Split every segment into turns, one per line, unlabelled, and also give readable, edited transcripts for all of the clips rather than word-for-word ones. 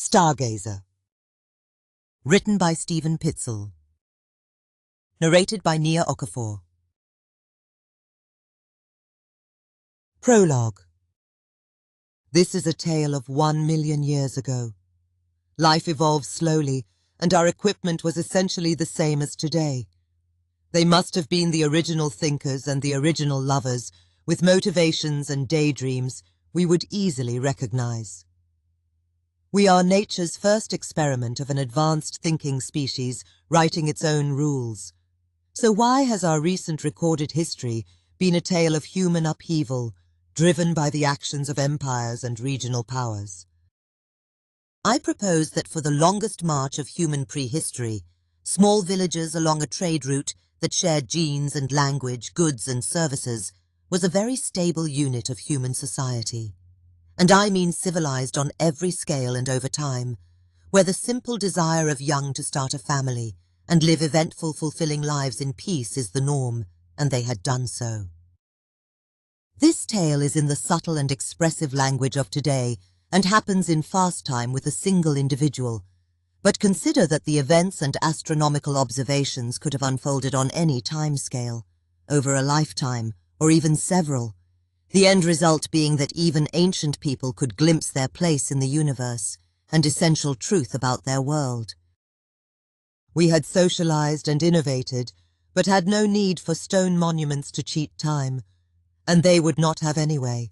STARGAZER. Written by Stephen Pitzl. Narrated by Nia Okafor. Prologue. This is a tale of 1 million years ago. Life evolved slowly, and our equipment was essentially the same as today. They must have been the original thinkers and the original lovers, with motivations and daydreams we would easily recognize. We are nature's first experiment of an advanced thinking species writing its own rules. So why has our recent recorded history been a tale of human upheaval, driven by the actions of empires and regional powers? I propose that for the longest march of human prehistory, small villages along a trade route that shared genes and language, goods and services, was a very stable unit of human society. And I mean civilized on every scale and over time, where the simple desire of young to start a family and live eventful, fulfilling lives in peace is the norm, and they had done so. This tale is in the subtle and expressive language of today and happens in fast time with a single individual, but consider that the events and astronomical observations could have unfolded on any time scale, over a lifetime, or even several, the end result being that even ancient people could glimpse their place in the universe and essential truth about their world. We had socialized and innovated, but had no need for stone monuments to cheat time, and they would not have anyway.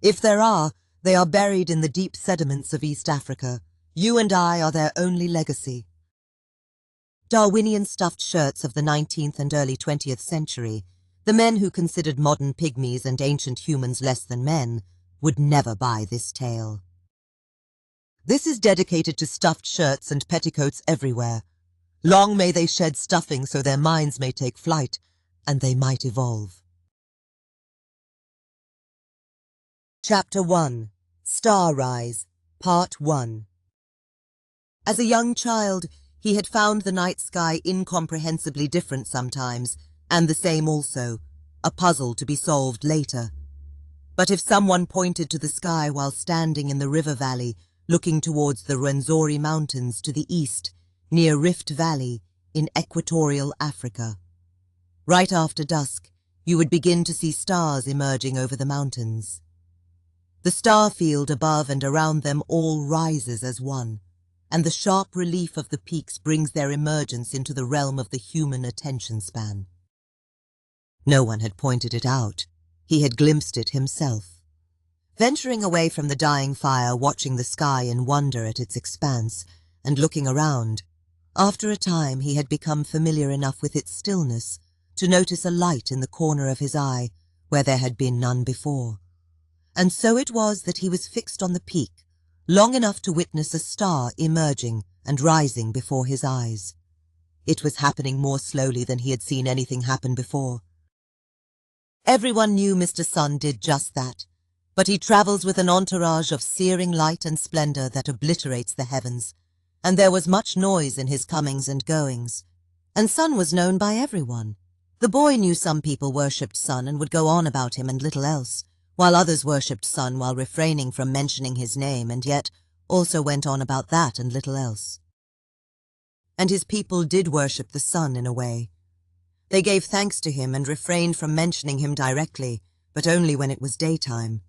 If there are, they are buried in the deep sediments of East Africa. You and I are their only legacy. Darwinian stuffed shirts of the 19th and early 20th century, the men who considered modern pygmies and ancient humans less than men, would never buy this tale. This is dedicated to stuffed shirts and petticoats everywhere. Long may they shed stuffing so their minds may take flight, and they might evolve. Chapter 1. StarRise, Part 1. As a young child, he had found the night sky incomprehensibly different sometimes, and the same also, a puzzle to be solved later. But if someone pointed to the sky while standing in the river valley, looking towards the Rwenzori Mountains to the east, near Rift Valley, in equatorial Africa, right after dusk, you would begin to see stars emerging over the mountains. The star field above and around them all rises as one, and the sharp relief of the peaks brings their emergence into the realm of the human attention span. No one had pointed it out. He had glimpsed it himself. Venturing away from the dying fire, watching the sky in wonder at its expanse, and looking around, after a time he had become familiar enough with its stillness to notice a light in the corner of his eye where there had been none before. And so it was that he was fixed on the peak, long enough to witness a star emerging and rising before his eyes. It was happening more slowly than he had seen anything happen before. Everyone knew Mr. Sun did just that, but he travels with an entourage of searing light and splendor that obliterates the heavens, and there was much noise in his comings and goings. And Sun was known by everyone. The boy knew some people worshipped Sun and would go on about him and little else, while others worshipped Sun while refraining from mentioning his name, and yet also went on about that and little else. And his people did worship the Sun in a way. They gave thanks to him and refrained from mentioning him directly, but only when it was daytime.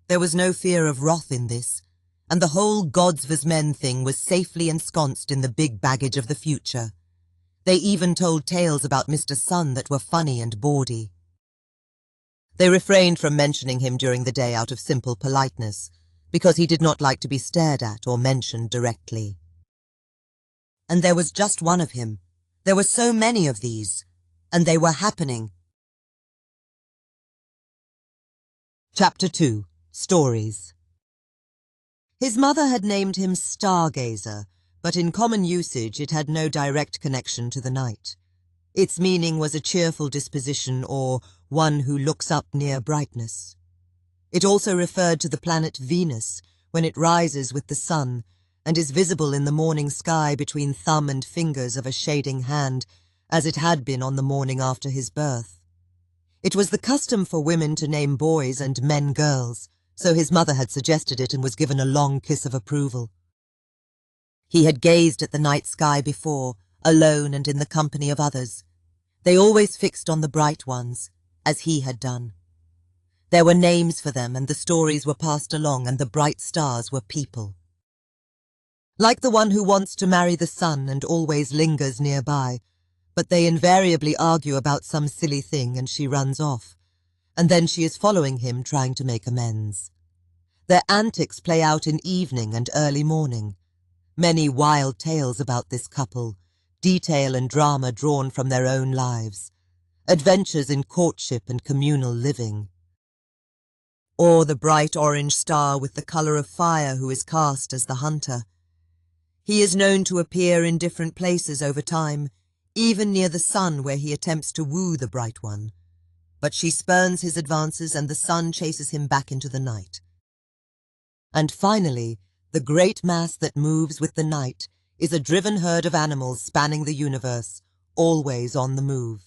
There was no fear of wrath in this, and the whole gods vs men thing was safely ensconced in the big baggage of the future. They even told tales about Mr. Sun that were funny and bawdy. They refrained from mentioning him during the day out of simple politeness, because he did not like to be stared at or mentioned directly. And there was just one of him. There were so many of these, and they were happening. Chapter 2. Stories. His mother had named him Stargazer, but in common usage it had no direct connection to the night. Its meaning was a cheerful disposition or one who looks up near brightness. It also referred to the planet Venus when it rises with the sun and is visible in the morning sky between thumb and fingers of a shading hand, as it had been on the morning after his birth. It was the custom for women to name boys and men girls, so his mother had suggested it and was given a long kiss of approval. He had gazed at the night sky before, alone and in the company of others. They always fixed on the bright ones, as he had done. There were names for them, and the stories were passed along, and the bright stars were people. Like the one who wants to marry the sun and always lingers nearby, but they invariably argue about some silly thing and she runs off, and then she is following him trying to make amends. Their antics play out in evening and early morning. Many wild tales about this couple, detail and drama drawn from their own lives, adventures in courtship and communal living. Or the bright orange star with the color of fire who is cast as the hunter. He is known to appear in different places over time, even near the sun where he attempts to woo the bright one. But she spurns his advances and the sun chases him back into the night. And finally, the great mass that moves with the night is a driven herd of animals spanning the universe, always on the move.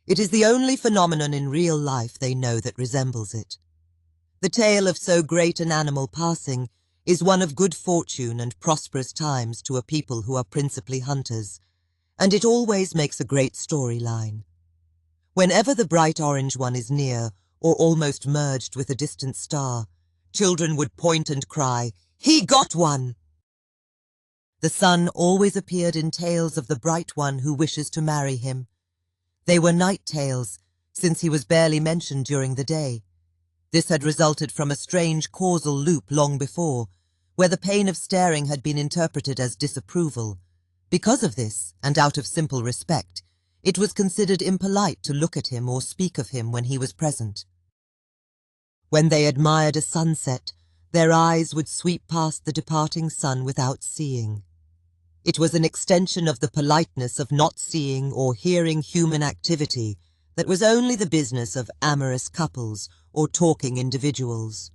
It is the only phenomenon in real life they know that resembles it. The tale of so great an animal passing is one of good fortune and prosperous times to a people who are principally hunters, and it always makes a great storyline. Whenever the bright orange one is near or almost merged with a distant star, children would point and cry, "He got one!" The sun always appeared in tales of the bright one who wishes to marry him. They were night tales, since he was barely mentioned during the day. This had resulted from a strange causal loop long before, where the pain of staring had been interpreted as disapproval. Because of this, and out of simple respect, it was considered impolite to look at him or speak of him when he was present. When they admired a sunset, their eyes would sweep past the departing sun without seeing. It was an extension of the politeness of not seeing or hearing human activity that was only the business of amorous couples or talking individuals.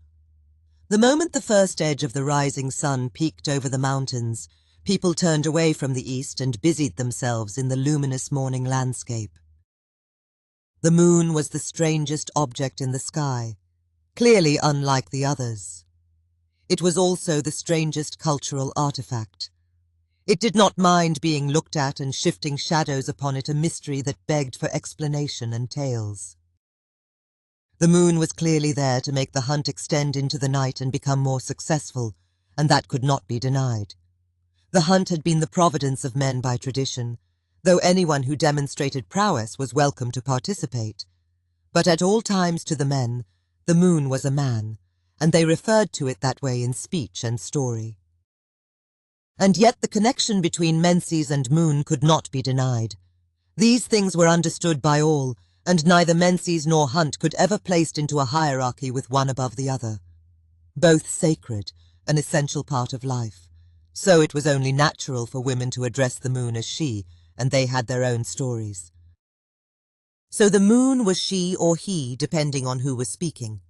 The moment the first edge of the rising sun peeked over the mountains, people turned away from the east and busied themselves in the luminous morning landscape. The moon was the strangest object in the sky, clearly unlike the others. It was also the strangest cultural artifact. It did not mind being looked at and shifting shadows upon it a mystery that begged for explanation and tales. The moon was clearly there to make the hunt extend into the night and become more successful, and that could not be denied. The hunt had been the providence of men by tradition, though anyone who demonstrated prowess was welcome to participate. But at all times to the men, the moon was a man, and they referred to it that way in speech and story. And yet the connection between menses and moon could not be denied. These things were understood by all, and neither menses nor hunt could ever placed into a hierarchy with one above the other. Both sacred, an essential part of life. So it was only natural for women to address the moon as she, and they had their own stories. So the moon was she or he, depending on who was speaking.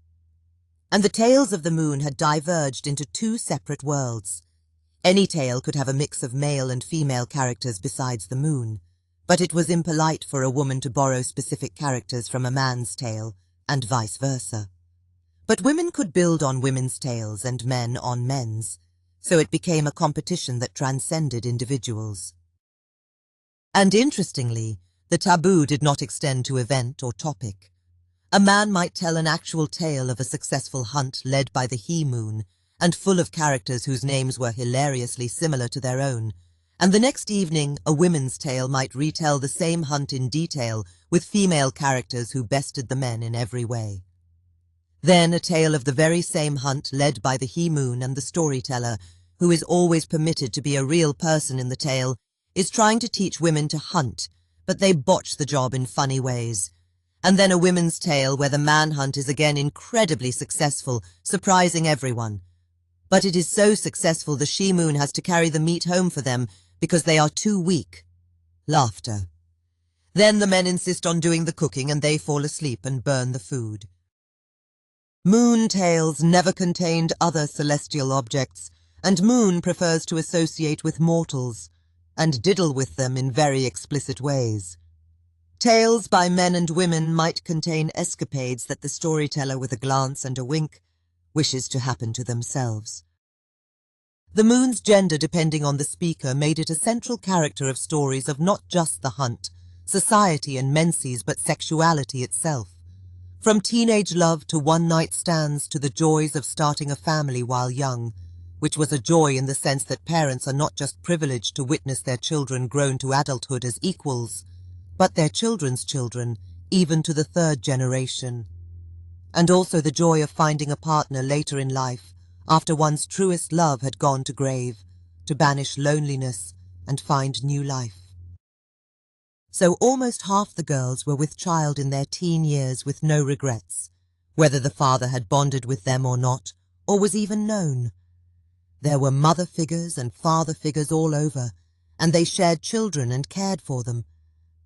And the tales of the moon had diverged into two separate worlds. Any tale could have a mix of male and female characters besides the moon, but it was impolite for a woman to borrow specific characters from a man's tale, and vice versa. But women could build on women's tales and men on men's, so it became a competition that transcended individuals. And interestingly, the taboo did not extend to event or topic. A man might tell an actual tale of a successful hunt led by the he-moon, and full of characters whose names were hilariously similar to their own, and the next evening a women's tale might retell the same hunt in detail with female characters who bested the men in every way. Then a tale of the very same hunt led by the he-moon, and the storyteller, who is always permitted to be a real person in the tale, is trying to teach women to hunt, but they botch the job in funny ways. And then a women's tale where the manhunt is again incredibly successful, surprising everyone. But it is so successful the she-moon has to carry the meat home for them because they are too weak. Laughter. Then the men insist on doing the cooking and they fall asleep and burn the food. Moon tales never contained other celestial objects, and Moon prefers to associate with mortals, and diddle with them in very explicit ways. Tales by men and women might contain escapades that the storyteller with a glance and a wink wishes to happen to themselves. The moon's gender, depending on the speaker, made it a central character of stories of not just the hunt, society and menses, but sexuality itself. From teenage love to one-night stands to the joys of starting a family while young, which was a joy in the sense that parents are not just privileged to witness their children grown to adulthood as equals, but their children's children, even to the third generation. And also the joy of finding a partner later in life, after one's truest love had gone to grave, to banish loneliness and find new life. So almost half the girls were with child in their teen years with no regrets, whether the father had bonded with them or not, or was even known. There were mother figures and father figures all over, and they shared children and cared for them.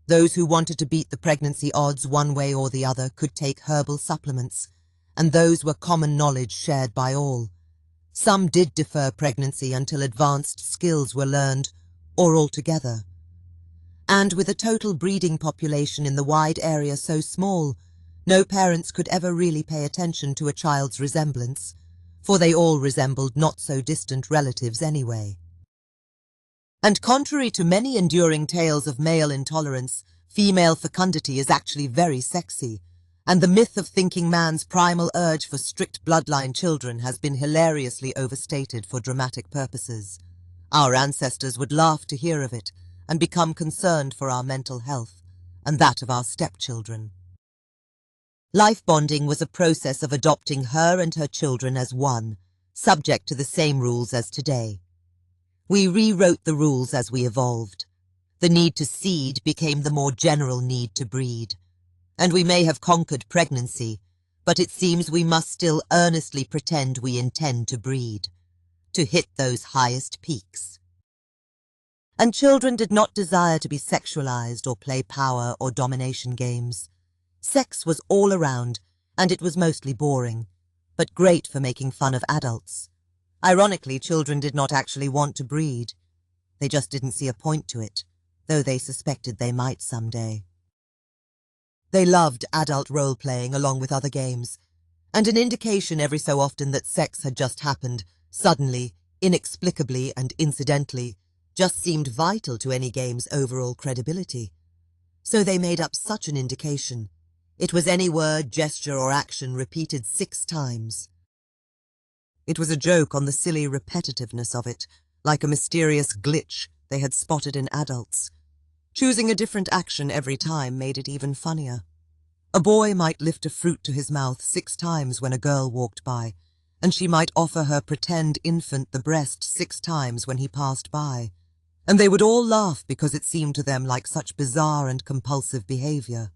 Those who wanted to beat the pregnancy odds one way or the other could take herbal supplements, and those were common knowledge shared by all. Some did defer pregnancy until advanced skills were learned, or altogether. And with a total breeding population in the wide area so small, no parents could ever really pay attention to a child's resemblance, for they all resembled not-so-distant relatives anyway. And contrary to many enduring tales of male intolerance, female fecundity is actually very sexy, and the myth of thinking man's primal urge for strict bloodline children has been hilariously overstated for dramatic purposes. Our ancestors would laugh to hear of it, and become concerned for our mental health, and that of our stepchildren. Life bonding was a process of adopting her and her children as one, subject to the same rules as today. We rewrote the rules as we evolved. The need to seed became the more general need to breed. And we may have conquered pregnancy, but it seems we must still earnestly pretend we intend to breed, to hit those highest peaks. And children did not desire to be sexualized or play power or domination games. Sex was all around, and it was mostly boring, but great for making fun of adults. Ironically, children did not actually want to breed. They just didn't see a point to it, though they suspected they might someday. They loved adult role-playing along with other games, and an indication every so often that sex had just happened, suddenly, inexplicably and incidentally, just seemed vital to any game's overall credibility. So they made up such an indication. It was any word, gesture, or action repeated 6 times. It was a joke on the silly repetitiveness of it, like a mysterious glitch they had spotted in adults. Choosing a different action every time made it even funnier. A boy might lift a fruit to his mouth 6 times when a girl walked by, and she might offer her pretend infant the breast 6 times when he passed by. And they would all laugh because it seemed to them like such bizarre and compulsive behavior.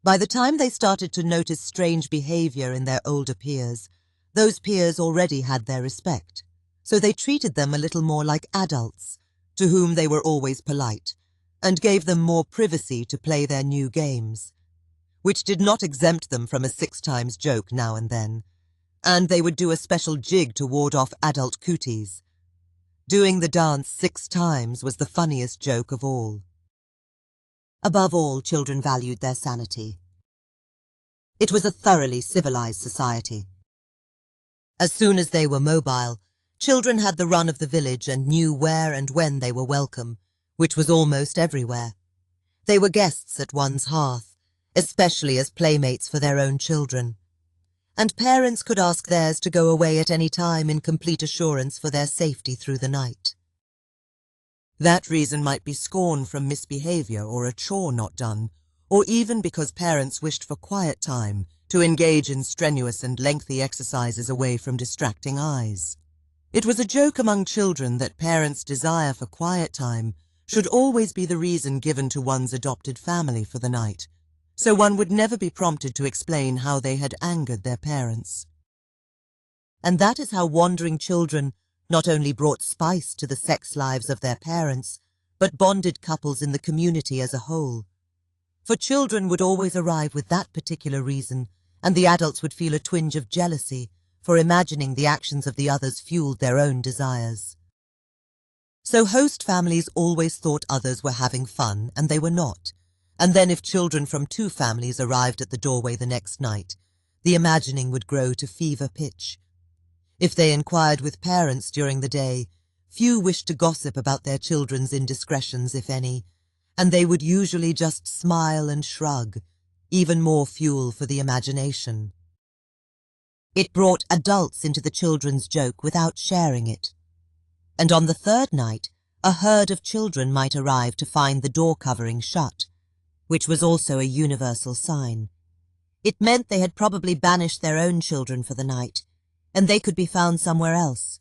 By the time they started to notice strange behavior in their older peers, those peers already had their respect, so they treated them a little more like adults, to whom they were always polite, and gave them more privacy to play their new games, which did not exempt them from a 6 times joke now and then, and they would do a special jig to ward off adult cooties. Doing the dance 6 times was the funniest joke of all. Above all, children valued their sanity. It was a thoroughly civilized society. As soon as they were mobile, children had the run of the village and knew where and when they were welcome, which was almost everywhere. They were guests at one's hearth, especially as playmates for their own children. And parents could ask theirs to go away at any time in complete assurance for their safety through the night. That reason might be scorn from misbehavior or a chore not done, or even because parents wished for quiet time to engage in strenuous and lengthy exercises away from distracting eyes. It was a joke among children that parents' desire for quiet time should always be the reason given to one's adopted family for the night, so one would never be prompted to explain how they had angered their parents. And that is how wandering children not only brought spice to the sex lives of their parents, but bonded couples in the community as a whole. For children would always arrive with that particular reason, and the adults would feel a twinge of jealousy for imagining the actions of the others fueled their own desires. So host families always thought others were having fun, and they were not. And then if children from 2 families arrived at the doorway the next night, the imagining would grow to fever pitch. If they inquired with parents during the day, few wished to gossip about their children's indiscretions, if any, and they would usually just smile and shrug, even more fuel for the imagination. It brought adults into the children's joke without sharing it. And on the third night, a herd of children might arrive to find the door covering shut, which was also a universal sign. It meant they had probably banished their own children for the night, and they could be found somewhere else,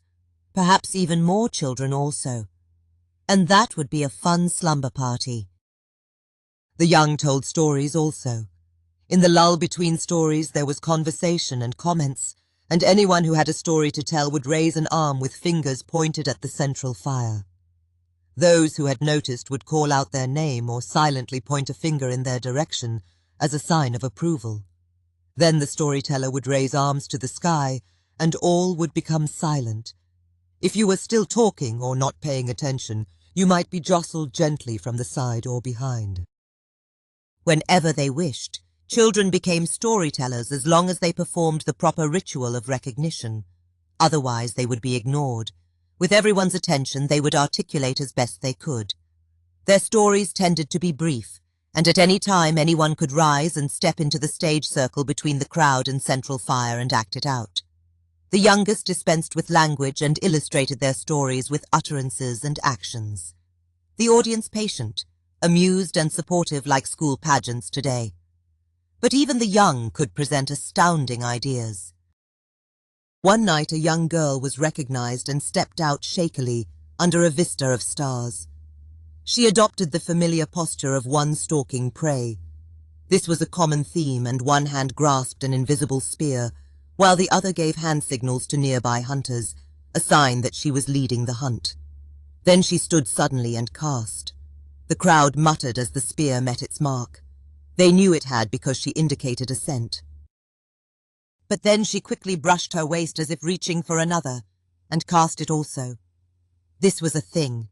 perhaps even more children also. And that would be a fun slumber party. The young told stories also. In the lull between stories there was conversation and comments, and anyone who had a story to tell would raise an arm with fingers pointed at the central fire. Those who had noticed would call out their name or silently point a finger in their direction as a sign of approval. Then the storyteller would raise arms to the sky, and all would become silent. If you were still talking or not paying attention, you might be jostled gently from the side or behind. Whenever they wished, children became storytellers as long as they performed the proper ritual of recognition. Otherwise they would be ignored. With everyone's attention, they would articulate as best they could. Their stories tended to be brief, and at any time anyone could rise and step into the stage circle between the crowd and central fire and act it out. The youngest dispensed with language and illustrated their stories with utterances and actions. The audience patient, amused and supportive like school pageants today. But even the young could present astounding ideas. One night a young girl was recognized and stepped out shakily under a vista of stars. She adopted the familiar posture of one stalking prey. This was a common theme, and one hand grasped an invisible spear, while the other gave hand signals to nearby hunters, a sign that she was leading the hunt. Then she stood suddenly and cast. The crowd muttered as the spear met its mark. They knew it had because she indicated assent. But then she quickly brushed her waist as if reaching for another, and cast it also. This was a thing,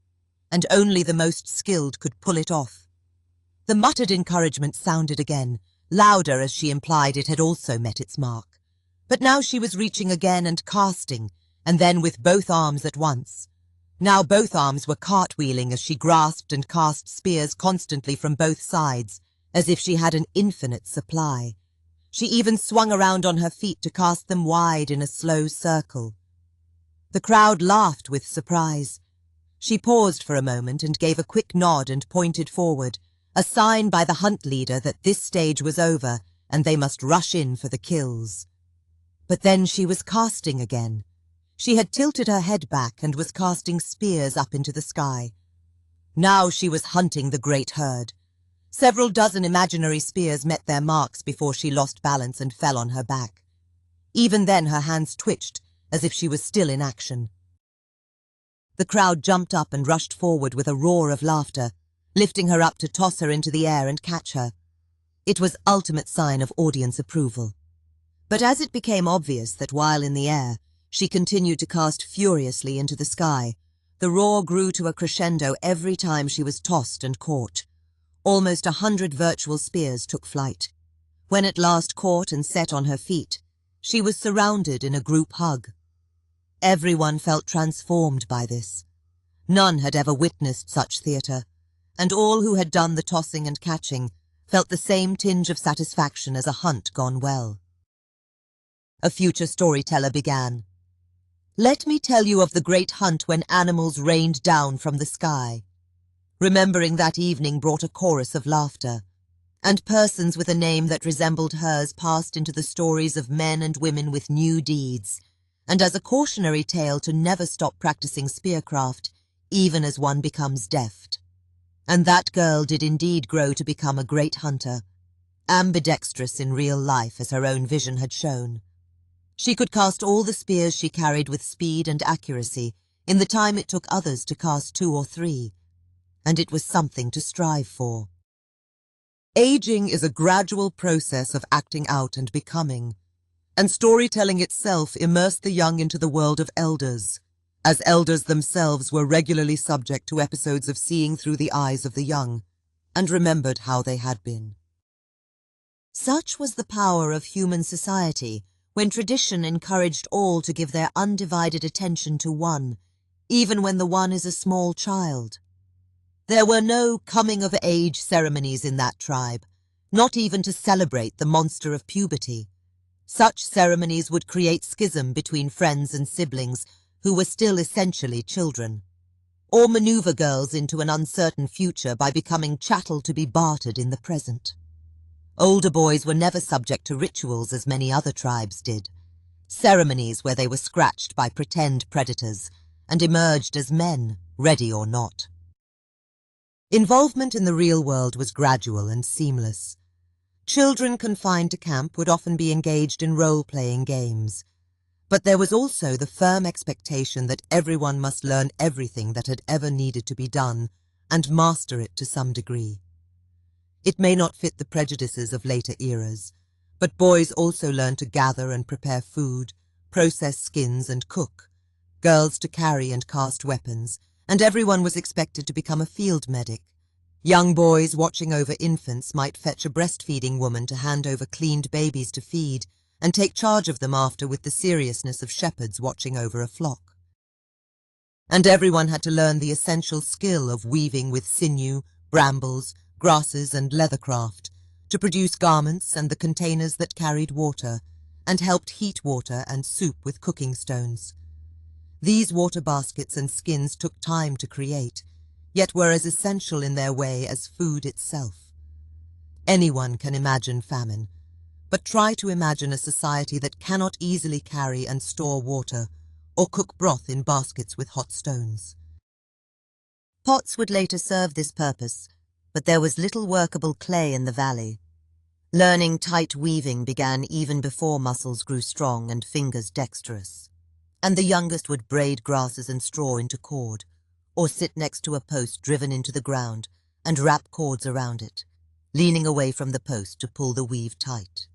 and only the most skilled could pull it off. The muttered encouragement sounded again, louder as she implied it had also met its mark. But now she was reaching again and casting, and then with both arms at once. Now both arms were cartwheeling as she grasped and cast spears constantly from both sides, as if she had an infinite supply. She even swung around on her feet to cast them wide in a slow circle. The crowd laughed with surprise. She paused for a moment and gave a quick nod and pointed forward, a sign by the hunt leader that this stage was over and they must rush in for the kills. But then she was casting again. She had tilted her head back and was casting spears up into the sky. Now she was hunting the great herd. Several dozen imaginary spears met their marks before she lost balance and fell on her back. Even then her hands twitched, as if she was still in action. The crowd jumped up and rushed forward with a roar of laughter, lifting her up to toss her into the air and catch her. It was ultimate sign of audience approval. But as it became obvious that while in the air, she continued to cast furiously into the sky, the roar grew to a crescendo every time she was tossed and caught. Almost 100 virtual spears took flight. When at last caught and set on her feet, she was surrounded in a group hug. Everyone felt transformed by this. None had ever witnessed such theatre, and all who had done the tossing and catching felt the same tinge of satisfaction as a hunt gone well. A future storyteller began. Let me tell you of the great hunt when animals rained down from the sky. Remembering that evening brought a chorus of laughter, and persons with a name that resembled hers passed into the stories of men and women with new deeds, and as a cautionary tale to never stop practicing spearcraft, even as one becomes deft. And that girl did indeed grow to become a great hunter, ambidextrous in real life as her own vision had shown. She could cast all the spears she carried with speed and accuracy in the time it took others to cast 2 or 3. And it was something to strive for. Aging is a gradual process of acting out and becoming, and storytelling itself immersed the young into the world of elders, as elders themselves were regularly subject to episodes of seeing through the eyes of the young, and remembered how they had been. Such was the power of human society when tradition encouraged all to give their undivided attention to one, even when the one is a small child. There were no coming-of-age ceremonies in that tribe, not even to celebrate the monster of puberty. Such ceremonies would create schism between friends and siblings who were still essentially children, or maneuver girls into an uncertain future by becoming chattel to be bartered in the present. Older boys were never subject to rituals as many other tribes did, ceremonies where they were scratched by pretend predators and emerged as men, ready or not. Involvement in the real world was gradual and seamless. Children confined to camp would often be engaged in role-playing games, but there was also the firm expectation that everyone must learn everything that had ever needed to be done and master it to some degree. It may not fit the prejudices of later eras, but boys also learned to gather and prepare food, process skins and cook, girls to carry and cast weapons, and everyone was expected to become a field medic. Young boys watching over infants might fetch a breastfeeding woman to hand over cleaned babies to feed and take charge of them after with the seriousness of shepherds watching over a flock. And everyone had to learn the essential skill of weaving with sinew, brambles, grasses and leathercraft to produce garments and the containers that carried water and helped heat water and soup with cooking stones. These water baskets and skins took time to create, yet were as essential in their way as food itself. Anyone can imagine famine, but try to imagine a society that cannot easily carry and store water or cook broth in baskets with hot stones. Pots would later serve this purpose, but there was little workable clay in the valley. Learning tight weaving began even before muscles grew strong and fingers dexterous, and the youngest would braid grasses and straw into cord, or sit next to a post driven into the ground and wrap cords around it, leaning away from the post to pull the weave tight.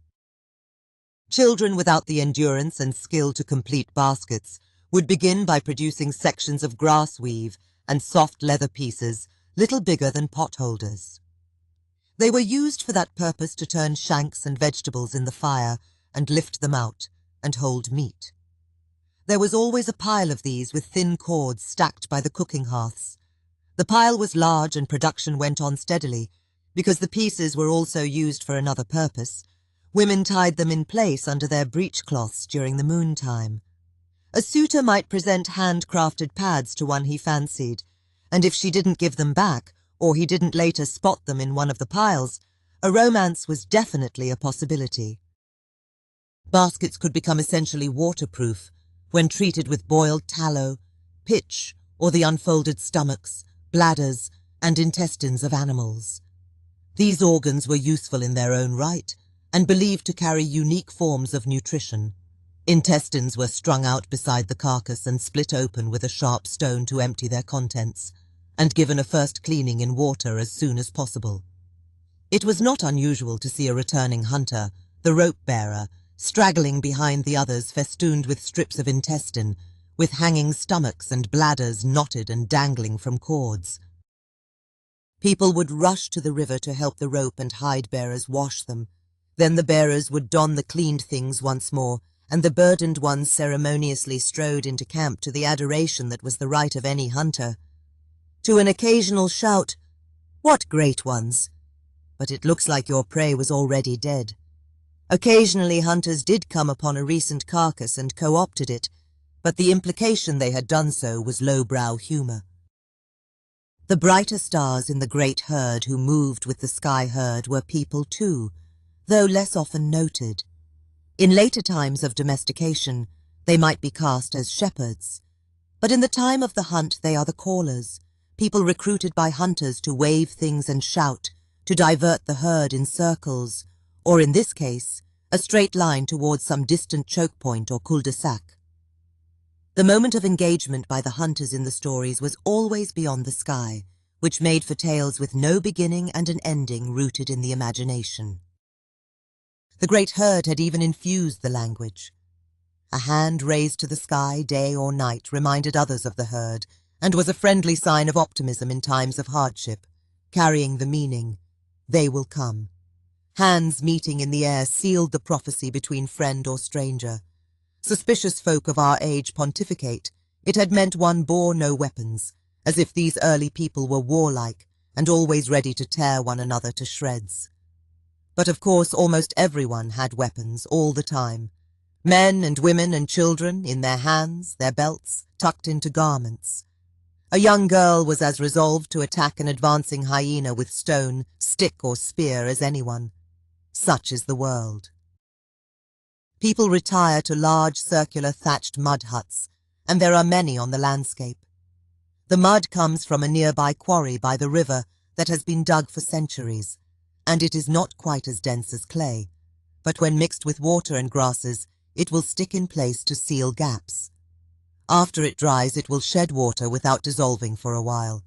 Children without the endurance and skill to complete baskets would begin by producing sections of grass weave and soft leather pieces little bigger than potholders. They were used for that purpose to turn shanks and vegetables in the fire and lift them out and hold meat. There was always a pile of these with thin cords stacked by the cooking hearths. The pile was large and production went on steadily, because the pieces were also used for another purpose. Women tied them in place under their breechcloths during the moon time. A suitor might present handcrafted pads to one he fancied, and if she didn't give them back, or he didn't later spot them in one of the piles, a romance was definitely a possibility. Baskets could become essentially waterproof when treated with boiled tallow, pitch, or the unfolded stomachs, bladders, and intestines of animals. These organs were useful in their own right and believed to carry unique forms of nutrition. Intestines were strung out beside the carcass and split open with a sharp stone to empty their contents, and given a first cleaning in water as soon as possible. It was not unusual to see a returning hunter, the rope-bearer, straggling behind the others festooned with strips of intestine, with hanging stomachs and bladders knotted and dangling from cords. People would rush to the river to help the rope and hide bearers wash them. Then the bearers would don the cleaned things once more, and the burdened ones ceremoniously strode into camp to the adoration that was the right of any hunter. To an occasional shout, "What great ones!" But it looks like your prey was already dead. Occasionally hunters did come upon a recent carcass and co-opted it, but the implication they had done so was lowbrow humor. The brighter stars in the great herd who moved with the sky herd were people too, though less often noted. In later times of domestication, they might be cast as shepherds, but in the time of the hunt they are the callers, people recruited by hunters to wave things and shout, to divert the herd in circles, or in this case, a straight line towards some distant choke point or cul-de-sac. The moment of engagement by the hunters in the stories was always beyond the sky, which made for tales with no beginning and an ending rooted in the imagination. The great herd had even infused the language. A hand raised to the sky day or night reminded others of the herd and was a friendly sign of optimism in times of hardship, carrying the meaning, "They will come." Hands meeting in the air sealed the prophecy between friend or stranger. Suspicious folk of our age pontificate, it had meant one bore no weapons, as if these early people were warlike and always ready to tear one another to shreds. But of course almost everyone had weapons all the time. Men and women and children in their hands, their belts, tucked into garments. A young girl was as resolved to attack an advancing hyena with stone, stick or spear as anyone. Such is the world. People retire to large circular thatched mud huts, and there are many on the landscape. The mud comes from a nearby quarry by the river that has been dug for centuries, and it is not quite as dense as clay, but when mixed with water and grasses, it will stick in place to seal gaps. After it dries, it will shed water without dissolving for a while.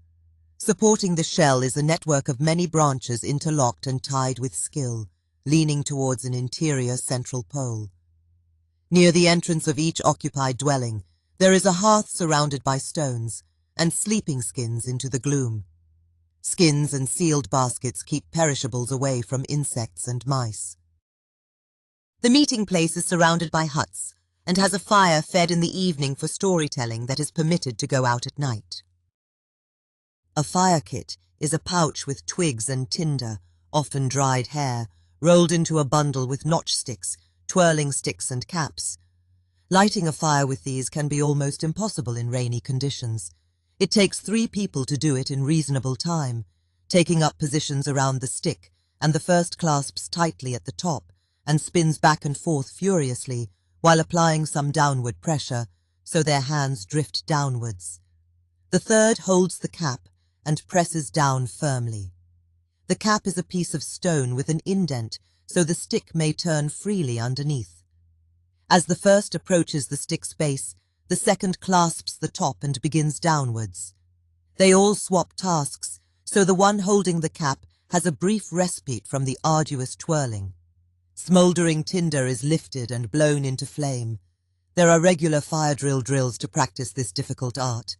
Supporting the shell is a network of many branches interlocked and tied with skill, leaning towards an interior central pole. Near the entrance of each occupied dwelling, there is a hearth surrounded by stones, and sleeping skins into the gloom. Skins and sealed baskets keep perishables away from insects and mice. The meeting place is surrounded by huts, and has a fire fed in the evening for storytelling that is permitted to go out at night. A fire kit is a pouch with twigs and tinder, often dried hair, rolled into a bundle with notch sticks, twirling sticks and caps. Lighting a fire with these can be almost impossible in rainy conditions. It takes 3 people to do it in reasonable time, taking up positions around the stick, and the first clasps tightly at the top and spins back and forth furiously while applying some downward pressure, so their hands drift downwards. The third holds the cap and presses down firmly. The cap is a piece of stone with an indent, so the stick may turn freely underneath. As the first approaches the stick's base, the second clasps the top and begins downwards. They all swap tasks, so the one holding the cap has a brief respite from the arduous twirling. Smouldering tinder is lifted and blown into flame. There are regular fire drills to practice this difficult art.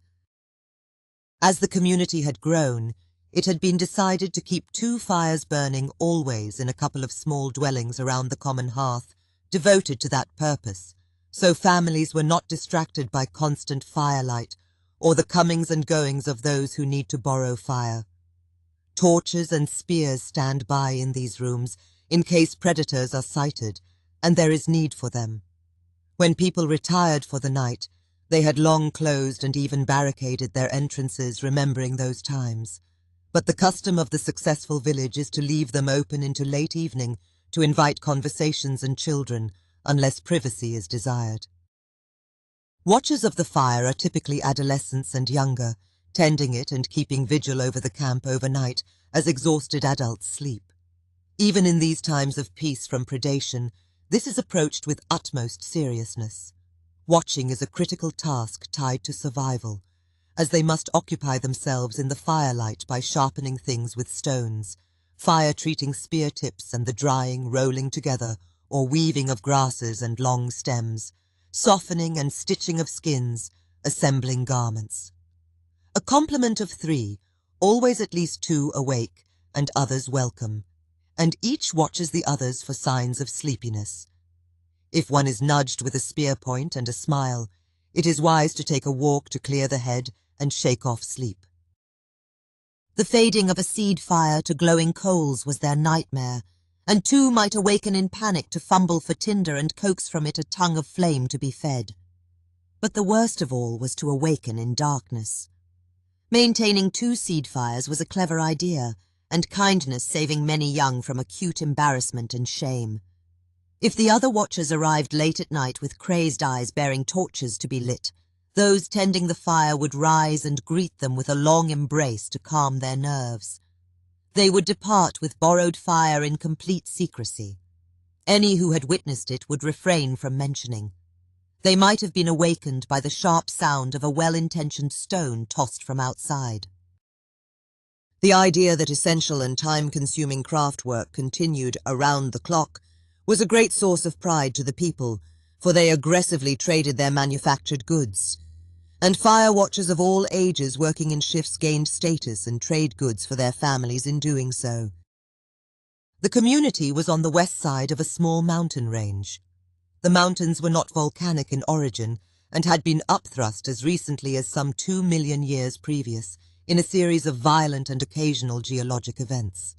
As the community had grown, it had been decided to keep 2 fires burning always in a couple of small dwellings around the common hearth, devoted to that purpose, so families were not distracted by constant firelight or the comings and goings of those who need to borrow fire. Torches and spears stand by in these rooms in case predators are sighted, and there is need for them. When people retired for the night, they had long closed and even barricaded their entrances, remembering those times. But the custom of the successful village is to leave them open into late evening to invite conversations and children, unless privacy is desired. Watchers of the fire are typically adolescents and younger, tending it and keeping vigil over the camp overnight as exhausted adults sleep. Even in these times of peace from predation, this is approached with utmost seriousness. Watching is a critical task tied to survival, as they must occupy themselves in the firelight by sharpening things with stones, fire-treating spear tips and the drying, rolling together, or weaving of grasses and long stems, softening and stitching of skins, assembling garments. A complement of 3, always at least 2 awake, and others welcome, and each watches the others for signs of sleepiness. If one is nudged with a spear point and a smile, it is wise to take a walk to clear the head and shake off sleep. The fading of a seed fire to glowing coals was their nightmare, and 2 might awaken in panic to fumble for tinder and coax from it a tongue of flame to be fed. But the worst of all was to awaken in darkness. Maintaining 2 seed fires was a clever idea, and kindness saving many young from acute embarrassment and shame. If the other watchers arrived late at night with crazed eyes bearing torches to be lit, those tending the fire would rise and greet them with a long embrace to calm their nerves. They would depart with borrowed fire in complete secrecy. Any who had witnessed it would refrain from mentioning. They might have been awakened by the sharp sound of a well-intentioned stone tossed from outside. The idea that essential and time-consuming craft work continued around the clock was a great source of pride to the people, for they aggressively traded their manufactured goods. And fire watchers of all ages working in shifts gained status and trade goods for their families in doing so. The community was on the west side of a small mountain range. The mountains were not volcanic in origin and had been upthrust as recently as some 2 million years previous in a series of violent and occasional geologic events.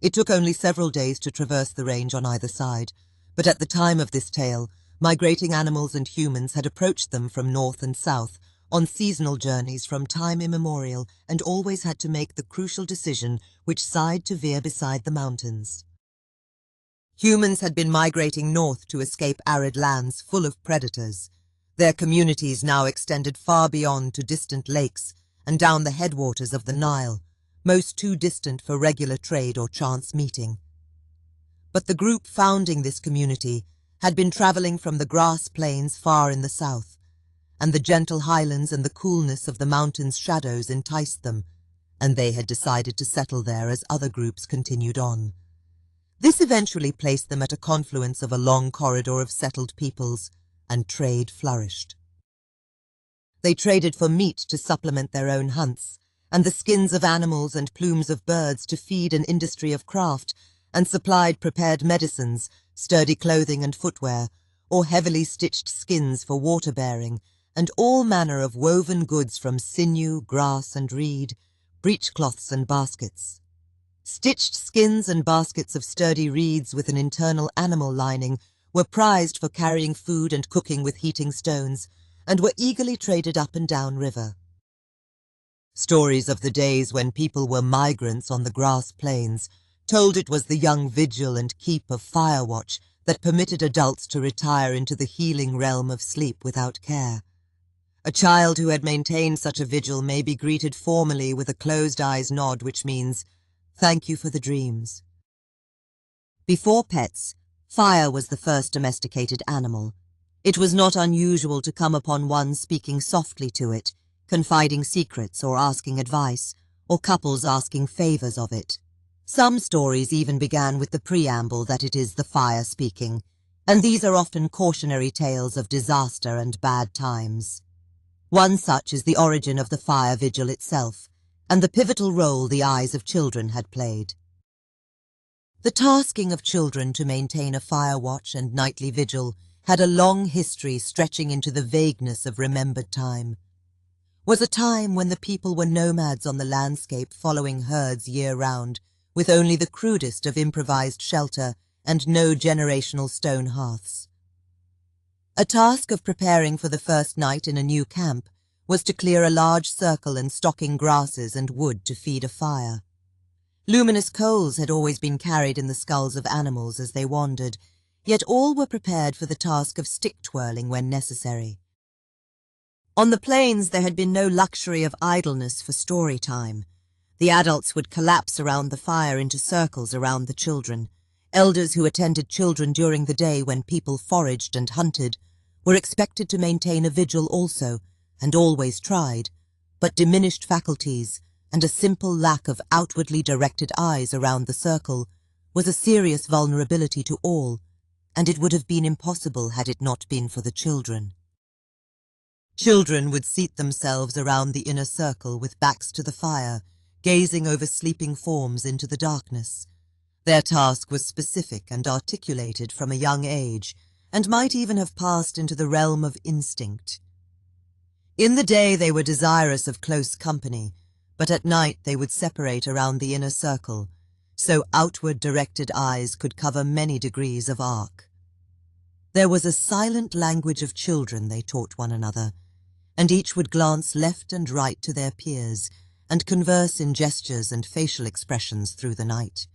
It took only several days to traverse the range on either side, but at the time of this tale, migrating animals and humans had approached them from north and south on seasonal journeys from time immemorial and always had to make the crucial decision which side to veer beside the mountains. Humans had been migrating north to escape arid lands full of predators. Their communities now extended far beyond to distant lakes and down the headwaters of the Nile, most too distant for regular trade or chance meeting. But the group founding this community had been traveling from the grass plains far in the south, and the gentle highlands and the coolness of the mountains' shadows enticed them, and they had decided to settle there as other groups continued on. This eventually placed them at a confluence of a long corridor of settled peoples, and trade flourished. They traded for meat to supplement their own hunts, and the skins of animals and plumes of birds to feed an industry of craft, and supplied prepared medicines, sturdy clothing and footwear, or heavily stitched skins for water-bearing, and all manner of woven goods from sinew, grass and reed, breechcloths and baskets. Stitched skins and baskets of sturdy reeds with an internal animal lining were prized for carrying food and cooking with heating stones, and were eagerly traded up and down river. Stories of the days when people were migrants on the grass plains told it was the young vigil and keep of firewatch that permitted adults to retire into the healing realm of sleep without care. A child who had maintained such a vigil may be greeted formally with a closed-eyes nod which means, "Thank you for the dreams." Before pets, fire was the first domesticated animal. It was not unusual to come upon one speaking softly to it, confiding secrets or asking advice, or couples asking favors of it. Some stories even began with the preamble that it is the fire speaking, and these are often cautionary tales of disaster and bad times. One such is the origin of the fire vigil itself, and the pivotal role the eyes of children had played. The tasking of children to maintain a fire watch and nightly vigil had a long history stretching into the vagueness of remembered time. Was a time when the people were nomads on the landscape following herds year-round, with only the crudest of improvised shelter and no generational stone hearths. A task of preparing for the first night in a new camp was to clear a large circle and stocking grasses and wood to feed a fire. Luminous coals had always been carried in the skulls of animals as they wandered, yet all were prepared for the task of stick-twirling when necessary. On the plains there had been no luxury of idleness for story time. The adults would collapse around the fire into circles around the children. Elders who attended children during the day when people foraged and hunted were expected to maintain a vigil also, and always tried, but diminished faculties and a simple lack of outwardly directed eyes around the circle was a serious vulnerability to all, and it would have been impossible had it not been for the children. Children would seat themselves around the inner circle with backs to the fire, gazing over sleeping forms into the darkness. Their task was specific and articulated from a young age, and might even have passed into the realm of instinct. In the day they were desirous of close company, but at night they would separate around the inner circle, so outward-directed eyes could cover many degrees of arc. There was a silent language of children, they taught one another, and each would glance left and right to their peers and converse in gestures and facial expressions through the night,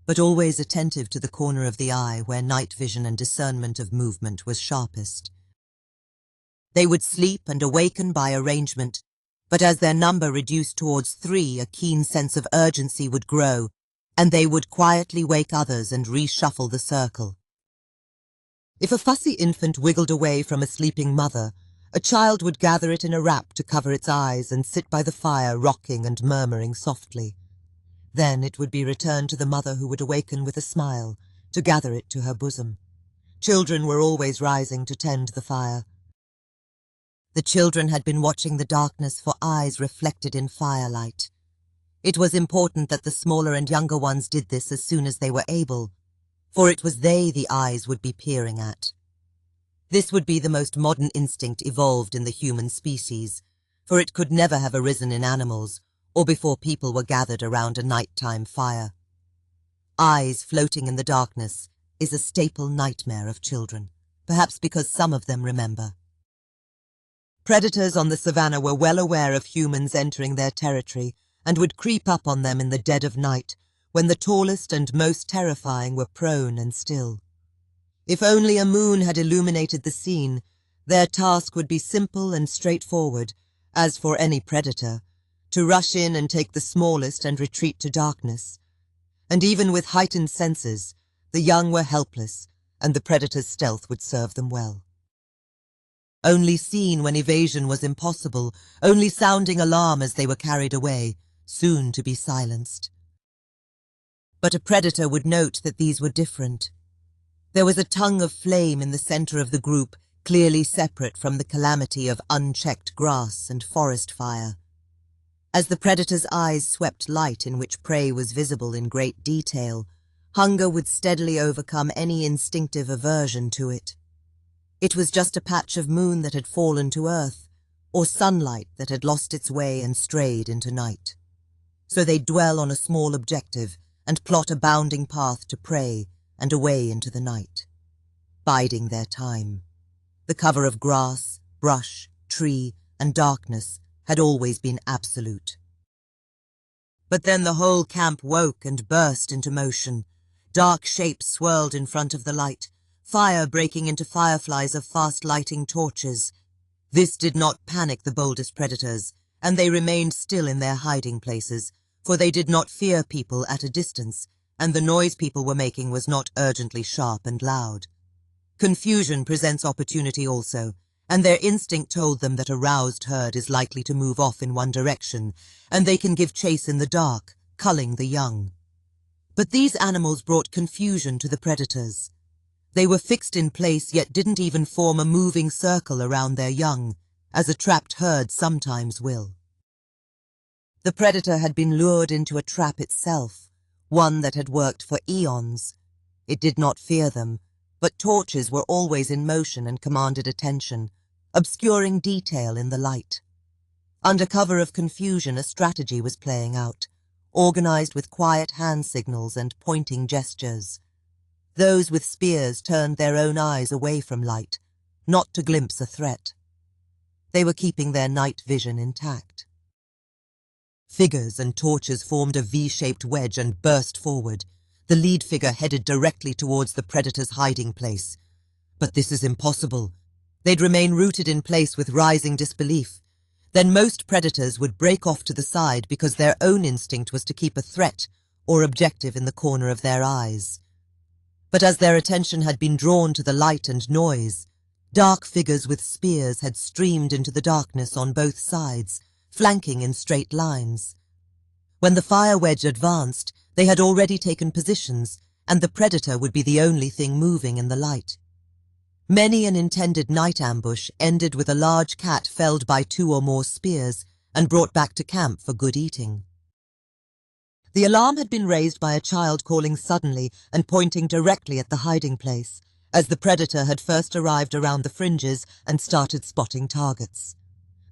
but always attentive to the corner of the eye where night vision and discernment of movement was sharpest. They would sleep and awaken by arrangement, but as their number reduced towards 3, a keen sense of urgency would grow, and they would quietly wake others and reshuffle the circle. If a fussy infant wiggled away from a sleeping mother, a child would gather it in a wrap to cover its eyes and sit by the fire rocking and murmuring softly. Then it would be returned to the mother, who would awaken with a smile to gather it to her bosom. Children were always rising to tend the fire. The children had been watching the darkness for eyes reflected in firelight. It was important that the smaller and younger ones did this as soon as they were able, for it was they the eyes would be peering at. This would be the most modern instinct evolved in the human species, for it could never have arisen in animals or before people were gathered around a nighttime fire. Eyes floating in the darkness is a staple nightmare of children, perhaps because some of them remember. Predators on the savannah were well aware of humans entering their territory and would creep up on them in the dead of night, when the tallest and most terrifying were prone and still. If only a moon had illuminated the scene, their task would be simple and straightforward, as for any predator, to rush in and take the smallest and retreat to darkness. And even with heightened senses, the young were helpless, and the predator's stealth would serve them well. Only seen when evasion was impossible, only sounding alarm as they were carried away, soon to be silenced. But a predator would note that these were different. There was a tongue of flame in the center of the group, clearly separate from the calamity of unchecked grass and forest fire. As the predator's eyes swept light in which prey was visible in great detail, hunger would steadily overcome any instinctive aversion to it. It was just a patch of moon that had fallen to earth, or sunlight that had lost its way and strayed into night. So they'd dwell on a small objective and plot a bounding path to prey and away into the night, biding their time. The cover of grass, brush, tree, and darkness had always been absolute. But then the whole camp woke and burst into motion. Dark shapes swirled in front of the light, fire breaking into fireflies of fast-lighting torches. This did not panic the boldest predators, and they remained still in their hiding places, for they did not fear people at a distance, and the noise people were making was not urgently sharp and loud. Confusion presents opportunity also, and their instinct told them that a roused herd is likely to move off in one direction, and they can give chase in the dark, culling the young. But these animals brought confusion to the predators. They were fixed in place, yet didn't even form a moving circle around their young, as a trapped herd sometimes will. The predator had been lured into a trap itself, one that had worked for eons. It did not fear them, but torches were always in motion and commanded attention, obscuring detail in the light. Under cover of confusion, a strategy was playing out, organized with quiet hand signals and pointing gestures. Those with spears turned their own eyes away from light, not to glimpse a threat. They were keeping their night vision intact. Figures and torches formed a V-shaped wedge and burst forward. The lead figure headed directly towards the predator's hiding place. But this is impossible. They'd remain rooted in place with rising disbelief. Then most predators would break off to the side because their own instinct was to keep a threat or objective in the corner of their eyes. But as their attention had been drawn to the light and noise, dark figures with spears had streamed into the darkness on both sides, flanking in straight lines. When the fire wedge advanced, they had already taken positions, and the predator would be the only thing moving in the light. Many an intended night ambush ended with a large cat felled by 2 or more spears and brought back to camp for good eating. The alarm had been raised by a child calling suddenly and pointing directly at the hiding place, as the predator had first arrived around the fringes and started spotting targets.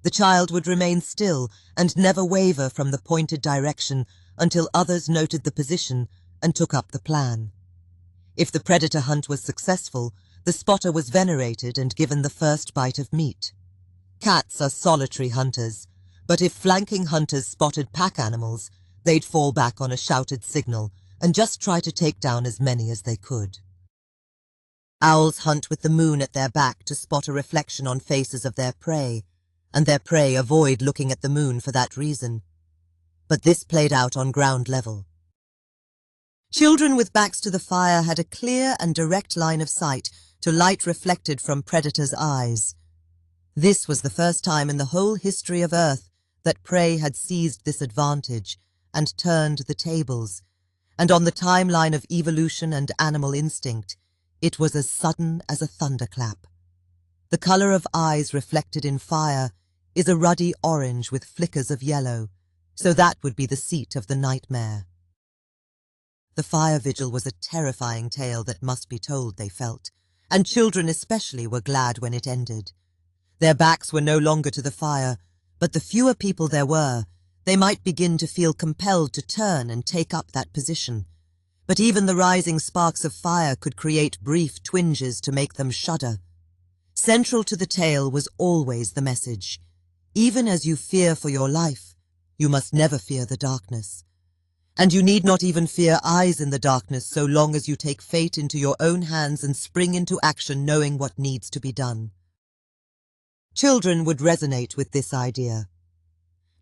The child would remain still and never waver from the pointed direction until others noted the position and took up the plan. If the predator hunt was successful, the spotter was venerated and given the first bite of meat. Cats are solitary hunters, but if flanking hunters spotted pack animals, they'd fall back on a shouted signal and just try to take down as many as they could. Owls hunt with the moon at their back to spot a reflection on faces of their prey, and their prey avoid looking at the moon for that reason. But this played out on ground level. Children with backs to the fire had a clear and direct line of sight to light reflected from predators' eyes. This was the first time in the whole history of Earth that prey had seized this advantage and turned the tables, and on the timeline of evolution and animal instinct, it was as sudden as a thunderclap. The color of eyes reflected in fire is a ruddy orange with flickers of yellow, So that would be the seat of the nightmare. The fire vigil was a terrifying tale that must be told, they felt, and children especially were glad when it ended. Their backs were no longer to the fire, but the fewer people there were, they might begin to feel compelled to turn and take up that position. But even the rising sparks of fire could create brief twinges to make them shudder. Central to the tale was always the message: even as you fear for your life, you must never fear the darkness. And you need not even fear eyes in the darkness so long as you take fate into your own hands and spring into action knowing what needs to be done. Children would resonate with this idea.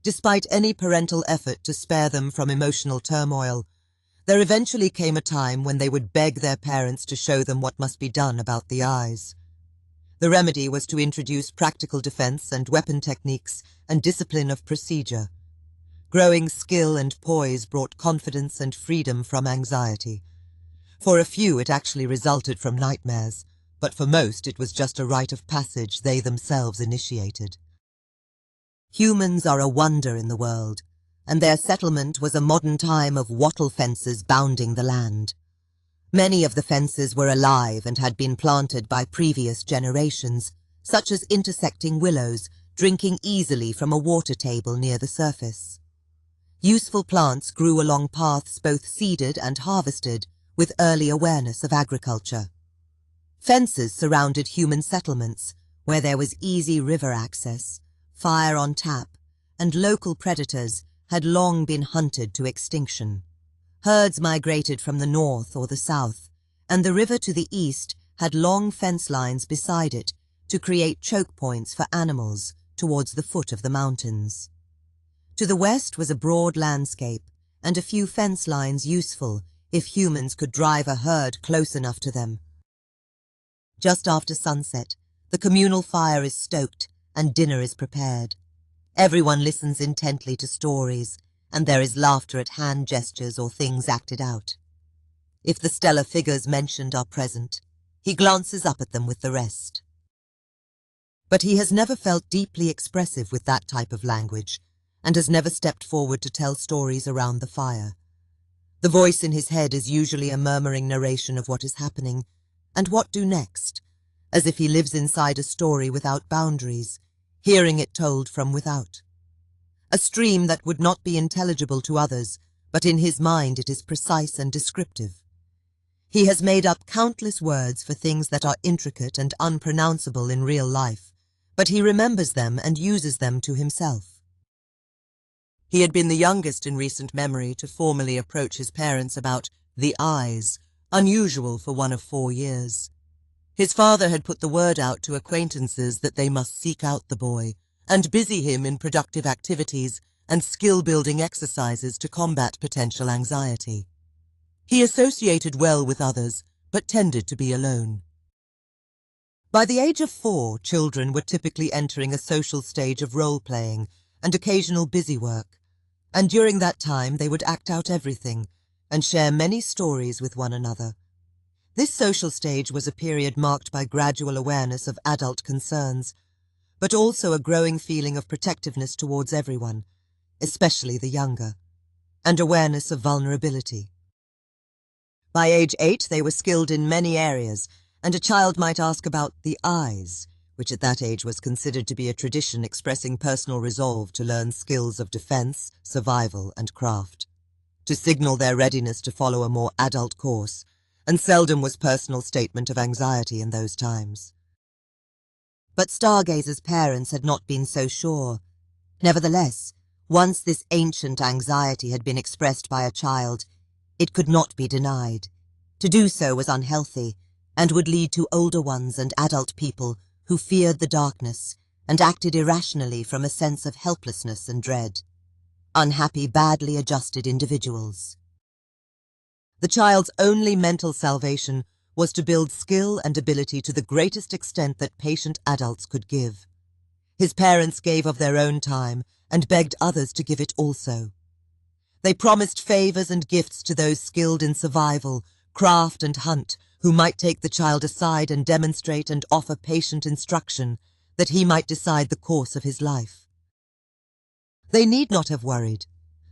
Despite any parental effort to spare them from emotional turmoil, there eventually came a time when they would beg their parents to show them what must be done about the eyes. The remedy was to introduce practical defense and weapon techniques and discipline of procedure. Growing skill and poise brought confidence and freedom from anxiety. For a few it actually resulted from nightmares, but for most it was just a rite of passage they themselves initiated. Humans are a wonder in the world, and their settlement was a modern time of wattle fences bounding the land. Many of the fences were alive and had been planted by previous generations, such as intersecting willows drinking easily from a water table near the surface. Useful plants grew along paths both seeded and harvested with early awareness of agriculture. Fences surrounded human settlements where there was easy river access, fire on tap, and local predators had long been hunted to extinction. Herds migrated from the north or the south, and the river to the east had long fence lines beside it to create choke points for animals towards the foot of the mountains. To the west was a broad landscape, and a few fence lines useful if humans could drive a herd close enough to them. Just after sunset, the communal fire is stoked and dinner is prepared. Everyone listens intently to stories, and there is laughter at hand gestures or things acted out. If the stellar figures mentioned are present, he glances up at them with the rest. But he has never felt deeply expressive with that type of language, and has never stepped forward to tell stories around the fire. The voice in his head is usually a murmuring narration of what is happening, and what do next, as if he lives inside a story without boundaries, hearing it told from without. A stream that would not be intelligible to others, but in his mind it is precise and descriptive. He has made up countless words for things that are intricate and unpronounceable in real life, but he remembers them and uses them to himself. He had been the youngest in recent memory to formally approach his parents about the eyes, unusual for one of 4 years. His father had put the word out to acquaintances that they must seek out the boy and busy him in productive activities and skill-building exercises to combat potential anxiety. He associated well with others, but tended to be alone. By the age of 4, children were typically entering a social stage of role-playing and occasional busy work, and during that time they would act out everything and share many stories with one another. This social stage was a period marked by gradual awareness of adult concerns, but also a growing feeling of protectiveness towards everyone, especially the younger, and awareness of vulnerability. By age 8, they were skilled in many areas, and a child might ask about the eyes, which at that age was considered to be a tradition expressing personal resolve to learn skills of defense, survival, and craft, to signal their readiness to follow a more adult course, and seldom was personal statement of anxiety in those times. But Stargazer's parents had not been so sure. Nevertheless, once this ancient anxiety had been expressed by a child, it could not be denied. To do so was unhealthy, and would lead to older ones and adult people who feared the darkness and acted irrationally from a sense of helplessness and dread. Unhappy, badly adjusted individuals. The child's only mental salvation was to build skill and ability to the greatest extent that patient adults could give. His parents gave of their own time and begged others to give it also. They promised favors and gifts to those skilled in survival, craft and hunt, who might take the child aside and demonstrate and offer patient instruction that he might decide the course of his life. They need not have worried.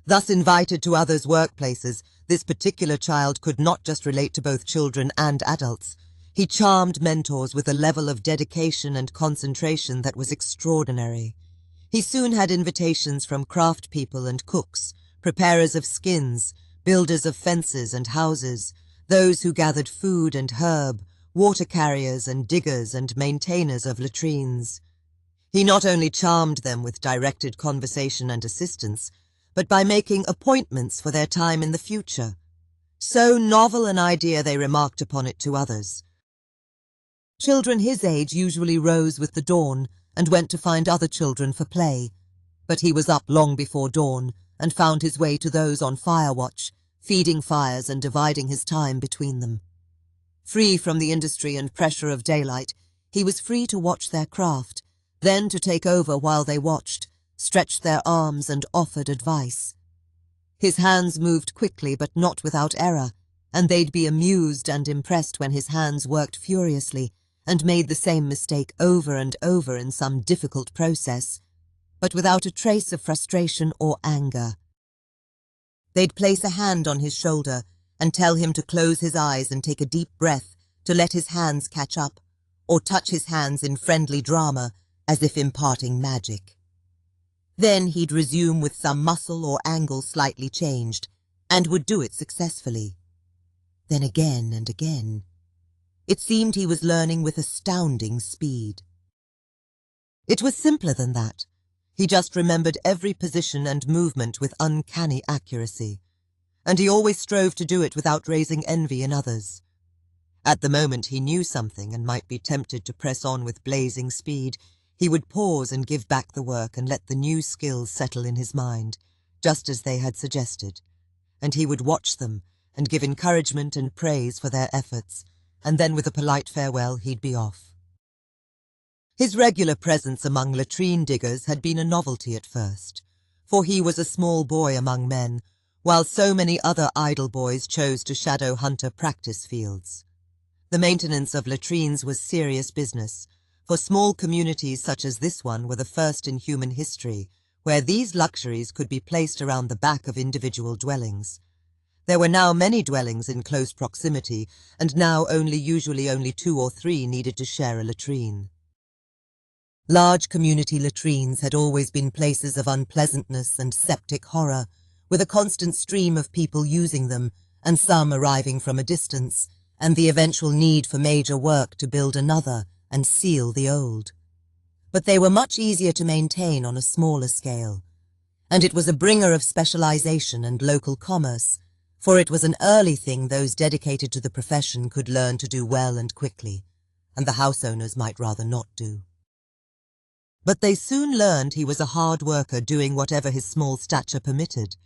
Thus invited to others' workplaces, this particular child could not just relate to both children and adults. He charmed mentors with a level of dedication and concentration that was extraordinary. He soon had invitations from craft people and cooks, preparers of skins, builders of fences and houses, those who gathered food and herb, water carriers and diggers and maintainers of latrines. He not only charmed them with directed conversation and assistance, but by making appointments for their time in the future. So novel an idea they remarked upon it to others. Children his age usually rose with the dawn and went to find other children for play, but he was up long before dawn and found his way to those on fire watch, feeding fires and dividing his time between them. Free from the industry and pressure of daylight, he was free to watch their craft, then to take over while they watched, stretched their arms and offered advice. His hands moved quickly but not without error, and they'd be amused and impressed when his hands worked furiously and made the same mistake over and over in some difficult process, but without a trace of frustration or anger. They'd place a hand on his shoulder and tell him to close his eyes and take a deep breath to let his hands catch up, or touch his hands in friendly drama as if imparting magic. Then he'd resume with some muscle or angle slightly changed, and would do it successfully. Then again and again. It seemed he was learning with astounding speed. It was simpler than that. He just remembered every position and movement with uncanny accuracy, and he always strove to do it without raising envy in others. At the moment he knew something and might be tempted to press on with blazing speed, he would pause and give back the work and let the new skills settle in his mind, just as they had suggested, and he would watch them and give encouragement and praise for their efforts, and then with a polite farewell he'd be off. His regular presence among latrine diggers had been a novelty at first, for he was a small boy among men, while so many other idle boys chose to shadow hunter practice fields. The maintenance of latrines was serious business, for small communities such as this one were the first in human history, where these luxuries could be placed around the back of individual dwellings. There were now many dwellings in close proximity, and now usually only 2 or 3 needed to share a latrine. Large community latrines had always been places of unpleasantness and septic horror, with a constant stream of people using them, and some arriving from a distance, and the eventual need for major work to build another and seal the old. But they were much easier to maintain on a smaller scale, and it was a bringer of specialization and local commerce, for it was an early thing those dedicated to the profession could learn to do well and quickly, and the house owners might rather not do. But they soon learned he was a hard worker doing whatever his small stature permitted,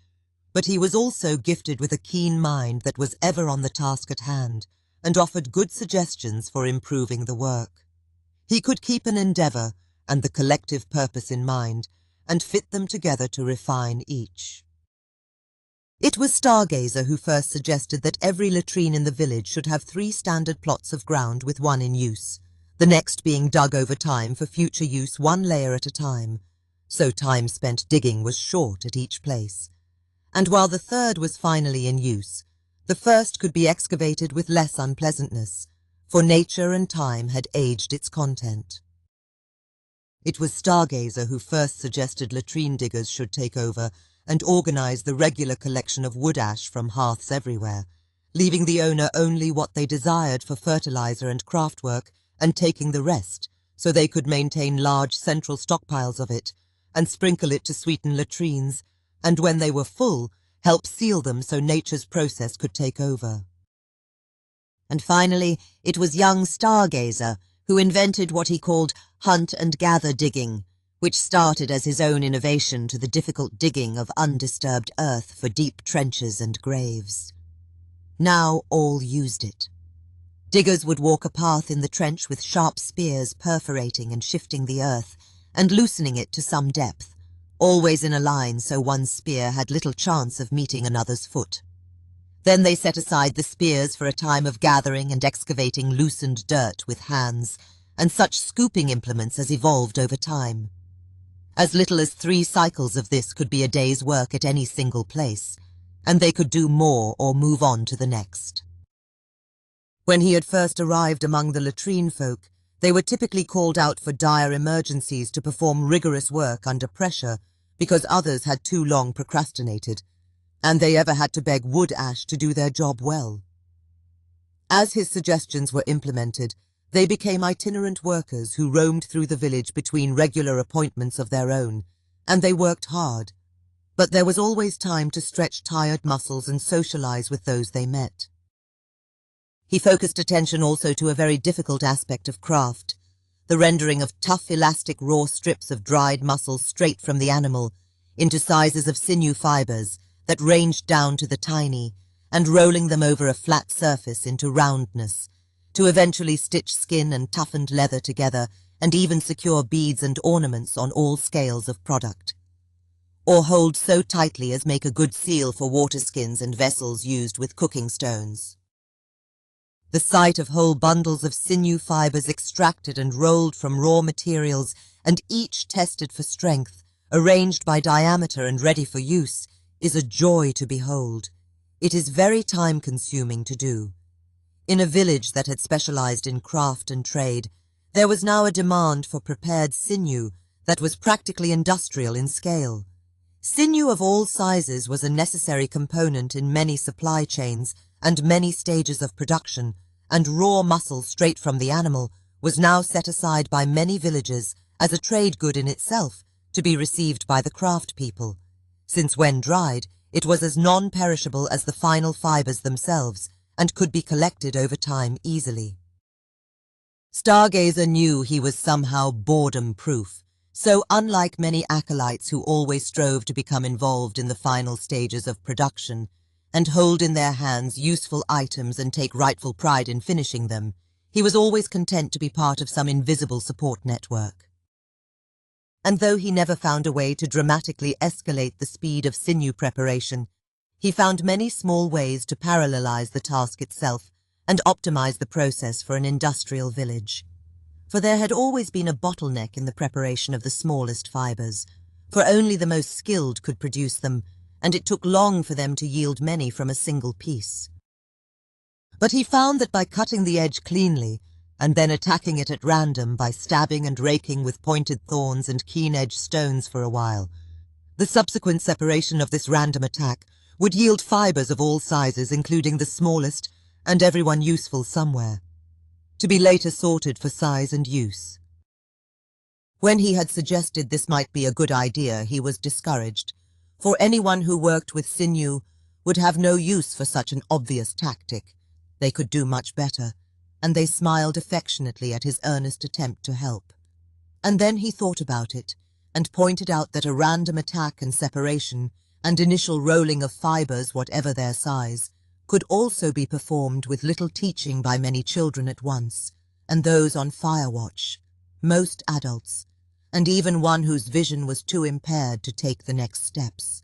but he was also gifted with a keen mind that was ever on the task at hand, and offered good suggestions for improving the work. He could keep an endeavor and the collective purpose in mind, and fit them together to refine each. It was STARGAZER who first suggested that every latrine in the village should have 3 standard plots of ground with 1 in use, the next being dug over time for future use 1 layer at a time, so time spent digging was short at each place. And while the 3rd was finally in use, the 1st could be excavated with less unpleasantness, for nature and time had aged its content. It was STARGAZER who first suggested latrine diggers should take over and organize the regular collection of wood ash from hearths everywhere, leaving the owner only what they desired for fertilizer and craft work, and taking the rest, so they could maintain large central stockpiles of it, and sprinkle it to sweeten latrines, and when they were full, help seal them so nature's process could take over. And finally, it was young STARGAZER who invented what he called hunt and gather digging, which started as his own innovation to the difficult digging of undisturbed earth for deep trenches and graves. Now all used it. Diggers would walk a path in the trench with sharp spears perforating and shifting the earth, and loosening it to some depth, always in a line so one spear had little chance of meeting another's foot. Then they set aside the spears for a time of gathering and excavating loosened dirt with hands, and such scooping implements as evolved over time. As little as 3 cycles of this could be a day's work at any single place, and they could do more or move on to the next. When he had first arrived among the latrine folk, they were typically called out for dire emergencies to perform rigorous work under pressure because others had too long procrastinated, and they ever had to beg wood ash to do their job well. As his suggestions were implemented, they became itinerant workers who roamed through the village between regular appointments of their own, and they worked hard. But there was always time to stretch tired muscles and socialize with those they met. He focused attention also to a very difficult aspect of craft, the rendering of tough, elastic, raw strips of dried muscle straight from the animal into sizes of sinew fibers that ranged down to the tiny, and rolling them over a flat surface into roundness, to eventually stitch skin and toughened leather together and even secure beads and ornaments on all scales of product, or hold so tightly as make a good seal for water skins and vessels used with cooking stones. The sight of whole bundles of sinew fibers extracted and rolled from raw materials and each tested for strength, arranged by diameter and ready for use, is a joy to behold. It is very time-consuming to do. In a village that had specialized in craft and trade, there was now a demand for prepared sinew that was practically industrial in scale. Sinew of all sizes was a necessary component in many supply chains and many stages of production, and raw muscle straight from the animal was now set aside by many villages as a trade good in itself to be received by the craft people, since when dried, it was as non-perishable as the final fibers themselves and could be collected over time easily. Stargazer knew he was somehow boredom-proof, so unlike many acolytes who always strove to become involved in the final stages of production and hold in their hands useful items and take rightful pride in finishing them, he was always content to be part of some invisible support network. And though he never found a way to dramatically escalate the speed of sinew preparation, he found many small ways to parallelize the task itself and optimize the process for an industrial village. For there had always been a bottleneck in the preparation of the smallest fibers, for only the most skilled could produce them, and it took long for them to yield many from a single piece. But he found that by cutting the edge cleanly, and then attacking it at random by stabbing and raking with pointed thorns and keen-edged stones for a while, the subsequent separation of this random attack would yield fibers of all sizes, including the smallest, and everyone useful somewhere, to be later sorted for size and use. When he had suggested this might be a good idea, he was discouraged, for anyone who worked with sinew would have no use for such an obvious tactic. They could do much better, and they smiled affectionately at his earnest attempt to help. And then he thought about it, and pointed out that a random attack and separation, and initial rolling of fibers, whatever their size, could also be performed with little teaching by many children at once, and those on fire watch, most adults, and even one whose vision was too impaired to take the next steps.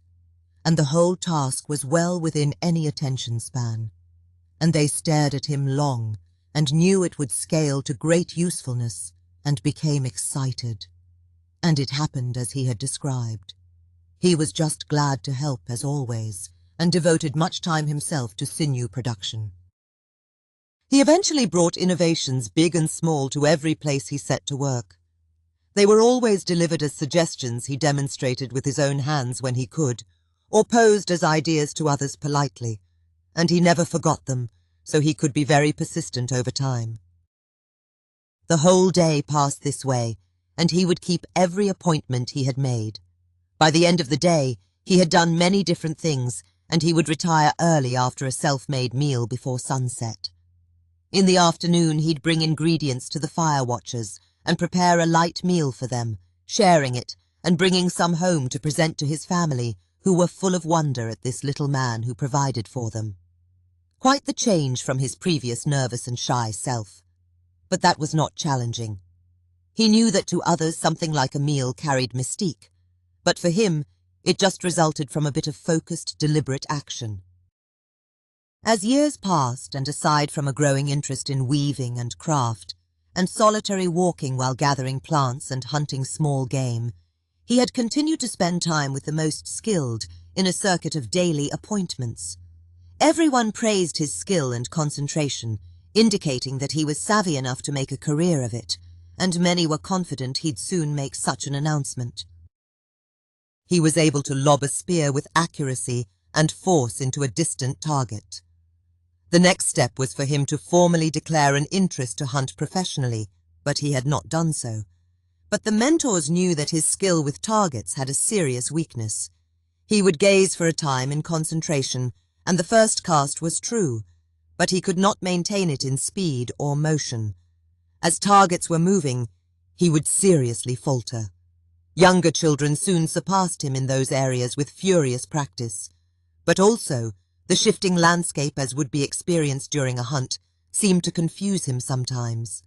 And the whole task was well within any attention span. And they stared at him long, and knew it would scale to great usefulness, and became excited. And it happened as he had described. He was just glad to help as always, and devoted much time himself to sinew production. He eventually brought innovations big and small to every place he set to work. They were always delivered as suggestions he demonstrated with his own hands when he could, or posed as ideas to others politely, and he never forgot them, so he could be very persistent over time. The whole day passed this way, and he would keep every appointment he had made. By the end of the day, he had done many different things, and he would retire early after a self-made meal before sunset. In the afternoon, he'd bring ingredients to the fire watchers and prepare a light meal for them, sharing it and bringing some home to present to his family, who were full of wonder at this little man who provided for them. Quite the change from his previous nervous and shy self. But that was not challenging. He knew that to others something like a meal carried mystique, but for him it just resulted from a bit of focused, deliberate action. As years passed, and aside from a growing interest in weaving and craft, and solitary walking while gathering plants and hunting small game, He had continued to spend time with the most skilled in a circuit of daily appointments. Everyone praised his skill and concentration, indicating that he was savvy enough to make a career of it, and many were confident he'd soon make such an announcement. He was able to lob a spear with accuracy and force into a distant target. The next step was for him to formally declare an interest to hunt professionally, but he had not done so. But the mentors knew that his skill with targets had a serious weakness. He would gaze for a time in concentration, and the first cast was true, but he could not maintain it in speed or motion. As targets were moving, he would seriously falter. Younger children soon surpassed him in those areas with furious practice. But also, the shifting landscape as would be experienced during a hunt seemed to confuse him sometimes.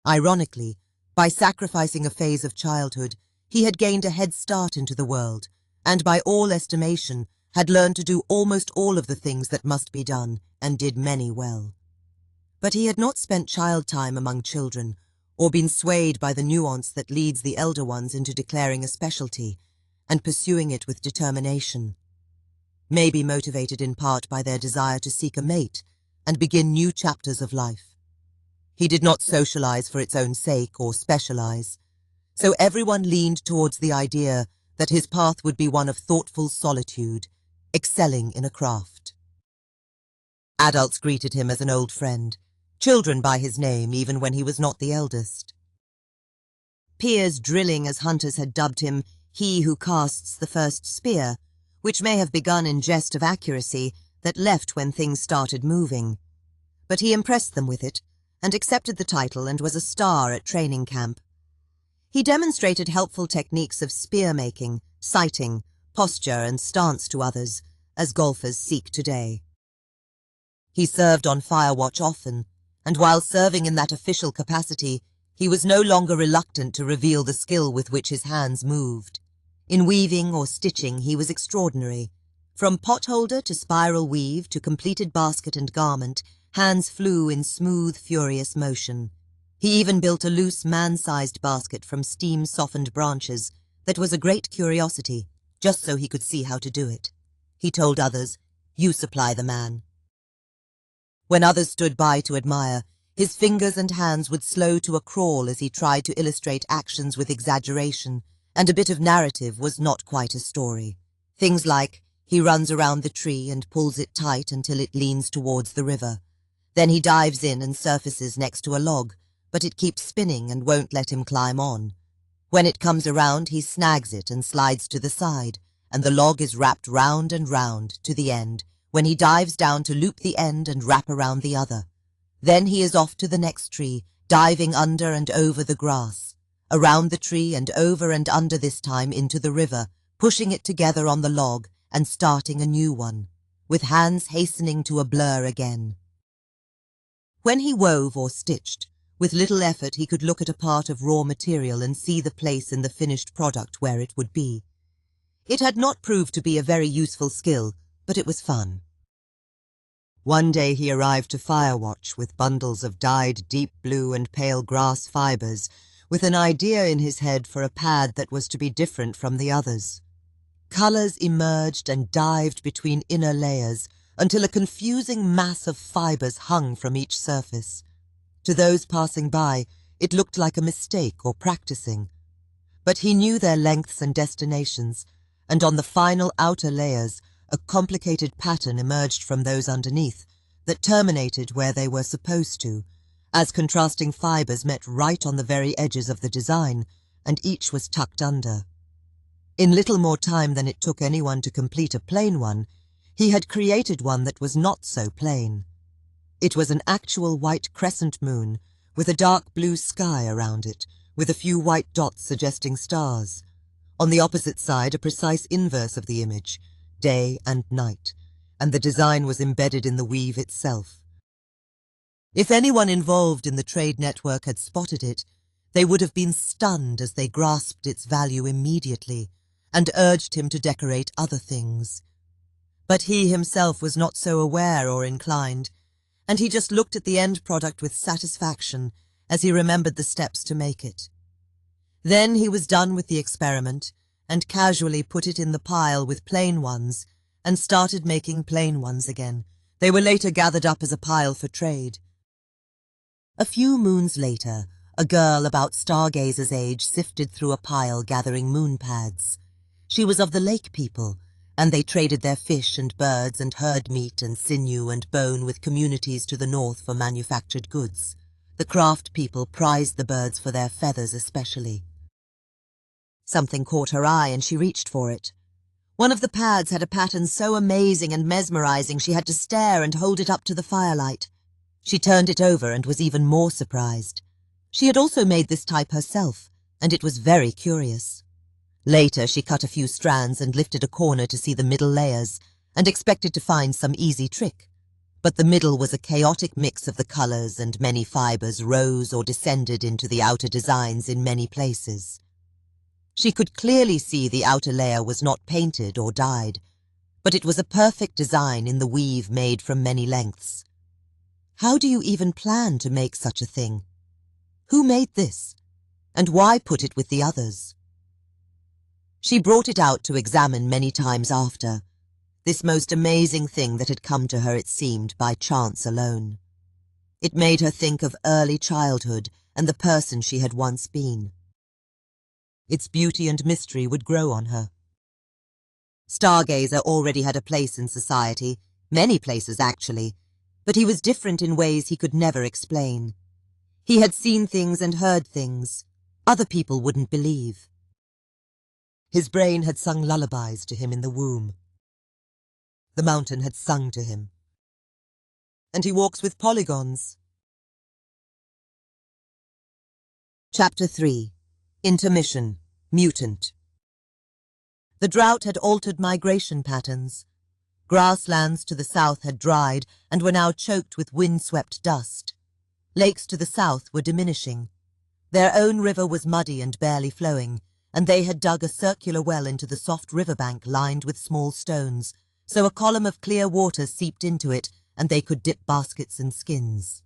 Ironically, by sacrificing a phase of childhood, he had gained a head start into the world, and by all estimation, had learned to do almost all of the things that must be done, and did many well. But he had not spent child time among children, or been swayed by the nuance that leads the elder ones into declaring a specialty, and pursuing it with determination. Maybe motivated in part by their desire to seek a mate, and begin new chapters of life. He did not socialize for its own sake or specialize, so everyone leaned towards the idea that his path would be one of thoughtful solitude, excelling in a craft. Adults greeted him as an old friend, children by his name even when he was not the eldest. Peers drilling as hunters had dubbed him he who casts the first spear, which may have begun in jest of accuracy that left when things started moving. But he impressed them with it, and accepted the title and was a star at training camp. He demonstrated helpful techniques of spear-making, sighting, posture and stance to others, as golfers seek today. He served on Firewatch often, and while serving in that official capacity, he was no longer reluctant to reveal the skill with which his hands moved. In weaving or stitching he was extraordinary. From potholder to spiral weave to completed basket and garment, hands flew in smooth, furious motion. He even built a loose, man-sized basket from steam-softened branches that was a great curiosity, just so he could see how to do it. He told others, "You supply the man." When others stood by to admire, his fingers and hands would slow to a crawl as he tried to illustrate actions with exaggeration, and a bit of narrative was not quite a story. Things like, he runs around the tree and pulls it tight until it leans towards the river. Then he dives in and surfaces next to a log, but it keeps spinning and won't let him climb on. When it comes around, he snags it and slides to the side, and the log is wrapped round and round to the end, when he dives down to loop the end and wrap around the other. Then he is off to the next tree, diving under and over the grass, around the tree and over and under this time into the river, pushing it together on the log and starting a new one, with hands hastening to a blur again. When he wove or stitched, with little effort he could look at a part of raw material and see the place in the finished product where it would be. It had not proved to be a very useful skill, but it was fun. One day he arrived to Firewatch with bundles of dyed deep blue and pale grass fibers, with an idea in his head for a pad that was to be different from the others. Colors emerged and dived between inner layers until a confusing mass of fibers hung from each surface. To those passing by, it looked like a mistake or practicing. But he knew their lengths and destinations, and on the final outer layers, a complicated pattern emerged from those underneath that terminated where they were supposed to, as contrasting fibers met right on the very edges of the design, and each was tucked under. In little more time than it took anyone to complete a plain one, he had created one that was not so plain. It was an actual white crescent moon, with a dark blue sky around it, with a few white dots suggesting stars. On the opposite side, a precise inverse of the image, day and night, and the design was embedded in the weave itself. If anyone involved in the trade network had spotted it, they would have been stunned as they grasped its value immediately and urged him to decorate other things. But he himself was not so aware or inclined, and he just looked at the end product with satisfaction as he remembered the steps to make it. Then he was done with the experiment and casually put it in the pile with plain ones and started making plain ones again. They were later gathered up as a pile for trade. A few moons later, a girl about Stargazer's age sifted through a pile gathering moon pads. She was of the lake people, and they traded their fish and birds and herd meat and sinew and bone with communities to the north for manufactured goods. The craft people prized the birds for their feathers especially. Something caught her eye and she reached for it. One of the pads had a pattern so amazing and mesmerizing she had to stare and hold it up to the firelight. She turned it over and was even more surprised. She had also made this type herself, and it was very curious. Later, she cut a few strands and lifted a corner to see the middle layers, and expected to find some easy trick. But the middle was a chaotic mix of the colors, and many fibers rose or descended into the outer designs in many places. She could clearly see the outer layer was not painted or dyed, but it was a perfect design in the weave made from many lengths. How do you even plan to make such a thing? Who made this? And why put it with the others? She brought it out to examine many times after, this most amazing thing that had come to her, it seemed, by chance alone. It made her think of early childhood and the person she had once been. Its beauty and mystery would grow on her. Stargazer already had a place in society, many places actually, but he was different in ways he could never explain. He had seen things and heard things other people wouldn't believe. His brain had sung lullabies to him in the womb. The mountain had sung to him. And he walks with polygons. Chapter 3. Intermission. Mutant. The drought had altered migration patterns. Grasslands to the south had dried and were now choked with wind-swept dust. Lakes to the south were diminishing. Their own river was muddy and barely flowing, and they had dug a circular well into the soft riverbank lined with small stones, so a column of clear water seeped into it and they could dip baskets and skins.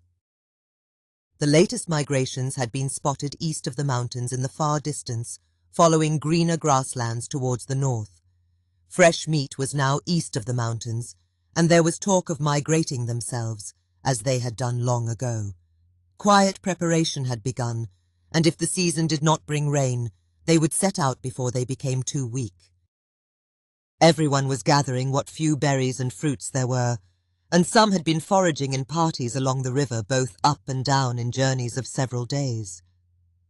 The latest migrations had been spotted east of the mountains in the far distance, following greener grasslands towards the north. Fresh meat was now east of the mountains, and there was talk of migrating themselves, as they had done long ago. Quiet preparation had begun, and if the season did not bring rain, they would set out before they became too weak. Everyone was gathering what few berries and fruits there were, and some had been foraging in parties along the river, both up and down in journeys of several days.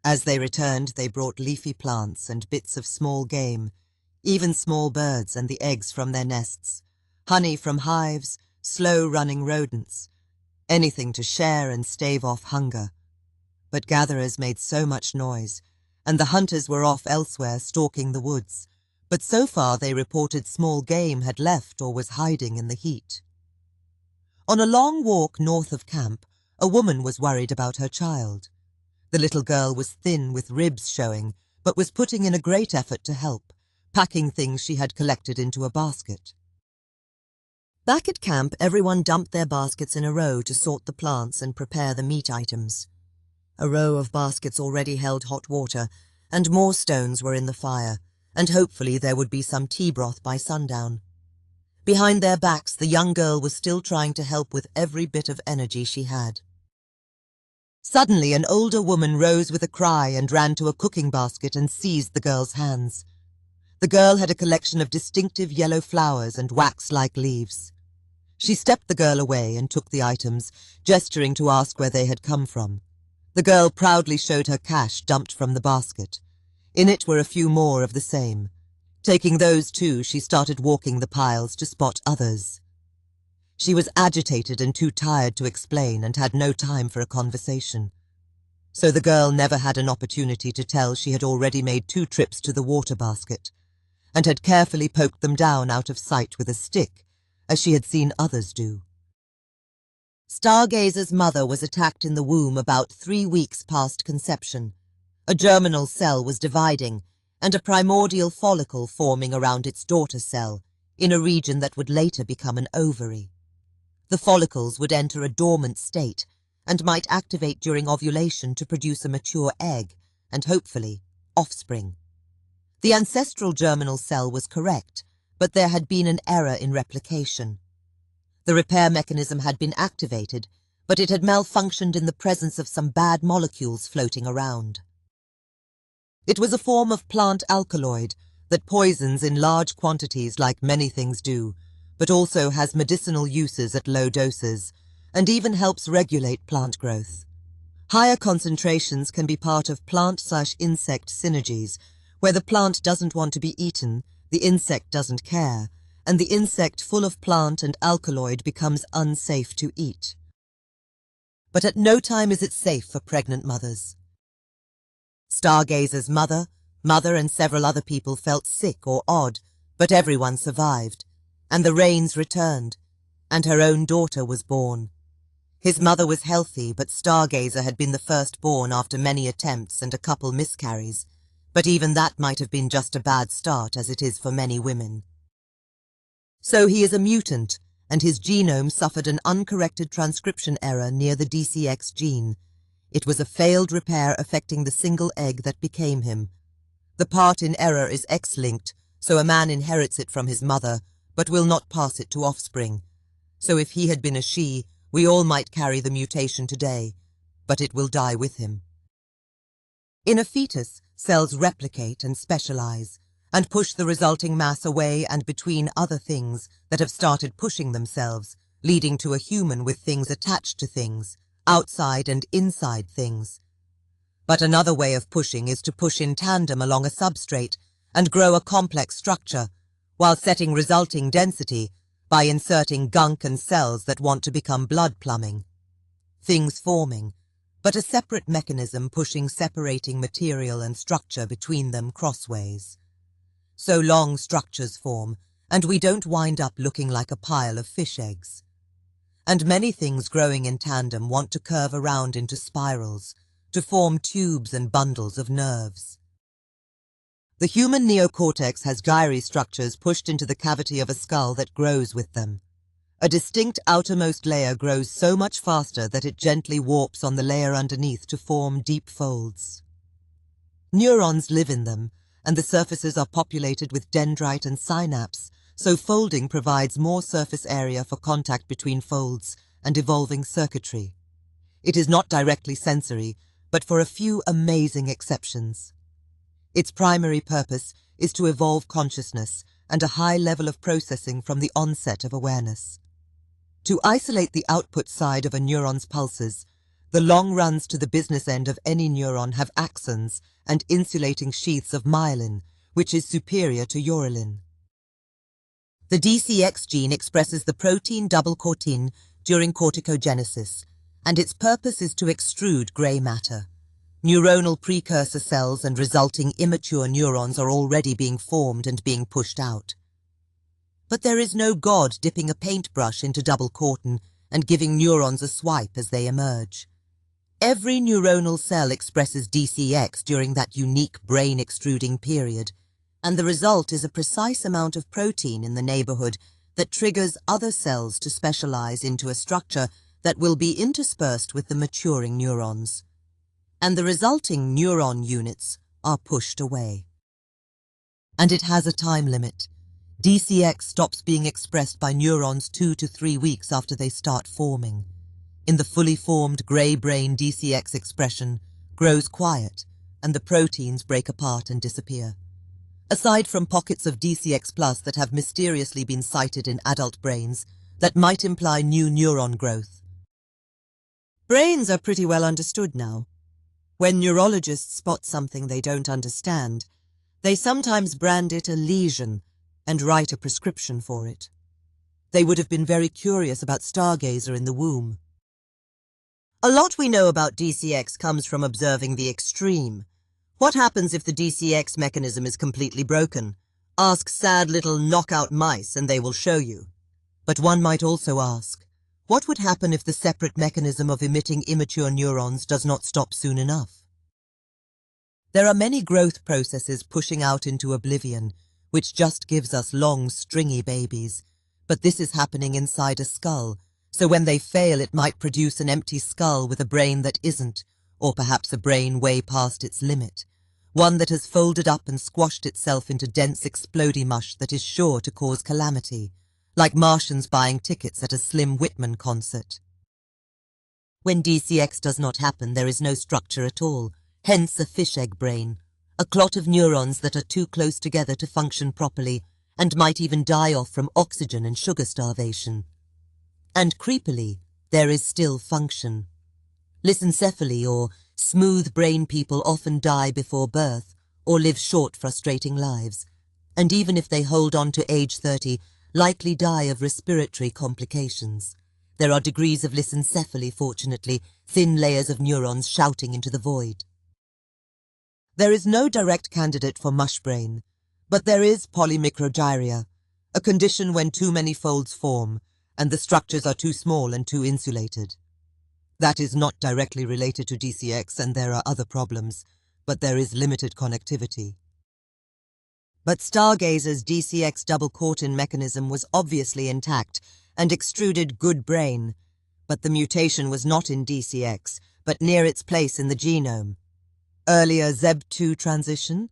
As they returned, they brought leafy plants and bits of small game, even small birds and the eggs from their nests, honey from hives, slow-running rodents, anything to share and stave off hunger. But gatherers made so much noise, and the hunters were off elsewhere stalking the woods, but so far they reported small game had left or was hiding in the heat. On a long walk north of camp, a woman was worried about her child. The little girl was thin with ribs showing, but was putting in a great effort to help, packing things she had collected into a basket. Back at camp, everyone dumped their baskets in a row to sort the plants and prepare the meat items. A row of baskets already held hot water, and more stones were in the fire, and hopefully there would be some tea broth by sundown. Behind their backs, the young girl was still trying to help with every bit of energy she had. Suddenly, an older woman rose with a cry and ran to a cooking basket and seized the girl's hands. The girl had a collection of distinctive yellow flowers and wax-like leaves. She stepped the girl away and took the items, gesturing to ask where they had come from. The girl proudly showed her cash dumped from the basket. In it were a few more of the same. Taking those too, she started walking the piles to spot others. She was agitated and too tired to explain and had no time for a conversation. So the girl never had an opportunity to tell she had already made 2 trips to the water basket, and had carefully poked them down out of sight with a stick, as she had seen others do. Stargazer's mother was attacked in the womb about 3 weeks past conception. A germinal cell was dividing, and a primordial follicle forming around its daughter cell, in a region that would later become an ovary. The follicles would enter a dormant state, and might activate during ovulation to produce a mature egg, and hopefully offspring. The ancestral germinal cell was correct, but there had been an error in replication. The repair mechanism had been activated, but it had malfunctioned in the presence of some bad molecules floating around. It was a form of plant alkaloid that poisons in large quantities like many things do, but also has medicinal uses at low doses, and even helps regulate plant growth. Higher concentrations can be part of plant/insect synergies, where the plant doesn't want to be eaten, the insect doesn't care, and the insect full of plant and alkaloid becomes unsafe to eat. But at no time is it safe for pregnant mothers. Stargazer's mother, and several other people felt sick or odd, but everyone survived, and the rains returned, and her own daughter was born. His mother was healthy, but Stargazer had been the firstborn after many attempts and a couple miscarries, but even that might have been just a bad start, as it is for many women. So he is a mutant, and his genome suffered an uncorrected transcription error near the DCX gene. It was a failed repair affecting the single egg that became him. The part in error is X-linked, so a man inherits it from his mother, but will not pass it to offspring. So if he had been a she, we all might carry the mutation today, but it will die with him. In a fetus, cells replicate and specialize, and push the resulting mass away and between other things that have started pushing themselves, leading to a human with things attached to things, outside and inside things. But another way of pushing is to push in tandem along a substrate and grow a complex structure, while setting resulting density by inserting gunk and cells that want to become blood plumbing. Things forming, but a separate mechanism pushing separating material and structure between them crossways. So long structures form, and we don't wind up looking like a pile of fish eggs. And many things growing in tandem want to curve around into spirals, to form tubes and bundles of nerves. The human neocortex has gyri structures pushed into the cavity of a skull that grows with them. A distinct outermost layer grows so much faster that it gently warps on the layer underneath to form deep folds. Neurons live in them, and the surfaces are populated with dendrite and synapse, so folding provides more surface area for contact between folds and evolving circuitry. It is not directly sensory, but for a few amazing exceptions. Its primary purpose is to evolve consciousness and a high level of processing from the onset of awareness. To isolate the output side of a neuron's pulses, the long runs to the business end of any neuron have axons and insulating sheaths of myelin, which is superior to urulin. The DCX gene expresses the protein double cortin during corticogenesis, and its purpose is to extrude grey matter. Neuronal precursor cells and resulting immature neurons are already being formed and being pushed out. But there is no god dipping a paintbrush into double cortin and giving neurons a swipe as they emerge. Every neuronal cell expresses DCX during that unique brain-extruding period, and the result is a precise amount of protein in the neighborhood that triggers other cells to specialize into a structure that will be interspersed with the maturing neurons. And the resulting neuron units are pushed away. And it has a time limit. DCX stops being expressed by neurons 2 to 3 weeks after they start forming. In the fully formed grey brain, DCX expression grows quiet, and the proteins break apart and disappear. Aside from pockets of DCX+ that have mysteriously been sighted in adult brains that might imply new neuron growth. Brains are pretty well understood now. When neurologists spot something they don't understand, they sometimes brand it a lesion and write a prescription for it. They would have been very curious about Stargazer in the womb. A lot we know about DCX comes from observing the extreme. What happens if the DCX mechanism is completely broken? Ask sad little knockout mice and they will show you. But one might also ask, what would happen if the separate mechanism of emitting immature neurons does not stop soon enough? There are many growth processes pushing out into oblivion, which just gives us long, stringy babies. But this is happening inside a skull, so when they fail it might produce an empty skull with a brain that isn't, or perhaps a brain way past its limit, one that has folded up and squashed itself into dense explodey mush that is sure to cause calamity, like Martians buying tickets at a Slim Whitman concert. When DCX does not happen, there is no structure at all, hence a fish egg brain, a clot of neurons that are too close together to function properly and might even die off from oxygen and sugar starvation. And creepily, there is still function. Lissencephaly or smooth brain people often die before birth or live short, frustrating lives, and even if they hold on to age 30, likely die of respiratory complications. There are degrees of lissencephaly, fortunately, thin layers of neurons shouting into the void. There is no direct candidate for mush brain, but there is polymicrogyria, a condition when too many folds form and the structures are too small and too insulated. That is not directly related to DCX, and there are other problems, but there is limited connectivity. But Stargazer's DCX double-cortin mechanism was obviously intact and extruded good brain, but the mutation was not in DCX, but near its place in the genome. Earlier ZEB2 transition,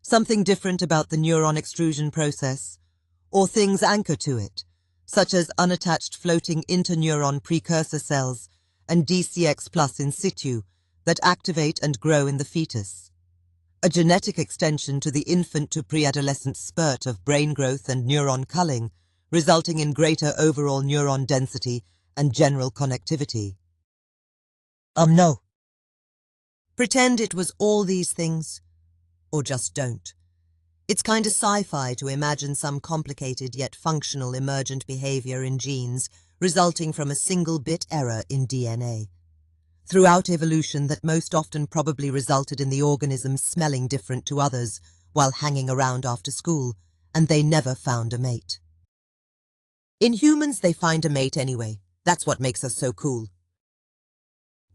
something different about the neuron extrusion process, or things anchor to it, such as unattached floating interneuron precursor cells and DCX plus in situ that activate and grow in the fetus. A genetic extension to the infant to pre-adolescent spurt of brain growth and neuron culling, resulting in greater overall neuron density and general connectivity. No. Pretend it was all these things, or just don't. It's kind of sci-fi to imagine some complicated yet functional emergent behavior in genes resulting from a single bit error in DNA. Throughout evolution that most often probably resulted in the organism smelling different to others while hanging around after school, and they never found a mate. In humans, they find a mate anyway. That's what makes us so cool.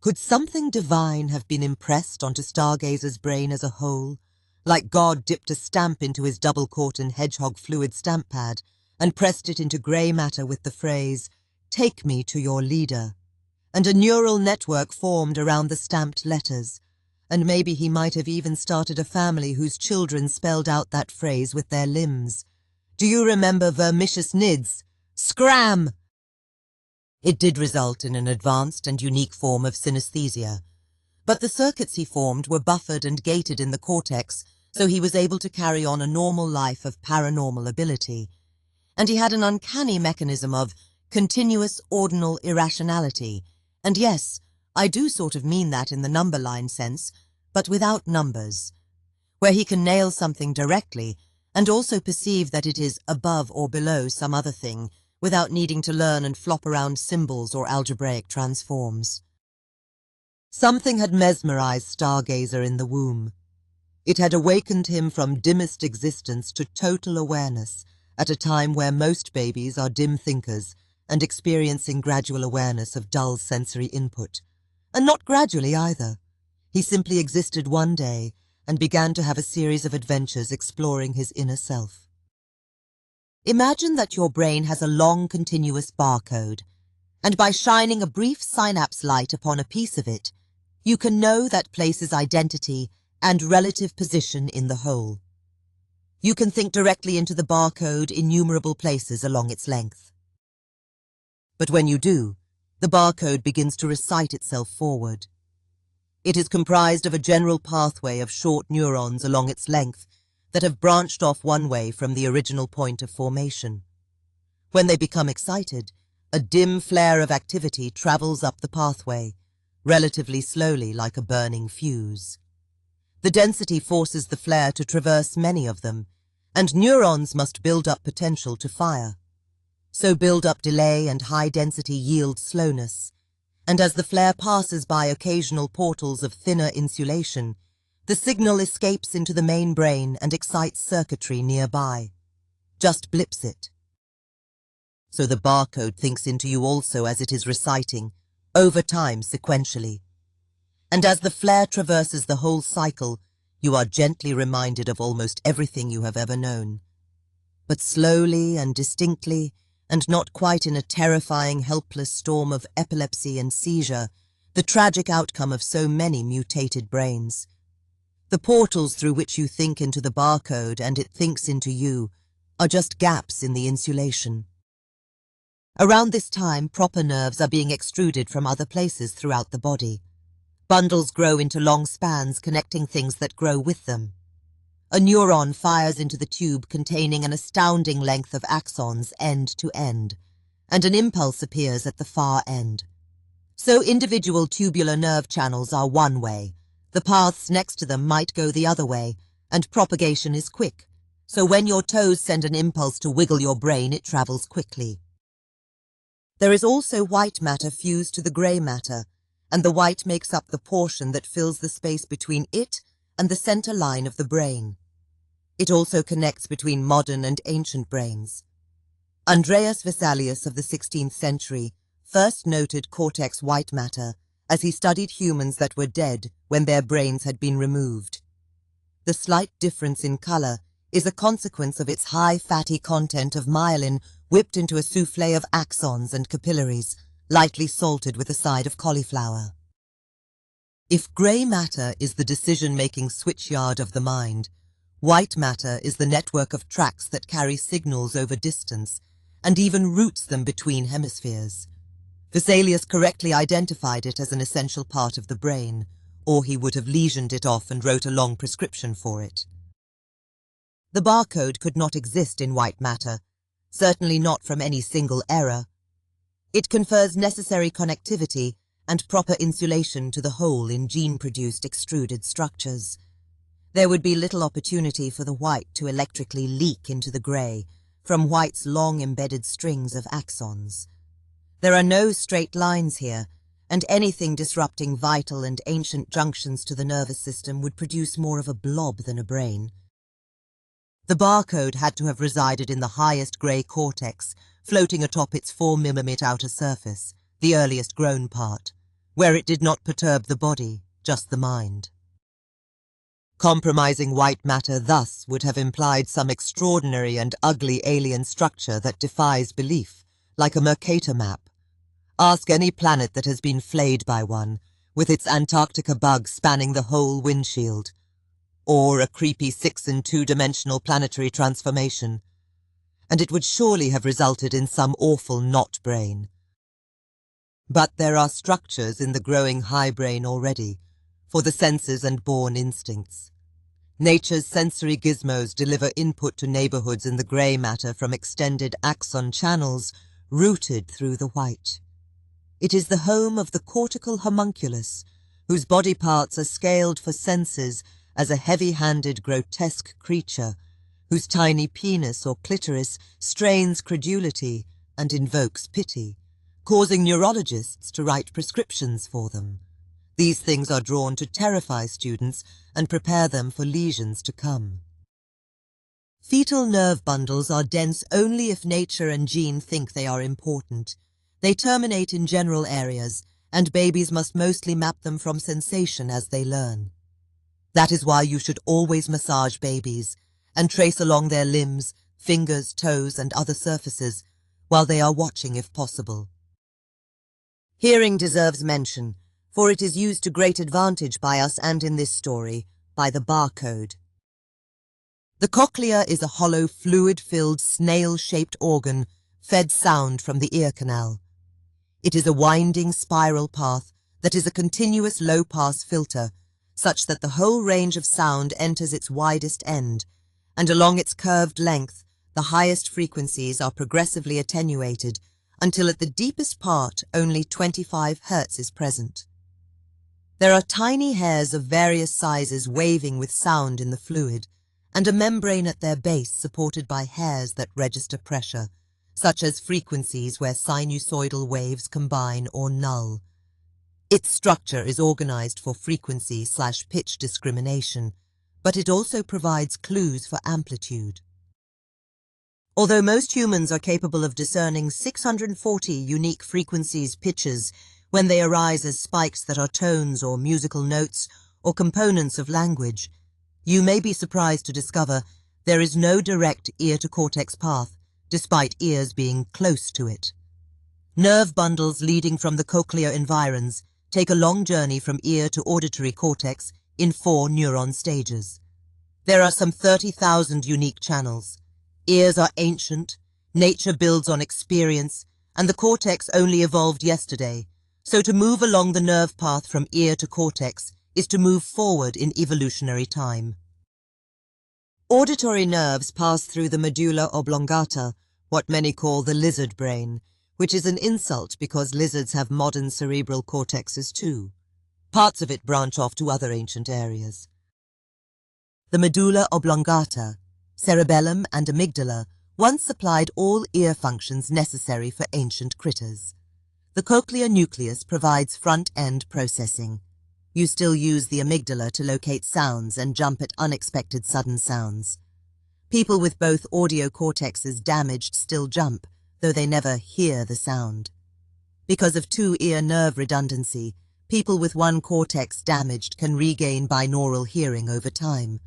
Could something divine have been impressed onto Stargazer's brain as a whole, like God dipped a stamp into his double-cortin hedgehog fluid stamp pad and pressed it into grey matter with the phrase, "Take me to your leader," and a neural network formed around the stamped letters, and maybe he might have even started a family whose children spelled out that phrase with their limbs. Do you remember Vermicious Nids? Scram! It did result in an advanced and unique form of synesthesia, but the circuits he formed were buffered and gated in the cortex, so he was able to carry on a normal life of paranormal ability. And he had an uncanny mechanism of continuous ordinal irrationality, and yes, I do sort of mean that in the number line sense, but without numbers, where he can nail something directly and also perceive that it is above or below some other thing, without needing to learn and flop around symbols or algebraic transforms. Something had mesmerized Stargazer in the womb. It had awakened him from dimmest existence to total awareness at a time where most babies are dim thinkers and experiencing gradual awareness of dull sensory input. And not gradually either. He simply existed one day and began to have a series of adventures exploring his inner self. Imagine that your brain has a long continuous barcode, and by shining a brief synapse light upon a piece of it, you can know that place's identity and relative position in the whole. You can think directly into the barcode innumerable places along its length. But when you do, the barcode begins to recite itself forward. It is comprised of a general pathway of short neurons along its length that have branched off one way from the original point of formation. When they become excited, a dim flare of activity travels up the pathway, relatively slowly like a burning fuse. The density forces the flare to traverse many of them, and neurons must build up potential to fire. So build-up delay and high density yield slowness, and as the flare passes by occasional portals of thinner insulation, the signal escapes into the main brain and excites circuitry nearby. Just blips it. So the barcode thinks into you also as it is reciting, over time sequentially. And as the flare traverses the whole cycle, you are gently reminded of almost everything you have ever known. But slowly and distinctly, and not quite in a terrifying, helpless storm of epilepsy and seizure, the tragic outcome of so many mutated brains. The portals through which you think into the barcode and it thinks into you are just gaps in the insulation. Around this time, proper nerves are being extruded from other places throughout the body. Bundles grow into long spans connecting things that grow with them. A neuron fires into the tube containing an astounding length of axons end to end, and an impulse appears at the far end. So individual tubular nerve channels are one way. The paths next to them might go the other way, and propagation is quick. So when your toes send an impulse to wiggle your brain, it travels quickly. There is also white matter fused to the grey matter, and the white makes up the portion that fills the space between it and the center line of the brain. It also connects between modern and ancient brains. Andreas Vesalius of the 16th century first noted cortex white matter as he studied humans that were dead when their brains had been removed. The slight difference in color is a consequence of its high fatty content of myelin whipped into a souffle of axons and capillaries, lightly salted with a side of cauliflower. If grey matter is the decision-making switchyard of the mind, white matter is the network of tracks that carry signals over distance and even routes them between hemispheres. Vesalius correctly identified it as an essential part of the brain, or he would have lesioned it off and wrote a long prescription for it. The barcode could not exist in white matter, certainly not from any single error. It confers necessary connectivity and proper insulation to the whole in gene-produced extruded structures. There would be little opportunity for the white to electrically leak into the grey from white's long embedded strings of axons. There are no straight lines here, and anything disrupting vital and ancient junctions to the nervous system would produce more of a blob than a brain. The barcode had to have resided in the highest grey cortex, floating atop its 4 mm outer surface, the earliest grown part, where it did not perturb the body, just the mind. Compromising white matter thus would have implied some extraordinary and ugly alien structure that defies belief, like a Mercator map. Ask any planet that has been flayed by one, with its Antarctica bug spanning the whole windshield, or a creepy 6- and 2-dimensional planetary transformation, and it would surely have resulted in some awful not brain. But there are structures in the growing high brain already, for the senses and born instincts. Nature's sensory gizmos deliver input to neighborhoods in the grey matter from extended axon channels routed through the white. It is the home of the cortical homunculus, whose body parts are scaled for senses as a heavy-handed, grotesque creature, whose tiny penis or clitoris strains credulity and invokes pity, causing neurologists to write prescriptions for them. These things are drawn to terrify students and prepare them for lesions to come. Fetal nerve bundles are dense only if nature and gene think they are important. They terminate in general areas, and babies must mostly map them from sensation as they learn. That is why you should always massage babies and trace along their limbs, fingers, toes, and other surfaces while they are watching if possible. Hearing deserves mention, for it is used to great advantage by us and in this story, by the barcode. The cochlea is a hollow, fluid-filled, snail-shaped organ fed sound from the ear canal. It is a winding spiral path that is a continuous low-pass filter, such that the whole range of sound enters its widest end, and along its curved length, the highest frequencies are progressively attenuated until at the deepest part only 25 Hz is present. There are tiny hairs of various sizes waving with sound in the fluid, and a membrane at their base supported by hairs that register pressure, such as frequencies where sinusoidal waves combine or null. Its structure is organized for frequency/pitch discrimination, but it also provides clues for amplitude. Although most humans are capable of discerning 640 unique frequencies, pitches, when they arise as spikes that are tones or musical notes or components of language, you may be surprised to discover there is no direct ear-to-cortex path, despite ears being close to it. Nerve bundles leading from the cochlear environs take a long journey from ear to auditory cortex in 4 neuron stages. There are some 30,000 unique channels. Ears are ancient, nature builds on experience, and the cortex only evolved yesterday. So to move along the nerve path from ear to cortex is to move forward in evolutionary time. Auditory nerves pass through the medulla oblongata, what many call the lizard brain, which is an insult because lizards have modern cerebral cortexes too. Parts of it branch off to other ancient areas. The medulla oblongata, cerebellum and amygdala once supplied all ear functions necessary for ancient critters. The cochlear nucleus provides front-end processing. You still use the amygdala to locate sounds and jump at unexpected sudden sounds. People with both audio cortexes damaged still jump, though they never hear the sound. Because of 2-ear nerve redundancy, people with one cortex damaged can regain binaural hearing over time.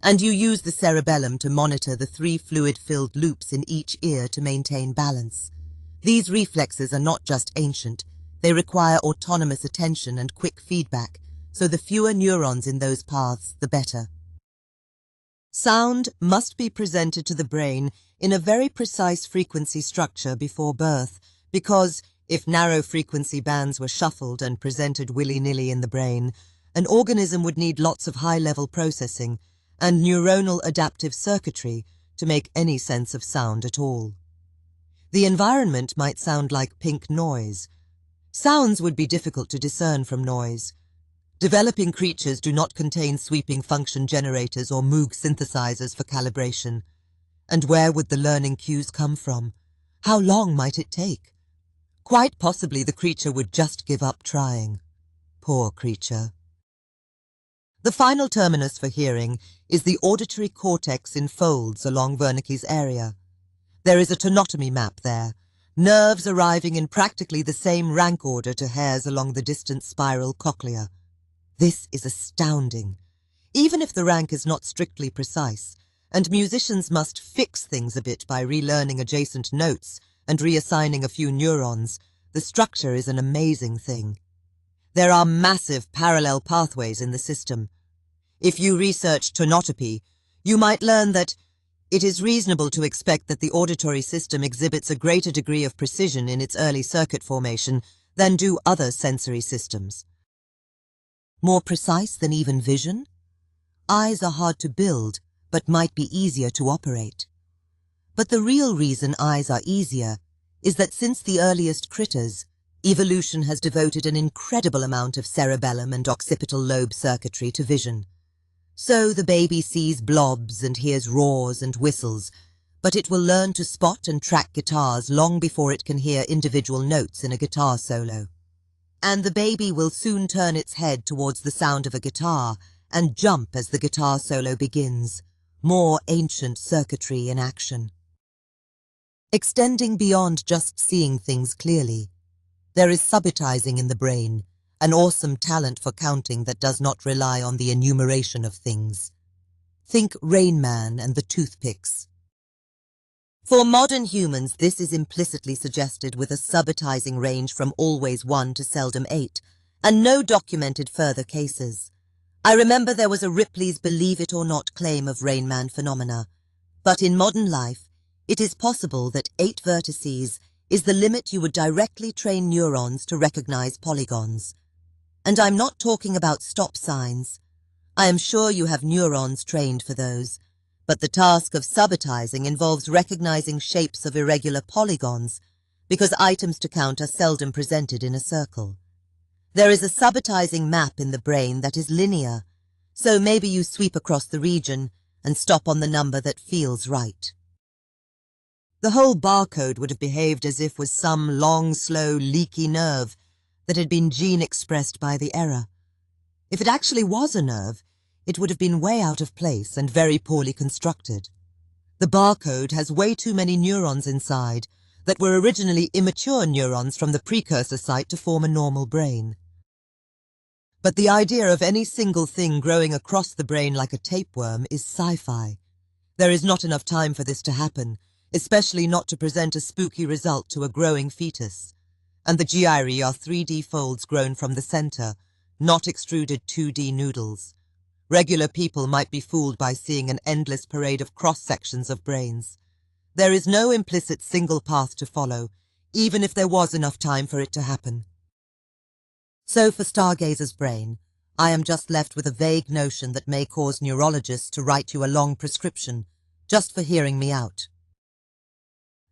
And you use the cerebellum to monitor the 3 fluid-filled loops in each ear to maintain balance. These reflexes are not just ancient, they require autonomous attention and quick feedback, so the fewer neurons in those paths, the better. Sound must be presented to the brain in a very precise frequency structure before birth, because if narrow frequency bands were shuffled and presented willy-nilly in the brain, an organism would need lots of high-level processing and neuronal adaptive circuitry to make any sense of sound at all. The environment might sound like pink noise. Sounds would be difficult to discern from noise. Developing creatures do not contain sweeping function generators or Moog synthesizers for calibration. And where would the learning cues come from? How long might it take? Quite possibly the creature would just give up trying. Poor creature. The final terminus for hearing is the auditory cortex in folds along Wernicke's area. There is a tonotomy map there, nerves arriving in practically the same rank order to hairs along the distant spiral cochlea. This is astounding, even if the rank is not strictly precise, and musicians must fix things a bit by relearning adjacent notes and reassigning a few neurons. The structure is an amazing thing. There are massive parallel pathways in the system. If you research tonotopy, you might learn that it is reasonable to expect that the auditory system exhibits a greater degree of precision in its early circuit formation than do other sensory systems. More precise than even vision? Eyes are hard to build, but might be easier to operate. But the real reason eyes are easier is that since the earliest critters, evolution has devoted an incredible amount of cerebellum and occipital lobe circuitry to vision. So the baby sees blobs and hears roars and whistles, but it will learn to spot and track guitars long before it can hear individual notes in a guitar solo. And the baby will soon turn its head towards the sound of a guitar and jump as the guitar solo begins. More ancient circuitry in action. Extending beyond just seeing things clearly, there is subitizing in the brain, an awesome talent for counting that does not rely on the enumeration of things. Think Rain Man and the toothpicks. For modern humans, this is implicitly suggested with a subitizing range from always 1 to seldom 8, and no documented further cases. I remember there was a Ripley's Believe It or Not claim of Rain Man phenomena, but in modern life, it is possible that 8 vertices is the limit you would directly train neurons to recognize polygons. And I'm not talking about stop signs. I am sure you have neurons trained for those, but the task of subitizing involves recognizing shapes of irregular polygons, because items to count are seldom presented in a circle. There is a subitizing map in the brain that is linear, so maybe you sweep across the region and stop on the number that feels right. The whole barcode would have behaved as if was some long, slow, leaky nerve that had been gene-expressed by the error. If it actually was a nerve, it would have been way out of place and very poorly constructed. The barcode has way too many neurons inside that were originally immature neurons from the precursor site to form a normal brain. But the idea of any single thing growing across the brain like a tapeworm is sci-fi. There is not enough time for this to happen, especially not to present a spooky result to a growing fetus. And the gyri are 3D folds grown from the center, not extruded 2D noodles. Regular people might be fooled by seeing an endless parade of cross-sections of brains. There is no implicit single path to follow, even if there was enough time for it to happen. So for Stargazer's brain, I am just left with a vague notion that may cause neurologists to write you a long prescription, just for hearing me out.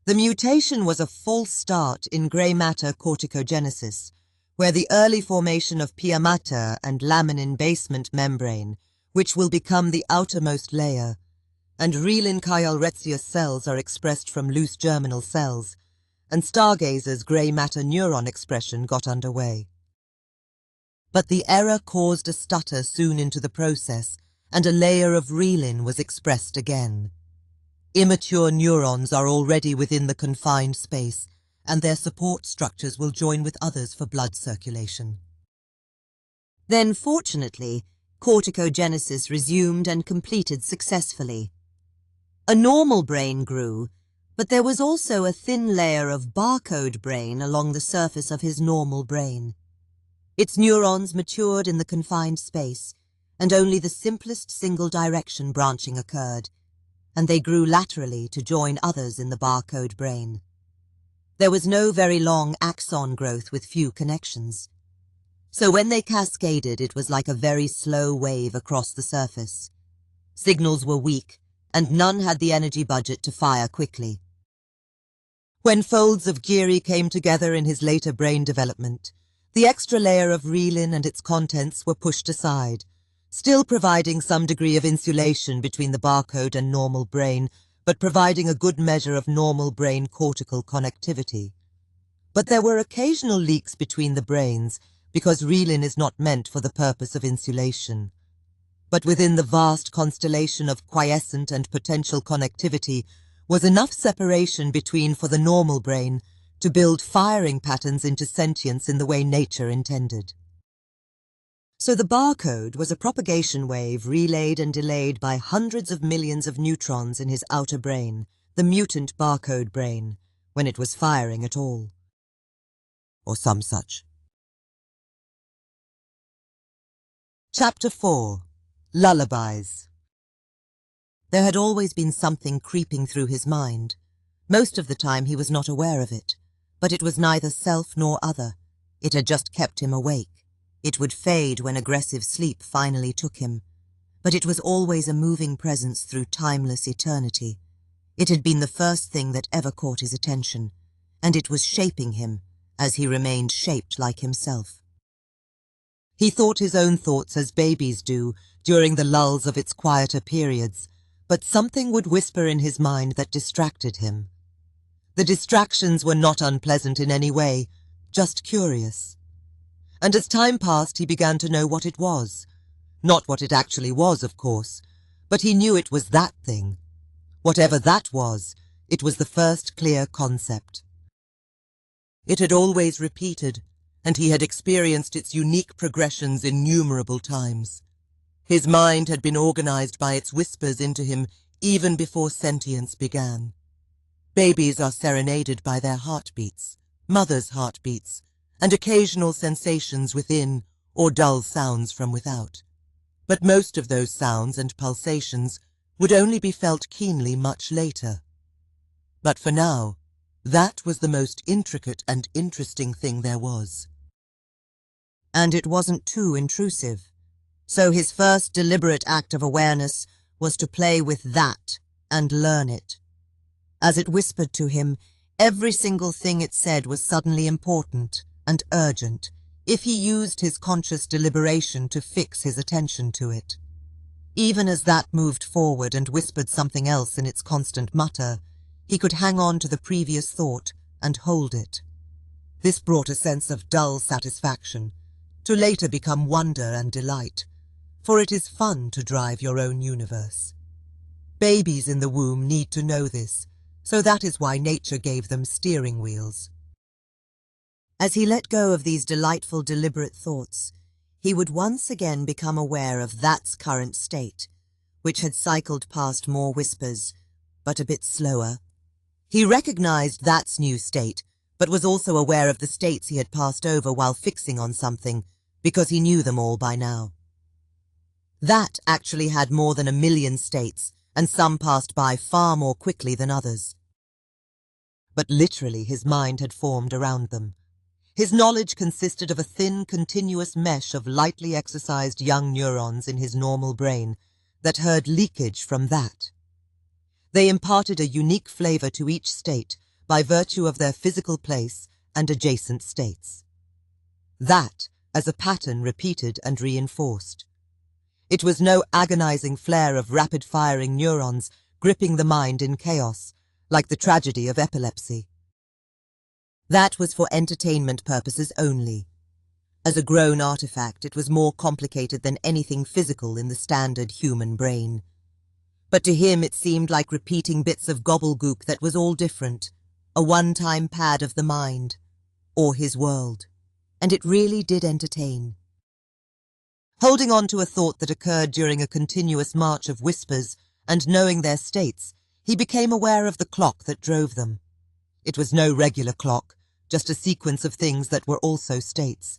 The mutation was a false start in grey matter corticogenesis, where the early formation of pia mater and laminin basement membrane, which will become the outermost layer, and relin chialretzius cells are expressed from loose germinal cells, and Stargazer's grey matter neuron expression got underway. But the error caused a stutter soon into the process, and a layer of relin was expressed again. Immature neurons are already within the confined space, and their support structures will join with others for blood circulation. Then, fortunately, corticogenesis resumed and completed successfully. A normal brain grew, but there was also a thin layer of barcode brain along the surface of his normal brain. Its neurons matured in the confined space, and only the simplest single-direction branching occurred, and they grew laterally to join others in the barcode brain. There was no very long axon growth with few connections. So when they cascaded, it was like a very slow wave across the surface. Signals were weak, and none had the energy budget to fire quickly. When folds of Geary came together in his later brain development, the extra layer of relin and its contents were pushed aside, still providing some degree of insulation between the barcode and normal brain, but providing a good measure of normal brain cortical connectivity. But there were occasional leaks between the brains, because relin is not meant for the purpose of insulation. But within the vast constellation of quiescent and potential connectivity was enough separation between for the normal brain to build firing patterns into sentience in the way nature intended. So the barcode was a propagation wave relayed and delayed by hundreds of millions of neutrons in his outer brain, the mutant barcode brain, when it was firing at all. Or some such. Chapter 4. Lullabies. There had always been something creeping through his mind. Most of the time he was not aware of it, but it was neither self nor other. It had just kept him awake. It would fade when aggressive sleep finally took him, but it was always a moving presence through timeless eternity. It had been the first thing that ever caught his attention, and it was shaping him as he remained shaped like himself. He thought his own thoughts as babies do during the lulls of its quieter periods, but something would whisper in his mind that distracted him. The distractions were not unpleasant in any way, just curious. And as time passed, he began to know what it was. Not what it actually was, of course, but he knew it was that thing. Whatever that was, it was the first clear concept. It had always repeated, and he had experienced its unique progressions innumerable times. His mind had been organized by its whispers into him even before sentience began. Babies are serenaded by their heartbeats, mothers' heartbeats, and occasional sensations within or dull sounds from without. But most of those sounds and pulsations would only be felt keenly much later. But for now, that was the most intricate and interesting thing there was. And it wasn't too intrusive. So his first deliberate act of awareness was to play with that and learn it. As it whispered to him, every single thing it said was suddenly important and urgent if he used his conscious deliberation to fix his attention to it. Even as that moved forward and whispered something else in its constant mutter, he could hang on to the previous thought and hold it. This brought a sense of dull satisfaction, to later become wonder and delight, for it is fun to drive your own universe. Babies in the womb need to know this, so that is why nature gave them steering wheels. As he let go of these delightful, deliberate thoughts, he would once again become aware of That's current state, which had cycled past more whispers, but a bit slower. He recognized That's new state, but was also aware of the states he had passed over while fixing on something, because he knew them all by now. That actually had more than 1 million states, and some passed by far more quickly than others. But literally his mind had formed around them. His knowledge consisted of a thin, continuous mesh of lightly exercised young neurons in his normal brain that heard leakage from that. They imparted a unique flavor to each state by virtue of their physical place and adjacent states. That as a pattern repeated and reinforced. It was no agonizing flare of rapid-firing neurons gripping the mind in chaos, like the tragedy of epilepsy. That was for entertainment purposes only. As a grown artifact, it was more complicated than anything physical in the standard human brain. But to him it seemed like repeating bits of gobbledygook that was all different, a one-time pad of the mind, or his world, and it really did entertain. Holding on to a thought that occurred during a continuous march of whispers and knowing their states, he became aware of the clock that drove them. It was no regular clock, just a sequence of things that were also states,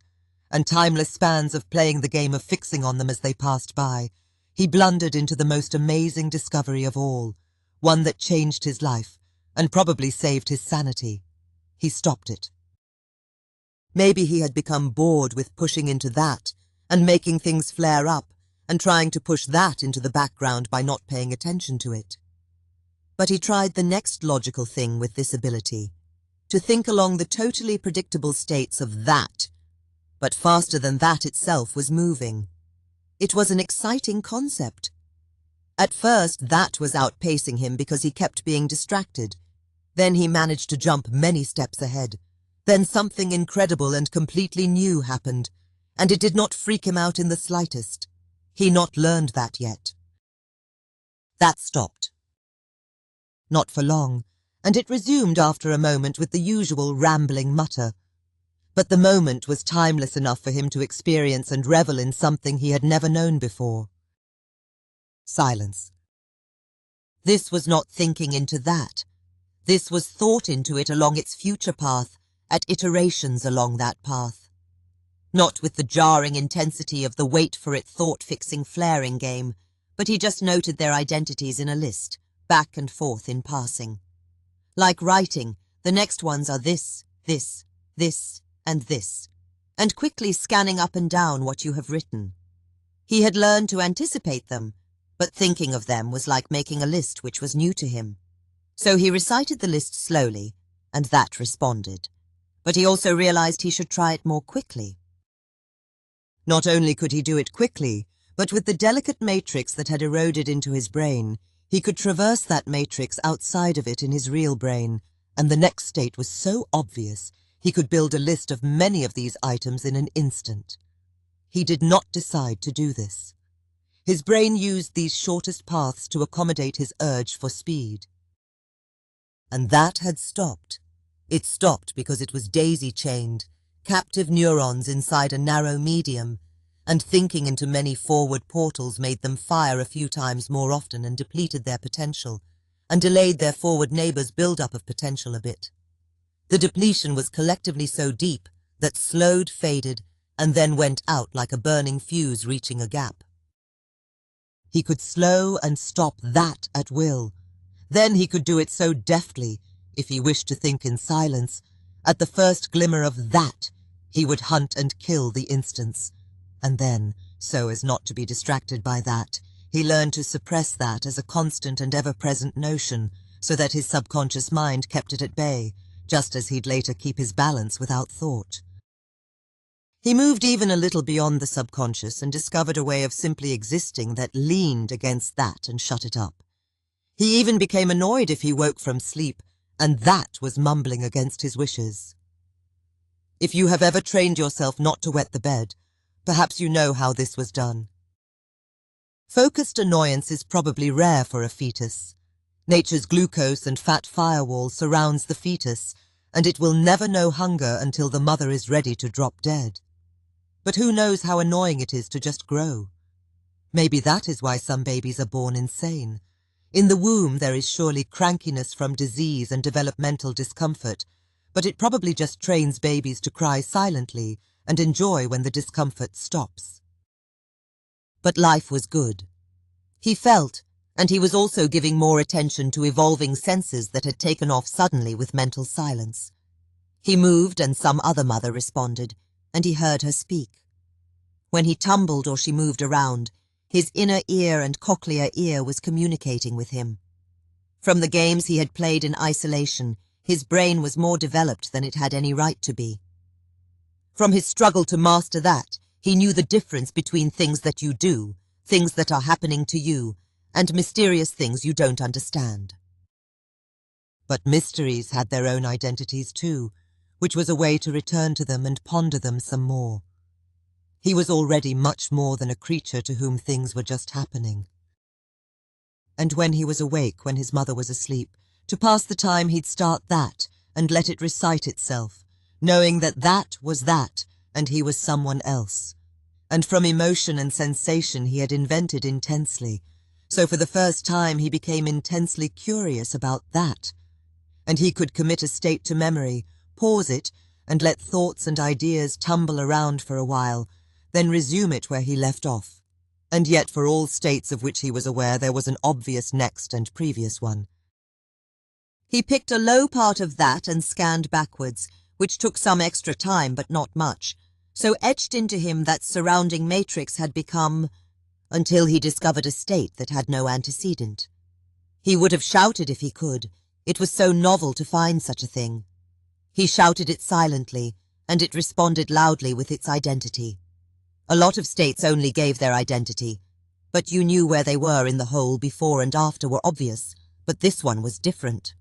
and timeless spans of playing the game of fixing on them as they passed by. He blundered into the most amazing discovery of all, one that changed his life, and probably saved his sanity. He stopped it. Maybe he had become bored with pushing into that, and making things flare up, and trying to push that into the background by not paying attention to it. But he tried the next logical thing with this ability, to think along the totally predictable states of that, but faster than that itself was moving. It was an exciting concept. At first, that was outpacing him because he kept being distracted. Then he managed to jump many steps ahead. Then something incredible and completely new happened, and it did not freak him out in the slightest. He not learned that yet. That stopped. Not for long, and it resumed after a moment with the usual rambling mutter. But the moment was timeless enough for him to experience and revel in something he had never known before. Silence. This was not thinking into that. This was thought into it along its future path, at iterations along that path. Not with the jarring intensity of the wait-for-it thought-fixing flaring game, but he just noted their identities in a list, back and forth in passing. Like writing, the next ones are this, this, this, and this, and quickly scanning up and down what you have written. He had learned to anticipate them, but thinking of them was like making a list which was new to him. So he recited the list slowly, and that responded. But he also realized he should try it more quickly. Not only could he do it quickly, but with the delicate matrix that had eroded into his brain, he could traverse that matrix outside of it in his real brain, and the next state was so obvious he could build a list of many of these items in an instant. He did not decide to do this. His brain used these shortest paths to accommodate his urge for speed. And that had stopped. It stopped because it was daisy-chained, captive neurons inside a narrow medium, and thinking into many forward portals made them fire a few times more often and depleted their potential, and delayed their forward neighbors' build-up of potential a bit. The depletion was collectively so deep that slowed, faded, and then went out like a burning fuse reaching a gap. He could slow and stop that at will. Then he could do it so deftly, if he wished to think in silence. At the first glimmer of that, he would hunt and kill the instance. And then, so as not to be distracted by that, he learned to suppress that as a constant and ever-present notion, so that his subconscious mind kept it at bay, just as he'd later keep his balance without thought. He moved even a little beyond the subconscious and discovered a way of simply existing that leaned against that and shut it up. He even became annoyed if he woke from sleep, and that was mumbling against his wishes. If you have ever trained yourself not to wet the bed, perhaps you know how this was done. Focused annoyance is probably rare for a fetus. Nature's glucose and fat firewall surrounds the fetus, and it will never know hunger until the mother is ready to drop dead. But who knows how annoying it is to just grow? Maybe that is why some babies are born insane. In the womb there is surely crankiness from disease and developmental discomfort, but it probably just trains babies to cry silently and enjoy when the discomfort stops. But life was good. He felt, and he was also giving more attention to evolving senses that had taken off suddenly with mental silence. He moved and some other mother responded, and he heard her speak. When he tumbled or she moved around, his inner ear and cochlear ear was communicating with him. From the games he had played in isolation, his brain was more developed than it had any right to be. From his struggle to master that, he knew the difference between things that you do, things that are happening to you, and mysterious things you don't understand. But mysteries had their own identities too, which was a way to return to them and ponder them some more. He was already much more than a creature to whom things were just happening. And when he was awake, when his mother was asleep, to pass the time he'd start that and let it recite itself, knowing that that was that and he was someone else. And from emotion and sensation he had invented intensely, so for the first time he became intensely curious about that. And he could commit a state to memory, pause it, and let thoughts and ideas tumble around for a while, then resume it where he left off. And yet for all states of which he was aware there was an obvious next and previous one. He picked a low part of that and scanned backwards, which took some extra time but not much, so etched into him that surrounding matrix had become, until he discovered a state that had no antecedent. He would have shouted if he could, it was so novel to find such a thing. He shouted it silently, and it responded loudly with its identity. A lot of states only gave their identity, but you knew where they were in the whole. Before and after were obvious, but this one was different.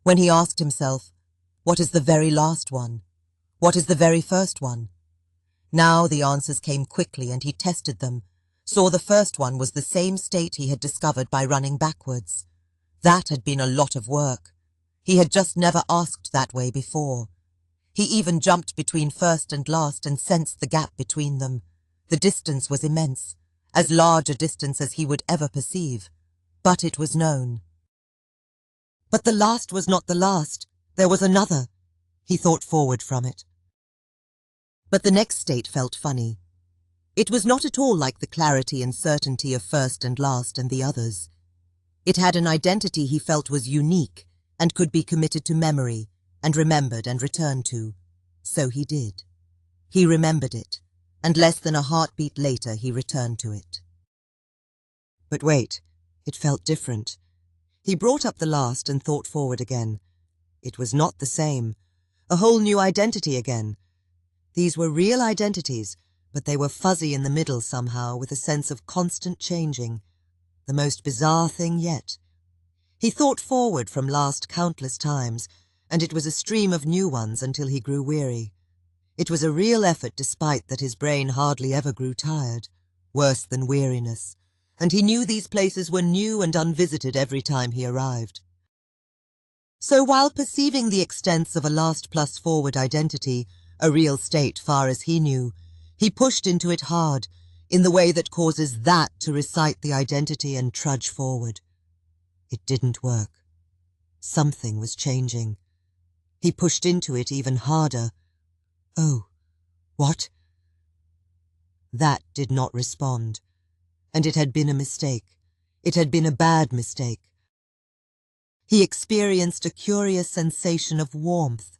When he asked himself, what is the very last one? What is the very first one? Now the answers came quickly and he tested them, saw the first one was the same state he had discovered by running backwards. That had been a lot of work. He had just never asked that way before. He even jumped between first and last and sensed the gap between them. The distance was immense, as large a distance as he would ever perceive. But it was known. But the last was not the last. There was another. He thought forward from it. But the next state felt funny. It was not at all like the clarity and certainty of first and last and the others. It had an identity he felt was unique and could be committed to memory and remembered and returned to. So he did. He remembered it, and less than a heartbeat later he returned to it. But wait, it felt different. He brought up the last and thought forward again. It was not the same. A whole new identity again. These were real identities, but they were fuzzy in the middle somehow, with a sense of constant changing. The most bizarre thing yet. He thought forward from last countless times, and it was a stream of new ones until he grew weary. It was a real effort despite that his brain hardly ever grew tired, worse than weariness, and he knew these places were new and unvisited every time he arrived. So while perceiving the extents of a last plus forward identity, a real state far as he knew, he pushed into it hard, in the way that causes that to recite the identity and trudge forward. It didn't work. Something was changing. He pushed into it even harder. Oh, what? That did not respond. And it had been a mistake. It had been a bad mistake. He experienced a curious sensation of warmth,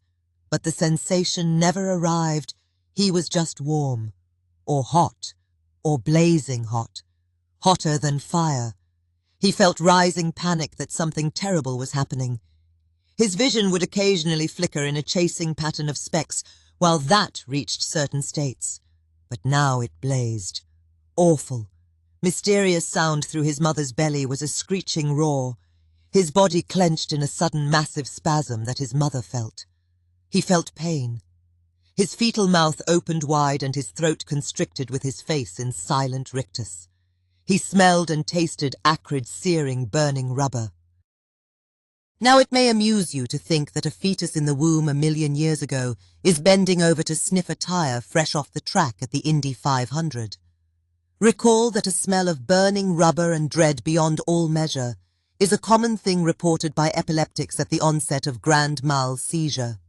but the sensation never arrived. He was just warm, or hot, or blazing hot, hotter than fire. He felt rising panic that something terrible was happening. His vision would occasionally flicker in a chasing pattern of specks while that reached certain states. But now it blazed. Awful. Mysterious sound through his mother's belly was a screeching roar. His body clenched in a sudden massive spasm that his mother felt. He felt pain. His fetal mouth opened wide and his throat constricted with his face in silent rictus. He smelled and tasted acrid, searing, burning rubber. Now it may amuse you to think that a fetus in the womb 1,000,000 years ago is bending over to sniff a tire fresh off the track at the Indy 500. Recall that a smell of burning rubber and dread beyond all measure is a common thing reported by epileptics at the onset of grand mal seizure.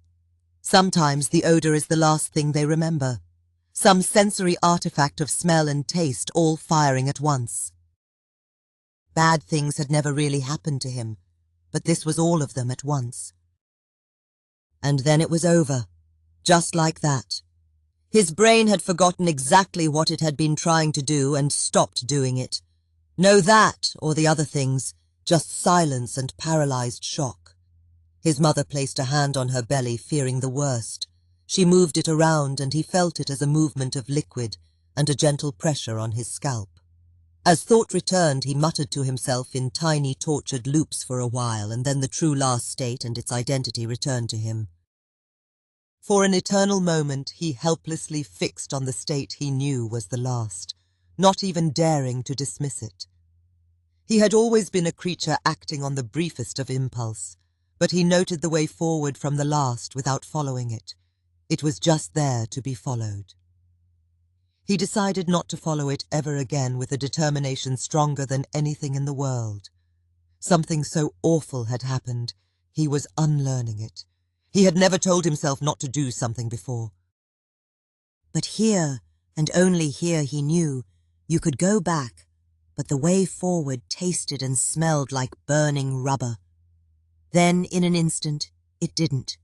Sometimes the odor is the last thing they remember. some sensory artifact of smell and taste all firing at once. Bad things had never really happened to him, but this was all of them at once. And then it was over, just like that. His brain had forgotten exactly what it had been trying to do and stopped doing it. No that or the other things, just silence and paralyzed shock. His mother placed a hand on her belly, fearing the worst. She moved it around, and he felt it as a movement of liquid and a gentle pressure on his scalp. As thought returned, he muttered to himself in tiny, tortured loops for a while, and then the true last state and its identity returned to him. For an eternal moment, he helplessly fixed on the state he knew was the last, not even daring to dismiss it. He had always been a creature acting on the briefest of impulse, but he noted the way forward from the last without following it. It was just there to be followed. He decided not to follow it ever again with a determination stronger than anything in the world. Something so awful had happened, he was unlearning it. He had never told himself not to do something before. But here, and only here, he knew, you could go back, but the way forward tasted and smelled like burning rubber. Then, in an instant, it didn't.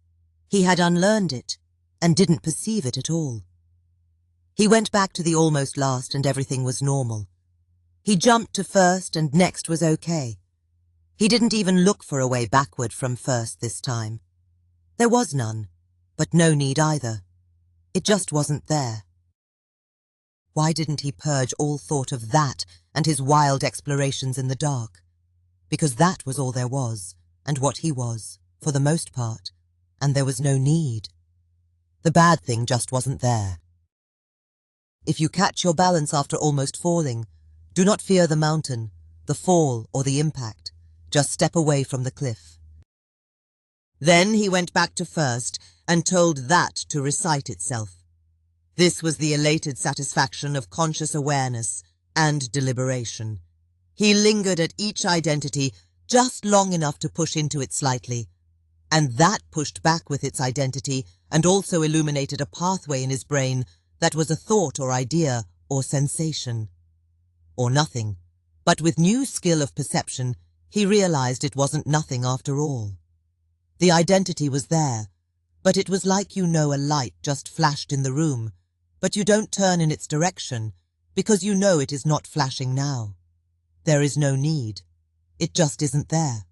He had unlearned it, and didn't perceive it at all. He went back to the almost last, and everything was normal. He jumped to first, and next was okay. He didn't even look for a way backward from first this time. There was none, but no need either. It just wasn't there. Why didn't he purge all thought of that and his wild explorations in the dark? Because that was all there was, and what he was, for the most part, and there was no need. The bad thing just wasn't there. If you catch your balance after almost falling, do not fear the mountain, the fall, or the impact. Just step away from the cliff. Then he went back to first and told that to recite itself. This was the elated satisfaction of conscious awareness and deliberation. He lingered at each identity just long enough to push into it slightly, and that pushed back with its identity and also illuminated a pathway in his brain that was a thought or idea or sensation. Or nothing, but with new skill of perception, he realized it wasn't nothing after all. The identity was there, but it was like a light just flashed in the room, but you don't turn in its direction because you know it is not flashing now. There is no need. It just isn't there.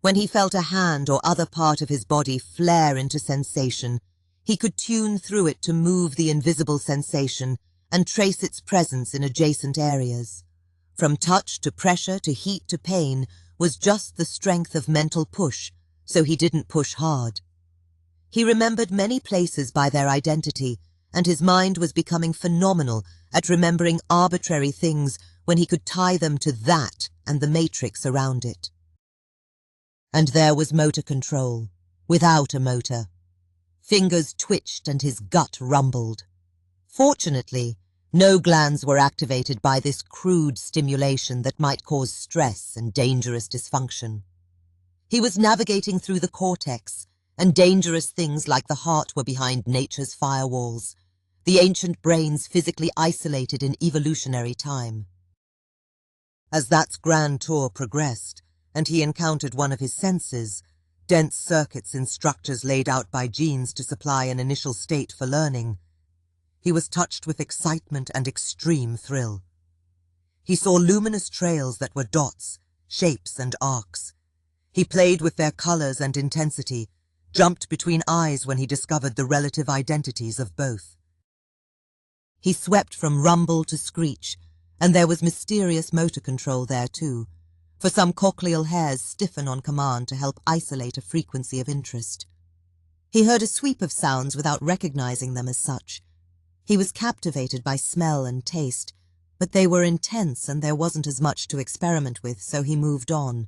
When he felt a hand or other part of his body flare into sensation, he could tune through it to move the invisible sensation and trace its presence in adjacent areas. From touch to pressure to heat to pain was just the strength of mental push, so he didn't push hard. He remembered many places by their identity, and his mind was becoming phenomenal at remembering arbitrary things when he could tie them to that and the matrix around it. And there was motor control, without a motor. Fingers twitched and his gut rumbled. Fortunately, no glands were activated by this crude stimulation that might cause stress and dangerous dysfunction. He was navigating through the cortex, and dangerous things like the heart were behind nature's firewalls, the ancient brains physically isolated in evolutionary time. As that grand tour progressed, and he encountered one of his senses, dense circuits in structures laid out by genes to supply an initial state for learning, he was touched with excitement and extreme thrill. He saw luminous trails that were dots, shapes and arcs. He played with their colors and intensity, jumped between eyes when he discovered the relative identities of both. He swept from rumble to screech, and there was mysterious motor control there too, for some cochleal hairs stiffen on command to help isolate a frequency of interest. He heard a sweep of sounds without recognizing them as such. He was captivated by smell and taste, but they were intense and there wasn't as much to experiment with, so he moved on.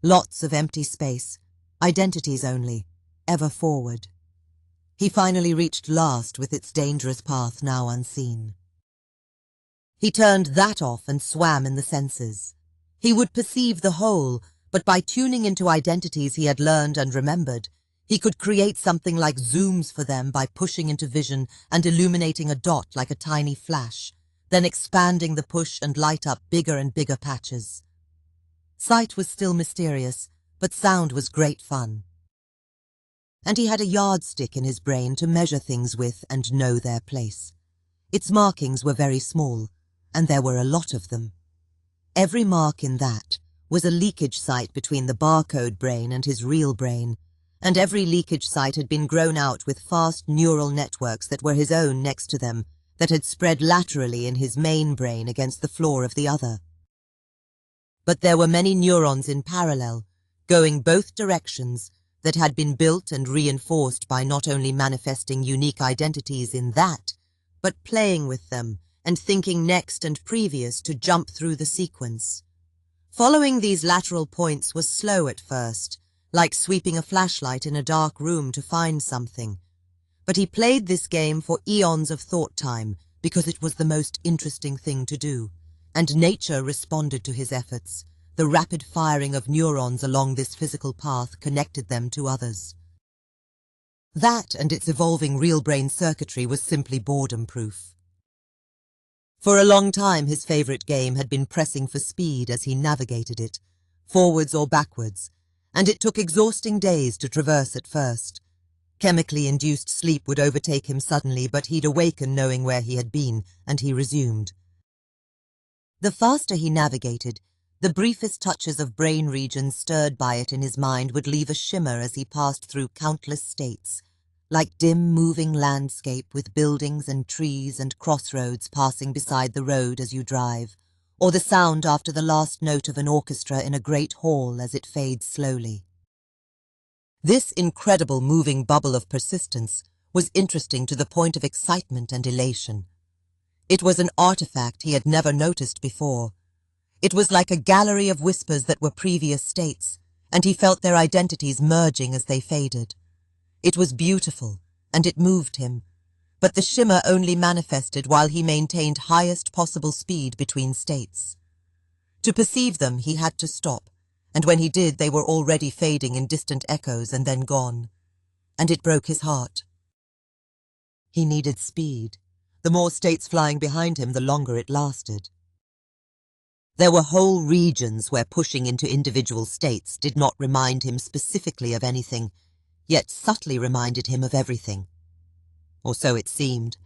Lots of empty space, identities only, ever forward. He finally reached last with its dangerous path now unseen. He turned that off and swam in the senses. He would perceive the whole, but by tuning into identities he had learned and remembered, He could create something like zooms for them by pushing into vision and illuminating a dot like a tiny flash, then expanding the push and light up bigger and bigger patches. Sight was still mysterious, but sound was great fun. And he had a yardstick in his brain to measure things with and know their place. Its markings were very small, and there were a lot of them. Every mark in that was a leakage site between the barcode brain and his real brain, and every leakage site had been grown out with fast neural networks that were his own next to them, that had spread laterally in his main brain against the floor of the other. But there were many neurons in parallel, going both directions, that had been built and reinforced by not only manifesting unique identities in that, but playing with them and thinking next and previous to jump through the sequence. Following these lateral points was slow at first, like sweeping a flashlight in a dark room to find something. But he played this game for eons of thought time because it was the most interesting thing to do, and nature responded to his efforts. The rapid firing of neurons along this physical path connected them to others. That and its evolving real-brain circuitry was simply boredom-proof. For a long time his favorite game had been pressing for speed as he navigated it, forwards or backwards, and it took exhausting days to traverse at first. Chemically induced sleep would overtake him suddenly, but he'd awaken knowing where he had been, and he resumed. The faster he navigated, the briefest touches of brain regions stirred by it in his mind would leave a shimmer as he passed through countless states, like dim moving landscape with buildings and trees and crossroads passing beside the road as you drive, or the sound after the last note of an orchestra in a great hall as it fades slowly. This incredible moving bubble of persistence was interesting to the point of excitement and elation. It was an artifact he had never noticed before. It was like a gallery of whispers that were previous states, and he felt their identities merging as they faded. It was beautiful, and it moved him, but the shimmer only manifested while he maintained highest possible speed between states. To perceive them, he had to stop, and when he did, they were already fading in distant echoes and then gone, and it broke his heart. He needed speed. The more states flying behind him, the longer it lasted. There were whole regions where pushing into individual states did not remind him specifically of anything, yet subtly reminded him of everything. Or so it seemed,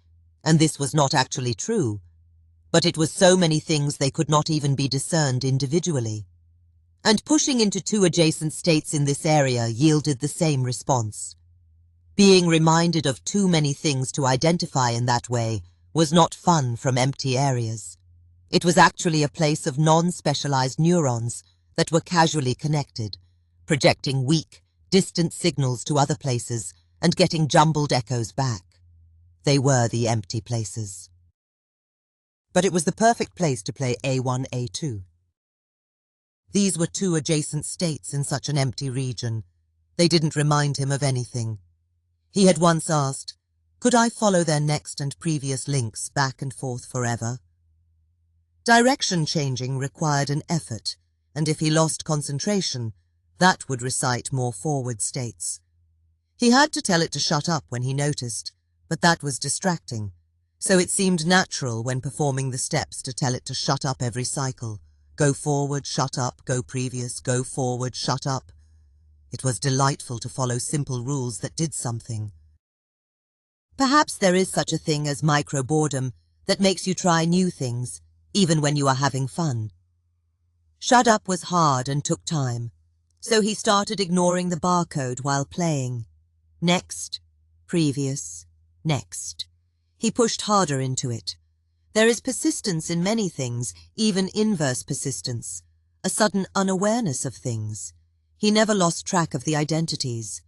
and this was not actually true, but it was so many things they could not even be discerned individually. And pushing into two adjacent states in this area yielded the same response. Being reminded of too many things to identify in that way was not fun from empty areas. It was actually a place of non-specialized neurons that were casually connected, projecting weak, distant signals to other places and getting jumbled echoes back. They were the empty places. But it was the perfect place to play A1, A2. These were two adjacent states in such an empty region. They didn't remind him of anything. He had once asked, could I follow their next and previous links back and forth forever? Direction changing required an effort, and if he lost concentration, that would recite more forward states. He had to tell it to shut up when he noticed, but that was distracting, so it seemed natural when performing the steps to tell it to shut up every cycle. Go forward, shut up, go previous, go forward, shut up. It was delightful to follow simple rules that did something. Perhaps there is such a thing as micro-boredom that makes you try new things, even when you are having fun. Shut up was hard and took time, so he started ignoring the barcode while playing. Next, previous, next. He pushed harder into it. There is persistence in many things, even inverse persistence, a sudden unawareness of things. He never lost track of the identities,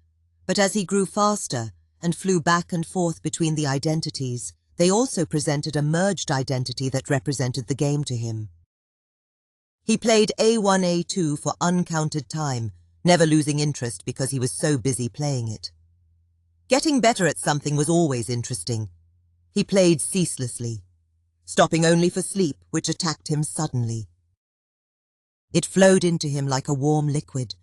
but as he grew faster and flew back and forth between the identities, they also presented a merged identity that represented the game to him. He played A1, A2 for uncounted time, never losing interest because he was so busy playing it. Getting better at something was always interesting. He played ceaselessly, stopping only for sleep, which attacked him suddenly. It flowed into him like a warm liquid.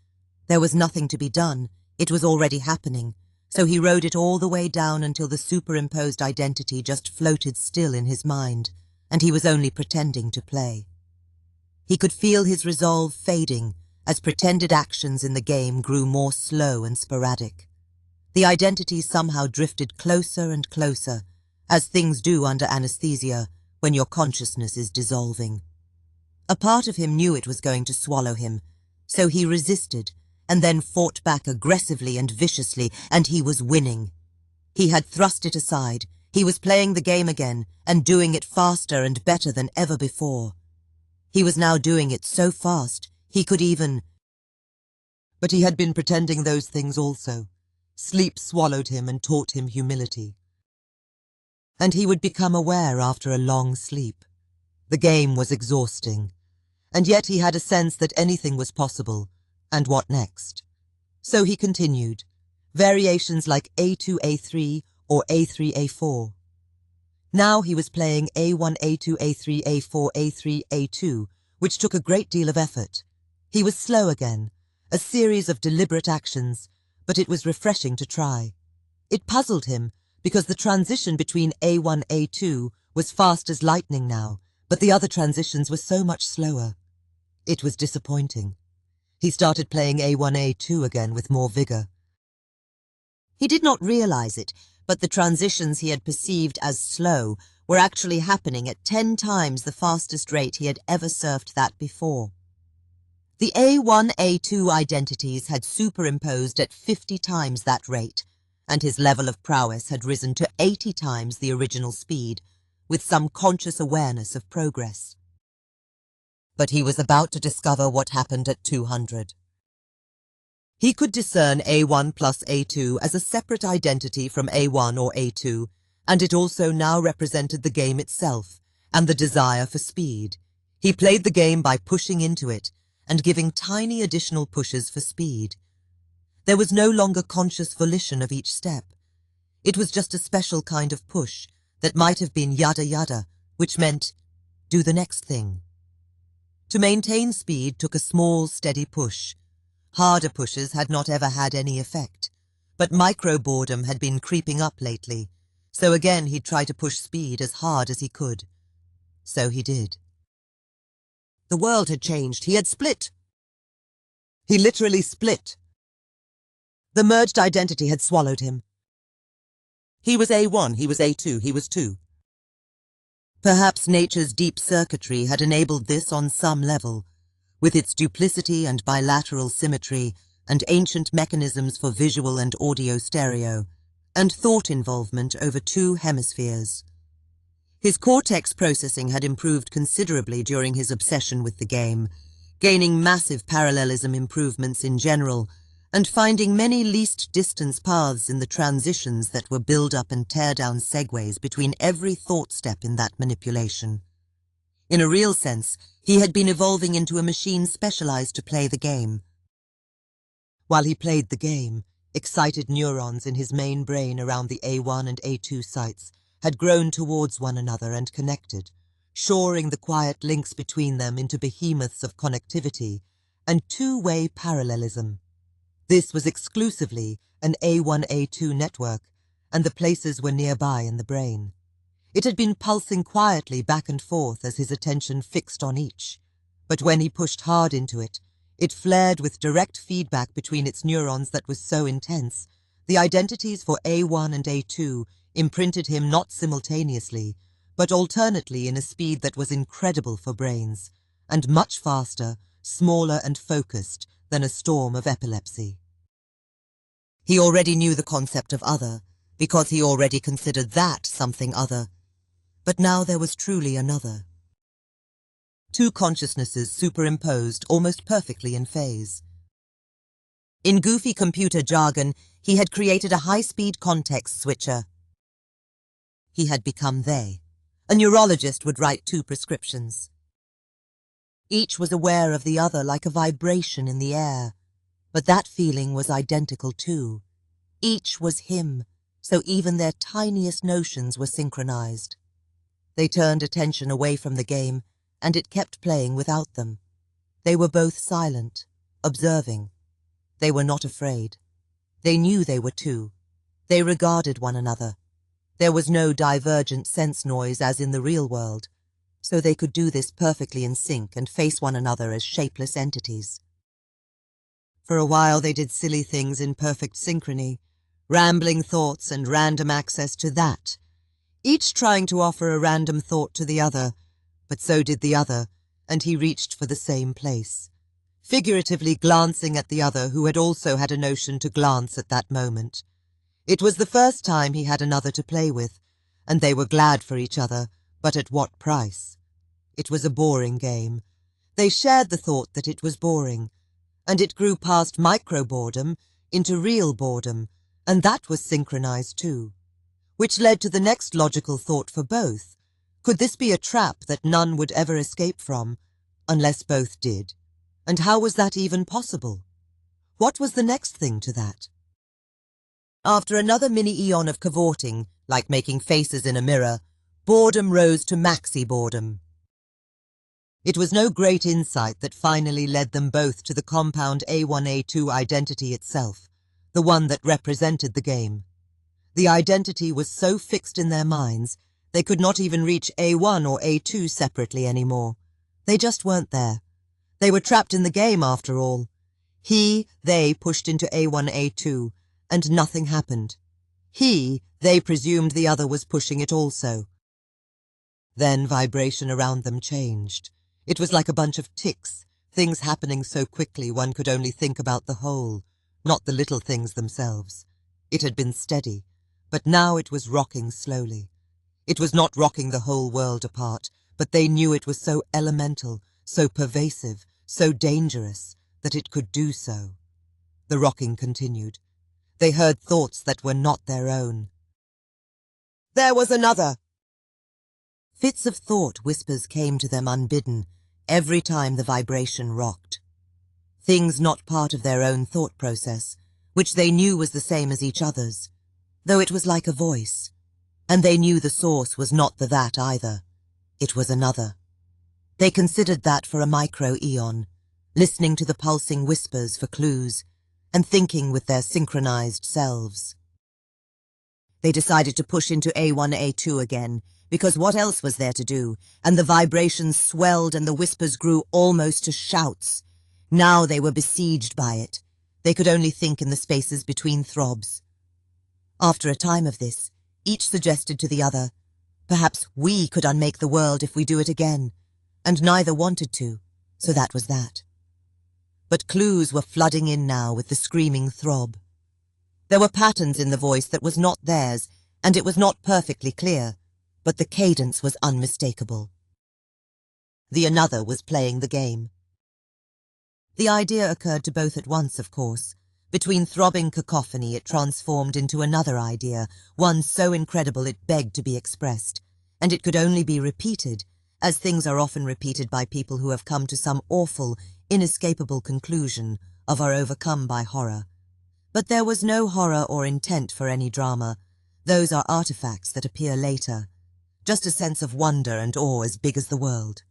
There was nothing to be done. It was already happening, so he rode it all the way down until the superimposed identity just floated still in his mind, and he was only pretending to play. He could feel his resolve fading as pretended actions in the game grew more slow and sporadic. The identity somehow drifted closer and closer, as things do under anesthesia when your consciousness is dissolving. A part of him knew it was going to swallow him, so he resisted and then fought back aggressively and viciously, and he was winning. He had thrust it aside. He was playing the game again and doing it faster and better than ever before. He was now doing it so fast he could even... But he had been pretending those things also. Sleep swallowed him and taught him humility. And he would become aware after a long sleep. The game was exhausting, and yet he had a sense that anything was possible, and what next? So he continued, variations like A2, A3 or A3, A4. Now he was playing A1, A2, A3, A4, A3, A2, which took a great deal of effort. He was slow again, a series of deliberate actions, but it was refreshing to try. It puzzled him, because the transition between A1, A2 was fast as lightning now, but the other transitions were so much slower. It was disappointing. He started playing A1, A2 again with more vigor. He did not realize it, but the transitions he had perceived as slow were actually happening at 10 times the fastest rate he had ever surfed that before. The A1, A2 identities had superimposed at 50 times that rate, and his level of prowess had risen to 80 times the original speed, with some conscious awareness of progress. But he was about to discover what happened at 200. He could discern A1 plus A2 as a separate identity from A1 or A2, and it also now represented the game itself and the desire for speed. He played the game by pushing into it and giving tiny additional pushes for speed. There was no longer conscious volition of each step. It was just a special kind of push that might have been yada yada, which meant do the next thing. To maintain speed took a small, steady push. Harder pushes had not ever had any effect, but micro-boredom had been creeping up lately, so again he'd try to push speed as hard as he could. So he did. The world had changed. He had split. He literally split. The merged identity had swallowed him. He was A1, he was A2, he was 2. Perhaps nature's deep circuitry had enabled this on some level, with its duplicity and bilateral symmetry and ancient mechanisms for visual and audio stereo, and thought involvement over 2 hemispheres. His cortex processing had improved considerably during his obsession with the game, gaining massive parallelism improvements in general, and finding many least distance paths in the transitions that were build-up and tear-down segues between every thought step in that manipulation. In a real sense, he had been evolving into a machine specialized to play the game. While he played the game, excited neurons in his main brain around the A1 and A2 sites had grown towards one another and connected, shoring the quiet links between them into behemoths of connectivity and two-way parallelism. This was exclusively an A1-A2 network, and the places were nearby in the brain. It had been pulsing quietly back and forth as his attention fixed on each, but when he pushed hard into it, it flared with direct feedback between its neurons that was so intense. The identities for A1 and A2 imprinted him not simultaneously, but alternately in a speed that was incredible for brains, and much faster, smaller and focused than a storm of epilepsy. He already knew the concept of other, because he already considered that something other. But now there was truly another. 2 consciousnesses superimposed almost perfectly in phase. In goofy computer jargon, he had created a high-speed context switcher. He had become they. A neurologist would write 2 prescriptions. Each was aware of the other like a vibration in the air, but that feeling was identical too. Each was him, so even their tiniest notions were synchronized. They turned attention away from the game, and it kept playing without them. They were both silent, observing. They were not afraid. They knew they were two. They regarded one another. There was no divergent sense noise as in the real world, so they could do this perfectly in sync and face one another as shapeless entities. For a while they did silly things in perfect synchrony, rambling thoughts and random access to that, each trying to offer a random thought to the other, but so did the other, and he reached for the same place, figuratively glancing at the other who had also had a notion to glance at that moment. It was the first time he had another to play with, and they were glad for each other, but at what price? It was a boring game. They shared the thought that it was boring, and it grew past micro-boredom into real boredom, and that was synchronized too, which led to the next logical thought for both. Could this be a trap that none would ever escape from, unless both did? And how was that even possible? What was the next thing to that? After another mini-eon of cavorting, like making faces in a mirror, boredom rose to maxi-boredom. It was no great insight that finally led them both to the compound A1A2 identity itself, the one that represented the game. The identity was so fixed in their minds, they could not even reach A1 or A2 separately anymore. They just weren't there. They were trapped in the game after all. They pushed into A1, A2, and nothing happened. They presumed the other was pushing it also. Then vibration around them changed. It was like a bunch of ticks, things happening so quickly one could only think about the whole, not the little things themselves. It had been steady, but now it was rocking slowly. It was not rocking the whole world apart, but they knew it was so elemental, so pervasive, so dangerous, that it could do so. The rocking continued. They heard thoughts that were not their own. There was another! Fits of thought whispers came to them unbidden, every time the vibration rocked. Things not part of their own thought process, which they knew was the same as each other's, though it was like a voice. And they knew the source was not the that either. It was another. They considered that for a micro-eon, listening to the pulsing whispers for clues, and thinking with their synchronized selves. They decided to push into A1, A2 again, because what else was there to do? And the vibrations swelled and the whispers grew almost to shouts. Now they were besieged by it. They could only think in the spaces between throbs. After a time of this, each suggested to the other, perhaps we could unmake the world if we do it again, and neither wanted to, so that was that. But clues were flooding in now with the screaming throb. There were patterns in the voice that was not theirs, and it was not perfectly clear, but the cadence was unmistakable. The another was playing the game. The idea occurred to both at once, of course. Between throbbing cacophony it transformed into another idea, one so incredible it begged to be expressed, and it could only be repeated, as things are often repeated by people who have come to some awful, inescapable conclusion or are overcome by horror. But there was no horror or intent for any drama. Those are artifacts that appear later. Just a sense of wonder and awe as big as the world.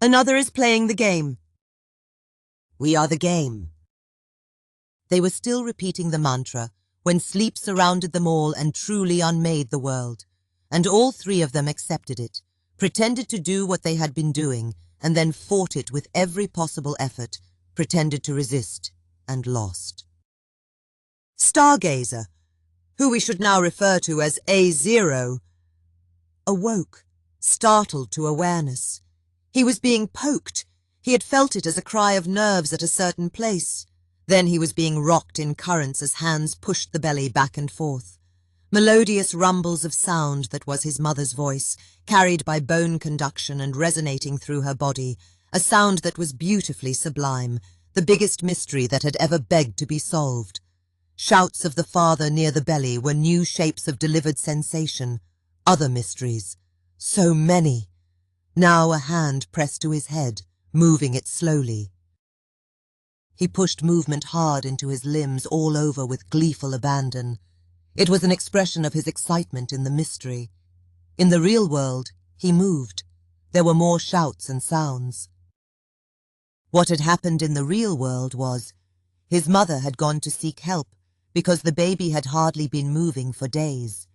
Another is playing the game. We are the game. They were still repeating the mantra when sleep surrounded them all and truly unmade the world, and all three of them accepted it, pretended to do what they had been doing, and then fought it with every possible effort, pretended to resist, and lost. Stargazer, who we should now refer to as A0, awoke, startled to awareness. He was being poked. He had felt it as a cry of nerves at a certain place. Then he was being rocked in currents as hands pushed the belly back and forth. Melodious rumbles of sound that was his mother's voice, carried by bone conduction and resonating through her body, a sound that was beautifully sublime, the biggest mystery that had ever begged to be solved. Shouts of the father near the belly were new shapes of delivered sensation, other mysteries. So many. Now a hand pressed to his head, moving it slowly. He pushed movement hard into his limbs all over with gleeful abandon. It was an expression of his excitement in the mystery. In the real world, he moved. There were more shouts and sounds. What had happened in the real world was, His mother had gone to seek help because the baby had hardly been moving for days.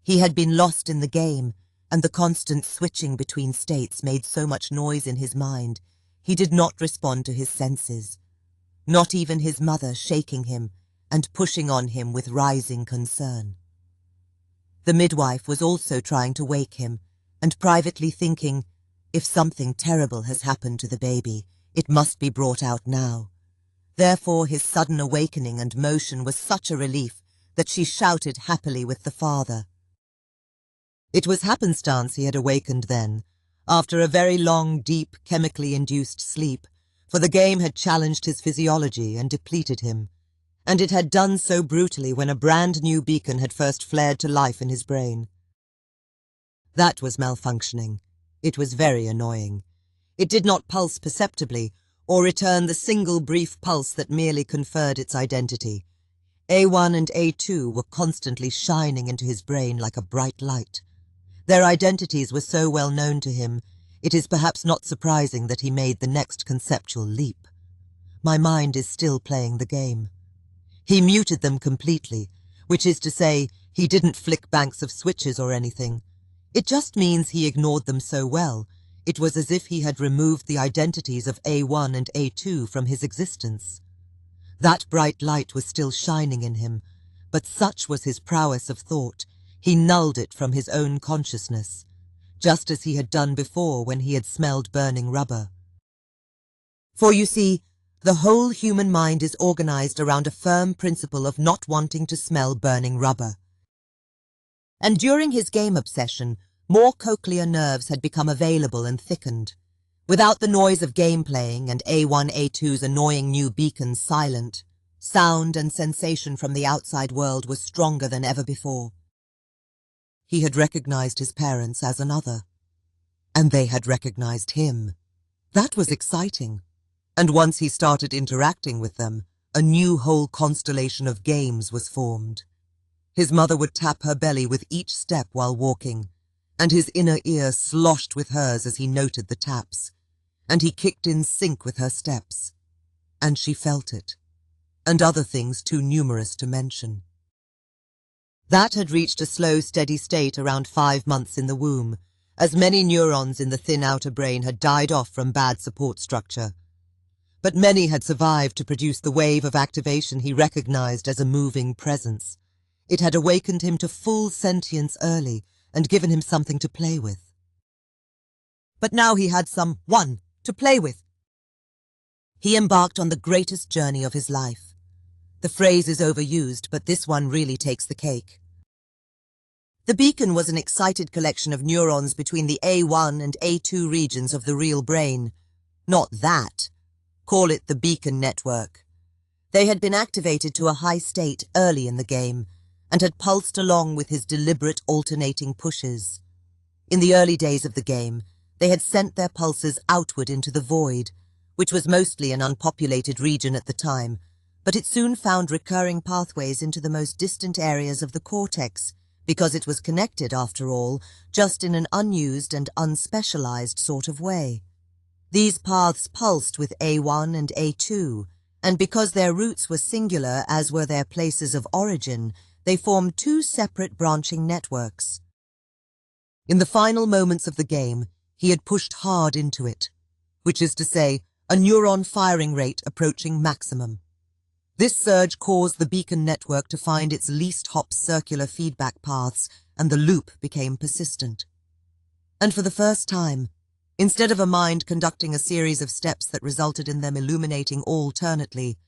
He had been lost in the game, and the constant switching between states made so much noise in his mind, he did not respond to his senses. Not even his mother shaking him and pushing on him with rising concern. The midwife was also trying to wake him, and privately thinking, if something terrible has happened to the baby, it must be brought out now. Therefore his sudden awakening and motion was such a relief that she shouted happily with the father. It was happenstance he had awakened then, after a very long, deep, chemically induced sleep, for the game had challenged his physiology and depleted him, and it had done so brutally when a brand new beacon had first flared to life in his brain. That was malfunctioning. It was very annoying. It did not pulse perceptibly, or return the single brief pulse that merely conferred its identity. A1 and A2 were constantly shining into his brain like a bright light. Their identities were so well known to him, it is perhaps not surprising that he made the next conceptual leap. My mind is still playing the game. He muted them completely, which is to say, he didn't flick banks of switches or anything. It just means he ignored them so well. It was as if he had removed the identities of A1 and A2 from his existence. That bright light was still shining in him, but such was his prowess of thought, he nulled it from his own consciousness, just as he had done before when he had smelled burning rubber. For you see, the whole human mind is organized around a firm principle of not wanting to smell burning rubber. And during his game obsession, more cochlear nerves had become available and thickened. Without the noise of game playing and A1, A2's annoying new beacons silent, sound and sensation from the outside world was stronger than ever before. He had recognized his parents as another, and they had recognized him. That was exciting, and once he started interacting with them, a new whole constellation of games was formed. His mother would tap her belly with each step while walking, and his inner ear sloshed with hers as he noted the taps, and he kicked in sync with her steps, and she felt it, and other things too numerous to mention. That had reached a slow, steady state around 5 months in the womb, as many neurons in the thin outer brain had died off from bad support structure. But many had survived to produce the wave of activation he recognized as a moving presence. It had awakened him to full sentience early, and given him something to play with. But now he had someone to play with. He embarked on the greatest journey of his life. The phrase is overused, but this one really takes the cake. The beacon was an excited collection of neurons between the A1 and A2 regions of the real brain. Not that. Call it the beacon network. They had been activated to a high state early in the game, and had pulsed along with his deliberate alternating pushes. In the early days of the game, they had sent their pulses outward into the void, which was mostly an unpopulated region at the time, but it soon found recurring pathways into the most distant areas of the cortex, because it was connected, after all, just in an unused and unspecialized sort of way. These paths pulsed with A1 and A2, and because their roots were singular as were their places of origin, they formed 2 separate branching networks. In the final moments of the game, he had pushed hard into it, which is to say, a neuron firing rate approaching maximum. This surge caused the beacon network to find its least hop circular feedback paths, and the loop became persistent. And for the first time, instead of a mind conducting a series of steps that resulted in them illuminating alternately,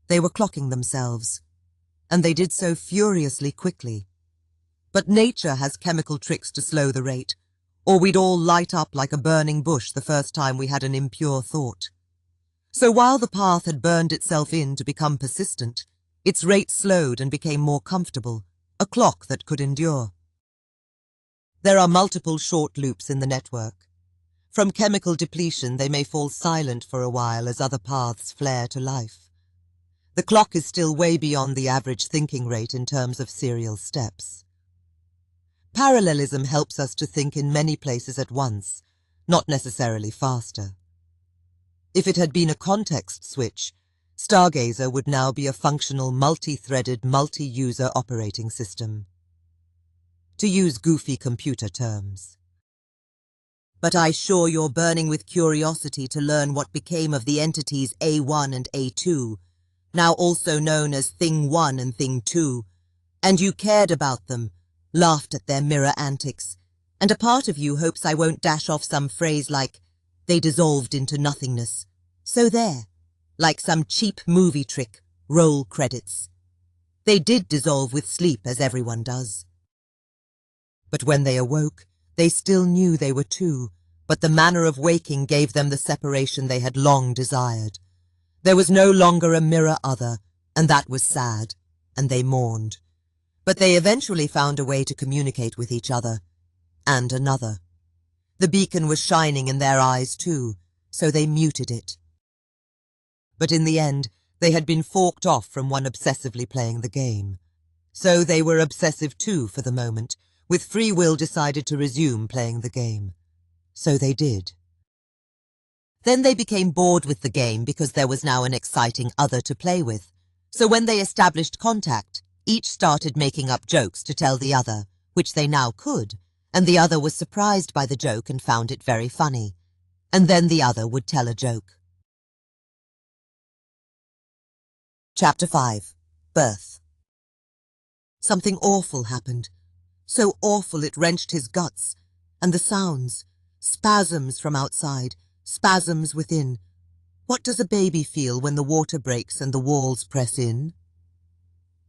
they were clocking themselves. And they did so furiously quickly. But nature has chemical tricks to slow the rate, or we'd all light up like a burning bush the first time we had an impure thought. So while the path had burned itself in to become persistent, its rate slowed and became more comfortable, a clock that could endure. There are multiple short loops in the network. From chemical depletion, they may fall silent for a while as other paths flare to life. The clock is still way beyond the average thinking rate in terms of serial steps. Parallelism helps us to think in many places at once, not necessarily faster. If it had been a context switch, STARGAZER would now be a functional, multi-threaded, multi-user operating system. To use goofy computer terms. But I sure you're burning with curiosity to learn what became of the entities A1 and A2, now also known as Thing 1 and Thing 2, and you cared about them, laughed at their mirror antics, and a part of you hopes I won't dash off some phrase like, they dissolved into nothingness. So there, like some cheap movie trick, roll credits. They did dissolve with sleep, as everyone does. But when they awoke, they still knew they were two, but the manner of waking gave them the separation they had long desired. There was no longer a mirror other, and that was sad, and they mourned. But they eventually found a way to communicate with each other, and another. The beacon was shining in their eyes too, so they muted it. But in the end, they had been forked off from one obsessively playing the game. So they were obsessive too for the moment, with free will decided to resume playing the game. So they did. Then they became bored with the game because there was now an exciting other to play with. So when they established contact, each started making up jokes to tell the other, which they now could, and the other was surprised by the joke and found it very funny. And then the other would tell a joke. Chapter 5. Birth. Something awful happened. So awful it wrenched his guts, and the sounds, spasms from outside, spasms within. What does a baby feel when the water breaks and the walls press in?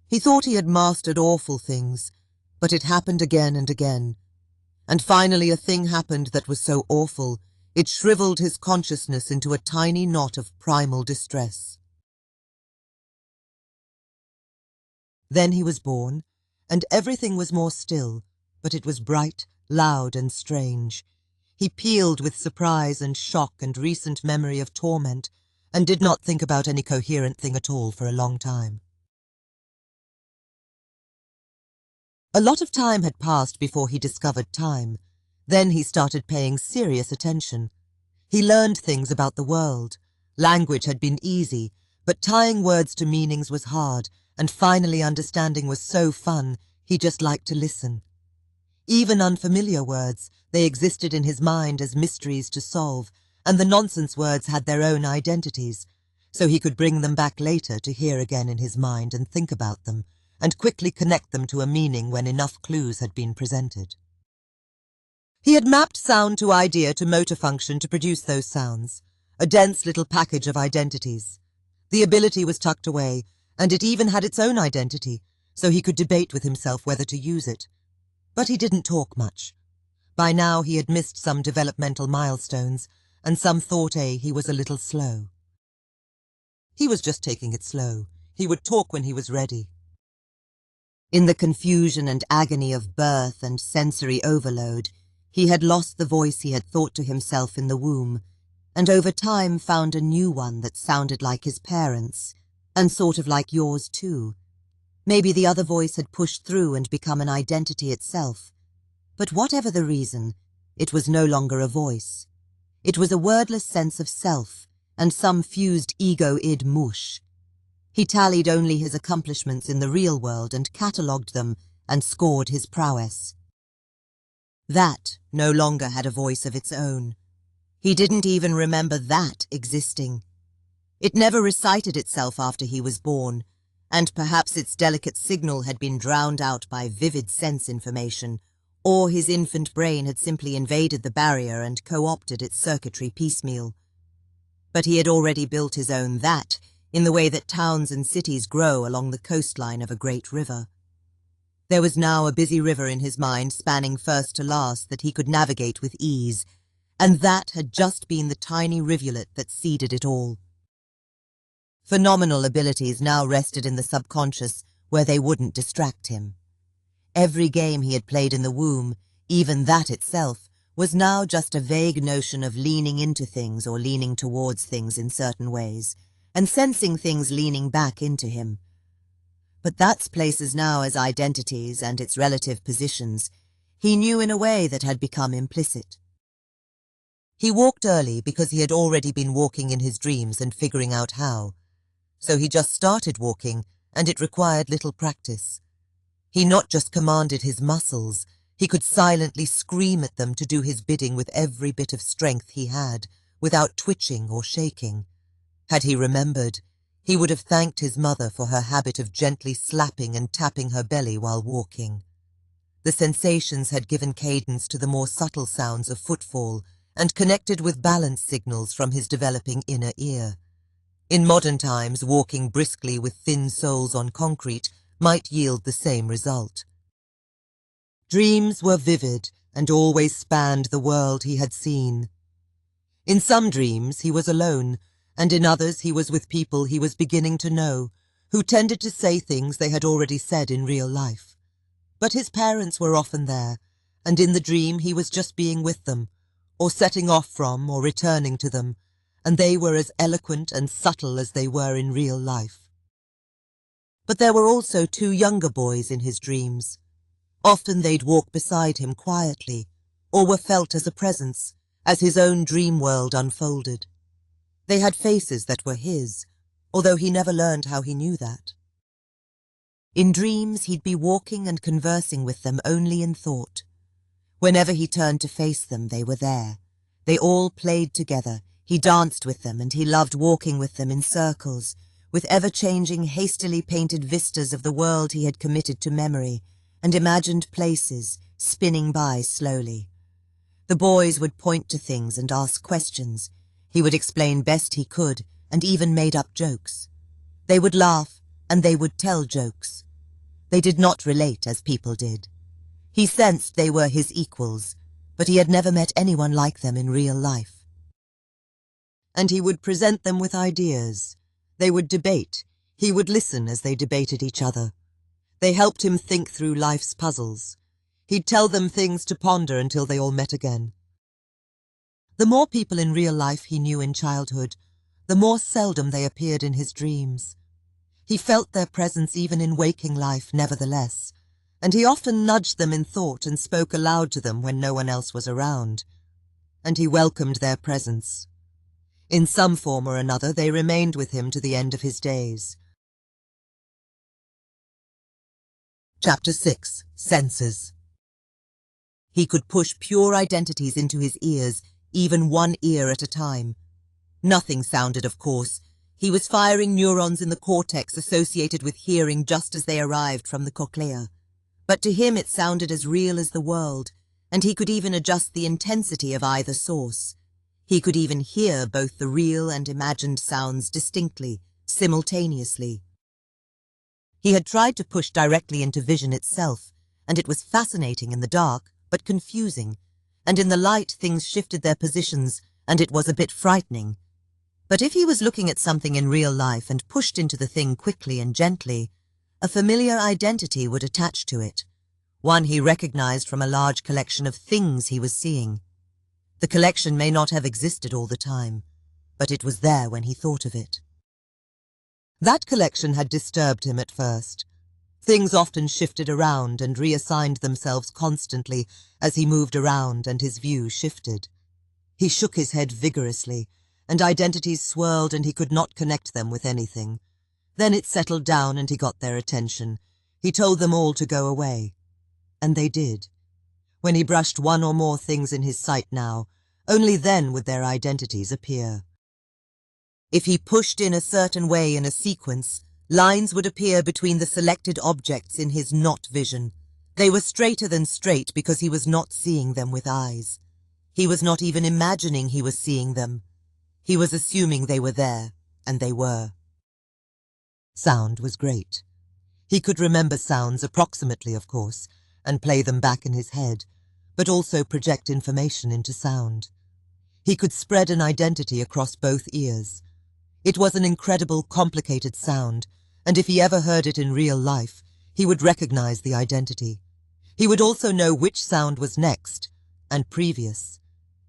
He thought he had mastered awful things, but it happened again and again. And finally a thing happened that was so awful, it shriveled his consciousness into a tiny knot of primal distress. Then he was born, and everything was more still, but it was bright, loud, and strange. He pealed with surprise and shock and recent memory of torment, and did not think about any coherent thing at all for a long time. A lot of time had passed before he discovered time. Then he started paying serious attention. He learned things about the world. Language had been easy, but tying words to meanings was hard, and finally understanding was so fun, he just liked to listen. Even unfamiliar words, they existed in his mind as mysteries to solve, and the nonsense words had their own identities, so he could bring them back later to hear again in his mind and think about them, and quickly connect them to a meaning when enough clues had been presented. He had mapped sound to idea to motor function to produce those sounds, a dense little package of identities. The ability was tucked away, and it even had its own identity, so he could debate with himself whether to use it. But he didn't talk much. By now he had missed some developmental milestones, and some thought he was a little slow. He was just taking it slow. He would talk when he was ready. In the confusion and agony of birth and sensory overload, he had lost the voice he had thought to himself in the womb, and over time found a new one that sounded like his parents', and sort of like yours too. Maybe the other voice had pushed through and become an identity itself. But whatever the reason, it was no longer a voice. It was a wordless sense of self, and some fused ego-id mush. He tallied only his accomplishments in the real world and catalogued them and scored his prowess. That no longer had a voice of its own. He didn't even remember that existing. It never recited itself after he was born, and perhaps its delicate signal had been drowned out by vivid sense information, or his infant brain had simply invaded the barrier and co-opted its circuitry piecemeal. But he had already built his own that, in the way that towns and cities grow along the coastline of a great river. There was now a busy river in his mind spanning first to last that he could navigate with ease, and that had just been the tiny rivulet that seeded it all. Phenomenal abilities now rested in the subconscious where they wouldn't distract him. Every game he had played in the womb, even that itself, was now just a vague notion of leaning into things or leaning towards things in certain ways, and sensing things leaning back into him. But that's places now as identities and its relative positions, he knew in a way that had become implicit. He walked early because he had already been walking in his dreams and figuring out how. so he just started walking, and it required little practice. He not just commanded his muscles, he could silently scream at them to do his bidding with every bit of strength he had, without twitching or shaking. Had he remembered, he would have thanked his mother for her habit of gently slapping and tapping her belly while walking. The sensations had given cadence to the more subtle sounds of footfall and connected with balance signals from his developing inner ear. In modern times, walking briskly with thin soles on concrete might yield the same result. Dreams were vivid and always spanned the world he had seen. In some dreams he was alone, and in others he was with people he was beginning to know, who tended to say things they had already said in real life. But his parents were often there, and in the dream he was just being with them, or setting off from or returning to them, and they were as eloquent and subtle as they were in real life. But there were also 2 younger boys in his dreams. Often they'd walk beside him quietly, or were felt as a presence, as his own dream world unfolded. They had faces that were his, although he never learned how he knew that. In dreams he'd be walking and conversing with them only in thought. Whenever he turned to face them, they were there. They all played together, he danced with them, and he loved walking with them in circles, with ever-changing, hastily painted vistas of the world he had committed to memory, and imagined places, spinning by slowly. The boys would point to things and ask questions. He would explain best he could, and even made up jokes. They would laugh, and they would tell jokes. They did not relate as people did. He sensed they were his equals, but he had never met anyone like them in real life. And he would present them with ideas. They would debate. He would listen as they debated each other. They helped him think through life's puzzles. He'd tell them things to ponder until they all met again. The more people in real life he knew in childhood, the more seldom they appeared in his dreams. He felt their presence even in waking life, nevertheless, and he often nudged them in thought and spoke aloud to them when no one else was around. And he welcomed their presence. In some form or another, they remained with him to the end of his days. Chapter 6. Senses. He could push pure identities into his ears, even one ear at a time. Nothing sounded, of course. He was firing neurons in the cortex associated with hearing just as they arrived from the cochlea. But to him it sounded as real as the world, and he could even adjust the intensity of either source. He could even hear both the real and imagined sounds distinctly, simultaneously. He had tried to push directly into vision itself, and it was fascinating in the dark, but confusing, and in the light things shifted their positions, and it was a bit frightening. But if he was looking at something in real life and pushed into the thing quickly and gently, a familiar identity would attach to it, one he recognized from a large collection of things he was seeing. The collection may not have existed all the time, but it was there when he thought of it. That collection had disturbed him at first. Things often shifted around and reassigned themselves constantly as he moved around and his view shifted. He shook his head vigorously, and identities swirled and he could not connect them with anything. Then it settled down and he got their attention. He told them all to go away. And they did. When he brushed one or more things in his sight now, only then would their identities appear. If he pushed in a certain way in a sequence, lines would appear between the selected objects in his not vision. They were straighter than straight because he was not seeing them with eyes. He was not even imagining he was seeing them. He was assuming they were there, and they were. Sound was great. He could remember sounds approximately, of course, and play them back in his head, but also project information into sound. He could spread an identity across both ears. It was an incredible, complicated sound, and if he ever heard it in real life, he would recognize the identity. He would also know which sound was next, and previous.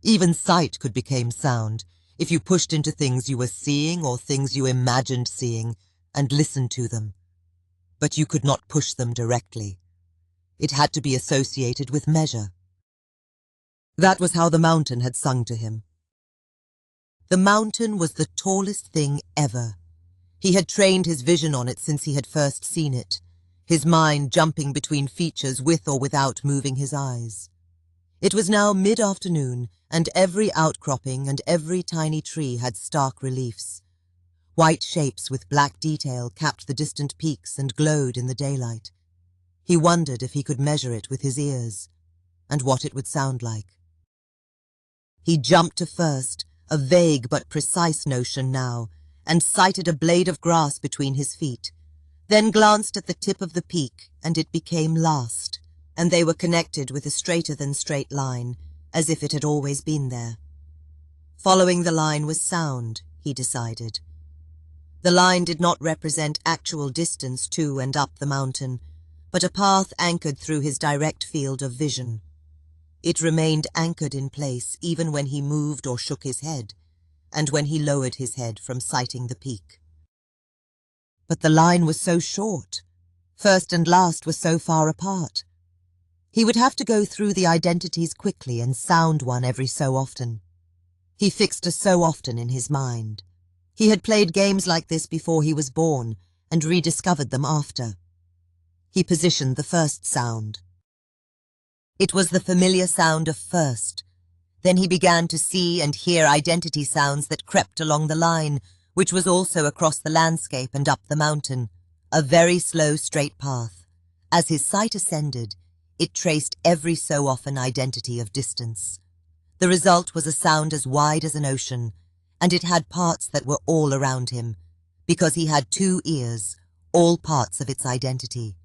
Even sight could become sound, if you pushed into things you were seeing or things you imagined seeing, and listened to them. But you could not push them directly. It had to be associated with measure. That was how the mountain had sung to him. The mountain was the tallest thing ever. He had trained his vision on it since he had first seen it, his mind jumping between features with or without moving his eyes. It was now mid-afternoon, and every outcropping and every tiny tree had stark reliefs. White shapes with black detail capped the distant peaks and glowed in the daylight. He wondered if he could measure it with his ears, and what it would sound like. He jumped to first, a vague but precise notion now, and sighted a blade of grass between his feet, then glanced at the tip of the peak, and it became last, and they were connected with a straighter-than-straight line, as if it had always been there. Following the line was sound, he decided. The line did not represent actual distance to and up the mountain, but a path anchored through his direct field of vision. It remained anchored in place even when he moved or shook his head, and when he lowered his head from sighting the peak. But the line was so short. First and last were so far apart. He would have to go through the identities quickly and sound one every so often. He fixed a so often in his mind. He had played games like this before he was born and rediscovered them after. He positioned the first sound. It was the familiar sound of first. Then he began to see and hear identity sounds that crept along the line, which was also across the landscape and up the mountain, a very slow straight path. As his sight ascended, it traced every so often identity of distance. The result was a sound as wide as an ocean, and it had parts that were all around him, because he had 2 ears, all parts of its identity.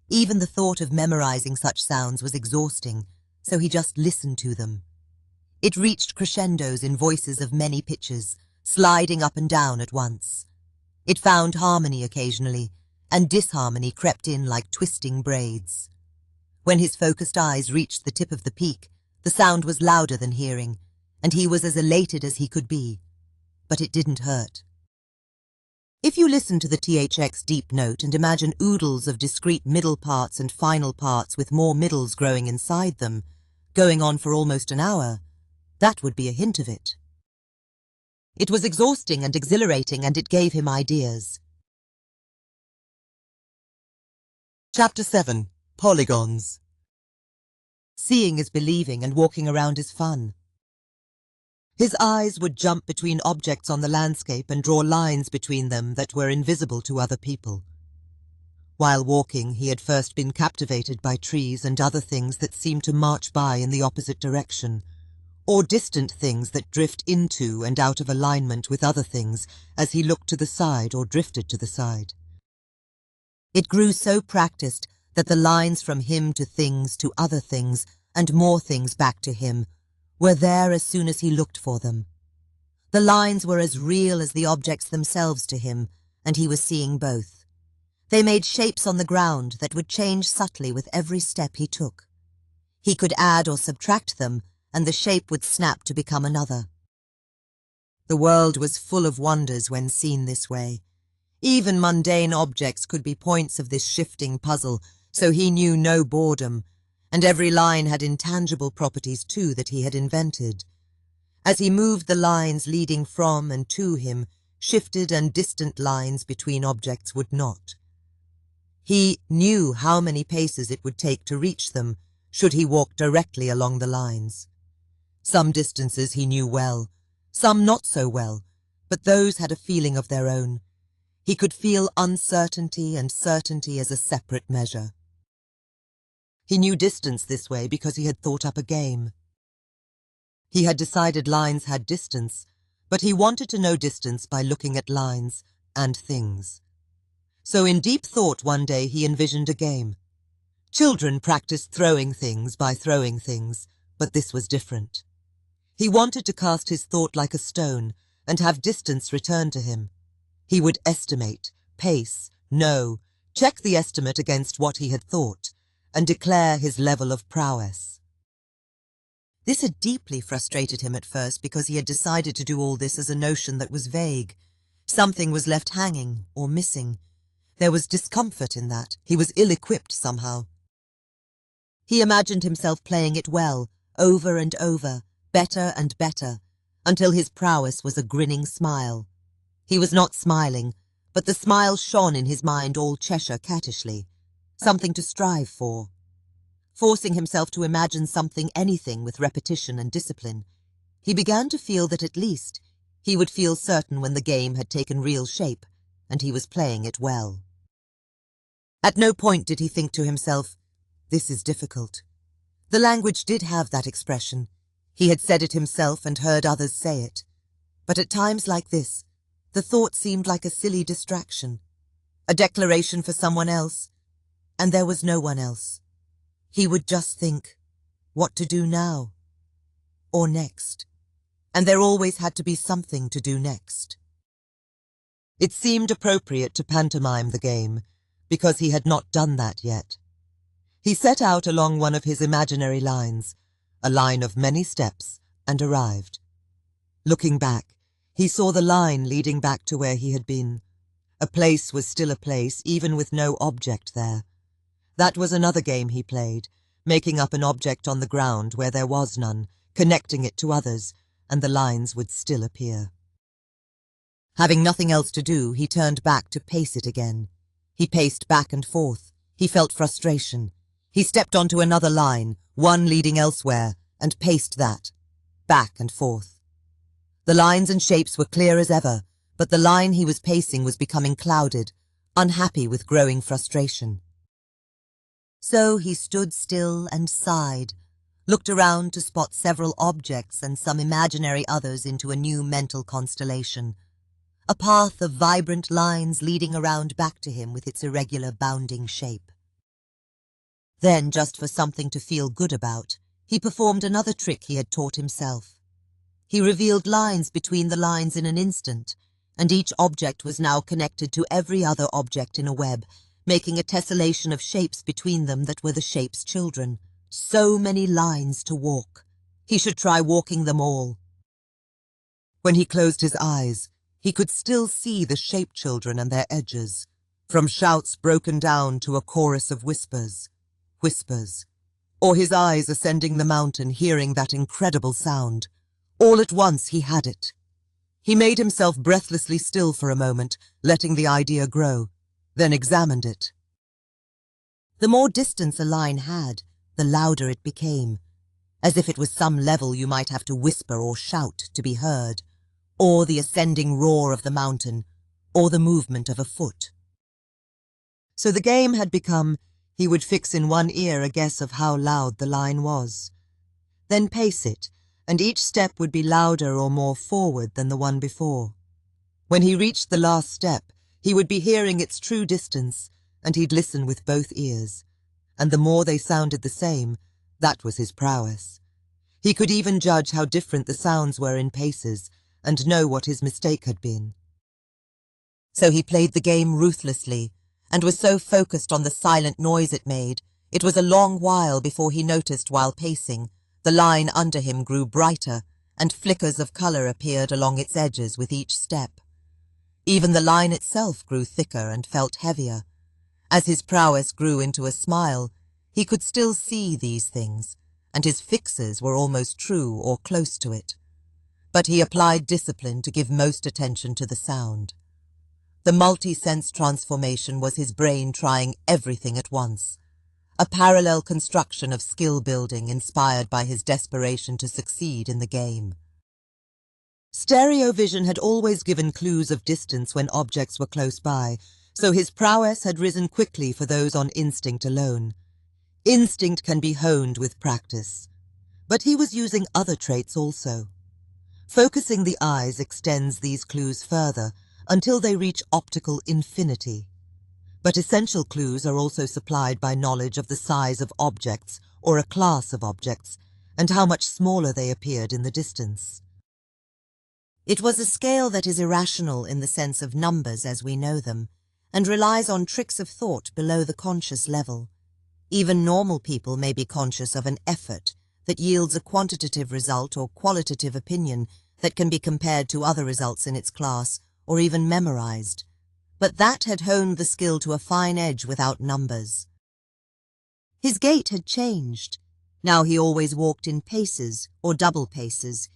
Even the thought of memorizing such sounds was exhausting, so he just listened to them. It reached crescendos in voices of many pitches, sliding up and down at once. It found harmony occasionally, and disharmony crept in like twisting braids. When his focused eyes reached the tip of the peak, the sound was louder than hearing, and he was as elated as he could be. But it didn't hurt. If you listen to the THX deep note and imagine oodles of discrete middle parts and final parts with more middles growing inside them, going on for almost an hour, that would be a hint of it. It was exhausting and exhilarating, and it gave him ideas. Chapter 7. Polygons. Seeing is believing, and walking around is fun. His eyes would jump between objects on the landscape and draw lines between them that were invisible to other people. While walking, he had first been captivated by trees and other things that seemed to march by in the opposite direction, or distant things that drift into and out of alignment with other things as he looked to the side or drifted to the side. It grew so practiced that the lines from him to things to other things and more things back to him were there as soon as he looked for them. The lines were as real as the objects themselves to him, and he was seeing both. They made shapes on the ground that would change subtly with every step he took. He could add or subtract them, and the shape would snap to become another. The world was full of wonders when seen this way. Even mundane objects could be points of this shifting puzzle, so he knew no boredom, and every line had intangible properties too that he had invented. As he moved, the lines leading from and to him shifted, and distant lines between objects would not. He knew how many paces it would take to reach them, should he walk directly along the lines. Some distances he knew well, some not so well, but those had a feeling of their own. He could feel uncertainty and certainty as a separate measure. He knew distance this way because he had thought up a game. He had decided lines had distance, but he wanted to know distance by looking at lines and things. So in deep thought one day he envisioned a game. Children practiced throwing things by throwing things, but this was different. He wanted to cast his thought like a stone and have distance returned to him. He would estimate, pace, know, check the estimate against what he had thought, and declare his level of prowess. This had deeply frustrated him at first because he had decided to do all this as a notion that was vague. Something was left hanging or missing. There was discomfort in that. He was ill-equipped somehow. He imagined himself playing it well, over and over, better and better, until his prowess was a grinning smile. He was not smiling, but the smile shone in his mind all Cheshire catishly, something to strive for. Forcing himself to imagine anything with repetition and discipline, he began to feel that at least he would feel certain when the game had taken real shape and he was playing it well. At no point did he think to himself, "This is difficult." The language did have that expression. He had said it himself and heard others say it. But at times like this, the thought seemed like a silly distraction, a declaration for someone else, and there was no one else. He would just think, what to do now? Or next? And there always had to be something to do next. It seemed appropriate to pantomime the game, because he had not done that yet. He set out along one of his imaginary lines, a line of many steps, and arrived. Looking back, he saw the line leading back to where he had been. A place was still a place, even with no object there. That was another game he played, making up an object on the ground where there was none, connecting it to others, and the lines would still appear. Having nothing else to do, he turned back to pace it again. He paced back and forth. He felt frustration. He stepped onto another line, one leading elsewhere, and paced that, back and forth. The lines and shapes were clear as ever, but the line he was pacing was becoming clouded, unhappy with growing frustration. So he stood still and sighed, looked around to spot several objects and some imaginary others into a new mental constellation, a path of vibrant lines leading around back to him with its irregular bounding shape. Then, just for something to feel good about, he performed another trick he had taught himself. He revealed lines between the lines in an instant, and each object was now connected to every other object in a web, making a tessellation of shapes between them that were the shape's children. So many lines to walk. He should try walking them all. When he closed his eyes, he could still see the shape children and their edges, from shouts broken down to a chorus of whispers, or his eyes ascending the mountain hearing that incredible sound. All at once he had it. He made himself breathlessly still for a moment, letting the idea grow, then examined it. The more distance a line had, the louder it became, as if it was some level you might have to whisper or shout to be heard, or the ascending roar of the mountain, or the movement of a foot. So the game had become, he would fix in one ear a guess of how loud the line was, then pace it, and each step would be louder or more forward than the one before. When he reached the last step, he would be hearing its true distance, and he'd listen with both ears, and the more they sounded the same, that was his prowess. He could even judge how different the sounds were in paces, and know what his mistake had been. So he played the game ruthlessly, and was so focused on the silent noise it made, it was a long while before he noticed while pacing, the line under him grew brighter, and flickers of colour appeared along its edges with each step. Even the line itself grew thicker and felt heavier. As his prowess grew into a smile, he could still see these things, and his fixes were almost true or close to it. But he applied discipline to give most attention to the sound. The multi-sense transformation was his brain trying everything at once, a parallel construction of skill building inspired by his desperation to succeed in the game. Stereo vision had always given clues of distance when objects were close by, so his prowess had risen quickly for those on instinct alone. Instinct can be honed with practice, but he was using other traits also. Focusing the eyes extends these clues further until they reach optical infinity. But essential clues are also supplied by knowledge of the size of objects or a class of objects, and how much smaller they appeared in the distance. It was a scale that is irrational in the sense of numbers as we know them, and relies on tricks of thought below the conscious level. Even normal people may be conscious of an effort that yields a quantitative result or qualitative opinion that can be compared to other results in its class or even memorized. But that had honed the skill to a fine edge without numbers. His gait had changed. Now he always walked in paces or double paces,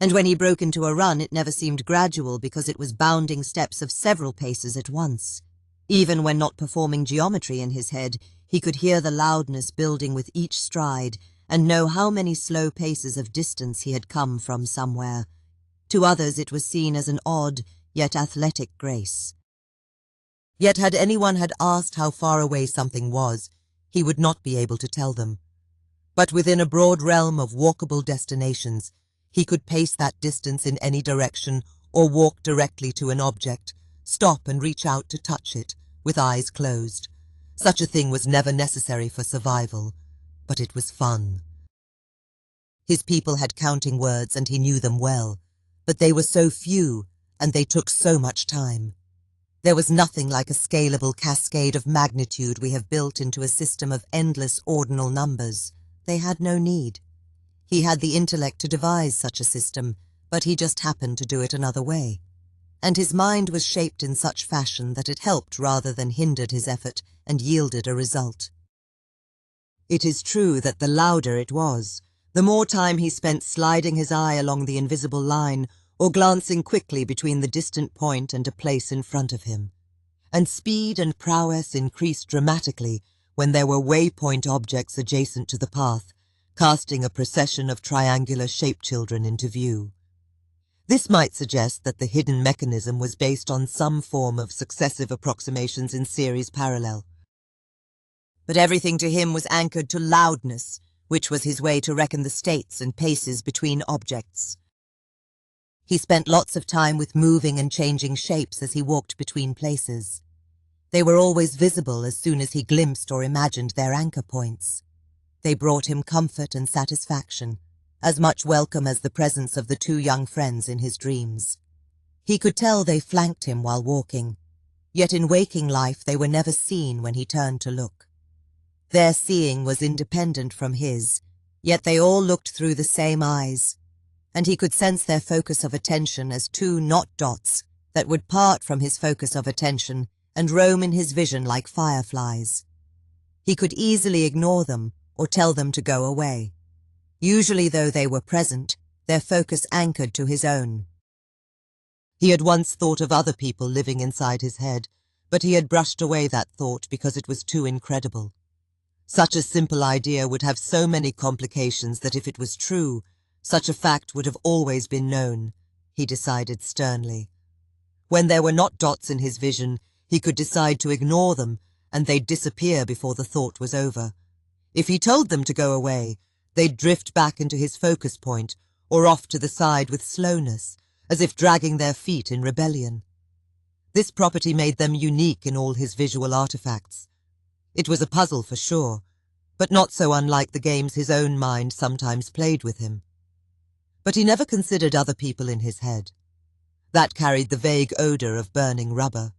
And when he broke into a run, it never seemed gradual because it was bounding steps of several paces at once. Even when not performing geometry in his head, he could hear the loudness building with each stride and know how many slow paces of distance he had come from somewhere. To others it was seen as an odd, yet athletic grace. Yet had anyone had asked how far away something was, he would not be able to tell them. But within a broad realm of walkable destinations, he could pace that distance in any direction or walk directly to an object, stop and reach out to touch it, with eyes closed. Such a thing was never necessary for survival, but it was fun. His people had counting words and he knew them well, but they were so few and they took so much time. There was nothing like a scalable cascade of magnitude we have built into a system of endless ordinal numbers. They had no need. He had the intellect to devise such a system, but he just happened to do it another way. And his mind was shaped in such fashion that it helped rather than hindered his effort and yielded a result. It is true that the louder it was, the more time he spent sliding his eye along the invisible line or glancing quickly between the distant point and a place in front of him. And speed and prowess increased dramatically when there were waypoint objects adjacent to the path, casting a procession of triangular shape-children into view. This might suggest that the hidden mechanism was based on some form of successive approximations in series parallel. But everything to him was anchored to loudness, which was his way to reckon the states and paces between objects. He spent lots of time with moving and changing shapes as he walked between places. They were always visible as soon as he glimpsed or imagined their anchor points. They brought him comfort and satisfaction, as much welcome as the presence of the two young friends in his dreams. He could tell they flanked him while walking, yet in waking life they were never seen when he turned to look. Their seeing was independent from his, yet they all looked through the same eyes, and he could sense their focus of attention as two not dots that would part from his focus of attention and roam in his vision like fireflies. He could easily ignore them or tell them to go away. Usually, though they were present, their focus anchored to his own. He had once thought of other people living inside his head, but he had brushed away that thought because it was too incredible. Such a simple idea would have so many complications that if it was true, such a fact would have always been known, he decided sternly. When there were not dots in his vision, he could decide to ignore them, and they'd disappear before the thought was over. If he told them to go away, they'd drift back into his focus point or off to the side with slowness, as if dragging their feet in rebellion. This property made them unique in all his visual artifacts. It was a puzzle for sure, but not so unlike the games his own mind sometimes played with him. But he never considered other people in his head. That carried the vague odor of burning rubber.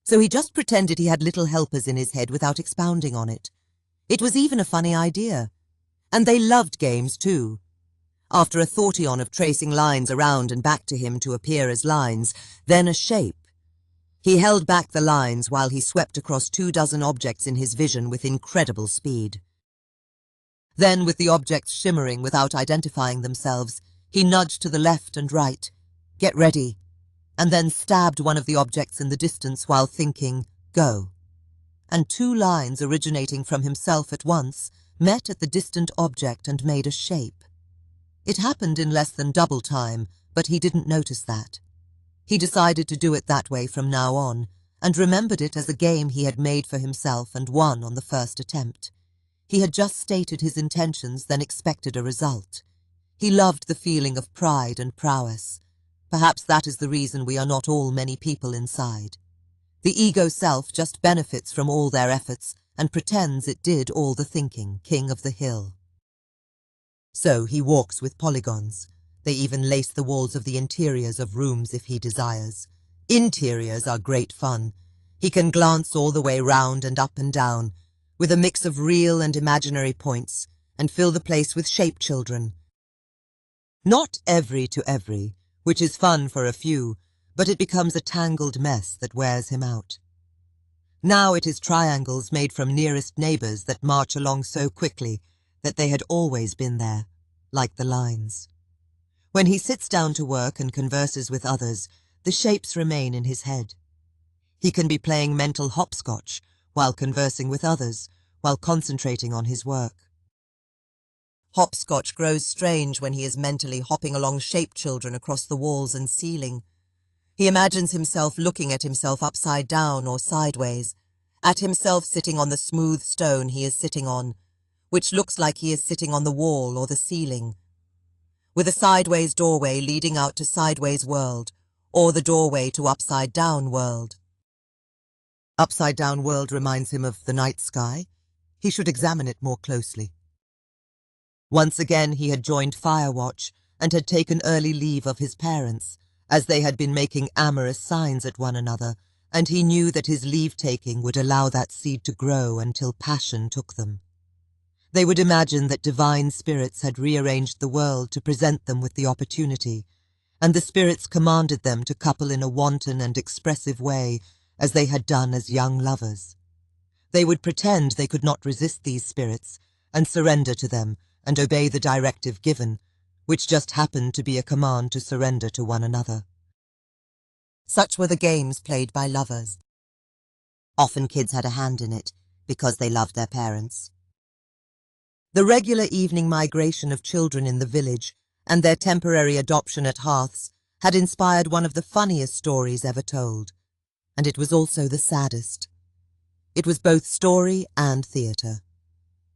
So he just pretended he had little helpers in his head without expounding on it. It was even a funny idea. And they loved games too. After a thought-eon of tracing lines around and back to him to appear as lines, then a shape. He held back the lines while he swept across 24 objects in his vision with incredible speed. Then, with the objects shimmering without identifying themselves, he nudged to the left and right, "Get ready," and then stabbed one of the objects in the distance while thinking, "Go." And 2 lines originating from himself at once met at the distant object and made a shape. It happened in less than double time, but he didn't notice that. He decided to do it that way from now on, and remembered it as a game he had made for himself and won on the first attempt. He had just stated his intentions, then expected a result. He loved the feeling of pride and prowess. Perhaps that is the reason we are not all many people inside. The ego self just benefits from all their efforts and pretends it did all the thinking, king of the hill. So he walks with polygons. They even lace the walls of the interiors of rooms if he desires. Interiors are great fun. He can glance all the way round and up and down, with a mix of real and imaginary points, and fill the place with shape children. Not every to every, which is fun for a few, but it becomes a tangled mess that wears him out. Now it is triangles made from nearest neighbours that march along so quickly that they had always been there, like the lines. When he sits down to work and converses with others, the shapes remain in his head. He can be playing mental hopscotch while conversing with others, while concentrating on his work. Hopscotch grows strange when he is mentally hopping along shape children across the walls and ceiling. He imagines himself looking at himself upside down or sideways, at himself sitting on the smooth stone he is sitting on, which looks like he is sitting on the wall or the ceiling, with a sideways doorway leading out to sideways world, or the doorway to upside down world. Upside down world reminds him of the night sky. He should examine it more closely. Once again he had joined Firewatch and had taken early leave of his parents, as they had been making amorous signs at one another, and he knew that his leave-taking would allow that seed to grow until passion took them. They would imagine that divine spirits had rearranged the world to present them with the opportunity, and the spirits commanded them to couple in a wanton and expressive way, as they had done as young lovers. They would pretend they could not resist these spirits, and surrender to them, and obey the directive given, which just happened to be a command to surrender to one another. Such were the games played by lovers. Often kids had a hand in it, because they loved their parents. The regular evening migration of children in the village, and their temporary adoption at hearths, had inspired one of the funniest stories ever told, and it was also the saddest. It was both story and theatre.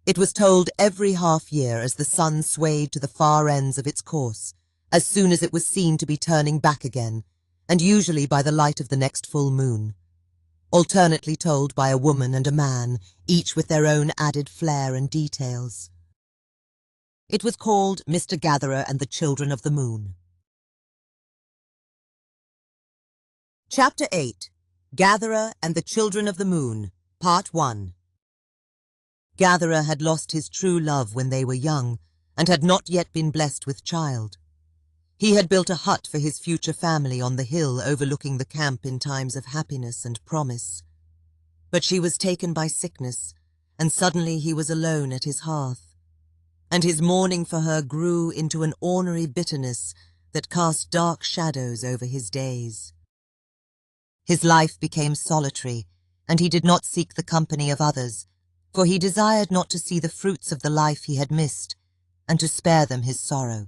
It was told every half-year as the sun swayed to the far ends of its course, as soon as it was seen to be turning back again, and usually by the light of the next full moon. Alternately told by a woman and a man, each with their own added flair and details. It was called Mr. Gatherer and the Children of the Moon. Chapter 8. Gatherer and the Children of the Moon, Part 1. Gatherer had lost his true love when they were young, and had not yet been blessed with child. He had built a hut for his future family on the hill overlooking the camp in times of happiness and promise. But she was taken by sickness, and suddenly he was alone at his hearth, and his mourning for her grew into an ornery bitterness that cast dark shadows over his days. His life became solitary, and he did not seek the company of others, for he desired not to see the fruits of the life he had missed, and to spare them his sorrow.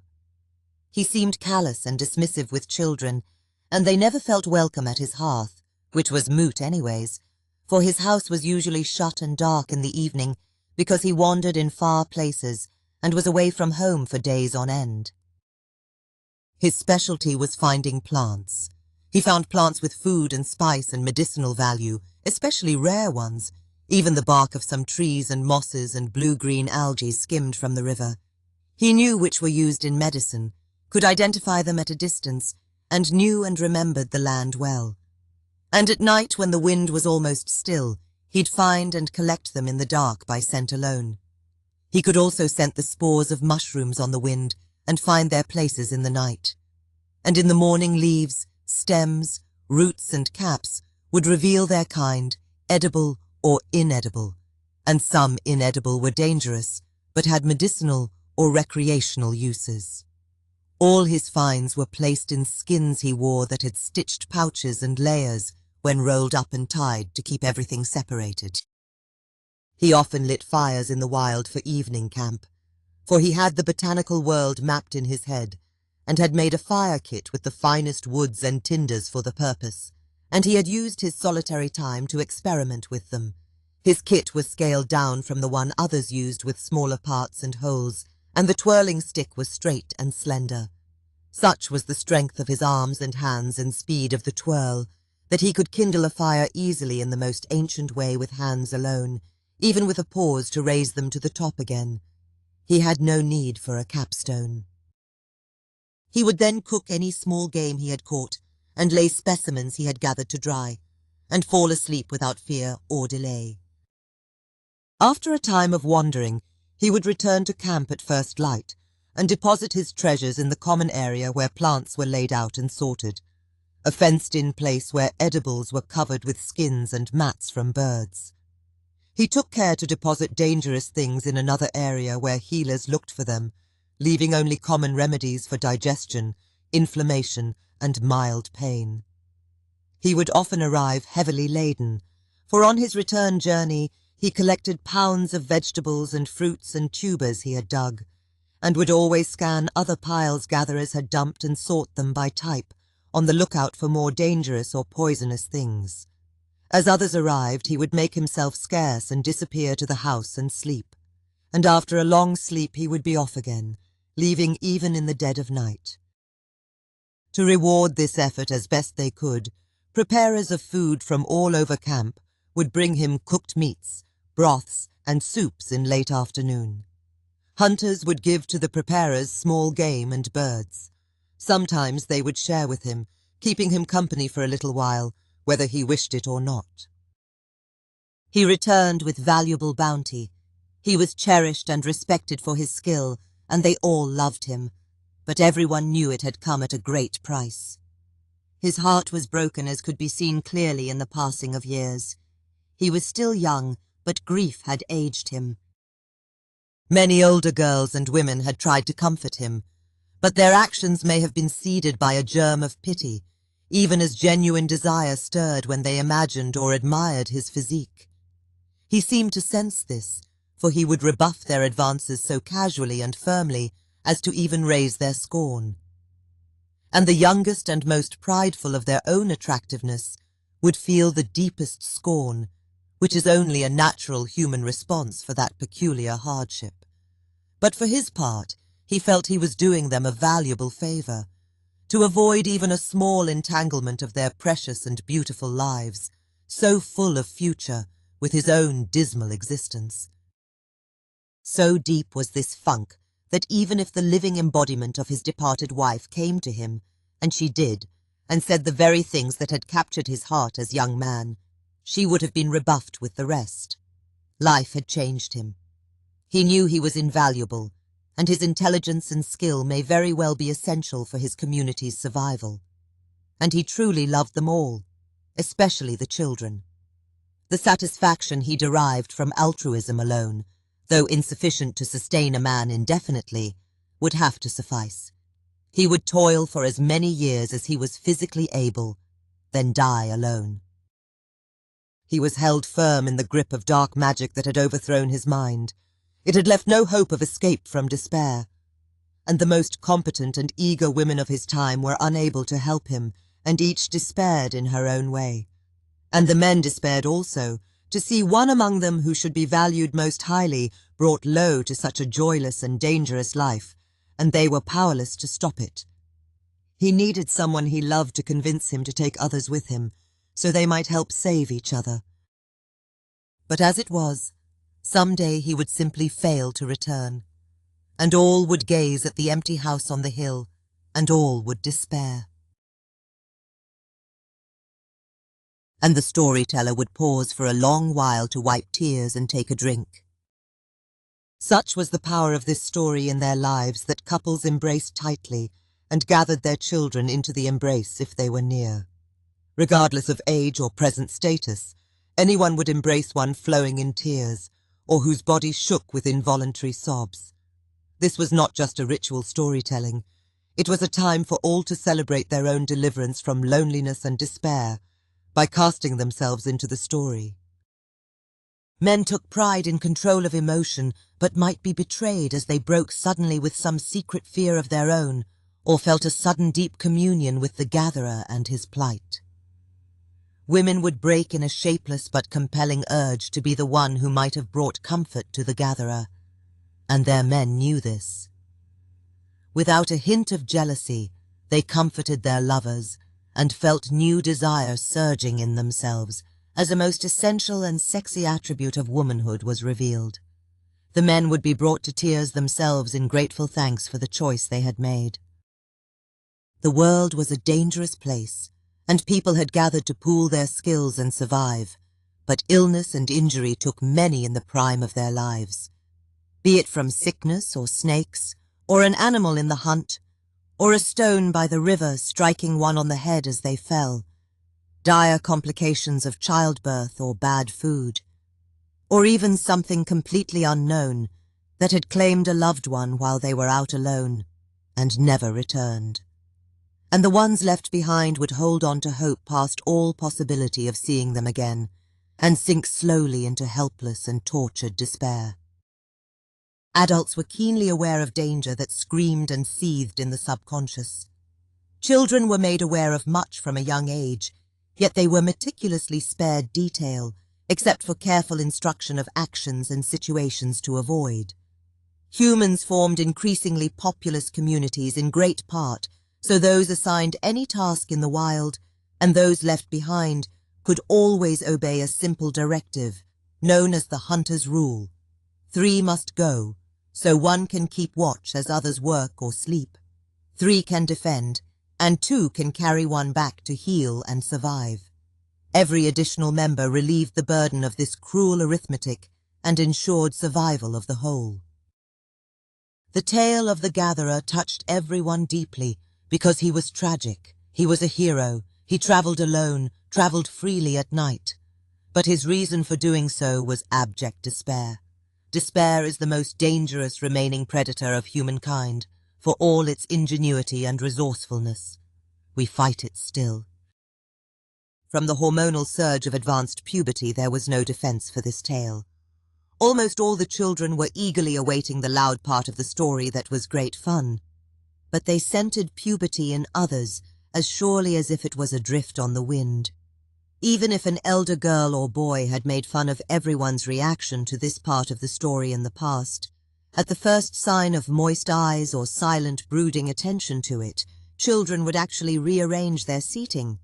He seemed callous and dismissive with children, and they never felt welcome at his hearth, which was moot anyways, for his house was usually shut and dark in the evening because he wandered in far places and was away from home for days on end. His specialty was finding plants. He found plants with food and spice and medicinal value, especially rare ones, even the bark of some trees and mosses and blue-green algae skimmed from the river. He knew which were used in medicine, could identify them at a distance, and knew and remembered the land well. And at night, when the wind was almost still, he'd find and collect them in the dark by scent alone. He could also scent the spores of mushrooms on the wind and find their places in the night. And in the morning leaves, stems, roots and caps would reveal their kind, edible or inedible, and some inedible were dangerous, but had medicinal or recreational uses. All his finds were placed in skins he wore that had stitched pouches and layers when rolled up and tied to keep everything separated. He often lit fires in the wild for evening camp, for he had the botanical world mapped in his head, and had made a fire kit with the finest woods and tinders for the purpose, and he had used his solitary time to experiment with them. His kit was scaled down from the one others used with smaller parts and holes, and the twirling stick was straight and slender. Such was the strength of his arms and hands and speed of the twirl, that he could kindle a fire easily in the most ancient way with hands alone, even with a pause to raise them to the top again. He had no need for a capstone. He would then cook any small game he had caught, and lay specimens he had gathered to dry, and fall asleep without fear or delay. After a time of wandering, he would return to camp at first light, and deposit his treasures in the common area where plants were laid out and sorted, a fenced-in place where edibles were covered with skins and mats from birds. He took care to deposit dangerous things in another area where healers looked for them, leaving only common remedies for digestion, inflammation, and mild pain. He would often arrive heavily laden, for on his return journey he collected pounds of vegetables and fruits and tubers he had dug, and would always scan other piles gatherers had dumped and sort them by type, on the lookout for more dangerous or poisonous things. As others arrived, he would make himself scarce and disappear to the house and sleep, and after a long sleep he would be off again, leaving even in the dead of night. To reward this effort as best they could, preparers of food from all over camp would bring him cooked meats, broths, and soups in late afternoon. Hunters would give to the preparers small game and birds. Sometimes they would share with him, keeping him company for a little while, whether he wished it or not. He returned with valuable bounty. He was cherished and respected for his skill, and they all loved him, but everyone knew it had come at a great price. His heart was broken, as could be seen clearly in the passing of years. He was still young, but grief had aged him. Many older girls and women had tried to comfort him, but their actions may have been seeded by a germ of pity, even as genuine desire stirred when they imagined or admired his physique. He seemed to sense this, for he would rebuff their advances so casually and firmly as to even raise their scorn. And the youngest and most prideful of their own attractiveness would feel the deepest scorn, which is only a natural human response for that peculiar hardship. But for his part, he felt he was doing them a valuable favor, to avoid even a small entanglement of their precious and beautiful lives, so full of future, with his own dismal existence. So deep was this funk that even if the living embodiment of his departed wife came to him, and she did, and said the very things that had captured his heart as young man, she would have been rebuffed with the rest. Life had changed him. He knew he was invaluable, and his intelligence and skill may very well be essential for his community's survival. And he truly loved them all, especially the children. The satisfaction he derived from altruism alone, though insufficient to sustain a man indefinitely, would have to suffice. He would toil for as many years as he was physically able, then die alone. He was held firm in the grip of dark magic that had overthrown his mind. It had left no hope of escape from despair, and the most competent and eager women of his time were unable to help him, and each despaired in her own way. And the men despaired also, to see one among them who should be valued most highly brought low to such a joyless and dangerous life, and they were powerless to stop it. He needed someone he loved to convince him to take others with him, so they might help save each other. But as it was, some day he would simply fail to return, and all would gaze at the empty house on the hill, and all would despair. And the storyteller would pause for a long while to wipe tears and take a drink. Such was the power of this story in their lives that couples embraced tightly and gathered their children into the embrace if they were near. Regardless of age or present status, anyone would embrace one flowing in tears, or whose body shook with involuntary sobs. This was not just a ritual storytelling. It was a time for all to celebrate their own deliverance from loneliness and despair by casting themselves into the story. Men took pride in control of emotion, but might be betrayed as they broke suddenly with some secret fear of their own, or felt a sudden deep communion with the gatherer and his plight. Women would break in a shapeless but compelling urge to be the one who might have brought comfort to the gatherer, and their men knew this. Without a hint of jealousy, they comforted their lovers and felt new desire surging in themselves as a most essential and sexy attribute of womanhood was revealed. The men would be brought to tears themselves in grateful thanks for the choice they had made. The world was a dangerous place, and people had gathered to pool their skills and survive, but illness and injury took many in the prime of their lives. Be it from sickness or snakes, or an animal in the hunt, or a stone by the river striking one on the head as they fell, dire complications of childbirth or bad food, or even something completely unknown, that had claimed a loved one while they were out alone and never returned. And the ones left behind would hold on to hope past all possibility of seeing them again and sink slowly into helpless and tortured despair. Adults were keenly aware of danger that screamed and seethed in the subconscious. Children were made aware of much from a young age, yet they were meticulously spared detail, except for careful instruction of actions and situations to avoid. Humans formed increasingly populous communities in great part, so those assigned any task in the wild and those left behind could always obey a simple directive, known as the hunter's rule. 3 must go, so 1 can keep watch as others work or sleep. 3 can defend, and 2 can carry 1 back to heal and survive. Every additional member relieved the burden of this cruel arithmetic and ensured survival of the whole. The tale of the gatherer touched everyone deeply because he was tragic, he was a hero, he traveled alone, traveled freely at night. But his reason for doing so was abject despair. Despair is the most dangerous remaining predator of humankind, for all its ingenuity and resourcefulness. We fight it still. From the hormonal surge of advanced puberty, there was no defense for this tale. Almost all the children were eagerly awaiting the loud part of the story that was great fun, but they scented puberty in others as surely as if it was adrift on the wind. Even if an elder girl or boy had made fun of everyone's reaction to this part of the story in the past, at the first sign of moist eyes or silent, brooding attention to it, children would actually rearrange their seating.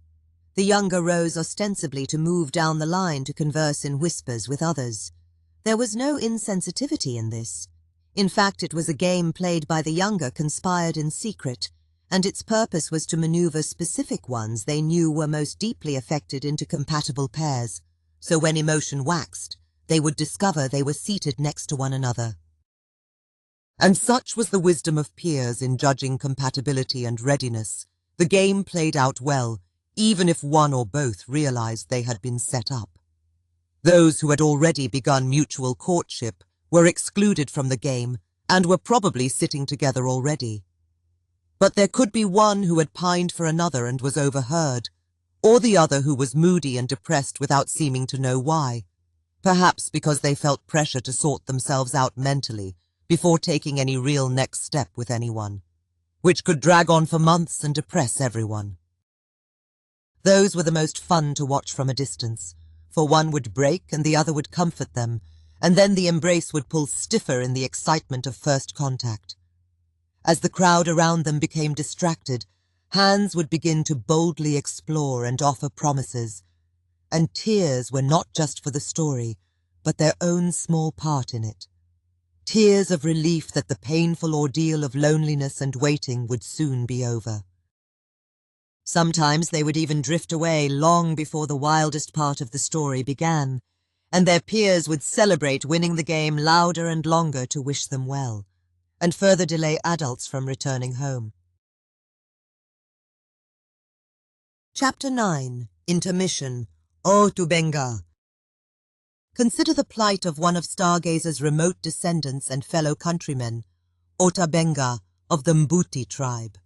The younger rose ostensibly to move down the line to converse in whispers with others. There was no insensitivity in this. In fact, it was a game played by the younger conspired in secret, and its purpose was to maneuver specific ones they knew were most deeply affected into compatible pairs, so when emotion waxed, they would discover they were seated next to one another. And such was the wisdom of peers in judging compatibility and readiness. The game played out well, even if one or both realized they had been set up. Those who had already begun mutual courtship were excluded from the game and were probably sitting together already. But there could be one who had pined for another and was overheard, or the other who was moody and depressed without seeming to know why, perhaps because they felt pressure to sort themselves out mentally before taking any real next step with anyone, which could drag on for months and depress everyone. Those were the most fun to watch from a distance, for one would break and the other would comfort them, and then the embrace would pull stiffer in the excitement of first contact. As the crowd around them became distracted, hands would begin to boldly explore and offer promises, and tears were not just for the story, but their own small part in it. Tears of relief that the painful ordeal of loneliness and waiting would soon be over. Sometimes they would even drift away long before the wildest part of the story began, and their peers would celebrate winning the game louder and longer to wish them well, and further delay adults from returning home. Chapter 9. Intermission. O to BENGA. Consider the plight of one of Stargazer's remote descendants and fellow countrymen, Ota BENGA of the Mbuti tribe.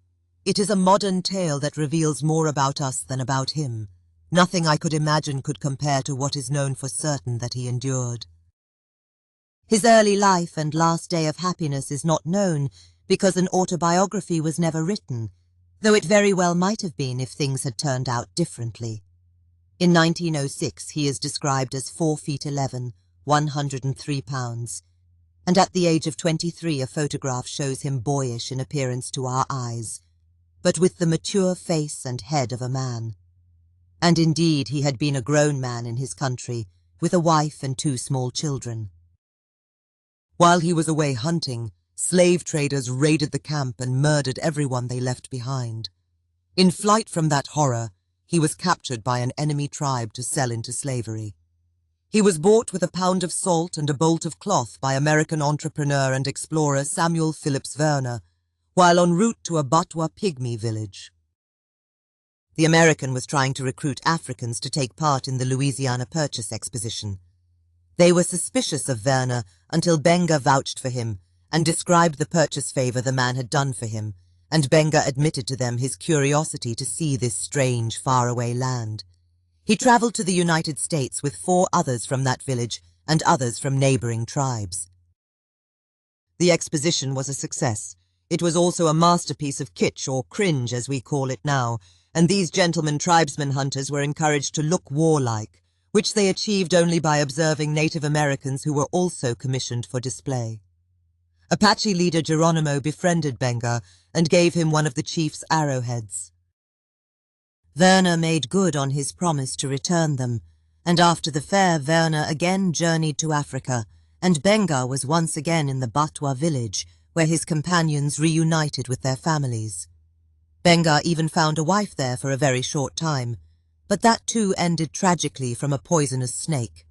It is a modern tale that reveals more about us than about him. Nothing I could imagine could compare to what is known for certain that he endured. His early life and last day of happiness is not known because an autobiography was never written, though it very well might have been if things had turned out differently. In 1906 he is described as 4 feet 11, 103 pounds, and at the age of 23 a photograph shows him boyish in appearance to our eyes, but with the mature face and head of a man. And indeed he had been a grown man in his country, with a wife and 2 small children. While he was away hunting, slave traders raided the camp and murdered everyone they left behind. In flight from that horror, he was captured by an enemy tribe to sell into slavery. He was bought with a pound of salt and a bolt of cloth by American entrepreneur and explorer Samuel Phillips Werner, while en route to a Batwa pygmy village. The American was trying to recruit Africans to take part in the Louisiana Purchase Exposition. They were suspicious of Werner until BENGA vouched for him and described the purchase favor the man had done for him, and BENGA admitted to them his curiosity to see this strange, faraway land. He traveled to the United States with 4 others from that village and others from neighboring tribes. The exposition was a success. It was also a masterpiece of kitsch, or cringe as we call it now, and these gentlemen tribesmen hunters were encouraged to look warlike, which they achieved only by observing Native Americans who were also commissioned for display. Apache leader Geronimo befriended BENGA and gave him one of the chief's arrowheads. Werner made good on his promise to return them, and after the fair Werner again journeyed to Africa, and BENGA was once again in the Batwa village, where his companions reunited with their families. BENGA even found a wife there for a very short time, but that too ended tragically from a poisonous snake.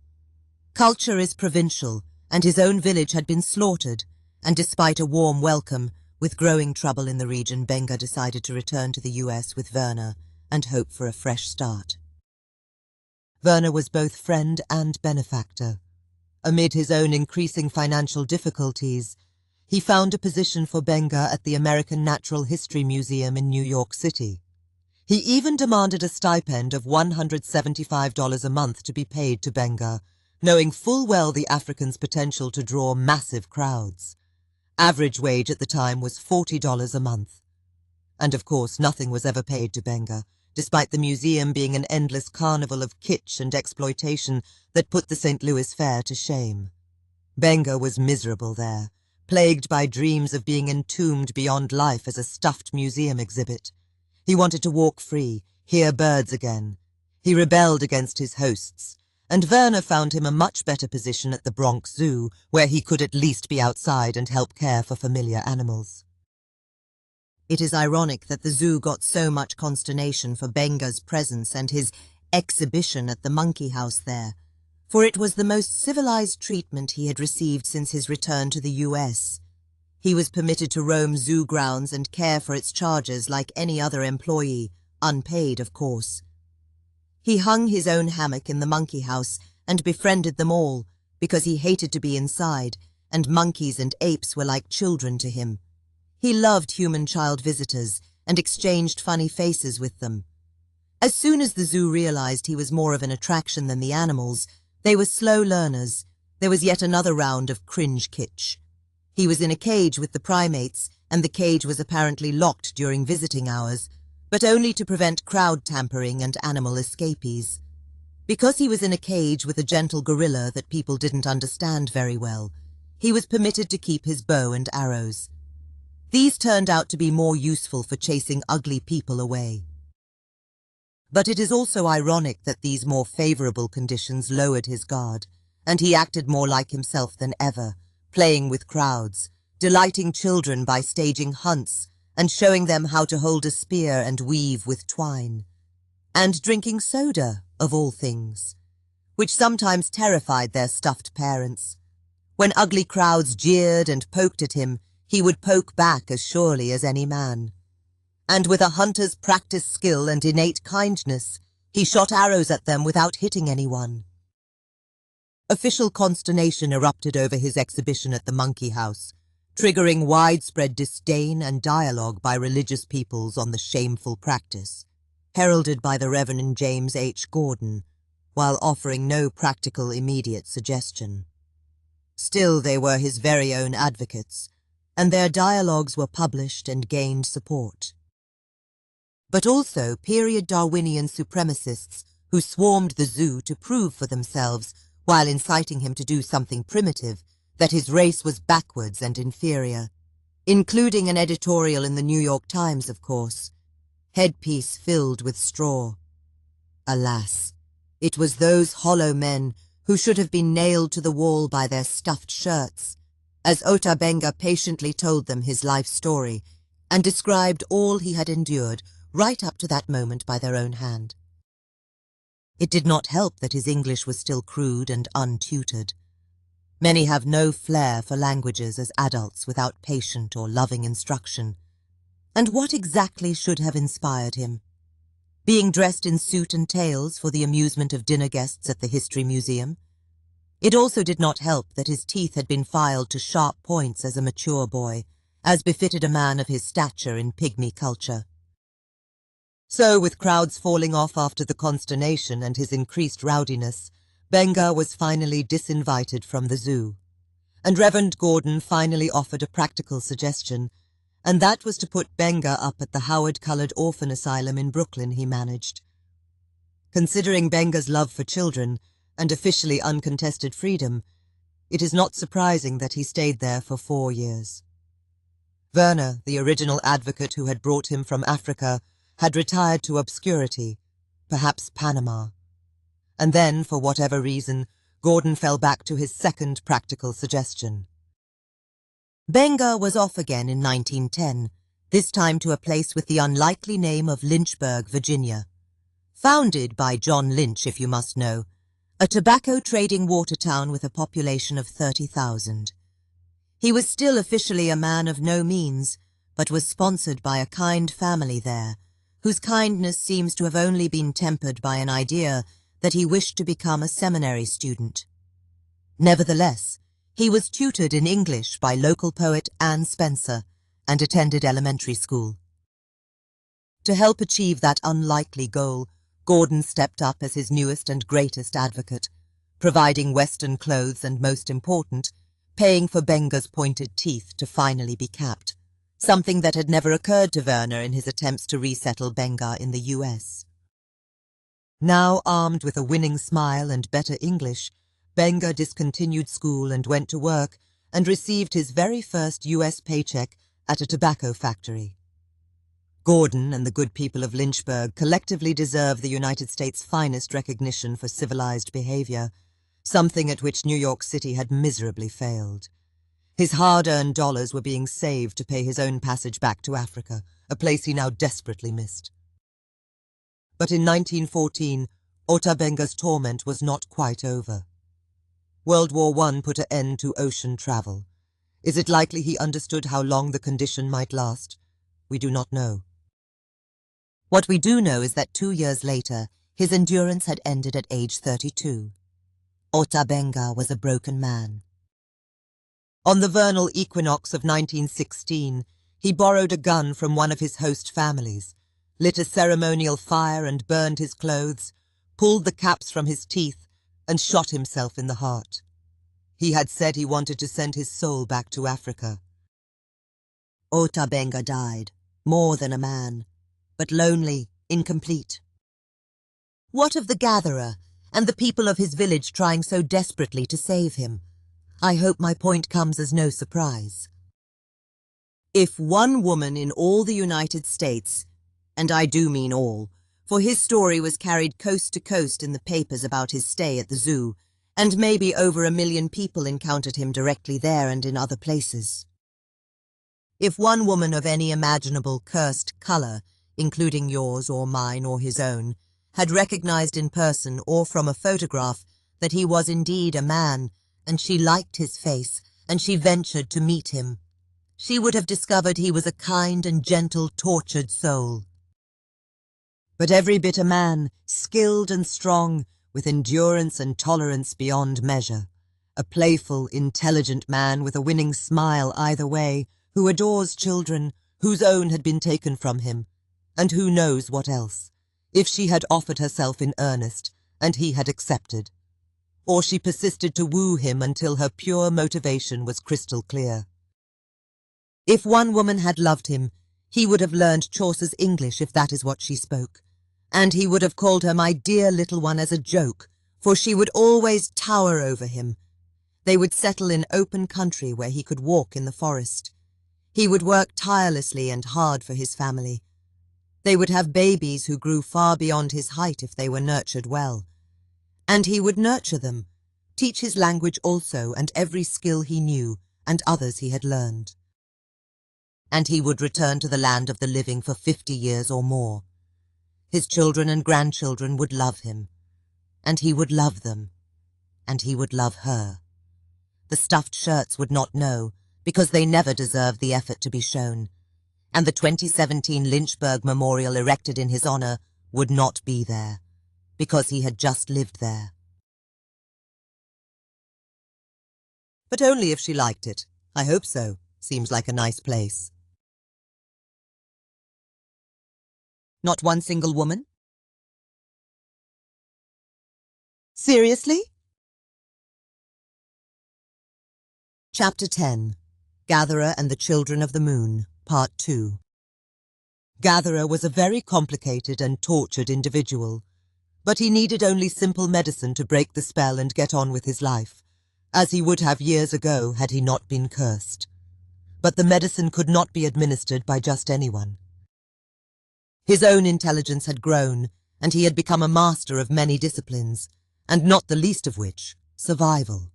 Culture is provincial, and his own village had been slaughtered, and despite a warm welcome, with growing trouble in the region, BENGA decided to return to the US with Werner and hope for a fresh start. Werner was both friend and benefactor. Amid his own increasing financial difficulties, he found a position for BENGA at the American Natural History Museum in New York City. He even demanded a stipend of $175 a month to be paid to BENGA, knowing full well the African's potential to draw massive crowds. Average wage at the time was $40 a month. And of course nothing was ever paid to BENGA, despite the museum being an endless carnival of kitsch and exploitation that put the St. Louis Fair to shame. BENGA was miserable there, plagued by dreams of being entombed beyond life as a stuffed museum exhibit. He wanted to walk free, hear birds again. He rebelled against his hosts, and Werner found him a much better position at the Bronx Zoo, where he could at least be outside and help care for familiar animals. It is ironic that the zoo got so much consternation for BENGA's presence and his exhibition at the monkey house there, for it was the most civilized treatment he had received since his return to the US. He was permitted to roam zoo grounds and care for its charges like any other employee, unpaid, of course. He hung his own hammock in the monkey house and befriended them all because he hated to be inside, and monkeys and apes were like children to him. He loved human-child visitors and exchanged funny faces with them. As soon as the zoo realized he was more of an attraction than the animals, they were slow learners. There was yet another round of cringe kitsch. He was in a cage with the primates, and the cage was apparently locked during visiting hours, but only to prevent crowd tampering and animal escapees. Because he was in a cage with a gentle gorilla that people didn't understand very well, he was permitted to keep his bow and arrows. These turned out to be more useful for chasing ugly people away. But it is also ironic that these more favorable conditions lowered his guard, and he acted more like himself than ever, playing with crowds, delighting children by staging hunts and showing them how to hold a spear and weave with twine, and drinking soda, of all things, which sometimes terrified their stuffed parents. When ugly crowds jeered and poked at him, he would poke back as surely as any man. And with a hunter's practiced skill and innate kindness, he shot arrows at them without hitting anyone. Official consternation erupted over his exhibition at the monkey house, triggering widespread disdain and dialogue by religious peoples on the shameful practice, heralded by the Reverend James H. Gordon, while offering no practical immediate suggestion. Still, they were his very own advocates, and their dialogues were published and gained support. But also period Darwinian supremacists who swarmed the zoo to prove for themselves, while inciting him to do something primitive, that his race was backwards and inferior, including an editorial in the New York Times, of course, headpiece filled with straw. Alas, it was those hollow men who should have been nailed to the wall by their stuffed shirts, as Ota Benga patiently told them his life story and described all he had endured right up to that moment by their own hand. It did not help that his English was still crude and untutored. Many have no flair for languages as adults without patient or loving instruction. And what exactly should have inspired him? Being dressed in suit and tails for the amusement of dinner guests at the History Museum? It also did not help that his teeth had been filed to sharp points as a mature boy, as befitted a man of his stature in pygmy culture. So, with crowds falling off after the consternation and his increased rowdiness, BENGA was finally disinvited from the zoo, and Reverend Gordon finally offered a practical suggestion, and that was to put BENGA up at the Howard-colored orphan asylum in Brooklyn he managed. Considering BENGA's love for children and officially uncontested freedom, it is not surprising that he stayed there for 4 years. Werner, the original advocate who had brought him from Africa, had retired to obscurity, perhaps Panama. And then, for whatever reason, Gordon fell back to his second practical suggestion. BENGA was off again in 1910, this time to a place with the unlikely name of Lynchburg, Virginia. Founded by John Lynch, if you must know, a tobacco-trading water town with a population of 30,000. He was still officially a man of no means, but was sponsored by a kind family there, whose kindness seems to have only been tempered by an idea that he wished to become a seminary student. Nevertheless, he was tutored in English by local poet Anne Spencer and attended elementary school. To help achieve that unlikely goal, Gordon stepped up as his newest and greatest advocate, providing Western clothes and, most important, paying for BENGA's pointed teeth to finally be capped, something that had never occurred to Werner in his attempts to resettle BENGA in the US. Now armed with a winning smile and better English, BENGA discontinued school and went to work and received his very first US paycheck at a tobacco factory. Gordon and the good people of Lynchburg collectively deserve the United States' finest recognition for civilized behavior, something at which New York City had miserably failed. His hard-earned dollars were being saved to pay his own passage back to Africa, a place he now desperately missed. But in 1914, Ota Benga's torment was not quite over. World War I put an end to ocean travel. Is it likely he understood how long the condition might last? We do not know. What we do know is that 2 years later, his endurance had ended at age 32. Ota Benga was a broken man. On the vernal equinox of 1916, he borrowed a gun from one of his host families, lit a ceremonial fire and burned his clothes, pulled the caps from his teeth, and shot himself in the heart. He had said he wanted to send his soul back to Africa. Ota Benga died, more than a man, but lonely, incomplete. What of the gatherer and the people of his village trying so desperately to save him? I hope my point comes as no surprise. If one woman in all the United States, and I do mean all, for his story was carried coast to coast in the papers about his stay at the zoo, and maybe over 1 million people encountered him directly there and in other places. If one woman of any imaginable cursed color, including yours or mine or his own, had recognized in person or from a photograph that he was indeed a man, and she liked his face, and she ventured to meet him, she would have discovered he was a kind and gentle, tortured soul. But every bit a man, skilled and strong, with endurance and tolerance beyond measure. A playful, intelligent man with a winning smile either way, who adores children, whose own had been taken from him, and who knows what else, if she had offered herself in earnest, and he had accepted. Or she persisted to woo him until her pure motivation was crystal clear. If one woman had loved him, he would have learned Chaucer's English if that is what she spoke, and he would have called her my dear little one as a joke, for she would always tower over him. They would settle in open country where he could walk in the forest. He would work tirelessly and hard for his family. They would have babies who grew far beyond his height if they were nurtured well. And he would nurture them, teach his language also and every skill he knew and others he had learned. And he would return to the land of the living for 50 years or more. His children and grandchildren would love him, and he would love them, and he would love her. The stuffed shirts would not know, because they never deserved the effort to be shown, and the 2017 Lynchburg Memorial erected in his honor would not be there, because he had just lived there. but only if she liked it. I hope so. Seems like a nice place. Not one single woman? Seriously? Chapter 10. Gatherer and the Children of the Moon, Part 2. Gatherer was a very complicated and tortured individual, but he needed only simple medicine to break the spell and get on with his life, as he would have years ago had he not been cursed. But the medicine could not be administered by just anyone. His own intelligence had grown, and he had become a master of many disciplines, and not the least of which, survival.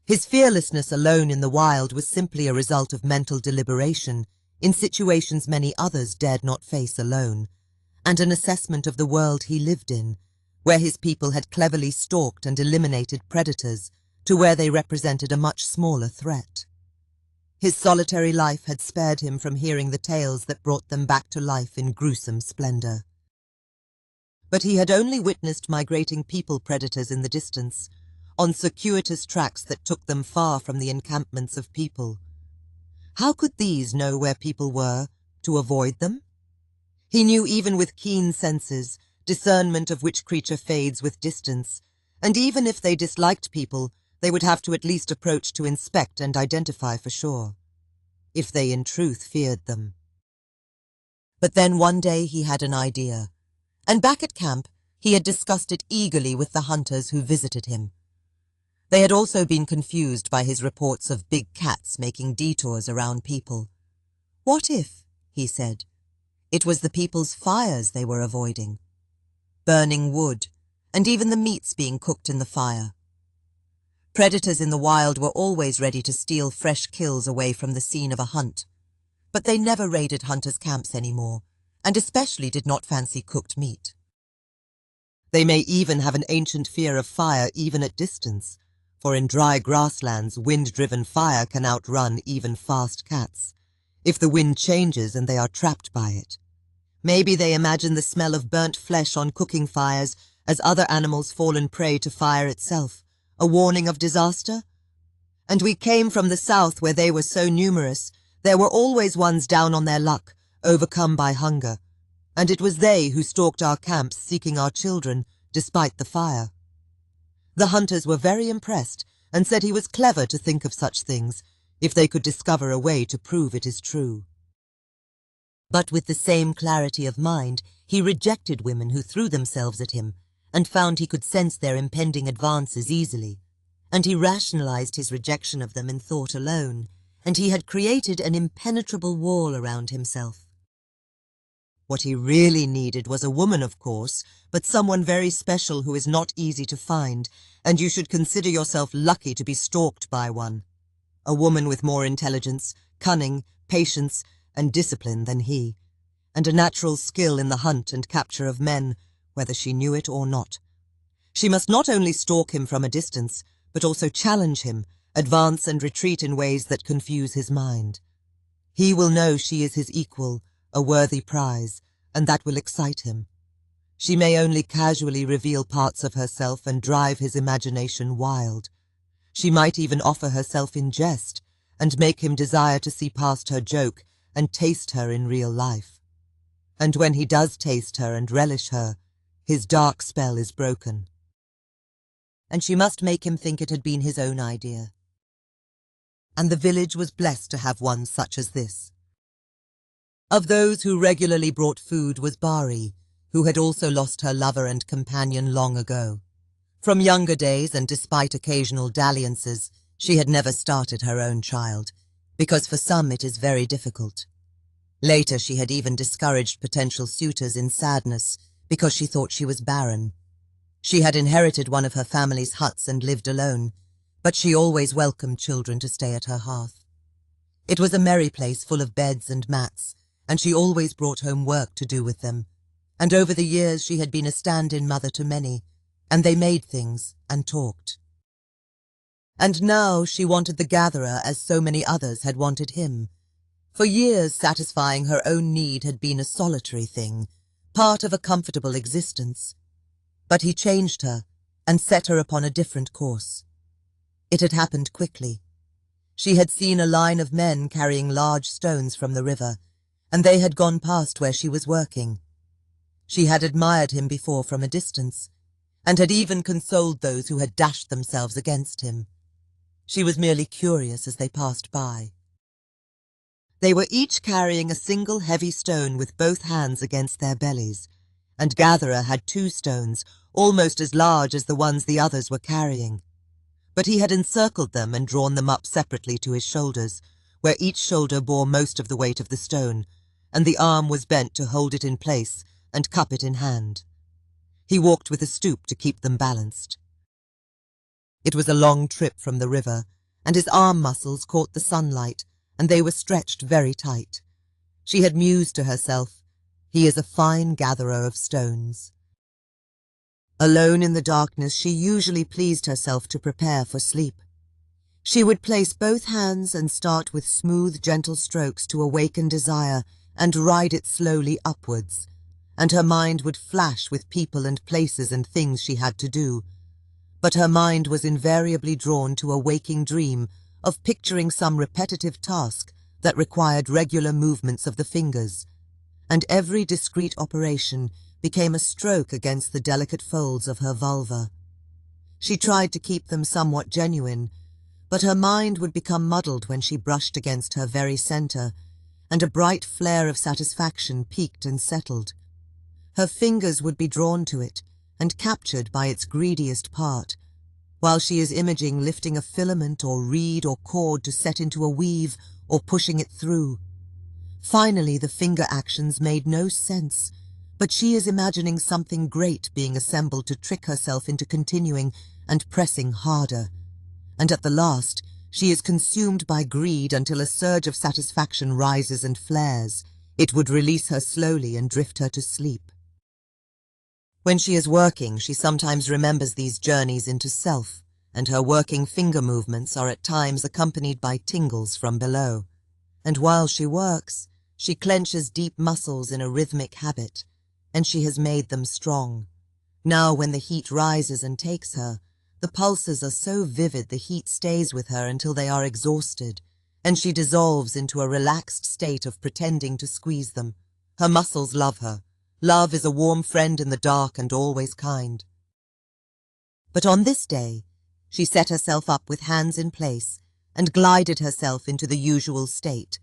His fearlessness alone in the wild was simply a result of mental deliberation in situations many others dared not face alone, and an assessment of the world he lived in, where his people had cleverly stalked and eliminated predators to where they represented a much smaller threat. His solitary life had spared him from hearing the tales that brought them back to life in gruesome splendor. But he had only witnessed migrating people predators in the distance, on circuitous tracks that took them far from the encampments of people. How could these know where people were, to avoid them? He knew even with keen senses, discernment of which creature fades with distance, and even if they disliked people, they would have to at least approach to inspect and identify for sure, if they in truth feared them. But then one day he had an idea, and back at camp he had discussed it eagerly with the hunters who visited him. They had also been confused by his reports of big cats making detours around people. What if, he said, it was the people's fires they were avoiding? Burning wood, and even the meats being cooked in the fire. Predators in the wild were always ready to steal fresh kills away from the scene of a hunt, but they never raided hunters' camps anymore, and especially did not fancy cooked meat. They may even have an ancient fear of fire even at distance, for in dry grasslands wind-driven fire can outrun even fast cats, if the wind changes and they are trapped by it. Maybe they imagine the smell of burnt flesh on cooking fires as other animals fallen prey to fire itself, a warning of disaster? And we came from the south where they were so numerous, there were always ones down on their luck, overcome by hunger, and it was they who stalked our camps seeking our children, despite the fire. The hunters were very impressed and said he was clever to think of such things, if they could discover a way to prove it is true. But with the same clarity of mind, he rejected women who threw themselves at him, and found he could sense their impending advances easily, and he rationalized his rejection of them in thought alone, and he had created an impenetrable wall around himself. What he really needed was a woman, of course, but someone very special who is not easy to find, and you should consider yourself lucky to be stalked by one. A woman with more intelligence, cunning, patience, and discipline than he, and a natural skill in the hunt and capture of men, whether she knew it or not. She must not only stalk him from a distance, but also challenge him, advance and retreat in ways that confuse his mind. He will know she is his equal, a worthy prize, and that will excite him. She may only casually reveal parts of herself and drive his imagination wild. She might even offer herself in jest, and make him desire to see past her joke and taste her in real life. And when he does taste her and relish her, his dark spell is broken. And she must make him think it had been his own idea. And the village was blessed to have one such as this. Of those who regularly brought food was Bari, who had also lost her lover and companion long ago. From younger days, and despite occasional dalliances, she had never started her own child, because for some it is very difficult. Later she had even discouraged potential suitors in sadness, because she thought she was barren. She had inherited one of her family's huts and lived alone, but she always welcomed children to stay at her hearth. It was a merry place full of beds and mats, and she always brought home work to do with them, and over the years she had been a stand-in mother to many, and they made things and talked. And now she wanted the gatherer as so many others had wanted him. For years satisfying her own need had been a solitary thing, part of a comfortable existence. But he changed her and set her upon a different course. It had happened quickly. She had seen a line of men carrying large stones from the river, and they had gone past where she was working. She had admired him before from a distance, and had even consoled those who had dashed themselves against him. She was merely curious as they passed by. They were each carrying a single heavy stone with both hands against their bellies, and Gatherer had 2 stones, almost as large as the ones the others were carrying. But he had encircled them and drawn them up separately to his shoulders, where each shoulder bore most of the weight of the stone, and the arm was bent to hold it in place and cup it in hand. He walked with a stoop to keep them balanced. It was a long trip from the river, and his arm muscles caught the sunlight, and they were stretched very tight. She had mused to herself, "He is a fine gatherer of stones." Alone in the darkness, she usually pleased herself to prepare for sleep. She would place both hands and start with smooth, gentle strokes to awaken desire and ride it slowly upwards, and her mind would flash with people and places and things she had to do. But her mind was invariably drawn to a waking dream of picturing some repetitive task that required regular movements of the fingers, and every discrete operation became a stroke against the delicate folds of her vulva. She tried to keep them somewhat genuine, but her mind would become muddled when she brushed against her very center, and a bright flare of satisfaction peaked and settled. Her fingers would be drawn to it and captured by its greediest part, while she is imaging lifting a filament or reed or cord to set into a weave or pushing it through. Finally, the finger actions made no sense, but she is imagining something great being assembled to trick herself into continuing and pressing harder. And at the last, she is consumed by greed until a surge of satisfaction rises and flares. It would release her slowly and drift her to sleep. When she is working, she sometimes remembers these journeys into self, and her working finger movements are at times accompanied by tingles from below. And while she works, she clenches deep muscles in a rhythmic habit, and she has made them strong. Now when the heat rises and takes her, the pulses are so vivid the heat stays with her until they are exhausted, and she dissolves into a relaxed state of pretending to squeeze them. Her muscles love her. Love is a warm friend in the dark and always kind. But on this day, she set herself up with hands in place and glided herself into the usual state.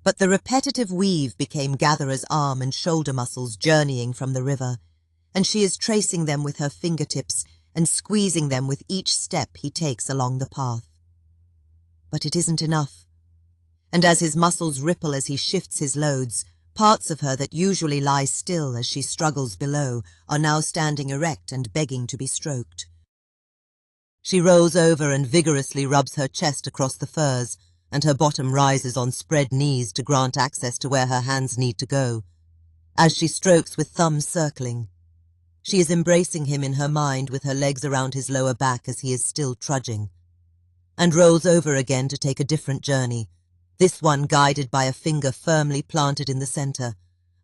But the repetitive weave became Gatherer's arm and shoulder muscles journeying from the river, and she is tracing them with her fingertips and squeezing them with each step he takes along the path. But it isn't enough. And as his muscles ripple as he shifts his loads, parts of her that usually lie still as she struggles below are now standing erect and begging to be stroked. She rolls over and vigorously rubs her chest across the furs, and her bottom rises on spread knees to grant access to where her hands need to go. As she strokes with thumbs circling, she is embracing him in her mind with her legs around his lower back as he is still trudging, and rolls over again to take a different journey, this one guided by a finger firmly planted in the center,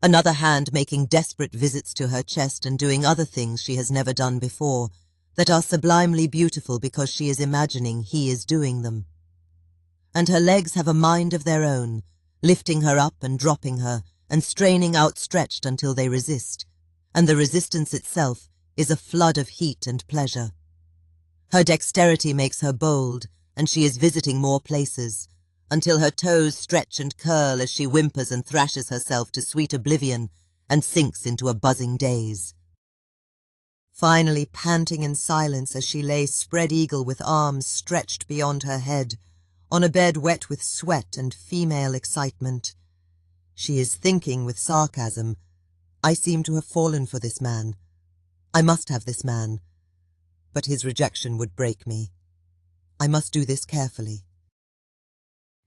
another hand making desperate visits to her chest and doing other things she has never done before, that are sublimely beautiful because she is imagining he is doing them. And her legs have a mind of their own, lifting her up and dropping her, and straining outstretched until they resist, and the resistance itself is a flood of heat and pleasure. Her dexterity makes her bold, and she is visiting more places, until her toes stretch and curl as she whimpers and thrashes herself to sweet oblivion and sinks into a buzzing daze. Finally, panting in silence as she lay spread-eagle with arms stretched beyond her head, on a bed wet with sweat and female excitement, she is thinking with sarcasm, "I seem to have fallen for this man. I must have this man. But his rejection would break me. I must do this carefully."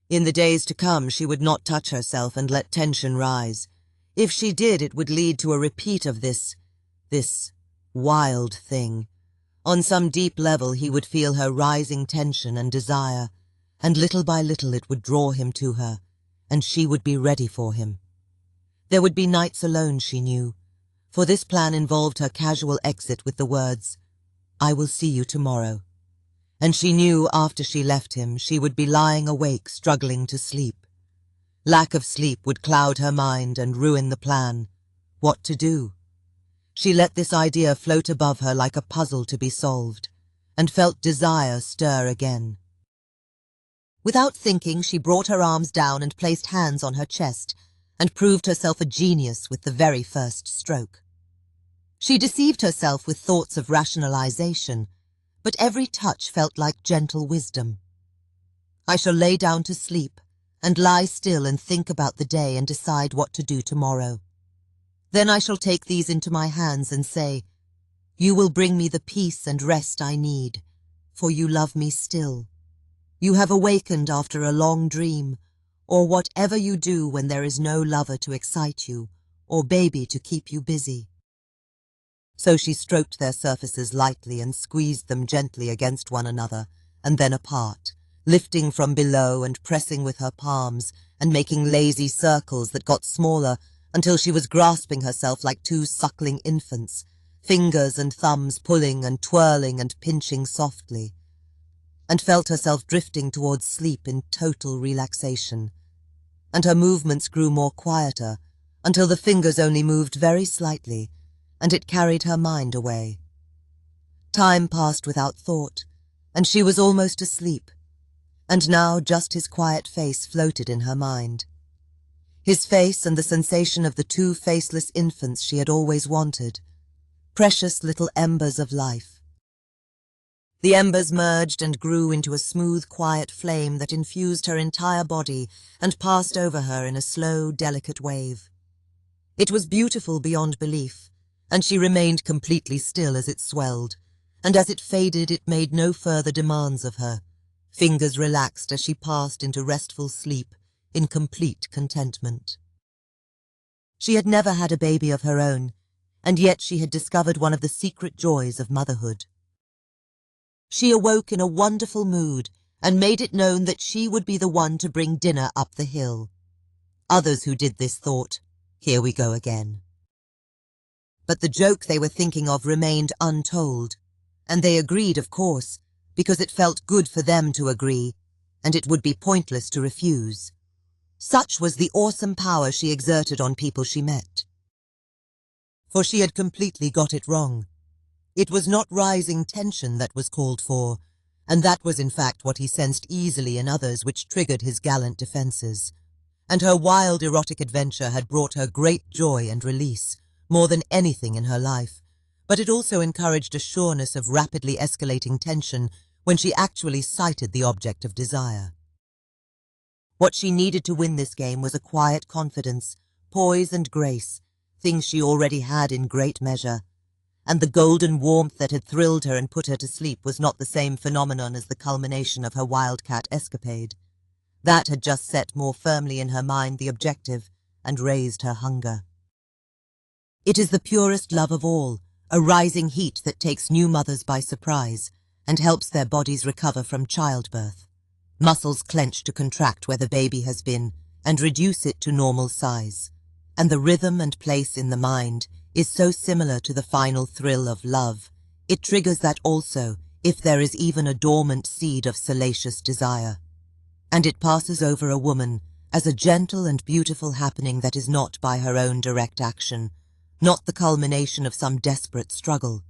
In the days to come, she would not touch herself and let tension rise. If she did, it would lead to a repeat of this wild thing. On some deep level, he would feel her rising tension and desire, and little by little it would draw him to her, and she would be ready for him. There would be nights alone, she knew, for this plan involved her casual exit with the words, "I will see you tomorrow," and she knew after she left him she would be lying awake struggling to sleep. Lack of sleep would cloud her mind and ruin the plan. What to do? She let this idea float above her like a puzzle to be solved, and felt desire stir again. Without thinking, she brought her arms down and placed hands on her chest, and proved herself a genius with the very first stroke. She deceived herself with thoughts of rationalization, but every touch felt like gentle wisdom. I shall lay down to sleep, and lie still and think about the day and decide what to do tomorrow. Then I shall take these into my hands and say, "You will bring me the peace and rest I need, for you love me still. You have awakened after a long dream, or whatever you do when there is no lover to excite you, or baby to keep you busy." So she stroked their surfaces lightly and squeezed them gently against one another, and then apart, lifting from below and pressing with her palms, and making lazy circles that got smaller until she was grasping herself like two suckling infants, fingers and thumbs pulling and twirling and pinching softly, and felt herself drifting towards sleep in total relaxation. And her movements grew more quieter, until the fingers only moved very slightly, and it carried her mind away. Time passed without thought, and she was almost asleep, and now just his quiet face floated in her mind. His face and the sensation of the two faceless infants she had always wanted, precious little embers of life. The embers merged and grew into a smooth, quiet flame that infused her entire body and passed over her in a slow, delicate wave. It was beautiful beyond belief, and she remained completely still as it swelled, and as it faded it made no further demands of her. Fingers relaxed as she passed into restful sleep in complete contentment. She had never had a baby of her own, and yet she had discovered one of the secret joys of motherhood. She awoke in a wonderful mood and made it known that she would be the one to bring dinner up the hill. Others who did this thought, "Here we go again." But the joke they were thinking of remained untold, and they agreed, of course, because it felt good for them to agree, and it would be pointless to refuse. Such was the awesome power she exerted on people she met. For she had completely got it wrong. It was not rising tension that was called for, and that was in fact what he sensed easily in others which triggered his gallant defences. And her wild erotic adventure had brought her great joy and release, more than anything in her life, but it also encouraged a sureness of rapidly escalating tension when she actually sighted the object of desire. What she needed to win this game was a quiet confidence, poise and grace, things she already had in great measure, and the golden warmth that had thrilled her and put her to sleep was not the same phenomenon as the culmination of her wildcat escapade. That had just set more firmly in her mind the objective and raised her hunger. It is the purest love of all, a rising heat that takes new mothers by surprise and helps their bodies recover from childbirth. Muscles clench to contract where the baby has been and reduce it to normal size. And the rhythm and place in the mind is so similar to the final thrill of love. It triggers that also, if there is even a dormant seed of salacious desire. And it passes over a woman as a gentle and beautiful happening that is not by her own direct action, not the culmination of some desperate struggle.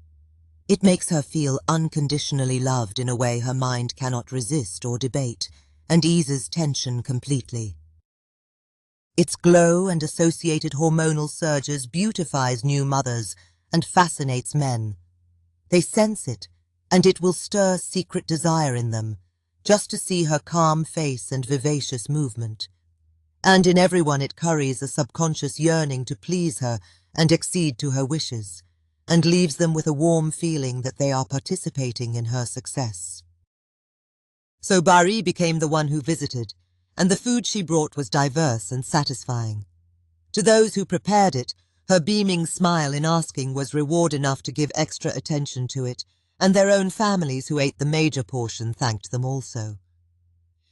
It makes her feel unconditionally loved in a way her mind cannot resist or debate, and eases tension completely. Its glow and associated hormonal surges beautifies new mothers and fascinates men. They sense it, and it will stir secret desire in them, just to see her calm face and vivacious movement. And in everyone it curries a subconscious yearning to please her and accede to her wishes, and leaves them with a warm feeling that they are participating in her success. So Bari became the one who visited, and the food she brought was diverse and satisfying. To those who prepared it, her beaming smile in asking was reward enough to give extra attention to it, and their own families who ate the major portion thanked them also.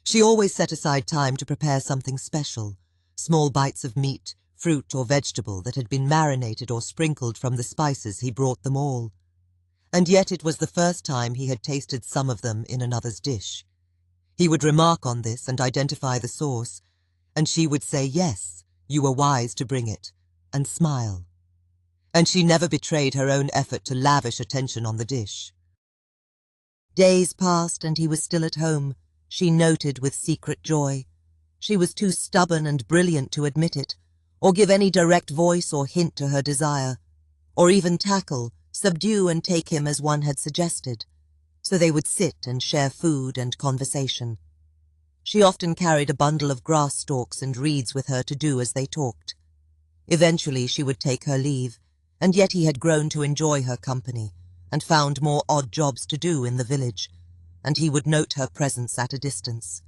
She always set aside time to prepare something special, small bites of meat, fruit or vegetable that had been marinated or sprinkled from the spices he brought them all. and yet it was the first time he had tasted some of them in another's dish. He would remark on this and identify the source, and she would say, "Yes, you were wise to bring it," and smile. And she never betrayed her own effort to lavish attention on the dish. Days passed and he was still at home, she noted with secret joy. She was too stubborn and brilliant to admit it, or give any direct voice or hint to her desire, or even tackle, subdue and take him as one had suggested. So they would sit and share food and conversation. She often carried a bundle of grass stalks and reeds with her to do as they talked. Eventually she would take her leave, and yet he had grown to enjoy her company, and found more odd jobs to do in the village, and he would note her presence at a distance.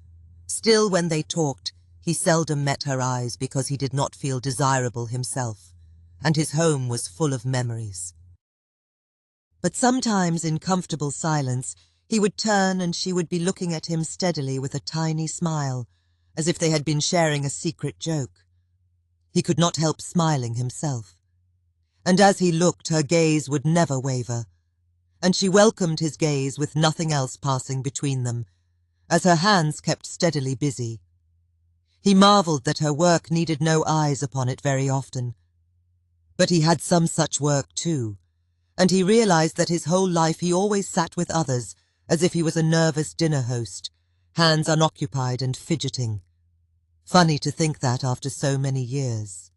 Still, when they talked, he seldom met her eyes because he did not feel desirable himself, and his home was full of memories. But sometimes, in comfortable silence, he would turn and she would be looking at him steadily with a tiny smile, as if they had been sharing a secret joke. He could not help smiling himself. And as he looked, her gaze would never waver, and she welcomed his gaze with nothing else passing between them, as her hands kept steadily busy. He marvelled that her work needed no eyes upon it very often. But he had some such work too, and he realized that his whole life he always sat with others, as if he was a nervous dinner host, hands unoccupied and fidgeting. Funny to think that after so many years.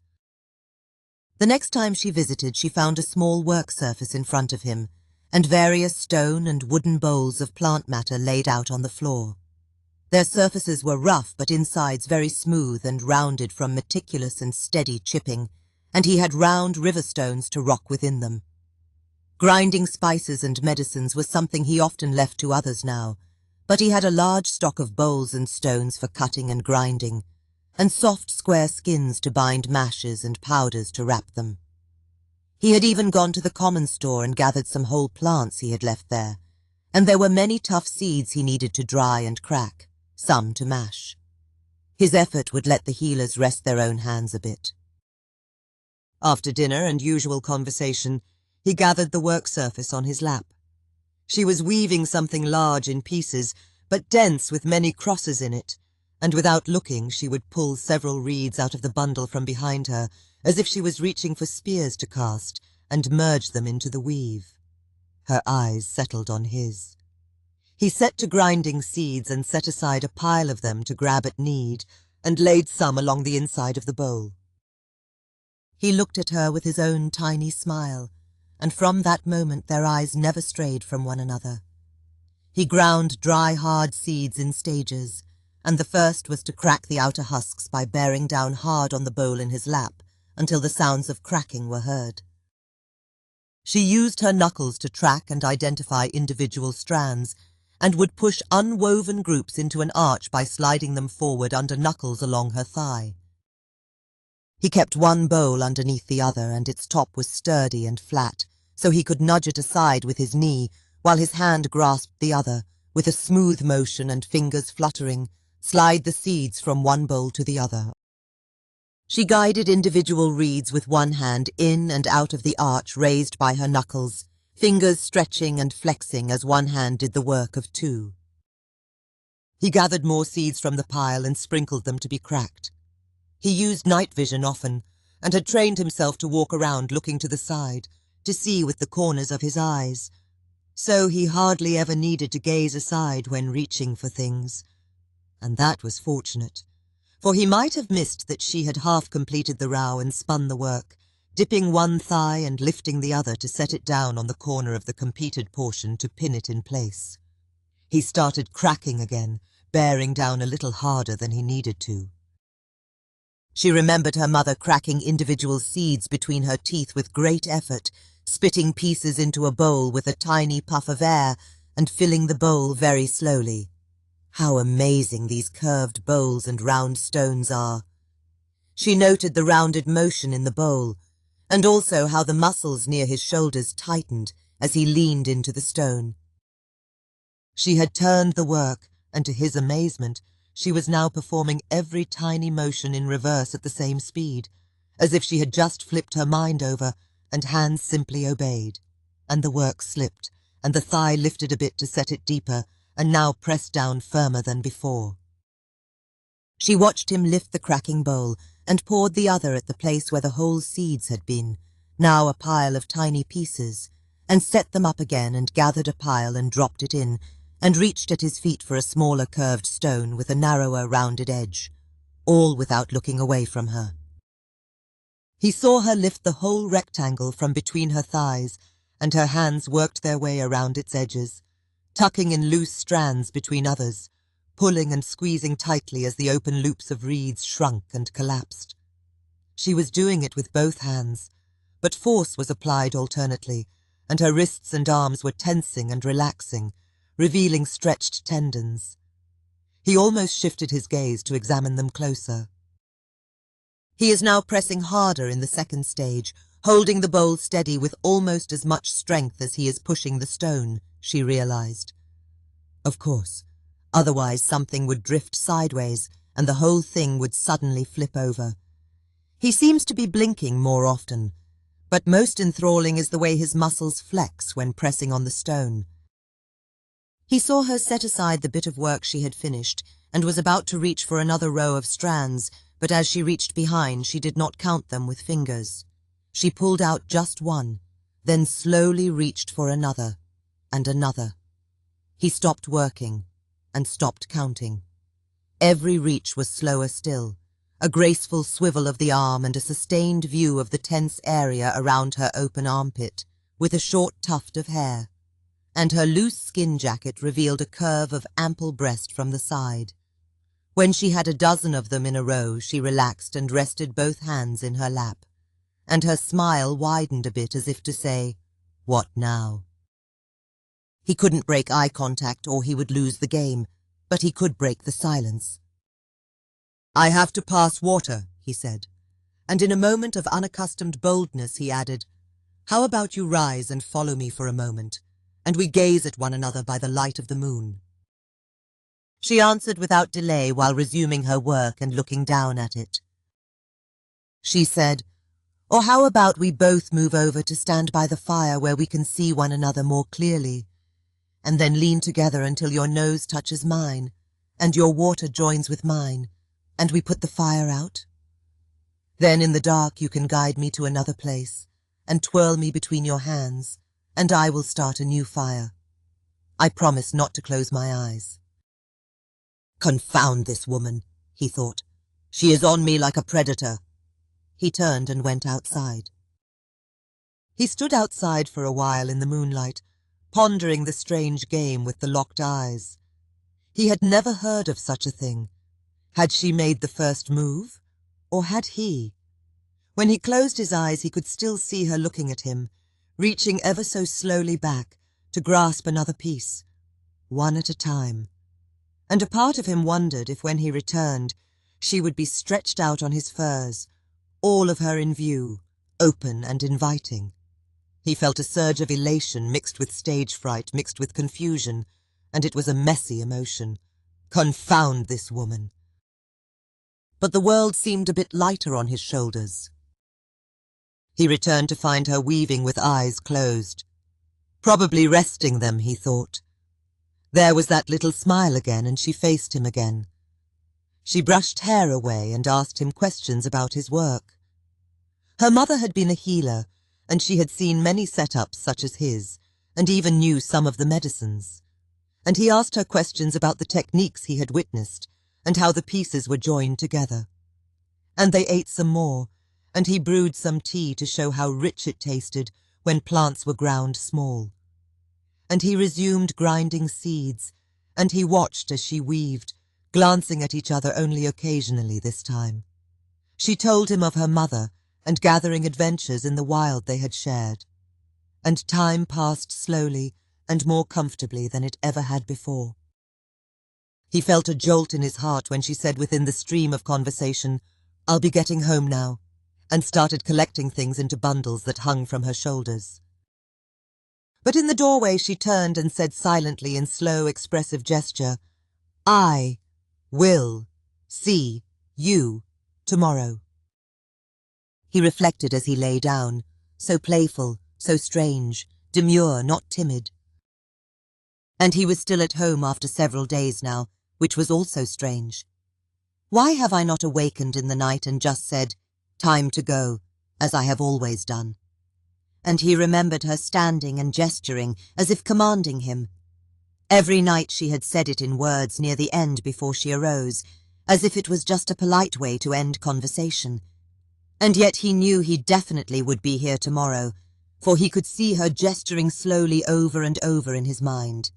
The next time she visited, she found a small work surface in front of him, and various stone and wooden bowls of plant matter laid out on the floor. Their surfaces were rough, but insides very smooth and rounded from meticulous and steady chipping, and he had round river stones to rock within them. Grinding spices and medicines was something he often left to others now, but he had a large stock of bowls and stones for cutting and grinding, and soft square skins to bind mashes and powders to wrap them. He had even gone to the common store and gathered some whole plants he had left there, and there were many tough seeds he needed to dry and crack, some to mash. His effort would let the healers rest their own hands a bit. After dinner and usual conversation, he gathered the work surface on his lap. She was weaving something large in pieces, but dense with many crosses in it, and without looking she would pull several reeds out of the bundle from behind her, as if she was reaching for spears to cast, and merge them into the weave. Her eyes settled on his. He set to grinding seeds and set aside a pile of them to grab at need, and laid some along the inside of the bowl. He looked at her with his own tiny smile, and from that moment their eyes never strayed from one another. He ground dry, hard seeds in stages, and the first was to crack the outer husks by bearing down hard on the bowl in his lap until the sounds of cracking were heard. She used her knuckles to track and identify individual strands, and would push unwoven groups into an arch by sliding them forward under knuckles along her thigh. He kept one bowl underneath the other, and its top was sturdy and flat, so he could nudge it aside with his knee, while his hand grasped the other, with a smooth motion and fingers fluttering, slide the seeds from one bowl to the other. She guided individual reeds with one hand in and out of the arch raised by her knuckles, fingers stretching and flexing as one hand did the work of two. He gathered more seeds from the pile and sprinkled them to be cracked. He used night vision often, and had trained himself to walk around looking to the side, to see with the corners of his eyes. So he hardly ever needed to gaze aside when reaching for things. And that was fortunate, for he might have missed that she had half completed the row and spun the work, dipping one thigh and lifting the other to set it down on the corner of the completed portion to pin it in place. He started cracking again, bearing down a little harder than he needed to. She remembered her mother cracking individual seeds between her teeth with great effort, spitting pieces into a bowl with a tiny puff of air and filling the bowl very slowly. How amazing these curved bowls and round stones are. She noted the rounded motion in the bowl, and also how the muscles near his shoulders tightened as he leaned into the stone. She had turned the work, and to his amazement, she was now performing every tiny motion in reverse at the same speed, as if she had just flipped her mind over, and hands simply obeyed, and the work slipped, and the thigh lifted a bit to set it deeper, and now pressed down firmer than before. She watched him lift the cracking bowl and poured the other at the place where the whole seeds had been, now a pile of tiny pieces, and set them up again and gathered a pile and dropped it in, and reached at his feet for a smaller curved stone with a narrower rounded edge, all without looking away from her. He saw her lift the whole rectangle from between her thighs, and her hands worked their way around its edges, tucking in loose strands between others, pulling and squeezing tightly as the open loops of reeds shrunk and collapsed. She was doing it with both hands, but force was applied alternately, and her wrists and arms were tensing and relaxing, revealing stretched tendons. He almost shifted his gaze to examine them closer. He is now pressing harder in the second stage, holding the bowl steady with almost as much strength as he is pushing the stone, she realized. Of course, otherwise something would drift sideways and the whole thing would suddenly flip over. He seems to be blinking more often, but most enthralling is the way his muscles flex when pressing on the stone. He saw her set aside the bit of work she had finished and was about to reach for another row of strands, but as she reached behind, she did not count them with fingers. She pulled out just one, then slowly reached for another, and another. He stopped working and stopped counting. Every reach was slower still, a graceful swivel of the arm and a sustained view of the tense area around her open armpit, with a short tuft of hair, and her loose skin jacket revealed a curve of ample breast from the side. When she had a dozen of them in a row, she relaxed and rested both hands in her lap, and her smile widened a bit as if to say, "What now?" He couldn't break eye contact or he would lose the game, but he could break the silence. "I have to pass water," he said, and in a moment of unaccustomed boldness he added, "How about you rise and follow me for a moment, and we gaze at one another by the light of the moon?" She answered without delay while resuming her work and looking down at it. She said, "Or how about we both move over to stand by the fire where we can see one another more clearly, and then lean together until your nose touches mine, and your water joins with mine, and we put the fire out? Then in the dark you can guide me to another place, and twirl me between your hands, and I will start a new fire. I promise not to close my eyes." "Confound this woman," he thought. "She is on me like a predator." He turned and went outside. He stood outside for a while in the moonlight, pondering the strange game with the locked eyes. He had never heard of such a thing. Had she made the first move, or had he? When he closed his eyes, he could still see her looking at him, reaching ever so slowly back to grasp another piece, one at a time. And a part of him wondered if when he returned, she would be stretched out on his furs, all of her in view, open and inviting. He felt a surge of elation mixed with stage fright, mixed with confusion, and it was a messy emotion. Confound this woman. But the world seemed a bit lighter on his shoulders. He returned to find her weaving with eyes closed. Probably resting them, he thought. There was that little smile again, and she faced him again. She brushed hair away and asked him questions about his work. Her mother had been a healer, and she had seen many setups such as his, and even knew some of the medicines. And he asked her questions about the techniques he had witnessed, and how the pieces were joined together. And they ate some more, and he brewed some tea to show how rich it tasted when plants were ground small. And he resumed grinding seeds, and he watched as she weaved, glancing at each other only occasionally this time. She told him of her mother and gathering adventures in the wild they had shared. And time passed slowly and more comfortably than it ever had before. He felt a jolt in his heart when she said within the stream of conversation, "I'll be getting home now," and started collecting things into bundles that hung from her shoulders. But in the doorway she turned and said silently in slow, expressive gesture, "I will see you tomorrow." He reflected as he lay down, so playful, so strange, demure, not timid. And he was still at home after several days now, which was also strange. Why have I not awakened in the night and just said, "Time to go," as I have always done? And he remembered her standing and gesturing as if commanding him. Every night she had said it in words near the end before she arose, as if it was just a polite way to end conversation. And yet he knew he definitely would be here tomorrow, for he could see her gesturing slowly over and over in his mind.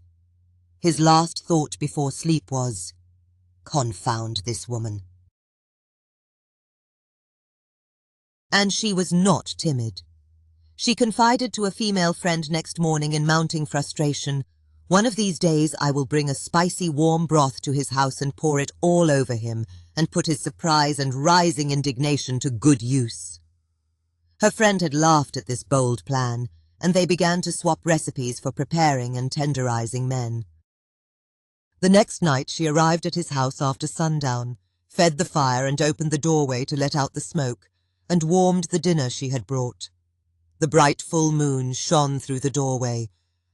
His last thought before sleep was, "Confound this woman." And she was not timid. She confided to a female friend next morning in mounting frustration, "One of these days I will bring a spicy warm broth to his house and pour it all over him, and put his surprise and rising indignation to good use." Her friend had laughed at this bold plan, and they began to swap recipes for preparing and tenderizing men. The next night she arrived at his house after sundown, fed the fire and opened the doorway to let out the smoke, and warmed the dinner she had brought. The bright full moon shone through the doorway,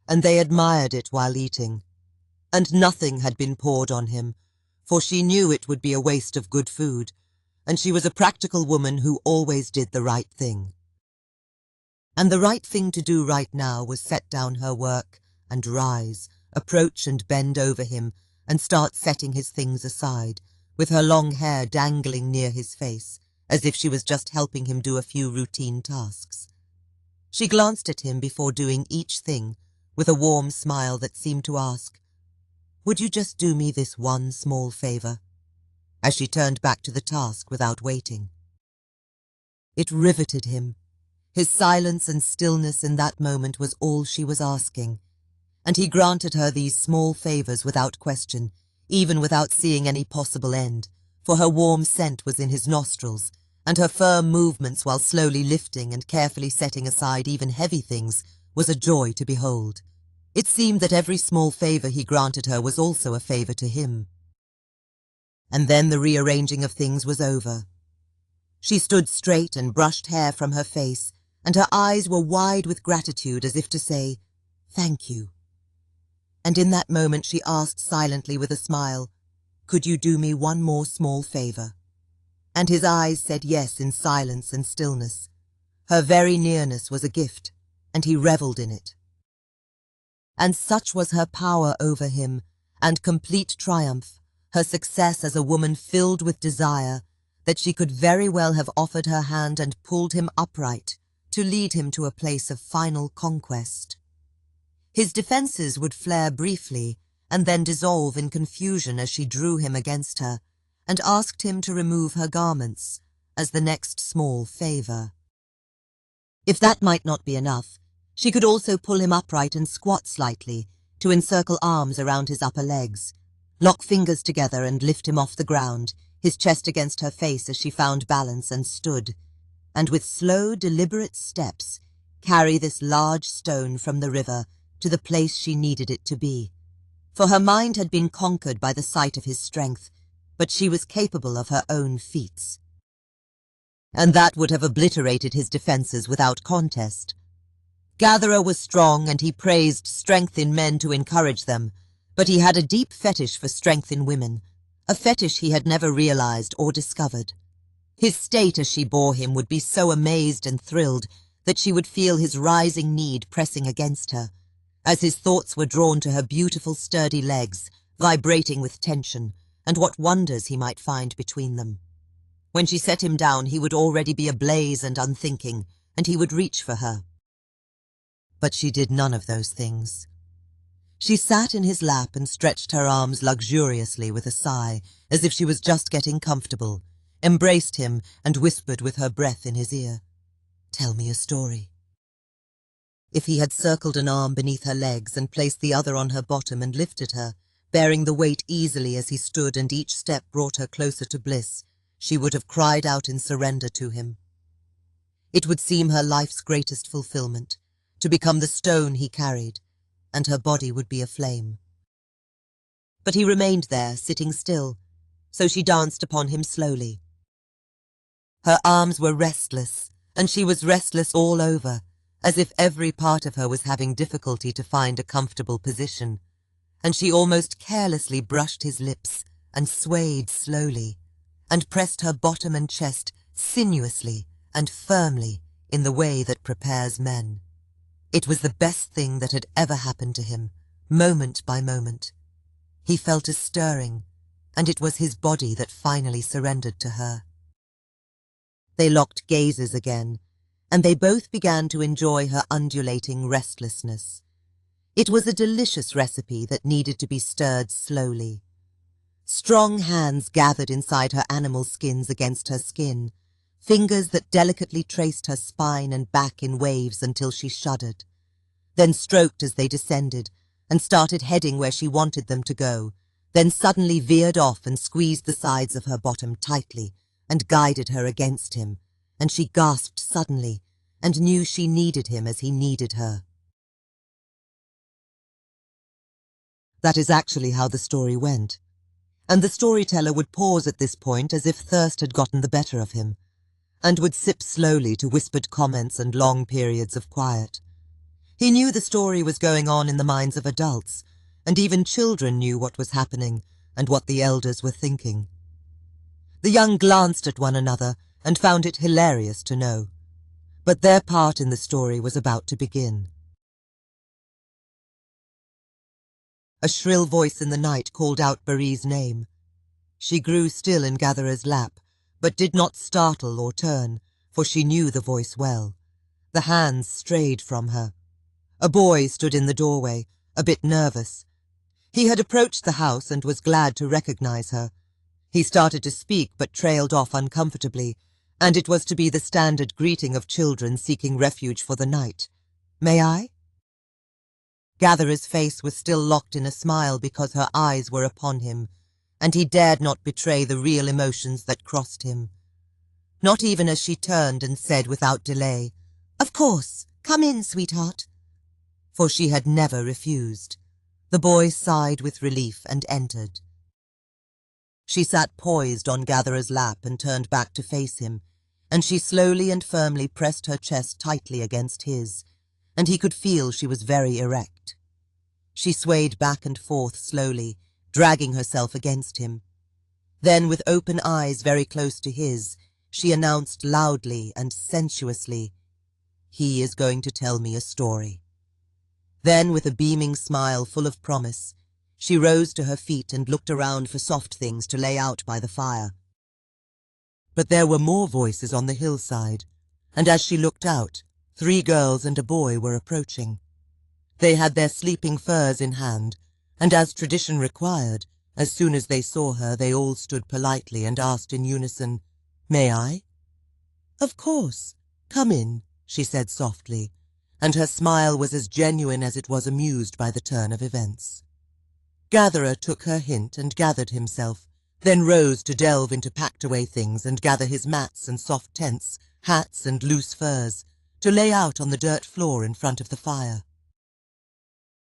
and they admired it while eating. And nothing had been poured on him, for she knew it would be a waste of good food, and she was a practical woman who always did the right thing. And the right thing to do right now was set down her work and rise, approach and bend over him, and start setting his things aside, with her long hair dangling near his face, as if she was just helping him do a few routine tasks. She glanced at him before doing each thing, with a warm smile that seemed to ask, "Would you just do me this one small favor?" as she turned back to the task without waiting. It riveted him. His silence and stillness in that moment was all she was asking, and he granted her these small favors without question, even without seeing any possible end, for her warm scent was in his nostrils, and her firm movements while slowly lifting and carefully setting aside even heavy things was a joy to behold. It seemed that every small favor he granted her was also a favor to him. And then the rearranging of things was over. She stood straight and brushed hair from her face, and her eyes were wide with gratitude as if to say, "Thank you." And in that moment she asked silently with a smile, "Could you do me one more small favor?" And his eyes said yes in silence and stillness. Her very nearness was a gift, and he revelled in it. And such was her power over him, and complete triumph, her success as a woman filled with desire, that she could very well have offered her hand and pulled him upright to lead him to a place of final conquest. His defenses would flare briefly and then dissolve in confusion as she drew him against her and asked him to remove her garments as the next small favor. If that might not be enough, she could also pull him upright and squat slightly to encircle arms around his upper legs, lock fingers together and lift him off the ground, his chest against her face as she found balance and stood, and with slow, deliberate steps carry this large stone from the river to the place she needed it to be. For her mind had been conquered by the sight of his strength, but she was capable of her own feats. And that would have obliterated his defenses without contest. Gatherer was strong, and he praised strength in men to encourage them, but he had a deep fetish for strength in women, a fetish he had never realized or discovered. His state as she bore him would be so amazed and thrilled that she would feel his rising need pressing against her, as his thoughts were drawn to her beautiful sturdy legs, vibrating with tension, and what wonders he might find between them. When she set him down, he would already be ablaze and unthinking, and he would reach for her. But she did none of those things. She sat in his lap and stretched her arms luxuriously with a sigh, as if she was just getting comfortable, embraced him and whispered with her breath in his ear, "Tell me a story." If he had circled an arm beneath her legs and placed the other on her bottom and lifted her, bearing the weight easily as he stood and each step brought her closer to bliss, she would have cried out in surrender to him. It would seem her life's greatest fulfillment, to become the stone he carried, and her body would be aflame. But he remained there, sitting still, so she danced upon him slowly. Her arms were restless, and she was restless all over, as if every part of her was having difficulty to find a comfortable position, and she almost carelessly brushed his lips and swayed slowly, and pressed her bottom and chest sinuously and firmly in the way that prepares men. It was the best thing that had ever happened to him, moment by moment. He felt a stirring, and it was his body that finally surrendered to her. They locked gazes again, and they both began to enjoy her undulating restlessness. It was a delicious recipe that needed to be stirred slowly. Strong hands gathered inside her animal skins against her skin, fingers that delicately traced her spine and back in waves until she shuddered, then stroked as they descended and started heading where she wanted them to go, then suddenly veered off and squeezed the sides of her bottom tightly and guided her against him, and she gasped suddenly and knew she needed him as he needed her. That is actually how the story went, and the storyteller would pause at this point as if thirst had gotten the better of him, and would sip slowly to whispered comments and long periods of quiet. He knew the story was going on in the minds of adults, and even children knew what was happening and what the elders were thinking. The young glanced at one another and found it hilarious to know, but their part in the story was about to begin. A shrill voice in the night called out Barry's name. She grew still in Gatherer's lap, but did not startle or turn, for she knew the voice well. The hands strayed from her. A boy stood in the doorway, a bit nervous. He had approached the house and was glad to recognize her. He started to speak but trailed off uncomfortably, and it was to be the standard greeting of children seeking refuge for the night. "May I?" Gatherer's face was still locked in a smile because her eyes were upon him, and he dared not betray the real emotions that crossed him. Not even as she turned and said without delay, "Of course, come in, sweetheart," for she had never refused. The boy sighed with relief and entered. She sat poised on Gatherer's lap and turned back to face him, and she slowly and firmly pressed her chest tightly against his, and he could feel she was very erect. She swayed back and forth slowly, dragging herself against him. Then, with open eyes very close to his, she announced loudly and sensuously, "He is going to tell me a story." Then, with a beaming smile full of promise, she rose to her feet and looked around for soft things to lay out by the fire. But there were more voices on the hillside, and as she looked out, 3 girls and a boy were approaching. They had their sleeping furs in hand, and as tradition required, as soon as they saw her, they all stood politely and asked in unison, "May I?" "Of course. Come in," she said softly, and her smile was as genuine as it was amused by the turn of events. Gatherer took her hint and gathered himself, then rose to delve into packed-away things and gather his mats and soft tents, hats and loose furs, to lay out on the dirt floor in front of the fire.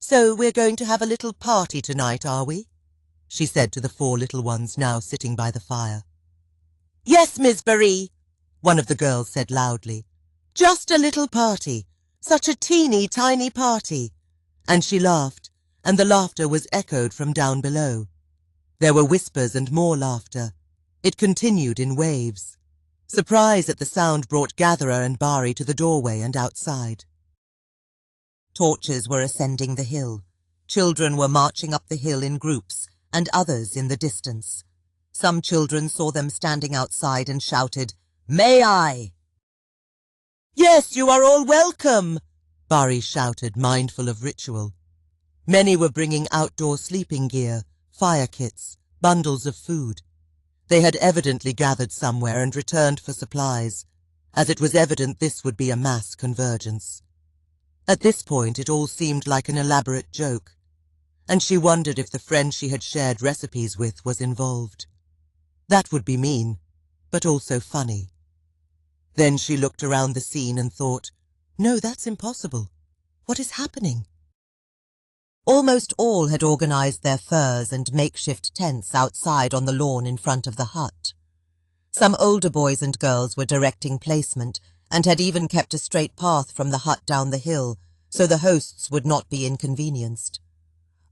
"So we're going to have a little party tonight, are we?" she said to the 4 little ones now sitting by the fire. "Yes, Miss Barry," one of the girls said loudly. "Just a little party. Such a teeny tiny party." And she laughed, and the laughter was echoed from down below. There were whispers and more laughter. It continued in waves. Surprise at the sound brought Gatherer and Bari to the doorway and outside. Torches were ascending the hill. Children were marching up the hill in groups, and others in the distance. Some children saw them standing outside and shouted, "May I?" "Yes, you are all welcome," Bari shouted, mindful of ritual. Many were bringing outdoor sleeping gear, fire kits, bundles of food. They had evidently gathered somewhere and returned for supplies, as it was evident this would be a mass convergence. At this point it all seemed like an elaborate joke, and she wondered if the friend she had shared recipes with was involved. That would be mean, but also funny. Then she looked around the scene and thought, "No, that's impossible. What is happening?" Almost all had organized their furs and makeshift tents outside on the lawn in front of the hut. Some older boys and girls were directing placement and had even kept a straight path from the hut down the hill so the hosts would not be inconvenienced.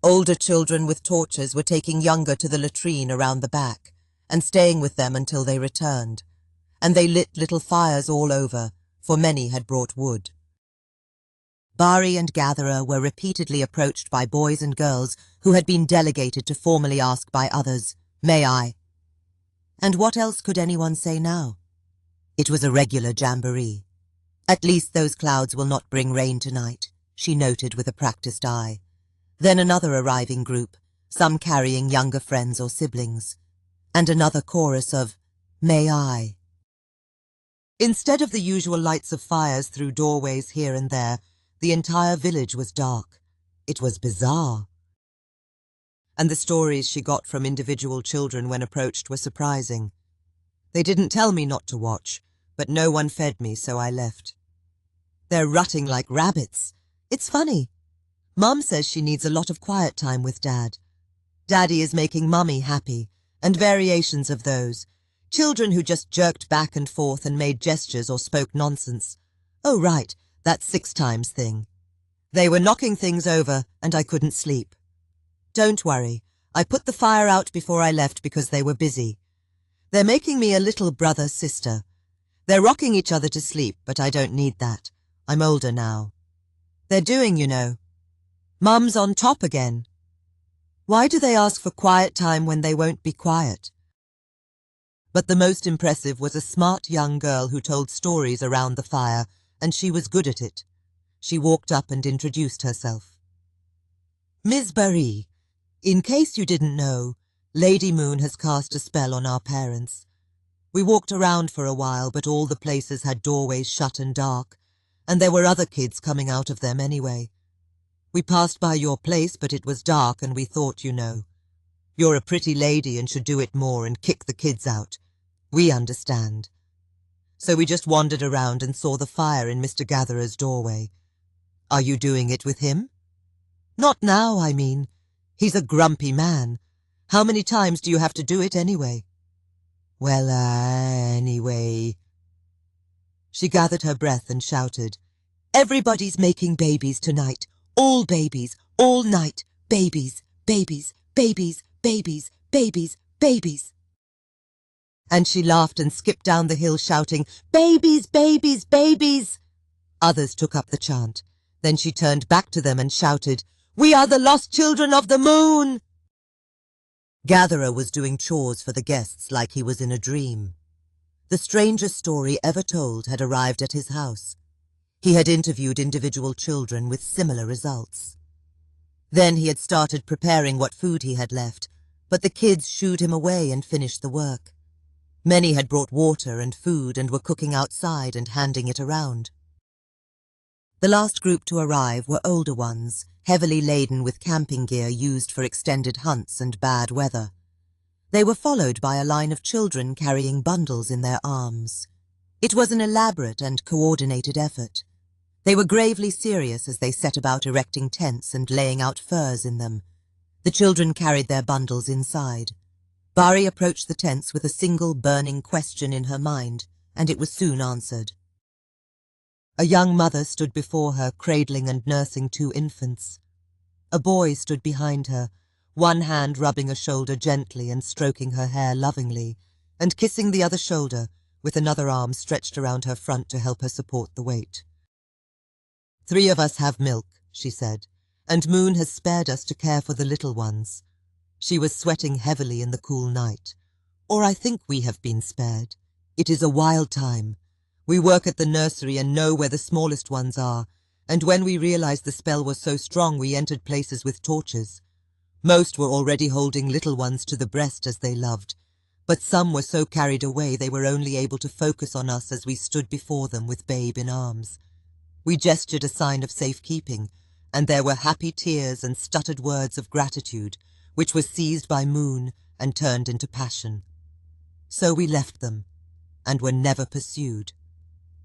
Older children with torches were taking younger to the latrine around the back and staying with them until they returned, and they lit little fires all over, for many had brought wood. Bari and Gatherer were repeatedly approached by boys and girls who had been delegated to formally ask by others, "May I?" And what else could anyone say now? It was a regular jamboree. "At least those clouds will not bring rain tonight," she noted with a practiced eye. Then another arriving group, some carrying younger friends or siblings, and another chorus of, "May I?" Instead of the usual lights of fires through doorways here and there, the entire village was dark. It was bizarre. And the stories she got from individual children when approached were surprising. "They didn't tell me not to watch, but no one fed me, so I left. They're rutting like rabbits. It's funny. Mum says she needs a lot of quiet time with Dad. Daddy is making Mummy happy, and variations of those. Children who just jerked back and forth and made gestures or spoke nonsense. Oh, right, that 6 times thing. They were knocking things over, and I couldn't sleep. Don't worry, I put the fire out before I left because they were busy. They're making me a little brother-sister. They're rocking each other to sleep, but I don't need that. I'm older now. They're doing, you know. Mum's on top again. Why do they ask for quiet time when they won't be quiet?" But the most impressive was a smart young girl who told stories around the fire, and she was good at it. She walked up and introduced herself. "Ms. Bari, in case you didn't know, Lady Moon has cast a spell on our parents. We walked around for a while, but all the places had doorways shut and dark, and there were other kids coming out of them anyway. We passed by your place, but it was dark, and we thought, you know, you're a pretty lady and should do it more and kick the kids out. We understand. So we just wandered around and saw the fire in Mr. Gatherer's doorway. Are you doing it with him?" "Not now, I mean. He's a grumpy man. How many times do you have to do it anyway?" "Well, anyway." She gathered her breath and shouted, "Everybody's making babies tonight. All babies, all night, babies, babies, babies, babies, babies, babies." And she laughed and skipped down the hill shouting, "Babies, babies, babies!" Others took up the chant. Then she turned back to them and shouted, "We are the lost children of the moon!" Gatherer was doing chores for the guests like he was in a dream. The strangest story ever told had arrived at his house. He had interviewed individual children with similar results. Then he had started preparing what food he had left, but the kids shooed him away and finished the work. Many had brought water and food and were cooking outside and handing it around. The last group to arrive were older ones, heavily laden with camping gear used for extended hunts and bad weather. They were followed by a line of children carrying bundles in their arms. It was an elaborate and coordinated effort. They were gravely serious as they set about erecting tents and laying out furs in them. The children carried their bundles inside. Bari approached the tents with a single burning question in her mind, and it was soon answered. A young mother stood before her, cradling and nursing 2 infants. A boy stood behind her, one hand rubbing a shoulder gently and stroking her hair lovingly, and kissing the other shoulder, with another arm stretched around her front to help her support the weight. "3 of us have milk," she said, "and Moon has spared us to care for the little ones." She was sweating heavily in the cool night. "Or I think we have been spared. It is a wild time. We work at the nursery and know where the smallest ones are, and when we realized the spell was so strong we entered places with torches. Most were already holding little ones to the breast as they loved, but some were so carried away they were only able to focus on us as we stood before them with babe in arms. We gestured a sign of safekeeping, and there were happy tears and stuttered words of gratitude, which was seized by Moon and turned into passion. So we left them, and were never pursued.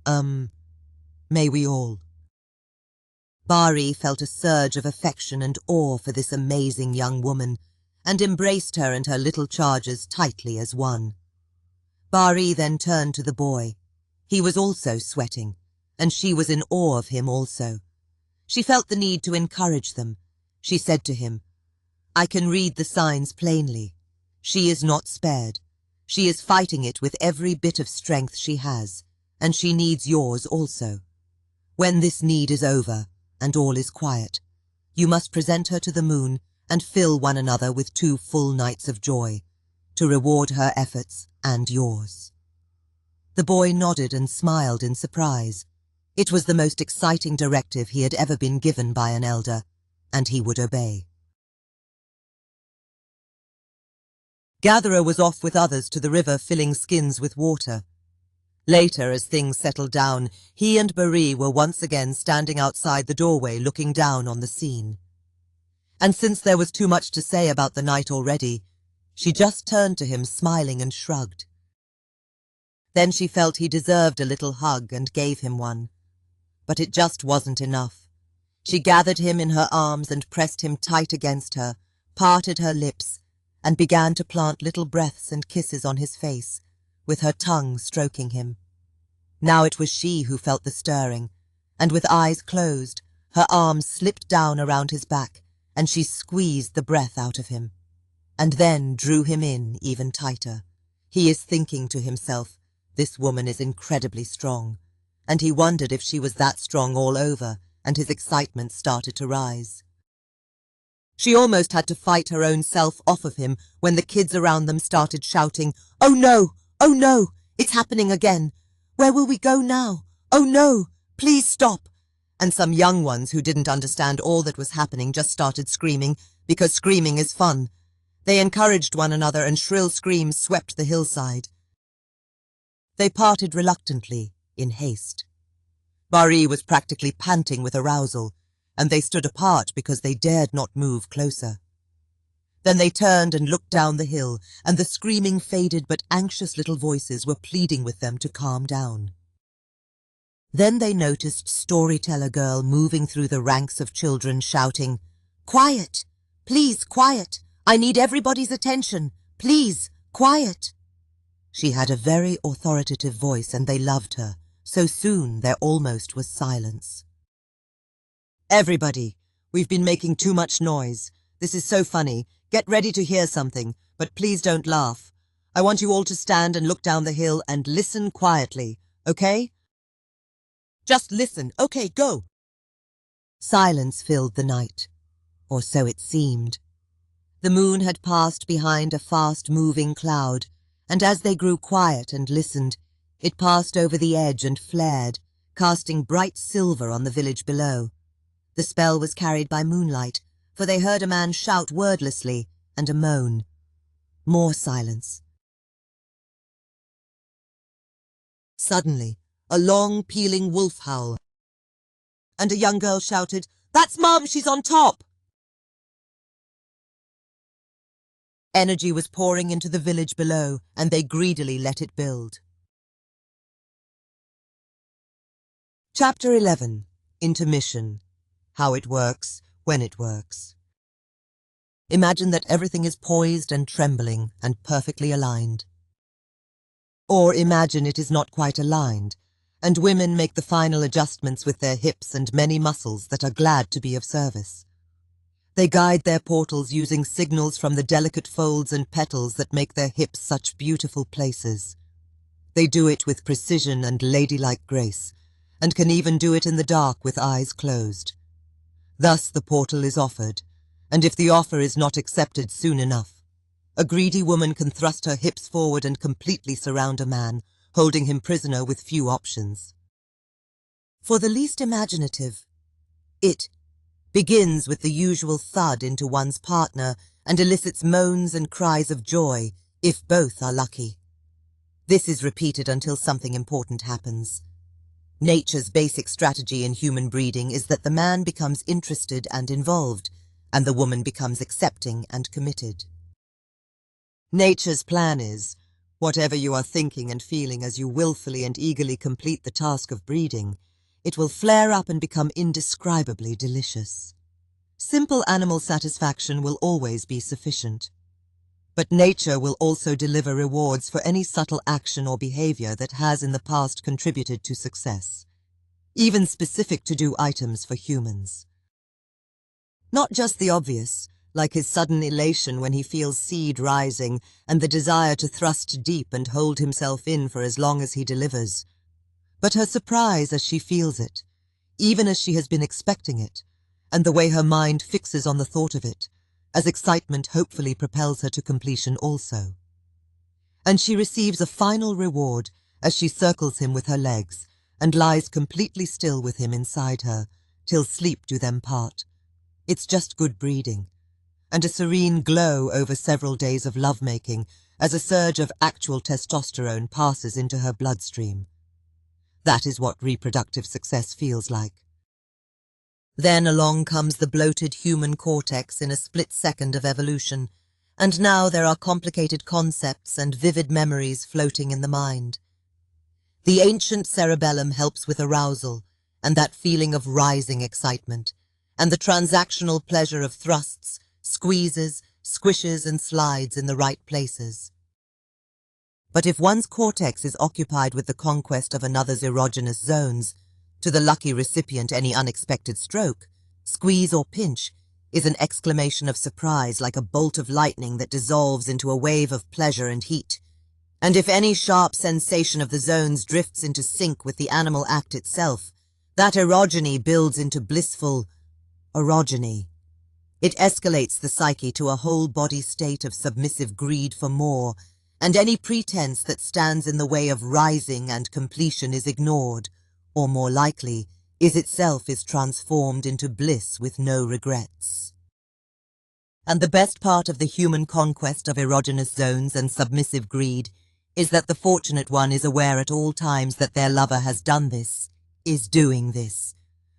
May we all." Bari felt a surge of affection and awe for this amazing young woman, and embraced her and her little charges tightly as one. Bari then turned to the boy. He was also sweating, and she was in awe of him also. She felt the need to encourage them. She said to him, I can read the signs plainly. She is not spared. She is fighting it with every bit of strength she has, and she needs yours also. When this need is over, and all is quiet, you must present her to the moon and fill one another with 2 full nights of joy, to reward her efforts and yours." The boy nodded and smiled in surprise. It was the most exciting directive he had ever been given by an elder, and he would obey. Gatherer was off with others to the river filling skins with water. Later, as things settled down, he and Marie were once again standing outside the doorway looking down on the scene. And since there was too much to say about the night already, she just turned to him smiling and shrugged. Then she felt he deserved a little hug and gave him one. But it just wasn't enough. She gathered him in her arms and pressed him tight against her, parted her lips, and began to plant little breaths and kisses on his face, with her tongue stroking him. Now it was she who felt the stirring, and with eyes closed, her arms slipped down around his back, and she squeezed the breath out of him, and then drew him in even tighter. He is thinking to himself, "This woman is incredibly strong," and he wondered if she was that strong all over, and his excitement started to rise. She almost had to fight her own self off of him when the kids around them started shouting, "Oh no! Oh no! It's happening again! Where will we go now? Oh no! Please stop!" And some young ones who didn't understand all that was happening just started screaming, because screaming is fun. They encouraged one another and shrill screams swept the hillside. They parted reluctantly, in haste. Marie was practically panting with arousal, and they stood apart because they dared not move closer. Then they turned and looked down the hill, and the screaming faded but anxious little voices were pleading with them to calm down. Then they noticed Storyteller Girl moving through the ranks of children shouting, "Quiet! Please, quiet! I need everybody's attention! Please, quiet!" She had a very authoritative voice and they loved her, so soon there almost was silence. "Everybody, we've been making too much noise. This is so funny. Get ready to hear something, but please don't laugh. I want you all to stand and look down the hill and listen quietly, okay? Just listen. Okay, go." Silence filled the night, or so it seemed. The moon had passed behind a fast-moving cloud, and as they grew quiet and listened, it passed over the edge and flared, casting bright silver on the village below. The spell was carried by moonlight, for they heard a man shout wordlessly and a moan. More silence. Suddenly, a long, pealing wolf howl, and a young girl shouted, "That's Mum, she's on top!" Energy was pouring into the village below, and they greedily let it build. Chapter 11. Intermission. How it works, when it works. Imagine that everything is poised and trembling and perfectly aligned. Or imagine it is not quite aligned, and women make the final adjustments with their hips and many muscles that are glad to be of service. They guide their portals using signals from the delicate folds and petals that make their hips such beautiful places. They do it with precision and ladylike grace, and can even do it in the dark with eyes closed. Thus the portal is offered, and if the offer is not accepted soon enough, a greedy woman can thrust her hips forward and completely surround a man, holding him prisoner with few options. For the least imaginative, it begins with the usual thud into one's partner and elicits moans and cries of joy, if both are lucky. This is repeated until something important happens. Nature's basic strategy in human breeding is that the man becomes interested and involved, and the woman becomes accepting and committed. Nature's plan is, whatever you are thinking and feeling as you willfully and eagerly complete the task of breeding, it will flare up and become indescribably delicious. Simple animal satisfaction will always be sufficient. But nature will also deliver rewards for any subtle action or behavior that has in the past contributed to success, even specific to-do items for humans. Not just the obvious, like his sudden elation when he feels seed rising and the desire to thrust deep and hold himself in for as long as he delivers. But her surprise as she feels it, even as she has been expecting it, and the way her mind fixes on the thought of it, as excitement hopefully propels her to completion also. And she receives a final reward as she circles him with her legs and lies completely still with him inside her, till sleep do them part. It's just good breeding, and a serene glow over several days of lovemaking as a surge of actual testosterone passes into her bloodstream. That is what reproductive success feels like. Then along comes the bloated human cortex in a split second of evolution, and now there are complicated concepts and vivid memories floating in the mind. The ancient cerebellum helps with arousal and that feeling of rising excitement, and the transactional pleasure of thrusts, squeezes, squishes and slides in the right places. But if one's cortex is occupied with the conquest of another's erogenous zones, to the lucky recipient any unexpected stroke, squeeze or pinch, is an exclamation of surprise like a bolt of lightning that dissolves into a wave of pleasure and heat. And if any sharp sensation of the zones drifts into sync with the animal act itself, that erogeny builds into blissful orogeny. It escalates the psyche to a whole-body state of submissive greed for more, and any pretense that stands in the way of rising and completion is ignored, or more likely, is transformed into bliss with no regrets. And the best part of the human conquest of erogenous zones and submissive greed is that the fortunate one is aware at all times that their lover has done this, is doing this.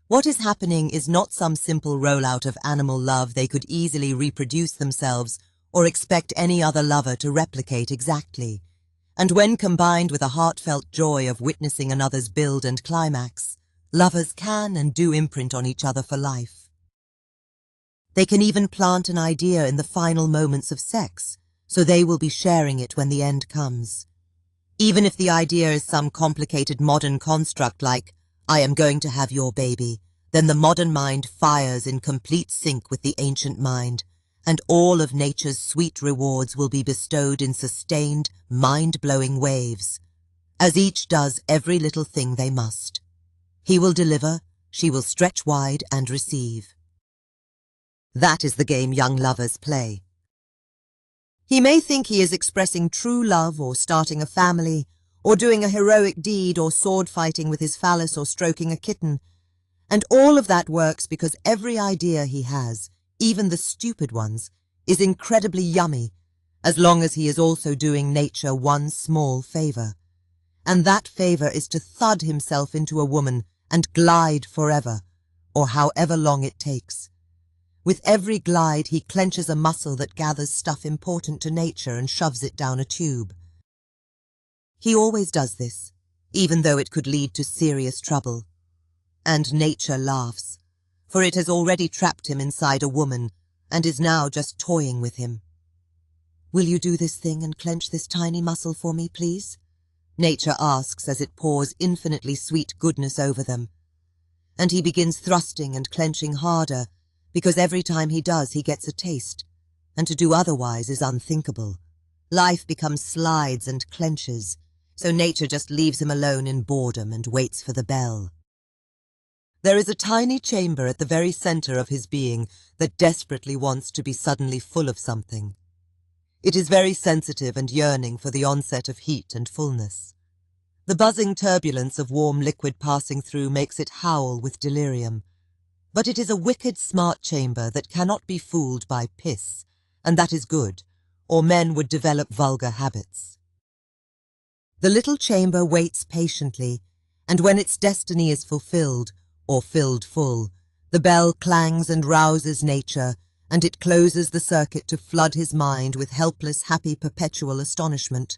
What is happening is not some simple rollout of animal love they could easily reproduce themselves or expect any other lover to replicate exactly. And when combined with a heartfelt joy of witnessing another's build and climax, lovers can and do imprint on each other for life. They can even plant an idea in the final moments of sex, so they will be sharing it when the end comes. Even if the idea is some complicated modern construct like, I am going to have your baby, then the modern mind fires in complete sync with the ancient mind, and all of nature's sweet rewards will be bestowed in sustained, mind-blowing waves, as each does every little thing they must. He will deliver, she will stretch wide and receive. That is the game young lovers play. He may think he is expressing true love or starting a family, or doing a heroic deed or sword fighting with his phallus or stroking a kitten, and all of that works because every idea he has, even the stupid ones, is incredibly yummy, as long as he is also doing nature one small favor. And that favor is to thud himself into a woman and glide forever, or however long it takes. With every glide he clenches a muscle that gathers stuff important to nature and shoves it down a tube. He always does this, even though it could lead to serious trouble. And nature laughs, for it has already trapped him inside a woman and is now just toying with him. Will you do this thing and clench this tiny muscle for me, please? Nature asks as it pours infinitely sweet goodness over them. And he begins thrusting and clenching harder, because every time he does he gets a taste, and to do otherwise is unthinkable. Life becomes slides and clenches, so nature just leaves him alone in boredom and waits for the bell. There is a tiny chamber at the very center of his being that desperately wants to be suddenly full of something. It is very sensitive and yearning for the onset of heat and fullness. The buzzing turbulence of warm liquid passing through makes it howl with delirium. But it is a wicked smart chamber that cannot be fooled by piss, and that is good, or men would develop vulgar habits. The little chamber waits patiently, and when its destiny is fulfilled, or filled full, the bell clangs and rouses nature, and it closes the circuit to flood his mind with helpless, happy, perpetual astonishment.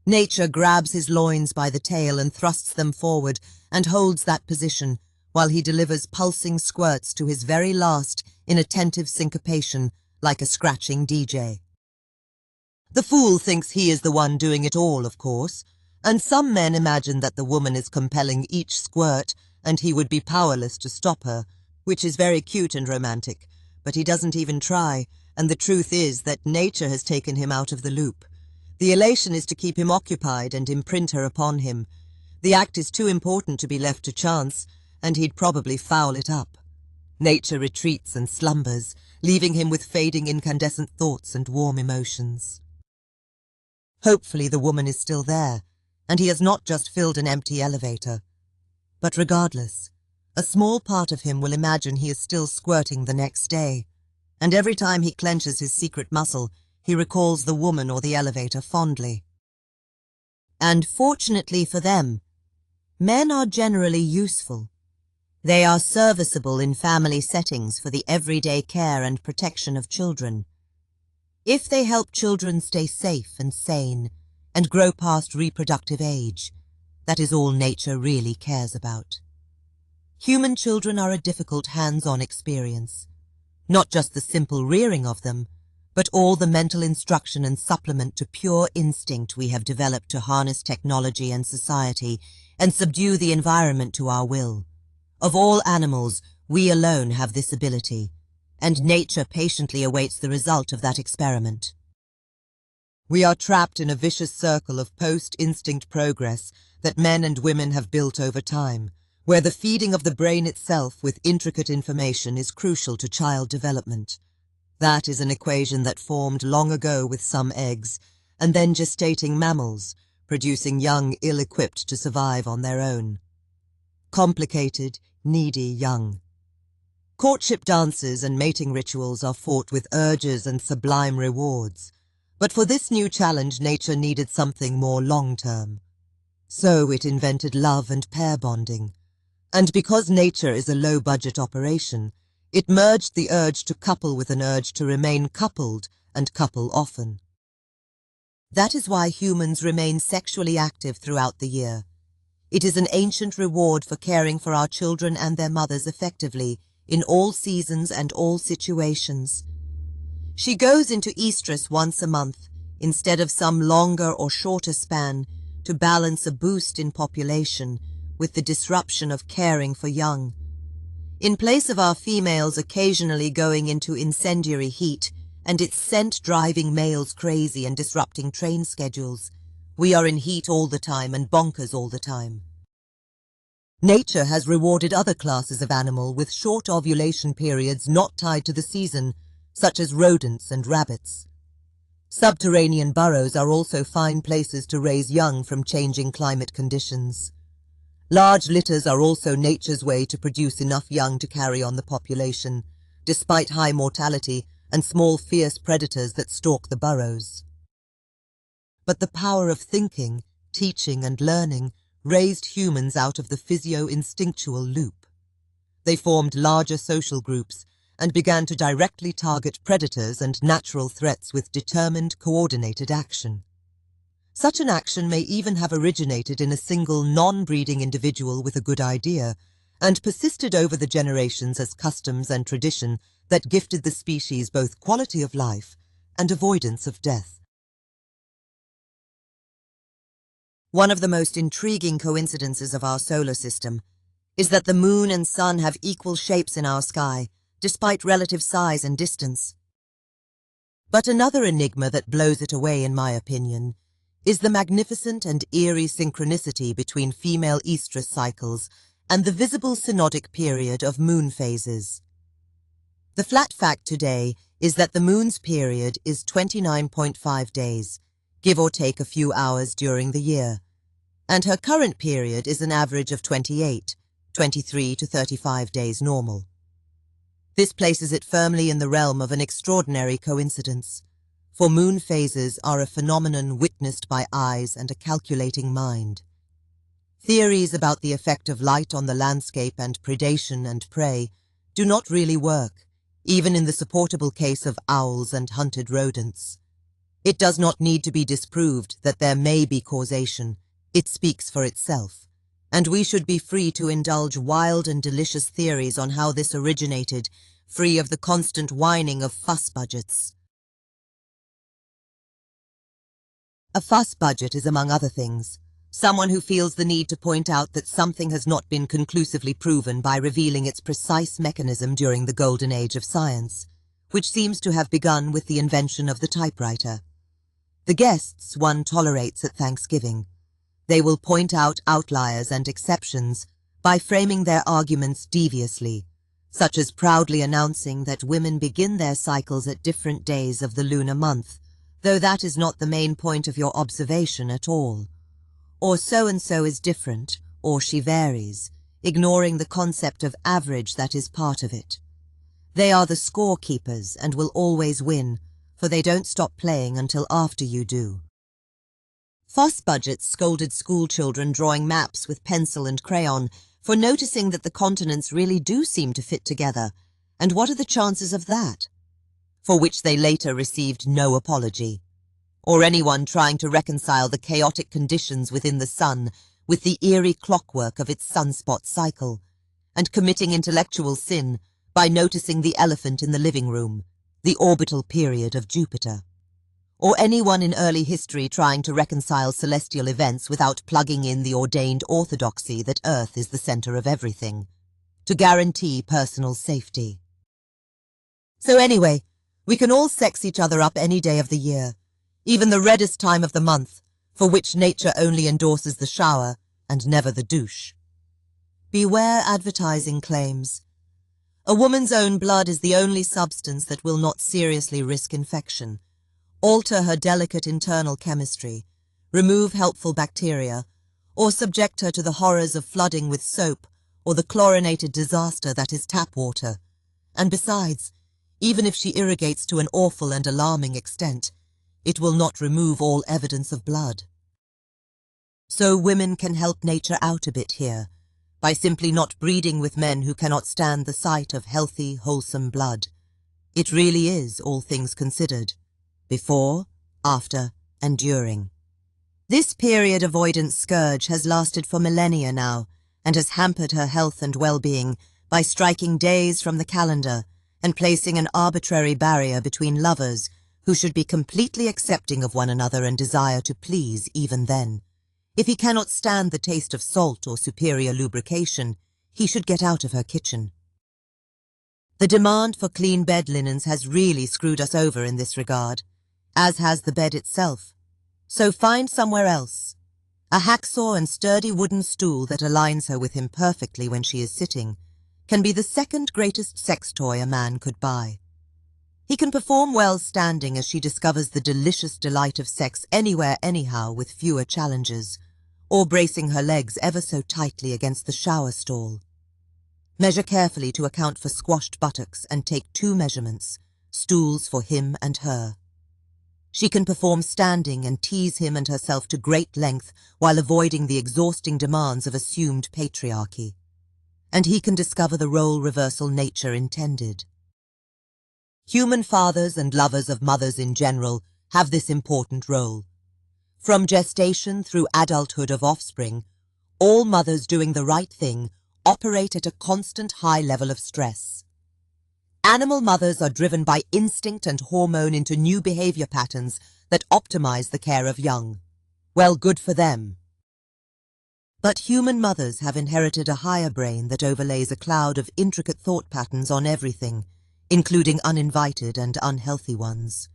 Nature grabs his loins by the tail and thrusts them forward and holds that position, while he delivers pulsing squirts to his very last in attentive syncopation like a scratching DJ. The fool thinks he is the one doing it all, of course, and some men imagine that the woman is compelling each squirt and he would be powerless to stop her, which is very cute and romantic, but he doesn't even try, and the truth is that nature has taken him out of the loop. The elation is to keep him occupied and imprint her upon him. The act is too important to be left to chance, and he'd probably foul it up. Nature retreats and slumbers, leaving him with fading incandescent thoughts and warm emotions. Hopefully the woman is still there, and he has not just filled an empty elevator. But regardless, a small part of him will imagine he is still squirting the next day, and every time he clenches his secret muscle, he recalls the woman or the elevator fondly. And fortunately for them, men are generally useful. They are serviceable in family settings for the everyday care and protection of children. If they help children stay safe and sane and grow past reproductive age, that is all nature really cares about. Human children are a difficult hands-on experience. Not just the simple rearing of them, but all the mental instruction and supplement to pure instinct we have developed to harness technology and society and subdue the environment to our will. Of all animals, we alone have this ability, and nature patiently awaits the result of that experiment. We are trapped in a vicious circle of post-instinct progress that men and women have built over time, where the feeding of the brain itself with intricate information is crucial to child development. That is an equation that formed long ago with some eggs, and then gestating mammals, producing young ill-equipped to survive on their own. Complicated, needy young. Courtship dances and mating rituals are fought with urges and sublime rewards, but for this new challenge nature needed something more long-term. So it invented love and pair bonding, and because nature is a low-budget operation, it merged the urge to couple with an urge to remain coupled and couple often. That is why humans remain sexually active throughout the year. It is an ancient reward for caring for our children and their mothers effectively in all seasons and all situations. She goes into estrus once a month instead of some longer or shorter span to balance a boost in population with the disruption of caring for young. In place of our females occasionally going into incendiary heat and its scent driving males crazy and disrupting train schedules, we are in heat all the time and bonkers all the time. Nature has rewarded other classes of animal with short ovulation periods not tied to the season, such as rodents and rabbits. Subterranean burrows are also fine places to raise young from changing climate conditions. Large litters are also nature's way to produce enough young to carry on the population, despite high mortality and small fierce predators that stalk the burrows. But the power of thinking, teaching and learning raised humans out of the physio-instinctual loop. They formed larger social groups and began to directly target predators and natural threats with determined, coordinated action. Such an action may even have originated in a single non-breeding individual with a good idea and persisted over the generations as customs and tradition that gifted the species both quality of life and avoidance of death. One of the most intriguing coincidences of our solar system is that the moon and sun have equal shapes in our sky, despite relative size and distance. But another enigma that blows it away, in my opinion, is the magnificent and eerie synchronicity between female estrus cycles and the visible synodic period of moon phases. The flat fact today is that the moon's period is 29.5 days, give or take a few hours during the year, and her current period is an average of 28, 23 to 35 days normal. This places it firmly in the realm of an extraordinary coincidence, for moon phases are a phenomenon witnessed by eyes and a calculating mind. Theories about the effect of light on the landscape and predation and prey do not really work, even in the supportable case of owls and hunted rodents. It does not need to be disproved that there may be causation. It speaks for itself, and we should be free to indulge wild and delicious theories on how this originated, free of the constant whining of fuss budgets. A fuss budget is, among other things, Someone who feels the need to point out that something has not been conclusively proven by revealing its precise mechanism during the golden age of science, which seems to have begun with the invention of the typewriter. The guests one tolerates at Thanksgiving. They will point out outliers and exceptions by framing their arguments deviously, such as proudly announcing that women begin their cycles at different days of the lunar month, though that is not the main point of your observation at all. Or so-and-so is different, or she varies, ignoring the concept of average that is part of it. They are the scorekeepers and will always win, for they don't stop playing until after you do. Fuss Budgets scolded schoolchildren drawing maps with pencil and crayon for noticing that the continents really do seem to fit together, and what are the chances of that? For which they later received no apology. Or anyone trying to reconcile the chaotic conditions within the sun with the eerie clockwork of its sunspot cycle, and committing intellectual sin by noticing the elephant in the living room, the orbital period of Jupiter. Or anyone in early history trying to reconcile celestial events without plugging in the ordained orthodoxy that Earth is the center of everything, to guarantee personal safety. So anyway, we can all sex each other up any day of the year, even the reddest time of the month, for which nature only endorses the shower and never the douche. Beware advertising claims. A woman's own blood is the only substance that will not seriously risk infection, alter her delicate internal chemistry, remove helpful bacteria, or subject her to the horrors of flooding with soap or the chlorinated disaster that is tap water. And besides, even if she irrigates to an awful and alarming extent, it will not remove all evidence of blood. So women can help nature out a bit here, by simply not breeding with men who cannot stand the sight of healthy, wholesome blood. It really is, all things considered, before, after, and during. This period avoidance scourge has lasted for millennia now, and has hampered her health and well-being by striking days from the calendar and placing an arbitrary barrier between lovers who should be completely accepting of one another and desire to please even then. If he cannot stand the taste of salt or superior lubrication, he should get out of her kitchen. The demand for clean bed linens has really screwed us over in this regard, as has the bed itself. So find somewhere else. A hacksaw and sturdy wooden stool that aligns her with him perfectly when she is sitting can be the second greatest sex toy a man could buy. He can perform well standing as she discovers the delicious delight of sex anywhere anyhow with fewer challenges, or bracing her legs ever so tightly against the shower stall. Measure carefully to account for squashed buttocks and take 2 measurements, stools for him and her. She can perform standing and tease him and herself to great length while avoiding the exhausting demands of assumed patriarchy. And he can discover the role reversal nature intended. Human fathers and lovers of mothers in general have this important role. From gestation through adulthood of offspring, all mothers doing the right thing operate at a constant high level of stress. Animal mothers are driven by instinct and hormone into new behavior patterns that optimize the care of young. Well, good for them. But human mothers have inherited a higher brain that overlays a cloud of intricate thought patterns on everything, including uninvited and unhealthy ones.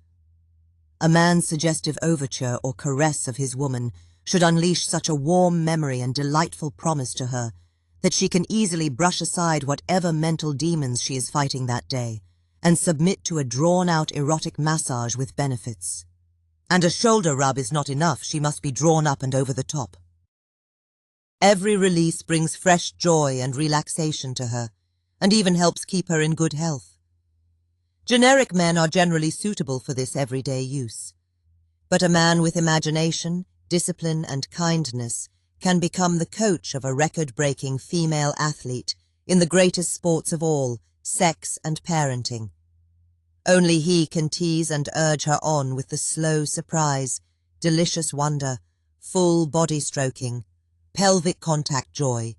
A man's suggestive overture or caress of his woman should unleash such a warm memory and delightful promise to her that she can easily brush aside whatever mental demons she is fighting that day and submit to a drawn-out erotic massage with benefits. And a shoulder rub is not enough, she must be drawn up and over the top. Every release brings fresh joy and relaxation to her, and even helps keep her in good health. Generic men are generally suitable for this everyday use, but a man with imagination, discipline, and kindness can become the coach of a record-breaking female athlete in the greatest sports of all, sex and parenting. Only he can tease and urge her on with the slow surprise, delicious wonder, full body stroking, pelvic contact joy,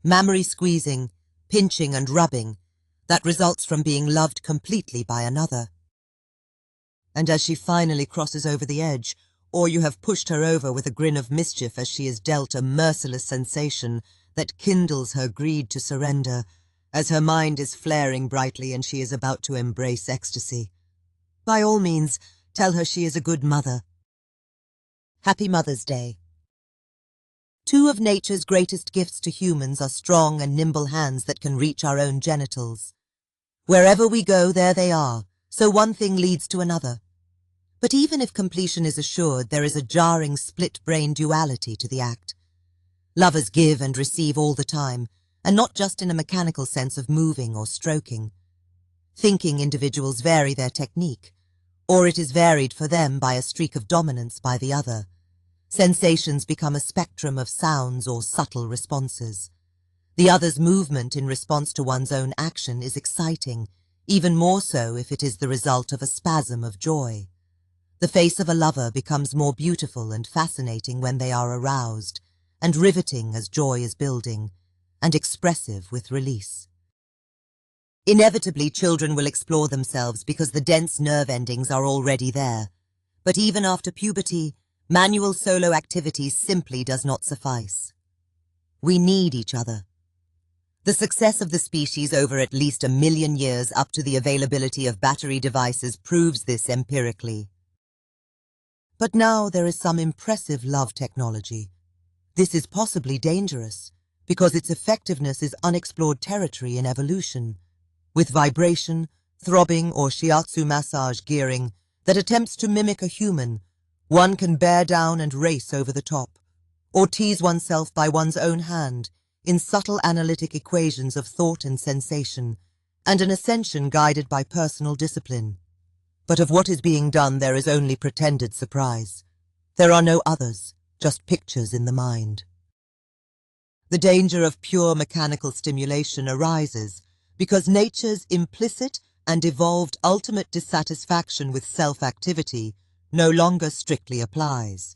mammary squeezing, pinching and rubbing that results from being loved completely by another. And as she finally crosses over the edge, or you have pushed her over with a grin of mischief as she is dealt a merciless sensation that kindles her greed to surrender, as her mind is flaring brightly and she is about to embrace ecstasy. By all means, tell her she is a good mother. Happy Mother's Day. Two of nature's greatest gifts to humans are strong and nimble hands that can reach our own genitals. Wherever we go, there they are, so one thing leads to another. But even if completion is assured, there is a jarring split-brain duality to the act. Lovers give and receive all the time, and not just in a mechanical sense of moving or stroking. Thinking individuals vary their technique, or it is varied for them by a streak of dominance by the other. Sensations become a spectrum of sounds or subtle responses. The other's movement in response to one's own action is exciting, even more so if it is the result of a spasm of joy. The face of a lover becomes more beautiful and fascinating when they are aroused, and riveting as joy is building, and expressive with release. Inevitably, children will explore themselves because the dense nerve endings are already there. But even after puberty, manual solo activity simply does not suffice. We need each other. The success of the species over at least 1 million years up to the availability of battery devices proves this empirically. But now there is some impressive love technology. This is possibly dangerous because its effectiveness is unexplored territory in evolution, with vibration, throbbing, or shiatsu massage gearing that attempts to mimic a human. One can bear down and race over the top, or tease oneself by one's own hand in subtle analytic equations of thought and sensation, and an ascension guided by personal discipline. But of what is being done there is only pretended surprise. There are no others, just pictures in the mind. The danger of pure mechanical stimulation arises because nature's implicit and evolved ultimate dissatisfaction with self-activity no longer strictly applies.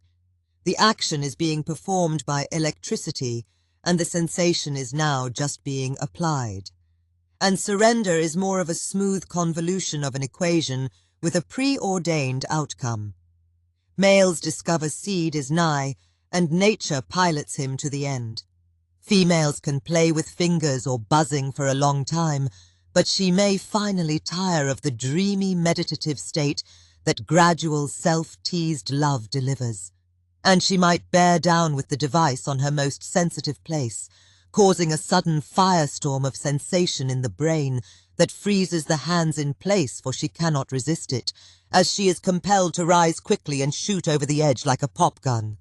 The action is being performed by electricity, and the sensation is now just being applied. And surrender is more of a smooth convolution of an equation with a preordained outcome. Males discover seed is nigh, and nature pilots him to the end. Females can play with fingers or buzzing for a long time, but she may finally tire of the dreamy meditative state that gradual self-teased love delivers. And she might bear down with the device on her most sensitive place, causing a sudden firestorm of sensation in the brain that freezes the hands in place, for she cannot resist it, as she is compelled to rise quickly and shoot over the edge like a pop gun.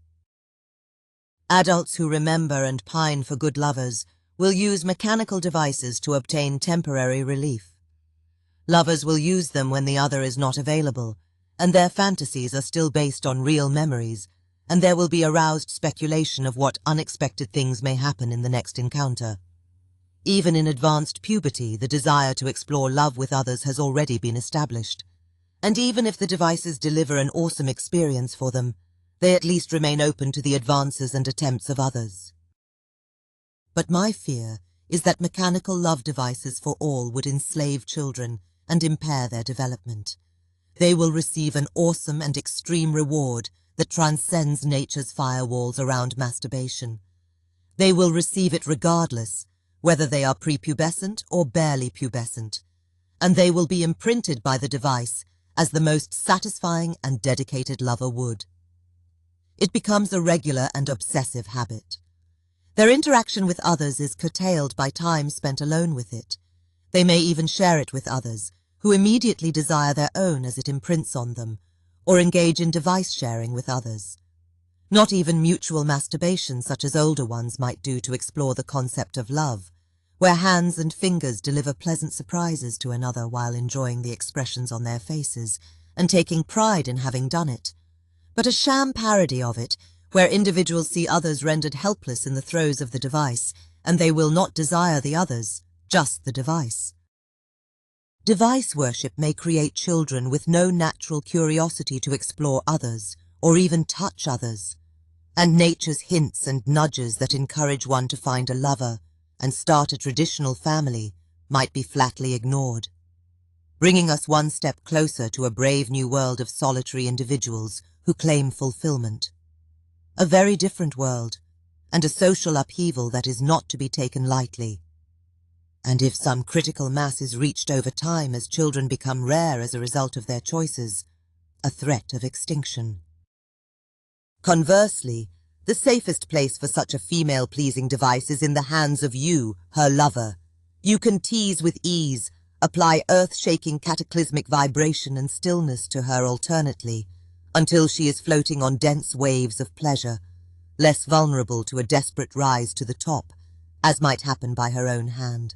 Adults who remember and pine for good lovers will use mechanical devices to obtain temporary relief. Lovers will use them when the other is not available, and their fantasies are still based on real memories, and there will be aroused speculation of what unexpected things may happen in the next encounter. Even in advanced puberty, the desire to explore love with others has already been established. And even if the devices deliver an awesome experience for them, they at least remain open to the advances and attempts of others. But my fear is that mechanical love devices for all would enslave children and impair their development. They will receive an awesome and extreme reward that transcends nature's firewalls around masturbation. They will receive it regardless, whether they are prepubescent or barely pubescent, and they will be imprinted by the device as the most satisfying and dedicated lover would. It becomes a regular and obsessive habit. Their interaction with others is curtailed by time spent alone with it. They may even share it with others, who immediately desire their own as it imprints on them, or engage in device sharing with others. Not even mutual masturbation such as older ones might do to explore the concept of love, where hands and fingers deliver pleasant surprises to another while enjoying the expressions on their faces and taking pride in having done it, but a sham parody of it, where individuals see others rendered helpless in the throes of the device, and they will not desire the others, just the device. Device worship may create children with no natural curiosity to explore others, or even touch others, and nature's hints and nudges that encourage one to find a lover and start a traditional family might be flatly ignored, bringing us one step closer to a brave new world of solitary individuals who claim fulfillment. A very different world, and a social upheaval that is not to be taken lightly. And if some critical mass is reached over time as children become rare as a result of their choices, a threat of extinction. Conversely, the safest place for such a female-pleasing device is in the hands of you, her lover. You can tease with ease, apply earth-shaking cataclysmic vibration and stillness to her alternately, until she is floating on dense waves of pleasure, less vulnerable to a desperate rise to the top, as might happen by her own hand.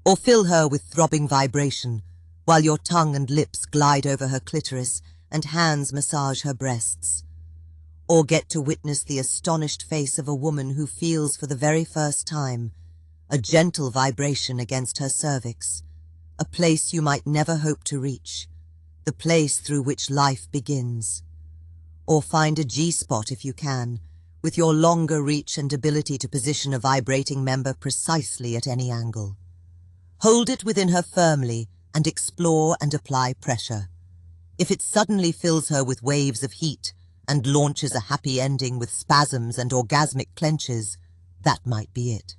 Or fill her with throbbing vibration, while your tongue and lips glide over her clitoris and hands massage her breasts. Or get to witness the astonished face of a woman who feels for the very first time a gentle vibration against her cervix, a place you might never hope to reach, the place through which life begins. Or find a G-spot if you can, with your longer reach and ability to position a vibrating member precisely at any angle. Hold it within her firmly and explore and apply pressure. If it suddenly fills her with waves of heat and launches a happy ending with spasms and orgasmic clenches, that might be it.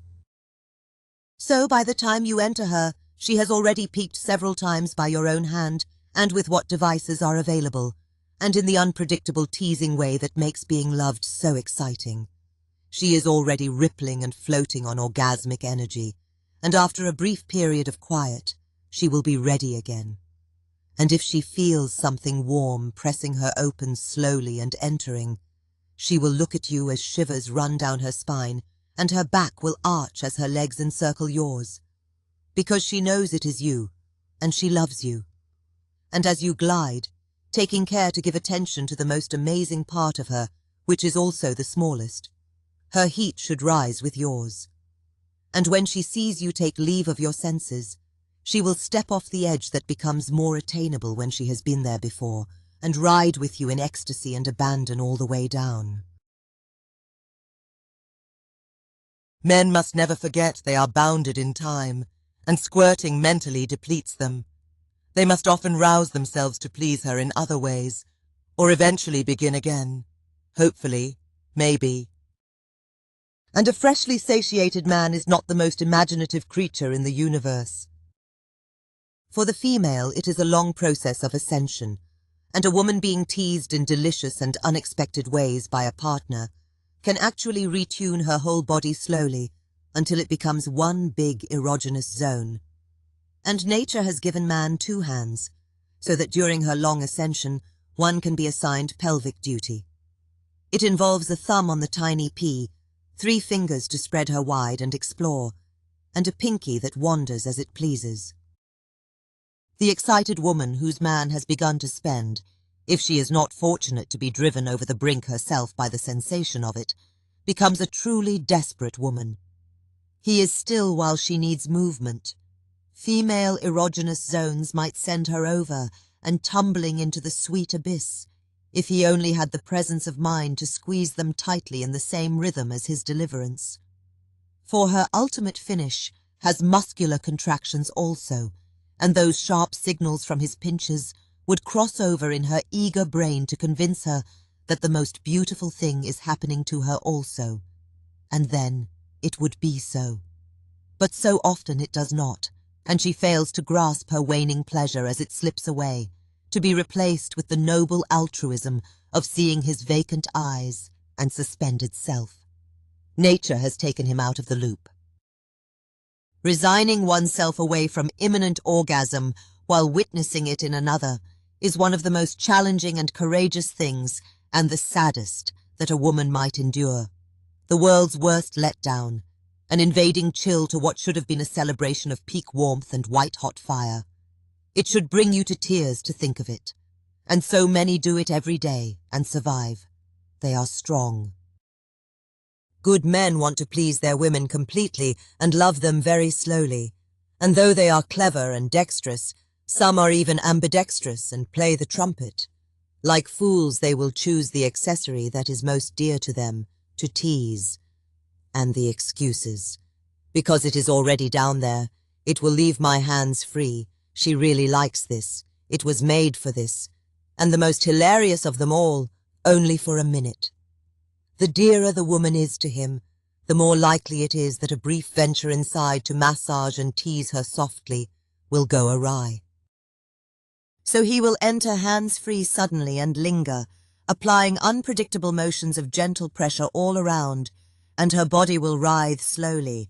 So by the time you enter her, she has already peaked several times by your own hand and with what devices are available, and in the unpredictable teasing way that makes being loved so exciting. She is already rippling and floating on orgasmic energy, and after a brief period of quiet, she will be ready again. And if she feels something warm pressing her open slowly and entering, she will look at you as shivers run down her spine, and her back will arch as her legs encircle yours, because she knows it is you, and she loves you. And as you glide, taking care to give attention to the most amazing part of her, which is also the smallest, her heat should rise with yours. And when she sees you take leave of your senses, she will step off the edge that becomes more attainable when she has been there before, and ride with you in ecstasy and abandon all the way down. Men must never forget they are bounded in time, and squirting mentally depletes them. They must often rouse themselves to please her in other ways, or eventually begin again. Hopefully, maybe. And a freshly satiated man is not the most imaginative creature in the universe. For the female, it is a long process of ascension, and a woman being teased in delicious and unexpected ways by a partner can actually retune her whole body slowly until it becomes one big erogenous zone. And nature has given man 2 hands, so that during her long ascension, one can be assigned pelvic duty. It involves a thumb on the tiny P, 3 fingers to spread her wide and explore, and a pinky that wanders as it pleases. The excited woman whose man has begun to spend, if she is not fortunate to be driven over the brink herself by the sensation of it, becomes a truly desperate woman. He is still while she needs movement. Female erogenous zones might send her over and tumbling into the sweet abyss, if he only had the presence of mind to squeeze them tightly in the same rhythm as his deliverance. For her ultimate finish has muscular contractions also, and those sharp signals from his pinches would cross over in her eager brain to convince her that the most beautiful thing is happening to her also, and then it would be so. But so often it does not, and she fails to grasp her waning pleasure as it slips away, to be replaced with the noble altruism of seeing his vacant eyes and suspended self. Nature has taken him out of the loop. Resigning oneself away from imminent orgasm while witnessing it in another is one of the most challenging and courageous things, and the saddest, that a woman might endure. The world's worst letdown, an invading chill to what should have been a celebration of peak warmth and white-hot fire. It should bring you to tears to think of it, and so many do it every day and survive. They are strong. Good men want to please their women completely and love them very slowly, and though they are clever and dexterous, some are even ambidextrous and play the trumpet. Like fools, they will choose the accessory that is most dear to them, to tease, and the excuses. Because it is already down there, it will leave my hands free, she really likes this, it was made for this, and the most hilarious of them all, only for a minute. The dearer the woman is to him, the more likely it is that a brief venture inside to massage and tease her softly will go awry. So he will enter hands-free suddenly and linger, applying unpredictable motions of gentle pressure all around, and her body will writhe slowly.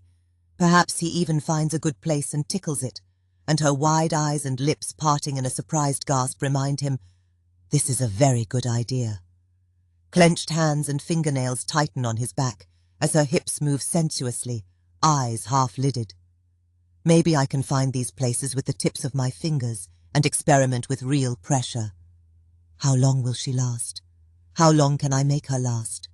Perhaps he even finds a good place and tickles it, and her wide eyes and lips parting in a surprised gasp remind him, this is a very good idea. Clenched hands and fingernails tighten on his back as her hips move sensuously, eyes half-lidded. Maybe I can find these places with the tips of my fingers and experiment with real pressure. How long will she last? How long can I make her last?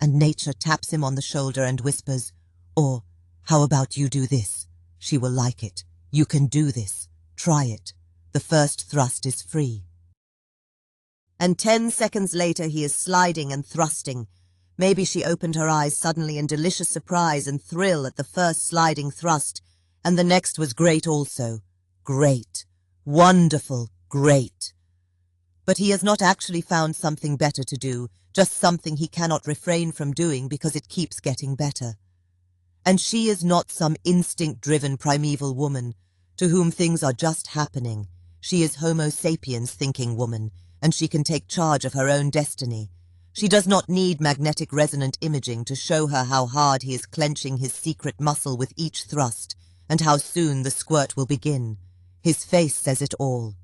And nature taps him on the shoulder and whispers, or, how about you do this? She will like it. You can do this. Try it. The first thrust is free. And 10 seconds later he is sliding and thrusting. Maybe she opened her eyes suddenly in delicious surprise and thrill at the first sliding thrust, and the next was great also. Great. Wonderful. Great. But he has not actually found something better to do, just something he cannot refrain from doing because it keeps getting better. And she is not some instinct-driven primeval woman to whom things are just happening. She is Homo sapiens thinking woman, and she can take charge of her own destiny. She does not need magnetic resonant imaging to show her how hard he is clenching his secret muscle with each thrust, and how soon the squirt will begin. His face says it all.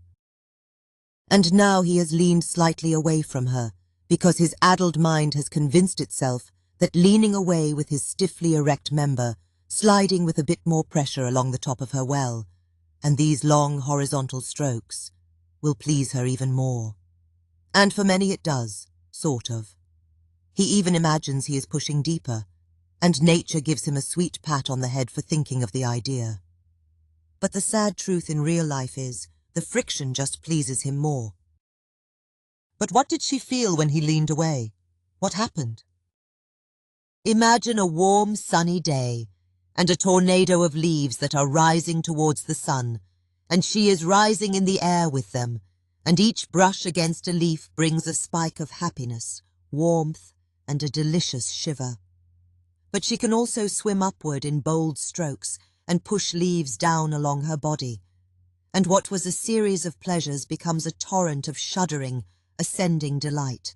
And now he has leaned slightly away from her, because his addled mind has convinced itself that leaning away with his stiffly erect member, sliding with a bit more pressure along the top of her well, and these long horizontal strokes, will please her even more. And for many it does, sort of. He even imagines he is pushing deeper, and nature gives him a sweet pat on the head for thinking of the idea. But the sad truth in real life is, the friction just pleases him more. But what did she feel when he leaned away? What happened? Imagine a warm, sunny day, and a tornado of leaves that are rising towards the sun, and she is rising in the air with them, and each brush against a leaf brings a spike of happiness, warmth, and a delicious shiver. But she can also swim upward in bold strokes and push leaves down along her body, and what was a series of pleasures becomes a torrent of shuddering, ascending delight.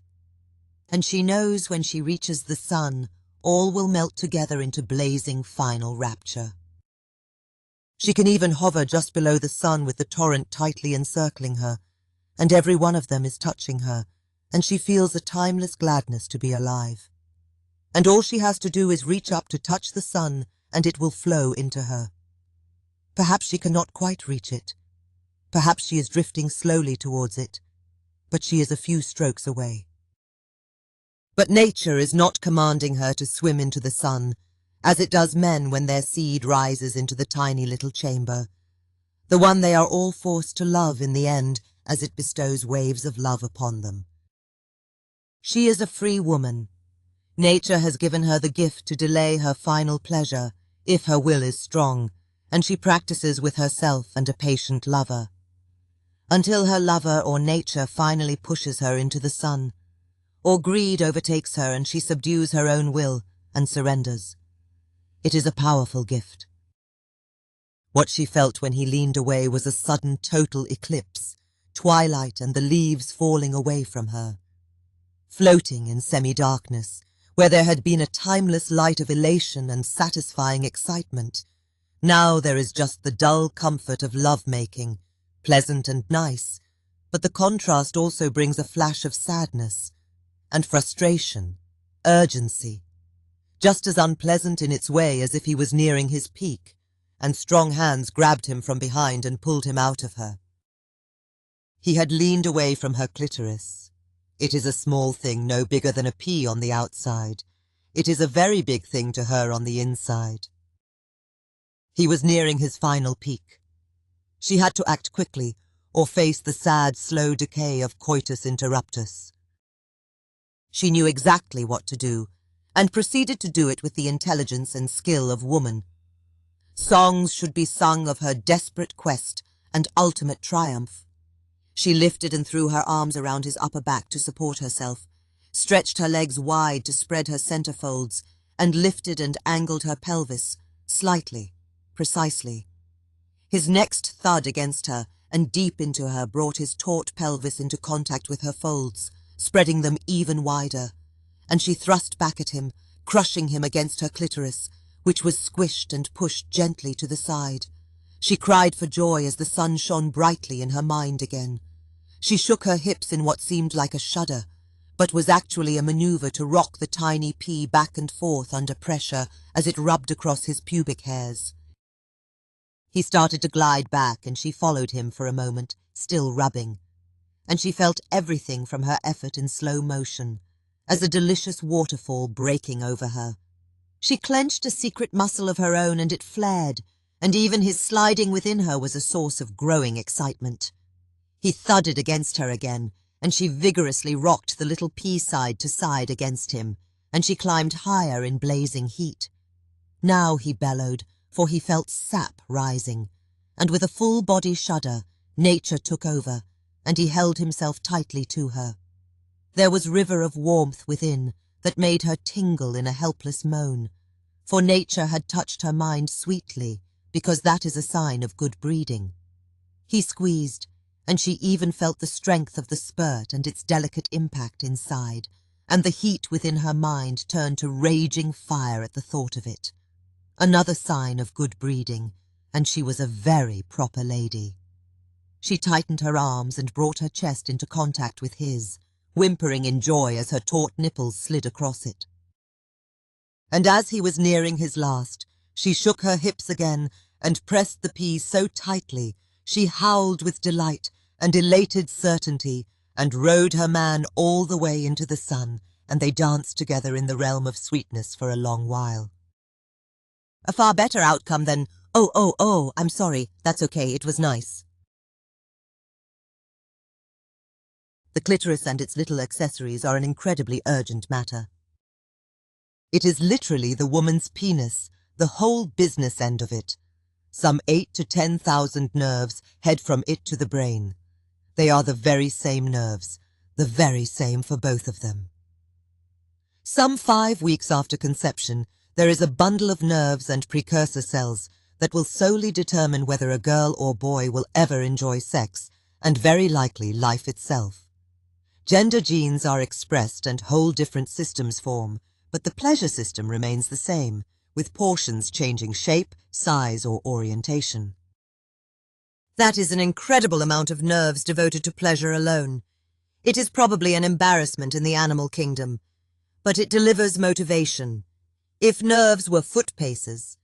And she knows when she reaches the sun, all will melt together into blazing final rapture. She can even hover just below the sun with the torrent tightly encircling her, and every one of them is touching her, and she feels a timeless gladness to be alive. And all she has to do is reach up to touch the sun, and it will flow into her. Perhaps she cannot quite reach it. Perhaps she is drifting slowly towards it, but she is a few strokes away. But nature is not commanding her to swim into the sun, as it does men when their seed rises into the tiny little chamber, the one they are all forced to love in the end as it bestows waves of love upon them. She is a free woman. Nature has given her the gift to delay her final pleasure, if her will is strong, and she practices with herself and a patient lover, until her lover or nature finally pushes her into the sun, or greed overtakes her and she subdues her own will and surrenders. It is a powerful gift. What she felt when he leaned away was a sudden total eclipse, twilight and the leaves falling away from her. Floating in semi-darkness, where there had been a timeless light of elation and satisfying excitement, now there is just the dull comfort of love-making, pleasant and nice, but the contrast also brings a flash of sadness and frustration, urgency, just as unpleasant in its way as if he was nearing his peak, and strong hands grabbed him from behind and pulled him out of her. He had leaned away from her clitoris. It is a small thing, no bigger than a pea on the outside. It is a very big thing to her on the inside. He was nearing his final peak. She had to act quickly, or face the sad, slow decay of coitus interruptus. She knew exactly what to do, and proceeded to do it with the intelligence and skill of woman. Songs should be sung of her desperate quest and ultimate triumph. She lifted and threw her arms around his upper back to support herself, stretched her legs wide to spread her center folds, and lifted and angled her pelvis, slightly, precisely. His next thud against her and deep into her brought his taut pelvis into contact with her folds, spreading them even wider, and she thrust back at him, crushing him against her clitoris, which was squished and pushed gently to the side. She cried for joy as the sun shone brightly in her mind again. She shook her hips in what seemed like a shudder, but was actually a maneuver to rock the tiny pea back and forth under pressure as it rubbed across his pubic hairs. He started to glide back, and she followed him for a moment, still rubbing, and she felt everything from her effort in slow motion, as a delicious waterfall breaking over her. She clenched a secret muscle of her own, and it flared, and even his sliding within her was a source of growing excitement. He thudded against her again, and she vigorously rocked the little pea side to side against him, and she climbed higher in blazing heat. Now he bellowed, for he felt sap rising, and with a full body shudder, nature took over, and he held himself tightly to her. There was river of warmth within that made her tingle in a helpless moan, for nature had touched her mind sweetly, because that is a sign of good breeding. He squeezed, and she even felt the strength of the spurt and its delicate impact inside, and the heat within her mind turned to raging fire at the thought of it. Another sign of good breeding, and she was a very proper lady. She tightened her arms and brought her chest into contact with his, whimpering in joy as her taut nipples slid across it. And as he was nearing his last, she shook her hips again and pressed the pea so tightly she howled with delight and elated certainty, and rode her man all the way into the sun, and they danced together in the realm of sweetness for a long while. A far better outcome than, oh, I'm sorry, that's okay, it was nice. The clitoris and its little accessories are an incredibly urgent matter. It is literally the woman's penis, the whole business end of it. Some 8,000 to 10,000 nerves head from it to the brain. They are the very same nerves, the very same for both of them. Some 5 weeks after conception, there is a bundle of nerves and precursor cells that will solely determine whether a girl or boy will ever enjoy sex, and very likely life itself. Gender genes are expressed and whole different systems form, but the pleasure system remains the same, with portions changing shape, size, or orientation. That is an incredible amount of nerves devoted to pleasure alone. It is probably an embarrassment in the animal kingdom, but it delivers motivation. If nerves were foot paces,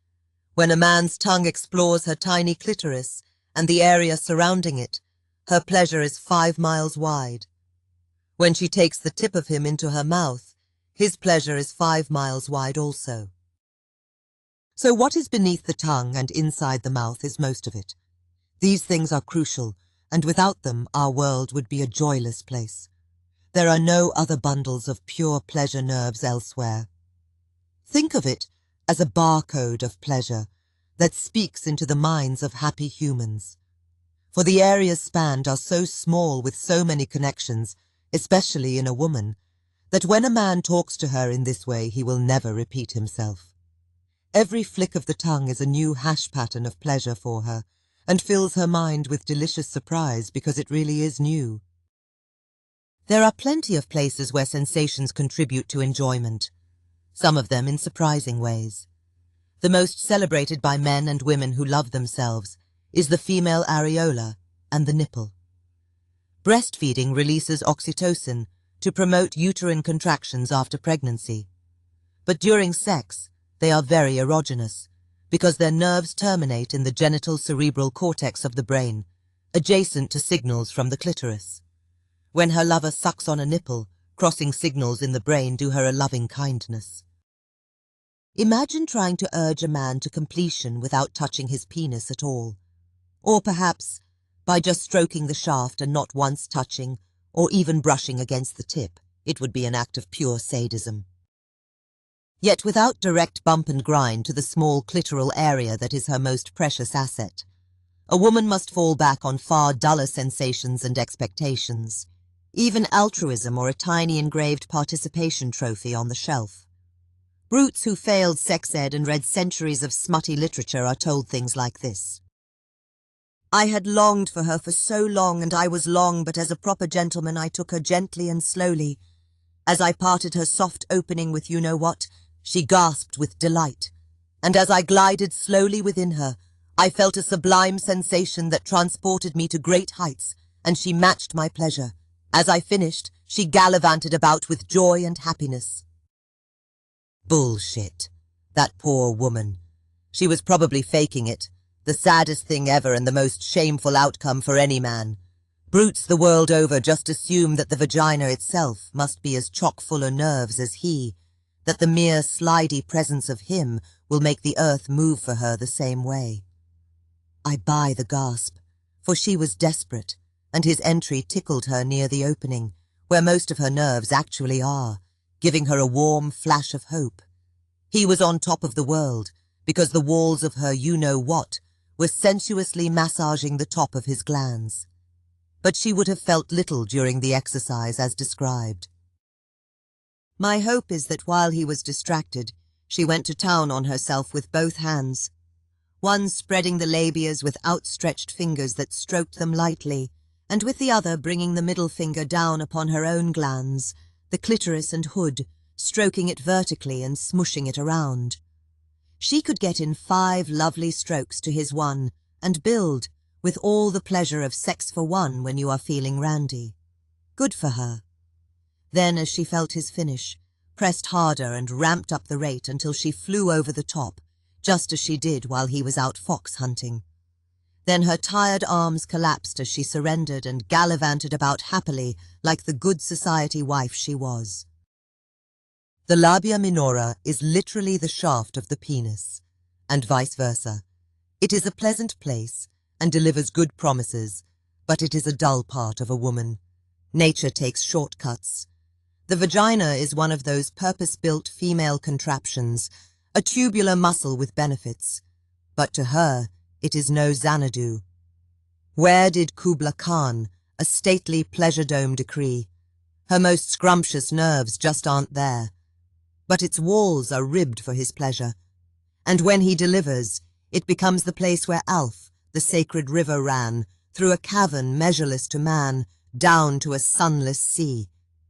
when a man's tongue explores her tiny clitoris and the area surrounding it, her pleasure is 5 miles wide. When she takes the tip of him into her mouth, his pleasure is 5 miles wide also. So what is beneath the tongue and inside the mouth is most of it. These things are crucial, and without them our world would be a joyless place. There are no other bundles of pure pleasure nerves elsewhere. Think of it as a barcode of pleasure that speaks into the minds of happy humans. For the areas spanned are so small with so many connections, especially in a woman, that when a man talks to her in this way he will never repeat himself. Every flick of the tongue is a new hash pattern of pleasure for her, and fills her mind with delicious surprise because it really is new. There are plenty of places where sensations contribute to enjoyment, some of them in surprising ways. The most celebrated by men and women who love themselves is the female areola and the nipple. Breastfeeding releases oxytocin to promote uterine contractions after pregnancy. But during sex, they are very erogenous, because their nerves terminate in the genital cerebral cortex of the brain, adjacent to signals from the clitoris. When her lover sucks on a nipple, crossing signals in the brain do her a loving kindness. Imagine trying to urge a man to completion without touching his penis at all, or perhaps by just stroking the shaft and not once touching or even brushing against the tip. It would be an act of pure sadism. Yet without direct bump and grind to the small clitoral area that is her most precious asset, a woman must fall back on far duller sensations and expectations. even altruism or a tiny engraved participation trophy on the shelf. Brutes who failed sex ed and read centuries of smutty literature are told things like this. I had longed for her for so long, and I was long, but as a proper gentleman I took her gently and slowly. As I parted her soft opening with you-know-what, she gasped with delight, and as I glided slowly within her, I felt a sublime sensation that transported me to great heights, and she matched my pleasure. As I finished, she gallivanted about with joy and happiness. Bullshit. That poor woman. She was probably faking it. The saddest thing ever and the most shameful outcome for any man. Brutes the world over just assume that the vagina itself must be as chock full of nerves as he, that the mere slidey presence of him will make the earth move for her the same way. I buy the gasp, for she was desperate, and his entry tickled her near the opening, where most of her nerves actually are, giving her a warm flash of hope. He was on top of the world, because the walls of her you-know-what were sensuously massaging the top of his glands. But she would have felt little during the exercise as described. My hope is that while he was distracted, she went to town on herself with both hands, one spreading the labias with outstretched fingers that stroked them lightly, and with the other bringing the middle finger down upon her own glands, the clitoris and hood, stroking it vertically and smushing it around. She could get in 5 lovely strokes to his one, and build, with all the pleasure of sex for one when you are feeling randy. Good for her. Then, as she felt his finish, pressed harder and ramped up the rate until she flew over the top, just as she did while he was out fox hunting. Then her tired arms collapsed as she surrendered and gallivanted about happily like the good society wife she was. The labia minora is literally the shaft of the penis, and vice versa. It is a pleasant place and delivers good promises, but it is a dull part of a woman. Nature takes shortcuts. The vagina is one of those purpose-built female contraptions, a tubular muscle with benefits, but to her it is no Xanadu. Where did Kubla Khan, a stately pleasure dome decree? Her most scrumptious nerves just aren't there. But its walls are ribbed for his pleasure, and when he delivers, it becomes the place where Alf, the sacred river, ran, through a cavern measureless to man, down to a sunless sea.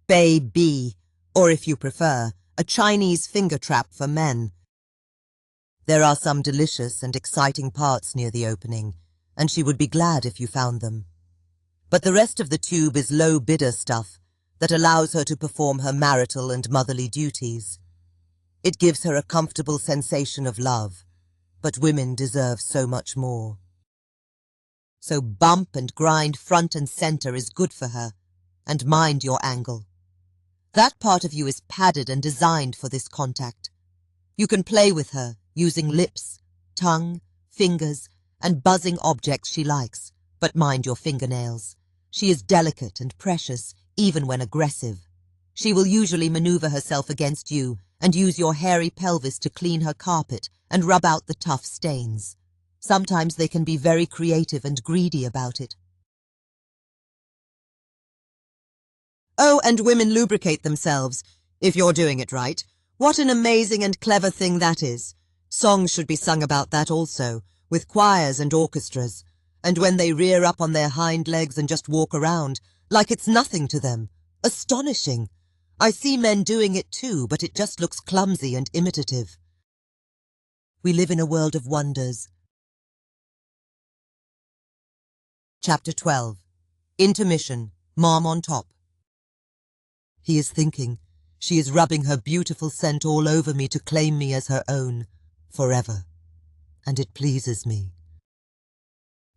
Bay B, or if you prefer, a Chinese finger trap for men. There are some delicious and exciting parts near the opening, and she would be glad if you found them. But the rest of the tube is low-bidder stuff that allows her to perform her marital and motherly duties. It gives her a comfortable sensation of love, but women deserve so much more. So bump and grind front and center is good for her, and mind your angle. That part of you is padded and designed for this contact. You can play with her, using lips, tongue, fingers, and buzzing objects she likes, but mind your fingernails. She is delicate and precious, even when aggressive. She will usually maneuver herself against you and use your hairy pelvis to clean her carpet and rub out the tough stains. Sometimes they can be very creative and greedy about it. Oh, and women lubricate themselves, if you're doing it right. What an amazing and clever thing that is. Songs should be sung about that also, with choirs and orchestras, and when they rear up on their hind legs and just walk around, like it's nothing to them. Astonishing. I see men doing it too, but it just looks clumsy and imitative. We live in a world of wonders. Chapter 12. Intermission. Mom on top. He is thinking. She is rubbing her beautiful scent all over me to claim me as her own, forever. And it pleases me.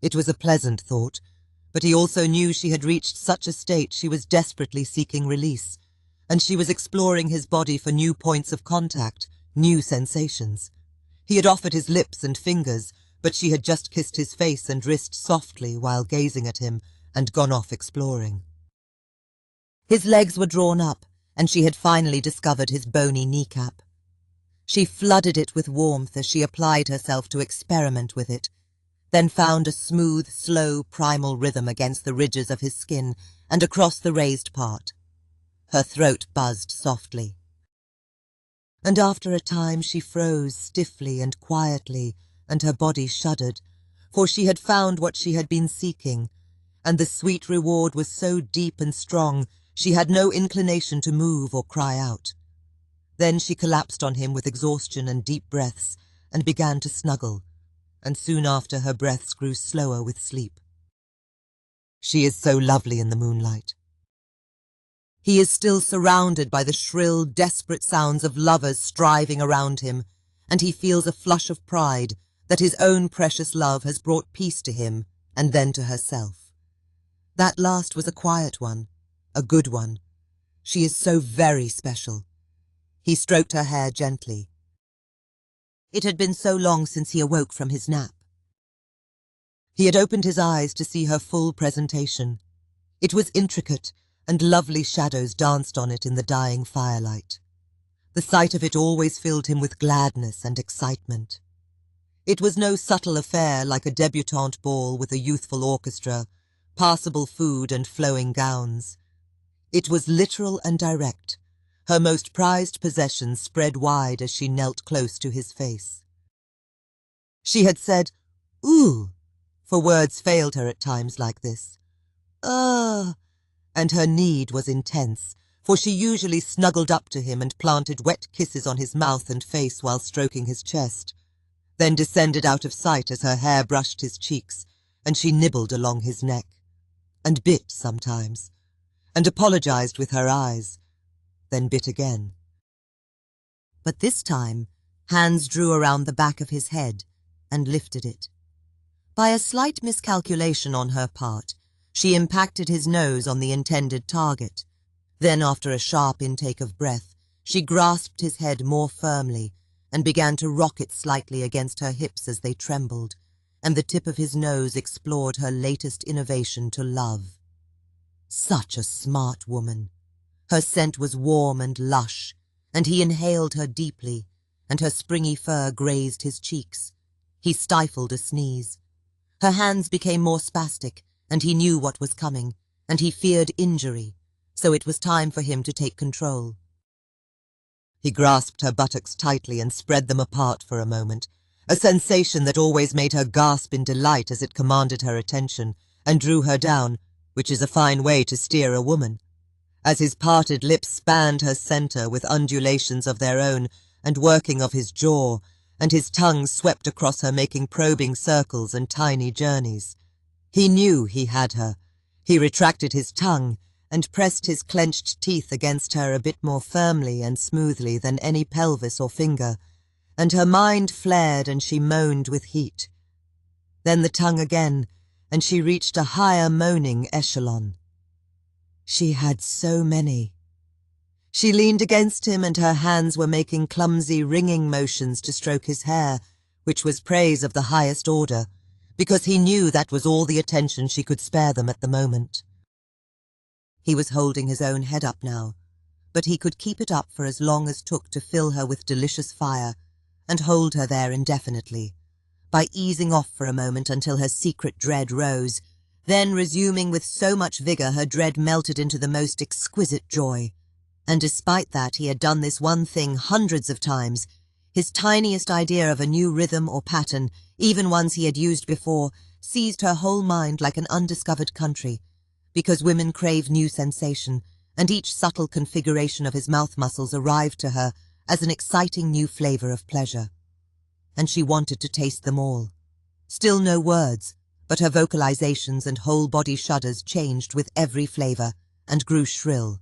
It was a pleasant thought, but he also knew she had reached such a state she was desperately seeking release, and she was exploring his body for new points of contact, new sensations. He had offered his lips and fingers, but she had just kissed his face and wrist softly while gazing at him and gone off exploring. His legs were drawn up, and she had finally discovered his bony kneecap. She flooded it with warmth as she applied herself to experiment with it. then found a smooth, slow, primal rhythm against the ridges of his skin and across the raised part. Her throat buzzed softly. And after a time she froze stiffly and quietly, and her body shuddered, for she had found what she had been seeking, and the sweet reward was so deep and strong she had no inclination to move or cry out. Then she collapsed on him with exhaustion and deep breaths, and began to snuggle, and soon after her breaths grew slower with sleep. She is so lovely in the moonlight. He is still surrounded by the shrill, desperate sounds of lovers striving around him, and he feels a flush of pride that his own precious love has brought peace to him and then to herself. That last was a quiet one, a good one. She is so very special. He stroked her hair gently. It had been so long since he awoke from his nap. He had opened his eyes to see her full presentation. It was intricate, and lovely shadows danced on it in the dying firelight. The sight of it always filled him with gladness and excitement. It was no subtle affair like a debutante ball with a youthful orchestra, passable food and flowing gowns. It was literal and direct, her most prized possessions spread wide as she knelt close to his face. She had said, "Ooh," for words failed her at times like this. And her need was intense, for she usually snuggled up to him and planted wet kisses on his mouth and face while stroking his chest, then descended out of sight as her hair brushed his cheeks, and she nibbled along his neck, and bit sometimes, and apologized with her eyes, then bit again. But this time, hands drew around the back of his head and lifted it. By a slight miscalculation on her part, she impacted his nose on the intended target. Then, after a sharp intake of breath, she grasped his head more firmly and began to rock it slightly against her hips as they trembled, and the tip of his nose explored her latest innovation to love. Such a smart woman. Her scent was warm and lush, and he inhaled her deeply, and her springy fur grazed his cheeks. He stifled a sneeze. Her hands became more spastic, and he knew what was coming, and he feared injury, so it was time for him to take control. He grasped her buttocks tightly and spread them apart for a moment, a sensation that always made her gasp in delight as it commanded her attention and drew her down, which is a fine way to steer a woman. As his parted lips spanned her center with undulations of their own and working of his jaw, and his tongue swept across her making probing circles and tiny journeys. He knew he had her. He retracted his tongue and pressed his clenched teeth against her a bit more firmly and smoothly than any pelvis or finger, and her mind flared and she moaned with heat. Then the tongue again, and she reached a higher moaning echelon. She had so many. She leaned against him and her hands were making clumsy wringing motions to stroke his hair, which was praise of the highest order, because he knew that was all the attention she could spare them at the moment. He was holding his own head up now, but he could keep it up for as long as took to fill her with delicious fire and hold her there indefinitely, by easing off for a moment until her secret dread rose, then resuming with so much vigor her dread melted into the most exquisite joy. And despite that he had done this one thing hundreds of times, his tiniest idea of a new rhythm or pattern, even ones he had used before, seized her whole mind like an undiscovered country, because women crave new sensation, and each subtle configuration of his mouth muscles arrived to her as an exciting new flavor of pleasure. And she wanted to taste them all. Still no words, but her vocalizations and whole body shudders changed with every flavor and grew shrill.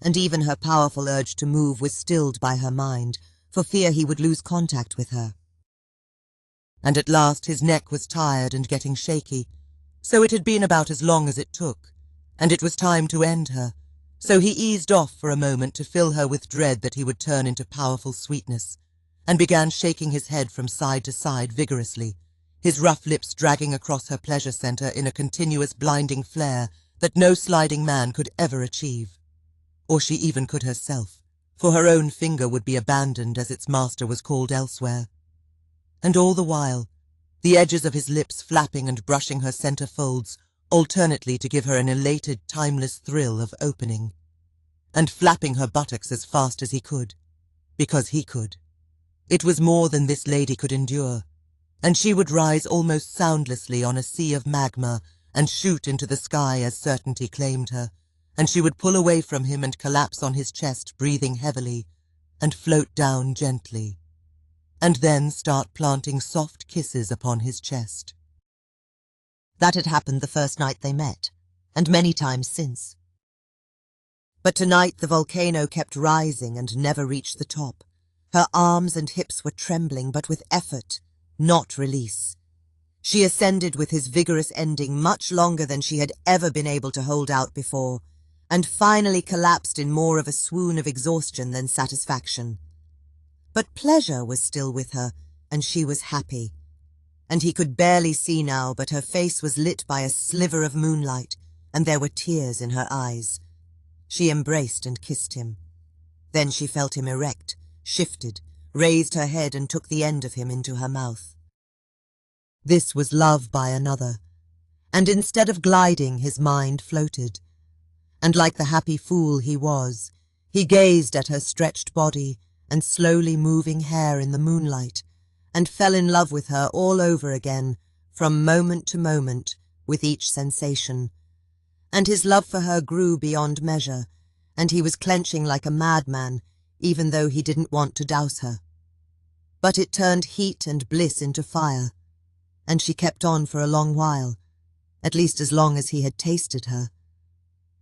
And even her powerful urge to move was stilled by her mind, for fear he would lose contact with her. And at last his neck was tired and getting shaky, so it had been about as long as it took, and it was time to end her, so he eased off for a moment to fill her with dread that he would turn into powerful sweetness, and began shaking his head from side to side vigorously, his rough lips dragging across her pleasure center in a continuous blinding flare that no sliding man could ever achieve. Or she even could herself, for her own finger would be abandoned as its master was called elsewhere. And all the while, the edges of his lips flapping and brushing her center folds, alternately to give her an elated, timeless thrill of opening, and flapping her buttocks as fast as he could, because he could. It was more than this lady could endure, and she would rise almost soundlessly on a sea of magma and shoot into the sky as certainty claimed her, and she would pull away from him and collapse on his chest, breathing heavily, and float down gently, and then start planting soft kisses upon his chest. That had happened the first night they met, and many times since. But tonight the volcano kept rising and never reached the top. Her arms and hips were trembling, but with effort, not release. She ascended with his vigorous ending much longer than she had ever been able to hold out before, and finally collapsed in more of a swoon of exhaustion than satisfaction. But pleasure was still with her, and she was happy. And he could barely see now, but her face was lit by a sliver of moonlight, and there were tears in her eyes. She embraced and kissed him. Then she felt him erect, shifted, raised her head and took the end of him into her mouth. This was love by another, and instead of gliding, his mind floated. And like the happy fool he was, he gazed at her stretched body and slowly moving hair in the moonlight, and fell in love with her all over again, from moment to moment, with each sensation. And his love for her grew beyond measure, and he was clenching like a madman, even though he didn't want to douse her. But it turned heat and bliss into fire, and she kept on for a long while, at least as long as he had tasted her.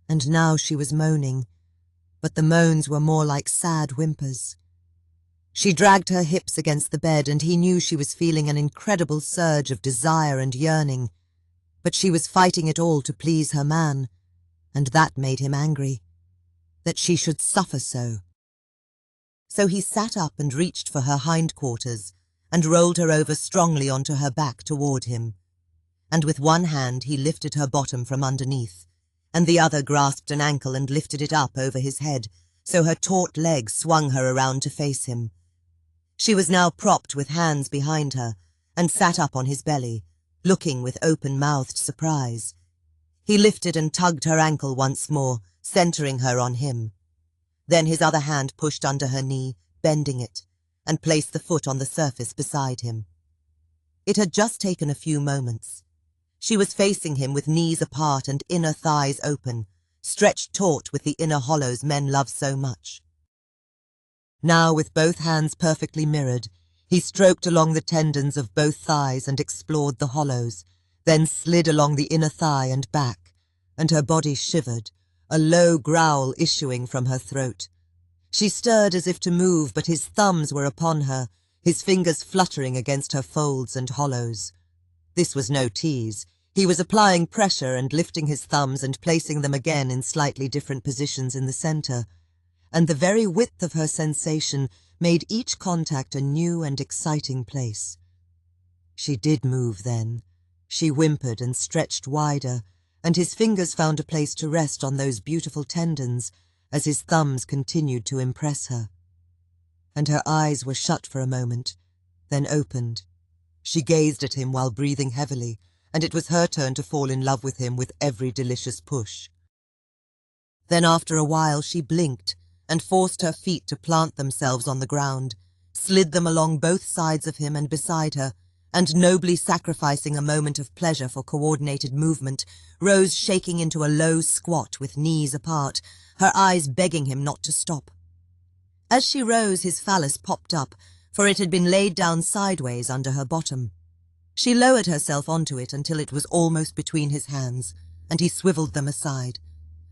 And now she was moaning, but the moans were more like sad whimpers. She dragged her hips against the bed, and he knew she was feeling an incredible surge of desire and yearning, but she was fighting it all to please her man, and that made him angry, that she should suffer so. So he sat up and reached for her hindquarters and rolled her over strongly onto her back toward him, and with one hand he lifted her bottom from underneath, and the other grasped an ankle and lifted it up over his head, so her taut legs swung her around to face him. She was now propped with hands behind her, and sat up on his belly, looking with open-mouthed surprise. He lifted and tugged her ankle once more, centering her on him. Then his other hand pushed under her knee, bending it, and placed the foot on the surface beside him. It had just taken a few moments. She was facing him with knees apart and inner thighs open, stretched taut with the inner hollows men love so much. Now, with both hands perfectly mirrored, he stroked along the tendons of both thighs and explored the hollows, then slid along the inner thigh and back, and her body shivered, a low growl issuing from her throat. She stirred as if to move, but his thumbs were upon her, his fingers fluttering against her folds and hollows. This was no tease. He was applying pressure and lifting his thumbs and placing them again in slightly different positions in the center, and the very width of her sensation made each contact a new and exciting place. She did move then. She whimpered and stretched wider, and his fingers found a place to rest on those beautiful tendons as his thumbs continued to impress her. And her eyes were shut for a moment, then opened. She gazed at him while breathing heavily, and it was her turn to fall in love with him with every delicious push. Then after a while she blinked and forced her feet to plant themselves on the ground, slid them along both sides of him and beside her, and nobly sacrificing a moment of pleasure for coordinated movement, rose shaking into a low squat with knees apart, her eyes begging him not to stop. As she rose, his phallus popped up, for it had been laid down sideways under her bottom. She lowered herself onto it until it was almost between his hands, and he swiveled them aside,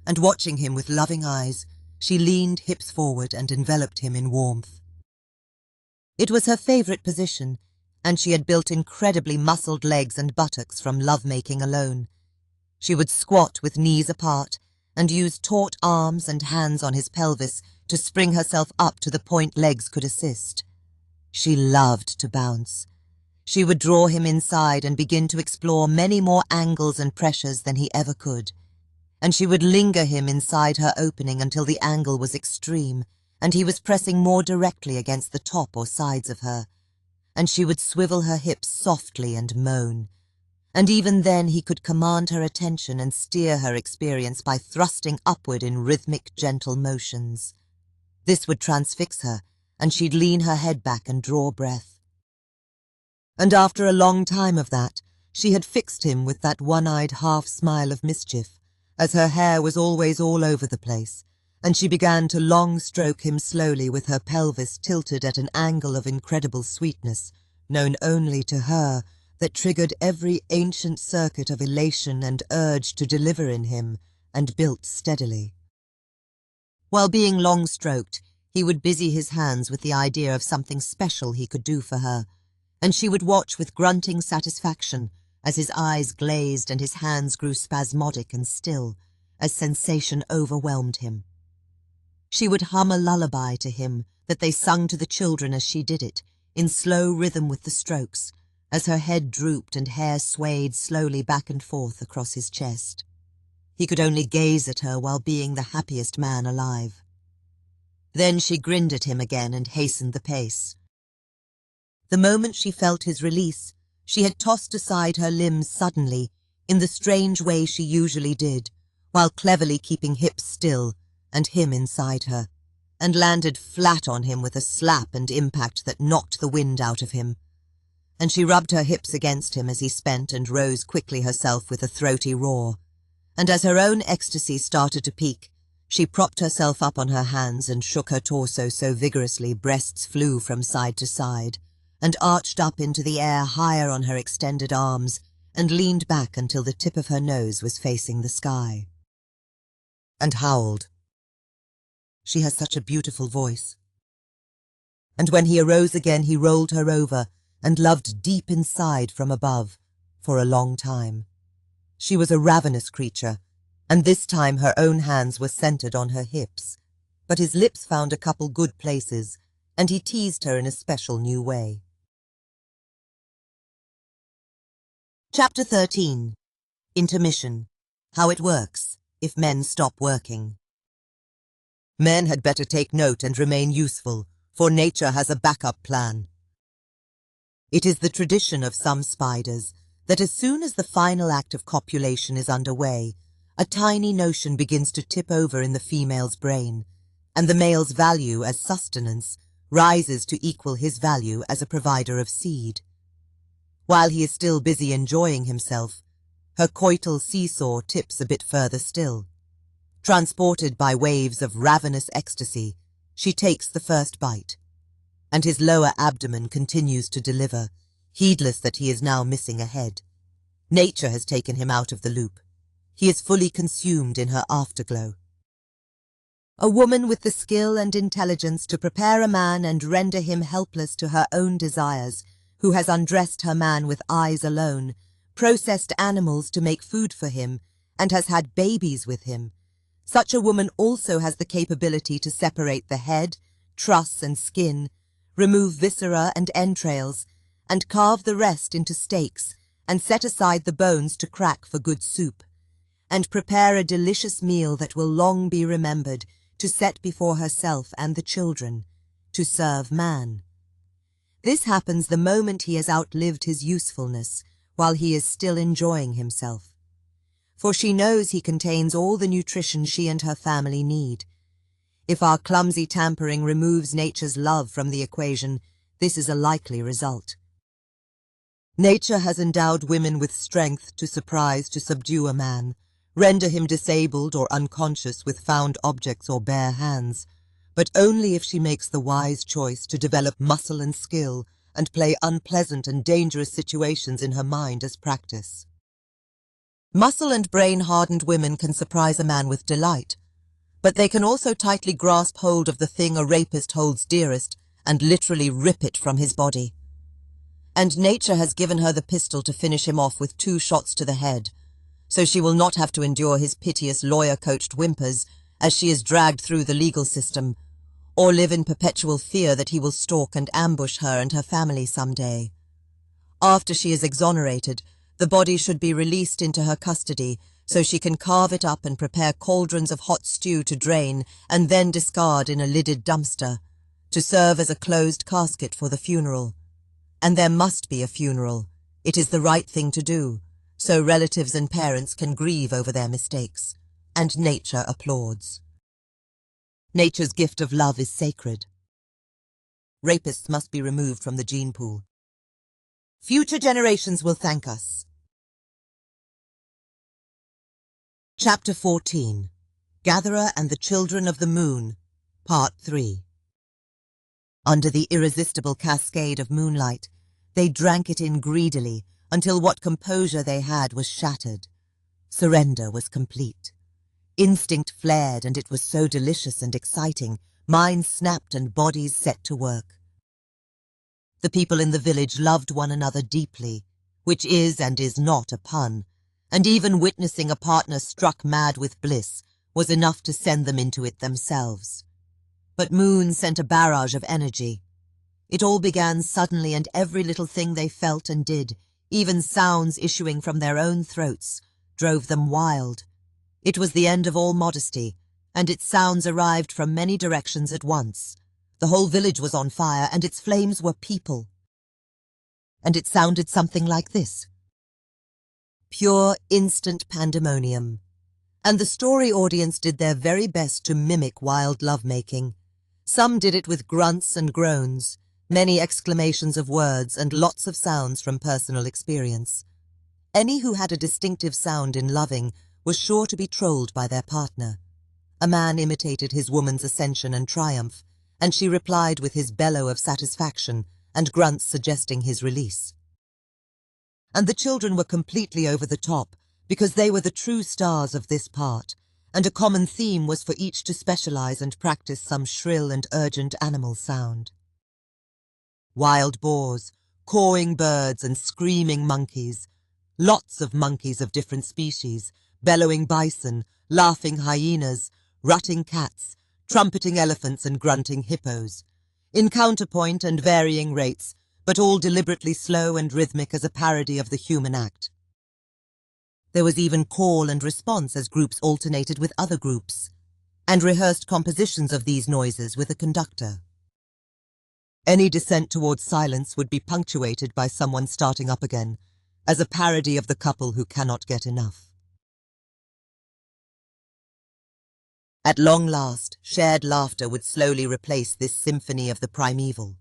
and watching him with loving eyes, she leaned hips forward and enveloped him in warmth. It was her favorite position, and she had built incredibly muscled legs and buttocks from love-making alone. She would squat with knees apart and use taut arms and hands on his pelvis to spring herself up to the point legs could assist. She loved to bounce. She would draw him inside and begin to explore many more angles and pressures than he ever could, and she would linger him inside her opening until the angle was extreme and he was pressing more directly against the top or sides of her, and she would swivel her hips softly and moan. And even then he could command her attention and steer her experience by thrusting upward in rhythmic, gentle motions. This would transfix her, and she'd lean her head back and draw breath. And after a long time of that, she had fixed him with that one-eyed half-smile of mischief, as her hair was always all over the place, and she began to long-stroke him slowly with her pelvis tilted at an angle of incredible sweetness, known only to her, that triggered every ancient circuit of elation and urge to deliver in him, and built steadily. While being long-stroked, he would busy his hands with the idea of something special he could do for her, and she would watch with grunting satisfaction as his eyes glazed and his hands grew spasmodic and still, as sensation overwhelmed him. She would hum a lullaby to him that they sung to the children as she did it, in slow rhythm with the strokes, as her head drooped and hair swayed slowly back and forth across his chest. He could only gaze at her while being the happiest man alive. Then she grinned at him again and hastened the pace. The moment she felt his release, she had tossed aside her limbs suddenly, in the strange way she usually did, while cleverly keeping hips still and him inside her, and landed flat on him with a slap and impact that knocked the wind out of him. And she rubbed her hips against him as he spent and rose quickly herself with a throaty roar. And as her own ecstasy started to peak, she propped herself up on her hands and shook her torso so vigorously breasts flew from side to side, and arched up into the air higher on her extended arms, and leaned back until the tip of her nose was facing the sky. And howled. She has such a beautiful voice. And when he arose again, he rolled her over and loved deep inside from above for a long time. She was a ravenous creature, and this time her own hands were centered on her hips, but his lips found a couple good places, and he teased her in a special new way. Chapter 13. Intermission. How it works if men stop working. Men had better take note and remain useful, for nature has a backup plan. It is the tradition of some spiders that as soon as the final act of copulation is underway, a tiny notion begins to tip over in the female's brain, and the male's value as sustenance rises to equal his value as a provider of seed. While he is still busy enjoying himself, her coital seesaw tips a bit further still. Transported by waves of ravenous ecstasy, she takes the first bite, and his lower abdomen continues to deliver, heedless that he is now missing a head. Nature has taken him out of the loop. He is fully consumed in her afterglow. A woman with the skill and intelligence to prepare a man and render him helpless to her own desires, who has undressed her man with eyes alone, processed animals to make food for him, and has had babies with him. Such a woman also has the capability to separate the head, truss and skin, remove viscera and entrails, and carve the rest into steaks, and set aside the bones to crack for good soup, and prepare a delicious meal that will long be remembered, to set before herself and the children, to serve man. This happens the moment he has outlived his usefulness, while he is still enjoying himself. For she knows he contains all the nutrition she and her family need. If our clumsy tampering removes nature's love from the equation, this is a likely result. Nature has endowed women with strength to surprise, to subdue a man, render him disabled or unconscious with found objects or bare hands, but only if she makes the wise choice to develop muscle and skill and play unpleasant and dangerous situations in her mind as practice. Muscle and brain-hardened women can surprise a man with delight, but they can also tightly grasp hold of the thing a rapist holds dearest and literally rip it from his body. And nature has given her the pistol to finish him off with 2 shots to the head, so she will not have to endure his piteous lawyer-coached whimpers as she is dragged through the legal system, or live in perpetual fear that he will stalk and ambush her and her family someday. After she is exonerated, the body should be released into her custody so she can carve it up and prepare cauldrons of hot stew to drain and then discard in a lidded dumpster, to serve as a closed casket for the funeral. And there must be a funeral. It is the right thing to do, so relatives and parents can grieve over their mistakes. And nature applauds. Nature's gift of love is sacred. Rapists must be removed from the gene pool. Future generations will thank us. Chapter 14. Gatherer and the Children of the Moon, Part 3. Under the irresistible cascade of moonlight, they drank it in greedily until what composure they had was shattered. Surrender was complete. Instinct flared, and it was so delicious and exciting, minds snapped and bodies set to work. The people in the village loved one another deeply, which is and is not a pun, and even witnessing a partner struck mad with bliss was enough to send them into it themselves. But Moon sent a barrage of energy. It all began suddenly, and every little thing they felt and did, even sounds issuing from their own throats, drove them wild. It was the end of all modesty, and its sounds arrived from many directions at once. The whole village was on fire, and its flames were people. And it sounded something like this. Pure, instant pandemonium. And the story audience did their very best to mimic wild lovemaking. Some did it with grunts and groans, many exclamations of words, and lots of sounds from personal experience. Any who had a distinctive sound in loving was sure to be trolled by their partner. A man imitated his woman's ascension and triumph, and she replied with his bellow of satisfaction and grunts suggesting his release. And the children were completely over the top, because they were the true stars of this part, and a common theme was for each to specialize and practice some shrill and urgent animal sound. Wild boars, cawing birds and screaming monkeys, lots of monkeys of different species, bellowing bison, laughing hyenas, rutting cats, trumpeting elephants and grunting hippos, in counterpoint and varying rates, but all deliberately slow and rhythmic as a parody of the human act. There was even call and response as groups alternated with other groups, and rehearsed compositions of these noises with a conductor. Any descent towards silence would be punctuated by someone starting up again, as a parody of the couple who cannot get enough. At long last, shared laughter would slowly replace this symphony of the primeval.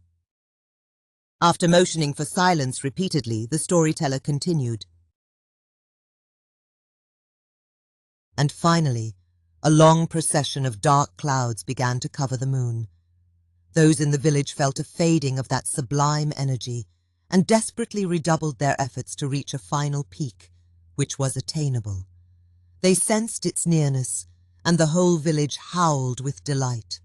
After motioning for silence repeatedly, the storyteller continued. And finally, a long procession of dark clouds began to cover the moon. Those in the village felt a fading of that sublime energy and desperately redoubled their efforts to reach a final peak, which was attainable. They sensed its nearness, and the whole village howled with delight.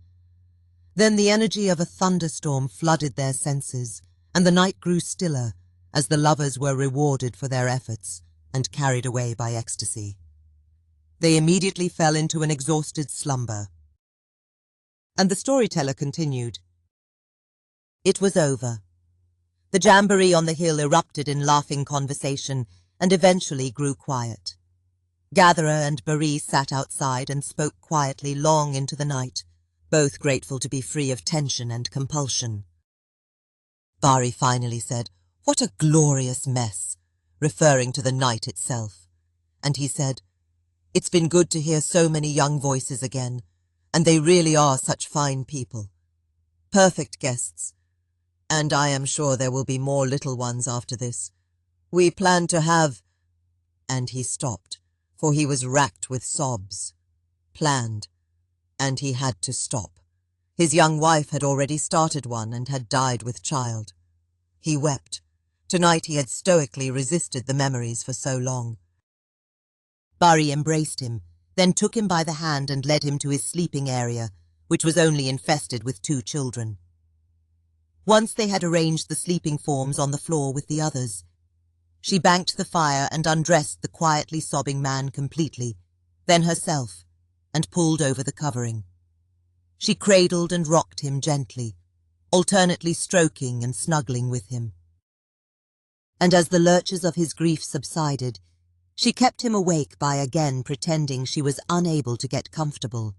Then the energy of a thunderstorm flooded their senses, and the night grew stiller as the lovers were rewarded for their efforts and carried away by ecstasy. They immediately fell into an exhausted slumber. And the storyteller continued. It was over. The jamboree on the hill erupted in laughing conversation and eventually grew quiet. Gatherer and Baree sat outside and spoke quietly long into the night, both grateful to be free of tension and compulsion. Baree finally said, "What a glorious mess," referring to the night itself. And he said, "It's been good to hear so many young voices again, and they really are such fine people. Perfect guests. And I am sure there will be more little ones after this. We plan to have—" And he stopped, for he was racked with sobs. Planned. And he had to stop. His young wife had already started one and had died with child. He wept. Tonight he had stoically resisted the memories for so long. Baree embraced him, then took him by the hand and led him to his sleeping area, which was only infested with 2 children. Once they had arranged the sleeping forms on the floor with the others, she banked the fire and undressed the quietly sobbing man completely, then herself, and pulled over the covering. She cradled and rocked him gently, alternately stroking and snuggling with him. And as the lurches of his grief subsided, she kept him awake by again pretending she was unable to get comfortable.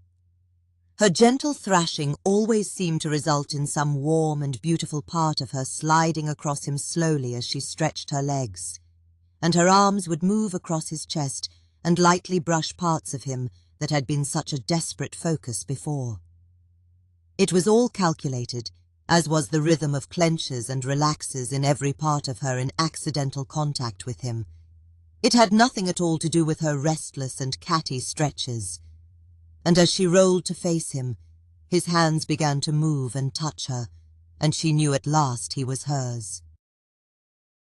Her gentle thrashing always seemed to result in some warm and beautiful part of her sliding across him slowly as she stretched her legs, and her arms would move across his chest and lightly brush parts of him that had been such a desperate focus before. It was all calculated, as was the rhythm of clenches and relaxes in every part of her in accidental contact with him. It had nothing at all to do with her restless and catty stretches. And as she rolled to face him, his hands began to move and touch her, and she knew at last he was hers.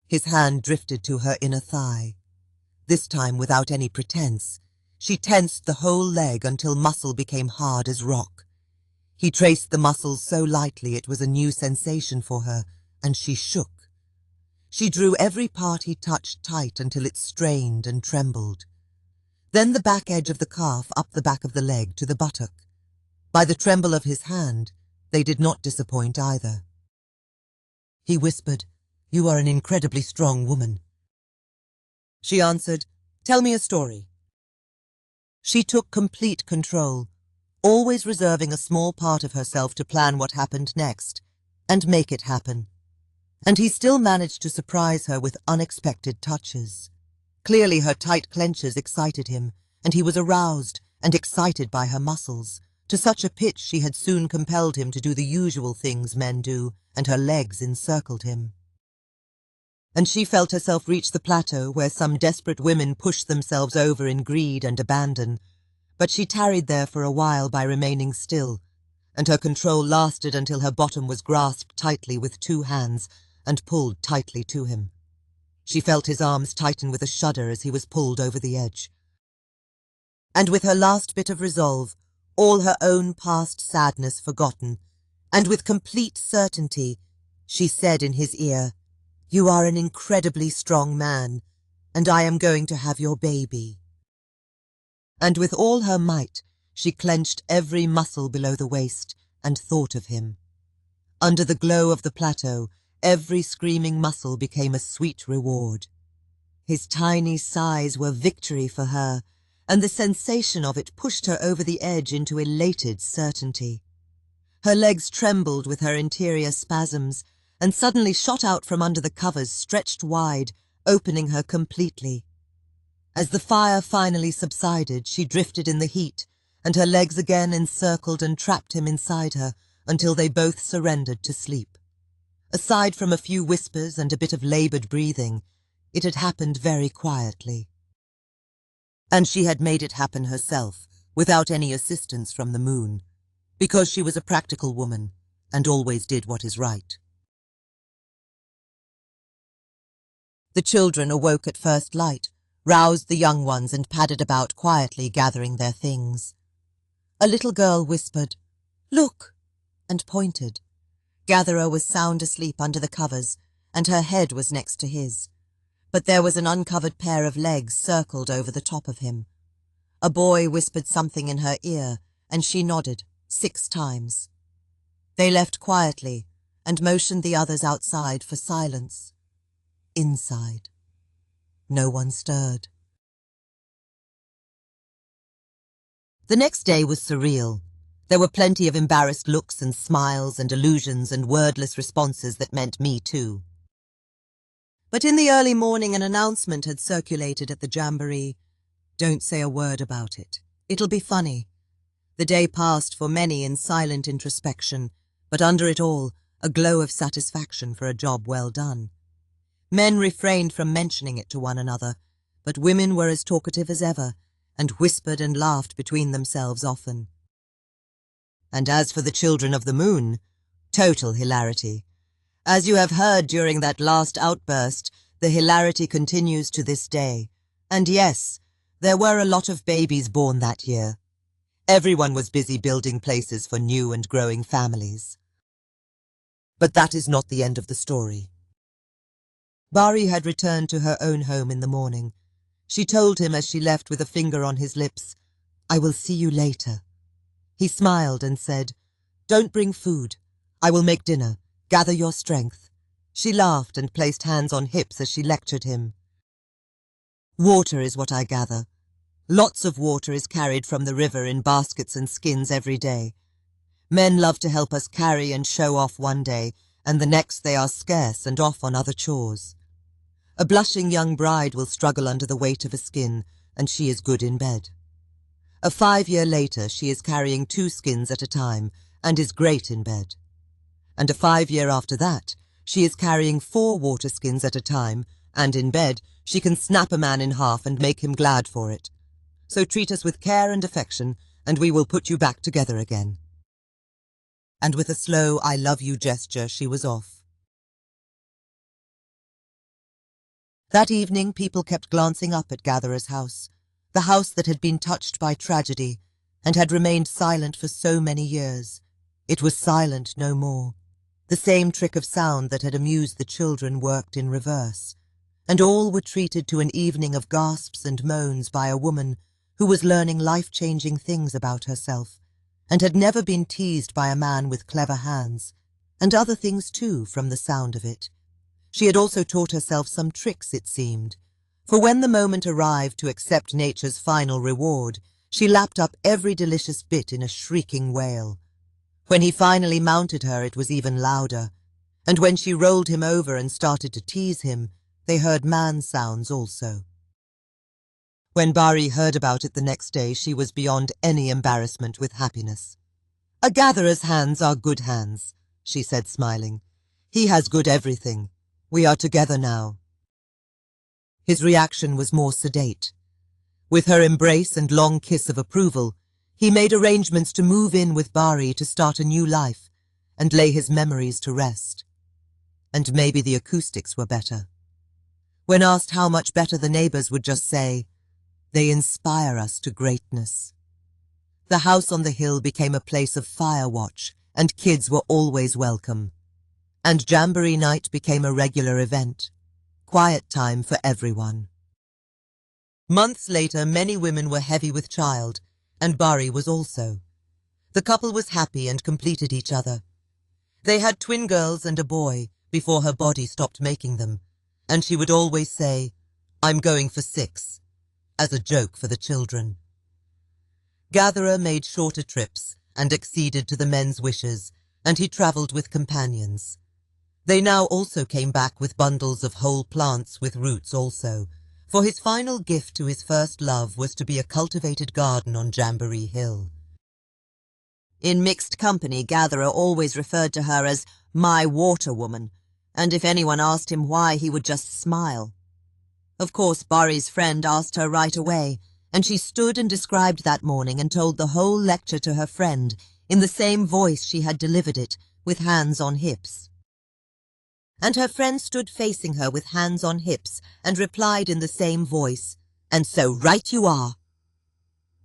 His hand drifted to her inner thigh. This time without any pretense, she tensed the whole leg until muscle became hard as rock. He traced the muscles so lightly it was a new sensation for her, and she shook. She drew every part he touched tight until it strained and trembled. Then the back edge of the calf up the back of the leg to the buttock. By the tremble of his hand, they did not disappoint either. He whispered, "You are an incredibly strong woman." She answered, "Tell me a story." She took complete control, always reserving a small part of herself to plan what happened next, and make it happen. And he still managed to surprise her with unexpected touches. Clearly her tight clenches excited him, and he was aroused and excited by her muscles, to such a pitch she had soon compelled him to do the usual things men do, and her legs encircled him. And she felt herself reach the plateau where some desperate women push themselves over in greed and abandon, but she tarried there for a while by remaining still, and her control lasted until her bottom was grasped tightly with 2 hands and pulled tightly to him. She felt his arms tighten with a shudder as he was pulled over the edge. And with her last bit of resolve, all her own past sadness forgotten, and with complete certainty, she said in his ear, "You are an incredibly strong man, and I am going to have your baby." And with all her might, she clenched every muscle below the waist and thought of him. Under the glow of the plateau, every screaming muscle became a sweet reward. His tiny sighs were victory for her, and the sensation of it pushed her over the edge into elated certainty. Her legs trembled with her interior spasms, and suddenly shot out from under the covers, stretched wide, opening her completely. As the fire finally subsided, she drifted in the heat, and her legs again encircled and trapped him inside her until they both surrendered to sleep. Aside from a few whispers and a bit of labored breathing, it had happened very quietly. And she had made it happen herself, without any assistance from the moon, because she was a practical woman and always did what is right. The children awoke at first light, roused the young ones and padded about quietly gathering their things. A little girl whispered, "Look," and pointed. Gatherer was sound asleep under the covers, and her head was next to his. But there was an uncovered pair of legs circled over the top of him. A boy whispered something in her ear, and she nodded 6 times. They left quietly and motioned the others outside for silence. Inside. No one stirred. The next day was surreal. There were plenty of embarrassed looks and smiles and allusions and wordless responses that meant me too. But in the early morning an announcement had circulated at the jamboree. "Don't say a word about it. It'll be funny." The day passed for many in silent introspection, but under it all, a glow of satisfaction for a job well done. Men refrained from mentioning it to one another, but women were as talkative as ever, and whispered and laughed between themselves often. And as for the children of the moon, total hilarity. As you have heard during that last outburst, the hilarity continues to this day. And yes, there were a lot of babies born that year. Everyone was busy building places for new and growing families. But that is not the end of the story. Bari had returned to her own home in the morning. She told him as she left with a finger on his lips, "I will see you later." He smiled and said, "Don't bring food. I will make dinner. Gather your strength." She laughed and placed hands on hips as she lectured him. "Water is what I gather. Lots of water is carried from the river in baskets and skins every day, Men love to help us carry and show off one day, and the next they are scarce and off on other chores. A blushing young bride will struggle under the weight of a skin, and she is good in bed. A 5 year later she is carrying 2 skins at a time, and is great in bed. And a 5 year after that, she is carrying 4 water skins at a time, and in bed she can snap a man in half and make him glad for it. So treat us with care and affection, and we will put you back together again. And with a slow I love you gesture she was off. That evening people kept glancing up at Gatherer's house, the house that had been touched by tragedy, and had remained silent for so many years. It was silent no more. The same trick of sound that had amused the children worked in reverse, and all were treated to an evening of gasps and moans by a woman who was learning life-changing things about herself, and had never been teased by a man with clever hands, and other things too from the sound of it. She had also taught herself some tricks, it seemed, for when the moment arrived to accept nature's final reward, she lapped up every delicious bit in a shrieking wail. When he finally mounted her, it was even louder, and when she rolled him over and started to tease him, they heard man sounds also. When Bari heard about it the next day, she was beyond any embarrassment with happiness. "A gatherer's hands are good hands," she said, smiling. "He has good everything. We are together now." His reaction was more sedate. With her embrace and long kiss of approval, he made arrangements to move in with Bari to start a new life and lay his memories to rest. And maybe the acoustics were better. When asked how much better, the neighbors would just say, "They inspire us to greatness." The house on the hill became a place of fire watch, and kids were always welcome. And Jamboree night became a regular event, quiet time for everyone. Months later, many women were heavy with child, and Bari was also. The couple was happy and completed each other. They had twin girls and a boy before her body stopped making them, and she would always say, "I'm going for 6, as a joke for the children. Gatherer made shorter trips and acceded to the men's wishes, and he travelled with companions. They now also came back with bundles of whole plants with roots also, for his final gift to his first love was to be a cultivated garden on Jamboree Hill. In mixed company, Gatherer always referred to her as "my water woman," and if anyone asked him why, he would just smile. Of course, Bari's friend asked her right away, and she stood and described that morning and told the whole lecture to her friend in the same voice she had delivered it, with hands on hips. And her friend stood facing her with hands on hips and replied in the same voice, "And so right you are."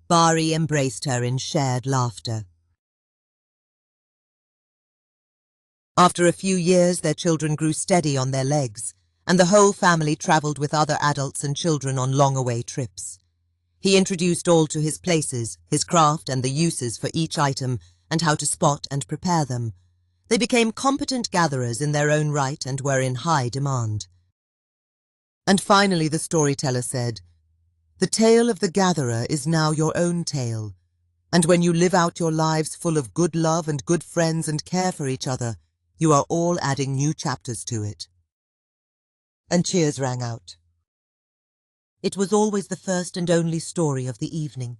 Bari embraced her in shared laughter. After a few years, their children grew steady on their legs, and the whole family travelled with other adults and children on long-away trips. He introduced all to his places, his craft and the uses for each item, and how to spot and prepare them. They became competent gatherers in their own right and were in high demand. And finally the storyteller said, "The tale of the gatherer is now your own tale, and when you live out your lives full of good love and good friends and care for each other, you are all adding new chapters to it." And cheers rang out. It was always the first and only story of the evening.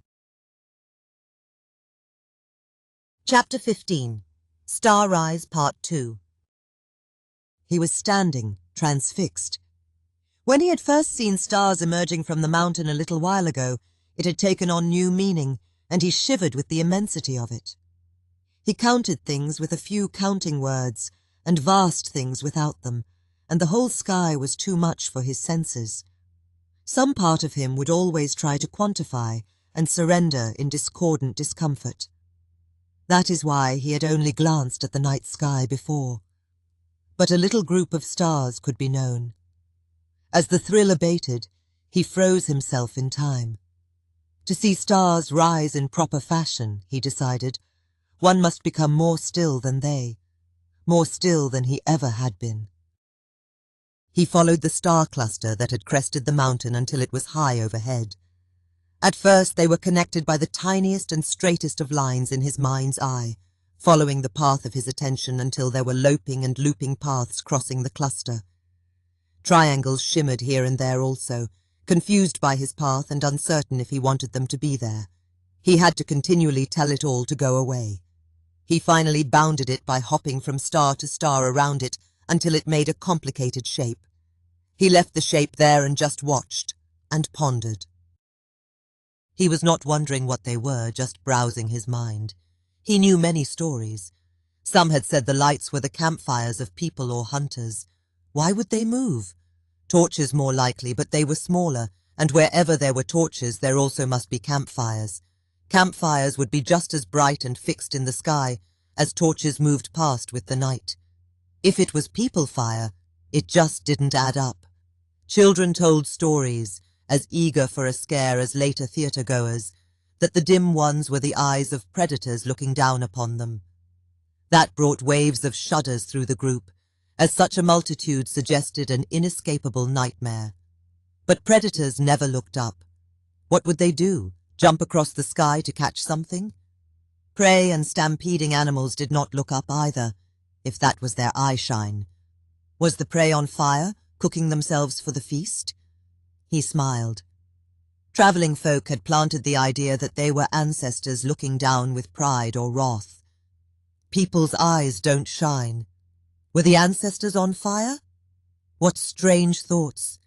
Chapter 15. Starrise Part 2. He was standing, transfixed. When he had first seen stars emerging from the mountain a little while ago, it had taken on new meaning, and he shivered with the immensity of it. He counted things with a few counting words, and vast things without them, and the whole sky was too much for his senses. Some part of him would always try to quantify and surrender in discordant discomfort. That is why he had only glanced at the night sky before. But a little group of stars could be known. As the thrill abated, he froze himself in time. To see stars rise in proper fashion, he decided, one must become more still than they, more still than he ever had been. He followed the star cluster that had crested the mountain until it was high overhead. At first they were connected by the tiniest and straightest of lines in his mind's eye, following the path of his attention until there were loping and looping paths crossing the cluster. Triangles shimmered here and there also, confused by his path and uncertain if he wanted them to be there. He had to continually tell it all to go away. He finally bounded it by hopping from star to star around it until it made a complicated shape. He left the shape there and just watched and pondered. He was not wondering what they were, just browsing his mind. He knew many stories. Some had said the lights were the campfires of people or hunters. Why would they move? Torches more likely, but they were smaller, and wherever there were torches there also must be campfires. Campfires would be just as bright and fixed in the sky as torches moved past with the night. If it was people fire, it just didn't add up. Children told stories, as eager for a scare as later theatre-goers, that the dim ones were the eyes of predators looking down upon them. That brought waves of shudders through the group, as such a multitude suggested an inescapable nightmare. But predators never looked up. What would they do? Jump across the sky to catch something? Prey and stampeding animals did not look up either, if that was their eye-shine. Was the prey on fire, cooking themselves for the feast? He smiled. Travelling folk had planted the idea that they were ancestors looking down with pride or wrath. People's eyes don't shine. Were the ancestors on fire? What strange thoughts!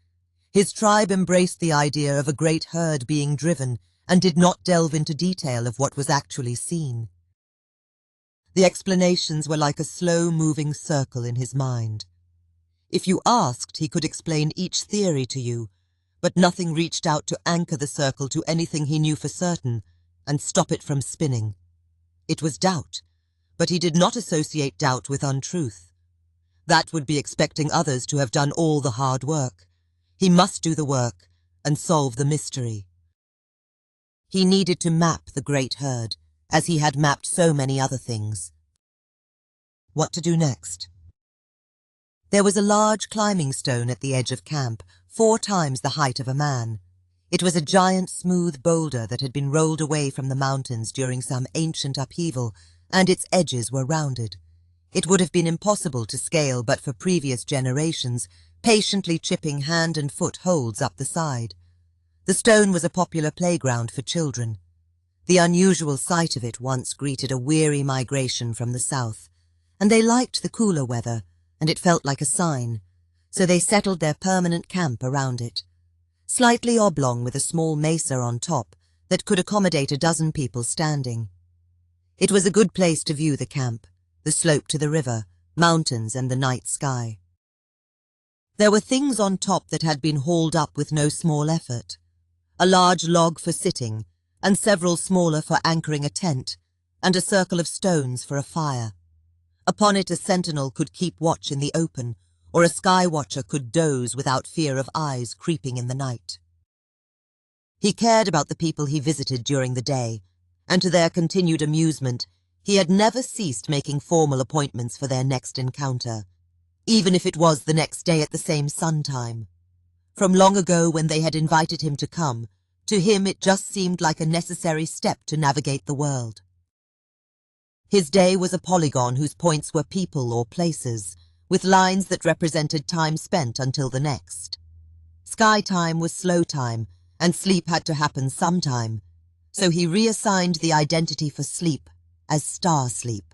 His tribe embraced the idea of a great herd being driven and did not delve into detail of what was actually seen. The explanations were like a slow-moving circle in his mind. If you asked, he could explain each theory to you, but nothing reached out to anchor the circle to anything he knew for certain and stop it from spinning. It was doubt, but he did not associate doubt with untruth. That would be expecting others to have done all the hard work. He must do the work and solve the mystery. He needed to map the great herd, as he had mapped so many other things. What to do next? There was a large climbing stone at the edge of camp, 4 times the height of a man. It was a giant smooth boulder that had been rolled away from the mountains during some ancient upheaval, and its edges were rounded. It would have been impossible to scale but for previous generations, patiently chipping hand and foot holds up the side. The stone was a popular playground for children. The unusual sight of it once greeted a weary migration from the south, and they liked the cooler weather, and it felt like a sign, so they settled their permanent camp around it. Slightly oblong with a small mesa on top that could accommodate a dozen people standing. It was a good place to view the camp, the slope to the river, mountains and the night sky. There were things on top that had been hauled up with no small effort. A large log for sitting, and several smaller for anchoring a tent, and a circle of stones for a fire. Upon it a sentinel could keep watch in the open, or a sky watcher could doze without fear of eyes creeping in the night. He cared about the people he visited during the day, and to their continued amusement, he had never ceased making formal appointments for their next encounter, even if it was the next day at the same sun time. From long ago when they had invited him to come, to him it just seemed like a necessary step to navigate the world. His day was a polygon whose points were people or places, with lines that represented time spent until the next. Sky time was slow time, and sleep had to happen sometime, so he reassigned the identity for sleep as star sleep.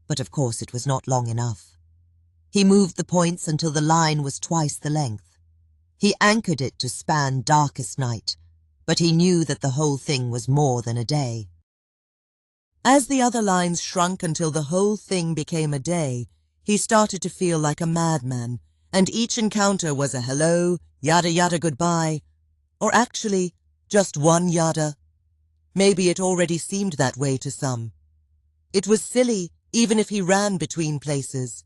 But of course it was not long enough. He moved the points until the line was twice the length. He anchored it to span darkest night, but he knew that the whole thing was more than a day. As the other lines shrunk until the whole thing became a day, he started to feel like a madman, and each encounter was a hello, yada yada goodbye, or actually just one yada. Maybe it already seemed that way to some. It was silly, even if he ran between places.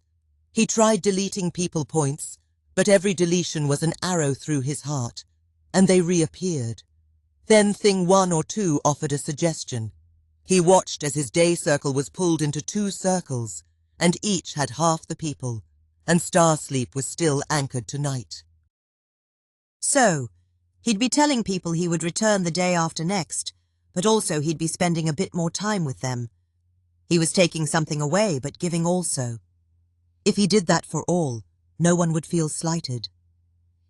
He tried deleting people points, but every deletion was an arrow through his heart, and they reappeared. Then thing 1 or 2 offered a suggestion. He watched as his day circle was pulled into 2 circles, and each had half the people, and star sleep was still anchored to night. So, he'd be telling people he would return the day after next, but also he'd be spending a bit more time with them. He was taking something away, but giving also. If he did that for all, no one would feel slighted.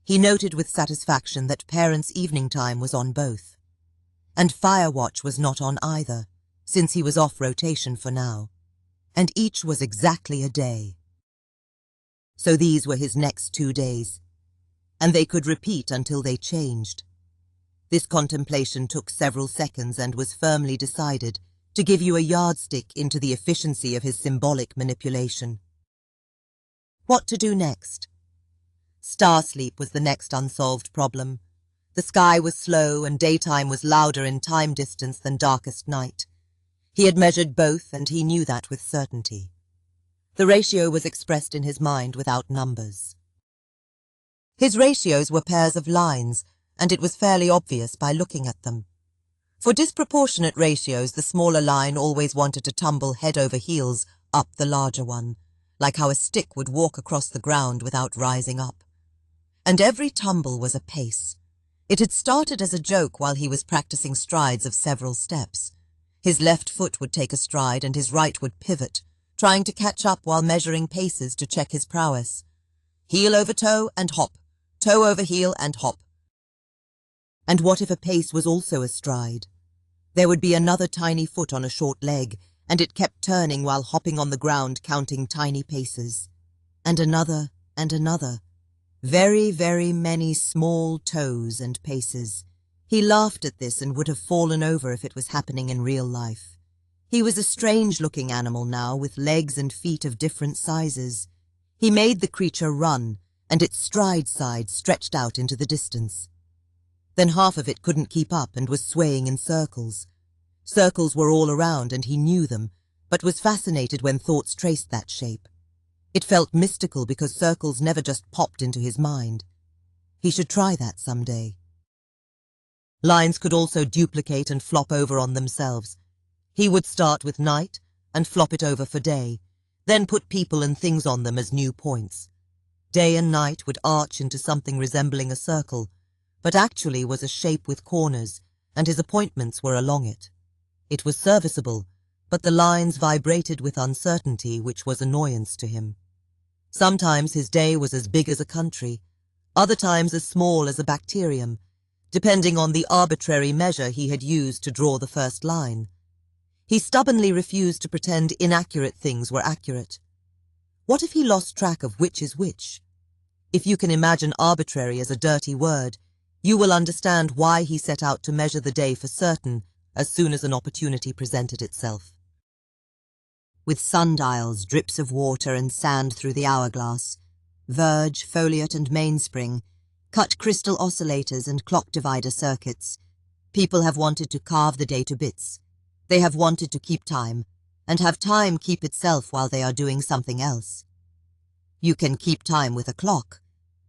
He noted with satisfaction that parents' evening time was on both. And Firewatch was not on either, since he was off rotation for now. And each was exactly a day. So these were his next 2 days. And they could repeat until they changed. This contemplation took several seconds and was firmly decided to give you a yardstick into the efficiency of his symbolic manipulation. What to do next? Star sleep was the next unsolved problem. The sky was slow and daytime was louder in time distance than darkest night. He had measured both and he knew that with certainty. The ratio was expressed in his mind without numbers. His ratios were pairs of lines, and it was fairly obvious by looking at them. For disproportionate ratios, the smaller line always wanted to tumble head over heels up the larger one, like how a stick would walk across the ground without rising up. And every tumble was a pace. It had started as a joke while he was practicing strides of several steps. His left foot would take a stride and his right would pivot, trying to catch up while measuring paces to check his prowess. Heel over toe and hop, toe over heel and hop. And what if a pace was also a stride? There would be another tiny foot on a short leg, and it kept turning while hopping on the ground counting tiny paces. And another and another. Very, very many small toes and paces. He laughed at this and would have fallen over if it was happening in real life. He was a strange-looking animal now, with legs and feet of different sizes. He made the creature run, and its stride side stretched out into the distance. Then half of it couldn't keep up and was swaying in circles. Circles were all around and he knew them, but was fascinated when thoughts traced that shape. It felt mystical because circles never just popped into his mind. He should try that someday. Lines could also duplicate and flop over on themselves. He would start with night and flop it over for day, then put people and things on them as new points. Day and night would arch into something resembling a circle, but actually was a shape with corners, and his appointments were along it. It was serviceable, but the lines vibrated with uncertainty, which was annoyance to him. Sometimes his day was as big as a country, other times as small as a bacterium, depending on the arbitrary measure he had used to draw the first line. He stubbornly refused to pretend inaccurate things were accurate. What if he lost track of which is which? If you can imagine arbitrary as a dirty word, you will understand why he set out to measure the day for certain as soon as an opportunity presented itself. With sundials, drips of water and sand through the hourglass, verge, foliot and mainspring, cut crystal oscillators and clock divider circuits, people have wanted to carve the day to bits. They have wanted to keep time, and have time keep itself while they are doing something else. You can keep time with a clock,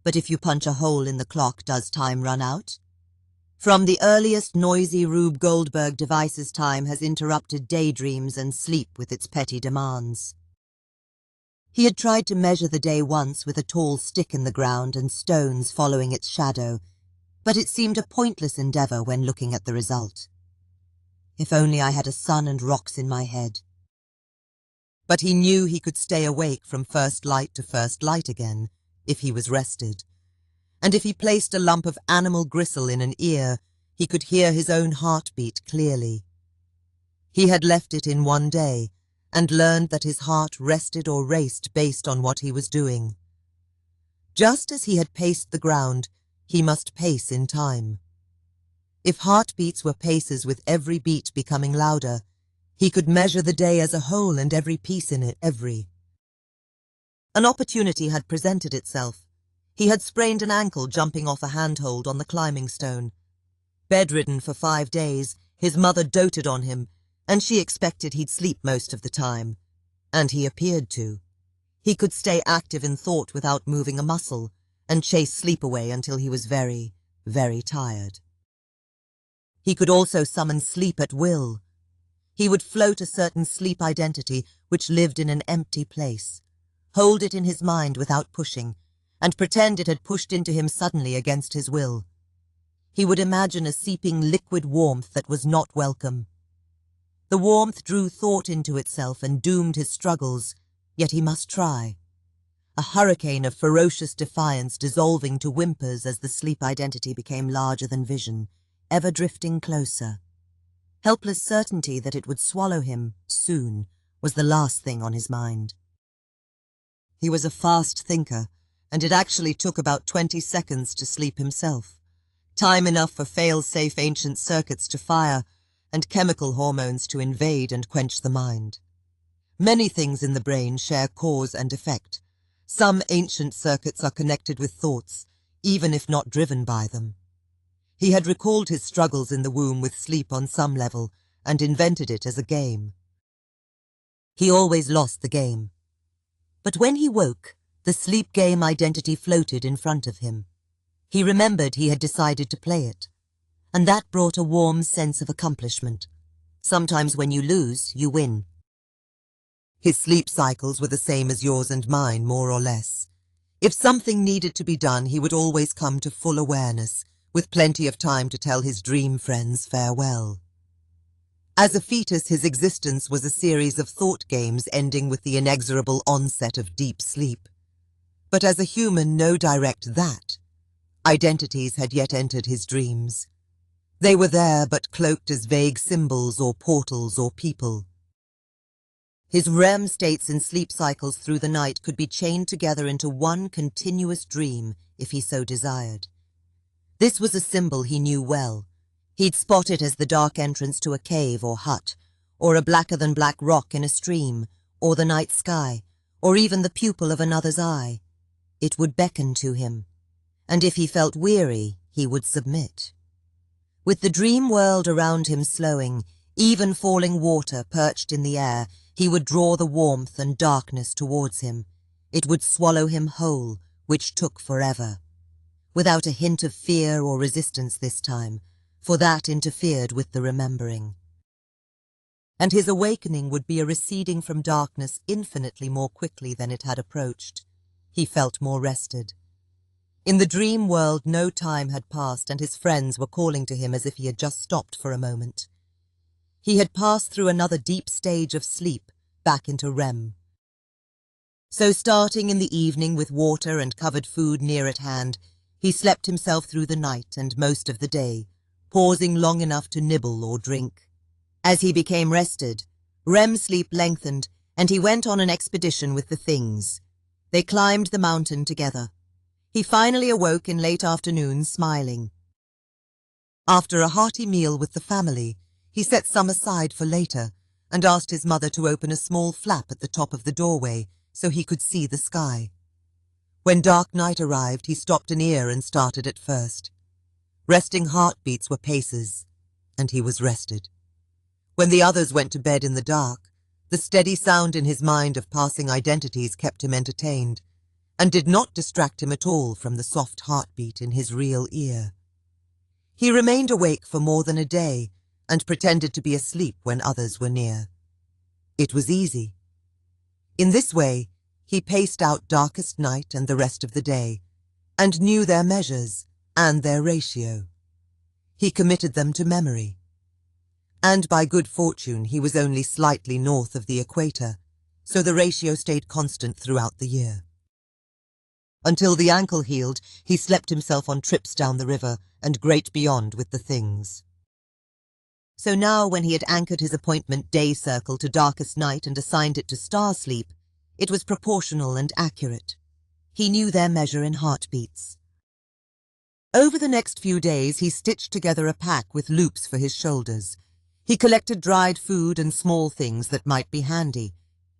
but if you punch a hole in the clock, does time run out? From the earliest noisy Rube Goldberg device's time has interrupted daydreams and sleep with its petty demands. He had tried to measure the day once with a tall stick in the ground and stones following its shadow, but it seemed a pointless endeavor when looking at the result. If only I had a sun and rocks in my head. But he knew he could stay awake from first light to first light again, if he was rested. And if he placed a lump of animal gristle in an ear, he could hear his own heartbeat clearly. He had left it in one day, and learned that his heart rested or raced based on what he was doing. Just as he had paced the ground, he must pace in time. If heartbeats were paces with every beat becoming louder, he could measure the day as a whole and every piece in it, An opportunity had presented itself. He had sprained an ankle jumping off a handhold on the climbing stone. Bedridden for 5 days, his mother doted on him, and she expected he'd sleep most of the time. And he appeared to. He could stay active in thought without moving a muscle, and chase sleep away until he was very, very tired. He could also summon sleep at will. He would float a certain sleep identity which lived in an empty place, hold it in his mind without pushing, and pretend it had pushed into him suddenly against his will. He would imagine a seeping liquid warmth that was not welcome. The warmth drew thought into itself and doomed his struggles, yet he must try. A hurricane of ferocious defiance dissolving to whimpers as the sleep identity became larger than vision, ever drifting closer. Helpless certainty that it would swallow him, soon, was the last thing on his mind. He was a fast thinker, and it actually took about 20 seconds to sleep himself. Time enough for fail-safe ancient circuits to fire, and chemical hormones to invade and quench the mind. Many things in the brain share cause and effect. Some ancient circuits are connected with thoughts, even if not driven by them. He had recalled his struggles in the womb with sleep on some level, and invented it as a game. He always lost the game. But when he woke, the sleep game identity floated in front of him. He remembered he had decided to play it, and that brought a warm sense of accomplishment. Sometimes when you lose, you win. His sleep cycles were the same as yours and mine, more or less. If something needed to be done, he would always come to full awareness, with plenty of time to tell his dream friends farewell. As a fetus, his existence was a series of thought games ending with the inexorable onset of deep sleep. But as a human, no direct that. Identities had yet entered his dreams. They were there, but cloaked as vague symbols or portals or people. His REM states and sleep cycles through the night could be chained together into one continuous dream if he so desired. This was a symbol he knew well. He'd spot it as the dark entrance to a cave or hut, or a blacker-than-black rock in a stream, or the night sky, or even the pupil of another's eye. It would beckon to him, and if he felt weary, he would submit. With the dream world around him slowing, even falling water perched in the air, he would draw the warmth and darkness towards him. It would swallow him whole, which took forever. Without a hint of fear or resistance this time, for that interfered with the remembering. And his awakening would be a receding from darkness infinitely more quickly than it had approached. He felt more rested. In the dream world, no time had passed, and his friends were calling to him as if he had just stopped for a moment. He had passed through another deep stage of sleep, back into REM. So starting in the evening with water and covered food near at hand, he slept himself through the night and most of the day, pausing long enough to nibble or drink. As he became rested, REM sleep lengthened, and he went on an expedition with the things. They climbed the mountain together. He finally awoke in late afternoon, smiling. After a hearty meal with the family, he set some aside for later and asked his mother to open a small flap at the top of the doorway so he could see the sky. When dark night arrived, he stopped an ear and started at first. Resting heartbeats were paces, and he was rested. When the others went to bed in the dark, the steady sound in his mind of passing identities kept him entertained, and did not distract him at all from the soft heartbeat in his real ear. He remained awake for more than a day, and pretended to be asleep when others were near. It was easy. In this way, he paced out darkest night and the rest of the day, and knew their measures and their ratio. He committed them to memory. And by good fortune, he was only slightly north of the equator, so the ratio stayed constant throughout the year. Until the ankle healed, he slept himself on trips down the river and great beyond with the things. So now, when he had anchored his appointment day circle to darkest night and assigned it to star sleep, it was proportional and accurate. He knew their measure in heartbeats. Over the next few days, he stitched together a pack with loops for his shoulders. He collected dried food and small things that might be handy.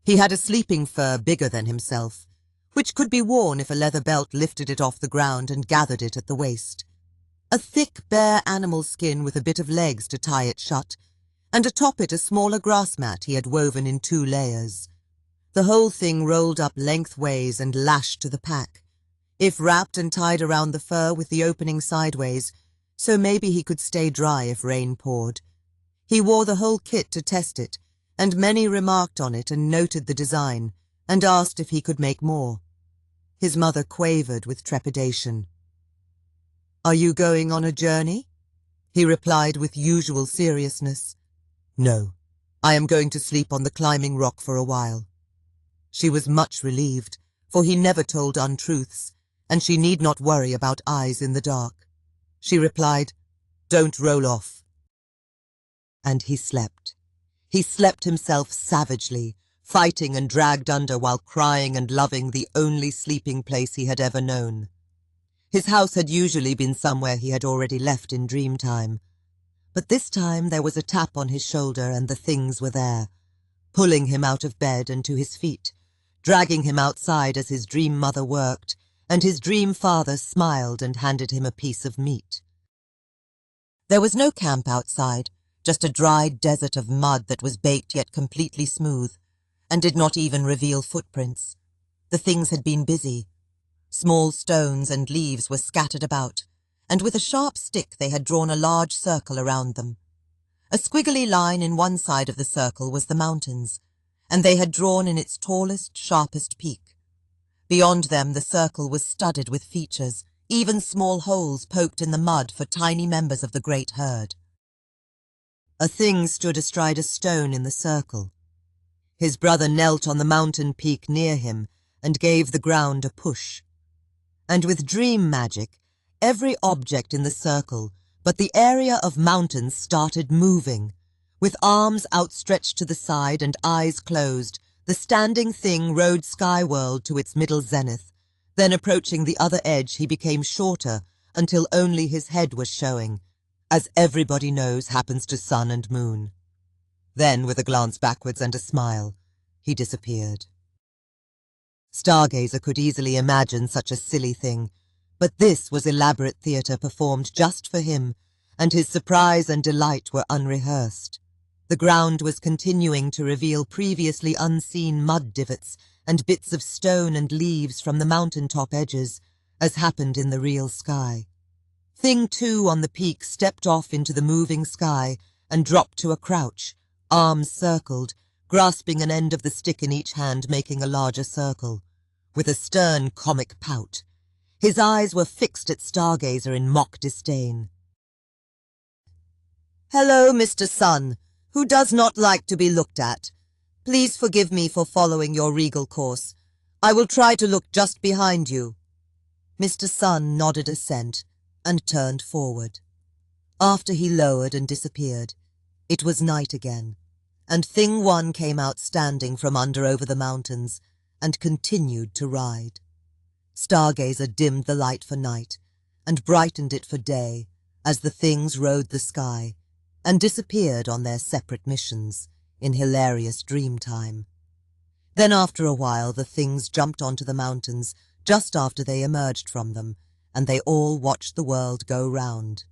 He had a sleeping fur bigger than himself, which could be worn if a leather belt lifted it off the ground and gathered it at the waist. A thick, bare animal skin with a bit of legs to tie it shut, and atop it a smaller grass mat he had woven in 2 layers. The whole thing rolled up lengthways and lashed to the pack, if wrapped and tied around the fur with the opening sideways, so maybe he could stay dry if rain poured. He wore the whole kit to test it, and many remarked on it and noted the design, and asked if he could make more. His mother quavered with trepidation. "Are you going on a journey?" He replied with usual seriousness. "No." I am going to sleep on the climbing rock for a while." She was much relieved, for he never told untruths, and she need not worry about eyes in the dark. She replied, "Don't roll off." And he slept. He slept himself savagely, fighting and dragged under while crying and loving the only sleeping place he had ever known. His house had usually been somewhere he had already left in dream time, but this time there was a tap on his shoulder and the things were there, pulling him out of bed and to his feet, dragging him outside as his dream mother worked, and his dream father smiled and handed him a piece of meat. There was no camp outside, just a dry desert of mud that was baked yet completely smooth, and did not even reveal footprints. The things had been busy. Small stones and leaves were scattered about, and with a sharp stick they had drawn a large circle around them. A squiggly line in one side of the circle was the mountains, and they had drawn in its tallest, sharpest peak. Beyond them the circle was studded with features, even small holes poked in the mud for tiny members of the great herd. A thing stood astride a stone in the circle. His brother knelt on the mountain peak near him and gave the ground a push. And with dream magic, every object in the circle but the area of mountains started moving. With arms outstretched to the side and eyes closed, the standing thing rode Skyworld to its middle zenith. Then approaching the other edge, he became shorter until only his head was showing, as everybody knows happens to sun and moon. Then, with a glance backwards and a smile, he disappeared. Stargazer could easily imagine such a silly thing, but this was elaborate theatre performed just for him, and his surprise and delight were unrehearsed. The ground was continuing to reveal previously unseen mud divots and bits of stone and leaves from the mountain-top edges, as happened in the real sky. Thing 2 on the peak stepped off into the moving sky and dropped to a crouch, arms circled, grasping an end of the stick in each hand, making a larger circle, with a stern comic pout. His eyes were fixed at Stargazer in mock disdain. "Hello, Mr. Sun, who does not like to be looked at. Please forgive me for following your regal course. I will try to look just behind you." Mr. Sun nodded assent and turned forward. After he lowered and disappeared, it was night again, and Thing 1 came out standing from under over the mountains and continued to ride. Stargazer dimmed the light for night and brightened it for day as the things rode the sky and disappeared on their separate missions in hilarious dream time. Then after a while the things jumped onto the mountains just after they emerged from them, and they all watched the world go round.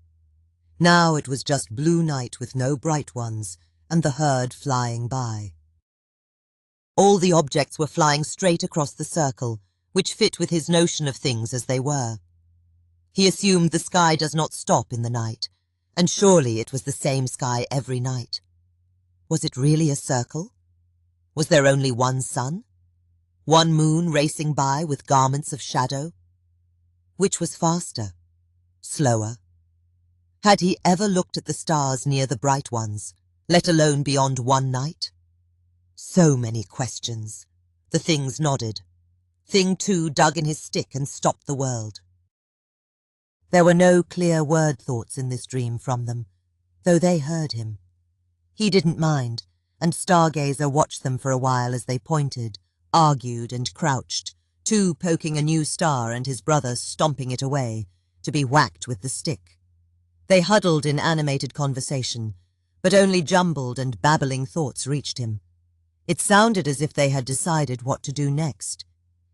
Now it was just blue night with no bright ones, and the herd flying by. All the objects were flying straight across the circle, which fit with his notion of things as they were. He assumed the sky does not stop in the night, and surely it was the same sky every night. Was it really a circle? Was there only one sun? One moon racing by with garments of shadow? Which was faster? Slower? Had he ever looked at the stars near the bright ones, let alone beyond one night? So many questions. The things nodded. Thing 2 dug in his stick and stopped the world. There were no clear word thoughts in this dream from them, though they heard him. He didn't mind, and Stargazer watched them for a while as they pointed, argued and crouched, 2 poking a new star and his brother stomping it away, to be whacked with the stick. They huddled in animated conversation, but only jumbled and babbling thoughts reached him. It sounded as if they had decided what to do next.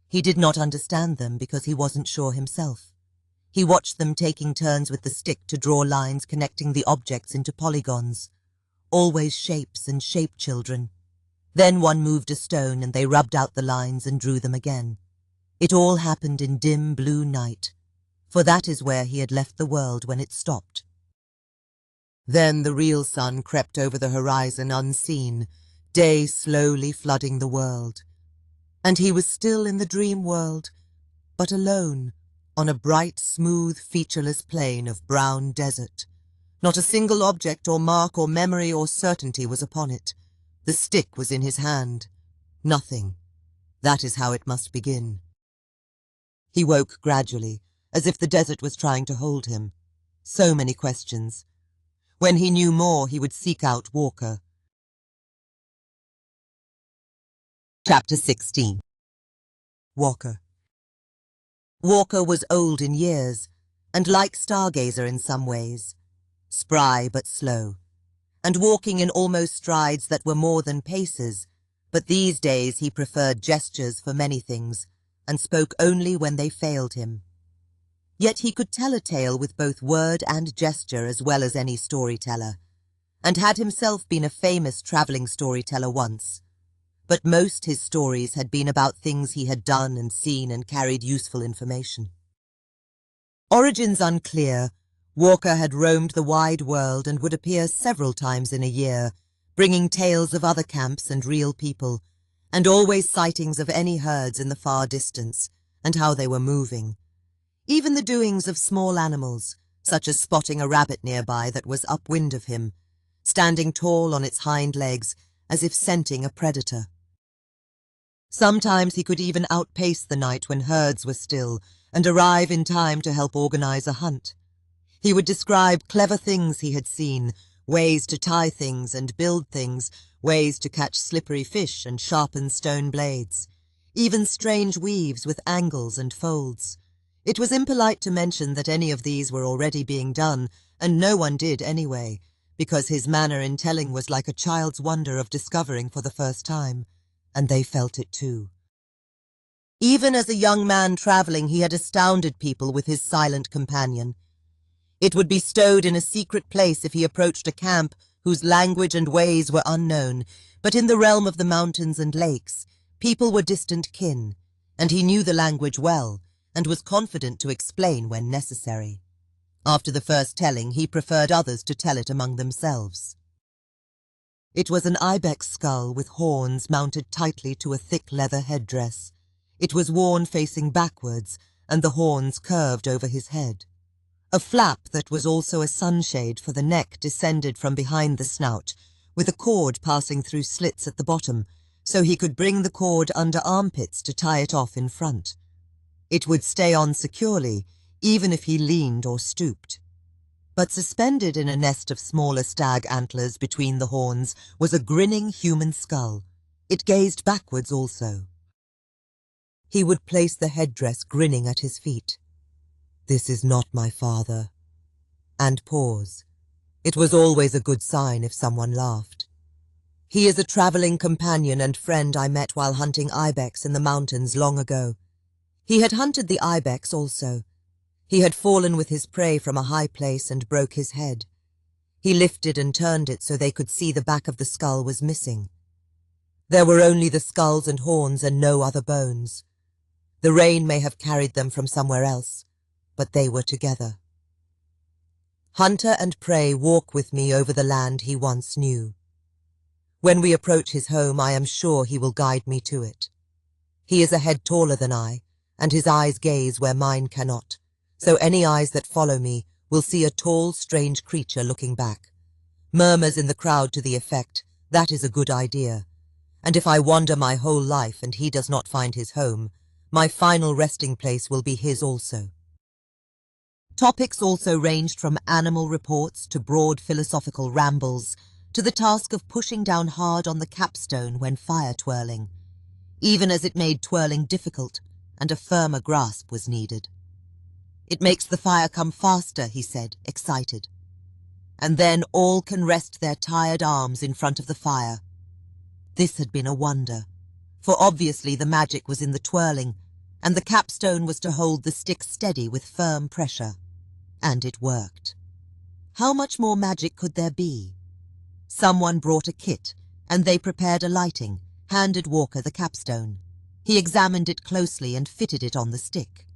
He did not understand them because he wasn't sure himself. He watched them taking turns with the stick to draw lines connecting the objects into polygons, always shapes and shape children. Then one moved a stone and they rubbed out the lines and drew them again. It all happened in dim blue night, for that is where he had left the world when it stopped. Then the real sun crept over the horizon unseen, day slowly flooding the world. And he was still in the dream world, but alone, on a bright, smooth, featureless plain of brown desert. Not a single object or mark or memory or certainty was upon it, The stick was in his hand. Nothing. That is how it must begin. He woke gradually, as if the desert was trying to hold him. So many questions. When he knew more, he would seek out Walker. Chapter 16. Walker. Walker was old in years, and like Stargazer in some ways. Spry but slow, and walking in almost strides that were more than paces, but these days he preferred gestures for many things, and spoke only when they failed him. Yet he could tell a tale with both word and gesture as well as any storyteller, and had himself been a famous travelling storyteller once. But most his stories had been about things he had done and seen and carried useful information. Origins unclear, Walker had roamed the wide world and would appear several times in a year, bringing tales of other camps and real people, and always sightings of any herds in the far distance, and how they were moving. Even the doings of small animals, such as spotting a rabbit nearby that was upwind of him, standing tall on its hind legs as if scenting a predator. Sometimes he could even outpace the night when herds were still and arrive in time to help organize a hunt. He would describe clever things he had seen, ways to tie things and build things, ways to catch slippery fish and sharpen stone blades, even strange weaves with angles and folds. It was impolite to mention that any of these were already being done, and no one did anyway, because his manner in telling was like a child's wonder of discovering for the first time, and they felt it too. Even as a young man travelling, he had astounded people with his silent companion. It would be stowed in a secret place if he approached a camp whose language and ways were unknown, but in the realm of the mountains and lakes, people were distant kin, and he knew the language well, and was confident to explain when necessary. After the first telling, he preferred others to tell it among themselves. It was an IBEX skull with horns mounted tightly to a thick leather headdress. It was worn facing backwards, and the horns curved over his head. A flap that was also a sunshade for the neck descended from behind the snout, with a cord passing through slits at the bottom, so he could bring the cord under armpits to tie it off in front. It would stay on securely, even if he leaned or stooped. But suspended in a nest of smaller stag antlers between the horns was a grinning human skull. It gazed backwards also. He would place the headdress grinning at his feet. "This is not my father," and pause. It was always a good sign if someone laughed. "He is a travelling companion and friend I met while hunting ibex in the mountains long ago. He had hunted the ibex also. He had fallen with his prey from a high place and broke his head. He lifted and turned it so they could see the back of the skull was missing. There were only the skulls and horns and no other bones. The rain may have carried them from somewhere else, but they were together. Hunter and prey walk with me over the land he once knew. When we approach his home, I am sure he will guide me to it. He is a head taller than I, and his eyes gaze where mine cannot, so any eyes that follow me will see a tall, strange creature looking back. Murmurs in the crowd to the effect, "That is a good idea," and if I wander my whole life and he does not find his home, my final resting place will be his also. Topics also ranged from animal reports to broad philosophical rambles, to the task of pushing down hard on the capstone when fire twirling, even as it made twirling difficult, and a firmer grasp was needed. "It makes the fire come faster," he said, excited. "And then all can rest their tired arms in front of the fire." This had been a wonder, for obviously the magic was in the twirling, and the capstone was to hold the stick steady with firm pressure. And it worked. How much more magic could there be? Someone brought a kit, and they prepared a lighting, handed Walker the capstone. He examined it closely and fitted it on the stick.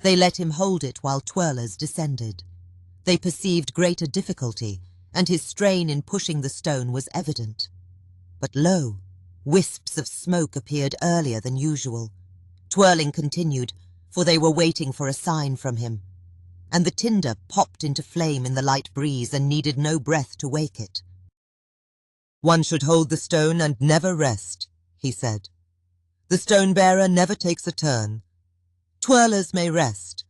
They let him hold it while twirlers descended. They perceived greater difficulty, and his strain in pushing the stone was evident. But lo, wisps of smoke appeared earlier than usual. Twirling continued, for they were waiting for a sign from him. And the tinder popped into flame in the light breeze and needed no breath to wake it. One should hold the stone and never rest, he said. The stone-bearer never takes a turn. Twirlers may rest.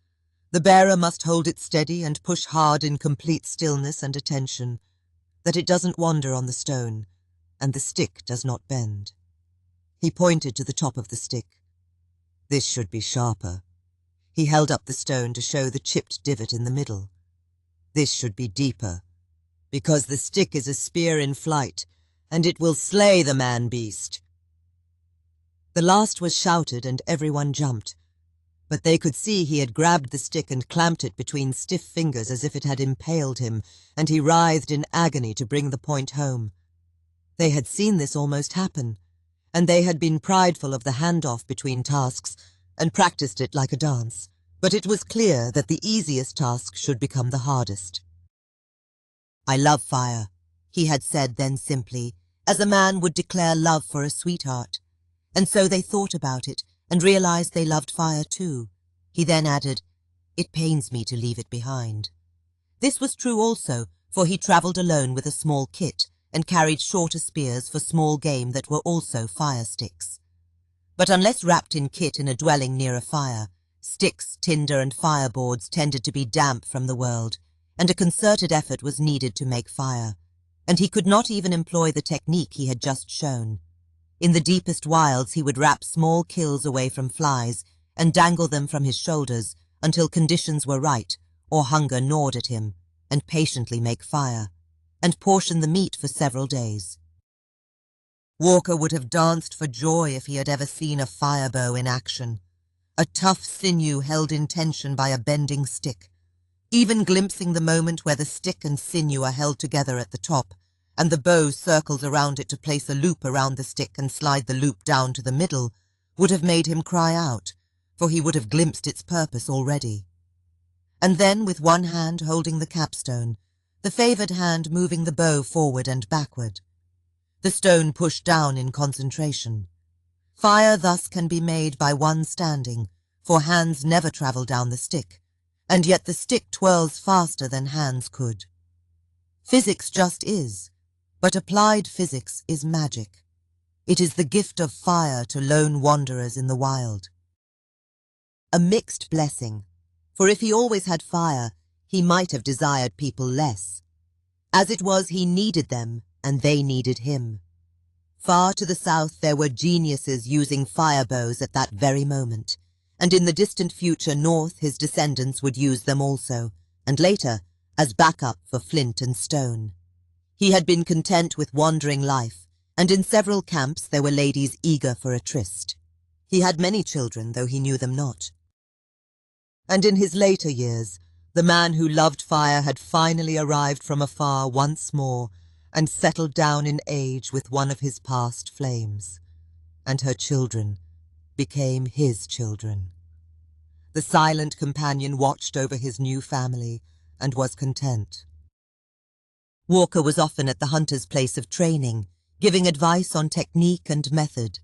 The bearer must hold it steady and push hard in complete stillness and attention, that it doesn't wander on the stone, and the stick does not bend. He pointed to the top of the stick. This should be sharper. He held up the stone to show the chipped divot in the middle. This should be deeper, because the stick is a spear in flight, and it will slay the man-beast. The last was shouted, and everyone jumped, but they could see he had grabbed the stick and clamped it between stiff fingers as if it had impaled him, and he writhed in agony to bring the point home. They had seen this almost happen, and they had been prideful of the handoff between tasks and practiced it like a dance, but it was clear that the easiest task should become the hardest. I love fire, he had said then simply, as a man would declare love for a sweetheart, and so they thought about it and realized they loved fire too. He then added, "It pains me to leave it behind." This was true also, for he travelled alone with a small kit and carried shorter spears for small game that were also fire sticks. But unless wrapped in kit in a dwelling near a fire, sticks, tinder and fireboards tended to be damp from the world, and a concerted effort was needed to make fire, and he could not even employ the technique he had just shown. In the deepest wilds he would wrap small kills away from flies and dangle them from his shoulders until conditions were right or hunger gnawed at him, and patiently make fire, and portion the meat for several days. Walker would have danced for joy if he had ever seen a firebow in action, a tough sinew held in tension by a bending stick, even glimpsing the moment where the stick and sinew are held together at the top, and the bow circles around it to place a loop around the stick and slide the loop down to the middle, would have made him cry out, for he would have glimpsed its purpose already. And then, with one hand holding the capstone, the favoured hand moving the bow forward and backward, the stone pushed down in concentration. Fire thus can be made by one standing, for hands never travel down the stick, and yet the stick twirls faster than hands could. Physics just is, but applied physics is magic. It is the gift of fire to lone wanderers in the wild. A mixed blessing, for if he always had fire, he might have desired people less. As it was, he needed them, and they needed him. Far to the south there were geniuses using fire bows at that very moment, and in the distant future north his descendants would use them also, and later as backup for flint and stone. He had been content with wandering life, and in several camps there were ladies eager for a tryst. He had many children, though he knew them not. And in his later years, the man who loved fire had finally arrived from afar once more, and settled down in age with one of his past flames, and her children became his children. The silent companion watched over his new family, and was content. Walker was often at the hunter's place of training, giving advice on technique and method.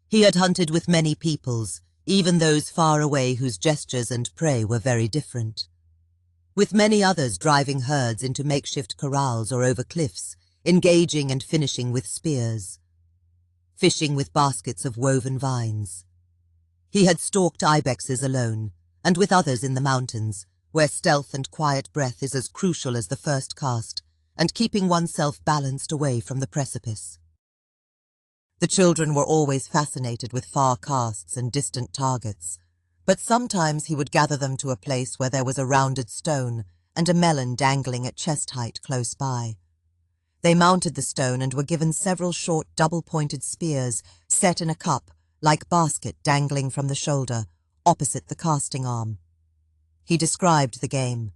He had hunted with many peoples, even those far away whose gestures and prey were very different. With many others driving herds into makeshift corrals or over cliffs, engaging and finishing with spears, fishing with baskets of woven vines. He had stalked IBEXs alone, and with others in the mountains, where stealth and quiet breath is as crucial as the first cast, and keeping oneself balanced away from the precipice. The children were always fascinated with far casts and distant targets, but sometimes he would gather them to a place where there was a rounded stone and a melon dangling at chest height close by. They mounted the stone and were given several short double-pointed spears set in a cup, like basket dangling from the shoulder, opposite the casting arm. He described the game.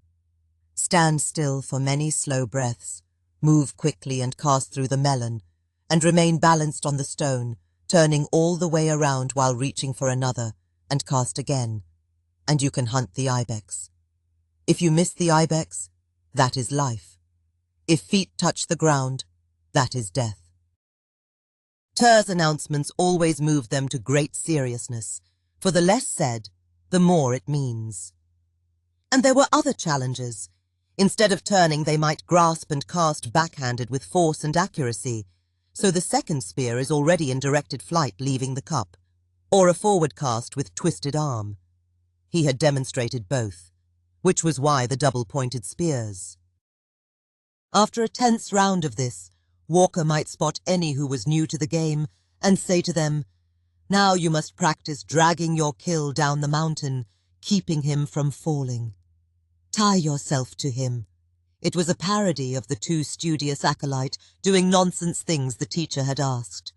Stand still for many slow breaths, move quickly and cast through the melon, and remain balanced on the stone, turning all the way around while reaching for another, and cast again, and you can hunt the IBEX. If you miss the IBEX, that is life. If feet touch the ground, that is death. Ter's announcements always moved them to great seriousness, for the less said, the more it means. And there were other challenges. Instead of turning, they might grasp and cast backhanded with force and accuracy, so the second spear is already in directed flight leaving the cup, or a forward cast with twisted arm. He had demonstrated both, which was why the double-pointed spears. After a tense round of this, Walker might spot any who was new to the game and say to them, "Now you must practice dragging your kill down the mountain, keeping him from falling. Tie yourself to him." It was a parody of the too studious acolyte doing nonsense things the teacher had asked.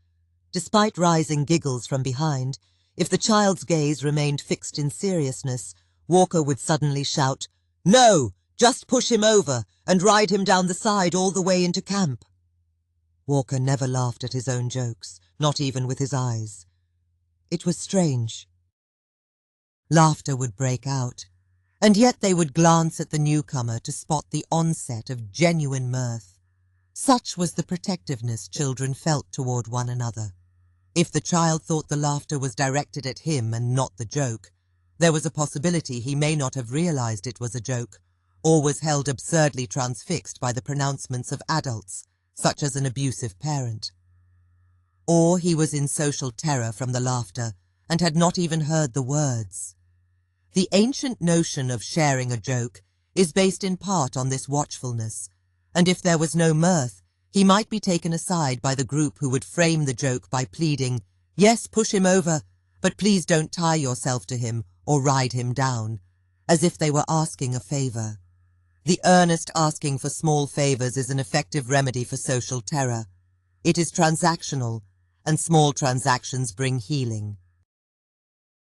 Despite rising giggles from behind, if the child's gaze remained fixed in seriousness, Walker would suddenly shout, "No! Just push him over and ride him down the side all the way into camp." Walker never laughed at his own jokes, not even with his eyes. It was strange. Laughter would break out, and yet they would glance at the newcomer to spot the onset of genuine mirth. Such was the protectiveness children felt toward one another. If the child thought the laughter was directed at him and not the joke, there was a possibility he may not have realized it was a joke, or was held absurdly transfixed by the pronouncements of adults, such as an abusive parent. Or he was in social terror from the laughter and had not even heard the words. The ancient notion of sharing a joke is based in part on this watchfulness, and if there was no mirth, he might be taken aside by the group who would frame the joke by pleading, "Yes, push him over, but please don't tie yourself to him or ride him down," as if they were asking a favor. The earnest asking for small favors is an effective remedy for social terror. It is transactional, and small transactions bring healing.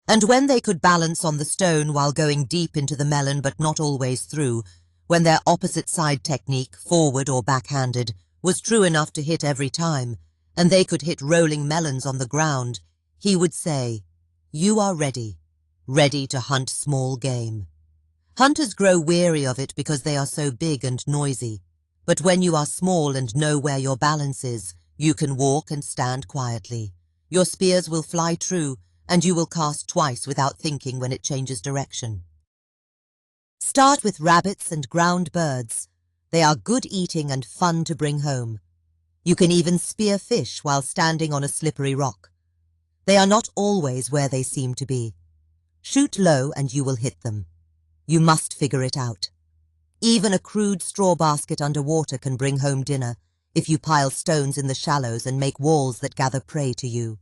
And when they could balance on the stone while going deep into the melon but not always through, when their opposite side technique, forward or backhanded, was true enough to hit every time, and they could hit rolling melons on the ground, he would say, "You are ready, ready to hunt small game." Hunters grow weary of it because they are so big and noisy, but when you are small and know where your balance is, you can walk and stand quietly. Your spears will fly true, and you will cast twice without thinking when it changes direction. Start with rabbits and ground birds. They are good eating and fun to bring home. You can even spear fish while standing on a slippery rock. They are not always where they seem to be. Shoot low and you will hit them. You must figure it out. Even a crude straw basket underwater can bring home dinner if you pile stones in the shallows and make walls that gather prey to you.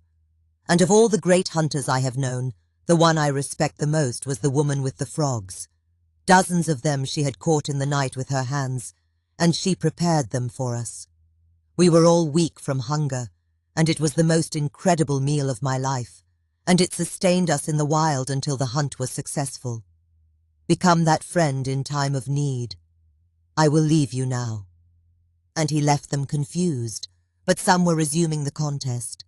And of all the great hunters I have known, the one I respect the most was the woman with the frogs. Dozens of them she had caught in the night with her hands, and she prepared them for us. We were all weak from hunger, and it was the most incredible meal of my life, and it sustained us in the wild until the hunt was successful. Become that friend in time of need. I will leave you now." And he left them confused, but some were resuming the contest.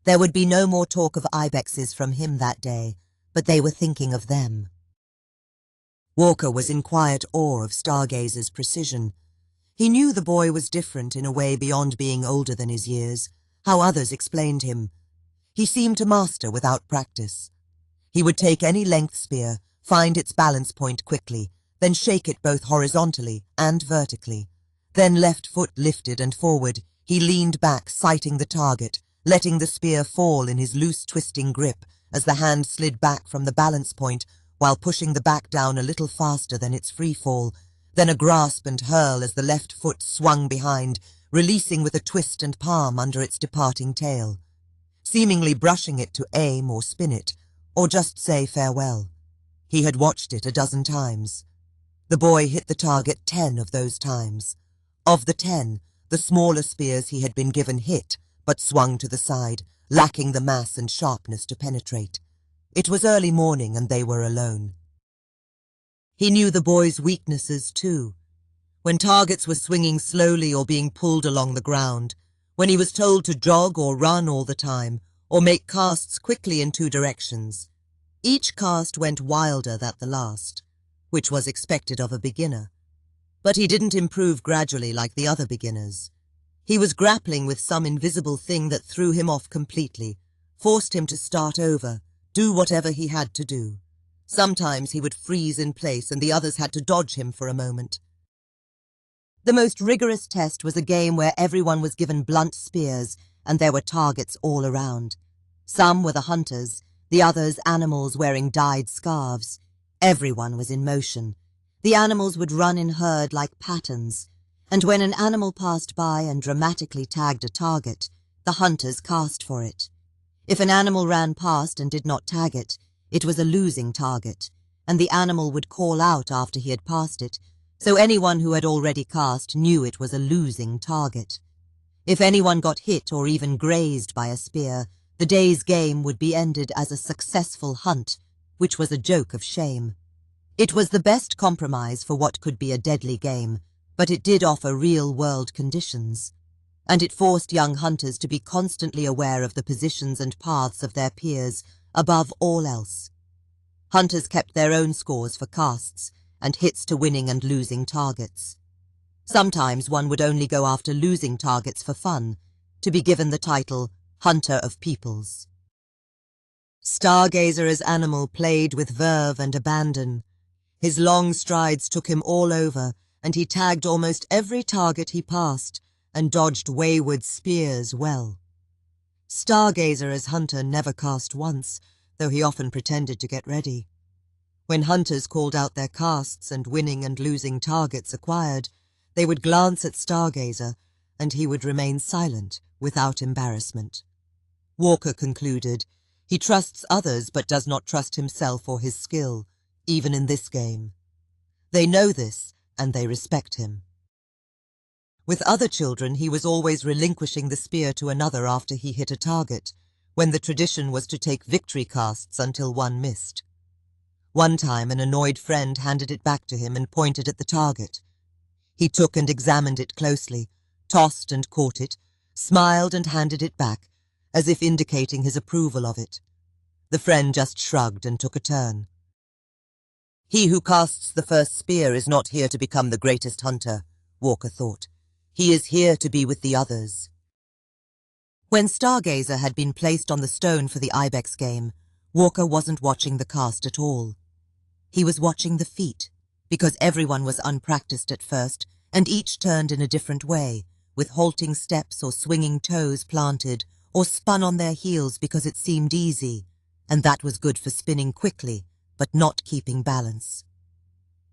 There would be no more talk of IBEXs from him that day, but they were thinking of them. Walker was in quiet awe of Stargazer's precision. He knew the boy was different in a way beyond being older than his years, how others explained him. He seemed to master without practice. He would take any length spear, find its balance point quickly, then shake it both horizontally and vertically. Then left foot lifted and forward, he leaned back, sighting the target, letting the spear fall in his loose twisting grip as the hand slid back from the balance point while pushing the back down a little faster than its free fall, then a grasp and hurl as the left foot swung behind, releasing with a twist and palm under its departing tail, seemingly brushing it to aim or spin it, or just say farewell. He had watched it a dozen times. The boy hit the target 10 of those times. Of the 10, the smaller spears he had been given hit, but swung to the side, lacking the mass and sharpness to penetrate. It was early morning and they were alone. He knew the boy's weaknesses too. When targets were swinging slowly or being pulled along the ground, when he was told to jog or run all the time, or make casts quickly in 2 directions. Each cast went wilder than the last, which was expected of a beginner. But he didn't improve gradually like the other beginners. He was grappling with some invisible thing that threw him off completely, forced him to start over, do whatever he had to do. Sometimes he would freeze in place and the others had to dodge him for a moment. The most rigorous test was a game where everyone was given blunt spears and there were targets all around. Some were the hunters, the others animals wearing dyed scarves. Everyone was in motion. The animals would run in herd like patterns, and when an animal passed by and dramatically tagged a target, the hunters cast for it. If an animal ran past and did not tag it, it was a losing target, and the animal would call out after he had passed it, so anyone who had already cast knew it was a losing target. If anyone got hit or even grazed by a spear, the day's game would be ended as a successful hunt, which was a joke of shame. It was the best compromise for what could be a deadly game, but it did offer real-world conditions, and it forced young hunters to be constantly aware of the positions and paths of their peers above all else. Hunters kept their own scores for casts and hits to winning and losing targets. Sometimes one would only go after losing targets for fun, to be given the title Hunter of Peoples. Stargazer as Animal played with verve and abandon. His long strides took him all over, and he tagged almost every target he passed, and dodged wayward spears well. Stargazer as Hunter never cast once, though he often pretended to get ready. When hunters called out their casts and winning and losing targets acquired, they would glance at Stargazer, and he would remain silent, without embarrassment. Walker concluded, he trusts others but does not trust himself or his skill, even in this game. They know this, and they respect him. With other children, he was always relinquishing the spear to another after he hit a target, when the tradition was to take victory casts until one missed. One time, an annoyed friend handed it back to him and pointed at the target. He took and examined it closely, tossed and caught it, smiled and handed it back, as if indicating his approval of it. The friend just shrugged and took a turn. He who casts the first spear is not here to become the greatest hunter, Walker thought. He is here to be with the others. When Stargazer had been placed on the stone for the IBEX game, Walker wasn't watching the cast at all. He was watching the feet, because everyone was unpracticed at first, and each turned in a different way, with halting steps or swinging toes planted, or spun on their heels because it seemed easy, and that was good for spinning quickly, but not keeping balance.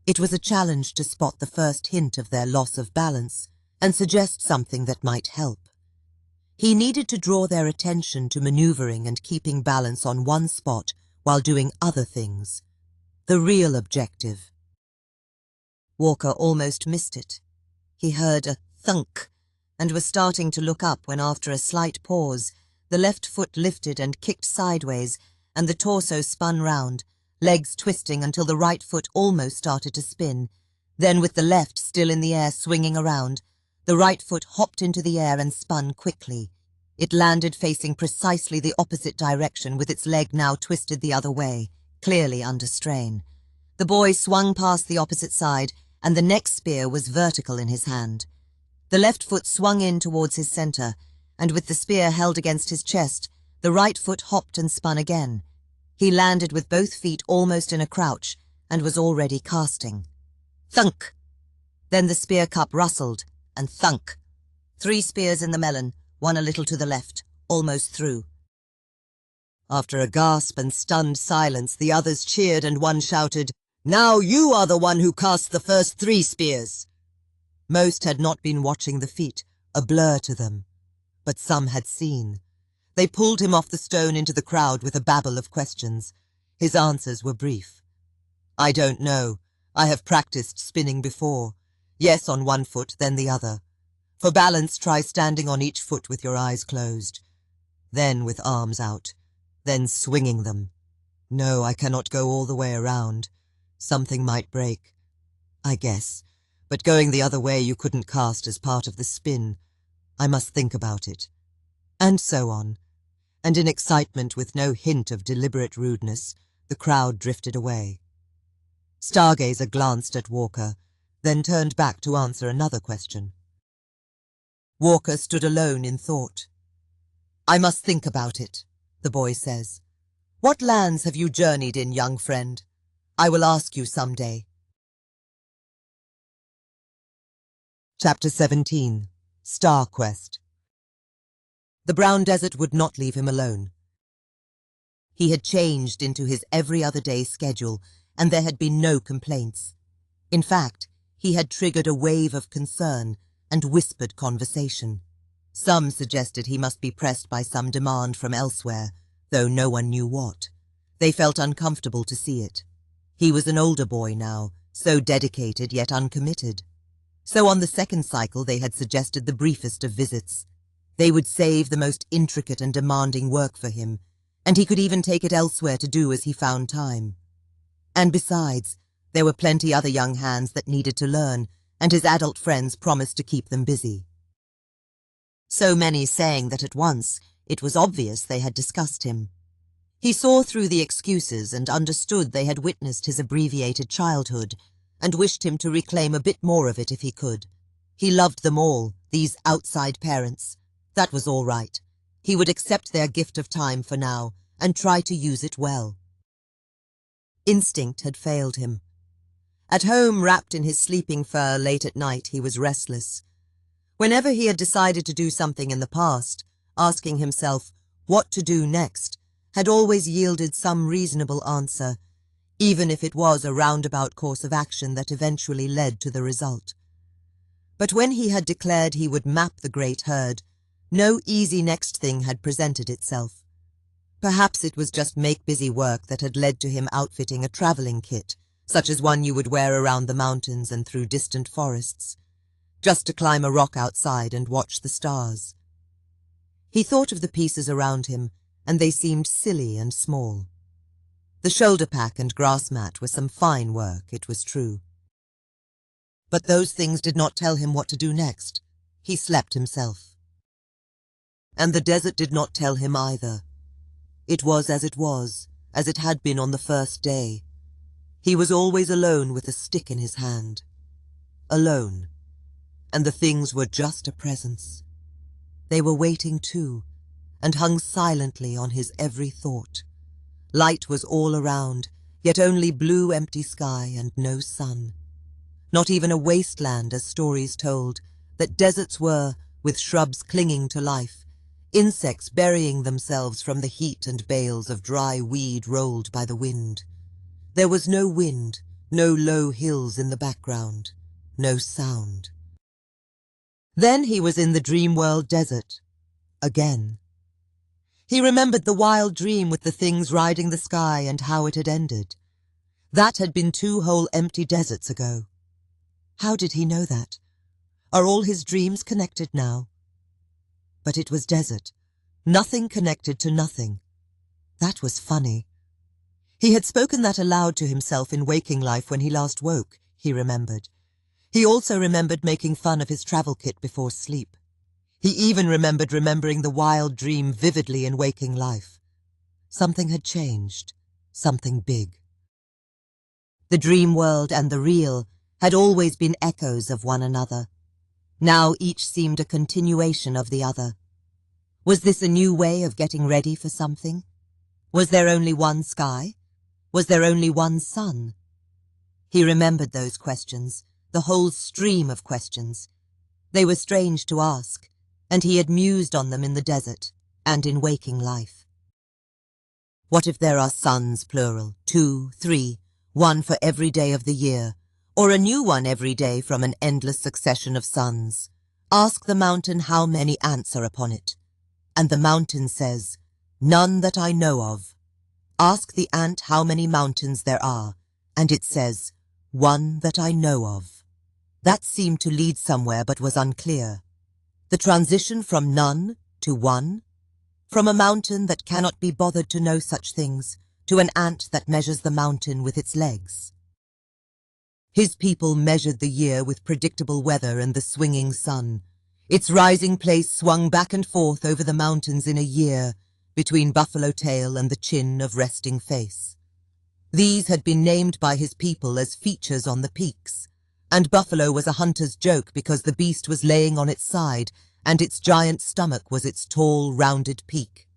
It was a challenge to spot the first hint of their loss of balance and suggest something that might help. He needed to draw their attention to maneuvering and keeping balance on one spot while doing other things. The real objective. Walker almost missed it. He heard a thunk and was starting to look up when, after a slight pause, the left foot lifted and kicked sideways and the torso spun round, legs twisting until the right foot almost started to spin. Then, with the left still in the air swinging around, the right foot hopped into the air and spun quickly. It landed facing precisely the opposite direction, with its leg now twisted the other way, clearly under strain. The boy swung past the opposite side, and the next spear was vertical in his hand. The left foot swung in towards his center, and with the spear held against his chest, the right foot hopped and spun again. He landed with both feet almost in a crouch, and was already casting. Thunk! Then the spear cup rustled, and thunk. 3 spears in the melon, one a little to the left, almost through. After a gasp and stunned silence, the others cheered and one shouted, "Now you are the one who cast the first 3 spears!" Most had not been watching the feat, a blur to them. But some had seen. They pulled him off the stone into the crowd with a babble of questions. His answers were brief. "I don't know. I have practiced spinning before. Yes on one foot, then the other. For balance, try standing on each foot with your eyes closed. Then with arms out. Then swinging them. No, I cannot go all the way around. Something might break. I guess. But going the other way you couldn't cast as part of the spin. I must think about it." And so on. And in excitement, with no hint of deliberate rudeness, the crowd drifted away. Stargazer glanced at Walker, then turned back to answer another question. Walker stood alone in thought. "I must think about it," the boy says. "What lands have you journeyed in, young friend? I will ask you some day." Chapter 17. Star Quest. The brown desert would not leave him alone. He had changed into his every other day schedule, and there had been no complaints. In fact, he had triggered a wave of concern and whispered conversation. Some suggested he must be pressed by some demand from elsewhere, though no one knew what. They felt uncomfortable to see it. He was an older boy now, so dedicated yet uncommitted. So on the second cycle they had suggested the briefest of visits. They would save the most intricate and demanding work for him, and he could even take it elsewhere to do as he found time. And besides, there were plenty other young hands that needed to learn, and his adult friends promised to keep them busy. So many saying that at once it was obvious they had discussed him. He saw through the excuses and understood they had witnessed his abbreviated childhood, and wished him to reclaim a bit more of it if he could. He loved them all, these outside parents. That was all right. He would accept their gift of time for now, and try to use it well. Instinct had failed him. At home, wrapped in his sleeping fur late at night, he was restless. Whenever he had decided to do something in the past, asking himself what to do next had always yielded some reasonable answer, even if it was a roundabout course of action that eventually led to the result. But when he had declared he would map the great herd, no easy next thing had presented itself. Perhaps it was just make-busy work that had led to him outfitting a traveling kit, such as one you would wear around the mountains and through distant forests, just to climb a rock outside and watch the stars. He thought of the pieces around him, and they seemed silly and small. The shoulder pack and grass mat were some fine work, it was true. But those things did not tell him what to do next. He slept himself. And the desert did not tell him either. It was, as it had been on the first day. He was always alone with a stick in his hand. Alone. And the things were just a presence. They were waiting too, and hung silently on his every thought. Light was all around, yet only blue empty sky and no sun. Not even a wasteland as stories told, that deserts were, with shrubs clinging to life, insects burying themselves from the heat and bales of dry weed rolled by the wind. There was no wind, no low hills in the background, no sound. Then he was in the dream world desert, again. He remembered the wild dream with the things riding the sky and how it had ended. That had been 2 whole empty deserts ago. How did he know that? Are all his dreams connected now? But it was desert, nothing connected to nothing. That was funny. He had spoken that aloud to himself in waking life when he last woke, he remembered. He also remembered making fun of his travel kit before sleep. He even remembered remembering the wild dream vividly in waking life. Something had changed, something big. The dream world and the real had always been echoes of one another. Now each seemed a continuation of the other. Was this a new way of getting ready for something? Was there only one sky? Was there only one sun? He remembered those questions, the whole stream of questions. They were strange to ask, and he had mused on them in the desert and in waking life. What if there are suns, plural, 2, 3, 1 for every day of the year, or a new one every day from an endless succession of suns? Ask the mountain how many ants are upon it, and the mountain says, "None that I know of." Ask the ant how many mountains there are, and it says, "One that I know of." That seemed to lead somewhere but was unclear. The transition from none to one, from a mountain that cannot be bothered to know such things, to an ant that measures the mountain with its legs. His people measured the year with predictable weather and the swinging sun. Its rising place swung back and forth over the mountains in a year, between Buffalo Tail and the chin of Resting Face. These had been named by his people as features on the peaks, and buffalo was a hunter's joke because the beast was laying on its side, and its giant stomach was its tall, rounded peak.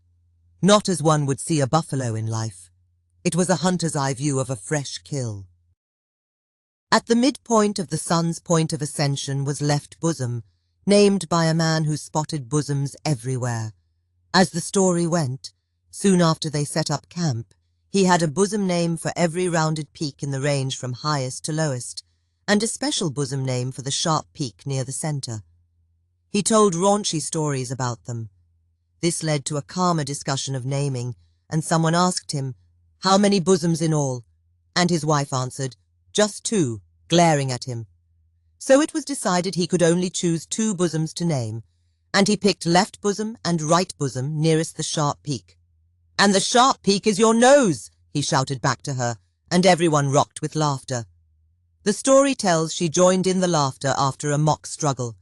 Not as one would see a buffalo in life. It was a hunter's eye view of a fresh kill. At the midpoint of the sun's point of ascension was left bosom, named by a man who spotted bosoms everywhere. As the story went, soon after they set up camp, he had a bosom name for every rounded peak in the range from highest to lowest, and a special bosom name for the sharp peak near the center. He told raunchy stories about them. This led to a calmer discussion of naming, and someone asked him, "How many bosoms in all?" And his wife answered, "Just 2, glaring at him. So it was decided he could only choose 2 bosoms to name, and he picked left bosom and right bosom nearest the sharp peak. "And the sharp peak is your nose," he shouted back to her, and everyone rocked with laughter. The story tells she joined in the laughter after a mock struggle,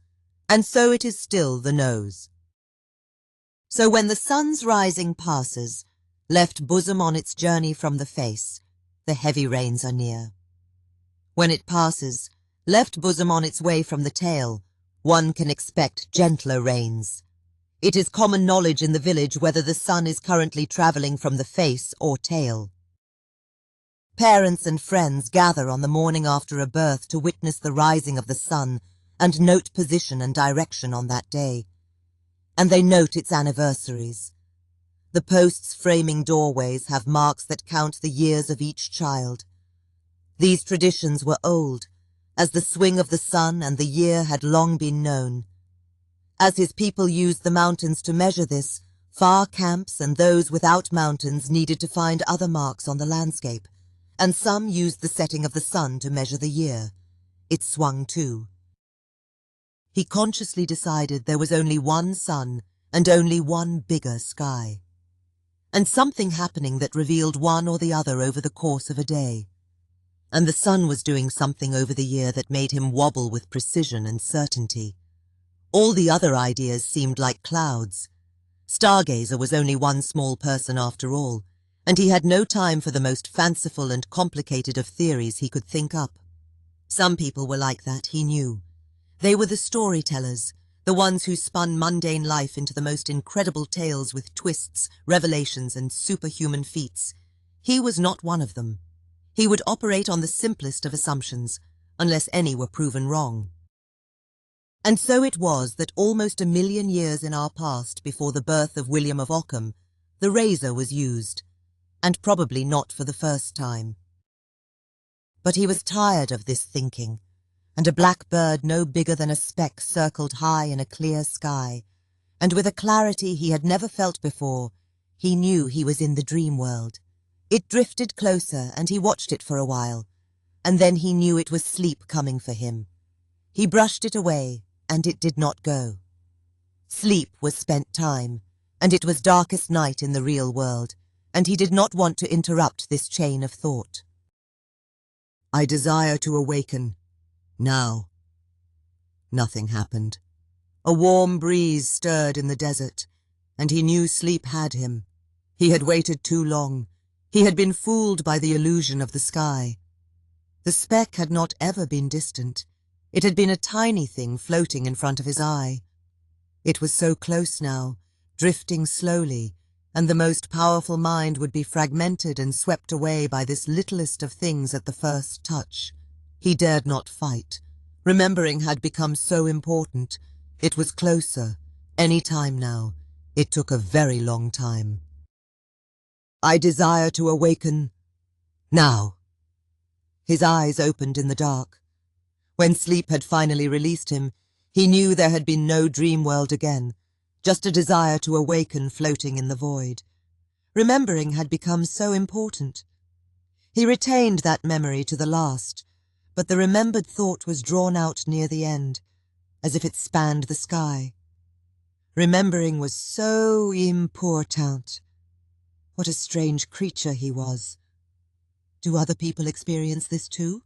and so it is still the nose. So when the sun's rising passes, left bosom on its journey from the face, the heavy rains are near. When it passes, left bosom on its way from the tail, one can expect gentler rains. It is common knowledge in the village whether the sun is currently traveling from the face or tail. Parents and friends gather on the morning after a birth to witness the rising of the sun and note position and direction on that day. And they note its anniversaries. The posts framing doorways have marks that count the years of each child. These traditions were old, as the swing of the sun and the year had long been known. As his people used the mountains to measure this, far camps and those without mountains needed to find other marks on the landscape, and some used the setting of the sun to measure the year. It swung too. He consciously decided there was only one sun and only one bigger sky, and something happening that revealed one or the other over the course of a day. And the sun was doing something over the year that made him wobble with precision and certainty. All the other ideas seemed like clouds. Stargazer was only one small person after all, and he had no time for the most fanciful and complicated of theories he could think up. Some people were like that, he knew. They were the storytellers, the ones who spun mundane life into the most incredible tales with twists, revelations, and superhuman feats. He was not one of them. He would operate on the simplest of assumptions, unless any were proven wrong. And so it was that almost 1,000,000 years in our past before the birth of William of Ockham, the razor was used, and probably not for the first time. But he was tired of this thinking, and a black bird no bigger than a speck circled high in a clear sky, and with a clarity he had never felt before, he knew he was in the dream world. It drifted closer, and he watched it for a while, and then he knew it was sleep coming for him. He brushed it away, and it did not go. Sleep was spent time, and it was darkest night in the real world, and he did not want to interrupt this chain of thought. "I desire to awaken, now." Nothing happened. A warm breeze stirred in the desert, and he knew sleep had him. He had waited too long. He had been fooled by the illusion of the sky. The speck had not ever been distant. It had been a tiny thing floating in front of his eye. It was so close now, drifting slowly, and the most powerful mind would be fragmented and swept away by this littlest of things at the first touch. He dared not fight. Remembering had become so important. It was closer, any time now. It took a very long time. "I desire to awaken, now." His eyes opened in the dark. When sleep had finally released him, he knew there had been no dream world again, just a desire to awaken floating in the void. Remembering had become so important. He retained that memory to the last, but the remembered thought was drawn out near the end, as if it spanned the sky. Remembering was so important. What a strange creature he was. Do other people experience this too?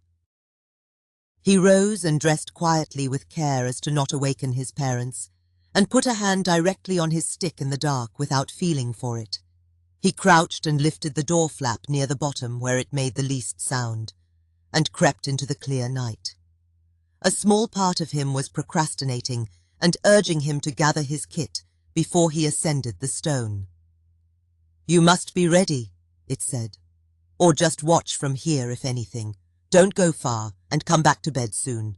He rose and dressed quietly with care as to not awaken his parents, and put a hand directly on his stick in the dark without feeling for it. He crouched and lifted the door flap near the bottom where it made the least sound, and crept into the clear night. A small part of him was procrastinating and urging him to gather his kit before he ascended the stone. "You must be ready," it said, "or just watch from here if anything. Don't go far, and come back to bed soon."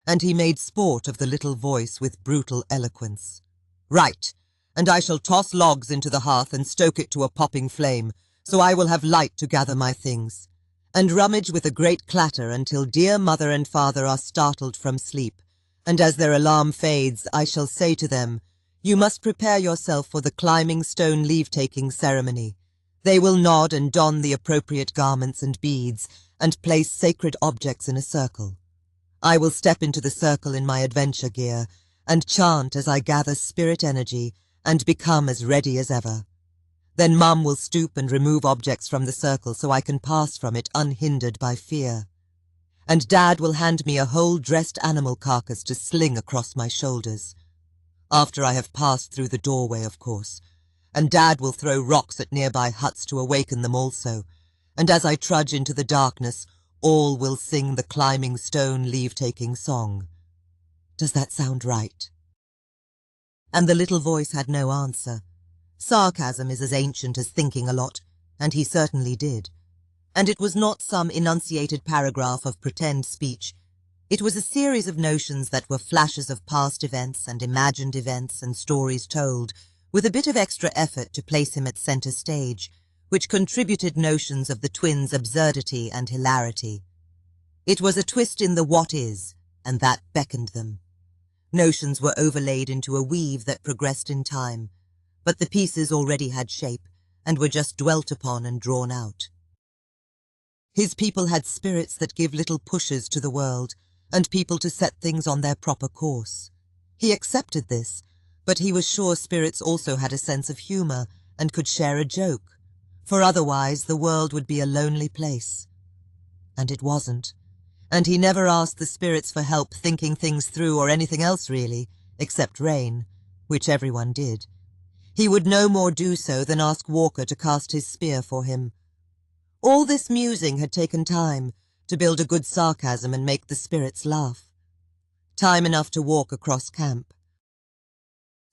And he made sport of the little voice with brutal eloquence. "Right, and I shall toss logs into the hearth and stoke it to a popping flame, so I will have light to gather my things, and rummage with a great clatter until dear mother and father are startled from sleep, and as their alarm fades, I shall say to them, 'You must prepare yourself for the climbing stone leave-taking ceremony.' They will nod and don the appropriate garments and beads, and place sacred objects in a circle. I will step into the circle in my adventure gear, and chant as I gather spirit energy, and become as ready as ever. Then Mum will stoop and remove objects from the circle so I can pass from it unhindered by fear. And Dad will hand me a whole dressed animal carcass to sling across my shoulders. After I have passed through the doorway, of course, and Dad will throw rocks at nearby huts to awaken them also, and as I trudge into the darkness, all will sing the climbing stone leave-taking song. Does that sound right?" And the little voice had no answer. Sarcasm is as ancient as thinking a lot, and he certainly did. And it was not some enunciated paragraph of pretend speech. It was a series of notions that were flashes of past events and imagined events and stories told, with a bit of extra effort to place him at center stage, which contributed notions of the twins' absurdity and hilarity. It was a twist in the what is, and that beckoned them. Notions were overlaid into a weave that progressed in time, but the pieces already had shape and were just dwelt upon and drawn out. His people had spirits that give little pushes to the world, and people to set things on their proper course. He accepted this, but he was sure spirits also had a sense of humor and could share a joke, for otherwise the world would be a lonely place. And it wasn't, and he never asked the spirits for help thinking things through or anything else really, except rain, which everyone did. He would no more do so than ask Walker to cast his spear for him. All this musing had taken time to build a good sarcasm and make the spirits laugh. Time enough to walk across camp.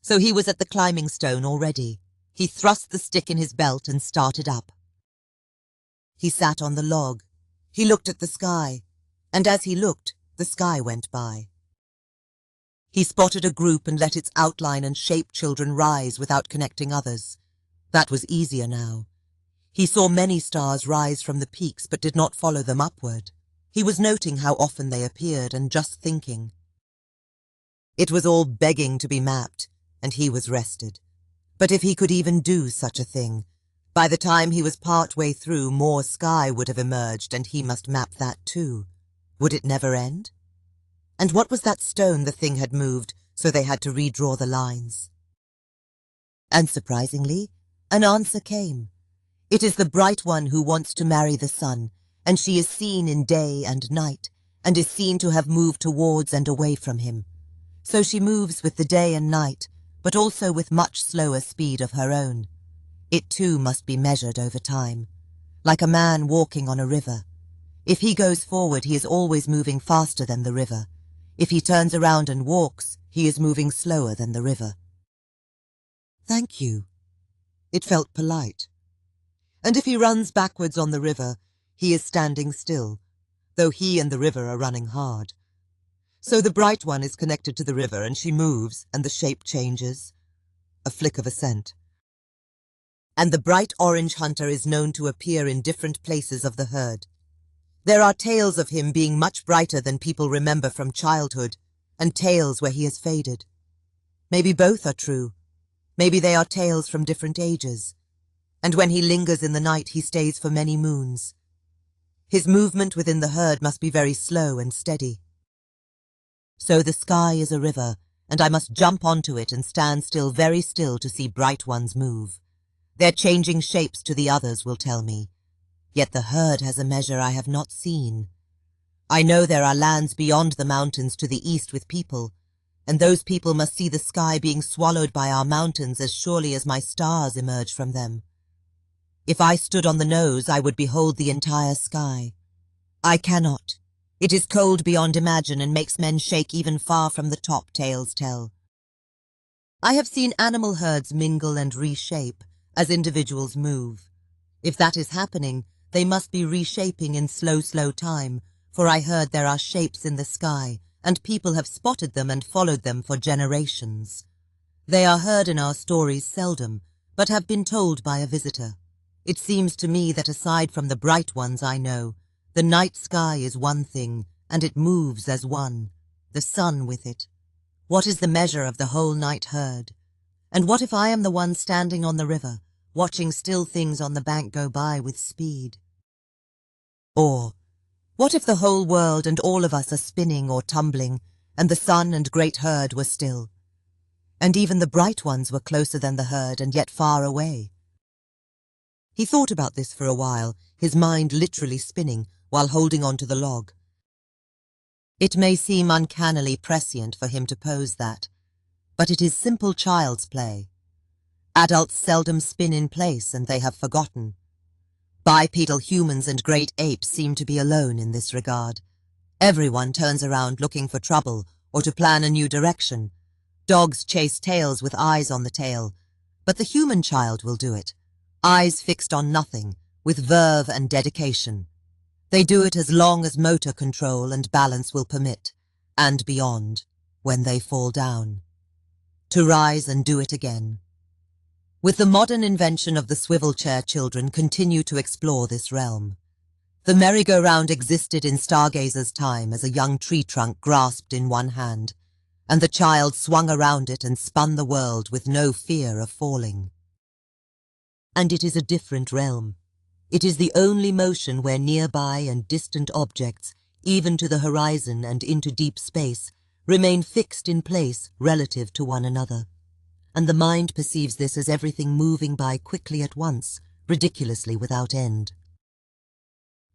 So he was at the climbing stone already. He thrust the stick in his belt and started up. He sat on the log. He looked at the sky, and as he looked, the sky went by. He spotted a group and let its outline and shape children rise without connecting others. That was easier now. He saw many stars rise from the peaks but did not follow them upward. He was noting how often they appeared and just thinking. It was all begging to be mapped, and he was rested. But if he could even do such a thing, by the time he was part way through, more sky would have emerged, and he must map that too. Would it never end? And what was that stone the thing had moved, so they had to redraw the lines? And surprisingly, an answer came. It is the bright one who wants to marry the sun, and she is seen in day and night, and is seen to have moved towards and away from him. So she moves with the day and night, but also with much slower speed of her own. It too must be measured over time, like a man walking on a river. If he goes forward, he is always moving faster than the river. If he turns around and walks, he is moving slower than the river. Thank you. It felt polite. And if he runs backwards on the river, he is standing still, though he and the river are running hard. So the bright one is connected to the river, and she moves, and the shape changes. A flick of a scent. And the bright orange hunter is known to appear in different places of the herd. There are tales of him being much brighter than people remember from childhood, and tales where he has faded. Maybe both are true. Maybe they are tales from different ages. And when he lingers in the night, he stays for many moons. His movement within the herd must be very slow and steady. So the sky is a river, and I must jump onto it and stand still, very still, to see bright ones move. Their changing shapes to the others will tell me. Yet the herd has a measure I have not seen. I know there are lands beyond the mountains to the east with people, and those people must see the sky being swallowed by our mountains as surely as my stars emerge from them. If I stood on the nose, I would behold the entire sky. I cannot. It is cold beyond imagine and makes men shake even far from the top, tales tell. I have seen animal herds mingle and reshape as individuals move. If that is happening, They must be reshaping in slow time, for I heard there are shapes in the sky, and people have spotted them and followed them for generations. They are heard in our stories seldom, but have been told by a visitor. It seems to me that aside from the bright ones I know, the night sky is one thing, and it moves as one, the sun with it. What is the measure of the whole night herd? And what if I am the one standing on the river, watching still things on the bank go by with speed? Or, what if the whole world and all of us are spinning or tumbling, and the sun and great herd were still? And even the bright ones were closer than the herd and yet far away. He thought about this for a while, his mind literally spinning while holding on to the log. It may seem uncannily prescient for him to pose that, but it is simple child's play. Adults seldom spin in place, and they have forgotten. Bipedal humans and great apes seem to be alone in this regard. Everyone turns around looking for trouble or to plan a new direction. Dogs chase tails with eyes on the tail, but the human child will do it, eyes fixed on nothing, with verve and dedication. They do it as long as motor control and balance will permit, and beyond, when they fall down. To rise and do it again. With the modern invention of the swivel chair, children continue to explore this realm. The merry-go-round existed in Stargazer's time as a young tree trunk grasped in one hand, and the child swung around it and spun the world with no fear of falling. And it is a different realm. It is the only motion where nearby and distant objects, even to the horizon and into deep space, remain fixed in place relative to one another. And the mind perceives this as everything moving by quickly at once, ridiculously without end.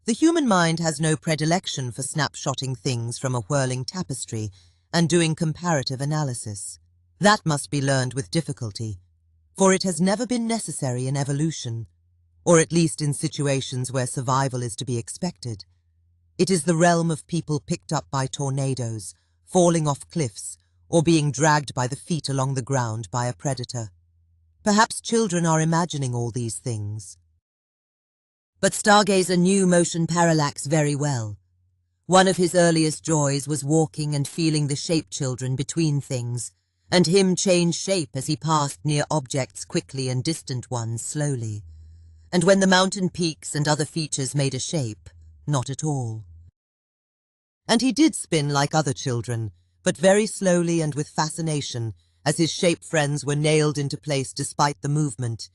The human mind has no predilection for snapshotting things from a whirling tapestry and doing comparative analysis. That must be learned with difficulty, for it has never been necessary in evolution, or at least in situations where survival is to be expected. It is the realm of people picked up by tornadoes, falling off cliffs, or being dragged by the feet along the ground by a predator. Perhaps children are imagining all these things. But Stargazer knew motion parallax very well. One of his earliest joys was walking and feeling the shape children between things, and him change shape as he passed near objects quickly and distant ones slowly. And when the mountain peaks and other features made a shape, not at all. And he did spin like other children, but very slowly and with fascination, as his shape friends were nailed into place despite the movement,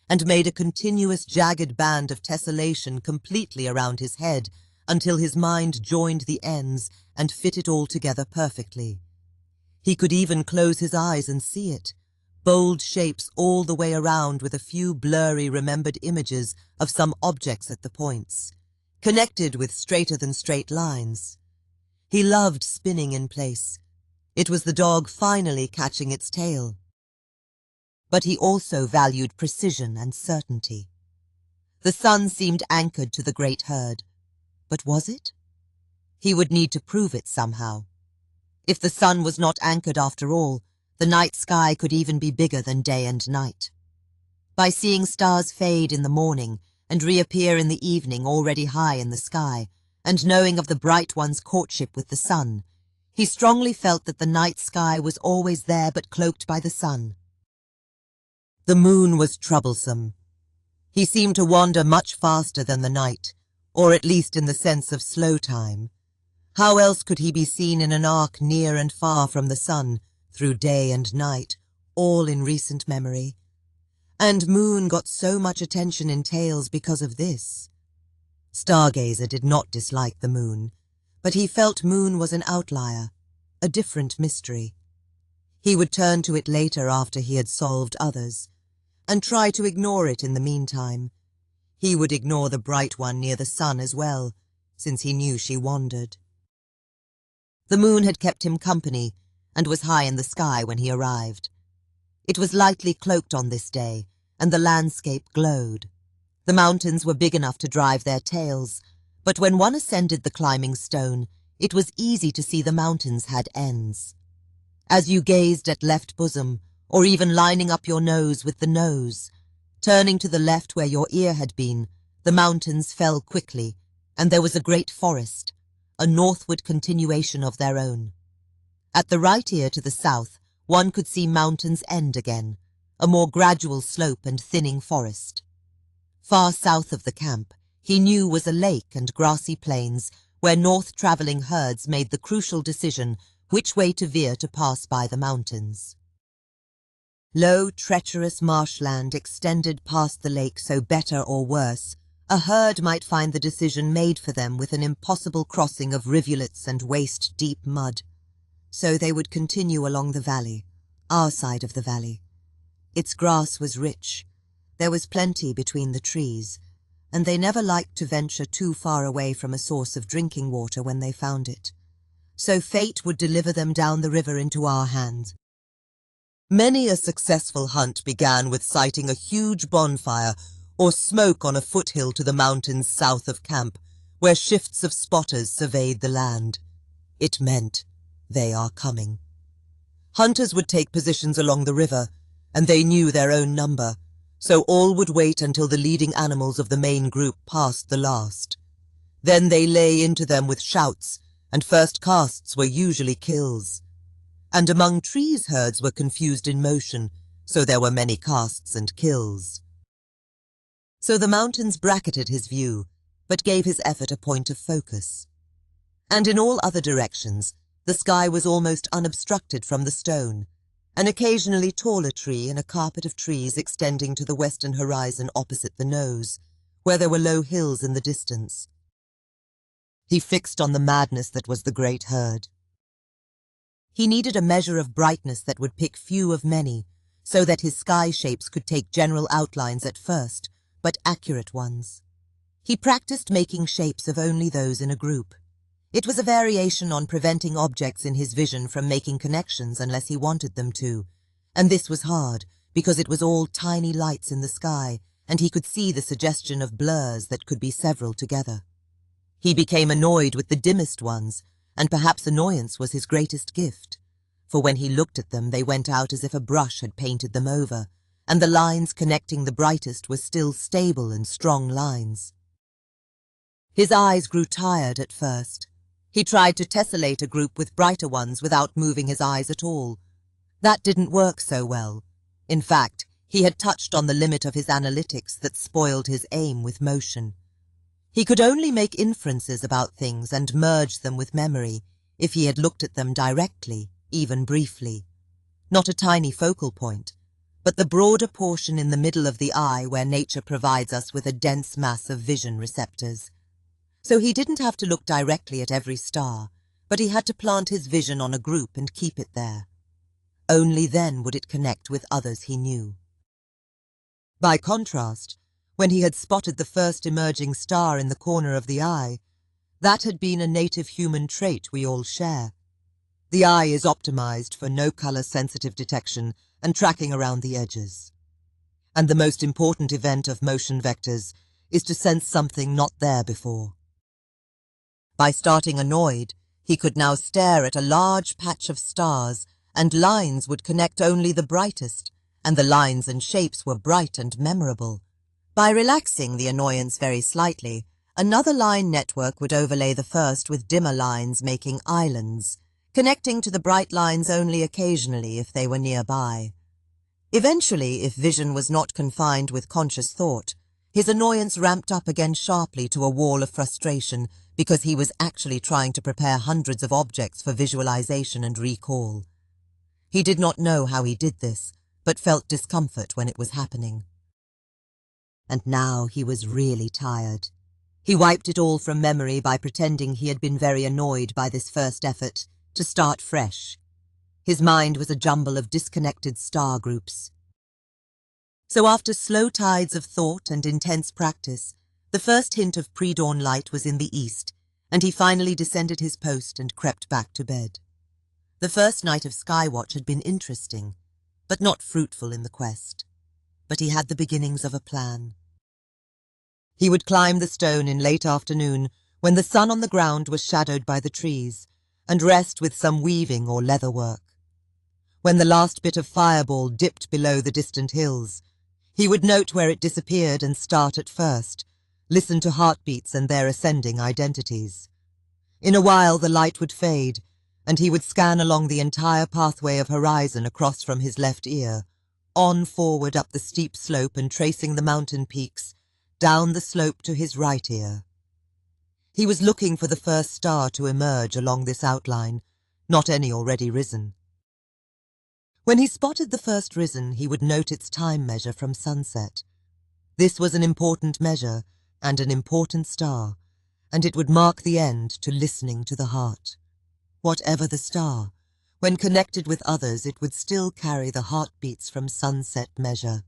and made a continuous jagged band of tessellation completely around his head until his mind joined the ends and fit it all together perfectly. He could even close his eyes and see it, bold shapes all the way around with a few blurry remembered images of some objects at the points, connected with straighter-than-straight lines. He loved spinning in place. It was the dog finally catching its tail. But he also valued precision and certainty. The sun seemed anchored to the great herd. But was it? He would need to prove it somehow. If the sun was not anchored after all, the night sky could even be bigger than day and night. By seeing stars fade in the morning and reappear in the evening already high in the sky, and knowing of the bright one's courtship with the sun, he strongly felt that the night sky was always there but cloaked by the sun. The moon was troublesome. He seemed to wander much faster than the night, or at least in the sense of slow time. How else could he be seen in an arc near and far from the sun, through day and night, all in recent memory? And Moon got so much attention in tales because of this. Stargazer did not dislike the moon, but he felt Moon was an outlier, a different mystery. He would turn to it later after he had solved others, and try to ignore it in the meantime. He would ignore the bright one near the sun as well, since he knew she wandered. The moon had kept him company, and was high in the sky when he arrived. It was lightly cloaked on this day, and the landscape glowed. The mountains were big enough to drive their tails, but when one ascended the climbing stone, it was easy to see the mountains had ends. As you gazed at left bosom, or even lining up your nose with the nose, turning to the left where your ear had been, The mountains fell quickly, and there was a great forest, a northward continuation of their own. At the right ear to the south, one could see Mountain's End again, a more gradual slope and thinning forest. Far south of the camp, he knew was a lake and grassy plains where north-travelling herds made the crucial decision which way to veer to pass by the mountains. Low, treacherous marshland extended past the lake, so better or worse, a herd might find the decision made for them with an impossible crossing of rivulets and waist-deep mud. So they would continue along the valley, our side of the valley. Its grass was rich. There was plenty between the trees, and they never liked to venture too far away from a source of drinking water when they found it. So fate would deliver them down the river into our hands. Many a successful hunt began with sighting a huge bonfire or smoke on a foothill to the mountains south of camp, where shifts of spotters surveyed the land. It meant, they are coming. Hunters would take positions along the river, and they knew their own number, so all would wait until the leading animals of the main group passed the last. Then they lay into them with shouts, and first casts were usually kills. And among trees herds were confused in motion, so there were many casts and kills. So the mountains bracketed his view, but gave his effort a point of focus. And in all other directions, the sky was almost unobstructed from the stone, an occasionally taller tree and a carpet of trees extending to the western horizon opposite the nose, where there were low hills in the distance. He fixed on the madness that was the great herd. He needed a measure of brightness that would pick few of many, so that his sky shapes could take general outlines at first, but accurate ones. He practiced making shapes of only those in a group. It was a variation on preventing objects in his vision from making connections unless he wanted them to, and this was hard because it was all tiny lights in the sky, and he could see the suggestion of blurs that could be several together. He became annoyed with the dimmest ones, and perhaps annoyance was his greatest gift, for when he looked at them they went out as if a brush had painted them over, and the lines connecting the brightest were still stable and strong lines. His eyes grew tired at first. He tried to tessellate a group with brighter ones without moving his eyes at all. That didn't work so well. In fact, he had touched on the limit of his analytics that spoiled his aim with motion. He could only make inferences about things and merge them with memory if he had looked at them directly, even briefly. Not a tiny focal point, but the broader portion in the middle of the eye where nature provides us with a dense mass of vision receptors. So he didn't have to look directly at every star, but he had to plant his vision on a group and keep it there. Only then would it connect with others he knew. By contrast, when he had spotted the first emerging star in the corner of the eye, that had been a native human trait we all share. The eye is optimized for no-color sensitive detection and tracking around the edges. And the most important event of motion vectors is to sense something not there before. By starting annoyed, he could now stare at a large patch of stars, and lines would connect only the brightest, and the lines and shapes were bright and memorable. By relaxing the annoyance very slightly, another line network would overlay the first with dimmer lines making islands, connecting to the bright lines only occasionally if they were nearby. Eventually, if vision was not confined with conscious thought, his annoyance ramped up again sharply to a wall of frustration because he was actually trying to prepare hundreds of objects for visualization and recall. He did not know how he did this, but felt discomfort when it was happening. And now he was really tired. He wiped it all from memory by pretending he had been very annoyed by this first effort to start fresh. His mind was a jumble of disconnected star groups. So after slow tides of thought and intense practice, the first hint of pre-dawn light was in the east, and he finally descended his post and crept back to bed. The first night of Skywatch had been interesting, but not fruitful in the quest. But he had the beginnings of a plan. He would climb the stone in late afternoon when the sun on the ground was shadowed by the trees, and rest with some weaving or leather work. When the last bit of fireball dipped below the distant hills, he would note where it disappeared and start at first, listen to heartbeats and their ascending identities. In a while the light would fade, and he would scan along the entire pathway of horizon across from his left ear, on forward up the steep slope and tracing the mountain peaks, down the slope to his right ear. He was looking for the first star to emerge along this outline, not any already risen. When he spotted the first risen, he would note its time measure from sunset. This was an important measure and an important star, and it would mark the end to listening to the heart. Whatever the star, when connected with others, it would still carry the heartbeats from sunset measure.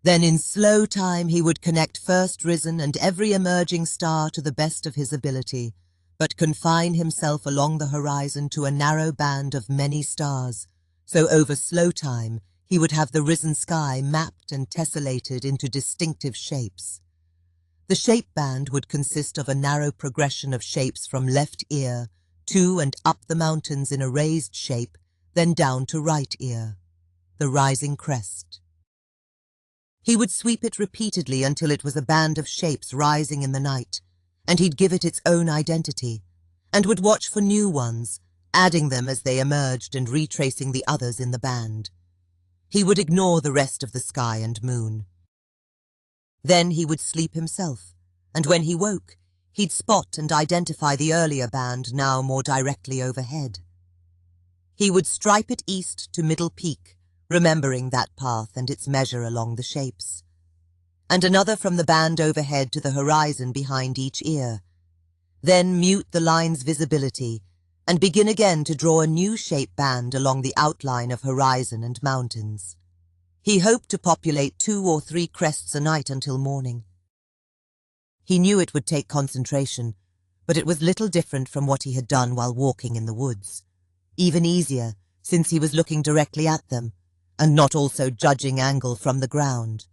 Then in slow time he would connect first risen and every emerging star to the best of his ability, but confine himself along the horizon to a narrow band of many stars, so over slow time he would have the risen sky mapped and tessellated into distinctive shapes. The shape band would consist of a narrow progression of shapes from left ear to and up the mountains in a raised shape, then down to right ear, the rising crest. He would sweep it repeatedly until it was a band of shapes rising in the night, and he'd give it its own identity, and would watch for new ones, adding them as they emerged and retracing the others in the band. He would ignore the rest of the sky and moon. Then he would sleep himself, and when he woke, he'd spot and identify the earlier band now more directly overhead. He would stripe it east to Middle Peak, remembering that path and its measure along the shapes, and another from the band overhead to the horizon behind each ear. Then mute the line's visibility and begin again to draw a new shape band along the outline of horizon and mountains. He hoped to populate 2 or 3 crests a night until morning. He knew it would take concentration, but it was little different from what he had done while walking in the woods. Even easier, since he was looking directly at them, and not also judging angle from the ground.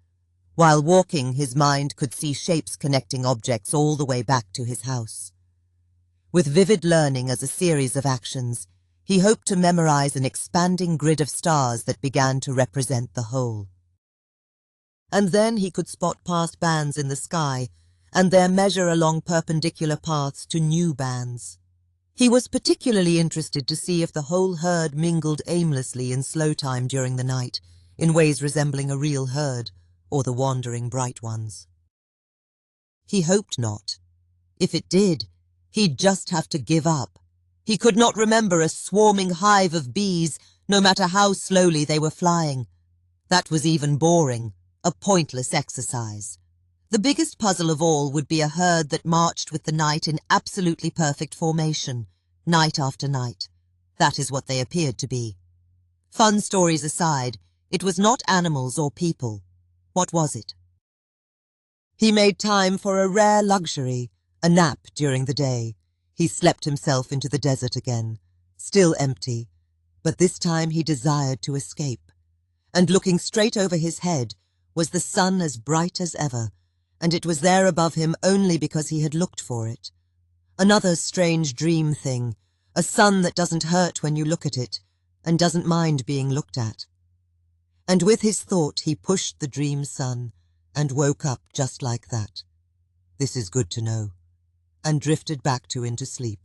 While walking, his mind could see shapes connecting objects all the way back to his house. With vivid learning as a series of actions, he hoped to memorize an expanding grid of stars that began to represent the whole. And then he could spot past bands in the sky, and their measure along perpendicular paths to new bands. He was particularly interested to see if the whole herd mingled aimlessly in slow time during the night, in ways resembling a real herd, or the wandering bright ones. He hoped not. If it did, he'd just have to give up. He could not remember a swarming hive of bees, no matter how slowly they were flying. That was even boring, a pointless exercise. The biggest puzzle of all would be a herd that marched with the night in absolutely perfect formation, night after night. That is what they appeared to be. Fun stories aside, it was not animals or people. What was it? He made time for a rare luxury, a nap during the day. He slept himself into the desert again, still empty, but this time he desired to escape. And looking straight over his head was the sun as bright as ever, and it was there above him only because he had looked for it. Another strange dream thing, a sun that doesn't hurt when you look at it, and doesn't mind being looked at. And with his thought he pushed the dream sun, and woke up just like that. This is good to know. And drifted back into sleep.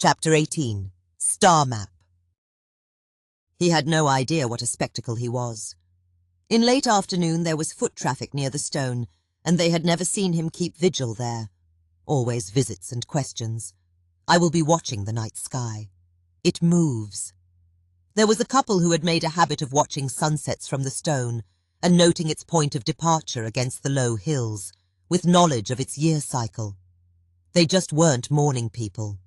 Chapter 18. Star Map. He had no idea what a spectacle he was. In late afternoon there was foot traffic near the stone, and they had never seen him keep vigil there. Always visits and questions. I will be watching the night sky. It moves. There was a couple who had made a habit of watching sunsets from the stone, and noting its point of departure against the low hills, with knowledge of its year cycle. They just weren't morning people.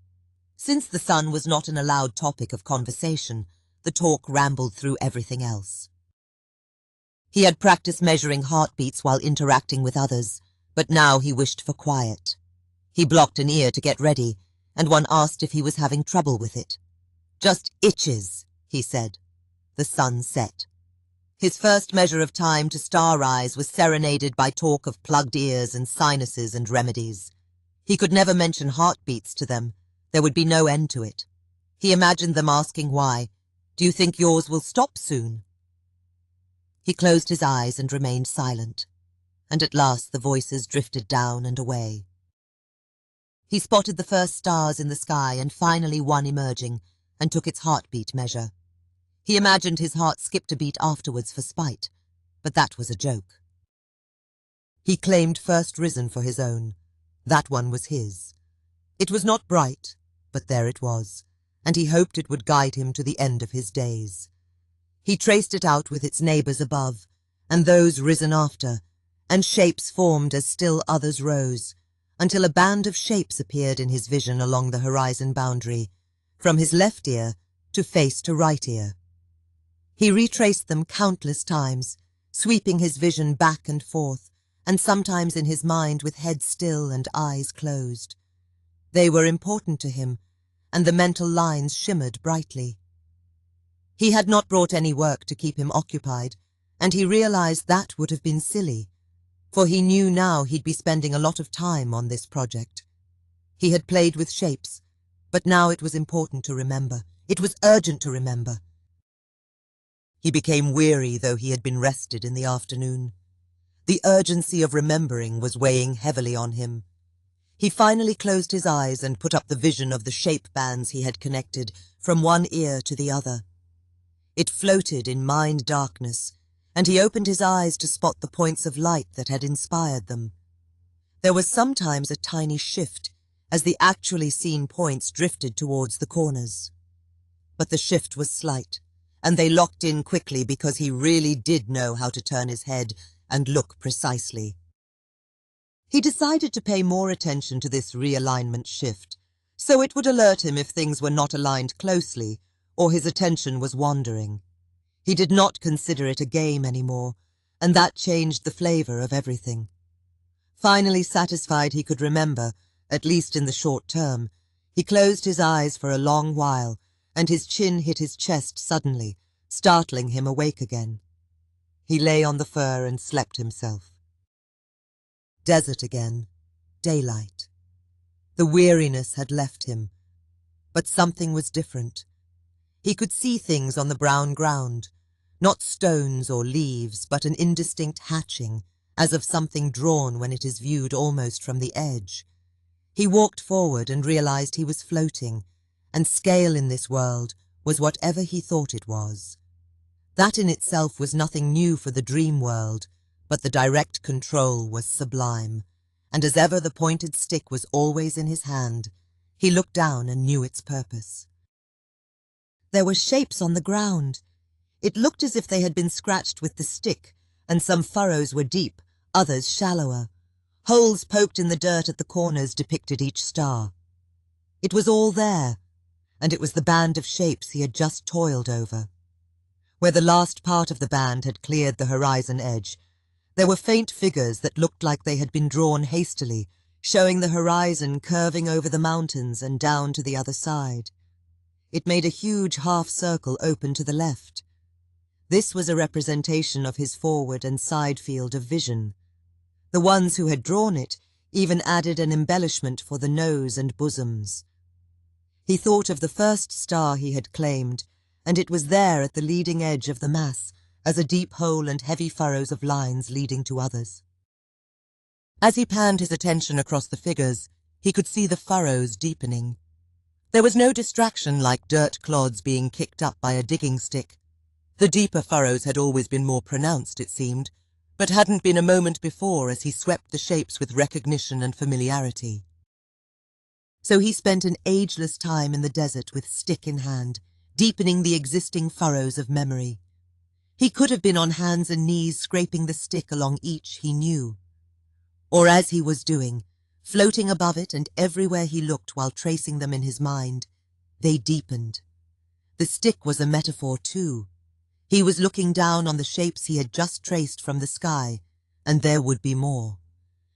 Since the sun was not an allowed topic of conversation, the talk rambled through everything else. He had practiced measuring heartbeats while interacting with others, but now he wished for quiet. He blocked an ear to get ready, and one asked if he was having trouble with it. "Just itches," he said. The sun set. His first measure of time to star rise was serenaded by talk of plugged ears and sinuses and remedies. He could never mention heartbeats to them. There would be no end to it. He imagined them asking why. "Do you think yours will stop soon?" He closed his eyes and remained silent, and at last the voices drifted down and away. He spotted the first stars in the sky and finally one emerging, and took its heartbeat measure. He imagined his heart skipped a beat afterwards for spite, but that was a joke. He claimed first risen for his own. That one was his. It was not bright, but there it was, and he hoped it would guide him to the end of his days. He traced it out with its neighbours above, and those risen after, and shapes formed as still others rose, until a band of shapes appeared in his vision along the horizon boundary, from his left ear to face to right ear. He retraced them countless times, sweeping his vision back and forth, and sometimes in his mind with head still and eyes closed. They were important to him, and the mental lines shimmered brightly. He had not brought any work to keep him occupied, and he realized that would have been silly, for he knew now he'd be spending a lot of time on this project. He had played with shapes, but now it was important to remember. It was urgent to remember. He became weary, though he had been rested in the afternoon. The urgency of remembering was weighing heavily on him. He finally closed his eyes and put up the vision of the shape bands he had connected from one ear to the other. It floated in mind darkness, and he opened his eyes to spot the points of light that had inspired them. There was sometimes a tiny shift as the actually seen points drifted towards the corners. But the shift was slight, and they locked in quickly because he really did know how to turn his head and look precisely. He decided to pay more attention to this realignment shift, so it would alert him if things were not aligned closely or his attention was wandering. He did not consider it a game anymore, and that changed the flavor of everything. Finally satisfied he could remember, at least in the short term, he closed his eyes for a long while, and his chin hit his chest suddenly, startling him awake again. He lay on the fur and slept himself. Desert again, daylight. The weariness had left him, but something was different. He could see things on the brown ground, not stones or leaves, but an indistinct hatching, as of something drawn when it is viewed almost from the edge. He walked forward and realized he was floating, and scale in this world was whatever he thought it was. That in itself was nothing new for the dream world, but the direct control was sublime, and as ever the pointed stick was always in his hand, he looked down and knew its purpose. There were shapes on the ground. It looked as if they had been scratched with the stick, and some furrows were deep, others shallower. Holes poked in the dirt at the corners depicted each star. It was all there, and it was the band of shapes he had just toiled over. Where the last part of the band had cleared the horizon edge, there were faint figures that looked like they had been drawn hastily, showing the horizon curving over the mountains and down to the other side. It made a huge half-circle open to the left. This was a representation of his forward and side field of vision. The ones who had drawn it even added an embellishment for the nose and bosoms. He thought of the first star he had claimed, and it was there at the leading edge of the mass, as a deep hole and heavy furrows of lines leading to others. As he panned his attention across the figures, he could see the furrows deepening. There was no distraction like dirt clods being kicked up by a digging stick. The deeper furrows had always been more pronounced, it seemed, but hadn't been a moment before as he swept the shapes with recognition and familiarity. So he spent an ageless time in the desert with stick in hand, deepening the existing furrows of memory. He could have been on hands and knees scraping the stick along each he knew. Or as he was doing, floating above it and everywhere he looked while tracing them in his mind, they deepened. The stick was a metaphor too. He was looking down on the shapes he had just traced from the sky, and there would be more.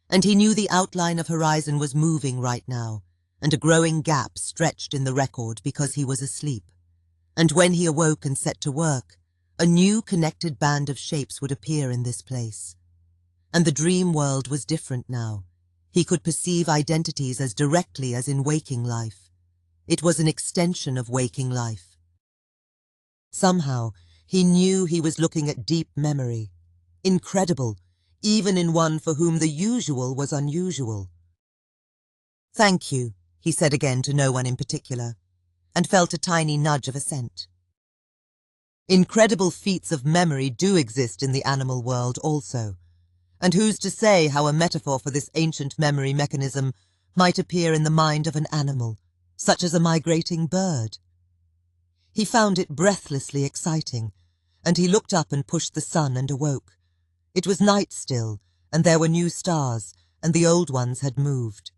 And he knew the outline of horizon was moving right now, and a growing gap stretched in the record because he was asleep. And when he awoke and set to work, a new connected band of shapes would appear in this place. And the dream world was different now. He could perceive identities as directly as in waking life. It was an extension of waking life. Somehow, He knew he was looking at deep memory. Incredible, even in one for whom the usual was unusual. "Thank you," he said again to no one in particular, and felt a tiny nudge of assent. Incredible feats of memory do exist in the animal world also, and who's to say how a metaphor for this ancient memory mechanism might appear in the mind of an animal, such as a migrating bird? He found it breathlessly exciting, and he looked up and pushed the sun and awoke. It was night still, and there were new stars, and the old ones had moved.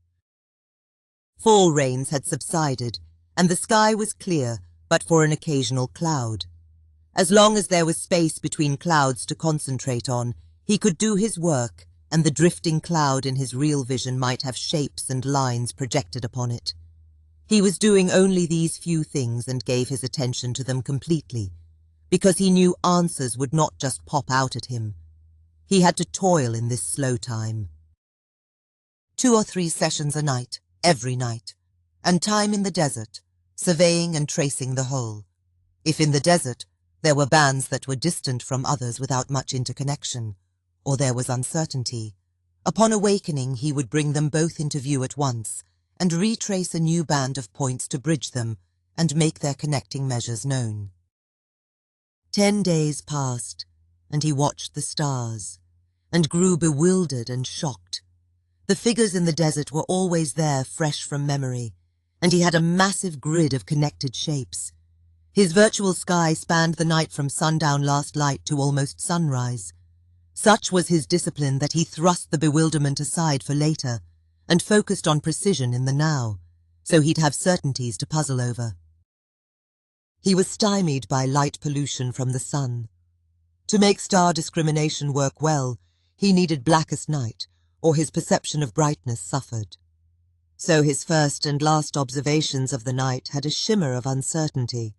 Fall rains had subsided, and the sky was clear, but for an occasional cloud. As long as there was space between clouds to concentrate on, he could do his work, and the drifting cloud in his real vision might have shapes and lines projected upon it. He was doing only these few things and gave his attention to them completely, because he knew answers would not just pop out at him. He had to toil in this slow time. 2 or 3 sessions a night, every night, and time in the desert, surveying and tracing the whole. If in the desert, there were bands that were distant from others without much interconnection, or there was uncertainty, upon awakening he would bring them both into view at once, and retrace a new band of points to bridge them and make their connecting measures known. 10 days passed, and he watched the stars, and grew bewildered and shocked. The figures in the desert were always there, fresh from memory, and he had a massive grid of connected shapes. His virtual sky spanned the night from sundown last light to almost sunrise. Such was his discipline that he thrust the bewilderment aside for later, and focused on precision in the now, so he'd have certainties to puzzle over. He was stymied by light pollution from the sun. To make star discrimination work well, he needed blackest night, or his perception of brightness suffered. So his first and last observations of the night had a shimmer of uncertainty.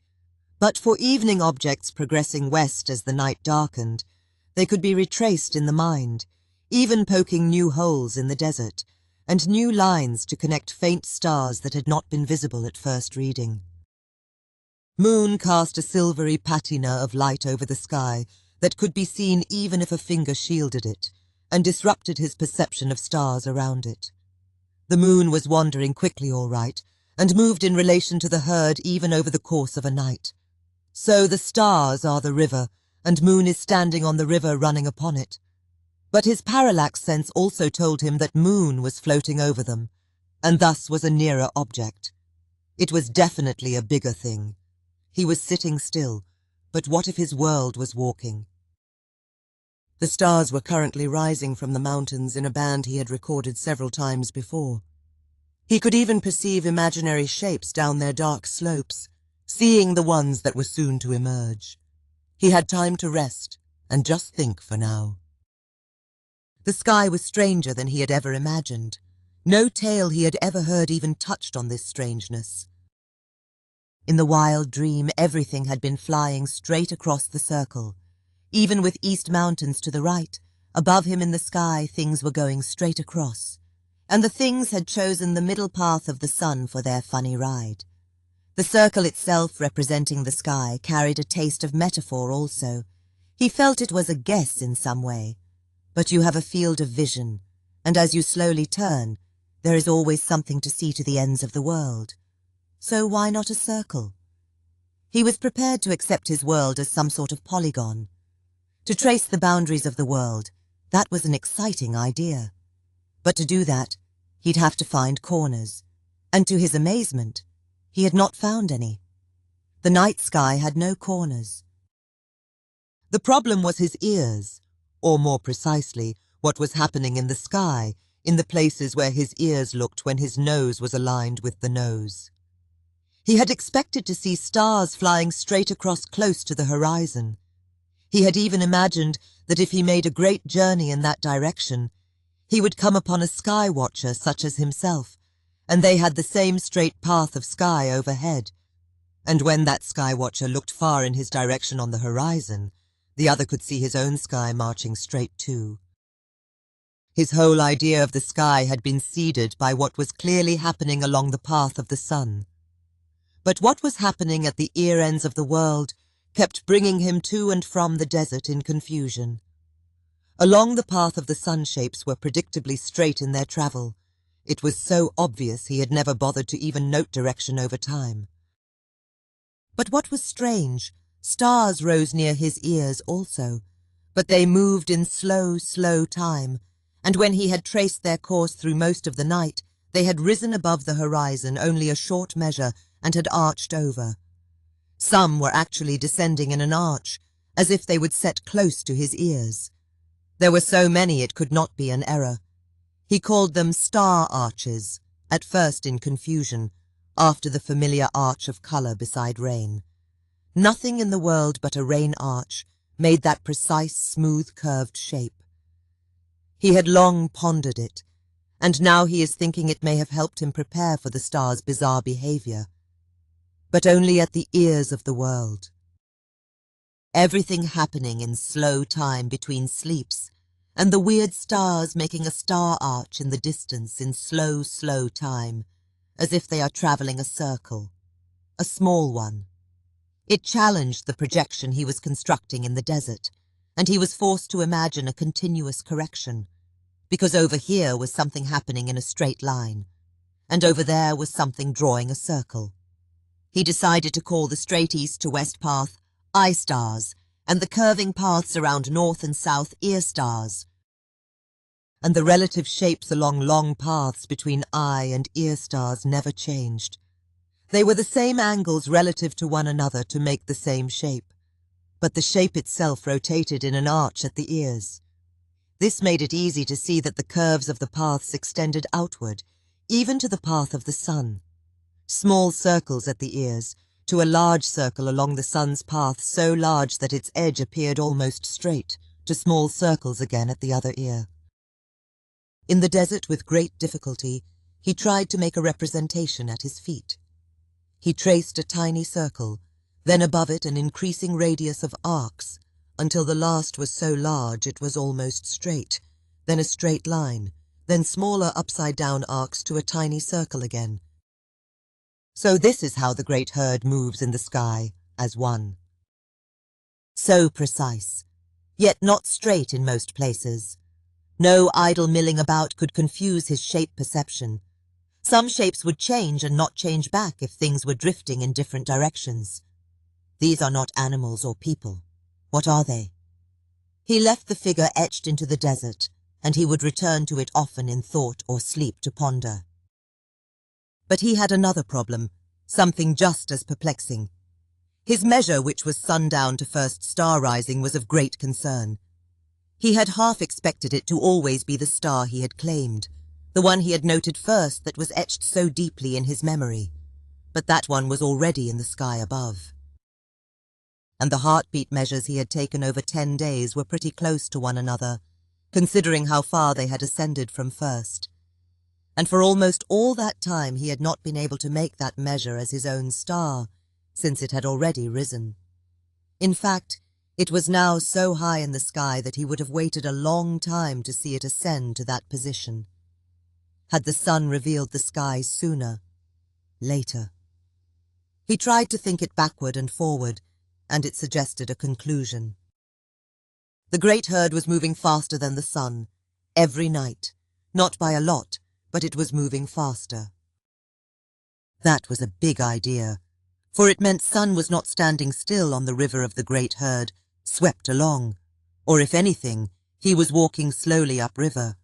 But for evening objects progressing west as the night darkened, they could be retraced in the mind, even poking new holes in the desert, and new lines to connect faint stars that had not been visible at first reading. Moon cast a silvery patina of light over the sky that could be seen even if a finger shielded it, and disrupted his perception of stars around it. The moon was wandering quickly all right, and moved in relation to the herd even over the course of a night. So the stars are the river, and Moon is standing on the river running upon it. But his parallax sense also told him that Moon was floating over them, and thus was a nearer object. It was definitely a bigger thing. He was sitting still, but what if his world was walking? The stars were currently rising from the mountains in a band he had recorded several times before. He could even perceive imaginary shapes down their dark slopes, seeing the ones that were soon to emerge. He had time to rest and just think for now. The sky was stranger than he had ever imagined. No tale he had ever heard even touched on this strangeness. In the wild dream, everything had been flying straight across the circle. Even with East Mountains to the right, above him in the sky, things were going straight across. And the things had chosen the middle path of the sun for their funny ride. The circle itself, representing the sky, carried a taste of metaphor also. He felt it was a guess in some way. But you have a field of vision, and as you slowly turn, there is always something to see to the ends of the world. So why not a circle? He was prepared to accept his world as some sort of polygon. To trace the boundaries of the world, that was an exciting idea. But to do that, he'd have to find corners, and to his amazement, he had not found any. The night sky had no corners. The problem was his ears, or more precisely, what was happening in the sky, in the places where his ears looked when his nose was aligned with the nose. He had expected to see stars flying straight across close to the horizon. He had even imagined that if he made a great journey in that direction, he would come upon a sky watcher such as himself, and they had the same straight path of sky overhead. And when that sky watcher looked far in his direction on the horizon, the other could see his own sky marching straight too. His whole idea of the sky had been seeded by what was clearly happening along the path of the sun. But what was happening at the ear ends of the world kept bringing him to and from the desert in confusion. Along the path of the sun shapes were predictably straight in their travel. It was so obvious he had never bothered to even note direction over time. But what was strange, stars rose near his ears also, but they moved in slow, slow time, and when he had traced their course through most of the night, they had risen above the horizon only a short measure and had arched over. Some were actually descending in an arch, as if they would set close to his ears. There were so many it could not be an error. He called them star arches, at first in confusion, after the familiar arch of colour beside rain. Nothing in the world but a rain arch made that precise, smooth, curved shape. He had long pondered it, and now he is thinking it may have helped him prepare for the star's bizarre behaviour. But only at the ears of the world. Everything happening in slow time between sleeps, and the weird stars making a star arch in the distance in slow, slow time, as if they are travelling a circle, a small one. It challenged the projection he was constructing in the desert, and he was forced to imagine a continuous correction, because over here was something happening in a straight line, and over there was something drawing a circle. He decided to call the straight east to west path eye stars, and the curving paths around north and south ear stars, and the relative shapes along long paths between eye and ear stars never changed. They were the same angles relative to one another to make the same shape, but the shape itself rotated in an arch at the ears. This made it easy to see that the curves of the paths extended outward, even to the path of the sun. Small circles at the ears, to a large circle along the sun's path so large that its edge appeared almost straight, to small circles again at the other ear. In the desert, with great difficulty, he tried to make a representation at his feet. He traced a tiny circle, then above it an increasing radius of arcs, until the last was so large it was almost straight, then a straight line, then smaller upside-down arcs to a tiny circle again. So this is how the great herd moves in the sky, as one. So precise, yet not straight in most places. No idle milling about could confuse his shape perception. Some shapes would change and not change back if things were drifting in different directions. These are not animals or people. What are they? He left the figure etched into the desert, and he would return to it often in thought or sleep to ponder. But he had another problem, something just as perplexing. His measure, which was sundown to first star rising, was of great concern. He had half expected it to always be the star he had claimed, the one he had noted first that was etched so deeply in his memory. But that one was already in the sky above. And the heartbeat measures he had taken over 10 days were pretty close to one another, considering how far they had ascended from first. And for almost all that time he had not been able to make that measure as his own star, since it had already risen. In fact, it was now so high in the sky that he would have waited a long time to see it ascend to that position. Had the sun revealed the sky sooner, later? He tried to think it backward and forward, and it suggested a conclusion. The great herd was moving faster than the sun, every night, not by a lot, but it was moving faster. That was a big idea, for it meant sun was not standing still on the river of the great herd, swept along, or if anything, he was walking slowly upriver,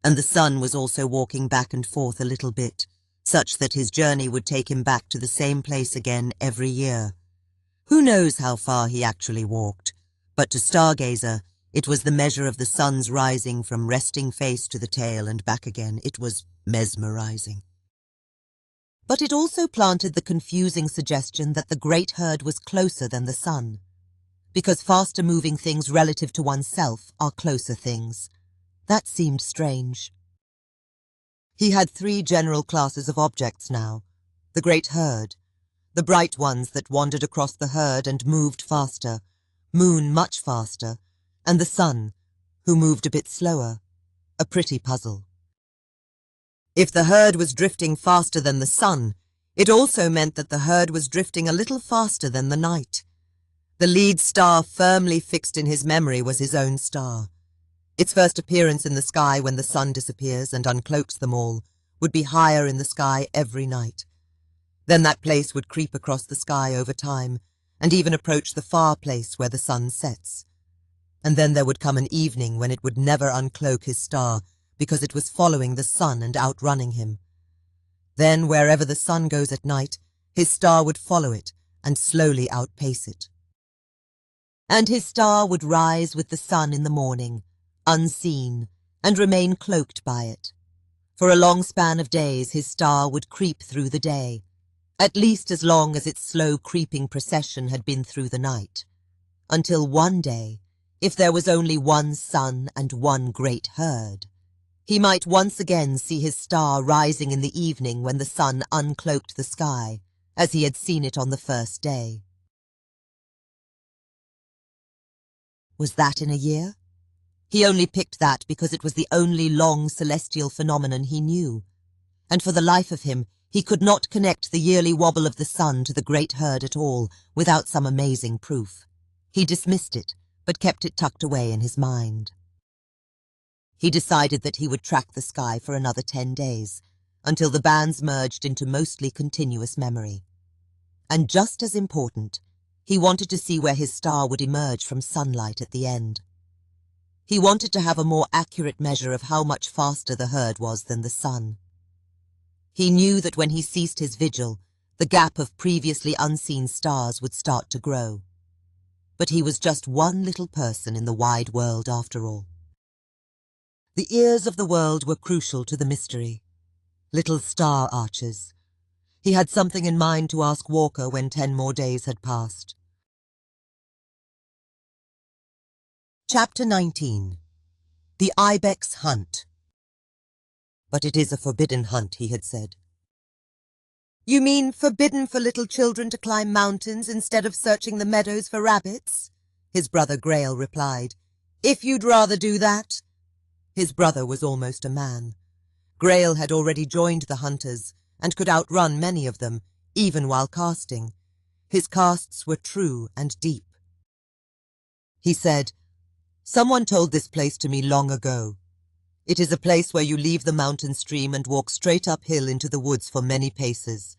and the sun was also walking back and forth a little bit, such that his journey would take him back to the same place again every year. Who knows how far he actually walked, but to Stargazer, it was the measure of the sun's rising from resting face to the tail and back again. It was mesmerizing. But it also planted the confusing suggestion that the great herd was closer than the sun, because faster-moving things relative to oneself are closer things. That seemed strange. He had 3 general classes of objects now: the great herd, the bright ones that wandered across the herd and moved faster, moon much faster, and the sun, who moved a bit slower, a pretty puzzle. If the herd was drifting faster than the sun, it also meant that the herd was drifting a little faster than the night. The lead star firmly fixed in his memory was his own star. Its first appearance in the sky when the sun disappears and uncloaks them all would be higher in the sky every night. Then that place would creep across the sky over time and even approach the far place where the sun sets. And then there would come an evening when it would never uncloak his star because it was following the sun and outrunning him. Then wherever the sun goes at night, his star would follow it and slowly outpace it. And his star would rise with the sun in the morning, unseen, and remain cloaked by it. For a long span of days his star would creep through the day, at least as long as its slow creeping procession had been through the night, until one day, if there was only one sun and one great herd, he might once again see his star rising in the evening when the sun uncloaked the sky, as he had seen it on the first day. Was that in a year? He only picked that because it was the only long celestial phenomenon he knew, and for the life of him he could not connect the yearly wobble of the sun to the great herd at all without some amazing proof. He dismissed it, but kept it tucked away in his mind. He decided that he would track the sky for another 10 days, until the bands merged into mostly continuous memory. And just as important, he wanted to see where his star would emerge from sunlight at the end. He wanted to have a more accurate measure of how much faster the herd was than the sun. He knew that when he ceased his vigil, the gap of previously unseen stars would start to grow. But he was just one little person in the wide world after all. The ears of the world were crucial to the mystery. Little star archers. He had something in mind to ask Walker when 10 more days had passed. Chapter 19. The IBEX Hunt. But it is a forbidden hunt, he had said. You mean forbidden for little children to climb mountains instead of searching the meadows for rabbits? His brother Grail replied. If you'd rather do that. His brother was almost a man. Grail had already joined the hunters and could outrun many of them, even while casting. His casts were true and deep. He said, Someone told this place to me long ago. It is a place where you leave the mountain stream and walk straight uphill into the woods for many paces.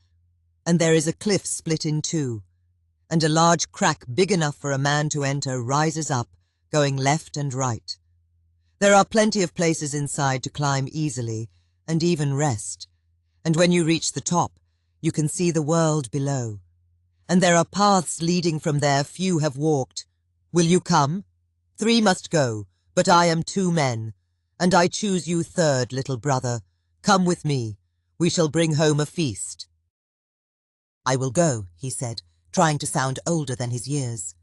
And there is a cliff split in two, and a large crack big enough for a man to enter rises up, going left and right. There are plenty of places inside to climb easily, and even rest. And when you reach the top, you can see the world below. And there are paths leading from there few have walked. Will you come? 3 must go, but I am 2 men, and I choose you 3rd, little brother. Come with me. We shall bring home a feast. I will go, he said, trying to sound older than his years.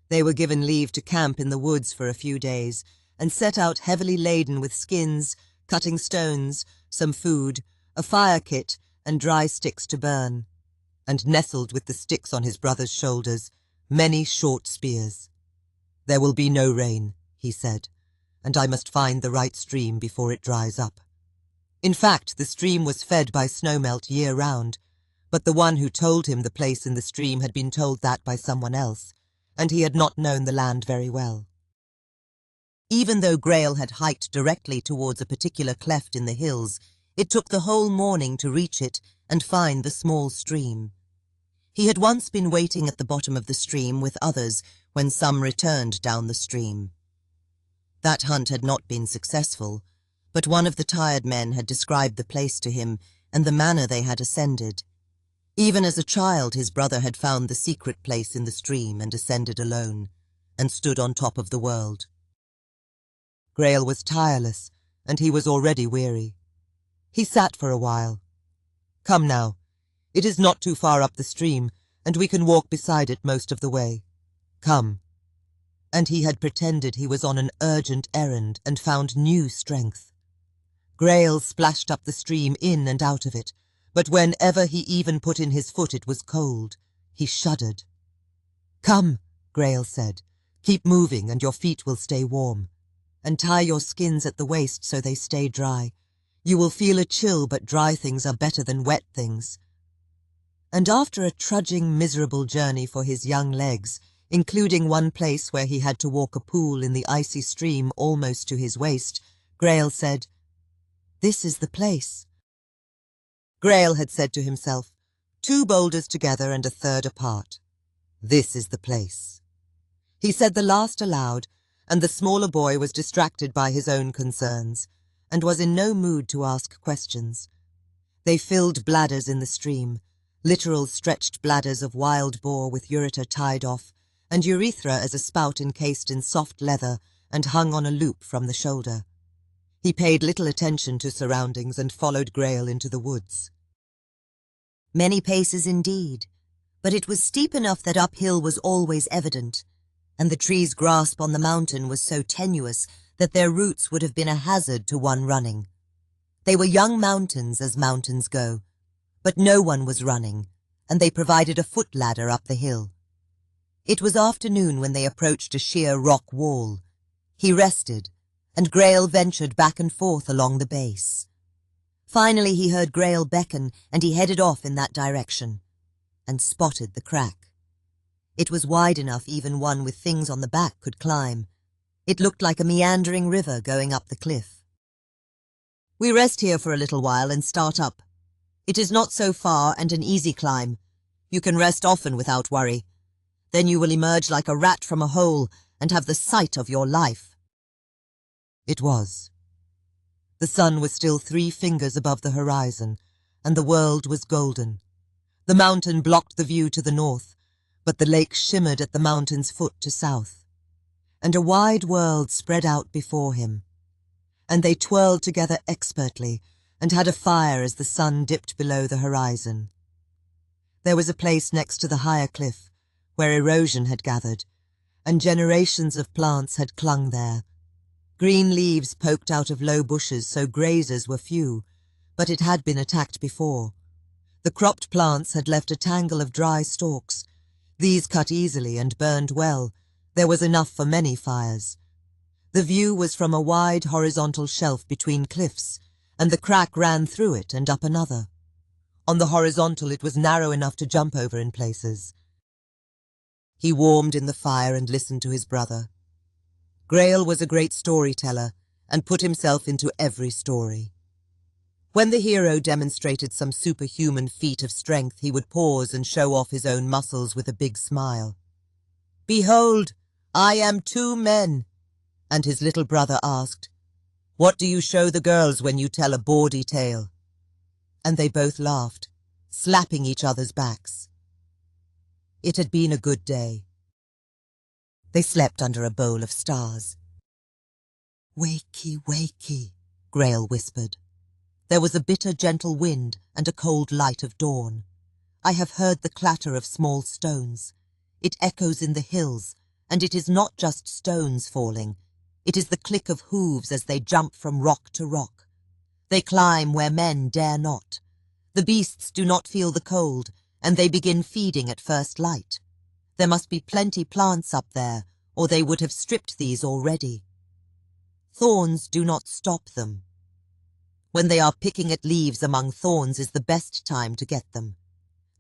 They were given leave to camp in the woods for a few days and set out heavily laden with skins, cutting stones, some food, a fire kit, and dry sticks to burn. And nestled with the sticks on his brother's shoulders, many short spears. There will be no rain, he said, and I must find the right stream before it dries up. In fact, the stream was fed by snowmelt year-round, but the one who told him the place in the stream had been told that by someone else, and he had not known the land very well. Even though Grail had hiked directly towards a particular cleft in the hills, it took the whole morning to reach it and find the small stream. He had once been waiting at the bottom of the stream with others when some returned down the stream. That hunt had not been successful, but one of the tired men had described the place to him and the manner they had ascended. Even as a child, his brother had found the secret place in the stream and ascended alone, and stood on top of the world. Grail was tireless, and he was already weary. He sat for a while. Come now, it is not too far up the stream, and we can walk beside it most of the way. Come. And he had pretended he was on an urgent errand and found new strength. Grail splashed up the stream in and out of it, but whenever he even put in his foot it was cold. He shuddered. Come, Grail said. Keep moving and your feet will stay warm. And tie your skins at the waist so they stay dry. You will feel a chill, but dry things are better than wet things. and after a trudging, miserable journey for his young legs, including one place where he had to walk a pool in the icy stream almost to his waist, Grail said, "This is the place." Grail had said to himself, 2 boulders together and a third apart. This is the place. He said the last aloud, and the smaller boy was distracted by his own concerns, and was in no mood to ask questions. They filled bladders in the stream, literal stretched bladders of wild boar with ureter tied off, and urethra as a spout encased in soft leather and hung on a loop from the shoulder. He paid little attention to surroundings and followed Grail into the woods. Many paces indeed, but it was steep enough that uphill was always evident, and the tree's grasp on the mountain was so tenuous that their roots would have been a hazard to one running. They were young mountains as mountains go, but no one was running, and they provided a foot ladder up the hill. It was afternoon when they approached a sheer rock wall. He rested, and Grail ventured back and forth along the base. Finally he heard Grail beckon, and he headed off in that direction, and spotted the crack. It was wide enough even one with things on the back could climb. It looked like a meandering river going up the cliff. "We rest here for a little while and start up. It is not so far and an easy climb. You can rest often without worry. Then you will emerge like a rat from a hole and have the sight of your life." It was. The sun was still 3 fingers above the horizon, and the world was golden. The mountain blocked the view to the north, but the lake shimmered at the mountain's foot to south, and a wide world spread out before him. And they twirled together expertly, and had a fire as the sun dipped below the horizon. There was a place next to the higher cliff, where erosion had gathered, and generations of plants had clung there. Green leaves poked out of low bushes so grazers were few, but it had been attacked before. The cropped plants had left a tangle of dry stalks. These cut easily and burned well. There was enough for many fires. The view was from a wide horizontal shelf between cliffs, and the crack ran through it and up another. On the horizontal it was narrow enough to jump over in places. He warmed in the fire and listened to his brother. Grail was a great storyteller and put himself into every story. When the hero demonstrated some superhuman feat of strength, he would pause and show off his own muscles with a big smile. "Behold, I am 2 men," and his little brother asked, "What do you show the girls when you tell a bawdy tale?" And they both laughed, slapping each other's backs. It had been a good day. They slept under a bowl of stars. "Wakey, wakey," Grail whispered. There was a bitter, gentle wind and a cold light of dawn. I have heard the clatter of small stones. It echoes in the hills, and it is not just stones falling. It is the click of hooves as they jump from rock to rock. They climb where men dare not. The beasts do not feel the cold, and they begin feeding at first light. There must be plenty plants up there, or they would have stripped these already. Thorns do not stop them. When they are picking at leaves among thorns is the best time to get them.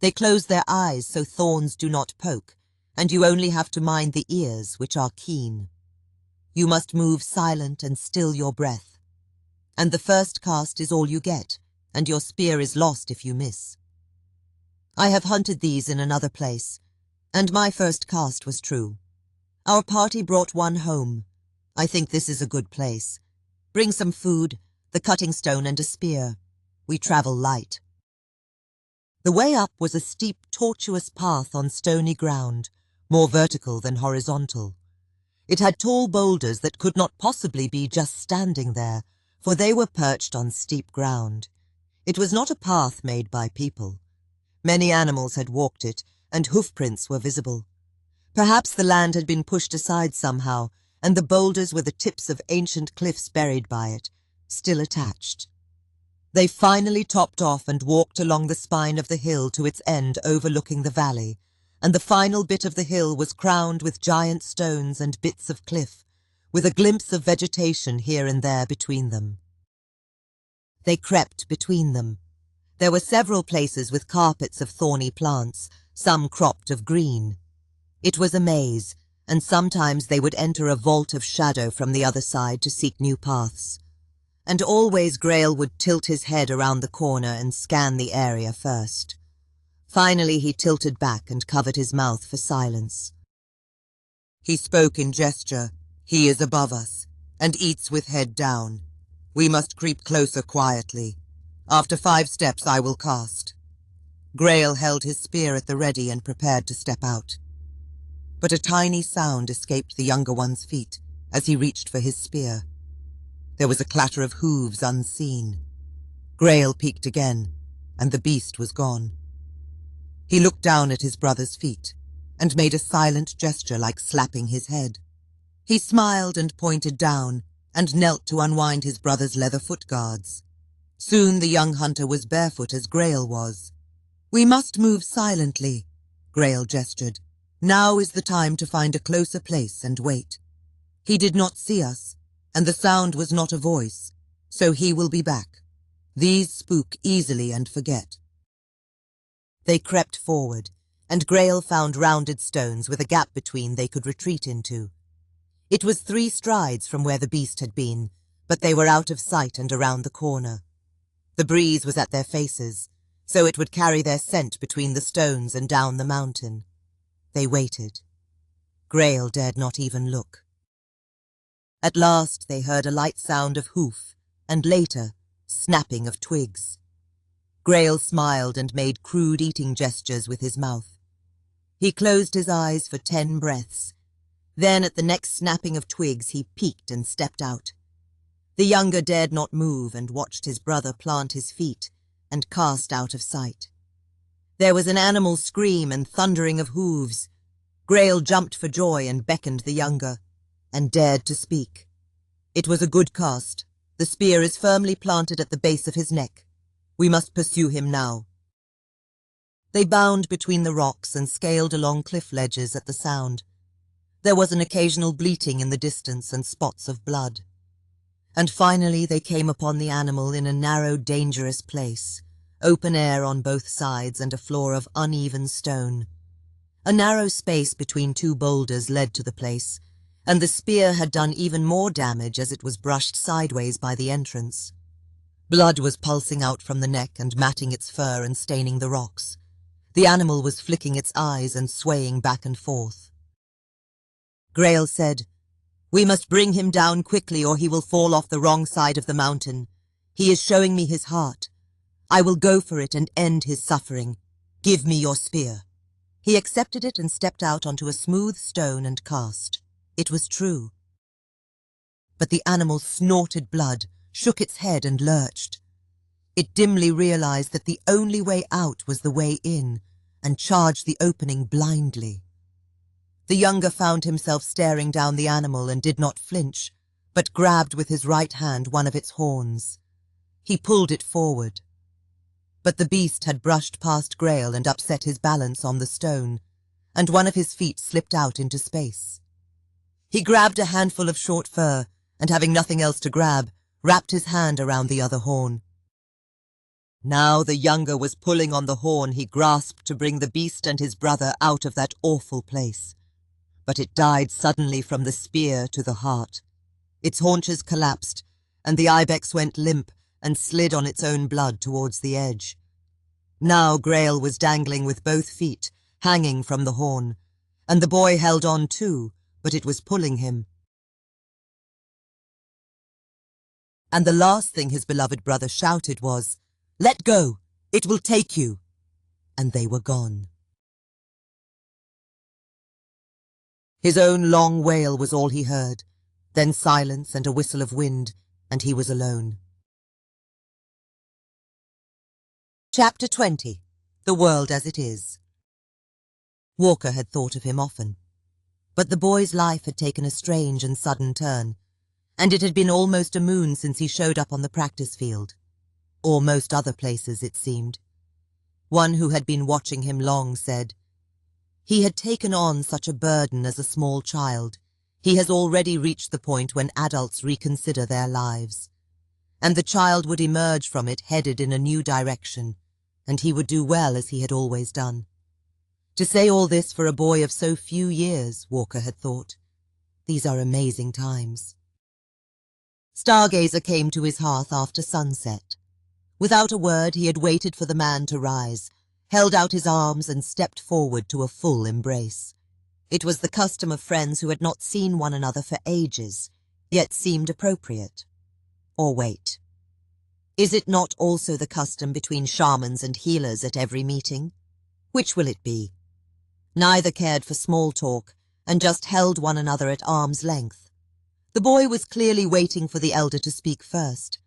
They close their eyes so thorns do not poke, and you only have to mind the ears, which are keen. You must move silent and still your breath. And the first cast is all you get, and your spear is lost if you miss. I have hunted these in another place, and my first cast was true. Our party brought one home. I think this is a good place. Bring some food, the cutting stone and a spear. We travel light. The way up was a steep, tortuous path on stony ground, more vertical than horizontal. It had tall boulders that could not possibly be just standing there, for they were perched on steep ground. It was not a path made by people. Many animals had walked it, and hoofprints were visible. Perhaps the land had been pushed aside somehow, and the boulders were the tips of ancient cliffs buried by it, still attached. They finally topped off and walked along the spine of the hill to its end overlooking the valley, and the final bit of the hill was crowned with giant stones and bits of cliff, with a glimpse of vegetation here and there between them. They crept between them, There were several places with carpets of thorny plants, some cropped of green. It was a maze, and sometimes they would enter a vault of shadow from the other side to seek new paths. And always Grail would tilt his head around the corner and scan the area first. Finally he tilted back and covered his mouth for silence. He spoke in gesture. He is above us, and eats with head down. We must creep closer quietly. After 5 steps I will cast. Grail held his spear at the ready and prepared to step out. But a tiny sound escaped the younger one's feet as he reached for his spear. There was a clatter of hooves unseen. Grail peeked again, and the beast was gone. He looked down at his brother's feet and made a silent gesture like slapping his head. He smiled and pointed down and knelt to unwind his brother's leather foot guards. Soon the young hunter was barefoot as Grail was. "We must move silently," Grail gestured. "Now is the time to find a closer place and wait. He did not see us, and the sound was not a voice, so he will be back. These spook easily and forget." They crept forward, and Grail found rounded stones with a gap between they could retreat into. It was 3 strides from where the beast had been, but they were out of sight and around the corner. The breeze was at their faces, so it would carry their scent between the stones and down the mountain. They waited. Grail dared not even look. At last they heard a light sound of hoof, and later, snapping of twigs. Grail smiled and made crude eating gestures with his mouth. He closed his eyes for 10 breaths. Then at the next snapping of twigs he peeked and stepped out. The younger dared not move and watched his brother plant his feet and cast out of sight. There was an animal scream and thundering of hooves. Grail jumped for joy and beckoned the younger, and dared to speak. "It was a good cast. The spear is firmly planted at the base of his neck. We must pursue him now." They bound between the rocks and scaled along cliff ledges at the sound. There was an occasional bleating in the distance and spots of blood. And finally they came upon the animal in a narrow, dangerous place, open air on both sides and a floor of uneven stone. A narrow space between 2 boulders led to the place, and the spear had done even more damage as it was brushed sideways by the entrance. Blood was pulsing out from the neck and matting its fur and staining the rocks. The animal was flicking its eyes and swaying back and forth. Grail said, "We must bring him down quickly or he will fall off the wrong side of the mountain. He is showing me his heart. I will go for it and end his suffering. Give me your spear." He accepted it and stepped out onto a smooth stone and cast. It was true. But the animal snorted blood, shook its head and lurched. It dimly realized that the only way out was the way in, and charged the opening blindly. The younger found himself staring down the animal and did not flinch, but grabbed with his right hand one of its horns. He pulled it forward. But the beast had brushed past Grail and upset his balance on the stone, and one of his feet slipped out into space. He grabbed a handful of short fur, and having nothing else to grab, wrapped his hand around the other horn. Now the younger was pulling on the horn he grasped to bring the beast and his brother out of that awful place. But it died suddenly from the spear to the heart. Its haunches collapsed, and the IBEX went limp and slid on its own blood towards the edge. Now Grail was dangling with both feet, hanging from the horn, and the boy held on too, but it was pulling him. And the last thing his beloved brother shouted was, "Let go! It will take you!" And they were gone. His own long wail was all he heard, then silence and a whistle of wind, and he was alone. Chapter 20. The World as It Is. Walker had thought of him often, but the boy's life had taken a strange and sudden turn, and it had been almost a moon since he showed up on the practice field, or most other places, it seemed. One who had been watching him long said, "He had taken on such a burden as a small child. He has already reached the point when adults reconsider their lives. And the child would emerge from it headed in a new direction, and he would do well as he had always done. To say all this for a boy of so few years, Walker had thought. These are amazing times. Stargazer came to his hearth after sunset. Without a word, he had waited for the man to rise, held out his arms and stepped forward to a full embrace. It was the custom of friends who had not seen one another for ages, yet seemed appropriate. Or wait. Is it not also the custom between shamans and healers at every meeting? Which will it be? Neither cared for small talk, and just held one another at arm's length. The boy was clearly waiting for the elder to speak first.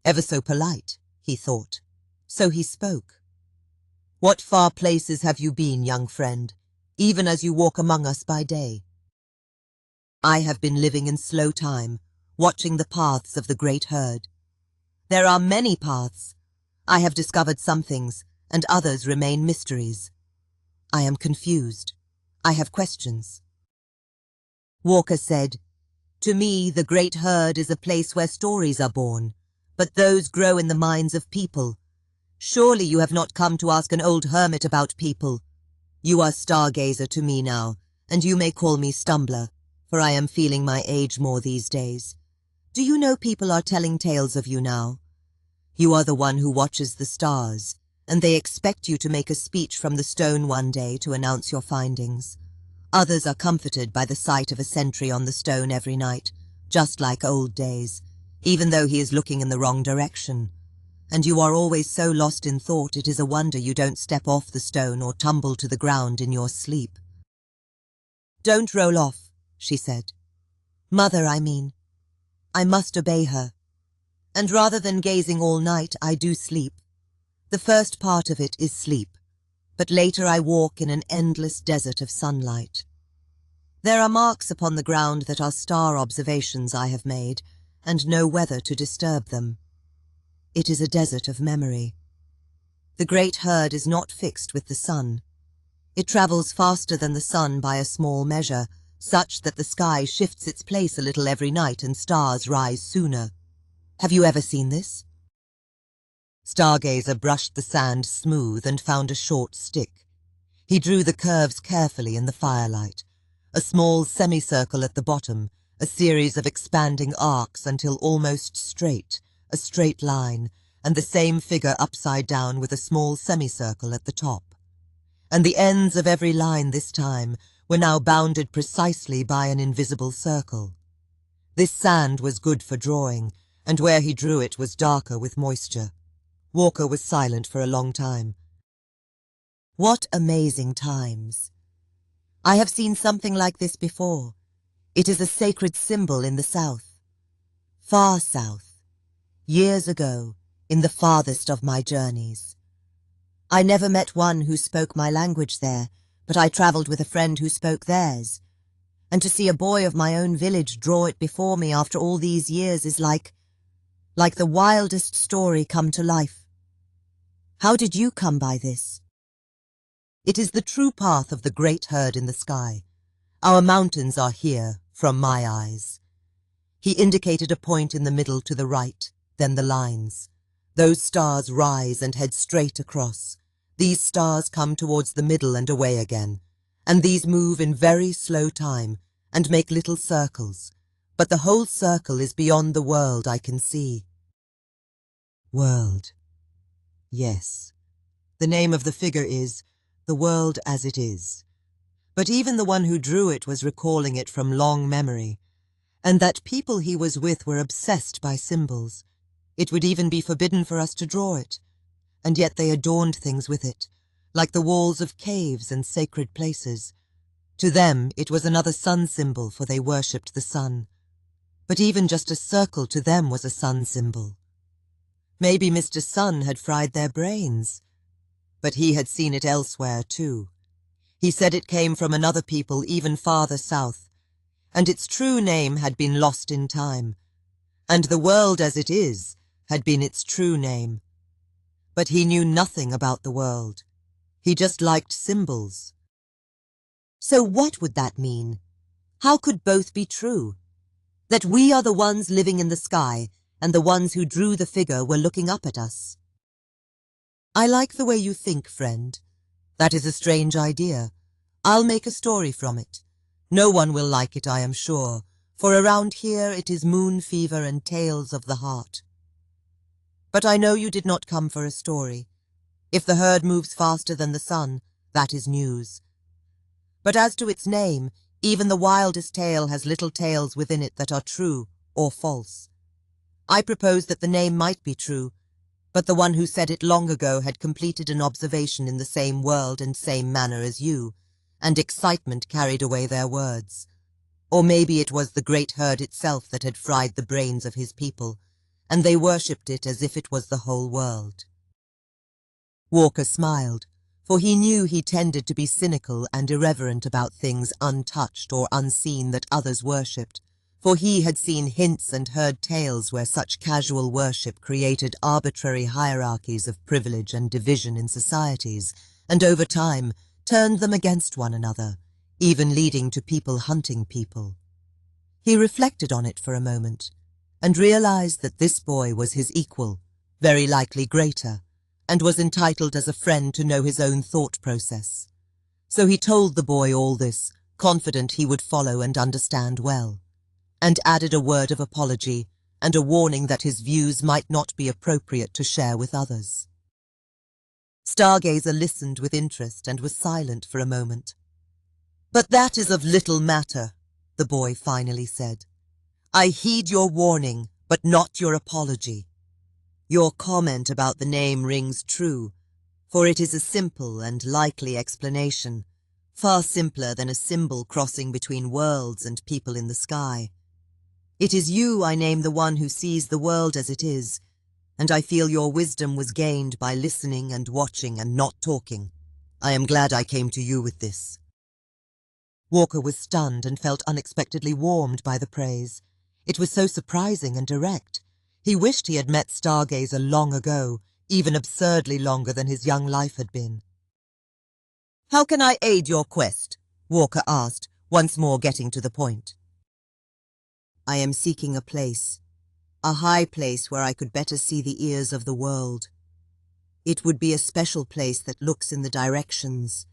Ever so polite, he thought. So he spoke. "What far places have you been, young friend, even as you walk among us by day?" "I have been living in slow time, watching the paths of the great herd. There are many paths. I have discovered some things, and others remain mysteries. I am confused. I have questions." Walker said, "To me, the great herd is a place where stories are born, but those grow in the minds of people. Surely you have not come to ask an old hermit about people. You are Stargazer to me now, and you may call me Stumbler, for I am feeling my age more these days. Do you know people are telling tales of you now? You are the one who watches the stars, and they expect you to make a speech from the stone one day to announce your findings. Others are comforted by the sight of a sentry on the stone every night, just like old days, even though he is looking in the wrong direction. And you are always so lost in thought it is a wonder you don't step off the stone or tumble to the ground in your sleep." "Don't roll off," she said. "Mother, I mean. I must obey her. And rather than gazing all night, I do sleep. The first part of it is sleep, but later I walk in an endless desert of sunlight. There are marks upon the ground that are star observations I have made, and no weather to disturb them. It is a desert of memory. The great herd is not fixed with the sun. It travels faster than the sun by a small measure, such that the sky shifts its place a little every night and stars rise sooner. Have you ever seen this?" Stargazer brushed the sand smooth and found a short stick. He drew the curves carefully in the firelight. A small semicircle at the bottom, a series of expanding arcs until almost straight, a straight line, and the same figure upside down with a small semicircle at the top. And the ends of every line this time were now bounded precisely by an invisible circle. This sand was good for drawing, and where he drew it was darker with moisture. Walker was silent for a long time. "What amazing times! I have seen something like this before. It is a sacred symbol in the south. Far south. Years ago, in the farthest of my journeys. I never met one who spoke my language there, but I travelled with a friend who spoke theirs. And to see a boy of my own village draw it before me after all these years is like the wildest story come to life. How did you come by this?" "It is the true path of the great herd in the sky. Our mountains are here, from my eyes." He indicated a point in the middle to the right, then the lines. Those stars rise and head straight across. These stars come towards the middle and away again, and these move in very slow time and make little circles, but the whole circle is beyond the world I can see. World. Yes. The name of the figure is The World as It Is. But even the one who drew it was recalling it from long memory, and that people he was with were obsessed by symbols. It would even be forbidden for us to draw it, and yet they adorned things with it, like the walls of caves and sacred places. To them it was another sun symbol, for they worshipped the sun. But even just a circle to them was a sun symbol. Maybe Mr. Sun had fried their brains. But he had seen it elsewhere too. He said it came from another people even farther south, and its true name had been lost in time, and the world as it is had been its true name. But he knew nothing about the world. He just liked symbols. So what would that mean? How could both be true? That we are the ones living in the sky, and the ones who drew the figure were looking up at us? I like the way you think, friend. That is a strange idea. I'll make a story from it. No one will like it, I am sure, for around here it is moon fever and tales of the heart. But I know you did not come for a story. If the herd moves faster than the sun, that is news. But as to its name, even the wildest tale has little tales within it that are true or false. I propose that the name might be true, but the one who said it long ago had completed an observation in the same world and same manner as you, and excitement carried away their words. Or maybe it was the great herd itself that had fried the brains of his people, and they worshipped it as if it was the whole world. Walker smiled, for he knew he tended to be cynical and irreverent about things untouched or unseen that others worshipped, for he had seen hints and heard tales where such casual worship created arbitrary hierarchies of privilege and division in societies, and over time turned them against one another, even leading to people hunting people. He reflected on it for a moment, and realized that this boy was his equal, very likely greater, and was entitled as a friend to know his own thought process. So he told the boy all this, confident he would follow and understand well, and added a word of apology and a warning that his views might not be appropriate to share with others. Stargazer listened with interest and was silent for a moment. "But that is of little matter," the boy finally said. "I heed your warning, but not your apology. Your comment about the name rings true, for it is a simple and likely explanation, far simpler than a symbol crossing between worlds and people in the sky. It is you I name the one who sees the world as it is, and I feel your wisdom was gained by listening and watching and not talking. I am glad I came to you with this." Walker was stunned and felt unexpectedly warmed by the praise. It was so surprising and direct. He wished he had met Stargazer long ago, even absurdly longer than his young life had been. "How can I aid your quest?" Walker asked, once more getting to the point. "I am seeking a place, a high place where I could better see the ears of the world. It would be a special place that looks in the directions."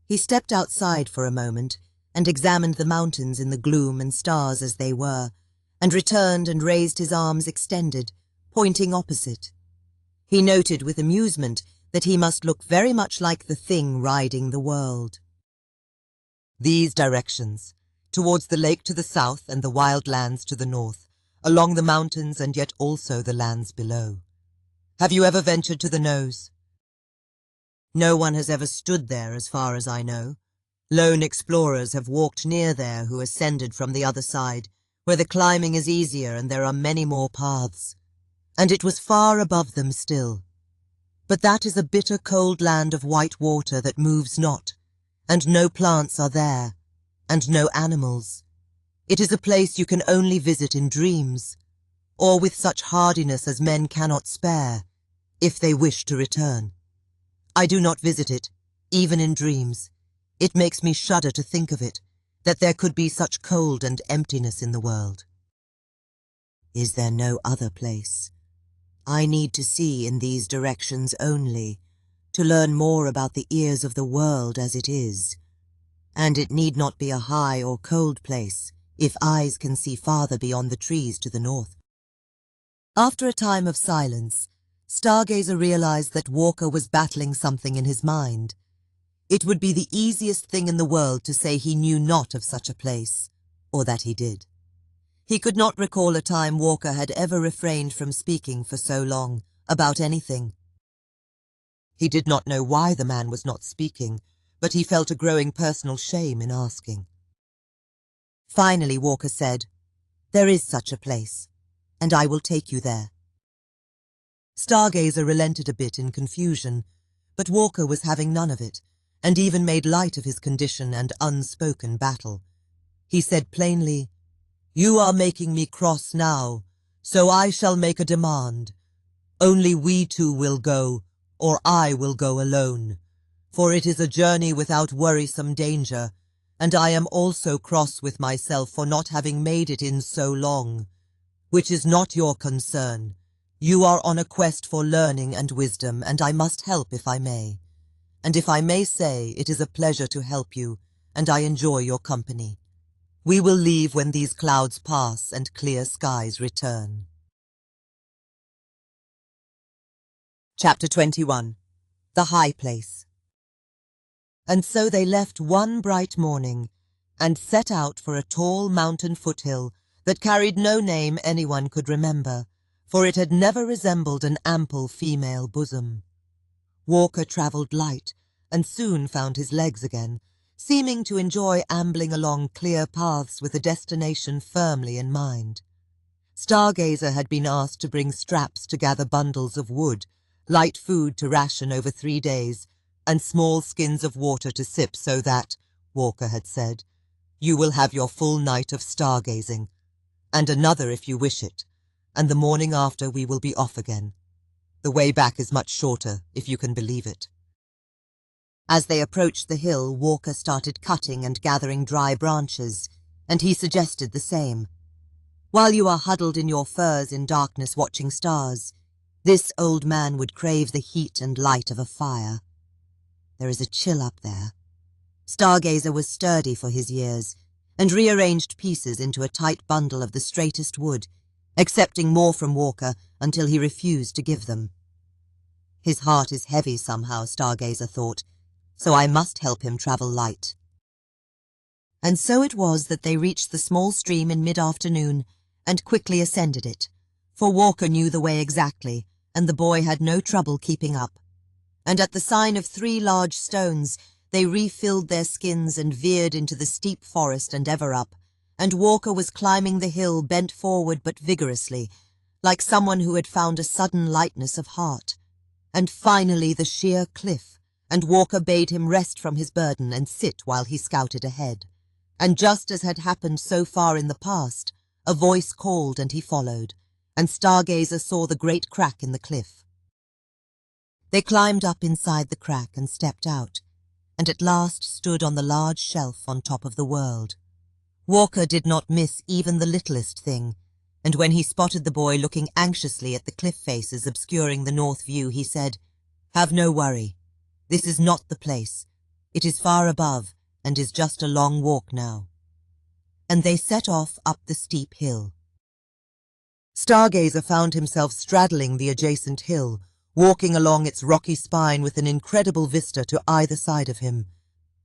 He stepped outside for a moment and examined the mountains in the gloom and stars as they were, and returned and raised his arms extended, pointing opposite. He noted with amusement that he must look very much like the thing riding the world. "These directions, towards the lake to the south and the wild lands to the north, along the mountains and yet also the lands below. Have you ever ventured to the nose?" "No one has ever stood there as far as I know. Lone explorers have walked near there who ascended from the other side, where the climbing is easier and there are many more paths. And it was far above them still. But that is a bitter cold land of white water that moves not, and no plants are there, and no animals. It is a place you can only visit in dreams, or with such hardiness as men cannot spare, if they wish to return. I do not visit it, even in dreams. It makes me shudder to think of it, that there could be such cold and emptiness in the world." "Is there no other place? I need to see in these directions only, to learn more about the ears of the world as it is. And it need not be a high or cold place, if eyes can see farther beyond the trees to the north." After a time of silence, Stargazer realized that Walker was battling something in his mind. It would be the easiest thing in the world to say he knew not of such a place, or that he did. He could not recall a time Walker had ever refrained from speaking for so long, about anything. He did not know why the man was not speaking, but he felt a growing personal shame in asking. Finally Walker said, "There is such a place, and I will take you there." Stargazer relented a bit in confusion, but Walker was having none of it, and even made light of his condition and unspoken battle. He said plainly, "You are making me cross now, so I shall make a demand. Only we two will go, or I will go alone, for it is a journey without worrisome danger, and I am also cross with myself for not having made it in so long, which is not your concern, You are on a quest for learning and wisdom, and I must help if I may. And if I may say, it is a pleasure to help you, and I enjoy your company. We will leave when these clouds pass and clear skies return. Chapter 21. The High Place. And so they left one bright morning, and set out for a tall mountain foothill that carried no name anyone could remember, for it had never resembled an ample female bosom. Walker travelled light, and soon found his legs again, seeming to enjoy ambling along clear paths with a destination firmly in mind. Stargazer had been asked to bring straps to gather bundles of wood, light food to ration over 3 days, and small skins of water to sip so that, Walker had said, you will have your full night of stargazing, and another if you wish it, and the morning after we will be off again. The way back is much shorter, if you can believe it. As they approached the hill, Walker started cutting and gathering dry branches, and he suggested the same. While you are huddled in your furs in darkness watching stars, this old man would crave the heat and light of a fire. There is a chill up there. Stargazer was sturdy for his years, and rearranged pieces into a tight bundle of the straightest wood, accepting more from Walker until he refused to give them. His heart is heavy somehow, Stargazer thought, so I must help him travel light. And so it was that they reached the small stream in mid-afternoon and quickly ascended it, for Walker knew the way exactly, and the boy had no trouble keeping up. And at the sign of 3 large stones, they refilled their skins and veered into the steep forest and ever up, and Walker was climbing the hill bent forward but vigorously, like someone who had found a sudden lightness of heart. And finally the sheer cliff, and Walker bade him rest from his burden and sit while he scouted ahead. And just as had happened so far in the past, a voice called and he followed, and Stargazer saw the great crack in the cliff. They climbed up inside the crack and stepped out, and at last stood on the large shelf on top of the world. Walker did not miss even the littlest thing, and when he spotted the boy looking anxiously at the cliff faces obscuring the north view, he said, "Have no worry. This is not the place. It is far above, and is just a long walk now." And they set off up the steep hill. Stargazer found himself straddling the adjacent hill, walking along its rocky spine with an incredible vista to either side of him.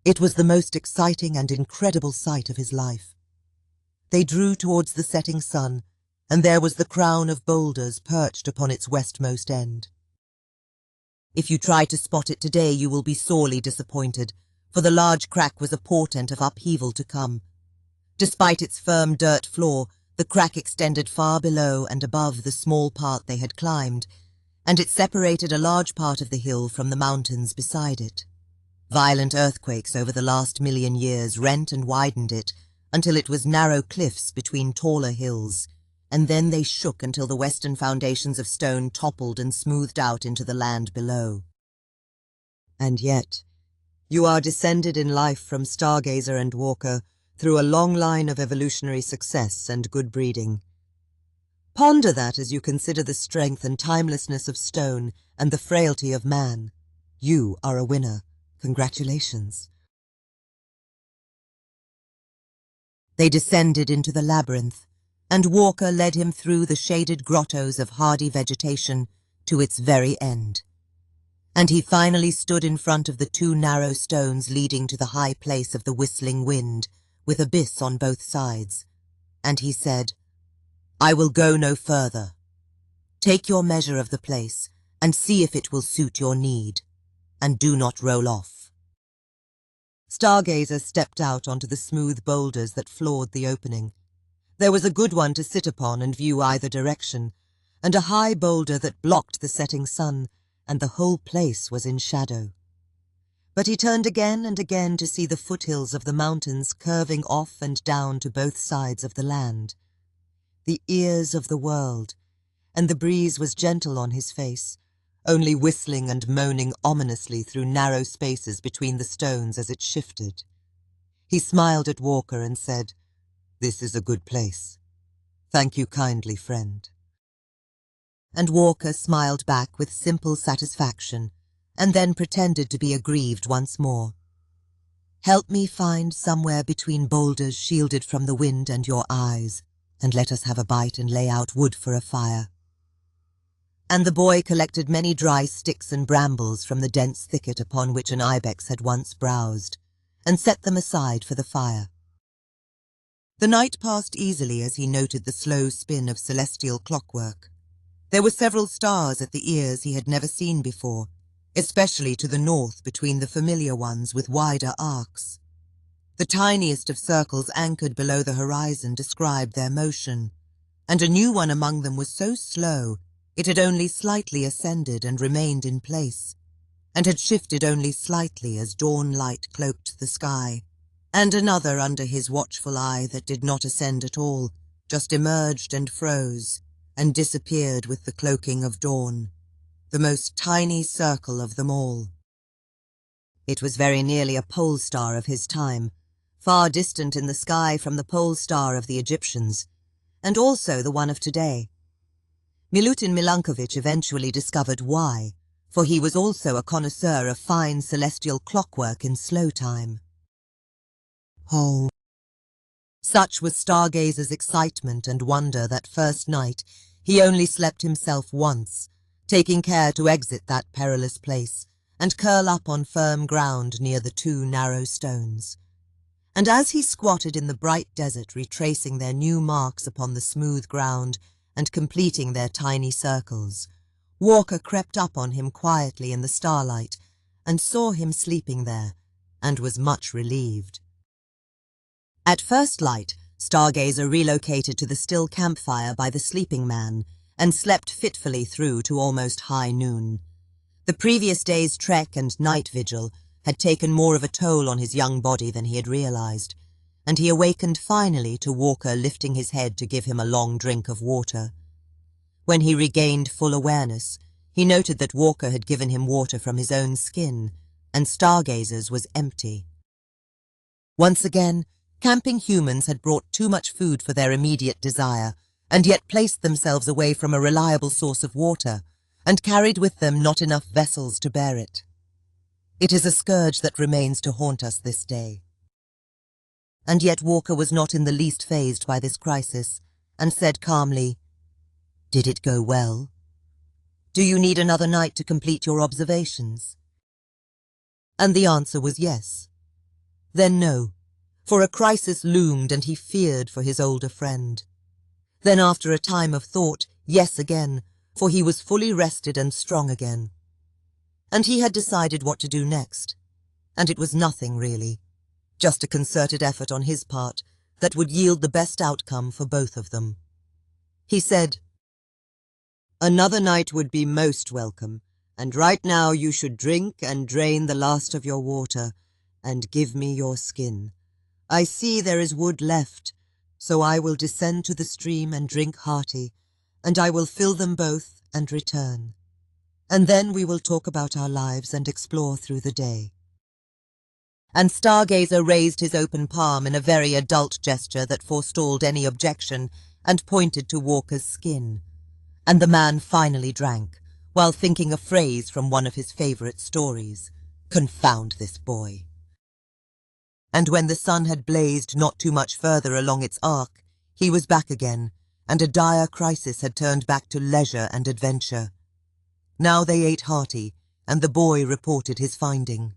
It was the most exciting and incredible sight of his life. They drew towards the setting sun, and there was the crown of boulders perched upon its westmost end. If you try to spot it today, you will be sorely disappointed, for the large crack was a portent of upheaval to come. Despite its firm dirt floor, the crack extended far below and above the small part they had climbed, and it separated a large part of the hill from the mountains beside it. Violent earthquakes over the last 1,000,000 years rent and widened it until it was narrow cliffs between taller hills, and then they shook until the western foundations of stone toppled and smoothed out into the land below. And yet, you are descended in life from Stargazer and Walker through a long line of evolutionary success and good breeding. Ponder that as you consider the strength and timelessness of stone and the frailty of man. You are a winner. Congratulations. They descended into the labyrinth, and Walker led him through the shaded grottos of hardy vegetation to its very end. And he finally stood in front of the 2 narrow stones leading to the high place of the whistling wind, with abyss on both sides. And he said, "I will go no further. Take your measure of the place, and see if it will suit your need, and do not roll off." Stargazer stepped out onto the smooth boulders that floored the opening. There was a good one to sit upon and view either direction, and a high boulder that blocked the setting sun, and the whole place was in shadow. But he turned again and again to see the foothills of the mountains curving off and down to both sides of the land. The ears of the world, and the breeze was gentle on his face, only whistling and moaning ominously through narrow spaces between the stones as it shifted. He smiled at Walker and said, "This is a good place. Thank you kindly, friend." and Walker smiled back with simple satisfaction, and then pretended to be aggrieved once more. "Help me find somewhere between boulders shielded from the wind and your eyes, and let us have a bite and lay out wood for a fire." And the boy collected many dry sticks and brambles from the dense thicket upon which an ibex had once browsed, and set them aside for the fire. The night passed easily as he noted the slow spin of celestial clockwork. There were several stars at the ears he had never seen before, especially to the north between the familiar ones with wider arcs. The tiniest of circles anchored below the horizon described their motion, and a new one among them was so slow it had only slightly ascended and remained in place, and had shifted only slightly as dawn light cloaked the sky, and another under his watchful eye that did not ascend at all, just emerged and froze, and disappeared with the cloaking of dawn, the most tiny circle of them all. It was very nearly a pole star of his time, far distant in the sky from the pole star of the Egyptians, and also the one of today. Milutin Milankovitch eventually discovered why, for he was also a connoisseur of fine celestial clockwork in slow time. Oh! Such was Stargazer's excitement and wonder that first night he only slept himself once, taking care to exit that perilous place and curl up on firm ground near the two narrow stones. And as he squatted in the bright desert retracing their new marks upon the smooth ground and completing their tiny circles, Walker crept up on him quietly in the starlight and saw him sleeping there, and was much relieved. At first light, Stargazer relocated to the still campfire by the sleeping man and slept fitfully through to almost high noon. The previous day's trek and night vigil had taken more of a toll on his young body than he had realized, and he awakened finally to Walker lifting his head to give him a long drink of water. When he regained full awareness, he noted that Walker had given him water from his own skin, and Stargazer's was empty. Once again, camping humans had brought too much food for their immediate desire, and yet placed themselves away from a reliable source of water, and carried with them not enough vessels to bear it. It is a scourge that remains to haunt us this day. And yet Walker was not in the least fazed by this crisis, and said calmly, "Did it go well? Do you need another night to complete your observations?" And the answer was yes. Then no, for a crisis loomed and he feared for his older friend. Then after a time of thought, yes again, for he was fully rested and strong again. And he had decided what to do next, and it was nothing really, just a concerted effort on his part that would yield the best outcome for both of them. He said, "Another night would be most welcome, and right now you should drink and drain the last of your water, and give me your skin. I see there is wood left, so I will descend to the stream and drink hearty, and I will fill them both and return. And then we will talk about our lives and explore through the day." And Stargazer raised his open palm in a very adult gesture that forestalled any objection and pointed to Walker's skin. And the man finally drank, while thinking a phrase from one of his favorite stories. Confound this boy. And when the sun had blazed not too much further along its arc, he was back again, and a dire crisis had turned back to leisure and adventure. Now they ate hearty, and the boy reported his finding.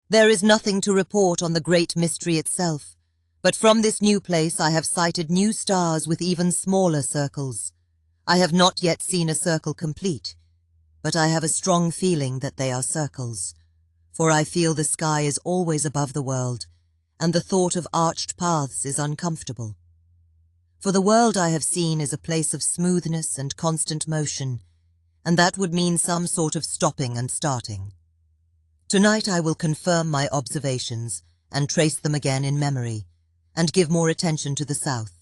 "There is nothing to report on the great mystery itself, but from this new place I have sighted new stars with even smaller circles. I have not yet seen a circle complete, but I have a strong feeling that they are circles, for I feel the sky is always above the world, and the thought of arched paths is uncomfortable. For the world I have seen is a place of smoothness and constant motion, and that would mean some sort of stopping and starting. Tonight I will confirm my observations and trace them again in memory, and give more attention to the south."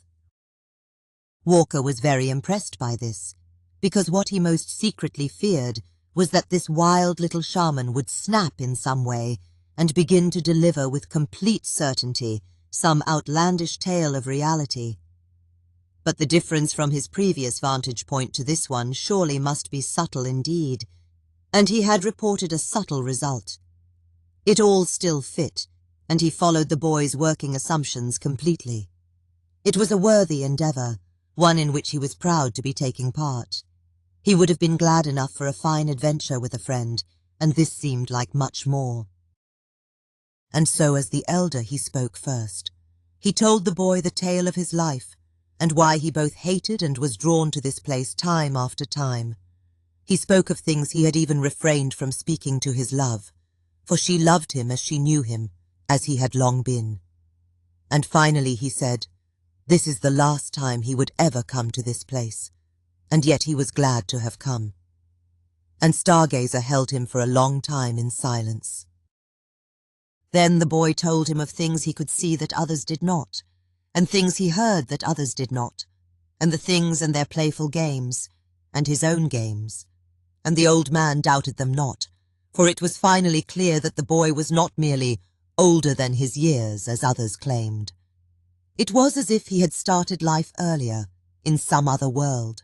Walker was very impressed by this, because what he most secretly feared was that this wild little shaman would snap in some way and begin to deliver with complete certainty some outlandish tale of reality. but the difference from his previous vantage point to this one surely must be subtle indeed, and he had reported a subtle result. It all still fit, and he followed the boy's working assumptions completely. It was a worthy endeavour, one in which he was proud to be taking part. He would have been glad enough for a fine adventure with a friend, and this seemed like much more. And so as the elder he spoke first. He told the boy the tale of his life, and why he both hated and was drawn to this place time after time. He spoke of things he had even refrained from speaking to his love, for she loved him as she knew him, as he had long been. And finally he said, this is the last time he would ever come to this place, and yet he was glad to have come. And Stargazer held him for a long time in silence. Then the boy told him of things he could see that others did not, and things he heard that others did not, and the things and their playful games, and his own games. And the old man doubted them not, for it was finally clear that the boy was not merely older than his years, as others claimed. It was as if he had started life earlier, in some other world.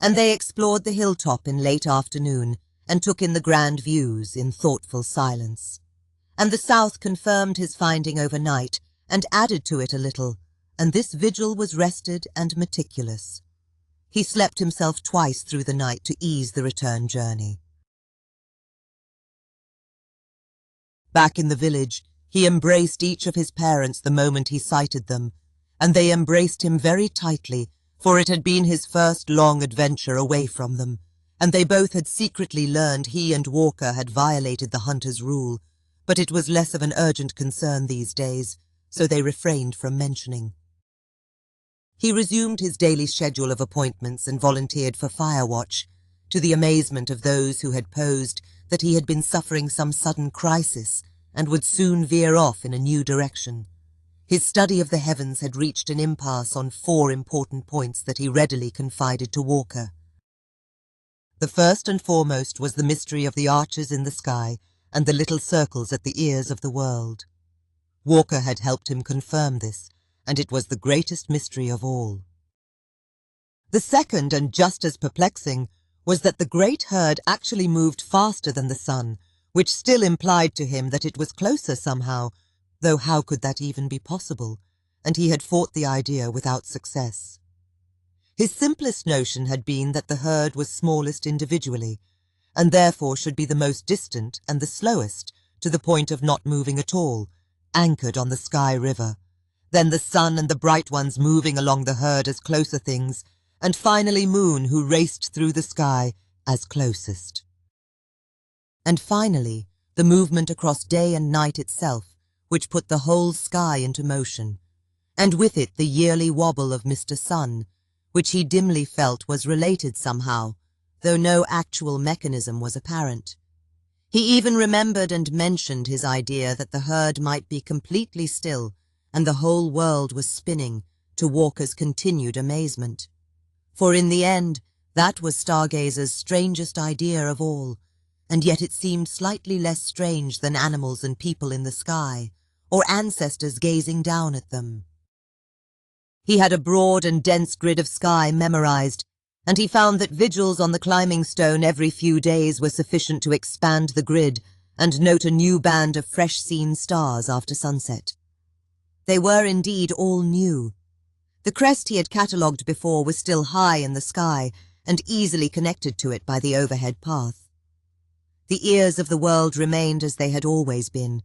And they explored the hilltop in late afternoon, and took in the grand views in thoughtful silence. And the south confirmed his finding overnight, and added to it a little, and this vigil was rested and meticulous. He slept himself twice through the night to ease the return journey. Back in the village, he embraced each of his parents the moment he sighted them, and they embraced him very tightly, for it had been his first long adventure away from them, and they both had secretly learned he and Walker had violated the hunter's rule, but it was less of an urgent concern these days, so they refrained from mentioning. He resumed his daily schedule of appointments and volunteered for fire watch, to the amazement of those who had posed that he had been suffering some sudden crisis and would soon veer off in a new direction. His study of the heavens had reached an impasse on 4 important points that he readily confided to Walker. The first and foremost was the mystery of the arches in the sky and the little circles at the ears of the world. Walker had helped him confirm this, and it was the greatest mystery of all. The second, and just as perplexing, was that the great herd actually moved faster than the sun, which still implied to him that it was closer somehow, though how could that even be possible, and he had fought the idea without success. His simplest notion had been that the herd was smallest individually, and therefore should be the most distant and the slowest, to the point of not moving at all, anchored on the Sky River, then the sun and the bright ones moving along the herd as closer things, and finally Moon, who raced through the sky as closest. And finally, the movement across day and night itself, which put the whole sky into motion, and with it the yearly wobble of Mr. Sun, which he dimly felt was related somehow, though no actual mechanism was apparent. He even remembered and mentioned his idea that the herd might be completely still, and the whole world was spinning, to Walker's continued amazement. For in the end, that was Stargazer's strangest idea of all, and yet it seemed slightly less strange than animals and people in the sky, or ancestors gazing down at them. He had a broad and dense grid of sky memorized, and he found that vigils on the climbing stone every few days were sufficient to expand the grid and note a new band of fresh-seen stars after sunset. They were indeed all new. The crest he had catalogued before was still high in the sky and easily connected to it by the overhead path. The ears of the world remained as they had always been,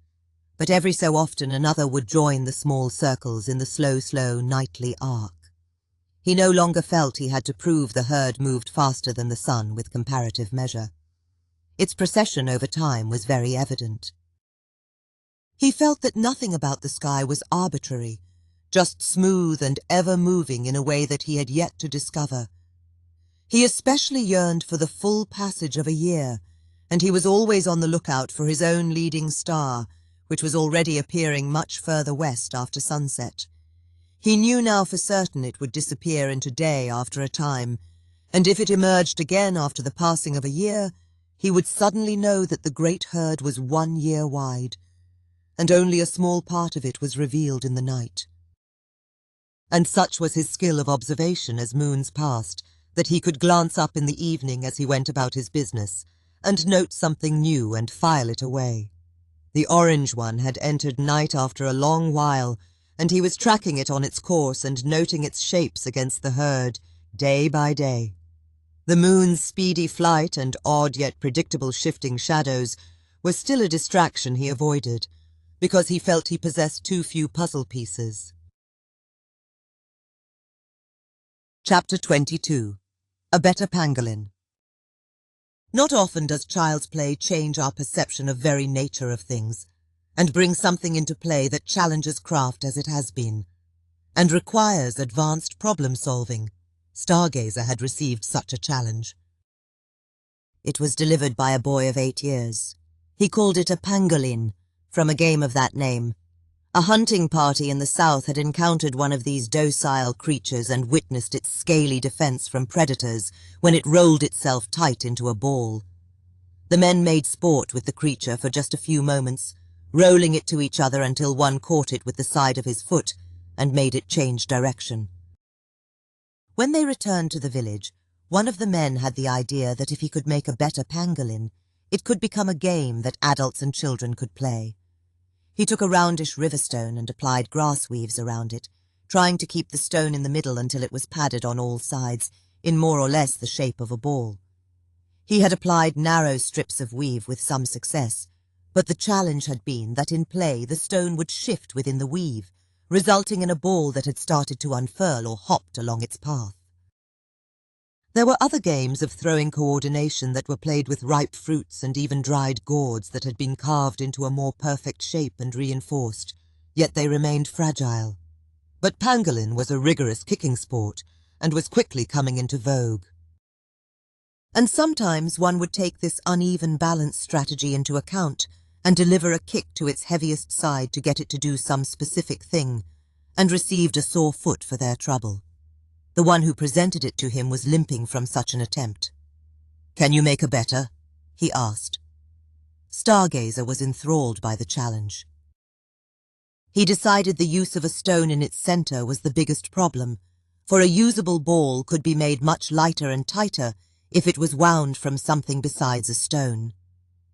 but every so often another would join the small circles in the slow nightly arc. He no longer felt he had to prove the herd moved faster than the sun with comparative measure. Its procession over time was very evident. He felt that nothing about the sky was arbitrary, just smooth and ever-moving in a way that he had yet to discover. He especially yearned for the full passage of a year, and he was always on the lookout for his own leading star, which was already appearing much further west after sunset. He knew now for certain it would disappear into day after a time, and if it emerged again after the passing of a year, he would suddenly know that the great herd was 1 year wide, and only a small part of it was revealed in the night. and such was his skill of observation as moons passed that he could glance up in the evening as he went about his business and note something new and file it away. The orange one had entered night after a long while, and he was tracking it on its course and noting its shapes against the herd, day by day. The moon's speedy flight and odd yet predictable shifting shadows were still a distraction he avoided, because he felt he possessed too few puzzle pieces. Chapter 22. A Better Pangolin. Not often does child's play change our perception of very nature of things, and bring something into play that challenges craft as it has been, and requires advanced problem-solving. Stargazer had received such a challenge. It was delivered by a boy of 8 years. He called it a pangolin, from a game of that name. A hunting party in the south had encountered one of these docile creatures and witnessed its scaly defense from predators when it rolled itself tight into a ball. The men made sport with the creature for just a few moments, rolling it to each other until one caught it with the side of his foot and made it change direction. When they returned to the village, one of the men had the idea that if he could make a better pangolin, it could become a game that adults and children could play. He took a roundish riverstone and applied grass weaves around it, trying to keep the stone in the middle until it was padded on all sides, in more or less the shape of a ball. He had applied narrow strips of weave with some success, but the challenge had been that in play the stone would shift within the weave, resulting in a ball that had started to unfurl or hopped along its path. There were other games of throwing coordination that were played with ripe fruits and even dried gourds that had been carved into a more perfect shape and reinforced, yet they remained fragile. But pangolin was a rigorous kicking sport and was quickly coming into vogue. And sometimes one would take this uneven balance strategy into account and deliver a kick to its heaviest side to get it to do some specific thing, and received a sore foot for their trouble. The one who presented it to him was limping from such an attempt. "Can you make a better?" he asked. Stargazer was enthralled by the challenge. He decided the use of a stone in its center was the biggest problem, for a usable ball could be made much lighter and tighter if it was wound from something besides a stone.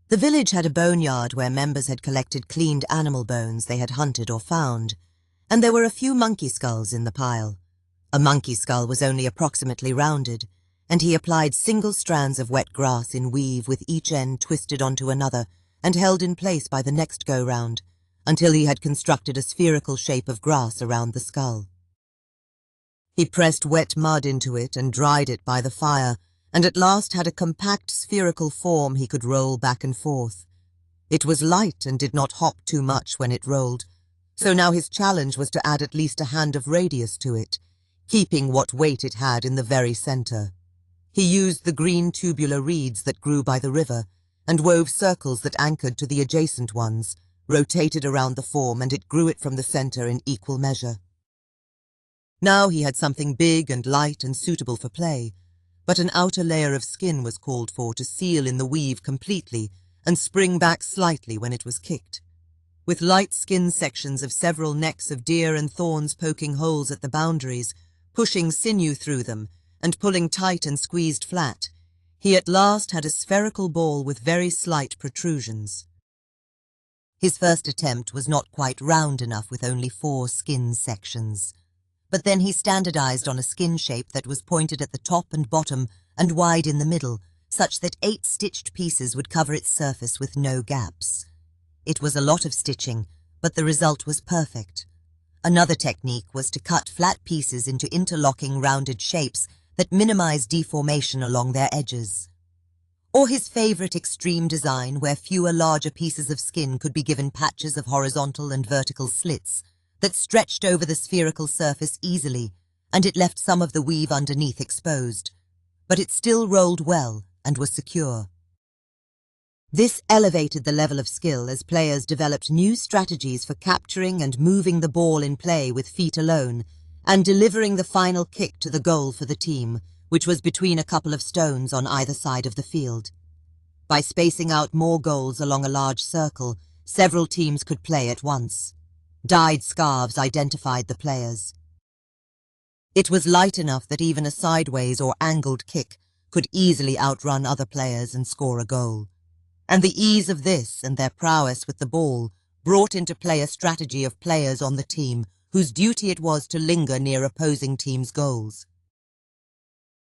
The village had a boneyard where members had collected cleaned animal bones they had hunted or found, and there were a few monkey skulls in the pile. A monkey skull was only approximately rounded, and he applied single strands of wet grass in weave with each end twisted onto another and held in place by the next go-round, until he had constructed a spherical shape of grass around the skull. He pressed wet mud into it and dried it by the fire, and at last had a compact spherical form he could roll back and forth. It was light and did not hop too much when it rolled, so now his challenge was to add at least a hand of radius to it, keeping what weight it had in the very center. He used the green tubular reeds that grew by the river and wove circles that anchored to the adjacent ones, rotated around the form, and it grew it from the center in equal measure. Now he had something big and light and suitable for play, but an outer layer of skin was called for to seal in the weave completely and spring back slightly when it was kicked. With light skin sections of several necks of deer and thorns poking holes at the boundaries, pushing sinew through them, and pulling tight and squeezed flat, he at last had a spherical ball with very slight protrusions. His first attempt was not quite round enough with only 4 skin sections, but then he standardized on a skin shape that was pointed at the top and bottom and wide in the middle, such that 8 stitched pieces would cover its surface with no gaps. It was a lot of stitching, but the result was perfect. Another technique was to cut flat pieces into interlocking rounded shapes that minimized deformation along their edges. Or his favorite extreme design where fewer larger pieces of skin could be given patches of horizontal and vertical slits that stretched over the spherical surface easily, and it left some of the weave underneath exposed, but it still rolled well and was secure. This elevated the level of skill as players developed new strategies for capturing and moving the ball in play with feet alone, and delivering the final kick to the goal for the team, which was between a couple of stones on either side of the field. By spacing out more goals along a large circle, several teams could play at once. Dyed scarves identified the players. It was light enough that even a sideways or angled kick could easily outrun other players and score a goal. And the ease of this and their prowess with the ball brought into play a strategy of players on the team whose duty it was to linger near opposing teams' goals.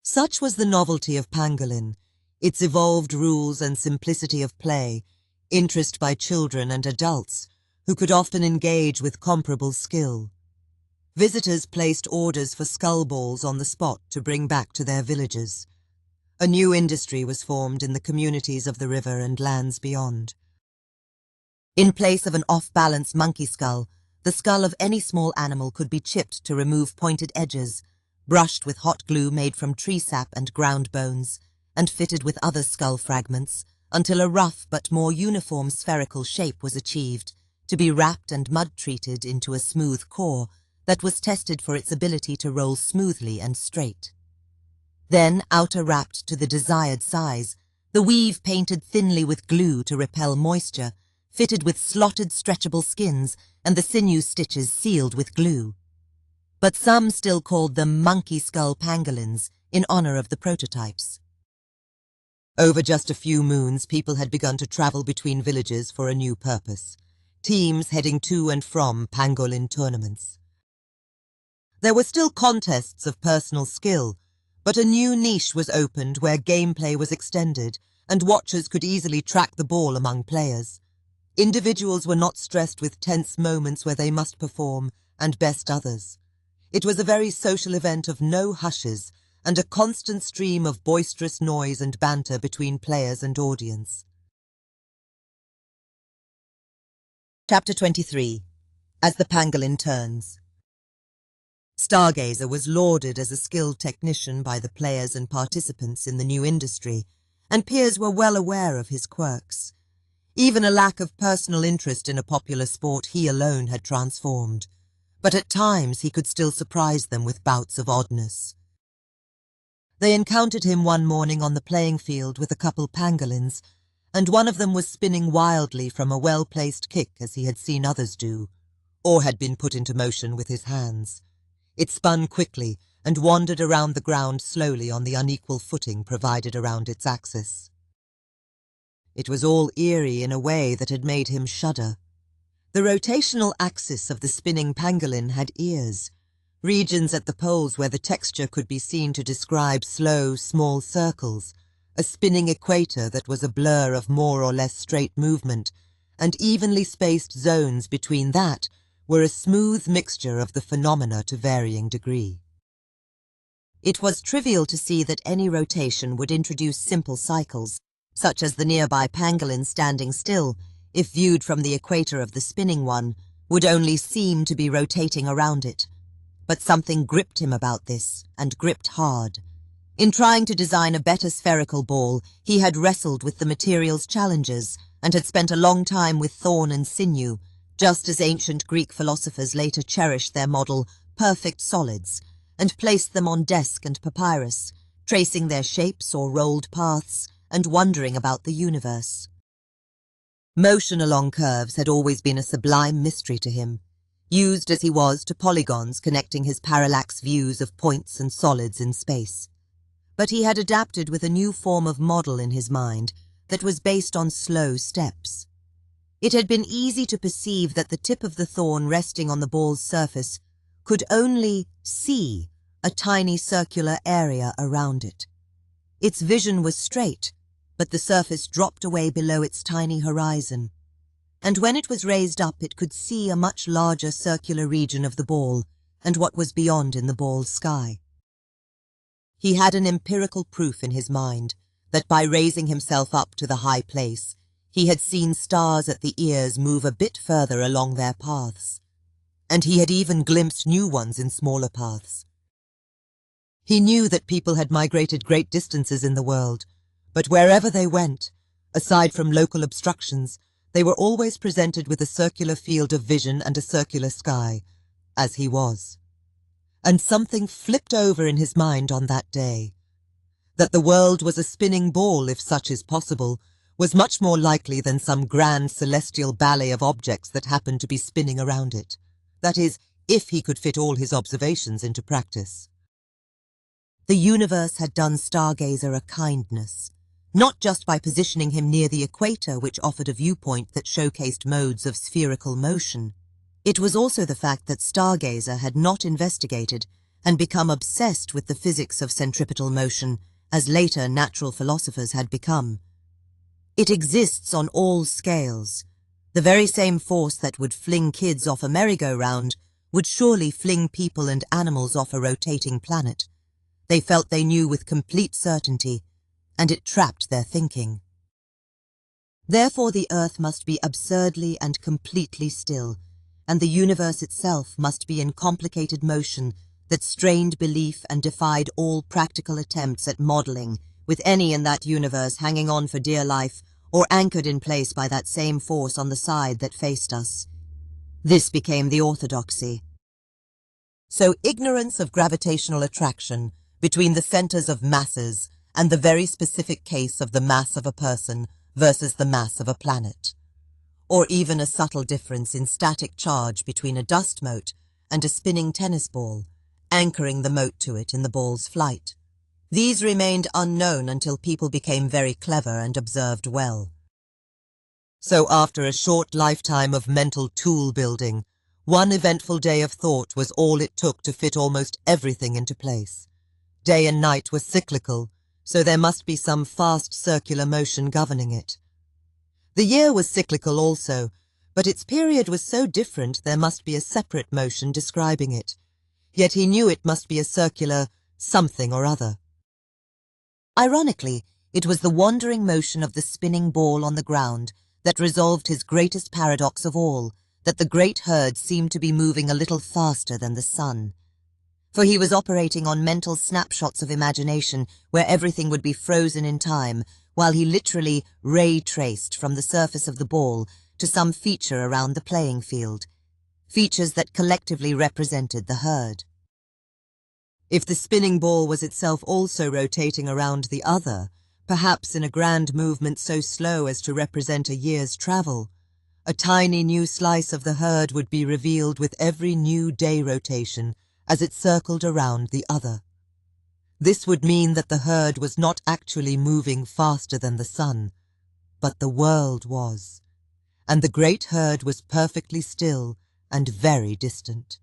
Such was the novelty of Pangolin, its evolved rules and simplicity of play, interest by children and adults, who could often engage with comparable skill. Visitors placed orders for skull balls on the spot to bring back to their villages. A new industry was formed in the communities of the river and lands beyond. In place of an off-balance monkey skull, the skull of any small animal could be chipped to remove pointed edges, brushed with hot glue made from tree sap and ground bones, and fitted with other skull fragments, until a rough but more uniform spherical shape was achieved, to be wrapped and mud-treated into a smooth core that was tested for its ability to roll smoothly and straight. Then, outer wrapped to the desired size, the weave painted thinly with glue to repel moisture, fitted with slotted stretchable skins, and the sinew stitches sealed with glue. But some still called them monkey skull pangolins in honor of the prototypes. Over just a few moons, people had begun to travel between villages for a new purpose, teams heading to and from pangolin tournaments. There were still contests of personal skill, but a new niche was opened where gameplay was extended and watchers could easily track the ball among players. Individuals were not stressed with tense moments where they must perform and best others. It was a very social event of no hushes and a constant stream of boisterous noise and banter between players and audience. Chapter 23. As the Pangolin Turns. STARGAZER was lauded as a skilled technician by the players and participants in the new industry, and peers were well aware of his quirks. Even a lack of personal interest in a popular sport he alone had transformed, but at times he could still surprise them with bouts of oddness. They encountered him one morning on the playing field with a couple pangolins, and one of them was spinning wildly from a well-placed kick as he had seen others do, or had been put into motion with his hands. It spun quickly and wandered around the ground slowly on the unequal footing provided around its axis. It was all eerie in a way that had made him shudder. The rotational axis of the spinning pangolin had ears, regions at the poles where the texture could be seen to describe slow, small circles, a spinning equator that was a blur of more or less straight movement, and evenly spaced zones between that were a smooth mixture of the phenomena to varying degree. It was trivial to see that any rotation would introduce simple cycles, such as the nearby pangolin standing still, if viewed from the equator of the spinning one, would only seem to be rotating around it. But something gripped him about this, and gripped hard. In trying to design a better spherical ball, he had wrestled with the material's challenges, and had spent a long time with thorn and sinew, just as ancient Greek philosophers later cherished their model, perfect solids, and placed them on desk and papyrus, tracing their shapes or rolled paths, and wondering about the universe. Motion along curves had always been a sublime mystery to him, used as he was to polygons connecting his parallax views of points and solids in space. But he had adapted with a new form of model in his mind that was based on slow steps. It had been easy to perceive that the tip of the thorn resting on the ball's surface could only see a tiny circular area around it. Its vision was straight, but the surface dropped away below its tiny horizon, and when it was raised up it could see a much larger circular region of the ball and what was beyond in the ball's sky. He had an empirical proof in his mind that by raising himself up to the high place, he had seen stars at the ears move a bit further along their paths, and he had even glimpsed new ones in smaller paths. He knew that people had migrated great distances in the world, but wherever they went, aside from local obstructions, they were always presented with a circular field of vision and a circular sky, as he was. And something flipped over in his mind on that day. That the world was a spinning ball, if such is possible, was much more likely than some grand celestial ballet of objects that happened to be spinning around it. That is, if he could fit all his observations into practice. The universe had done Stargazer a kindness, not just by positioning him near the equator, which offered a viewpoint that showcased modes of spherical motion. It was also the fact that Stargazer had not investigated and become obsessed with the physics of centripetal motion, as later natural philosophers had become. It exists on all scales. The very same force that would fling kids off a merry-go-round would surely fling people and animals off a rotating planet. They felt they knew with complete certainty, and it trapped their thinking. Therefore the Earth must be absurdly and completely still, and the universe itself must be in complicated motion that strained belief and defied all practical attempts at modeling, with any in that universe hanging on for dear life or anchored in place by that same force on the side that faced us. This became the orthodoxy. So ignorance of gravitational attraction between the centers of masses and the very specific case of the mass of a person versus the mass of a planet, or even a subtle difference in static charge between a dust mote and a spinning tennis ball, anchoring the mote to it in the ball's flight. These remained unknown until people became very clever and observed well. So after a short lifetime of mental tool building, one eventful day of thought was all it took to fit almost everything into place. Day and night were cyclical, so there must be some fast circular motion governing it. The year was cyclical also, but its period was so different there must be a separate motion describing it. Yet he knew it must be a circular something or other. Ironically, it was the wandering motion of the spinning ball on the ground that resolved his greatest paradox of all, that the great herd seemed to be moving a little faster than the sun. For he was operating on mental snapshots of imagination where everything would be frozen in time, while he literally ray-traced from the surface of the ball to some feature around the playing field, features that collectively represented the herd. If the spinning ball was itself also rotating around the other, perhaps in a grand movement so slow as to represent a year's travel, a tiny new slice of the herd would be revealed with every new day rotation as it circled around the other. This would mean that the herd was not actually moving faster than the sun, but the world was, and the great herd was perfectly still and very distant.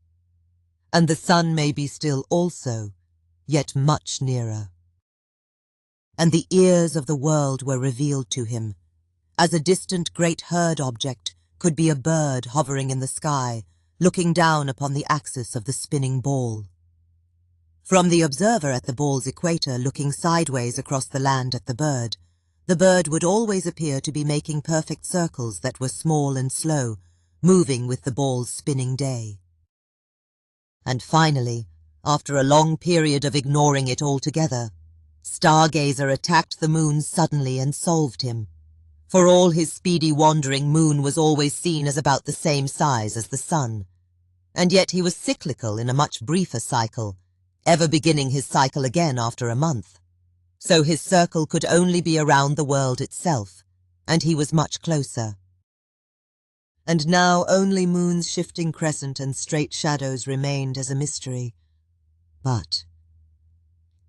And the sun may be still also, yet much nearer. And the ears of the world were revealed to him, as a distant great herd object could be a bird hovering in the sky, looking down upon the axis of the spinning ball. From the observer at the ball's equator looking sideways across the land at the bird would always appear to be making perfect circles that were small and slow, moving with the ball's spinning day. And finally, after a long period of ignoring it altogether, Stargazer attacked the moon suddenly and solved him. For all his speedy wandering, Moon was always seen as about the same size as the sun. And yet he was cyclical in a much briefer cycle, ever beginning his cycle again after a month. So his circle could only be around the world itself, and he was much closer. And now only Moon's shifting crescent and straight shadows remained as a mystery. But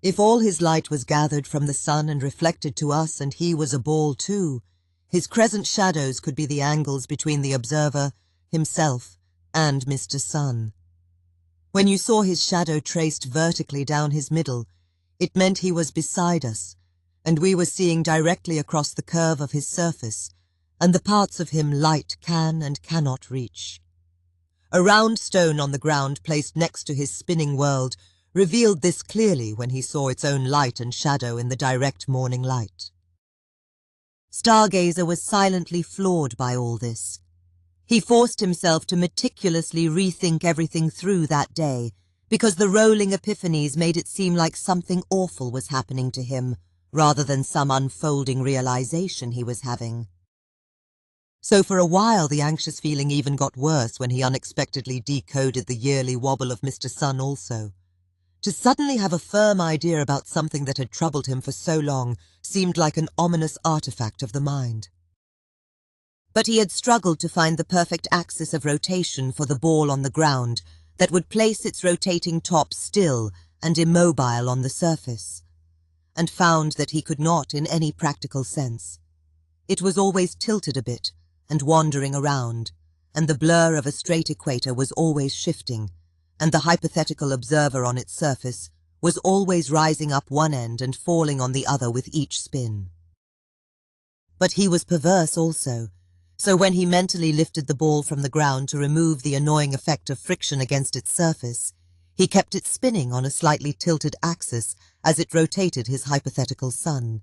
if all his light was gathered from the sun and reflected to us, and he was a ball too, his crescent shadows could be the angles between the observer, himself, and Mr. Sun. When you saw his shadow traced vertically down his middle, it meant he was beside us, and we were seeing directly across the curve of his surface, and the parts of him light can and cannot reach. A round stone on the ground placed next to his spinning world revealed this clearly when he saw its own light and shadow in the direct morning light. Stargazer was silently floored by all this. He forced himself to meticulously rethink everything through that day, because the rolling epiphanies made it seem like something awful was happening to him, rather than some unfolding realization he was having. So for a while the anxious feeling even got worse when he unexpectedly decoded the yearly wobble of Mr. Sun also. To suddenly have a firm idea about something that had troubled him for so long seemed like an ominous artifact of the mind. But he had struggled to find the perfect axis of rotation for the ball on the ground that would place its rotating top still and immobile on the surface, and found that he could not in any practical sense. It was always tilted a bit and wandering around, and the blur of a straight equator was always shifting, and the hypothetical observer on its surface was always rising up one end and falling on the other with each spin. But he was perverse also, so when he mentally lifted the ball from the ground to remove the annoying effect of friction against its surface, he kept it spinning on a slightly tilted axis as it rotated his hypothetical sun.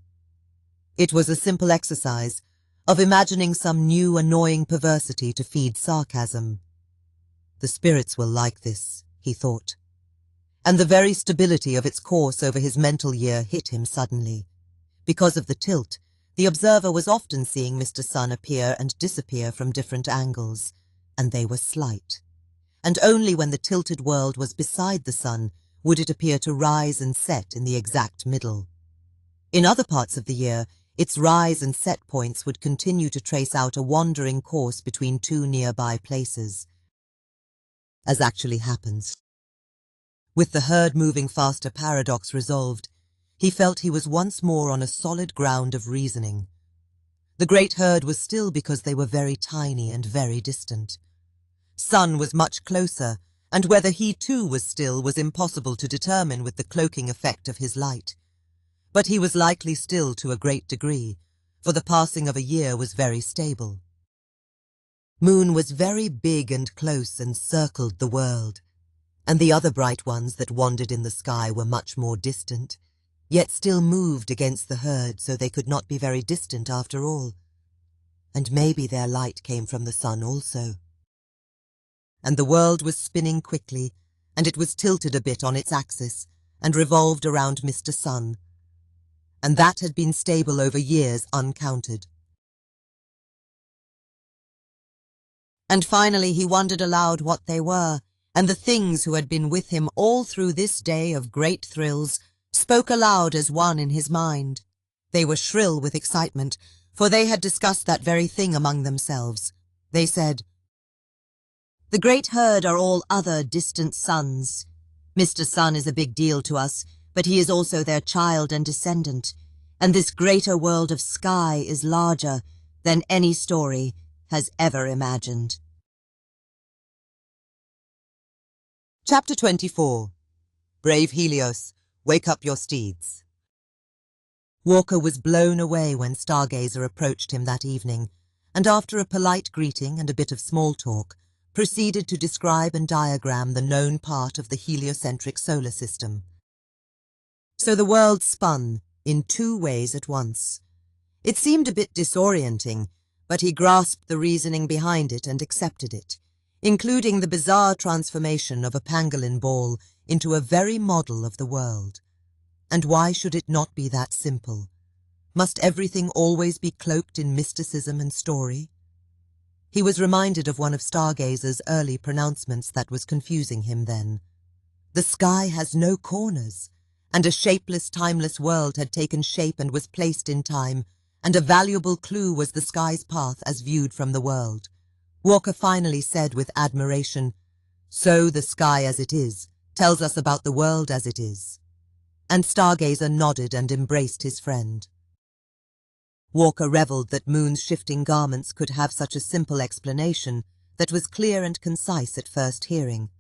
It was a simple exercise of imagining some new annoying perversity to feed sarcasm. The spirits will like this, he thought. And the very stability of its course over his mental year hit him suddenly. Because of the tilt, the observer was often seeing Mr. Sun appear and disappear from different angles, and they were slight. And only when the tilted world was beside the sun would it appear to rise and set in the exact middle. In other parts of the year, its rise and set points would continue to trace out a wandering course between two nearby places, as actually happens. With the herd moving faster paradox resolved, he felt he was once more on a solid ground of reasoning. The great herd was still because they were very tiny and very distant. Sun was much closer, and whether he too was still was impossible to determine with the cloaking effect of his light. But he was likely still to a great degree, for the passing of a year was very stable. Moon was very big and close and circled the world, and the other bright ones that wandered in the sky were much more distant, yet still moved against the herd, so they could not be very distant after all. And maybe their light came from the sun also. And the world was spinning quickly, and it was tilted a bit on its axis, and revolved around Mr. Sun. And that had been stable over years uncounted. And finally he wondered aloud what they were, and the things who had been with him all through this day of great thrills spoke aloud as one in his mind. They were shrill with excitement, for they had discussed that very thing among themselves. They said, "The great herd are all other distant suns. Mr. Sun is a big deal to us, but he is also their child and descendant, and this greater world of sky is larger than any story has ever imagined." Chapter 24. Brave Helios, wake up your steeds. Walker was blown away when Stargazer approached him that evening, and after a polite greeting and a bit of small talk, proceeded to describe and diagram the known part of the heliocentric solar system. So the world spun in two ways at once. It seemed a bit disorienting, but he grasped the reasoning behind it and accepted it, including the bizarre transformation of a pangolin ball into a very model of the world. And why should it not be that simple? Must everything always be cloaked in mysticism and story? He was reminded of one of Stargazer's early pronouncements that was confusing him then. The sky has no corners, and a shapeless, timeless world had taken shape and was placed in time, and a valuable clue was the sky's path as viewed from the world. Walker finally said with admiration, "So the sky as it is tells us about the world as it is." And Stargazer nodded and embraced his friend. Walker revelled that Moon's shifting garments could have such a simple explanation that was clear and concise at first hearing.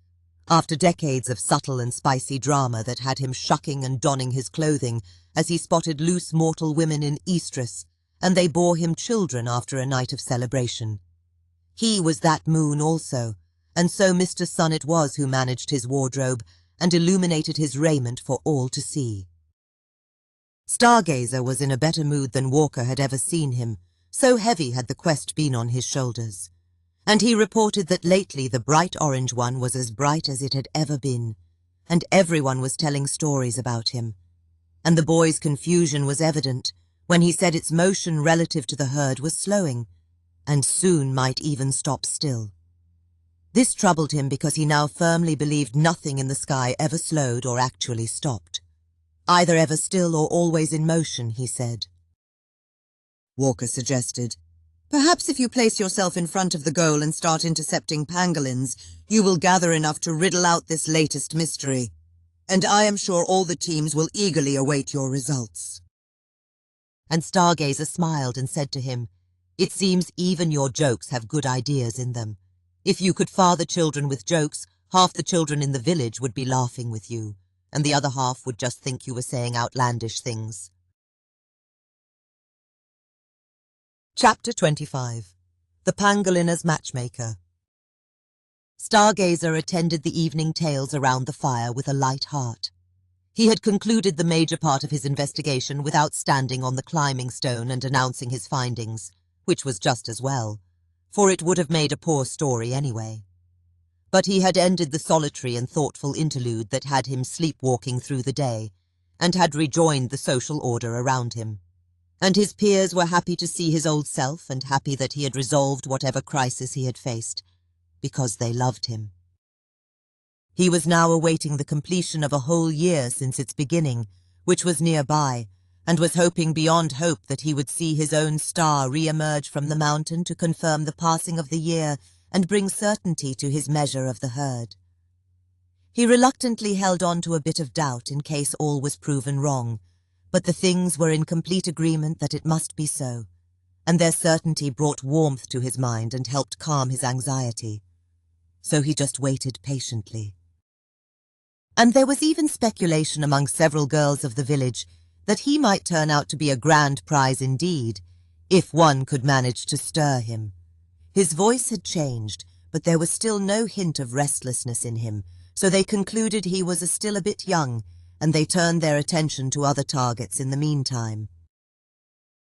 After decades of subtle and spicy drama that had him shucking and donning his clothing as he spotted loose mortal women in estrus, and they bore him children after a night of celebration. He was that Moon also, and so Mr. Sun it was who managed his wardrobe and illuminated his raiment for all to see. Stargazer was in a better mood than Walker had ever seen him, so heavy had the quest been on his shoulders. And he reported that lately the bright orange one was as bright as it had ever been, and everyone was telling stories about him. And the boy's confusion was evident when he said its motion relative to the herd was slowing, and soon might even stop still. This troubled him because he now firmly believed nothing in the sky ever slowed or actually stopped. Either ever still or always in motion, he said. Walker suggested, "Perhaps if you place yourself in front of the goal and start intercepting pangolins, you will gather enough to riddle out this latest mystery. and I am sure all the teams will eagerly await your results." And Stargazer smiled and said to him, "It seems even your jokes have good ideas in them. If you could father children with jokes, half the children in the village would be laughing with you, and the other half would just think you were saying outlandish things." Chapter 25. The Pangolin as Matchmaker. Stargazer attended the evening tales around the fire with a light heart. He had concluded the major part of his investigation without standing on the climbing stone and announcing his findings, which was just as well, for it would have made a poor story anyway. But he had ended the solitary and thoughtful interlude that had him sleepwalking through the day, and had rejoined the social order around him. And his peers were happy to see his old self and happy that he had resolved whatever crisis he had faced, because they loved him. He was now awaiting the completion of a whole year since its beginning, which was nearby, and was hoping beyond hope that he would see his own star re-emerge from the mountain to confirm the passing of the year and bring certainty to his measure of the herd. He reluctantly held on to a bit of doubt in case all was proven wrong, but the things were in complete agreement that it must be so, and their certainty brought warmth to his mind and helped calm his anxiety. So he just waited patiently. And there was even speculation among several girls of the village that he might turn out to be a grand prize indeed, if one could manage to stir him. His voice had changed, but there was still no hint of restlessness in him, so they concluded he was still a bit young, and they turned their attention to other targets in the meantime.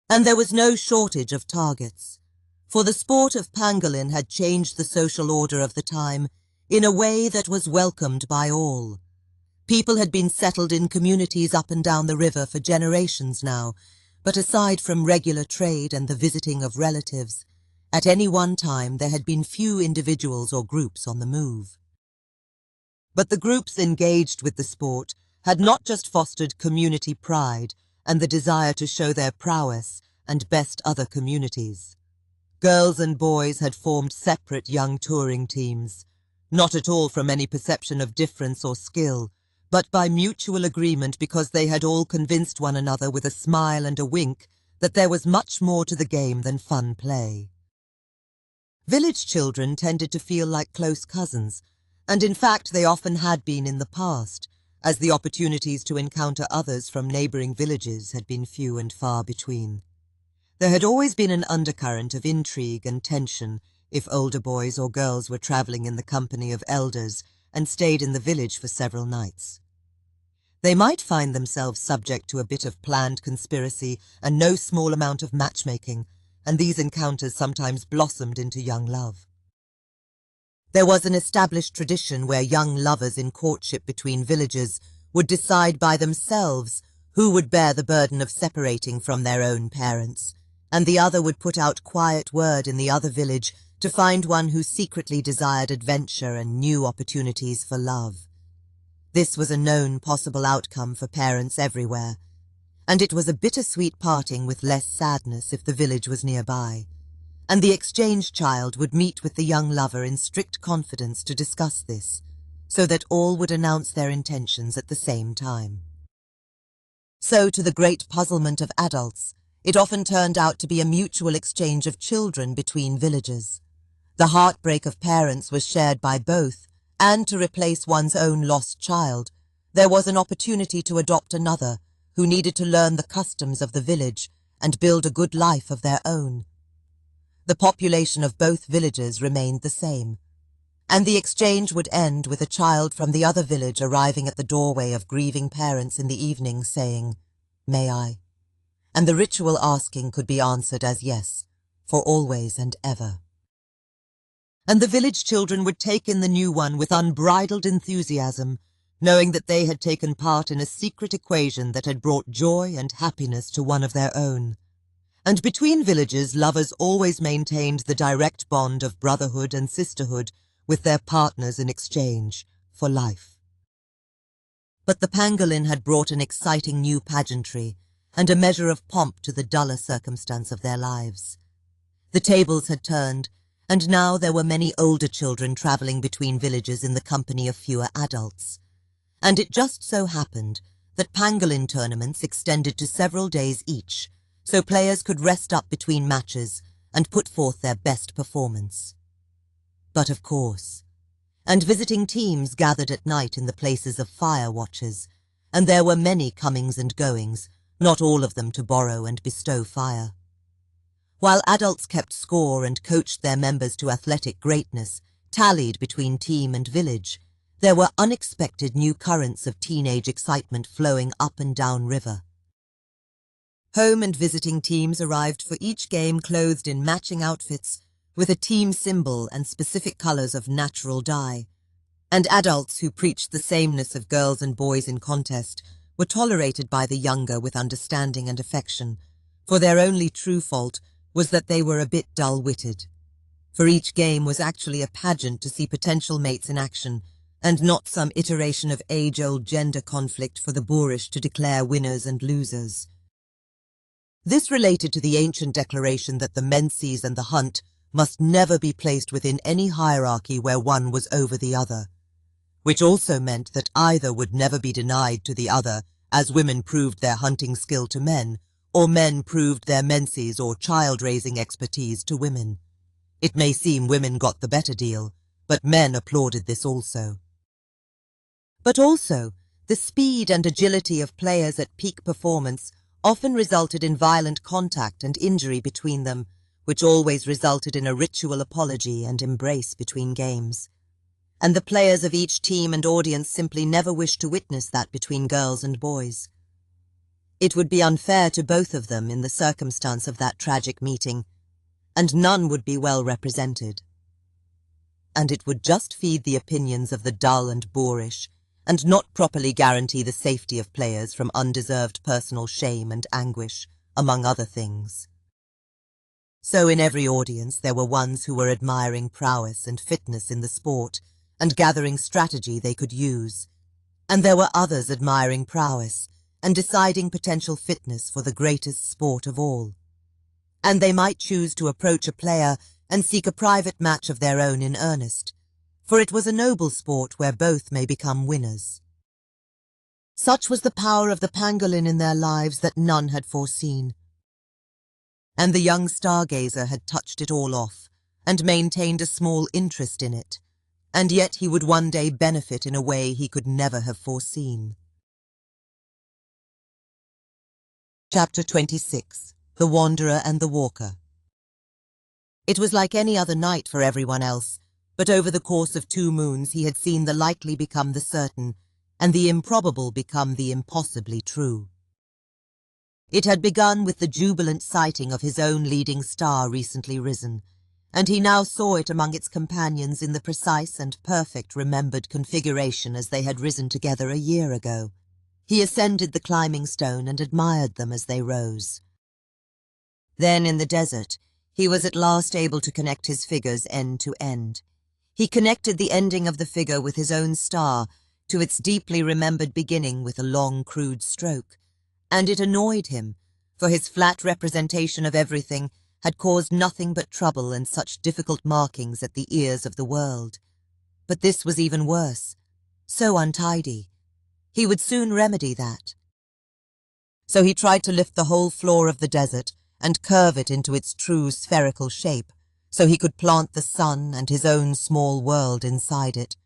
And there was no shortage of targets, for the sport of pangolin had changed the social order of the time in a way that was welcomed by all. People had been settled in communities up and down the river for generations now, but aside from regular trade and the visiting of relatives, at any one time there had been few individuals or groups on the move. But the groups engaged with the sport had not just fostered community pride and the desire to show their prowess and best other communities. Girls and boys had formed separate young touring teams, not at all from any perception of difference or skill, but by mutual agreement because they had all convinced one another with a smile and a wink that there was much more to the game than fun play. Village children tended to feel like close cousins, and in fact they often had been in the past, as the opportunities to encounter others from neighboring villages had been few and far between. There had always been an undercurrent of intrigue and tension if older boys or girls were traveling in the company of elders and stayed in the village for several nights. They might find themselves subject to a bit of planned conspiracy and no small amount of matchmaking, and these encounters sometimes blossomed into young love. There was an established tradition where young lovers in courtship between villages would decide by themselves who would bear the burden of separating from their own parents, and the other would put out quiet word in the other village to find one who secretly desired adventure and new opportunities for love. This was a known possible outcome for parents everywhere, and it was a bittersweet parting with less sadness if the village was nearby, and the exchange child would meet with the young lover in strict confidence to discuss this, so that all would announce their intentions at the same time. So, to the great puzzlement of adults, it often turned out to be a mutual exchange of children between villages. The heartbreak of parents was shared by both, and to replace one's own lost child, there was an opportunity to adopt another who needed to learn the customs of the village and build a good life of their own. The population of both villages remained the same, and the exchange would end with a child from the other village arriving at the doorway of grieving parents in the evening saying, "May I?" And the ritual asking could be answered as yes, for always and ever. And the village children would take in the new one with unbridled enthusiasm, knowing that they had taken part in a secret equation that had brought joy and happiness to one of their own. And between villages, lovers always maintained the direct bond of brotherhood and sisterhood with their partners in exchange for life. But the pangolin had brought an exciting new pageantry and a measure of pomp to the duller circumstance of their lives. The tables had turned, and now there were many older children traveling between villages in the company of fewer adults. and it just so happened that pangolin tournaments extended to several days each, so players could rest up between matches and put forth their best performance. But of course, and visiting teams gathered at night in the places of fire watchers, and there were many comings and goings, not all of them to borrow and bestow fire. While adults kept score and coached their members to athletic greatness, tallied between team and village, there were unexpected new currents of teenage excitement flowing up and down river. Home and visiting teams arrived for each game clothed in matching outfits with a team symbol and specific colors of natural dye, and adults who preached the sameness of girls and boys in contest were tolerated by the younger with understanding and affection, for their only true fault was that they were a bit dull-witted. For each game was actually a pageant to see potential mates in action, and not some iteration of age-old gender conflict for the boorish to declare winners and losers. This related to the ancient declaration that the menses and the hunt must never be placed within any hierarchy where one was over the other, which also meant that either would never be denied to the other as women proved their hunting skill to men, or men proved their menses or child-raising expertise to women. It may seem women got the better deal, but men applauded this also. But also, the speed and agility of players at peak performance often resulted in violent contact and injury between them, which always resulted in a ritual apology and embrace between games. And the players of each team and audience simply never wished to witness that between girls and boys. It would be unfair to both of them in the circumstance of that tragic meeting, and none would be well represented. And it would just feed the opinions of the dull and boorish, and not properly guarantee the safety of players from undeserved personal shame and anguish, among other things. So in every audience there were ones who were admiring prowess and fitness in the sport, and gathering strategy they could use, and there were others admiring prowess and deciding potential fitness for the greatest sport of all. And they might choose to approach a player and seek a private match of their own in earnest, for it was a noble sport where both may become winners. Such was the power of the pangolin in their lives that none had foreseen. And the young stargazer had touched it all off, and maintained a small interest in it, and yet he would one day benefit in a way he could never have foreseen. Chapter 26. The Wanderer and the Walker. It was like any other night for everyone else, but over the course of 2 moons he had seen the likely become the certain, and the improbable become the impossibly true. It had begun with the jubilant sighting of his own leading star recently risen, and he now saw it among its companions in the precise and perfect remembered configuration as they had risen together a year ago. He ascended the climbing stone and admired them as they rose. Then in the desert, he was at last able to connect his figures end to end. He connected the ending of the figure with his own star to its deeply remembered beginning with a long, crude stroke, and it annoyed him, for his flat representation of everything had caused nothing but trouble and such difficult markings at the ears of the world. But this was even worse, so untidy. He would soon remedy that. So he tried to lift the whole floor of the desert and curve it into its true spherical shape, so he could plant the sun and his own small world inside it.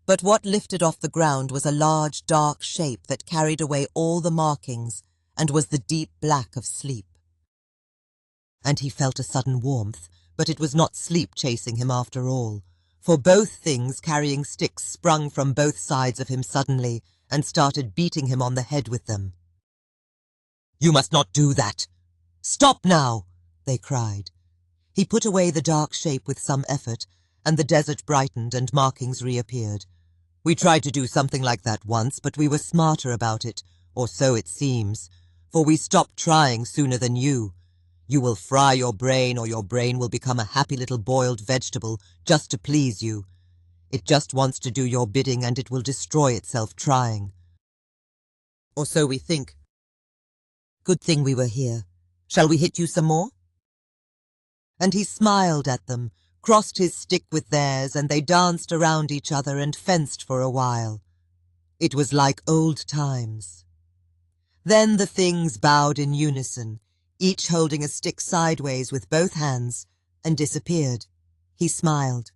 But what lifted off the ground was a large, dark shape that carried away all the markings and was the deep black of sleep. And he felt a sudden warmth, but it was not sleep chasing him after all, for both things carrying sticks sprung from both sides of him suddenly and started beating him on the head with them. "You must not do that! Stop now!" they cried. He put away the dark shape with some effort, and the desert brightened and markings reappeared. "We tried to do something like that once, but we were smarter about it, or so it seems, for we stopped trying sooner than you. You will fry your brain, or your brain will become a happy little boiled vegetable just to please you. It just wants to do your bidding, and it will destroy itself trying. Or so we think. Good thing we were here. Shall we hit you some more?" And he smiled at them, crossed his stick with theirs, and they danced around each other and fenced for a while. It was like old times. Then the things bowed in unison, each holding a stick sideways with both hands, and disappeared. He smiled.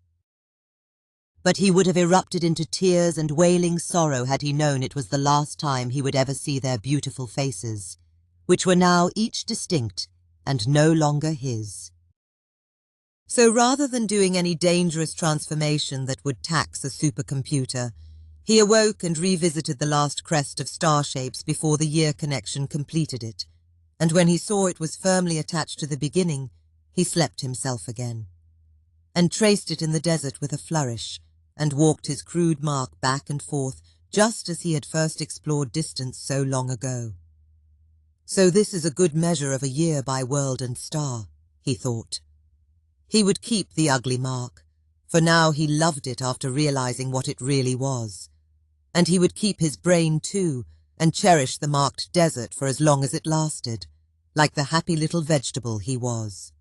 But he would have erupted into tears and wailing sorrow had he known it was the last time he would ever see their beautiful faces, which were now each distinct and no longer his. So rather than doing any dangerous transformation that would tax a supercomputer, he awoke and revisited the last crest of star shapes before the year connection completed it, and when he saw it was firmly attached to the beginning, he slept himself again, and traced it in the desert with a flourish, and walked his crude mark back and forth just as he had first explored distance so long ago. So this is a good measure of a year by world and star, he thought. He would keep the ugly mark, for now he loved it after realizing what it really was. And he would keep his brain too, and cherish the marked desert for as long as it lasted, like the happy little vegetable he was.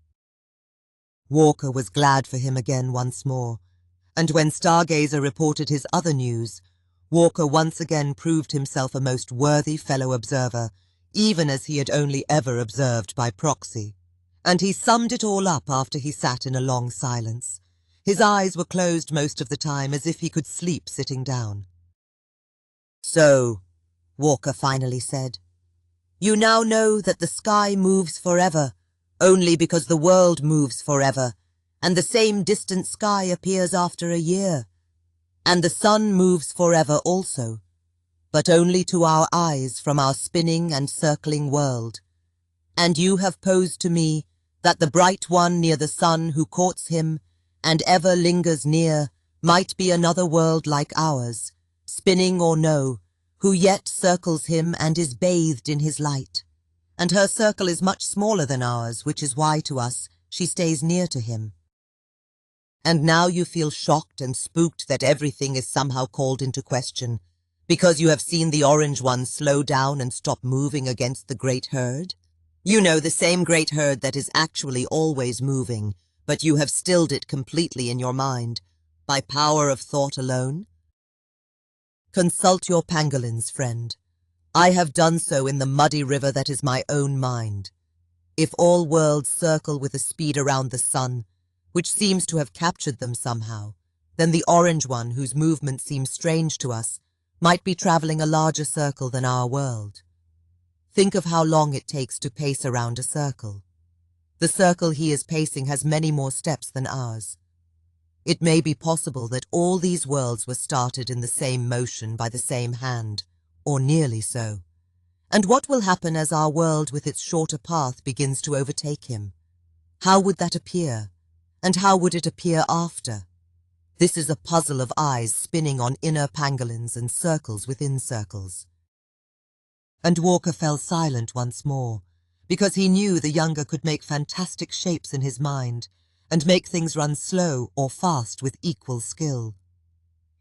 Walker was glad for him again once more, and when Stargazer reported his other news, Walker once again proved himself a most worthy fellow observer, even as he had only ever observed by proxy. And he summed it all up after he sat in a long silence. His eyes were closed most of the time, as if he could sleep sitting down. "So," Walker finally said, "you now know that the sky moves forever, only because the world moves forever, and the same distant sky appears after a year. And the sun moves forever also, but only to our eyes from our spinning and circling world. And you have posed to me that the bright one near the sun who courts him, and ever lingers near, might be another world like ours, spinning or no, who yet circles him and is bathed in his light. And her circle is much smaller than ours, which is why to us she stays near to him. And now you feel shocked and spooked that everything is somehow called into question, because you have seen the orange one slow down and stop moving against the great herd? You know, the same great herd that is actually always moving, but you have stilled it completely in your mind, by power of thought alone? Consult your pangolins, friend. I have done so in the muddy river that is my own mind. If all worlds circle with a speed around the sun, which seems to have captured them somehow, then the orange one, whose movement seems strange to us, might be traveling a larger circle than our world. Think of how long it takes to pace around a circle. The circle he is pacing has many more steps than ours. It may be possible that all these worlds were started in the same motion by the same hand, or nearly so. And what will happen as our world with its shorter path begins to overtake him? How would that appear? And how would it appear after? This is a puzzle of eyes spinning on inner pangolins and circles within circles. And Walker fell silent once more, because he knew the younger could make fantastic shapes in his mind, and make things run slow or fast with equal skill.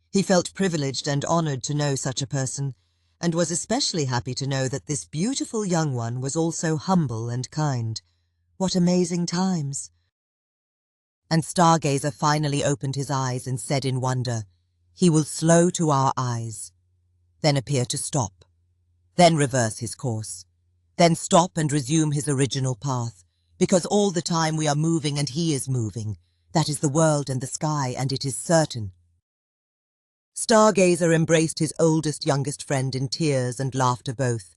He felt privileged and honored to know such a person, and was especially happy to know that this beautiful young one was also humble and kind. What amazing times! And Stargazer finally opened his eyes and said in wonder, "He will slow to our eyes, then appear to stop, then reverse his course, then stop and resume his original path, because all the time we are moving and he is moving. That is the world and the sky, and it is certain." Stargazer embraced his oldest youngest friend in tears and laughter both,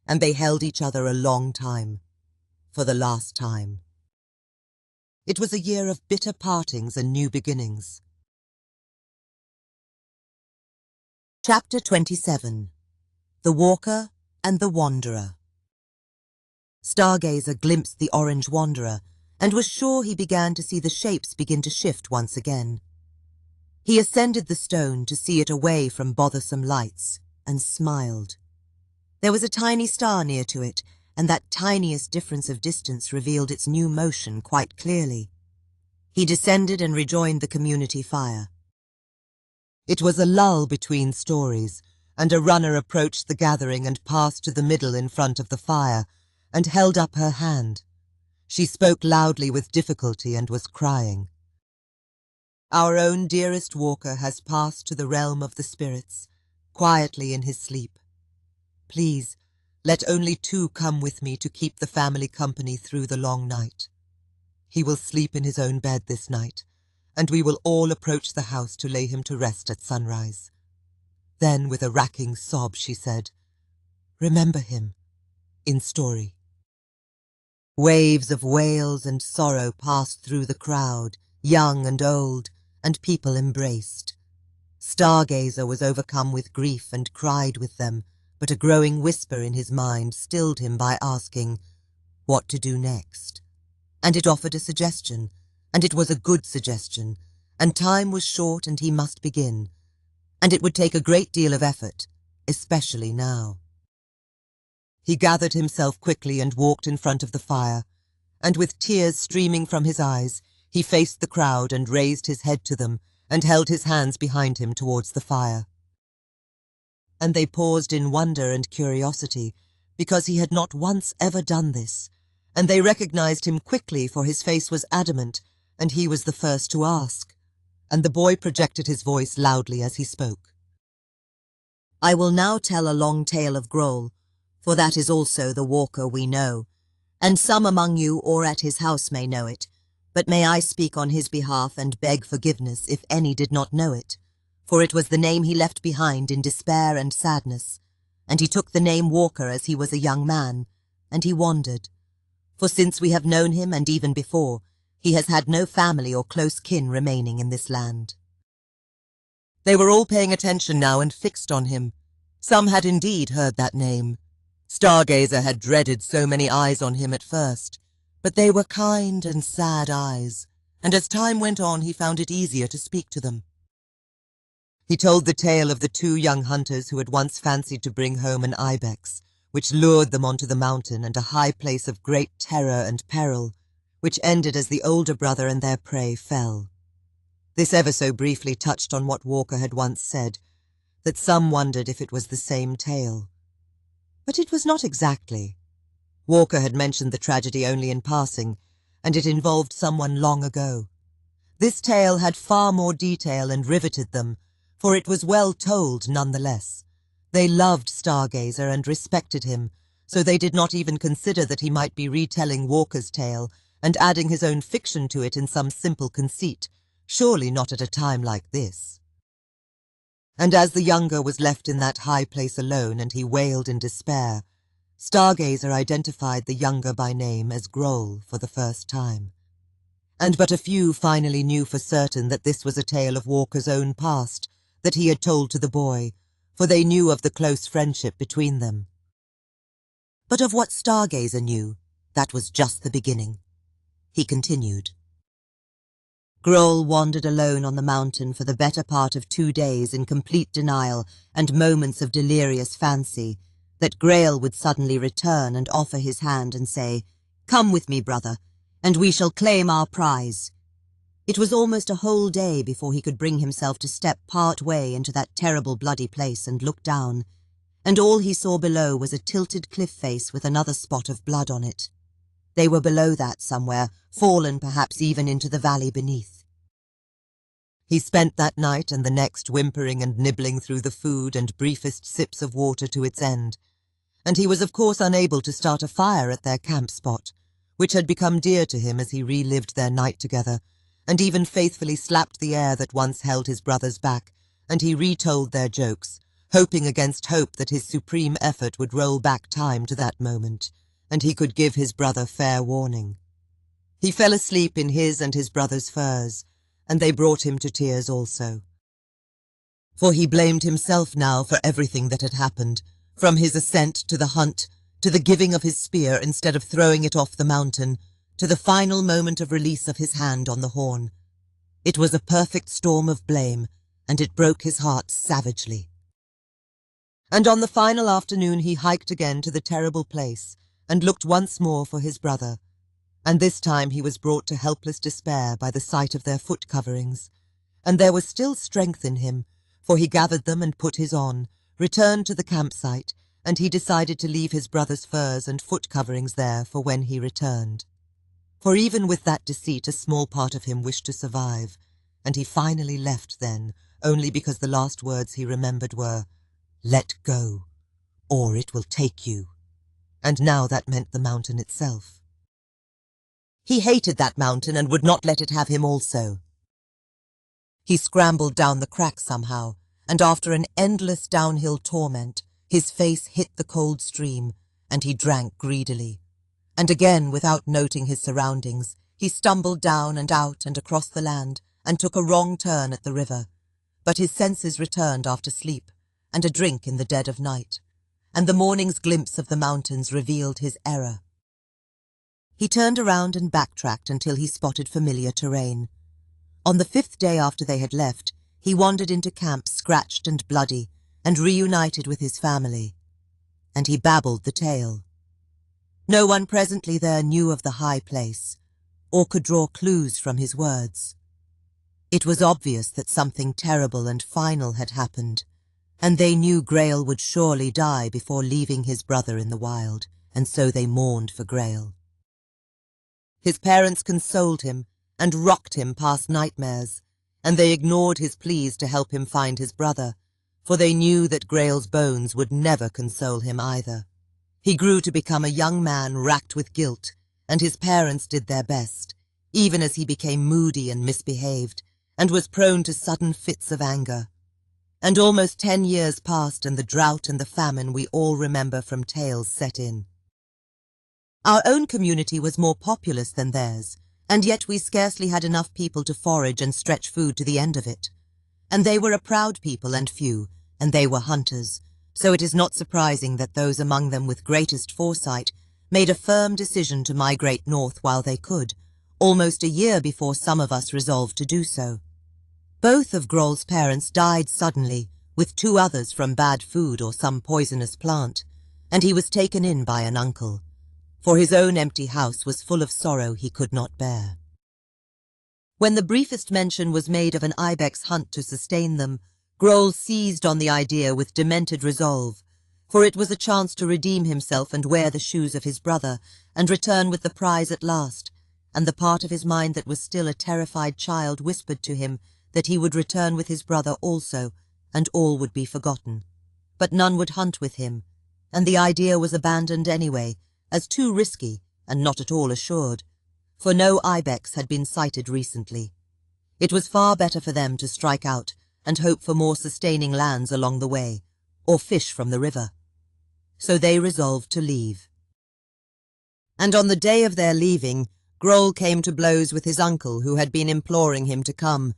and they held each other a long time, for the last time. It was a year of bitter partings and new beginnings. Chapter 27. The Walker and the Wanderer. Stargazer glimpsed the orange wanderer, and was sure he began to see the shapes begin to shift once again. He ascended the stone to see it away from bothersome lights, and smiled. There was a tiny star near to it, and that tiniest difference of distance revealed its new motion quite clearly. He descended and rejoined the community fire. It was a lull between stories, and a runner approached the gathering and passed to the middle in front of the fire, and held up her hand. She spoke loudly with difficulty and was crying. "Our own dearest Walker has passed to the realm of the spirits, quietly in his sleep. Please, let only 2 come with me to keep the family company through the long night. He will sleep in his own bed this night, and we will all approach the house to lay him to rest at sunrise. Then, with a racking sob, she said, "Remember him, in story." Waves of wails and sorrow passed through the crowd, young and old, and people embraced. Stargazer was overcome with grief and cried with them, but a growing whisper in his mind stilled him by asking, what to do next? And it offered a suggestion, and it was a good suggestion, and time was short and he must begin, and it would take a great deal of effort, especially now. He gathered himself quickly and walked in front of the fire, and with tears streaming from his eyes, he faced the crowd and raised his head to them and held his hands behind him towards the fire. And they paused in wonder and curiosity, because he had not once ever done this, and they recognized him quickly, for his face was adamant, and he was the first to ask, and the boy projected his voice loudly as he spoke. "I will now tell a long tale of Grohl, for that is also the walker we know, and some among you or at his house may know it, but may I speak on his behalf and beg forgiveness if any did not know it, for it was the name he left behind in despair and sadness, and he took the name Walker as he was a young man, and he wandered. For since we have known him, and even before, he has had no family or close kin remaining in this land." They were all paying attention now and fixed on him. Some had indeed heard that name. Stargazer had dreaded so many eyes on him at first, but they were kind and sad eyes, and as time went on he found it easier to speak to them. He told the tale of the 2 young hunters who had once fancied to bring home an IBEX, which lured them onto the mountain and a high place of great terror and peril, which ended as the older brother and their prey fell. This ever so briefly touched on what Walker had once said, that some wondered if it was the same tale. But it was not exactly. Walker had mentioned the tragedy only in passing, and it involved someone long ago. This tale had far more detail and riveted them, for it was well told nonetheless. They loved Stargazer and respected him, so they did not even consider that he might be retelling Walker's tale and adding his own fiction to it in some simple conceit, surely not at a time like this. And as the younger was left in that high place alone and he wailed in despair, Stargazer identified the younger by name as Grohl for the first time. And but a few finally knew for certain that this was a tale of Walker's own past that he had told to the boy, for they knew of the close friendship between them. But of what Stargazer knew, that was just the beginning. He continued. Grohl wandered alone on the mountain for the better part of 2 days in complete denial and moments of delirious fancy, that Grail would suddenly return and offer his hand and say, "Come with me, brother, and we shall claim our prize." It was almost a whole day before he could bring himself to step part way into that terrible bloody place and look down, and all he saw below was a tilted cliff face with another spot of blood on it. They were below that somewhere, fallen perhaps even into the valley beneath. He spent that night and the next whimpering and nibbling through the food and briefest sips of water to its end, and he was of course unable to start a fire at their camp spot, which had become dear to him as he relived their night together, and even faithfully slapped the air that once held his brother's back, and he retold their jokes, hoping against hope that his supreme effort would roll back time to that moment, and he could give his brother fair warning. He fell asleep in his and his brother's furs, and they brought him to tears also. For he blamed himself now for everything that had happened, from his ascent to the hunt, to the giving of his spear instead of throwing it off the mountain, to the final moment of release of his hand on the horn. It was a perfect storm of blame, and it broke his heart savagely. And on the final afternoon he hiked again to the terrible place, and looked once more for his brother, and this time he was brought to helpless despair by the sight of their foot coverings, and there was still strength in him, for he gathered them and put his on, returned to the campsite, and he decided to leave his brother's furs and foot coverings there for when he returned. For even with that deceit a small part of him wished to survive, and he finally left then, only because the last words he remembered were, Let go, or it will take you. And now that meant the mountain itself. He hated that mountain and would not let it have him also. He scrambled down the crack somehow, and after an endless downhill torment, his face hit the cold stream, and he drank greedily. And again, without noting his surroundings, he stumbled down and out and across the land, and took a wrong turn at the river. But his senses returned after sleep, and a drink in the dead of night, and the morning's glimpse of the mountains revealed his error. He turned around and backtracked until he spotted familiar terrain. On the 5th day after they had left, he wandered into camp scratched and bloody, and reunited with his family. And he babbled the tale. No one presently there knew of the high place, or could draw clues from his words. It was obvious that something terrible and final had happened, and they knew Grail would surely die before leaving his brother in the wild, and so they mourned for Grail. His parents consoled him and rocked him past nightmares, and they ignored his pleas to help him find his brother, for they knew that Grail's bones would never console him either. He grew to become a young man racked with guilt, and his parents did their best, even as he became moody and misbehaved, and was prone to sudden fits of anger. And almost 10 years passed, and the drought and the famine we all remember from tales set in. Our own community was more populous than theirs, and yet we scarcely had enough people to forage and stretch food to the end of it. And they were a proud people and few, and they were hunters, so it is not surprising that those among them with greatest foresight made a firm decision to migrate north while they could, almost a year before some of us resolved to do so. Both of Grohl's parents died suddenly, with 2 others from bad food or some poisonous plant, and he was taken in by an uncle, for his own empty house was full of sorrow he could not bear. When the briefest mention was made of an IBEX hunt to sustain them, Grohl seized on the idea with demented resolve, for it was a chance to redeem himself and wear the shoes of his brother, and return with the prize at last, and the part of his mind that was still a terrified child whispered to him that he would return with his brother also, and all would be forgotten. But none would hunt with him, and the idea was abandoned anyway, as too risky and not at all assured, for no IBEX had been sighted recently. It was far better for them to strike out and hope for more sustaining lands along the way, or fish from the river. So they resolved to leave. And on the day of their leaving, Grohl came to blows with his uncle, who had been imploring him to come,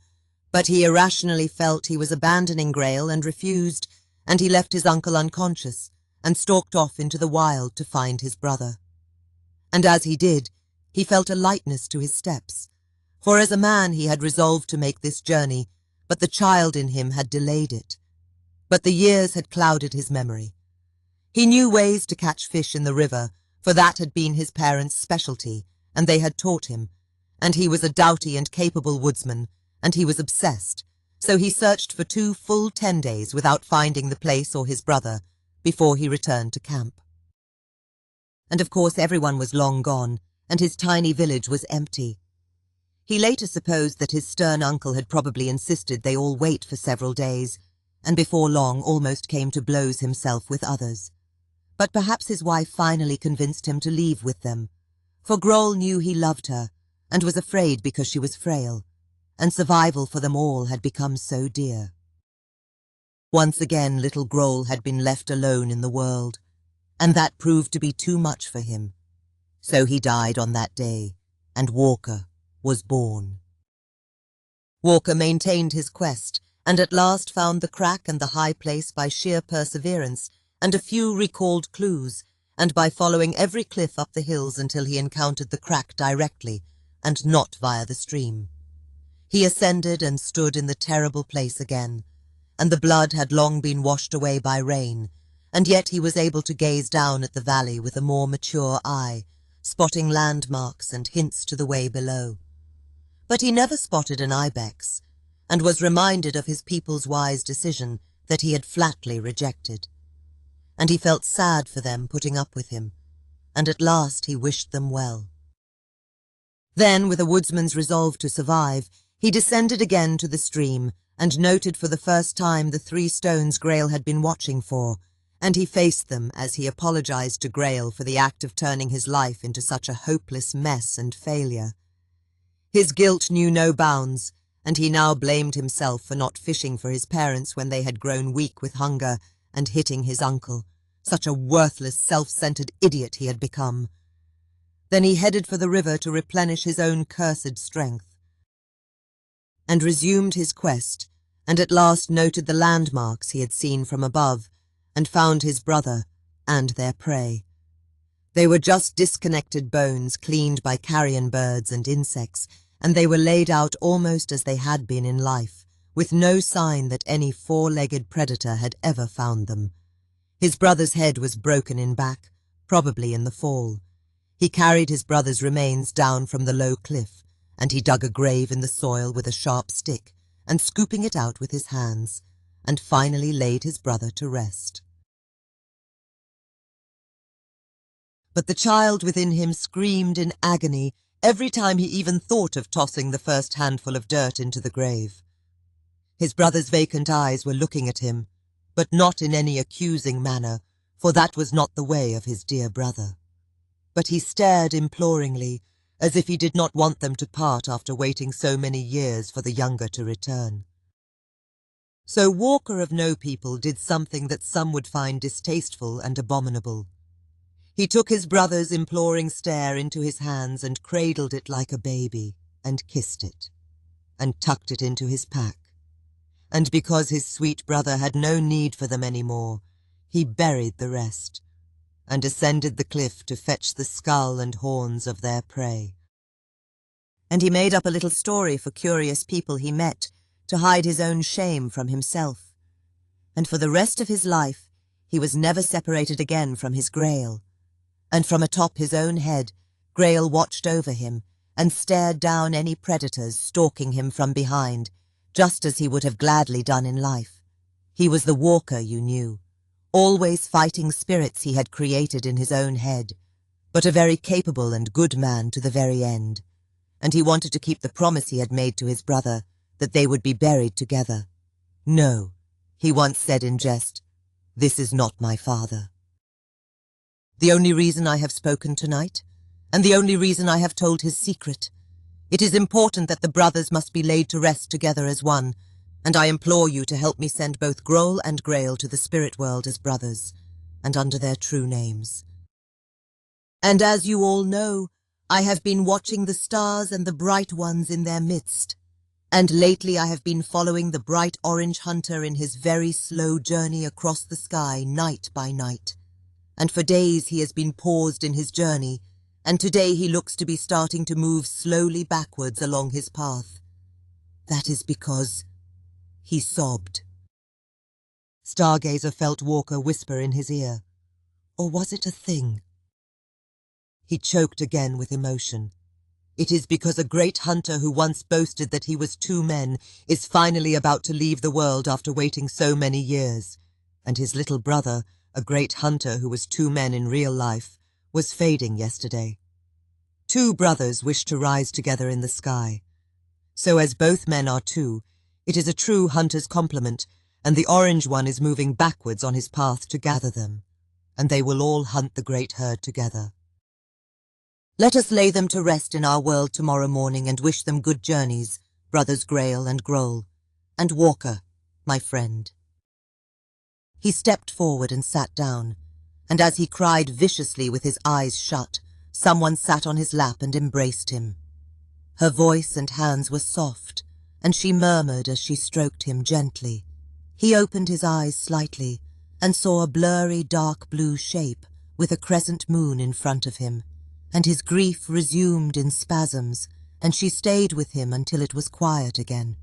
but he irrationally felt he was abandoning Grail and refused, and he left his uncle unconscious and stalked off into the wild to find his brother. And as he did, he felt a lightness to his steps, for as a man he had resolved to make this journey, but the child in him had delayed it. But the years had clouded his memory. He knew ways to catch fish in the river, for that had been his parents' specialty, and they had taught him, and he was a doughty and capable woodsman, and he was obsessed, so he searched for 2 full 10 days without finding the place or his brother, before he returned to camp. And of course everyone was long gone, and his tiny village was empty. He later supposed that his stern uncle had probably insisted they all wait for several days, and before long almost came to blows himself with others. But perhaps his wife finally convinced him to leave with them, for Grohl knew he loved her, and was afraid because she was frail, and survival for them all had become so dear. Once again little Grohl had been left alone in the world, and that proved to be too much for him. So he died on that day, and Walker was born. Walker maintained his quest, and at last found the crack and the high place by sheer perseverance and a few recalled clues, and by following every cliff up the hills until he encountered the crack directly, and not via the stream. He ascended and stood in the terrible place again, and the blood had long been washed away by rain, and yet he was able to gaze down at the valley with a more mature eye, spotting landmarks and hints to the way below. But he never spotted an IBEX, and was reminded of his people's wise decision that he had flatly rejected. And he felt sad for them putting up with him, and at last he wished them well. Then, with a woodsman's resolve to survive, he descended again to the stream, and noted for the first time the 3 stones Grail had been watching for, and he faced them as he apologized to Grail for the act of turning his life into such a hopeless mess and failure. His guilt knew no bounds, and he now blamed himself for not fishing for his parents when they had grown weak with hunger and hitting his uncle. Such a worthless, self-centered idiot he had become. Then he headed for the river to replenish his own cursed strength, and resumed his quest, and at last noted the landmarks he had seen from above, and found his brother and their prey. They were just disconnected bones cleaned by carrion birds and insects, and they were laid out almost as they had been in life, with no sign that any 4-legged predator had ever found them. His brother's head was broken in back, probably in the fall. He carried his brother's remains down from the low cliff, and he dug a grave in the soil with a sharp stick, and scooping it out with his hands, and finally laid his brother to rest. But the child within him screamed in agony every time he even thought of tossing the first handful of dirt into the grave. His brother's vacant eyes were looking at him, but not in any accusing manner, for that was not the way of his dear brother. But he stared imploringly, as if he did not want them to part after waiting so many years for the younger to return. So Walker of No People did something that some would find distasteful and abominable. He took his brother's imploring stare into his hands and cradled it like a baby, and kissed it, and tucked it into his pack. And because his sweet brother had no need for them any more, he buried the rest, and ascended the cliff to fetch the skull and horns of their prey. And he made up a little story for curious people he met, to hide his own shame from himself. And for the rest of his life, he was never separated again from his Grail. And from atop his own head, Grail watched over him, and stared down any predators stalking him from behind, just as he would have gladly done in life. He was the walker, you knew, always fighting spirits he had created in his own head, but a very capable and good man to the very end, and he wanted to keep the promise he had made to his brother, that they would be buried together. No, he once said in jest, "This is not my father." The only reason I have spoken tonight, and the only reason I have told his secret, it is important that the brothers must be laid to rest together as one, and I implore you to help me send both Groll and Grail to the spirit world as brothers, and under their true names. And as you all know, I have been watching the stars and the bright ones in their midst, and lately I have been following the bright orange hunter in his very slow journey across the sky night by night. And for days he has been paused in his journey, and today he looks to be starting to move slowly backwards along his path. That is because he sobbed. Stargazer felt Walker whisper in his ear, or was it a thing? He choked again with emotion. It is because a great hunter who once boasted that he was 2 men is finally about to leave the world after waiting so many years, and his little brother, a great hunter who was 2 men in real life, was fading yesterday. 2 brothers wish to rise together in the sky. So as both men are 2, it is a true hunter's complement, and the orange one is moving backwards on his path to gather them, and they will all hunt the great herd together. Let us lay them to rest in our world tomorrow morning and wish them good journeys, brothers Grail and Groll, and Walker, my friend. He stepped forward and sat down, and as he cried viciously with his eyes shut, someone sat on his lap and embraced him. Her voice and hands were soft, and she murmured as she stroked him gently. He opened his eyes slightly and saw a blurry dark blue shape with a crescent moon in front of him, and his grief resumed in spasms, and she stayed with him until it was quiet again,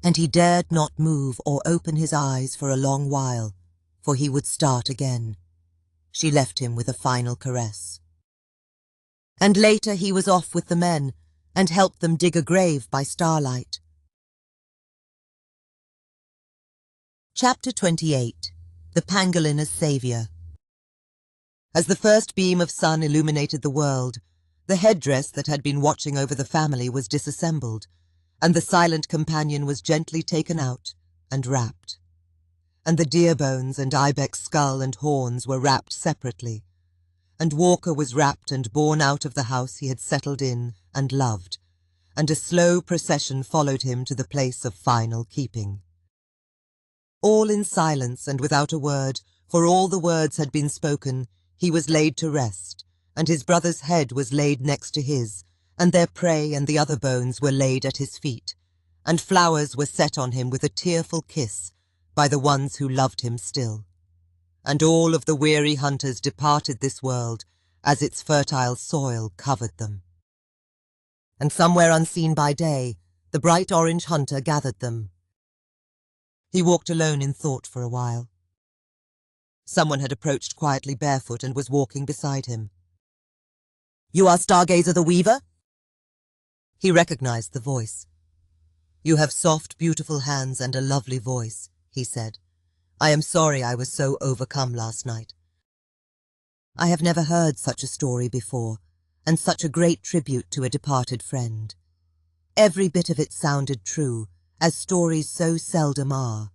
and he dared not move or open his eyes for a long while, for he would start again. She left him with a final caress. And later he was off with the men, and helped them dig a grave by starlight. Chapter 28. The Pangolin as Saviour. As the first beam of sun illuminated the world, the headdress that had been watching over the family was disassembled, and the silent companion was gently taken out and wrapped, and the deer bones and ibex skull and horns were wrapped separately, and Walker was wrapped and borne out of the house he had settled in and loved, and a slow procession followed him to the place of final keeping. All in silence and without a word, for all the words had been spoken, he was laid to rest, and his brother's head was laid next to his, and their prey and the other bones were laid at his feet, and flowers were set on him with a tearful kiss by the ones who loved him still. And all of the weary hunters departed this world as its fertile soil covered them. And somewhere unseen by day, the bright orange hunter gathered them. He walked alone in thought for a while. Someone had approached quietly barefoot and was walking beside him. "You are Stargazer the Weaver?" He recognized the voice. "You have soft, beautiful hands and a lovely voice," he said. "I am sorry I was so overcome last night. I have never heard such a story before, and such a great tribute to a departed friend. Every bit of it sounded true, as stories so seldom are.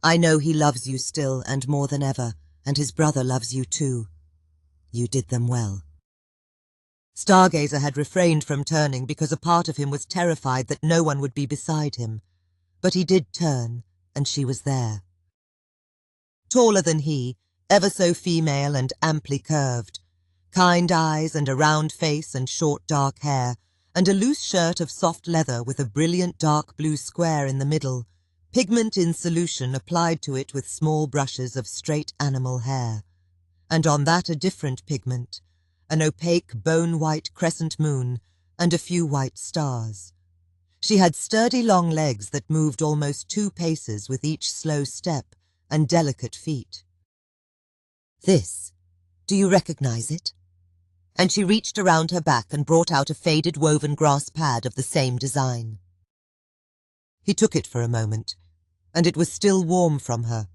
I know he loves you still and more than ever, and his brother loves you too. You did them well." Stargazer had refrained from turning because a part of him was terrified that no one would be beside him, but he did turn, and she was there. Taller than he, ever so female and amply curved, kind eyes and a round face and short dark hair, and a loose shirt of soft leather with a brilliant dark blue square in the middle, pigment in solution applied to it with small brushes of straight animal hair, and on that a different pigment, an opaque bone-white crescent moon and a few white stars. She had sturdy long legs that moved almost 2 paces with each slow step, and delicate feet. "This, do you recognize it?" And she reached around her back and brought out a faded woven grass pad of the same design. He took it for a moment, and it was still warm from her.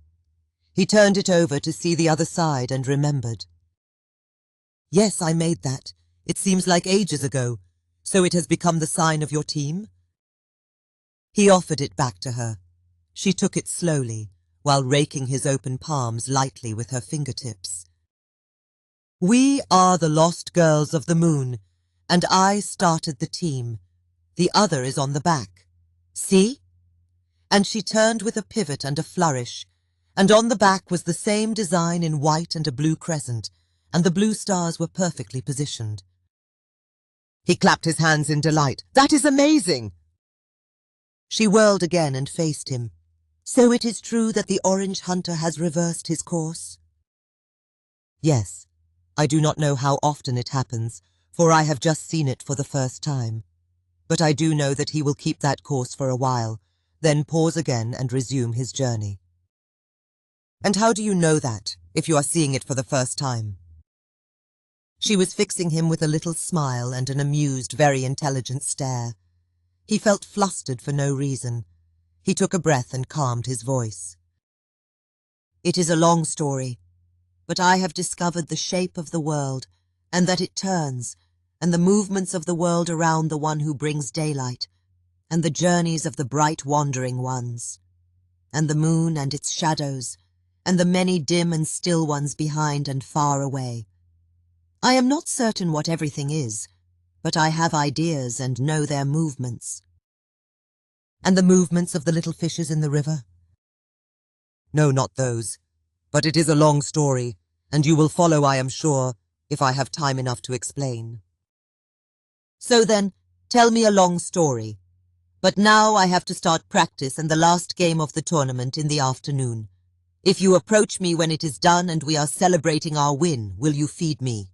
He turned it over to see the other side and remembered. "Yes, I made that. It seems like ages ago. So it has become the sign of your team?" He offered it back to her. She took it slowly, while raking his open palms lightly with her fingertips. "We are the lost girls of the moon, and I started the team. The other is on the back. See?" And she turned with a pivot and a flourish, and on the back was the same design in white and a blue crescent, and the blue stars were perfectly positioned. He clapped his hands in delight. "That is amazing!" She whirled again and faced him. "So it is true that the orange hunter has reversed his course?" "Yes. I do not know how often it happens, for I have just seen it for the first time. But I do know that he will keep that course for a while, then pause again and resume his journey." "And how do you know that, if you are seeing it for the first time?" She was fixing him with a little smile and an amused, very intelligent stare. He felt flustered for no reason. He took a breath and calmed his voice. "It is a long story, but I have discovered the shape of the world, and that it turns, and the movements of the world around the one who brings daylight, and the journeys of the bright wandering ones, and the moon and its shadows, and the many dim and still ones behind and far away. I am not certain what everything is, but I have ideas and know their movements." "And the movements of the little fishes in the river?" "No, not those. But it is a long story, and you will follow, I am sure, if I have time enough to explain." "So then, tell me a long story. But now I have to start practice and the last game of the tournament in the afternoon. If you approach me when it is done and we are celebrating our win, will you feed me?"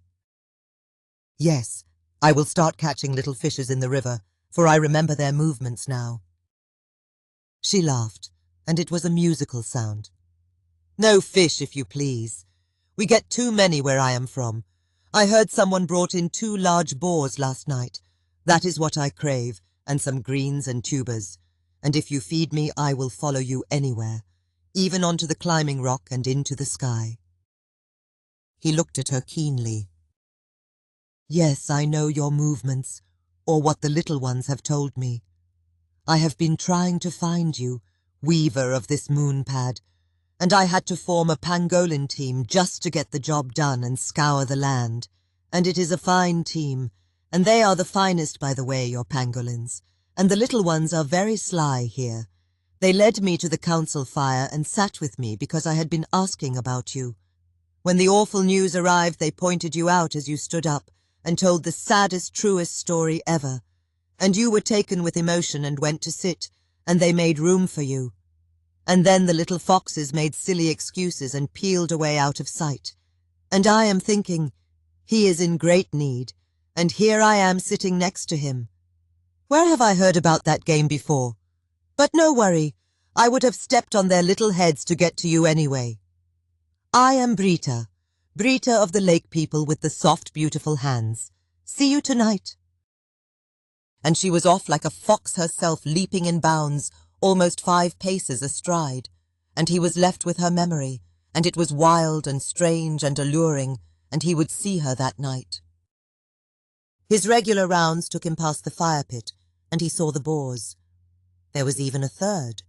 "Yes, I will start catching little fishes in the river, for I remember their movements now." She laughed, and it was a musical sound. "No fish, if you please. We get too many where I am from. I heard someone brought in 2 large boars last night. That is what I crave, and some greens and tubers. And if you feed me, I will follow you anywhere, even onto the climbing rock and into the sky." He looked at her keenly. "Yes, I know your movements, or what the little ones have told me. I have been trying to find you, weaver of this moonpad, and I had to form a pangolin team just to get the job done and scour the land. And it is a fine team, and they are the finest, by the way, your pangolins, and the little ones are very sly here. They led me to the council fire and sat with me because I had been asking about you. When the awful news arrived, they pointed you out as you stood up and told the saddest, truest story ever. And you were taken with emotion and went to sit, and they made room for you. And then the little foxes made silly excuses and peeled away out of sight. And I am thinking, he is in great need, and here I am sitting next to him. Where have I heard about that game before? But no worry, I would have stepped on their little heads to get to you anyway. I am Brita of the lake people with the soft, beautiful hands. See you tonight. And she was off like a fox herself, leaping in bounds, almost 5 paces astride, and he was left with her memory, and it was wild and strange and alluring, and he would see her that night. His regular rounds took him past the fire pit, and he saw the boars. There was even a third.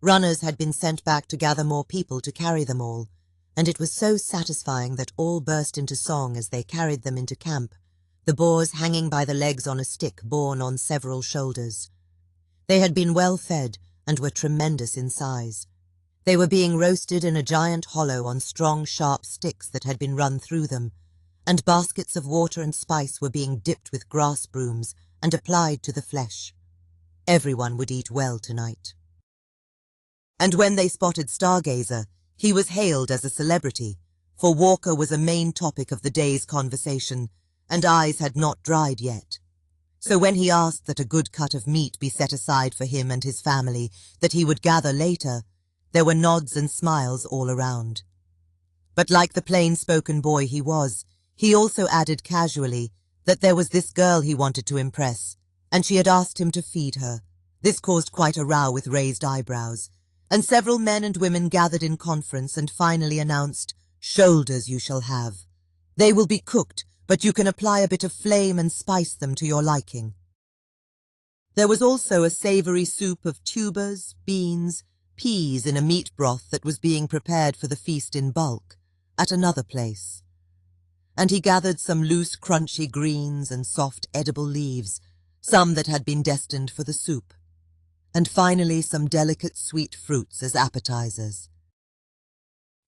Runners had been sent back to gather more people to carry them all, and it was so satisfying that all burst into song as they carried them into camp, the boars hanging by the legs on a stick borne on several shoulders. They had been well fed and were tremendous in size. They were being roasted in a giant hollow on strong, sharp sticks that had been run through them, and baskets of water and spice were being dipped with grass brooms and applied to the flesh. Everyone would eat well tonight. And when they spotted Stargazer, he was hailed as a celebrity, for Walker was a main topic of the day's conversation, and eyes had not dried yet. So when he asked that a good cut of meat be set aside for him and his family, that he would gather later, there were nods and smiles all around. But like the plain-spoken boy he was, he also added casually that there was this girl he wanted to impress, and she had asked him to feed her. This caused quite a row with raised eyebrows, and several men and women gathered in conference and finally announced, "Shoulders you shall have. They will be cooked, but you can apply a bit of flame and spice them to your liking." There was also a savory soup of tubers, beans, peas in a meat broth that was being prepared for the feast in bulk, at another place. And he gathered some loose, crunchy greens and soft, edible leaves, some that had been destined for the soup, and finally some delicate sweet fruits as appetizers.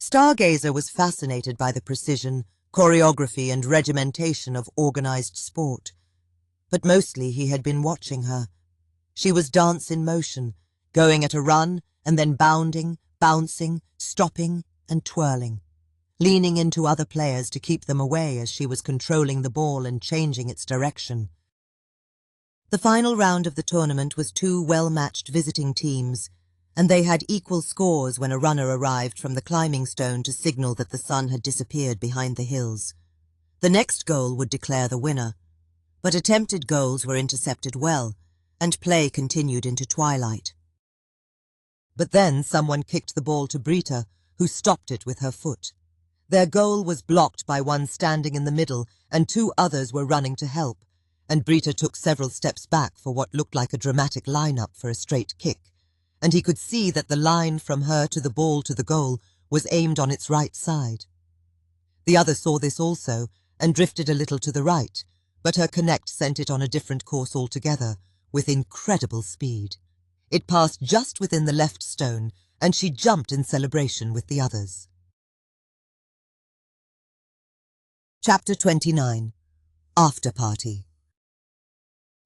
Stargazer was fascinated by the precision, choreography and regimentation of organized sport, but mostly he had been watching her. She was dance in motion, going at a run and then bounding, bouncing, stopping and twirling, leaning into other players to keep them away as she was controlling the ball and changing its direction. The final round of the tournament was 2 well-matched visiting teams, and they had equal scores when a runner arrived from the climbing stone to signal that the sun had disappeared behind the hills. The next goal would declare the winner, but attempted goals were intercepted well, and play continued into twilight. But then someone kicked the ball to Brita, who stopped it with her foot. Their goal was blocked by one standing in the middle, and 2 others were running to help, and Brita took several steps back for what looked like a dramatic line-up for a straight kick, and he could see that the line from her to the ball to the goal was aimed on its right side. The other saw this also, and drifted a little to the right, but her connect sent it on a different course altogether, with incredible speed. It passed just within the left stone, and she jumped in celebration with the others. Chapter 29. After-Party.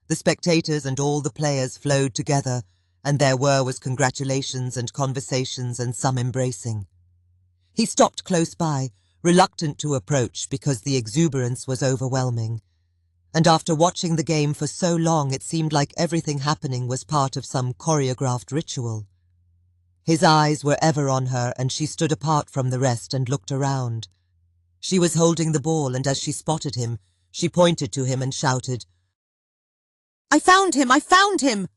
The spectators and all the players flowed together, and there was congratulations and conversations and some embracing. He stopped close by, reluctant to approach because the exuberance was overwhelming, and after watching the game for so long it seemed like everything happening was part of some choreographed ritual. His eyes were ever on her, and she stood apart from the rest and looked around. She was holding the ball, and as she spotted him, she pointed to him and shouted, "I found him! I found him!"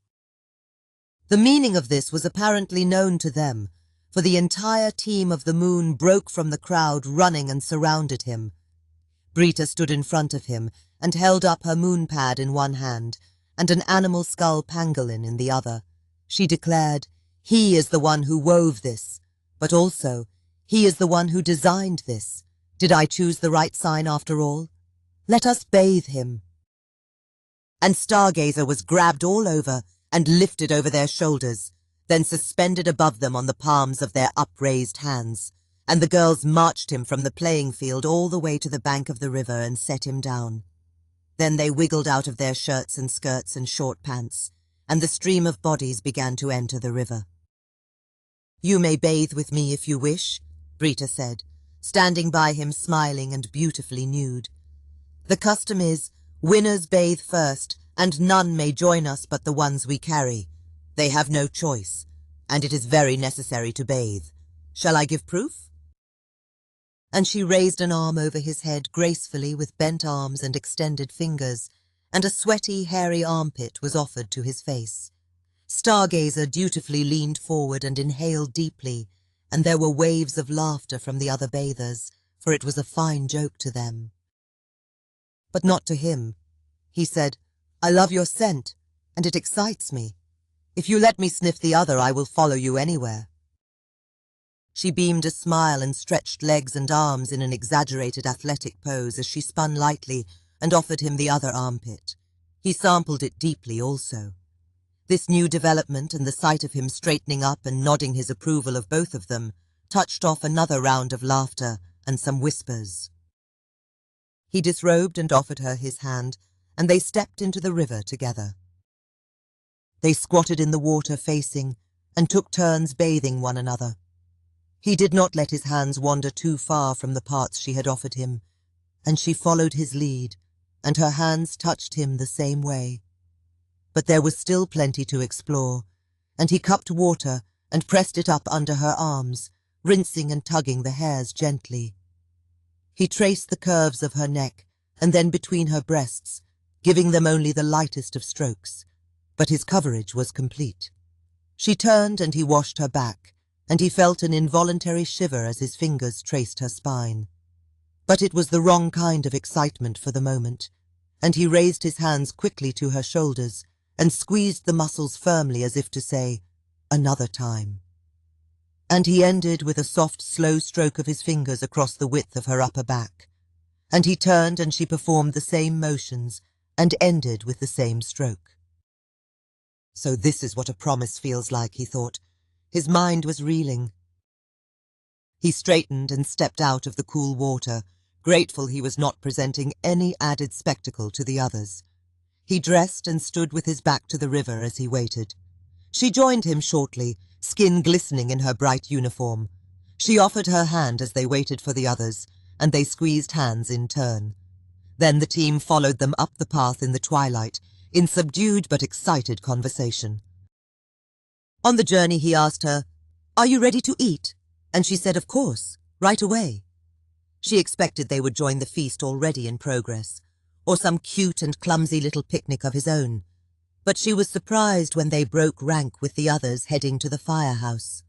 The meaning of this was apparently known to them, for the entire team of the moon broke from the crowd running and surrounded him. Brita stood in front of him and held up her moon pad in one hand, and an animal skull pangolin in the other. She declared, "He is the one who wove this, but also, he is the one who designed this. Did I choose the right sign after all? Let us bathe him." And Stargazer was grabbed all over and lifted over their shoulders, then suspended above them on the palms of their upraised hands, and the girls marched him from the playing field all the way to the bank of the river and set him down. Then they wiggled out of their shirts and skirts and short pants, and the stream of bodies began to enter the river. "You may bathe with me if you wish," Brita said, standing by him smiling and beautifully nude. "The custom is, winners bathe first, and none may join us but the ones we carry. They have no choice, and it is very necessary to bathe. Shall I give proof?" And she raised an arm over his head gracefully with bent arms and extended fingers, and a sweaty, hairy armpit was offered to his face. Stargazer dutifully leaned forward and inhaled deeply, and there were waves of laughter from the other bathers, for it was a fine joke to them. But not to him. He said, "I love your scent, and it excites me. If you let me sniff the other, I will follow you anywhere." She beamed a smile and stretched legs and arms in an exaggerated athletic pose as she spun lightly and offered him the other armpit. He sampled it deeply also. This new development and the sight of him straightening up and nodding his approval of both of them touched off another round of laughter and some whispers. He disrobed and offered her his hand, and they stepped into the river together. They squatted in the water facing and took turns bathing one another. He did not let his hands wander too far from the parts she had offered him, and she followed his lead, and her hands touched him the same way. But there was still plenty to explore, and he cupped water and pressed it up under her arms, rinsing and tugging the hairs gently. He traced the curves of her neck and then between her breasts, giving them only the lightest of strokes, but his coverage was complete. She turned and he washed her back, and he felt an involuntary shiver as his fingers traced her spine. But it was the wrong kind of excitement for the moment, and he raised his hands quickly to her shoulders and squeezed the muscles firmly as if to say, "Another time." And he ended with a soft, slow stroke of his fingers across the width of her upper back, and he turned and she performed the same motions and ended with the same stroke. So this is what a promise feels like, he thought. His mind was reeling. He straightened and stepped out of the cool water, grateful he was not presenting any added spectacle to the others. He dressed and stood with his back to the river as he waited. She joined him shortly, skin glistening in her bright uniform. She offered her hand as they waited for the others, and they squeezed hands in turn. Then the team followed them up the path in the twilight, in subdued but excited conversation. On the journey he asked her, "Are you ready to eat?" And she said, "Of course, right away." She expected they would join the feast already in progress, or some cute and clumsy little picnic of his own, but she was surprised when they broke rank with the others heading to the firehouse.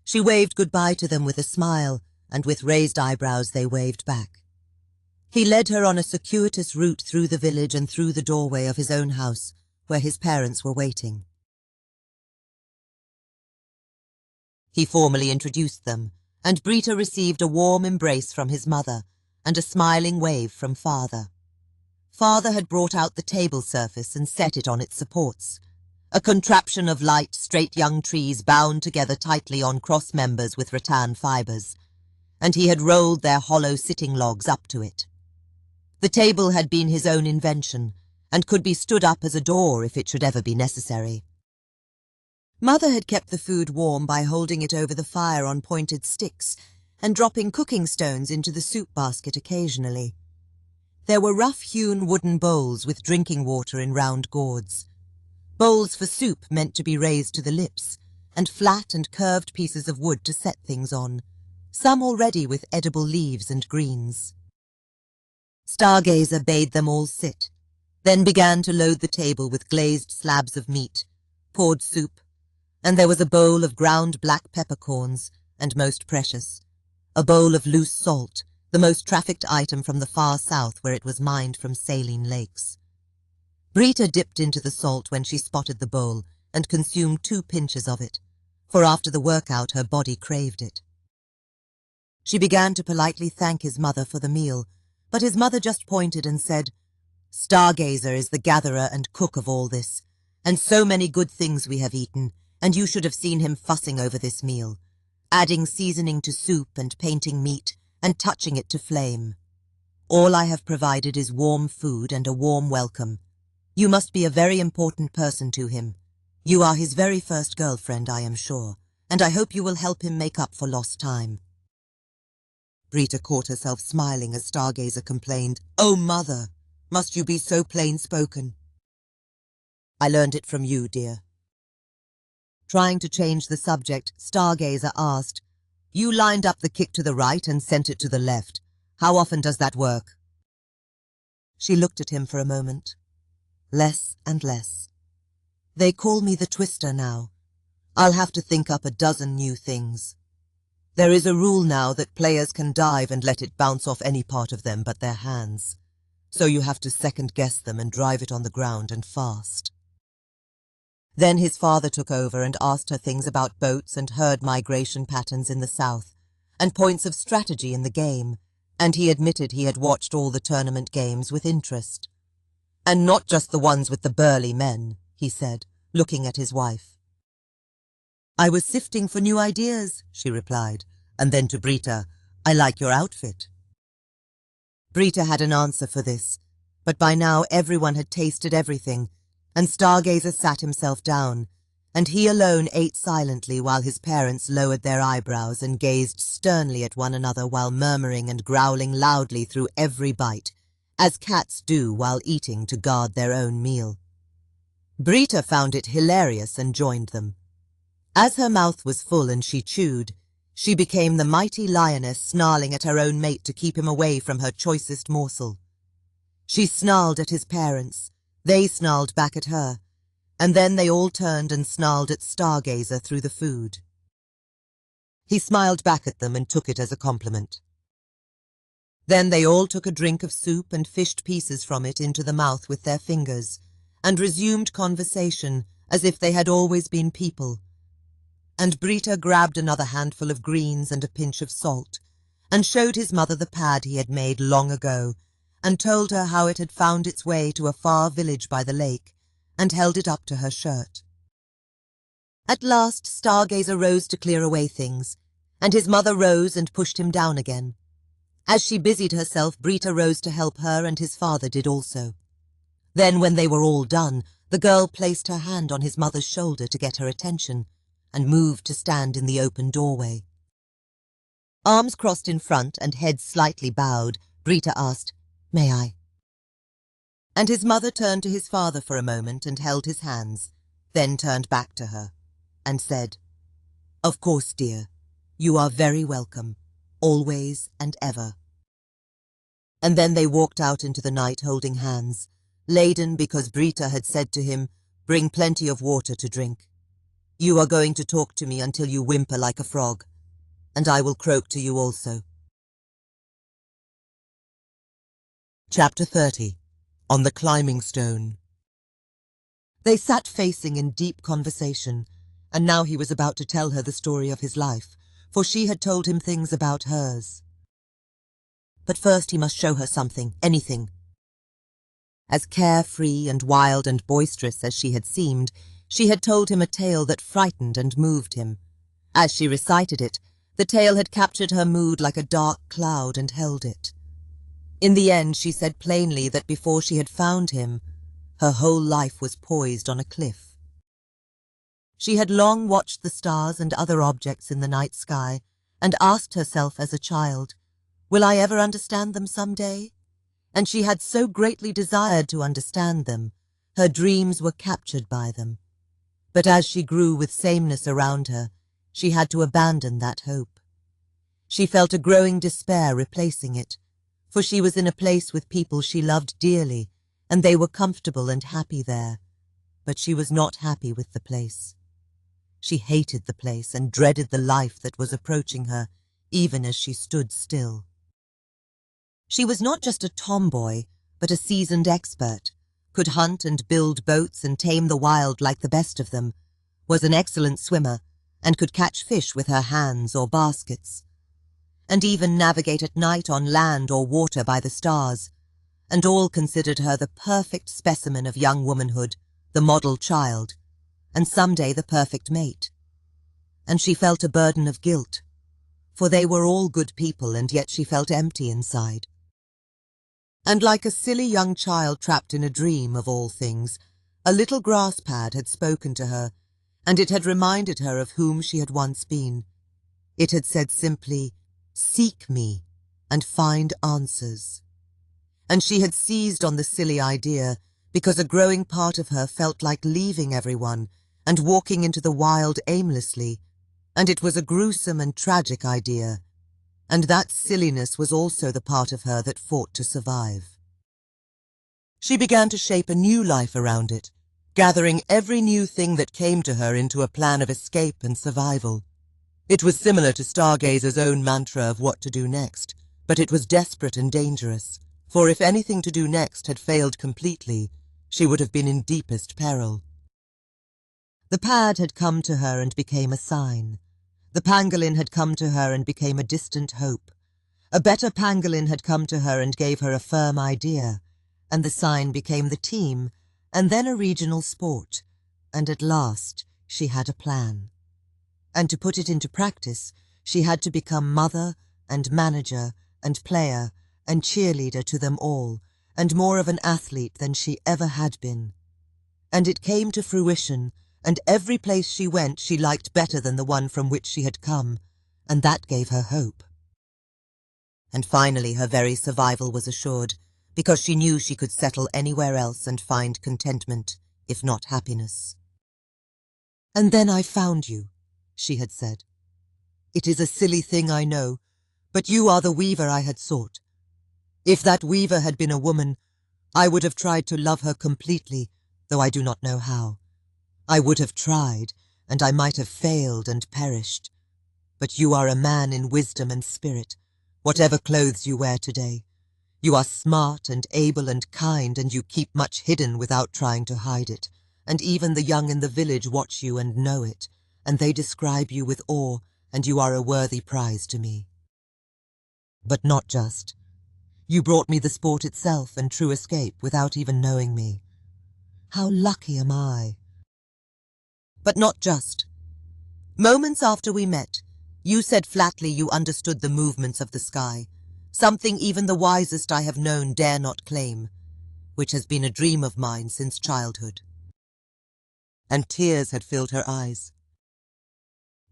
She waved goodbye to them with a smile, and with raised eyebrows they waved back. He led her on a circuitous route through the village and through the doorway of his own house, where his parents were waiting. He formally introduced them, and Brita received a warm embrace from his mother and a smiling wave from father. Father had brought out the table surface and set it on its supports, a contraption of light, straight young trees bound together tightly on cross members with rattan fibres, and he had rolled their hollow sitting logs up to it. The table had been his own invention, and could be stood up as a door if it should ever be necessary. Mother had kept the food warm by holding it over the fire on pointed sticks and dropping cooking stones into the soup basket occasionally. There were rough-hewn wooden bowls with drinking water in round gourds, bowls for soup meant to be raised to the lips, and flat and curved pieces of wood to set things on, some already with edible leaves and greens. Stargazer bade them all sit, then began to load the table with glazed slabs of meat, poured soup, and there was a bowl of ground black peppercorns, and most precious, a bowl of loose salt, the most trafficked item from the far south where it was mined from saline lakes. Brita dipped into the salt when she spotted the bowl and consumed 2 pinches of it, for after the workout her body craved it. She began to politely thank his mother for the meal, but his mother just pointed and said, "Stargazer is the gatherer and cook of all this, and so many good things we have eaten, and you should have seen him fussing over this meal, adding seasoning to soup and painting meat and touching it to flame. All I have provided is warm food and a warm welcome. You must be a very important person to him. You are his very first girlfriend, I am sure, and I hope you will help him make up for lost time." Brita caught herself smiling as Stargazer complained, "Oh, mother, must you be so plain-spoken?" "I learned it from you, dear." Trying to change the subject, Stargazer asked, "You lined up the kick to the right and sent it to the left. How often does that work?" She looked at him for a moment. "Less and less. They call me the Twister now. I'll have to think up a dozen new things. There is a rule now that players can dive and let it bounce off any part of them but their hands. So you have to second-guess them and drive it on the ground and fast." Then his father took over and asked her things about boats and herd migration patterns in the south, and points of strategy in the game, and he admitted he had watched all the tournament games with interest. "And not just the ones with the burly men," he said, looking at his wife. "I was sifting for new ideas," she replied, and then to Brita, "I like your outfit." Brita had an answer for this, but by now everyone had tasted everything, and Stargazer sat himself down, and he alone ate silently while his parents lowered their eyebrows and gazed sternly at one another while murmuring and growling loudly through every bite, as cats do while eating to guard their own meal. Brita found it hilarious and joined them. As her mouth was full and she chewed, she became the mighty lioness snarling at her own mate to keep him away from her choicest morsel. She snarled at his parents, they snarled back at her, and then they all turned and snarled at Stargazer through the food. He smiled back at them and took it as a compliment. Then they all took a drink of soup and fished pieces from it into the mouth with their fingers, and resumed conversation as if they had always been people. And Brita grabbed another handful of greens and a pinch of salt, and showed his mother the pad he had made long ago, and told her how it had found its way to a far village by the lake, and held it up to her shirt. At last Stargazer rose to clear away things, and his mother rose and pushed him down again. As she busied herself, Brita rose to help her, and his father did also. Then, when they were all done, the girl placed her hand on his mother's shoulder to get her attention, and moved to stand in the open doorway. Arms crossed in front and head slightly bowed, Brita asked, "May I?" And his mother turned to his father for a moment and held his hands, then turned back to her, and said, "Of course, dear, you are very welcome, always and ever." And then they walked out into the night holding hands, laden because Brita had said to him, "Bring plenty of water to drink. You are going to talk to me until you whimper like a frog, and I will croak to you also." Chapter 30. On the Climbing Stone. They sat facing in deep conversation, and now he was about to tell her the story of his life, for she had told him things about hers. But first he must show her something, anything. As carefree and wild and boisterous as she had seemed, she had told him a tale that frightened and moved him. As she recited it, the tale had captured her mood like a dark cloud and held it. In the end, she said plainly that before she had found him, her whole life was poised on a cliff. She had long watched the stars and other objects in the night sky, and asked herself as a child, "Will I ever understand them some day?" And she had so greatly desired to understand them, her dreams were captured by them. But as she grew with sameness around her, she had to abandon that hope. She felt a growing despair replacing it, for she was in a place with people she loved dearly, and they were comfortable and happy there. But she was not happy with the place. She hated the place and dreaded the life that was approaching her, even as she stood still. She was not just a tomboy, but a seasoned expert, could hunt and build boats and tame the wild like the best of them, was an excellent swimmer, and could catch fish with her hands or baskets, and even navigate at night on land or water by the stars, and all considered her the perfect specimen of young womanhood, the model child, and someday the perfect mate. And she felt a burden of guilt, for they were all good people, and yet she felt empty inside. And like a silly young child trapped in a dream of all things, a little grass pad had spoken to her, and it had reminded her of whom she had once been. It had said simply, "Seek me and find answers." And she had seized on the silly idea because a growing part of her felt like leaving everyone and walking into the wild aimlessly, and it was a gruesome and tragic idea, and that silliness was also the part of her that fought to survive. She began to shape a new life around it, gathering every new thing that came to her into a plan of escape and survival. It was similar to Stargazer's own mantra of what to do next, but it was desperate and dangerous, for if anything to do next had failed completely, she would have been in deepest peril. The pad had come to her and became a sign. The pangolin had come to her and became a distant hope. A better pangolin had come to her and gave her a firm idea, and the sign became the team, and then a regional sport, and at last she had a plan. And to put it into practice, she had to become mother and manager and player and cheerleader to them all, and more of an athlete than she ever had been. And it came to fruition, and every place she went she liked better than the one from which she had come, and that gave her hope. And finally her very survival was assured, because she knew she could settle anywhere else and find contentment, if not happiness. "And then I found you," she had said. "It is a silly thing, I know, but you are the weaver I had sought. If that weaver had been a woman, I would have tried to love her completely, though I do not know how. I would have tried, and I might have failed and perished. But you are a man in wisdom and spirit, whatever clothes you wear today. You are smart and able and kind, and you keep much hidden without trying to hide it, and even the young in the village watch you and know it, and they describe you with awe, and you are a worthy prize to me. But not just. You brought me the sport itself and true escape without even knowing me. How lucky am I? But not just. Moments after we met, you said flatly you understood the movements of the sky, something even the wisest I have known dare not claim, which has been a dream of mine since childhood." And tears had filled her eyes.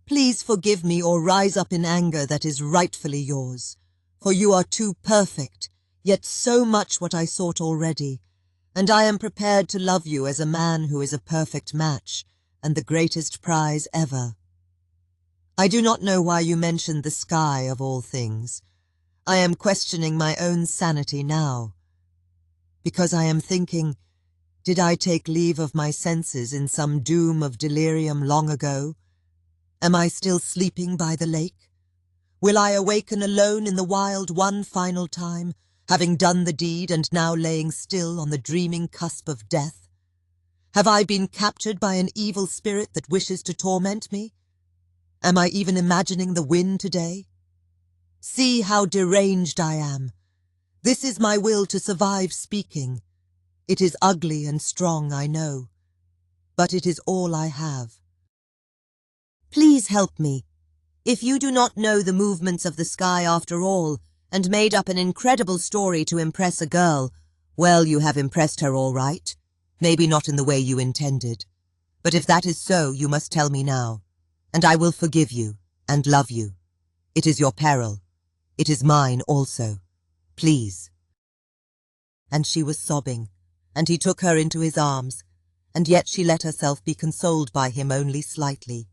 "Please forgive me or rise up in anger that is rightfully yours, for you are too perfect, yet so much what I sought already, and I am prepared to love you as a man who is a perfect match, and the greatest prize ever. I do not know why you mentioned the sky of all things. I am questioning my own sanity now, because I am thinking, did I take leave of my senses in some doom of delirium long ago? Am I still sleeping by the lake? Will I awaken alone in the wild one final time, having done the deed and now laying still on the dreaming cusp of death? Have I been captured by an evil spirit that wishes to torment me? Am I even imagining the wind today? See how deranged I am. This is my will to survive speaking. It is ugly and strong, I know, but it is all I have. Please help me. If you do not know the movements of the sky after all, and made up an incredible story to impress a girl, well, you have impressed her all right. Maybe not in the way you intended. But if that is so, you must tell me now, and I will forgive you and love you. It is your peril. It is mine also. Please." And she was sobbing, and he took her into his arms, and yet she let herself be consoled by him only slightly.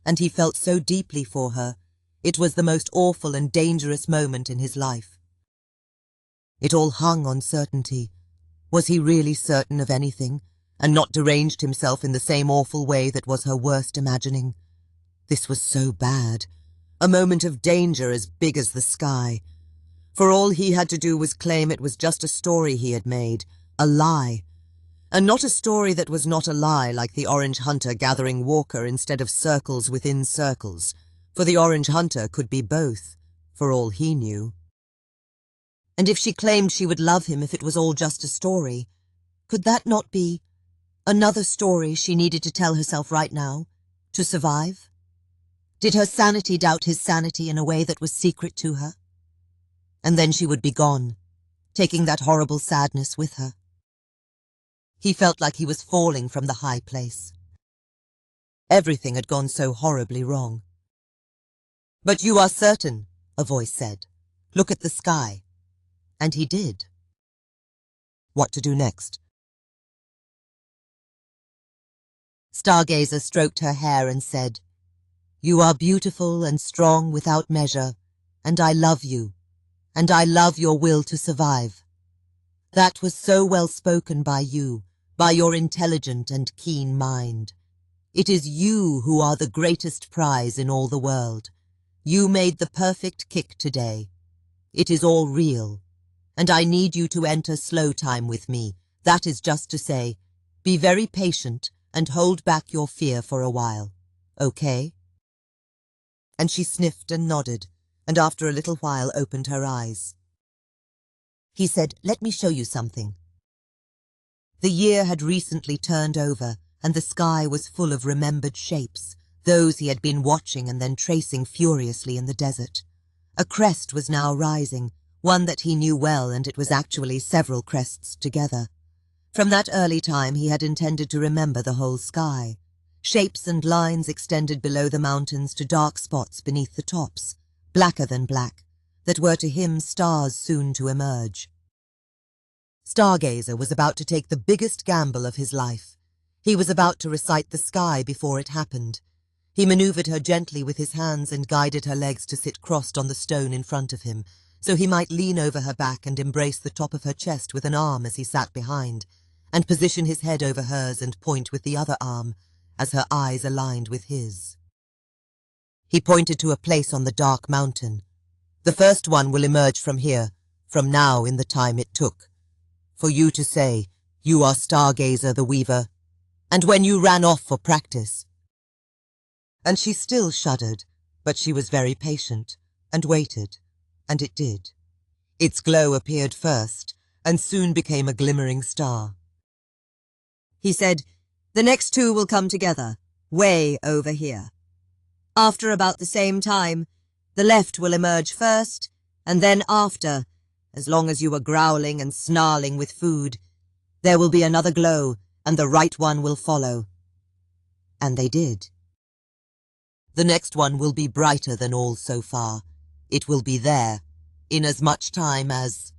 And he felt so deeply for her, it was the most awful and dangerous moment in his life. It all hung on certainty. Was he really certain of anything, and not deranged himself in the same awful way that was her worst imagining? This was so bad. A moment of danger as big as the sky. For all he had to do was claim it was just a story he had made, a lie, And not a story that was not a lie, like the Orange Hunter gathering Walker instead of circles within circles, for the Orange Hunter could be both, for all he knew. And if she claimed she would love him if it was all just a story, could that not be another story she needed to tell herself right now, to survive? Did her sanity doubt his sanity in a way that was secret to her? And then she would be gone, taking that horrible sadness with her. He felt like he was falling from the high place. Everything had gone so horribly wrong. "But you are certain," a voice said. "Look at the sky." And he did. What to do next? Stargazer stroked her hair and said, "You are beautiful and strong without measure, and I love you, and I love your will to survive. That was so well spoken by you, by your intelligent and keen mind. It is you who are the greatest prize in all the world. You made the perfect kick today. It is all real, and I need you to enter slow time with me. That is just to say, be very patient and hold back your fear for a while. Okay?" And she sniffed and nodded, and after a little while opened her eyes. He said, "Let me show you something." The year had recently turned over, and the sky was full of remembered shapes, those he had been watching and then tracing furiously in the desert. A crest was now rising, one that he knew well, and it was actually several crests together. From that early time he had intended to remember the whole sky. Shapes and lines extended below the mountains to dark spots beneath the tops, blacker than black, that were to him stars soon to emerge. Stargazer was about to take the biggest gamble of his life. He was about to recite the sky before it happened. He maneuvered her gently with his hands and guided her legs to sit crossed on the stone in front of him, so he might lean over her back and embrace the top of her chest with an arm as he sat behind, and position his head over hers and point with the other arm, as her eyes aligned with his. He pointed to a place on the dark mountain. "The first one will emerge from here, from now in the time it took. For you to say, you are Stargazer the Weaver, and when you ran off for practice." And she still shuddered, but she was very patient, and waited, and it did. Its glow appeared first, and soon became a glimmering star. He said, "The next two will come together, way over here. After about the same time, the left will emerge first, and then after, as long as you are growling and snarling with food, there will be another glow, and the right one will follow." And they did. The next one will be brighter than all so far. It will be there, in as much time as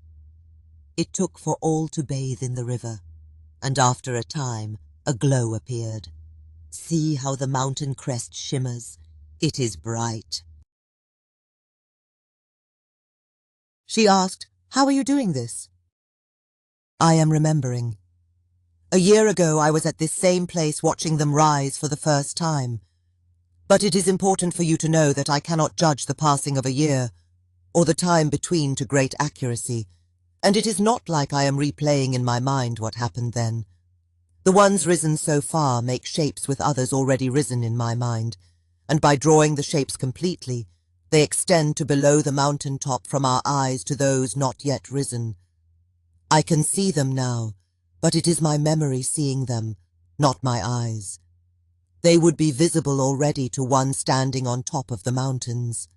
it took for all to bathe in the river, and after a time a glow appeared. "See how the mountain crest shimmers. It is bright." She asked, "How are you doing this?" "I am remembering. A year ago I was at this same place watching them rise for the first time. But it is important for you to know that I cannot judge the passing of a year, or the time between to great accuracy, and it is not like I am replaying in my mind what happened then. The ones risen so far make shapes with others already risen in my mind, and by drawing the shapes completely, they extend to below the mountain top from our eyes to those not yet risen. I can see them now, but it is my memory seeing them, not my eyes. They would be visible already to one standing on top of the mountains."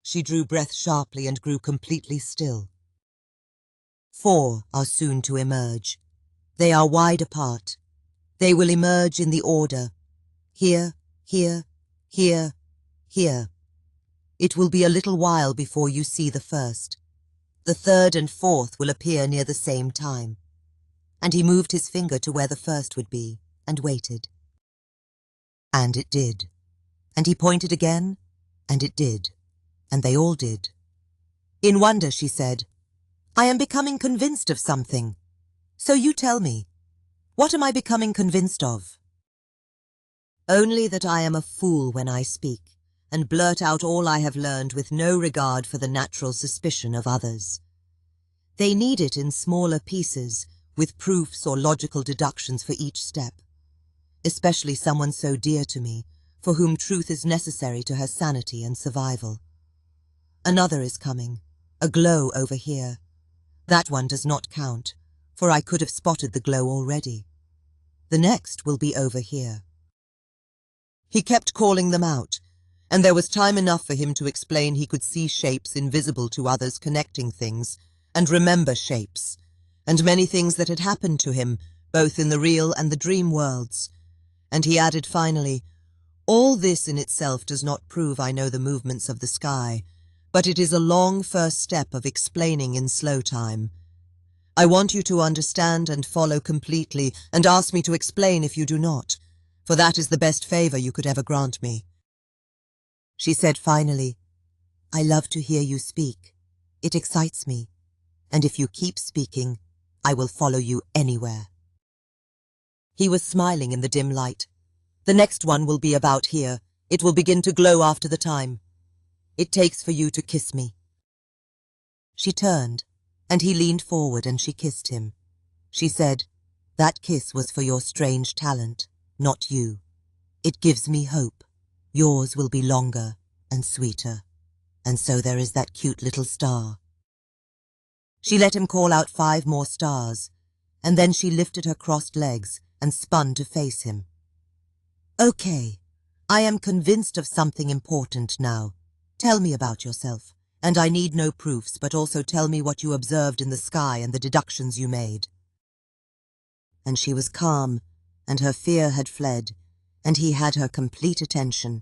She drew breath sharply and grew completely still. 4 are soon to emerge. They are wide apart. They will emerge in the order, here, here, here, here. It will be a little while before you see the first. The third and fourth will appear near the same time. And he moved his finger to where the first would be, and waited. And it did. And he pointed again, and it did. And they all did. In wonder, she said, "I am becoming convinced of something. So you tell me, what am I becoming convinced of?" "Only that I am a fool when I speak, and blurt out all I have learned with no regard for the natural suspicion of others. They need it in smaller pieces, with proofs or logical deductions for each step, especially someone so dear to me, for whom truth is necessary to her sanity and survival. Another is coming, a glow over here. That one does not count, for I could have spotted the glow already. The next will be over here. He kept calling them out, and there was time enough for him to explain he could see shapes invisible to others connecting things, and remember shapes, and many things that had happened to him, both in the real and the dream worlds. And he added finally, "All this in itself does not prove I know the movements of the sky, but it is a long first step of explaining in slow time. I want you to understand and follow completely, and ask me to explain if you do not, for that is the best favor you could ever grant me." She said finally, "I love to hear you speak. It excites me, and if you keep speaking, I will follow you anywhere." He was smiling in the dim light. "The next one will be about here. It will begin to glow after the time. It takes for you to kiss me." She turned, and he leaned forward and she kissed him. She said, "That kiss was for your strange talent, not you. It gives me hope. Yours will be longer and sweeter. And so there is that cute little star." She let him call out 5 more stars, and then she lifted her crossed legs and spun to face him. "Okay, I am convinced of something important now. Tell me about yourself, and I need no proofs, but also tell me what you observed in the sky and the deductions you made." And she was calm, and her fear had fled, and he had her complete attention,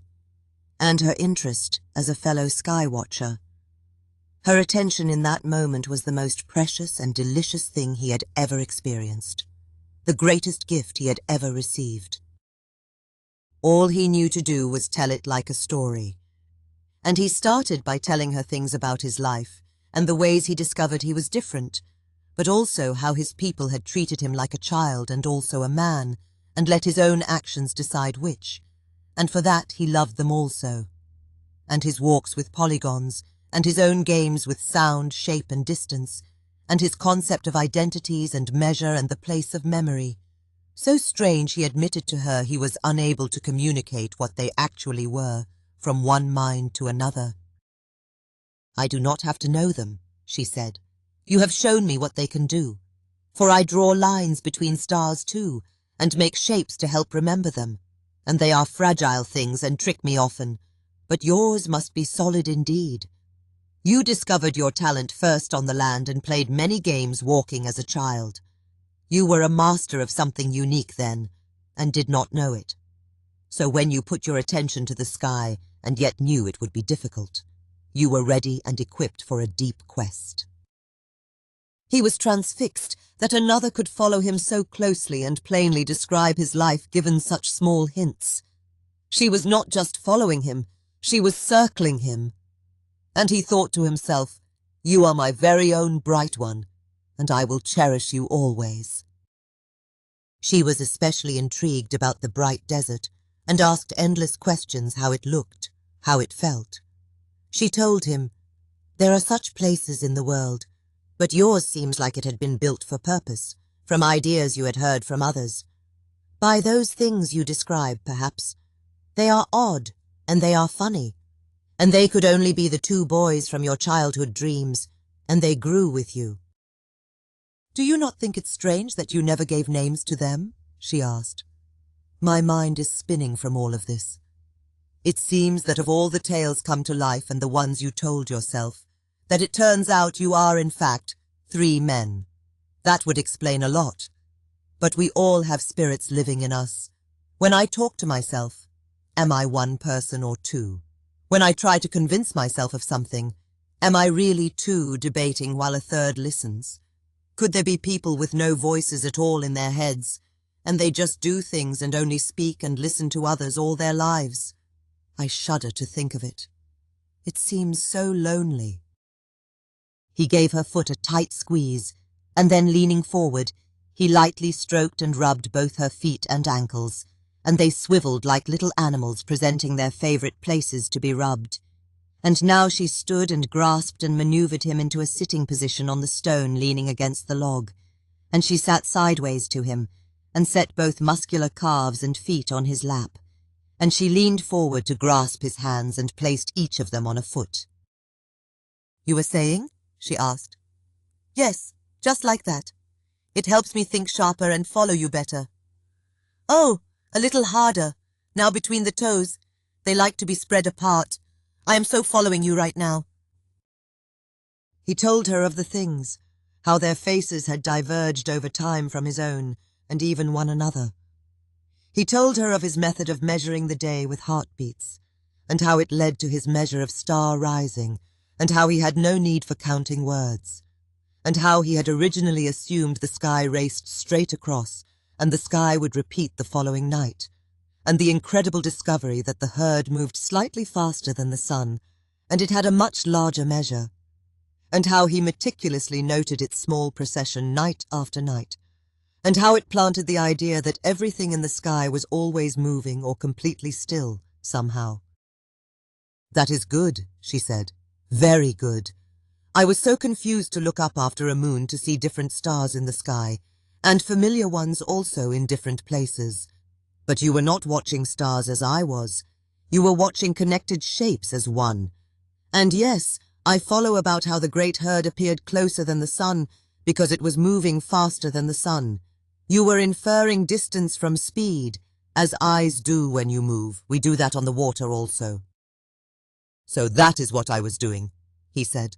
and her interest as a fellow sky watcher. Her attention in that moment was the most precious and delicious thing he had ever experienced, the greatest gift he had ever received. All he knew to do was tell it like a story, and he started by telling her things about his life and the ways he discovered he was different, but also how his people had treated him like a child and also a man, and let his own actions decide which, and for that he loved them also. And his walks with polygons, and his own games with sound, shape and distance, and his concept of identities and measure and the place of memory. So strange he admitted to her he was unable to communicate what they actually were, from one mind to another. "I do not have to know them," she said. "You have shown me what they can do. For I draw lines between stars too, and make shapes to help remember them, and they are fragile things and trick me often, but yours must be solid indeed. You discovered your talent first on the land and played many games walking as a child. You were a master of something unique then, and did not know it. So when you put your attention to the sky, and yet knew it would be difficult, you were ready and equipped for a deep quest." He was transfixed that another could follow him so closely and plainly describe his life given such small hints. She was not just following him, she was circling him. And he thought to himself, "You are my very own bright one, and I will cherish you always." She was especially intrigued about the bright desert, and asked endless questions how it looked, how it felt. She told him, "There are such places in the world, but yours seems like it had been built for purpose, from ideas you had heard from others. By those things you describe, perhaps. They are odd, and they are funny, and they could only be the 2 boys from your childhood dreams, and they grew with you." "Do you not think it strange that you never gave names to them?" she asked. "My mind is spinning from all of this. It seems that of all the tales come to life and the ones you told yourself, that it turns out you are, in fact, 3 men. That would explain a lot. But we all have spirits living in us. When I talk to myself, am I 1 person or 2? When I try to convince myself of something, am I really 2 debating while a 3rd listens? Could there be people with no voices at all in their heads, and they just do things and only speak and listen to others all their lives? I shudder to think of it. It seems so lonely." He gave her foot a tight squeeze, and then leaning forward, he lightly stroked and rubbed both her feet and ankles, and they swiveled like little animals presenting their favorite places to be rubbed. And now she stood and grasped and maneuvered him into a sitting position on the stone leaning against the log, and she sat sideways to him and set both muscular calves and feet on his lap, and she leaned forward to grasp his hands and placed each of them on a foot. "You were saying?" she asked. "Yes, just like that. It helps me think sharper and follow you better." "Oh, a little harder, now between the toes. They like to be spread apart. I am so following you right now." He told her of the things, how their faces had diverged over time from his own, and even one another. He told her of his method of measuring the day with heartbeats, and how it led to his measure of star rising, and how he had no need for counting words, and how he had originally assumed the sky raced straight across, and the sky would repeat the following night, and the incredible discovery that the herd moved slightly faster than the sun, and it had a much larger measure, and how he meticulously noted its small procession night after night, and how it planted the idea that everything in the sky was always moving or completely still, somehow. "That is good," she said. "Very good. I was so confused to look up after a moon to see different stars in the sky, and familiar ones also in different places. But you were not watching stars as I was. You were watching connected shapes as one. And yes, I follow about how the great herd appeared closer than the sun because it was moving faster than the sun. You were inferring distance from speed, as eyes do when you move. We do that on the water also." "So that is what I was doing," he said.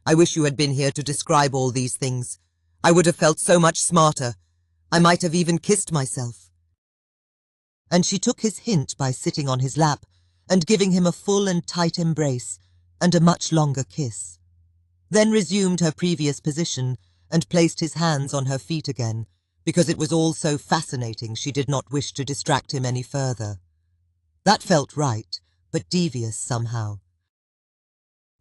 "I wish you had been here to describe all these things. I would have felt so much smarter. I might have even kissed myself." And she took his hint by sitting on his lap and giving him a full and tight embrace and a much longer kiss. Then resumed her previous position and placed his hands on her feet again, because it was all so fascinating she did not wish to distract him any further. That felt right, but devious somehow.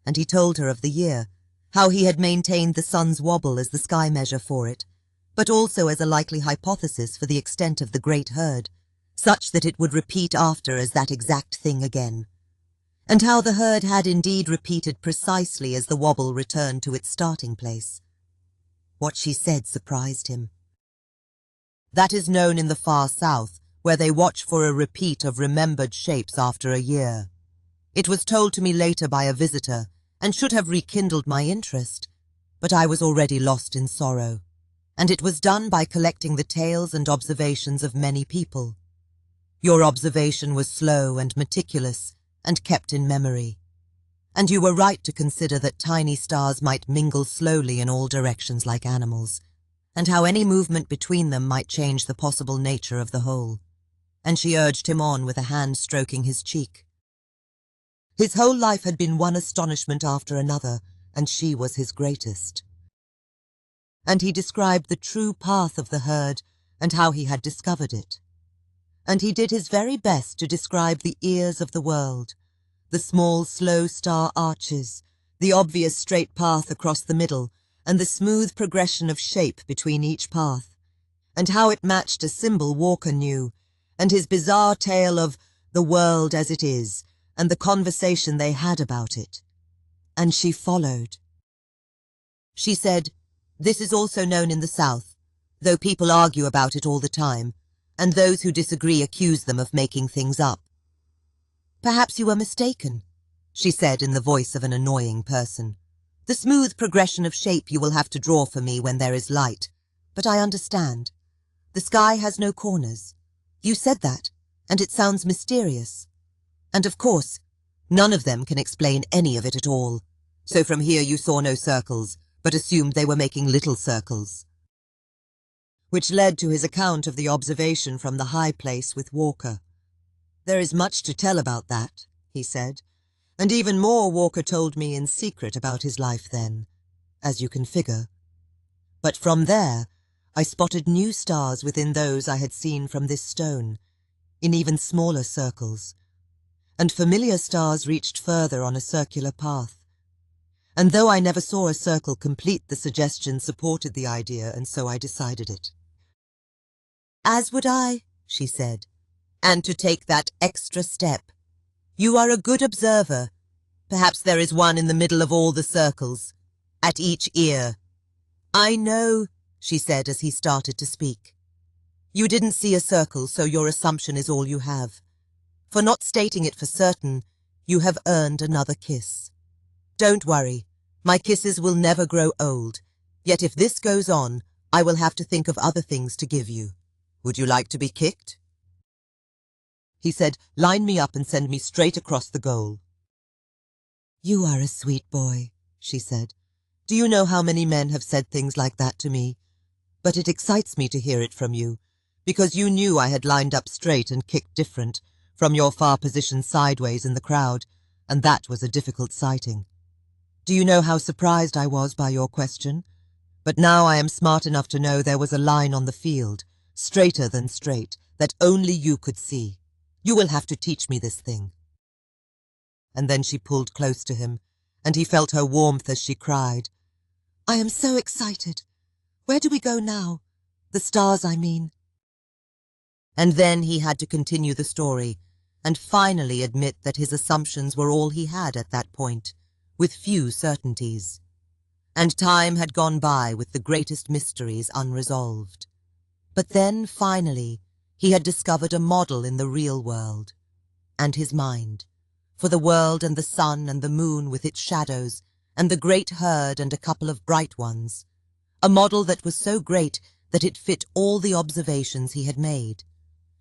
And he told her of the year, how he had maintained the sun's wobble as the sky measure for it, but also as a likely hypothesis for the extent of the great herd, such that it would repeat after as that exact thing again, and how the herd had indeed repeated precisely as the wobble returned to its starting place. What she said surprised him. "That is known in the far south, where they watch for a repeat of remembered shapes after a year. It was told to me later by a visitor, and should have rekindled my interest, but I was already lost in sorrow, and it was done by collecting the tales and observations of many people. Your observation was slow and meticulous, and kept in memory, and you were right to consider that tiny stars might mingle slowly in all directions like animals, and how any movement between them might change the possible nature of the whole." And she urged him on with a hand stroking his cheek. His whole life had been one astonishment after another, and she was his greatest. And he described the true path of the herd and how he had discovered it. And he did his very best to describe the ears of the world, the small, slow star arches, the obvious straight path across the middle, and the smooth progression of shape between each path, and how it matched a symbol Walker knew, and his bizarre tale of the world as it is, and the conversation they had about it. And she followed. She said, "This is also known in the South, though people argue about it all the time, and those who disagree accuse them of making things up." "Perhaps you are mistaken," she said in the voice of an annoying person. "The smooth progression of shape you will have to draw for me when there is light, but I understand. The sky has no corners. You said that, and it sounds mysterious. And of course, none of them can explain any of it at all. So from here you saw no circles, but assumed they were making little circles." Which led to his account of the observation from the high place with Walker. "There is much to tell about that," he said, "and even more Walker told me in secret about his life then, as you can figure. But from there, I spotted new stars within those I had seen from this stone, in even smaller circles, and familiar stars reached further on a circular path. And though I never saw a circle complete, the suggestion supported the idea, and so I decided it." "As would I," she said, "and to take that extra step. You are a good observer. Perhaps there is one in the middle of all the circles, at each ear. I know she said as he started to speak. You didn't see a circle, so your assumption is all you have. For not stating it for certain, you have earned another kiss. Don't worry, my kisses will never grow old, yet if this goes on, I will have to think of other things to give you. Would you like to be kicked? He said, line me up and send me straight across the goal. You are a sweet boy, she said. Do you know how many men have said things like that to me? But it excites me to hear it from you, because you knew I had lined up straight and kicked different, from your far position sideways in the crowd, and that was a difficult sighting. Do you know how surprised I was by your question? But now I am smart enough to know there was a line on the field, straighter than straight, that only you could see. You will have to teach me this thing. And then she pulled close to him, and he felt her warmth as she cried, I am so excited. Where do we go now? The stars, I mean. And then he had to continue the story, and finally admit that his assumptions were all he had at that point, with few certainties. And time had gone by with the greatest mysteries unresolved. But then, finally, he had discovered a model in the real world, and his mind, for the world and the sun and the moon with its shadows, and the great herd and a couple of bright ones, a model that was so great that it fit all the observations he had made.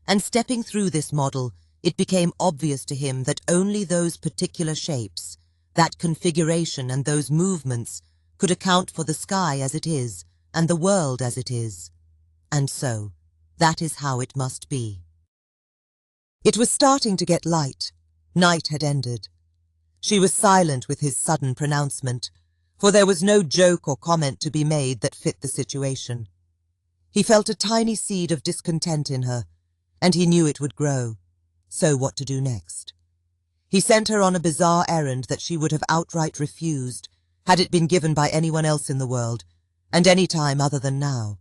And stepping through this model, it became obvious to him that only those particular shapes, that configuration and those movements could account for the sky as it is and the world as it is. And so, that is how it must be. It was starting to get light. Night had ended. She was silent with his sudden pronouncement, for there was no joke or comment to be made that fit the situation. He felt a tiny seed of discontent in her, and he knew it would grow. So what to do next? He sent her on a bizarre errand that she would have outright refused, had it been given by anyone else in the world, and any time other than now.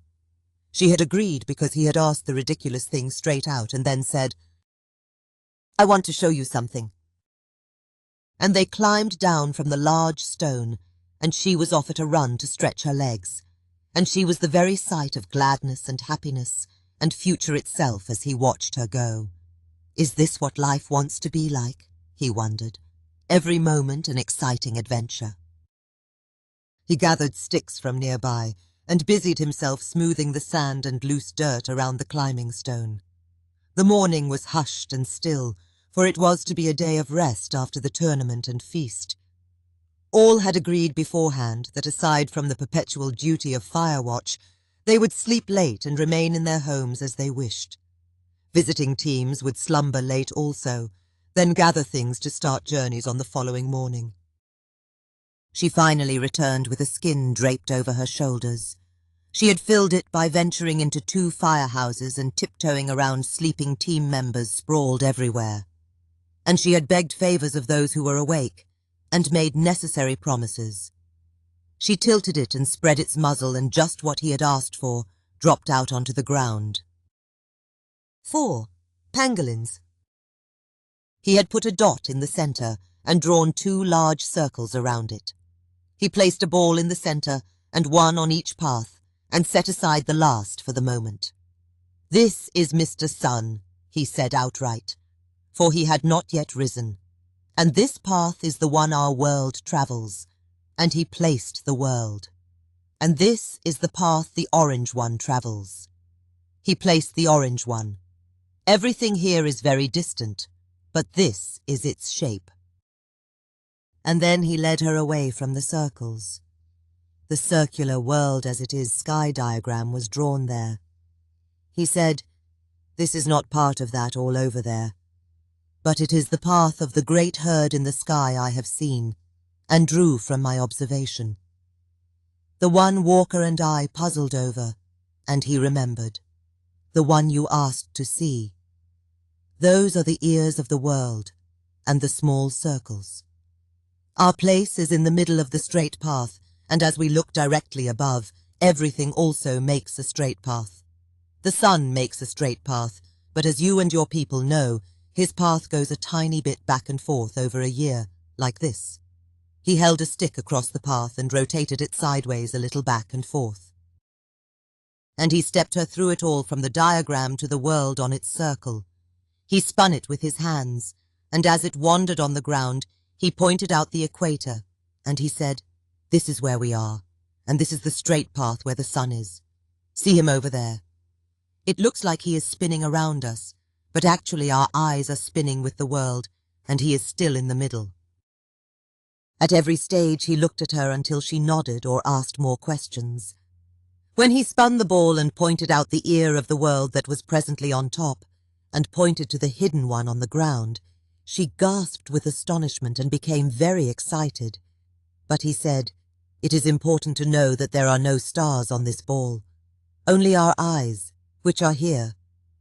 She had agreed because he had asked the ridiculous thing straight out and then said, I want to show you something. And they climbed down from the large stone, and she was off at a run to stretch her legs, and she was the very sight of gladness and happiness and future itself as he watched her go. Is this what life wants to be like? He wondered. Every moment an exciting adventure. He gathered sticks from nearby and busied himself smoothing the sand and loose dirt around the climbing stone. The morning was hushed and still, for it was to be a day of rest after the tournament and feast. All had agreed beforehand that aside from the perpetual duty of fire watch, they would sleep late and remain in their homes as they wished. Visiting teams would slumber late also, then gather things to start journeys on the following morning. She finally returned with a skin draped over her shoulders. She had filled it by venturing into 2 firehouses and tiptoeing around sleeping team members sprawled everywhere. And she had begged favors of those who were awake, and made necessary promises. She tilted it and spread its muzzle, and just what he had asked for dropped out onto the ground. 4. Pangolins. He had put a dot in the center and drawn 2 large circles around it. He placed a ball in the center and 1 on each path, and set aside the last for the moment. This is Mr. Sun, he said outright, for he had not yet risen. And this path is the one our world travels, and he placed the world. And this is the path the orange one travels. He placed the orange one. Everything here is very distant, but this is its shape. And then he led her away from the circles. The circular world as it is sky diagram was drawn there. He said, this is not part of that all over there, but it is the path of the great herd in the sky I have seen, and drew from my observation. The one Walker and I puzzled over, and he remembered. The one you asked to see. Those are the ears of the world, and the small circles. Our place is in the middle of the straight path, and as we look directly above, everything also makes a straight path. The sun makes a straight path, but as you and your people know, his path goes a tiny bit back and forth over a year, like this. He held a stick across the path and rotated it sideways a little back and forth. and he stepped her through it all from the diagram to the world on its circle. He spun it with his hands, and as it wandered on the ground, he pointed out the equator, and he said, "This is where we are, and this is the straight path where the sun is. See him over there. It looks like he is spinning around us, but actually our eyes are spinning with the world, and he is still in the middle." At every stage he looked at her until she nodded or asked more questions. When he spun the ball and pointed out the ear of the world that was presently on top, and pointed to the hidden one on the ground, she gasped with astonishment and became very excited. But he said, "It is important to know that there are no stars on this ball, only our eyes, which are here,"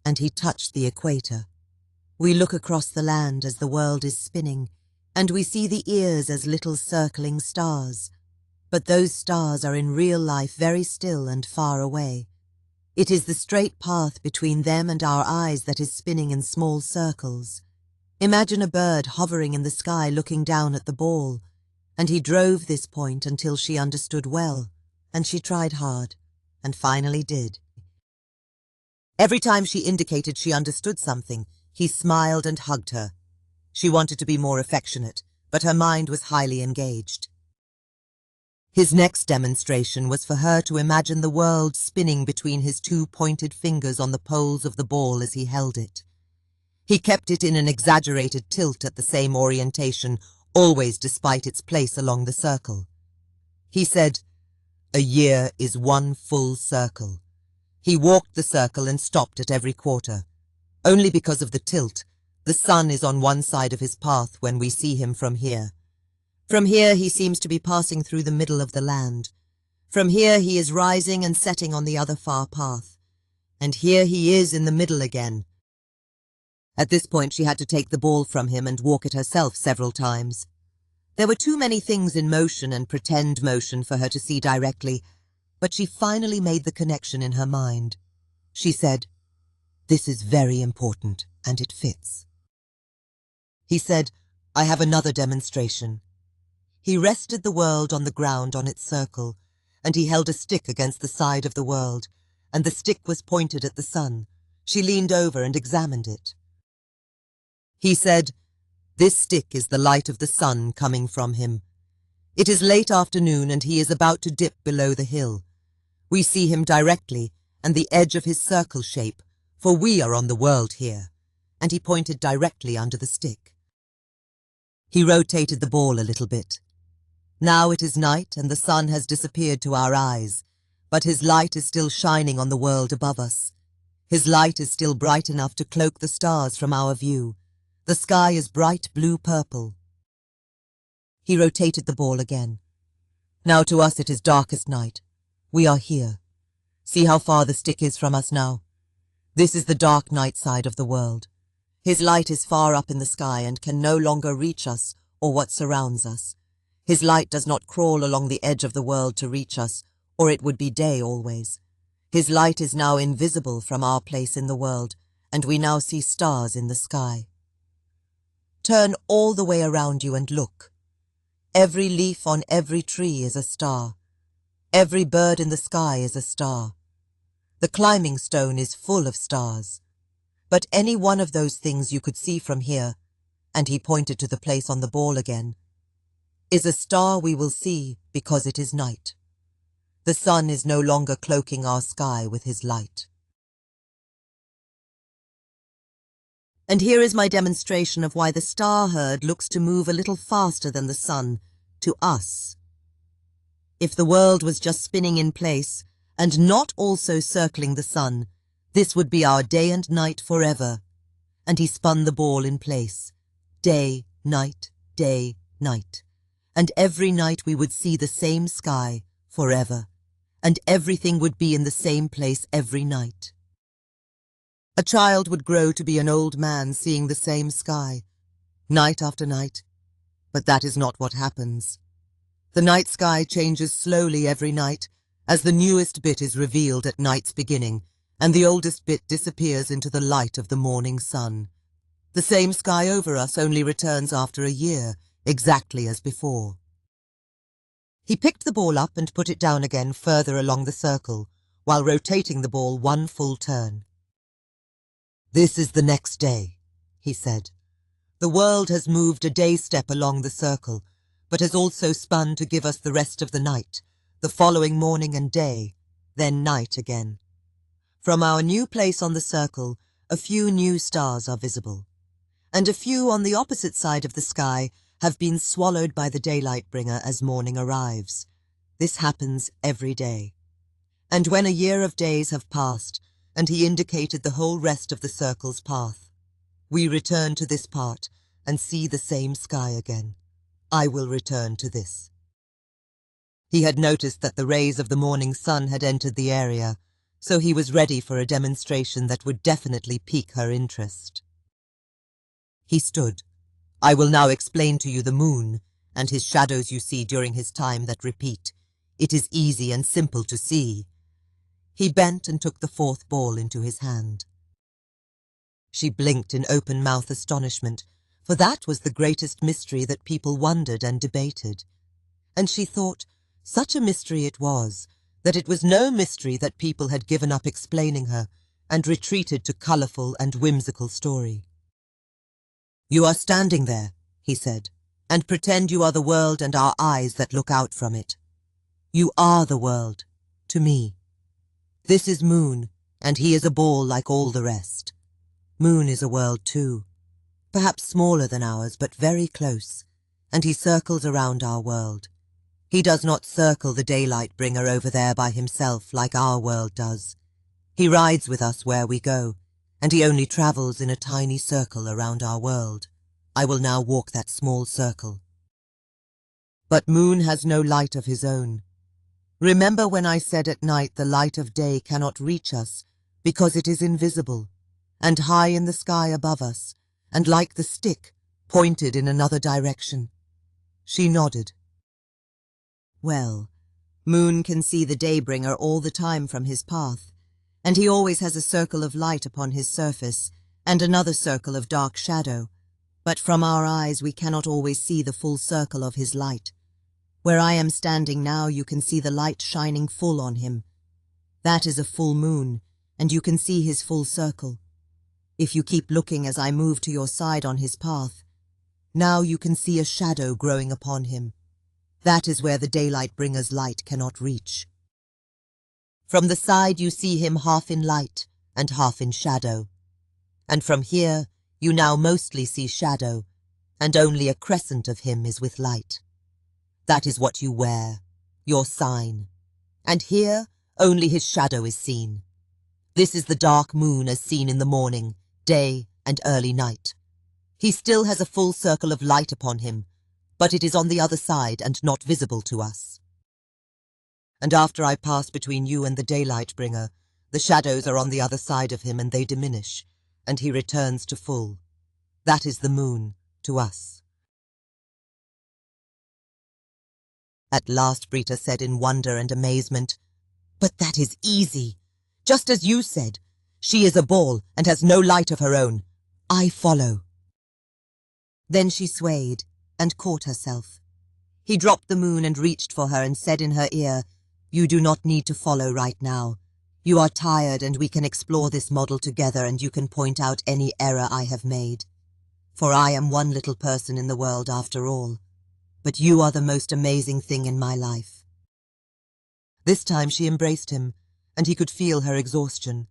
and he touched the equator. "We look across the land as the world is spinning, and we see the ears as little circling stars. But those stars are in real life very still and far away. It is the straight path between them and our eyes that is spinning in small circles. Imagine a bird hovering in the sky looking down at the ball." And he drove this point until she understood well, and she tried hard, and finally did. Every time she indicated she understood something, he smiled and hugged her. She wanted to be more affectionate, but her mind was highly engaged. His next demonstration was for her to imagine the world spinning between his two pointed fingers on the poles of the ball as he held it. He kept it in an exaggerated tilt at the same orientation, always despite its place along the circle. He said, "A year is one full circle." He walked the circle and stopped at every quarter. Only because of the tilt, the sun is on one side of his path when we see him from here. From here he seems to be passing through the middle of the land. From here he is rising and setting on the other far path. And here he is in the middle again. At this point she had to take the ball from him and walk it herself several times. There were too many things in motion and pretend motion for her to see directly, but she finally made the connection in her mind. She said, "This is very important, and it fits." He said, "I have another demonstration." He rested the world on the ground on its circle, and he held a stick against the side of the world, and the stick was pointed at the sun. She leaned over and examined it. He said, "This stick is the light of the sun coming from him. It is late afternoon and he is about to dip below the hill. We see him directly and the edge of his circle shape, for we are on the world here," and he pointed directly under the stick. He rotated the ball a little bit. Now it is night and the sun has disappeared to our eyes, but his light is still shining on the world above us. His light is still bright enough to cloak the stars from our view. The sky is bright blue-purple. He rotated the ball again. Now to us it is darkest night. We are here. See how far the stick is from us now. This is the dark night side of the world. His light is far up in the sky and can no longer reach us or what surrounds us. His light does not crawl along the edge of the world to reach us, or it would be day always. His light is now invisible from our place in the world, and we now see stars in the sky. Turn all the way around you and look. Every leaf on every tree is a star. Every bird in the sky is a star. The climbing stone is full of stars. But any one of those things you could see from here, and he pointed to the place on the ball again, is a star we will see because it is night. The sun is no longer cloaking our sky with his light. And here is my demonstration of why the star herd looks to move a little faster than the sun, to us. If the world was just spinning in place, and not also circling the sun, this would be our day and night forever. And he spun the ball in place. Day, night, day, night. And every night we would see the same sky forever. And everything would be in the same place every night. A child would grow to be an old man seeing the same sky, night after night. But that is not what happens. The night sky changes slowly every night, as the newest bit is revealed at night's beginning, and the oldest bit disappears into the light of the morning sun. The same sky over us only returns after a year, exactly as before. He picked the ball up and put it down again further along the circle, while rotating the ball one full turn. "This is the next day," he said. "The world has moved a day step along the circle, but has also spun to give us the rest of the night, the following morning and day, then night again. From our new place on the circle, a few new stars are visible, and a few on the opposite side of the sky have been swallowed by the daylight bringer as morning arrives. This happens every day. And when a year of days have passed, and he indicated the whole rest of the circle's path, we return to this part and see the same sky again. I will return to this." He had noticed that the rays of the morning sun had entered the area, so he was ready for a demonstration that would definitely pique her interest. He stood. "I will now explain to you the moon, and his shadows you see during his time that repeat. It is easy and simple to see." He bent and took the fourth ball into his hand. She blinked in open-mouthed astonishment, for that was the greatest mystery that people wondered and debated. And she thought, such a mystery it was, that it was no mystery that people had given up explaining her and retreated to colourful and whimsical story. "You are standing there," he said, "and pretend you are the world and our eyes that look out from it. You are the world, to me. This is Moon, and he is a ball like all the rest. Moon is a world too, perhaps smaller than ours, but very close, and he circles around our world. He does not circle the daylight bringer over there by himself like our world does. He rides with us where we go, and he only travels in a tiny circle around our world. I will now walk that small circle. But Moon has no light of his own. Remember when I said at night the light of day cannot reach us because it is invisible, and high in the sky above us, and like the stick, pointed in another direction?" She nodded. "Well, Moon can see the daybringer all the time from his path, and he always has a circle of light upon his surface, and another circle of dark shadow, but from our eyes we cannot always see the full circle of his light. Where I am standing now you can see the light shining full on him. That is a full moon, and you can see his full circle. If you keep looking as I move to your side on his path, now you can see a shadow growing upon him. That is where the daylight bringer's light cannot reach. From the side you see him half in light and half in shadow, and from here you now mostly see shadow, and only a crescent of him is with light. That is what you wear, your sign, and here only his shadow is seen. This is the dark moon as seen in the morning, day, and early night. He still has a full circle of light upon him, but it is on the other side and not visible to us. And after I pass between you and the daylight bringer, the shadows are on the other side of him and they diminish, and he returns to full. That is the moon to us." At last Brita said in wonder and amazement, "But that is easy. Just as you said, she is a ball and has no light of her own. I follow." Then she swayed and caught herself. He dropped the moon and reached for her and said in her ear, "You do not need to follow right now. You are tired and we can explore this model together and you can point out any error I have made. For I am one little person in the world after all. But you are the most amazing thing in my life." This time she embraced him, and he could feel her exhaustion.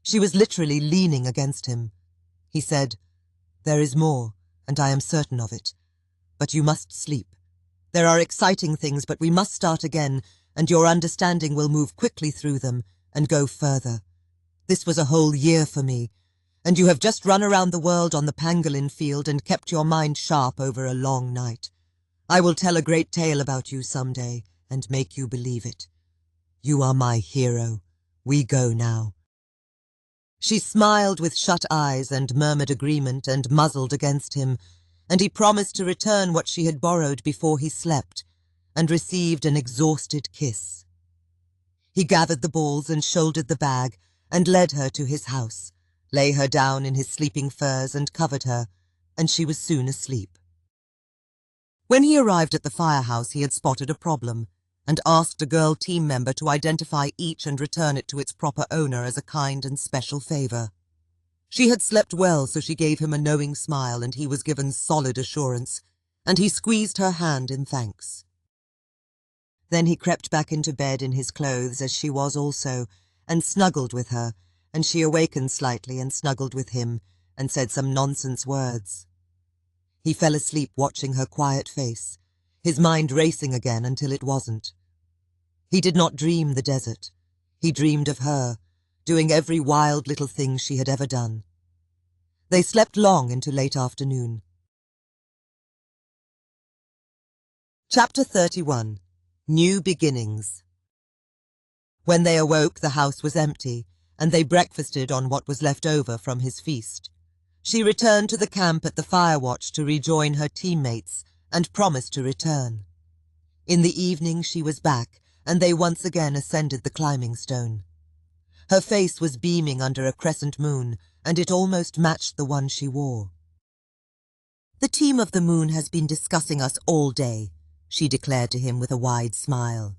She was literally leaning against him. He said, "There is more, and I am certain of it. But you must sleep. There are exciting things, but we must start again, and your understanding will move quickly through them and go further. This was a whole year for me, and you have just run around the world on the pangolin field and kept your mind sharp over a long night. I will tell a great tale about you some day and make you believe it. You are my hero. We go now." She smiled with shut eyes and murmured agreement and muzzled against him, and he promised to return what she had borrowed before he slept, and received an exhausted kiss. He gathered the balls and shouldered the bag and led her to his house, lay her down in his sleeping furs and covered her, and she was soon asleep. When he arrived at the firehouse he had spotted a problem, and asked a girl team member to identify each and return it to its proper owner as a kind and special favor. She had slept well, so she gave him a knowing smile, and he was given solid assurance, and he squeezed her hand in thanks. Then he crept back into bed in his clothes, as she was also, and snuggled with her, and she awakened slightly and snuggled with him, and said some nonsense words. He fell asleep watching her quiet face, his mind racing again until it wasn't. He did not dream the desert. He dreamed of her, doing every wild little thing she had ever done. They slept long into late afternoon. Chapter 31. New Beginnings. When they awoke, the house was empty, and they breakfasted on what was left over from his feast. She returned to the camp at the firewatch to rejoin her teammates and promised to return. In the evening she was back, and they once again ascended the climbing stone. Her face was beaming under a crescent moon, and it almost matched the one she wore. "The team of the moon has been discussing us all day," she declared to him with a wide smile.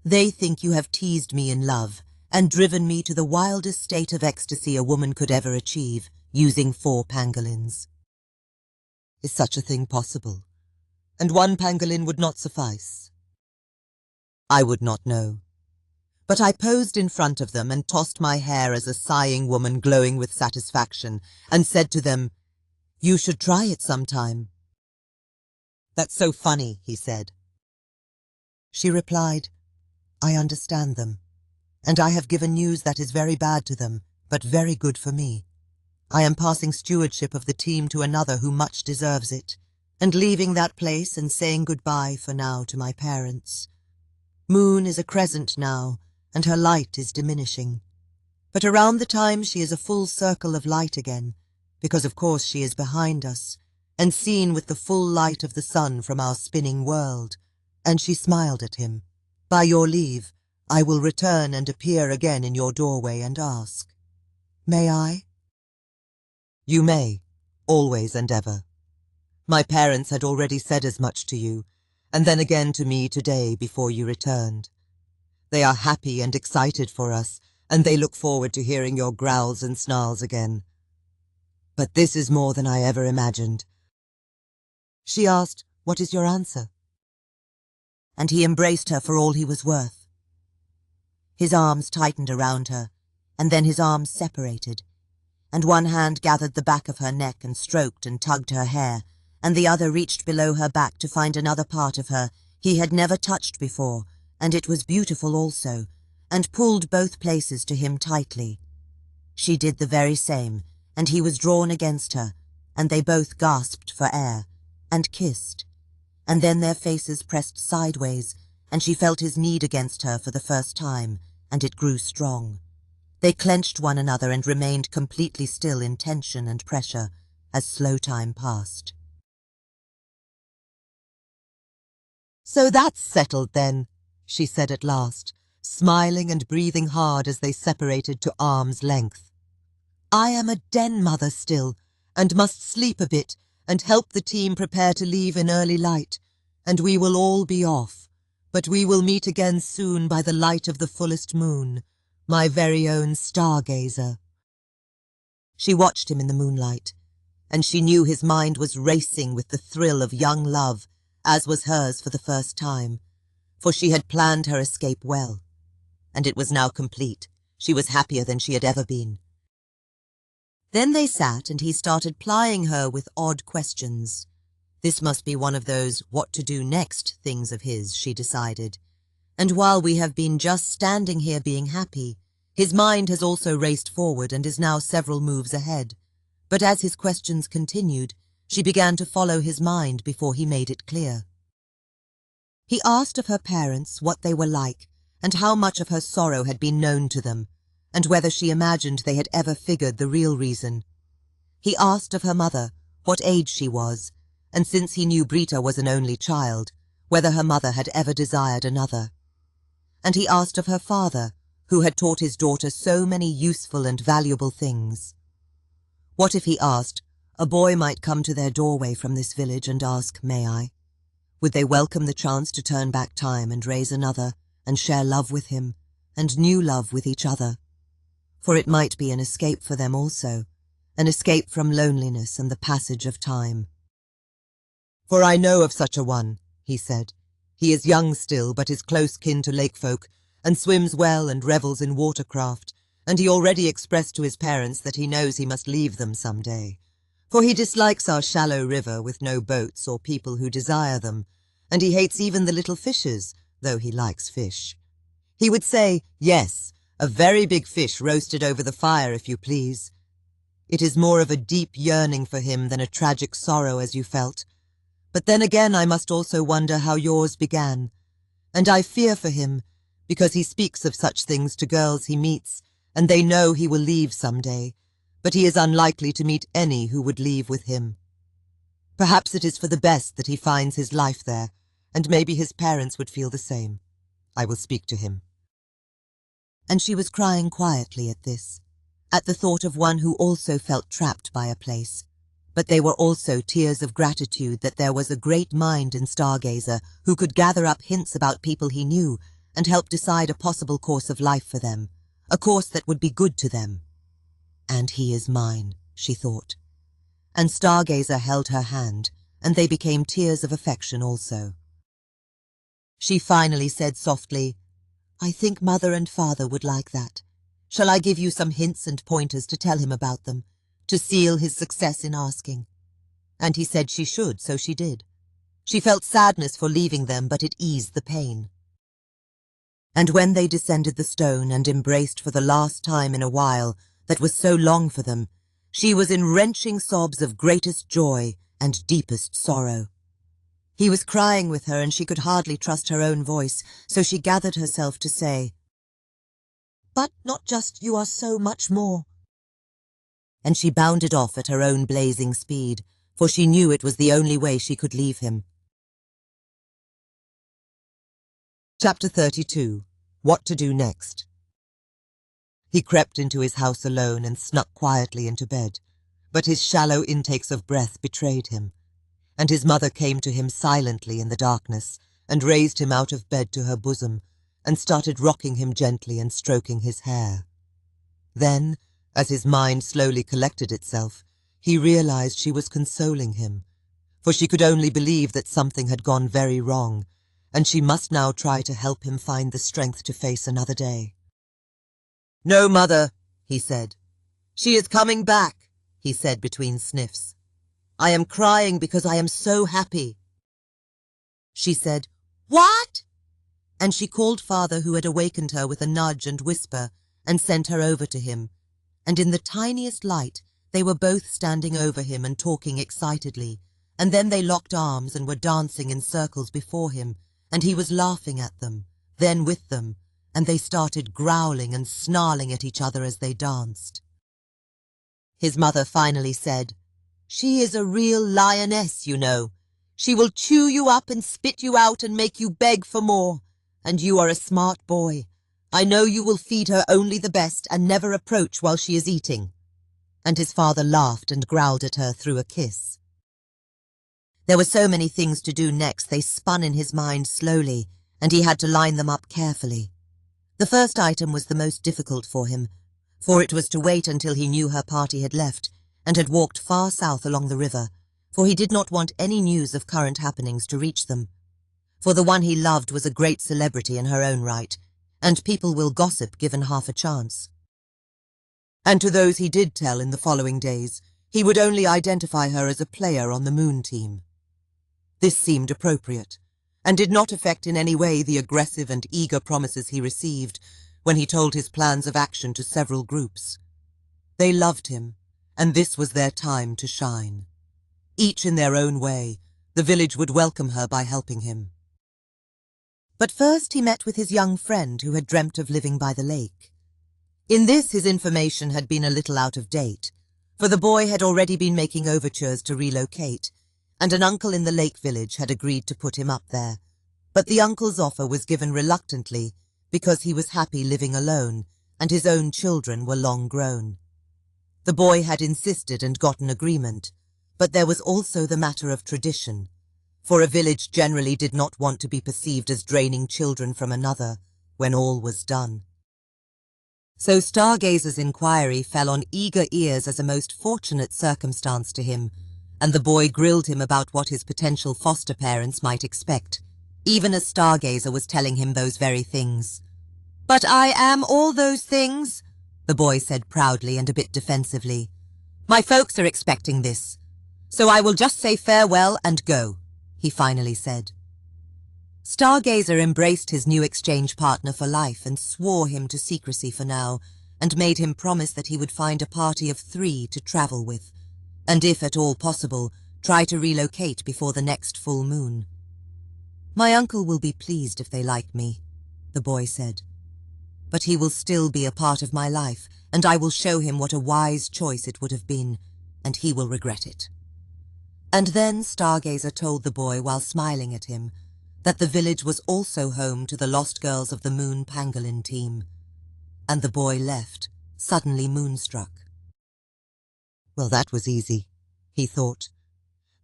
"They think you have teased me in love and driven me to the wildest state of ecstasy a woman could ever achieve, using 4 pangolins. Is such a thing possible? And 1 pangolin would not suffice? I would not know. But I posed in front of them and tossed my hair as a sighing woman glowing with satisfaction, and said to them, 'You should try it sometime.' 'That's so funny,' he said. She replied, 'I understand them, and I have given news that is very bad to them, but very good for me. I am passing stewardship of the team to another who much deserves it, and leaving that place and saying goodbye for now to my parents. Moon is a crescent now, and her light is diminishing. But around the time she is a full circle of light again, because of course she is behind us, and seen with the full light of the sun from our spinning world.' And she smiled at him. 'By your leave, I will return and appear again in your doorway and ask. May I?' 'You may, always and ever. My parents had already said as much to you, and then again to me today before you returned. They are happy and excited for us, and they look forward to hearing your growls and snarls again. But this is more than I ever imagined.' She asked, 'What is your answer?' And he embraced her for all he was worth. His arms tightened around her, and then his arms separated, and one hand gathered the back of her neck and stroked and tugged her hair, and the other reached below her back to find another part of her he had never touched before, and it was beautiful also, and pulled both places to him tightly. She did the very same, and he was drawn against her, and they both gasped for air, and kissed, and then their faces pressed sideways, and she felt his need against her for the first time, and it grew strong. They clenched one another and remained completely still in tension and pressure as slow time passed. "So that's settled then," she said at last, smiling and breathing hard as they separated to arm's length. "I am a den mother still, and must sleep a bit and help the team prepare to leave in early light, and we will all be off, but we will meet again soon by the light of the fullest moon, my very own Stargazer." She watched him in the moonlight, and she knew his mind was racing with the thrill of young love, as was hers for the first time, for she had planned her escape well, and it was now complete. She was happier than she had ever been. Then they sat, and he started plying her with odd questions. This must be one of those what to do next things of his, she decided. And while we have been just standing here being happy, his mind has also raced forward and is now several moves ahead. But as his questions continued, she began to follow his mind before he made it clear. He asked of her parents what they were like, and how much of her sorrow had been known to them, and whether she imagined they had ever figured the real reason. He asked of her mother what age she was, and since he knew Brita was an only child, whether her mother had ever desired another. And he asked of her father, who had taught his daughter so many useful and valuable things. What if, he asked, a boy might come to their doorway from this village and ask, "May I?" Would they welcome the chance to turn back time and raise another, and share love with him, and new love with each other? For it might be an escape for them also, an escape from loneliness and the passage of time. "For I know of such a one," he said. "He is young still, but is close kin to lakefolk, and swims well and revels in watercraft, and he already expressed to his parents that he knows he must leave them some day. For he dislikes our shallow river with no boats or people who desire them, and he hates even the little fishes, though he likes fish. He would say, 'Yes, a very big fish roasted over the fire, if you please.' It is more of a deep yearning for him than a tragic sorrow as you felt. But then again I must also wonder how yours began, and I fear for him, because he speaks of such things to girls he meets, and they know he will leave some day, but he is unlikely to meet any who would leave with him. Perhaps it is for the best that he finds his life there, and maybe his parents would feel the same. I will speak to him." And she was crying quietly at this, at the thought of one who also felt trapped by a place. But they were also tears of gratitude that there was a great mind in Stargazer who could gather up hints about people he knew and help decide a possible course of life for them, a course that would be good to them. "And he is mine," she thought. And Stargazer held her hand, and they became tears of affection also. She finally said softly, "I think Mother and Father would like that. Shall I give you some hints and pointers to tell him about them, to seal his success in asking?" And he said she should, so she did. She felt sadness for leaving them, but it eased the pain. And when they descended the stone and embraced for the last time in a while that was so long for them, she was in wrenching sobs of greatest joy and deepest sorrow. He was crying with her, and she could hardly trust her own voice, so she gathered herself to say, "But not just you are so much more." And she bounded off at her own blazing speed, for she knew it was the only way she could leave him. Chapter 32. What to do next. He crept into his house alone and snuck quietly into bed, but his shallow intakes of breath betrayed him, and his mother came to him silently in the darkness and raised him out of bed to her bosom and started rocking him gently and stroking his hair. Then, as his mind slowly collected itself, he realized she was consoling him, for she could only believe that something had gone very wrong, and she must now try to help him find the strength to face another day. "No, Mother," he said. "She is coming back," he said between sniffs. "I am crying because I am so happy." She said, "What?" And she called Father, who had awakened her with a nudge and whisper, and sent her over to him, and in the tiniest light they were both standing over him and talking excitedly, and then they locked arms and were dancing in circles before him, and he was laughing at them, then with them, and they started growling and snarling at each other as they danced. His mother finally said, "She is a real lioness, you know. She will chew you up and spit you out and make you beg for more, and you are a smart boy. I know you will feed her only the best and never approach while she is eating." And his father laughed and growled at her through a kiss. There were so many things to do next, they spun in his mind slowly, and he had to line them up carefully. The first item was the most difficult for him, for it was to wait until he knew her party had left and had walked far south along the river, for he did not want any news of current happenings to reach them. For the one he loved was a great celebrity in her own right, and people will gossip given half a chance. And to those he did tell in the following days, he would only identify her as a player on the Moon team. This seemed appropriate, and did not affect in any way the aggressive and eager promises he received when he told his plans of action to several groups. They loved him, and this was their time to shine. Each in their own way, the village would welcome her by helping him. But first he met with his young friend who had dreamt of living by the lake. In this his information had been a little out of date, for the boy had already been making overtures to relocate, and an uncle in the lake village had agreed to put him up there. But the uncle's offer was given reluctantly because he was happy living alone, and his own children were long grown. The boy had insisted and gotten agreement, but there was also the matter of tradition, for a village generally did not want to be perceived as draining children from another when all was done. So Stargazer's inquiry fell on eager ears as a most fortunate circumstance to him, and the boy grilled him about what his potential foster parents might expect, even as Stargazer was telling him those very things. "But I am all those things," the boy said proudly and a bit defensively. "My folks are expecting this, so I will just say farewell and go," he finally said. Stargazer embraced his new exchange partner for life and swore him to secrecy for now, and made him promise that he would find a party of 3 to travel with, and if at all possible, try to relocate before the next full moon. "My uncle will be pleased if they like me," the boy said. "But he will still be a part of my life, and I will show him what a wise choice it would have been, and he will regret it." And then Stargazer told the boy while smiling at him that the village was also home to the lost girls of the Moon Pangolin team, and the boy left, suddenly moonstruck. Well, that was easy, he thought.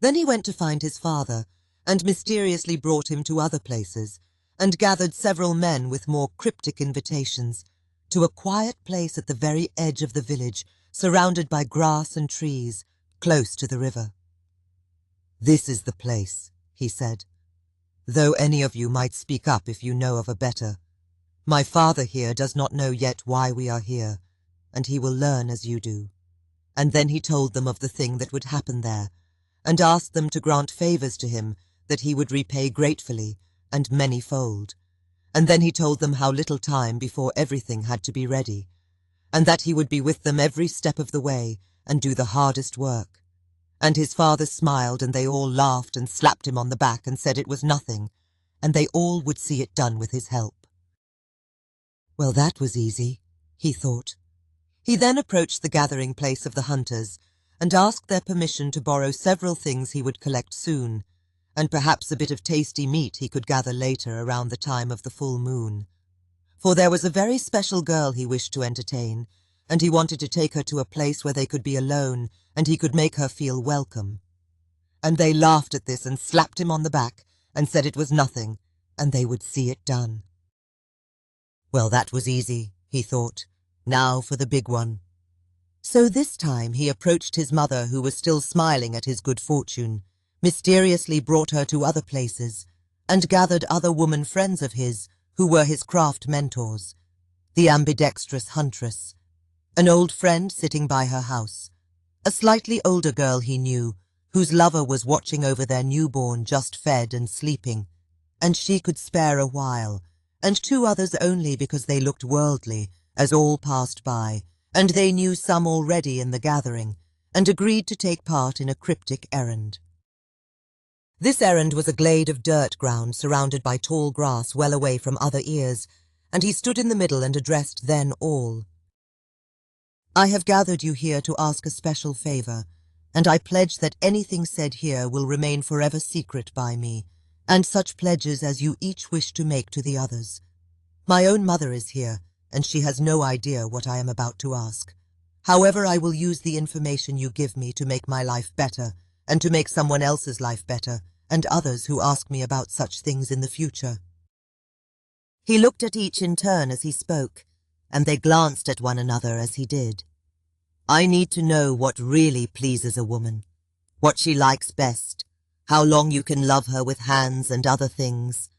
Then he went to find his father, and mysteriously brought him to other places, and gathered several men with more cryptic invitations to a quiet place at the very edge of the village, surrounded by grass and trees, close to the river. "This is the place," he said, "though any of you might speak up if you know of a better. My father here does not know yet why we are here, and he will learn as you do." And then he told them of the thing that would happen there, and asked them to grant favors to him that he would repay gratefully and many-fold. And then he told them how little time before everything had to be ready, and that he would be with them every step of the way and do the hardest work. And his father smiled, and they all laughed and slapped him on the back and said it was nothing, and they all would see it done with his help. Well, that was easy, he thought. He then approached the gathering place of the hunters and asked their permission to borrow several things he would collect soon, and perhaps a bit of tasty meat he could gather later around the time of the full moon. For there was a very special girl he wished to entertain, and he wanted to take her to a place where they could be alone and he could make her feel welcome. And they laughed at this and slapped him on the back and said it was nothing, and they would see it done. Well, that was easy, he thought. Now for the big one. So this time he approached his mother, who was still smiling at his good fortune, mysteriously brought her to other places, and gathered other woman friends of his who were his craft mentors, the ambidextrous huntress, an old friend sitting by her house, a slightly older girl he knew, whose lover was watching over their newborn just fed and sleeping, and she could spare a while, and 2 others only because they looked worldly, as all passed by, and they knew some already in the gathering, and agreed to take part in a cryptic errand. This errand was a glade of dirt ground surrounded by tall grass well away from other ears, and he stood in the middle and addressed then all. "I have gathered you here to ask a special favor, and I pledge that anything said here will remain forever secret by me, and such pledges as you each wish to make to the others. My own mother is here, and she has no idea what I am about to ask. However, I will use the information you give me to make my life better, and to make someone else's life better, and others who ask me about such things in the future." He looked at each in turn as he spoke, and they glanced at one another as he did. "I need to know what really pleases a woman, what she likes best, how long you can love her with hands and other things,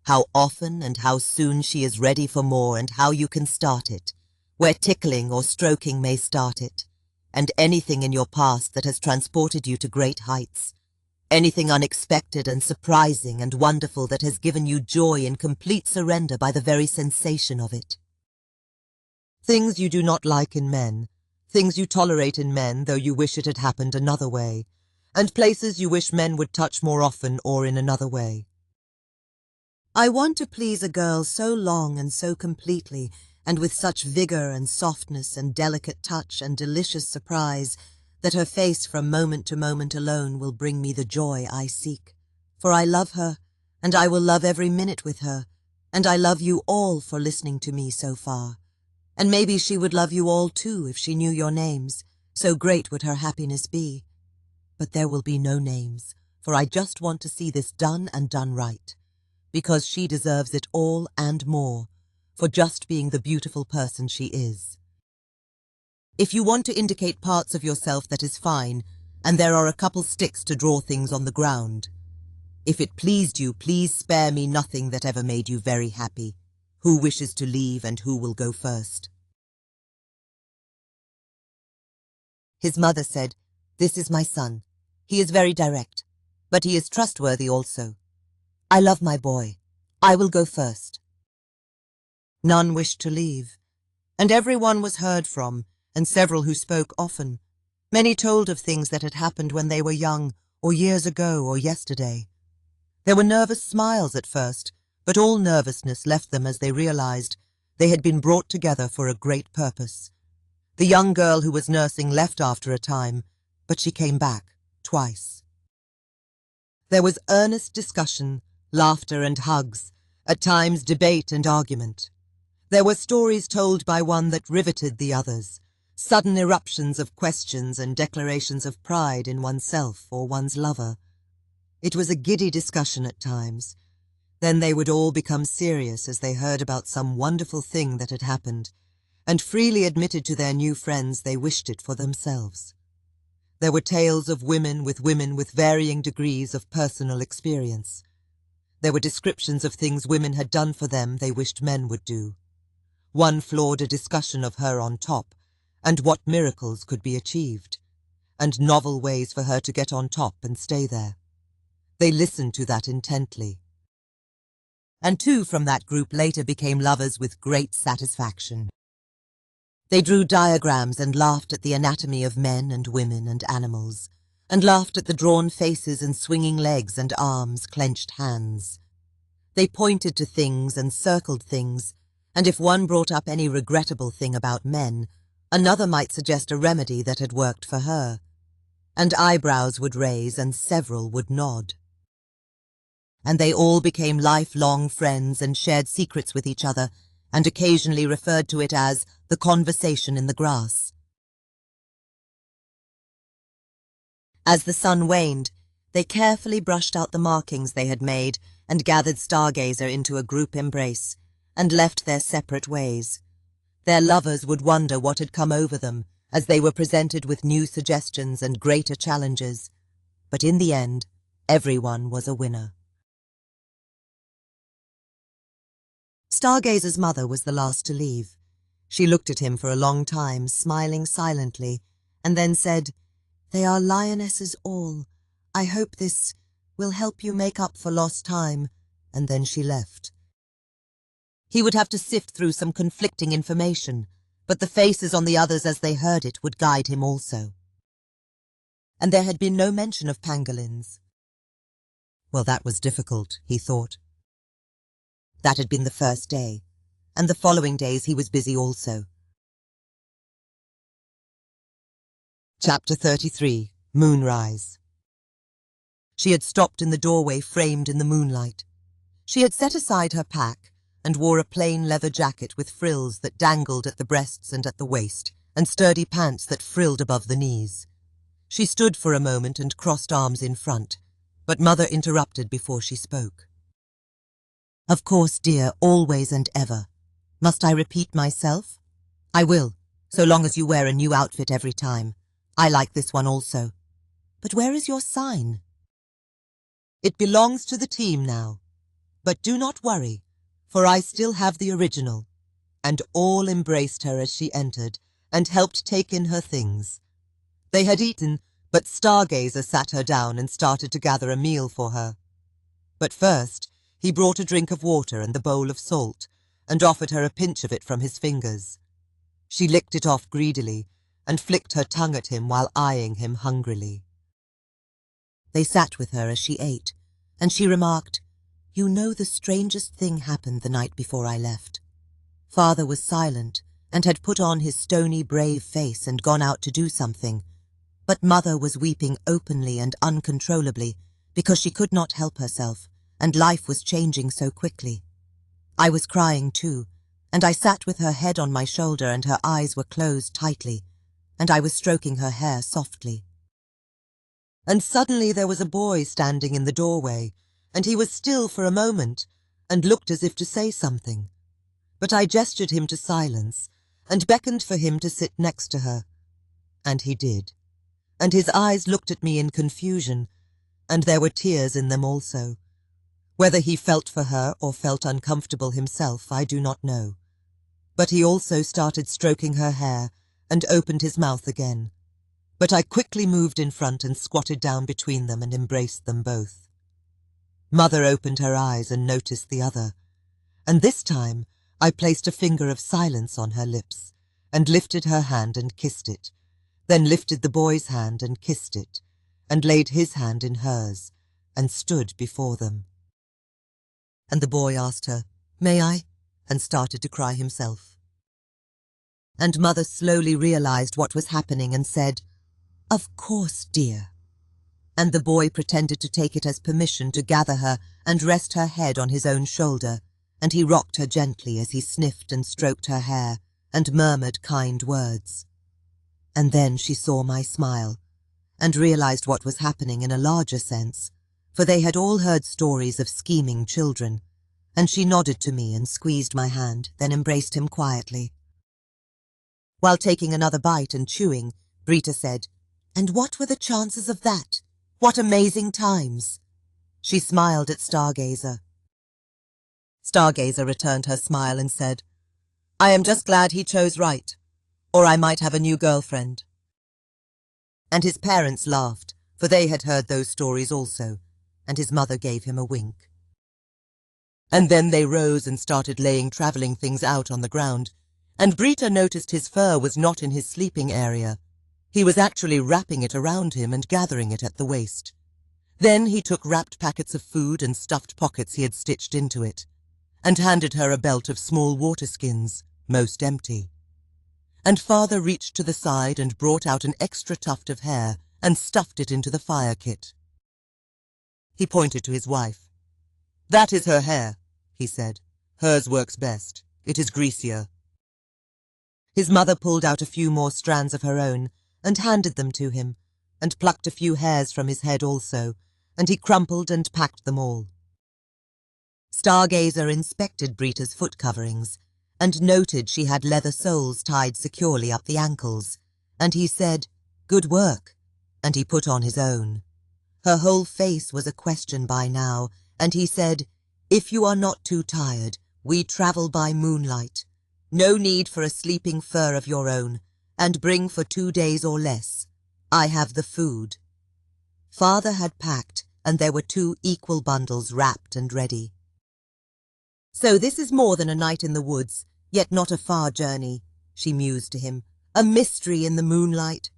how often and how soon she is ready for more, and how you can start it, where tickling or stroking may start it, and anything in your past that has transported you to great heights, anything unexpected and surprising and wonderful that has given you joy in complete surrender by the very sensation of it. Things you do not like in men, things you tolerate in men though you wish it had happened another way, and places you wish men would touch more often or in another way. I want to please a girl so long and so completely, and with such vigor and softness and delicate touch and delicious surprise, that her face from moment to moment alone will bring me the joy I seek. For I love her, and I will love every minute with her, and I love you all for listening to me so far. And maybe she would love you all too if she knew your names, so great would her happiness be. But there will be no names, for I just want to see this done and done right, because she deserves it all and more, for just being the beautiful person she is. If you want to indicate parts of yourself, that is fine, and there are a couple sticks to draw things on the ground. If it pleased you, please spare me nothing that ever made you very happy. Who wishes to leave and who will go first? His mother said, "This is my son. He is very direct, but he is trustworthy also. I love my boy. I will go first." None wished to leave, and everyone was heard from, and several who spoke often. Many told of things that had happened when they were young, or years ago, or yesterday. There were nervous smiles at first, but all nervousness left them as they realized they had been brought together for a great purpose. The young girl who was nursing left after a time, but she came back twice. There was earnest discussion, laughter and hugs, at times debate and argument. There were stories told by one that riveted the others, sudden eruptions of questions and declarations of pride in oneself or one's lover. It was a giddy discussion at times. Then they would all become serious as they heard about some wonderful thing that had happened, and freely admitted to their new friends they wished it for themselves. There were tales of women with varying degrees of personal experience. There were descriptions of things women had done for them they wished men would do. One floored a discussion of her on top, and what miracles could be achieved, and novel ways for her to get on top and stay there. They listened to that intently. And two from that group later became lovers with great satisfaction. They drew diagrams and laughed at the anatomy of men and women and animals, and laughed at the drawn faces and swinging legs and arms, clenched hands. They pointed to things and circled things, and if one brought up any regrettable thing about men, another might suggest a remedy that had worked for her, and eyebrows would raise and several would nod. And they all became lifelong friends and shared secrets with each other, and occasionally referred to it as the conversation in the grass. As the sun waned, they carefully brushed out the markings they had made and gathered STARGAZER into a group embrace, and left their separate ways. Their lovers would wonder what had come over them as they were presented with new suggestions and greater challenges, but in the end, everyone was a winner. STARGAZER's mother was the last to leave. She looked at him for a long time, smiling silently, and then said, "They are lionesses all. I hope this will help you make up for lost time," and then she left. He would have to sift through some conflicting information, but the faces on the others as they heard it would guide him also. And there had been no mention of pangolins. Well, that was difficult, he thought. That had been the first day, and the following days he was busy also. Chapter 33, Moonrise. She had stopped in the doorway framed in the moonlight. She had set aside her pack and wore a plain leather jacket with frills that dangled at the breasts and at the waist, and sturdy pants that frilled above the knees. She stood for a moment and crossed arms in front, but Mother interrupted before she spoke. "Of course, dear, always and ever. Must I repeat myself? I will, so long as you wear a new outfit every time. I like this one also. But where is your sign?" "It belongs to the team now. But do not worry, for I still have the original." And all embraced her as she entered, and helped take in her things. They had eaten, but STARGAZER sat her down and started to gather a meal for her. But first, he brought a drink of water and the bowl of salt, and offered her a pinch of it from his fingers. She licked it off greedily, and flicked her tongue at him while eyeing him hungrily. They sat with her as she ate, and she remarked, "You know the strangest thing happened the night before I left. Father was silent, and had put on his stony, brave face and gone out to do something, but Mother was weeping openly and uncontrollably because she could not help herself, and life was changing so quickly. I was crying too, and I sat with her head on my shoulder and her eyes were closed tightly, and I was stroking her hair softly. And suddenly there was a boy standing in the doorway, and he was still for a moment, and looked as if to say something. But I gestured him to silence, and beckoned for him to sit next to her. And he did. And his eyes looked at me in confusion, and there were tears in them also. Whether he felt for her or felt uncomfortable himself, I do not know. But he also started stroking her hair, and opened his mouth again. But I quickly moved in front and squatted down between them and embraced them both. Mother opened her eyes and noticed the other, and this time I placed a finger of silence on her lips, and lifted her hand and kissed it, then lifted the boy's hand and kissed it, and laid his hand in hers, and stood before them. And the boy asked her, "May I?" and started to cry himself. And Mother slowly realized what was happening and said, "Of course, dear." And the boy pretended to take it as permission to gather her and rest her head on his own shoulder, and he rocked her gently as he sniffed and stroked her hair and murmured kind words. And then she saw my smile, and realized what was happening in a larger sense, for they had all heard stories of scheming children, and she nodded to me and squeezed my hand, then embraced him quietly. While taking another bite and chewing, Brita said, "And what were the chances of that? What amazing times!" She smiled at Stargazer. Stargazer returned her smile and said, "I am just glad he chose right, or I might have a new girlfriend." And his parents laughed, for they had heard those stories also, and his mother gave him a wink. And then they rose and started laying travelling things out on the ground, and Brita noticed his fur was not in his sleeping area. He was actually wrapping it around him and gathering it at the waist. Then he took wrapped packets of food and stuffed pockets he had stitched into it, and handed her a belt of small water skins, most empty. And Father reached to the side and brought out an extra tuft of hair and stuffed it into the fire kit. He pointed to his wife. "That is her hair," he said. "Hers works best. It is greasier." His mother pulled out a few more strands of her own and handed them to him, and plucked a few hairs from his head also, and he crumpled and packed them all. Stargazer inspected Brita's foot coverings, and noted she had leather soles tied securely up the ankles, and he said, "Good work," and he put on his own. Her whole face was a question by now, and he said, "If you are not too tired, we travel by moonlight. No need for a sleeping fur of your own, and bring for 2 days or less. I have the food." Father had packed, and there were 2 equal bundles wrapped and ready. "So this is more than a night in the woods, yet not a far journey," she mused to him. "A mystery in the moonlight."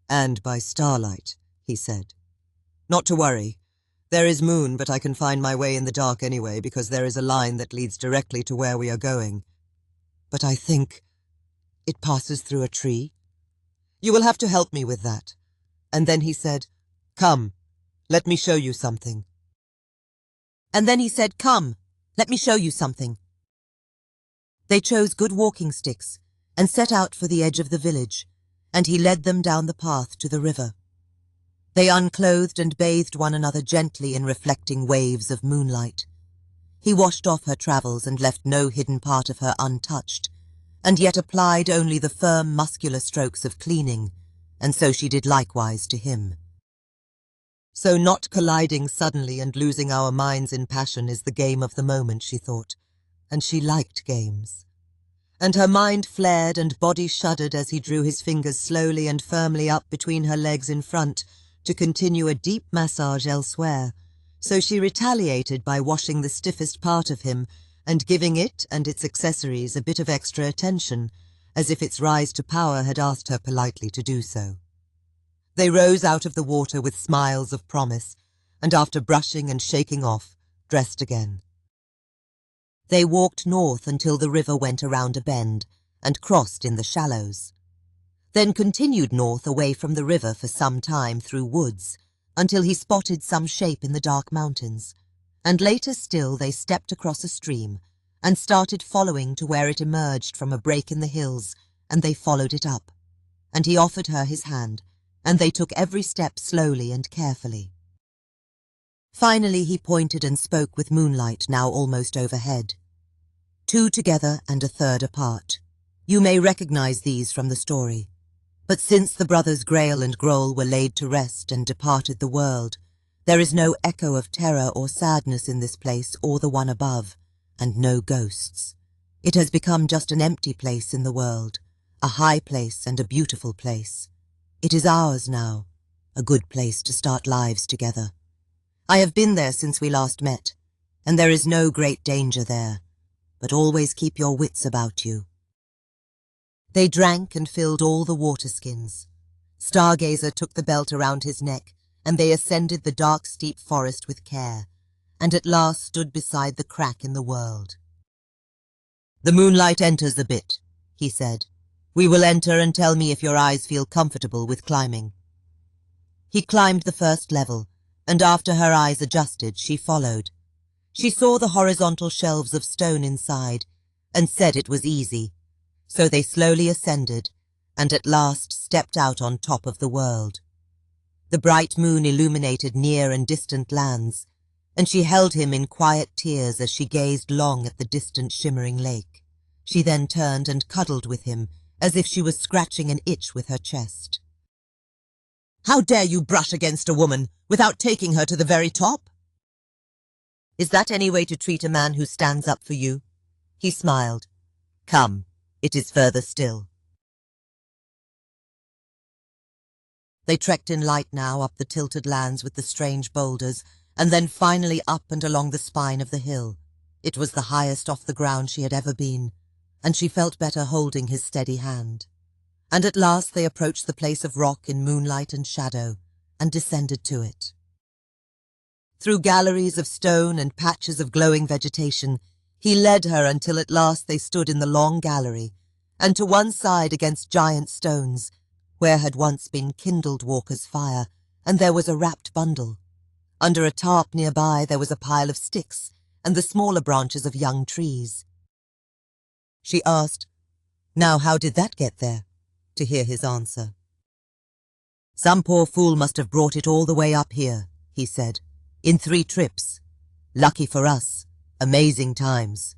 "And by starlight," he said. "Not to worry. There is moon, but I can find my way in the dark anyway, because there is a line that leads directly to where we are going. But I think it passes through a tree. You will have to help me with that." And then he said, "Come, let me show you something." And then he said, "Come, let me show you something." They chose good walking sticks and set out for the edge of the village, and he led them down the path to the river. They unclothed and bathed one another gently in reflecting waves of moonlight. He washed off her travels and left no hidden part of her untouched, and yet applied only the firm, muscular strokes of cleaning, and so she did likewise to him. So not colliding suddenly and losing our minds in passion is the game of the moment, she thought, and she liked games. And her mind flared and body shuddered as he drew his fingers slowly and firmly up between her legs in front to continue a deep massage elsewhere, so she retaliated by washing the stiffest part of him and giving it and its accessories a bit of extra attention, as if its rise to power had asked her politely to do so. They rose out of the water with smiles of promise, and after brushing and shaking off, dressed again. They walked north until the river went around a bend and crossed in the shallows, then continued north away from the river for some time through woods, until he spotted some shape in the dark mountains, and later still they stepped across a stream and started following to where it emerged from a break in the hills, and they followed it up, and he offered her his hand, and they took every step slowly and carefully. Finally he pointed and spoke with moonlight now almost overhead. 2 together and a 3rd apart. You may recognize these from the story. But since the brothers Grail and Groll were laid to rest and departed the world, there is no echo of terror or sadness in this place or the one above, and no ghosts. It has become just an empty place in the world, a high place and a beautiful place. It is ours now, a good place to start lives together. I have been there since we last met, and there is no great danger there, but always keep your wits about you. They drank and filled all the water skins. Stargazer took the belt around his neck, and they ascended the dark steep forest with care, and at last stood beside the crack in the world. "The moonlight enters a bit," he said. "We will enter and tell me if your eyes feel comfortable with climbing." He climbed the first level, and after her eyes adjusted, she followed. She saw the horizontal shelves of stone inside, and said it was easy. So they slowly ascended, and at last stepped out on top of the world. The bright moon illuminated near and distant lands, and she held him in quiet tears as she gazed long at the distant shimmering lake. She then turned and cuddled with him, as if she was scratching an itch with her chest. "How dare you brush against a woman without taking her to the very top? Is that any way to treat a man who stands up for you?" He smiled. "Come, it is further still." They trekked in light now up the tilted lands with the strange boulders, and then finally up and along the spine of the hill. It was the highest off the ground she had ever been, and she felt better holding his steady hand. And at last they approached the place of rock in moonlight and shadow, and descended to it. Through galleries of stone and patches of glowing vegetation, he led her until at last they stood in the long gallery, and to one side against giant stones, where had once been kindled Walker's fire, and there was a wrapped bundle. Under a tarp nearby there was a pile of sticks and the smaller branches of young trees. She asked, "Now how did that get there?" to hear his answer. "Some poor fool must have brought it all the way up here," he said, "in 3 trips. Lucky for us. Amazing times."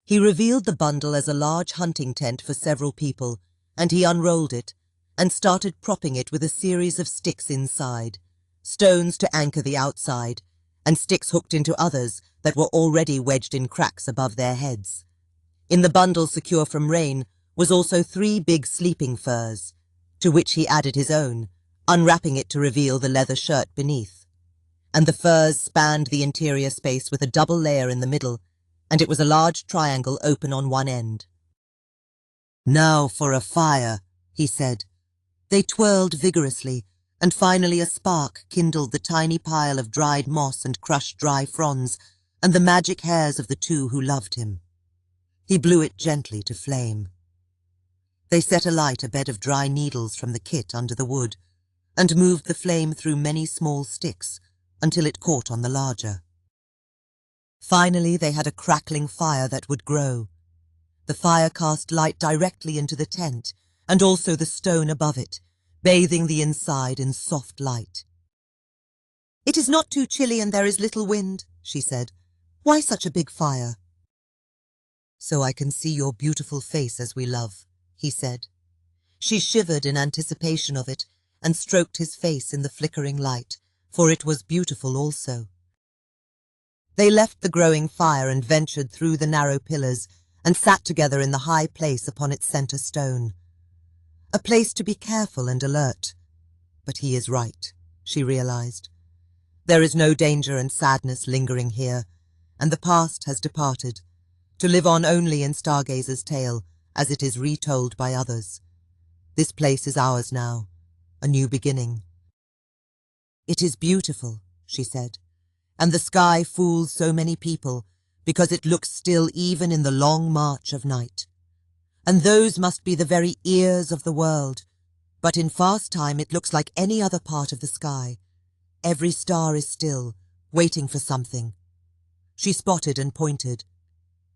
He revealed the bundle as a large hunting tent for several people, and he unrolled it and started propping it with a series of sticks inside, stones to anchor the outside, and sticks hooked into others that were already wedged in cracks above their heads. In the bundle, secure from rain, was also 3 big sleeping furs, to which he added his own, unwrapping it to reveal the leather shirt beneath. And the furs spanned the interior space with a double layer in the middle, and it was a large triangle open on one end. "Now for a fire," he said. They twirled vigorously, and finally a spark kindled the tiny pile of dried moss and crushed dry fronds, and the magic hairs of the 2 who loved him. He blew it gently to flame. They set alight a bed of dry needles from the kit under the wood, and moved the flame through many small sticks until it caught on the larger. Finally they had a crackling fire that would grow. The fire cast light directly into the tent, and also the stone above it, bathing the inside in soft light. "It is not too chilly and there is little wind," she said. "Why such a big fire?" "So I can see your beautiful face as we love," he said. She shivered in anticipation of it, and stroked his face in the flickering light, for it was beautiful also. They left the growing fire and ventured through the narrow pillars, and sat together in the high place upon its centre stone. A place to be careful and alert. But he is right, she realized. There is no danger and sadness lingering here, and the past has departed, to live on only in Stargazer's tale, as it is retold by others. This place is ours now, a new beginning. "It is beautiful," she said, "and the sky fools so many people, because it looks still even in the long march of night. And those must be the very ears of the world, but in fast time it looks like any other part of the sky. Every star is still, waiting for something." She spotted and pointed.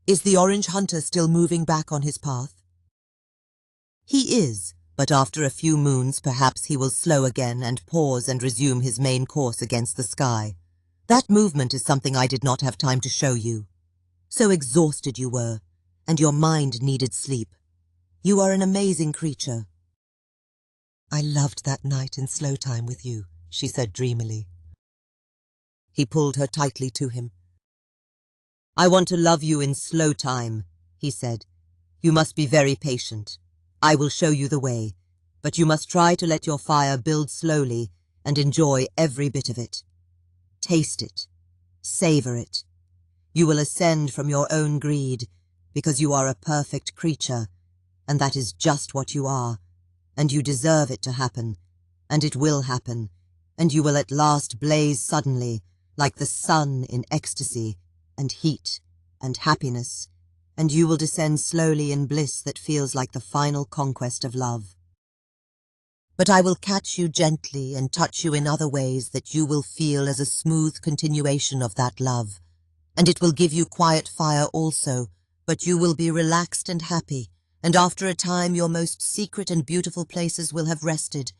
"Is the orange hunter still moving back on his path?" "He is, But after a few moons perhaps he will slow again and pause and resume his main course against the sky. That movement is something I did not have time to show you. So exhausted you were, and your mind needed sleep. You are an amazing creature. I loved that night in slow time with you, she said dreamily. He pulled her tightly to him. I want to love you in slow time, he said. You must be very patient. I will show you the way, but you must try to let your fire build slowly and enjoy every bit of it. Taste it. Savor it. You will ascend from your own greed, because you are a perfect creature, and that is just what you are, and you deserve it to happen, and it will happen, and you will at last blaze suddenly, like the sun in ecstasy, and heat, and happiness, and you will descend slowly in bliss that feels like the final conquest of love. But I will catch you gently and touch you in other ways that you will feel as a smooth continuation of that love, and it will give you quiet fire also, but you will be relaxed and happy, and after a time your most secret and beautiful places will have rested,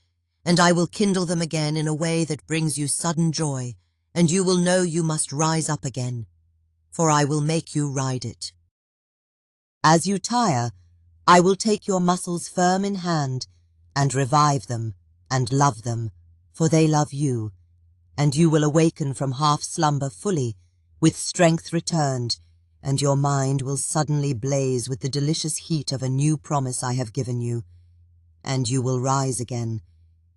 and I will kindle them again in a way that brings you sudden joy, and you will know you must rise up again, for I will make you ride it. As you tire, I will take your muscles firm in hand, and revive them, and love them, for they love you, and you will awaken from half-slumber fully, with strength returned, and your mind will suddenly blaze with the delicious heat of a new promise I have given you, and you will rise again,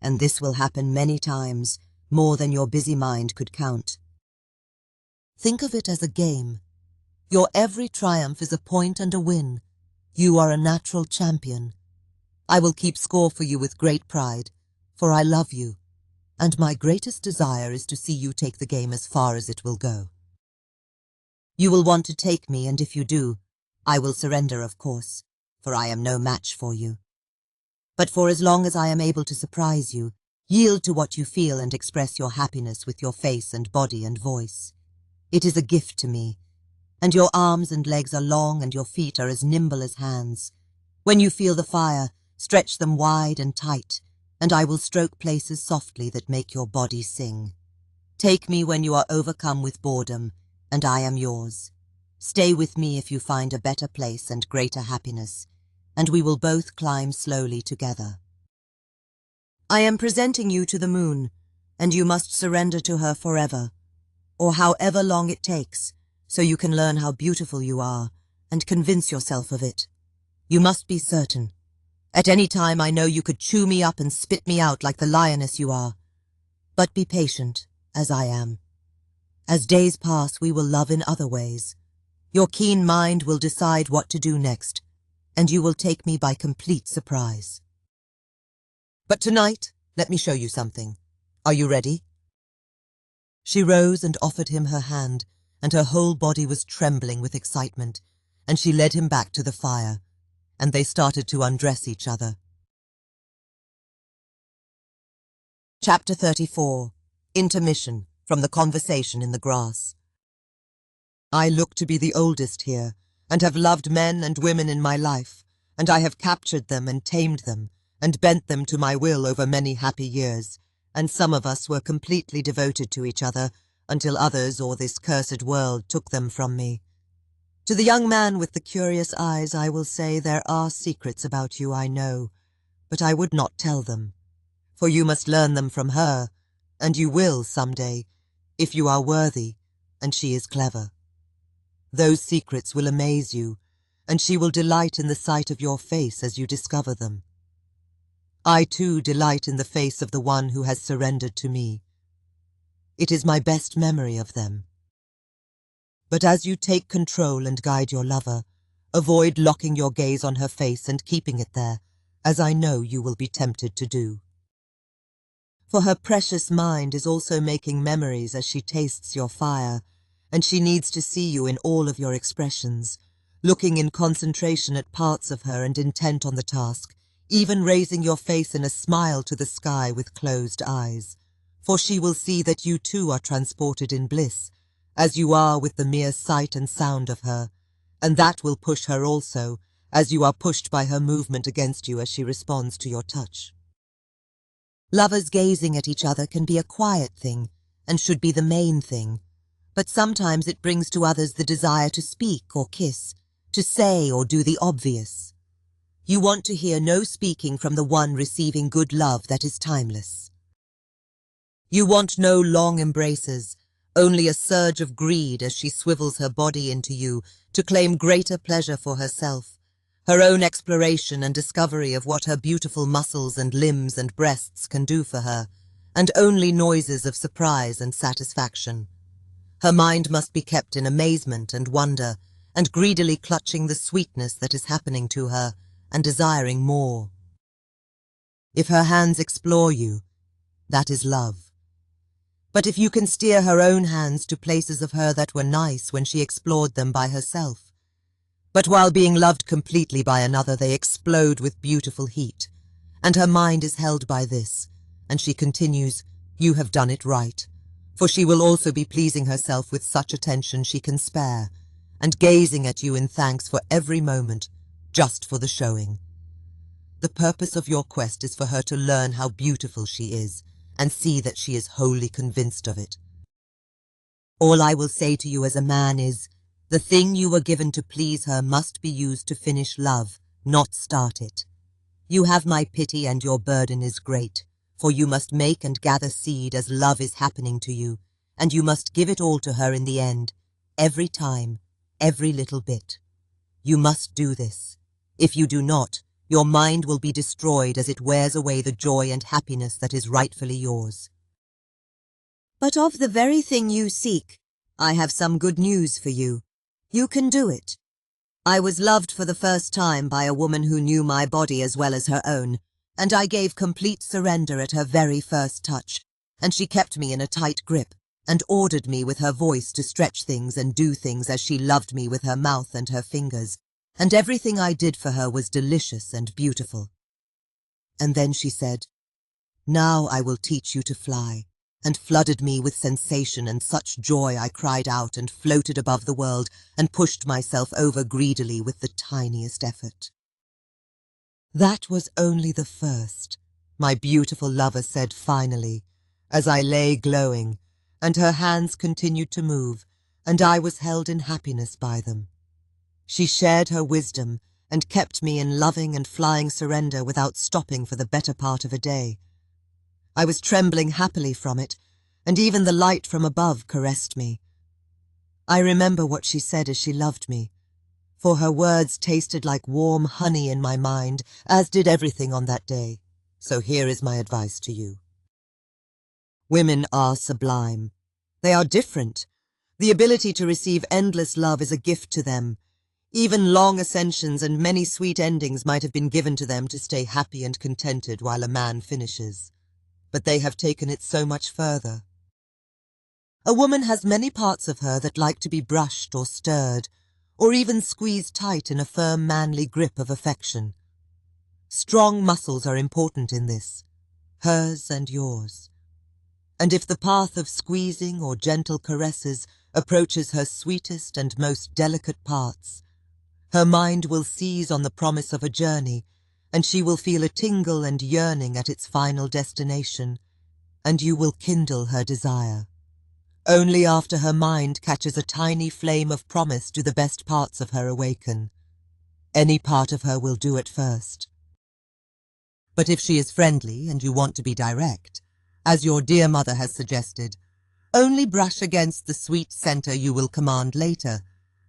and this will happen many times, more than your busy mind could count. Think of it as a game. Your every triumph is a point and a win. You are a natural champion. I will keep score for you with great pride, for I love you, and my greatest desire is to see you take the game as far as it will go. You will want to take me, and if you do, I will surrender, of course, for I am no match for you. But for as long as I am able to surprise you, yield to what you feel and express your happiness with your face and body and voice. It is a gift to me, and your arms and legs are long and your feet are as nimble as hands. When you feel the fire, stretch them wide and tight, and I will stroke places softly that make your body sing. Take me when you are overcome with boredom, and I am yours. Stay with me if you find a better place and greater happiness, and we will both climb slowly together. I am presenting you to the moon, and you must surrender to her forever, or however long it takes, so you can learn how beautiful you are, and convince yourself of it. You must be certain. At any time I know you could chew me up and spit me out like the lioness you are. But be patient, as I am. As days pass, we will love in other ways. Your keen mind will decide what to do next, and you will take me by complete surprise. But tonight, let me show you something. Are you ready? She rose and offered him her hand, and her whole body was trembling with excitement, and she led him back to the fire, and they started to undress each other. Chapter 34. Intermission from the conversation in the grass. I look to be the oldest here, and have loved men and women in my life, and I have captured them and tamed them, and bent them to my will over many happy years, and some of us were completely devoted to each other, until others or this cursed world took them from me. To the young man with the curious eyes I will say there are secrets about you I know, but I would not tell them, for you must learn them from her, and you will some day, if you are worthy, and she is clever. Those secrets will amaze you, and she will delight in the sight of your face as you discover them. I too delight in the face of the one who has surrendered to me. It is my best memory of them. But as you take control and guide your lover, avoid locking your gaze on her face and keeping it there, as I know you will be tempted to do. For her precious mind is also making memories as she tastes your fire, and she needs to see you in all of your expressions, looking in concentration at parts of her and intent on the task, even raising your face in a smile to the sky with closed eyes. For she will see that you too are transported in bliss, as you are with the mere sight and sound of her, and that will push her also, as you are pushed by her movement against you as she responds to your touch. Lovers gazing at each other can be a quiet thing and should be the main thing, but sometimes it brings to others the desire to speak or kiss, to say or do the obvious. You want to hear no speaking from the one receiving good love that is timeless. You want no long embraces, only a surge of greed as she swivels her body into you to claim greater pleasure for herself, her own exploration and discovery of what her beautiful muscles and limbs and breasts can do for her, and only noises of surprise and satisfaction. Her mind must be kept in amazement and wonder, and greedily clutching the sweetness that is happening to her, and desiring more. If her hands explore you, that is love. But if you can steer her own hands to places of her that were nice when she explored them by herself, but while being loved completely by another they explode with beautiful heat, and her mind is held by this, and she continues, you have done it right, for she will also be pleasing herself with such attention she can spare, and gazing at you in thanks for every moment, just for the showing. The purpose of your quest is for her to learn how beautiful she is, and see that she is wholly convinced of it. All I will say to you as a man is, the thing you were given to please her must be used to finish love, not start it. You have my pity and your burden is great, for you must make and gather seed as love is happening to you, and you must give it all to her in the end, every time, every little bit. You must do this. If you do not, your mind will be destroyed as it wears away the joy and happiness that is rightfully yours. But of the very thing you seek, I have some good news for you. You can do it. I was loved for the first time by a woman who knew my body as well as her own, and I gave complete surrender at her very first touch, and she kept me in a tight grip, and ordered me with her voice to stretch things and do things as she loved me with her mouth and her fingers, and everything I did for her was delicious and beautiful. And then she said, now I will teach you to fly, and flooded me with sensation and such joy I cried out and floated above the world and pushed myself over greedily with the tiniest effort. That was only the first, my beautiful lover said finally, as I lay glowing, and her hands continued to move, and I was held in happiness by them. She shared her wisdom and kept me in loving and flying surrender without stopping for the better part of a day. I was trembling happily from it, and even the light from above caressed me. I remember what she said as she loved me, for her words tasted like warm honey in my mind, as did everything on that day. So here is my advice to you. Women are sublime. They are different. The ability to receive endless love is a gift to them. Even long ascensions and many sweet endings might have been given to them to stay happy and contented while a man finishes. But they have taken it so much further. A woman has many parts of her that like to be brushed or stirred, or even squeezed tight in a firm manly grip of affection. Strong muscles are important in this, hers and yours. And if the path of squeezing or gentle caresses approaches her sweetest and most delicate parts, her mind will seize on the promise of a journey, and she will feel a tingle and yearning at its final destination, and you will kindle her desire. Only after her mind catches a tiny flame of promise do the best parts of her awaken. Any part of her will do it first. But if she is friendly and you want to be direct, as your dear mother has suggested, only brush against the sweet center you will command later,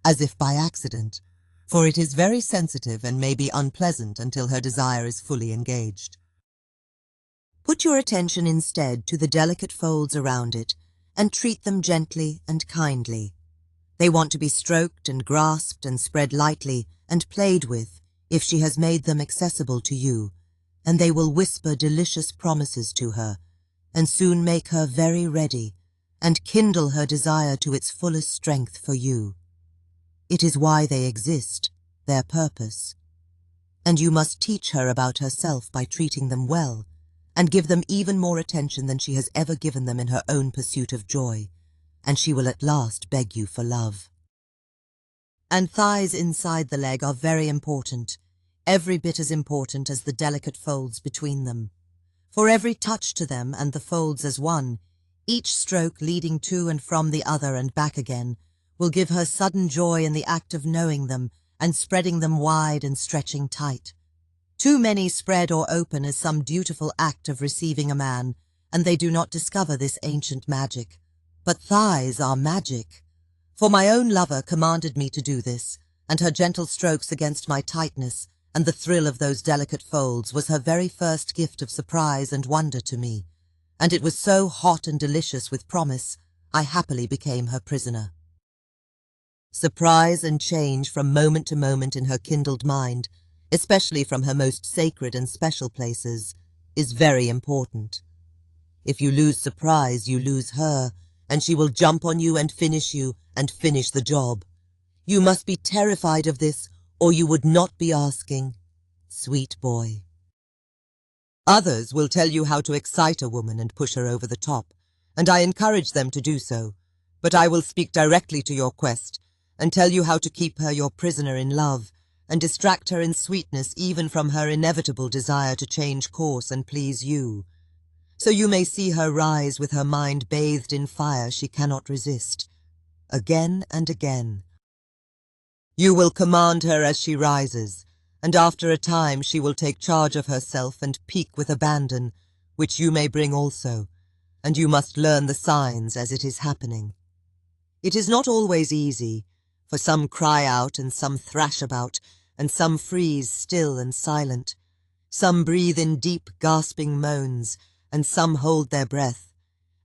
as if by accident, for it is very sensitive and may be unpleasant until her desire is fully engaged. Put your attention instead to the delicate folds around it, and treat them gently and kindly. They want to be stroked and grasped and spread lightly and played with if she has made them accessible to you, and they will whisper delicious promises to her, and soon make her very ready, and kindle her desire to its fullest strength for you. It is why they exist, their purpose. And you must teach her about herself by treating them well, and give them even more attention than she has ever given them in her own pursuit of joy, and she will at last beg you for love. And thighs inside the leg are very important, every bit as important as the delicate folds between them. For every touch to them and the folds as one, each stroke leading to and from the other and back again, will give her sudden joy in the act of knowing them and spreading them wide and stretching tight. Too many spread or open as some dutiful act of receiving a man, and they do not discover this ancient magic. But thighs are magic. For my own lover commanded me to do this, and her gentle strokes against my tightness and the thrill of those delicate folds was her very first gift of surprise and wonder to me, and it was so hot and delicious with promise, I happily became her prisoner. Surprise and change from moment to moment in her kindled mind, especially from her most sacred and special places, is very important. If you lose surprise, you lose her, and she will jump on you and finish the job. You must be terrified of this, or you would not be asking. Sweet boy. Others will tell you how to excite a woman and push her over the top, and I encourage them to do so, but I will speak directly to your quest and tell you how to keep her your prisoner in love, and distract her in sweetness even from her inevitable desire to change course and please you. So you may see her rise with her mind bathed in fire she cannot resist, again and again. You will command her as she rises, and after a time she will take charge of herself and peak with abandon, which you may bring also, and you must learn the signs as it is happening. It is not always easy, for some cry out and some thrash about, and some freeze still and silent. Some breathe in deep, gasping moans, and some hold their breath,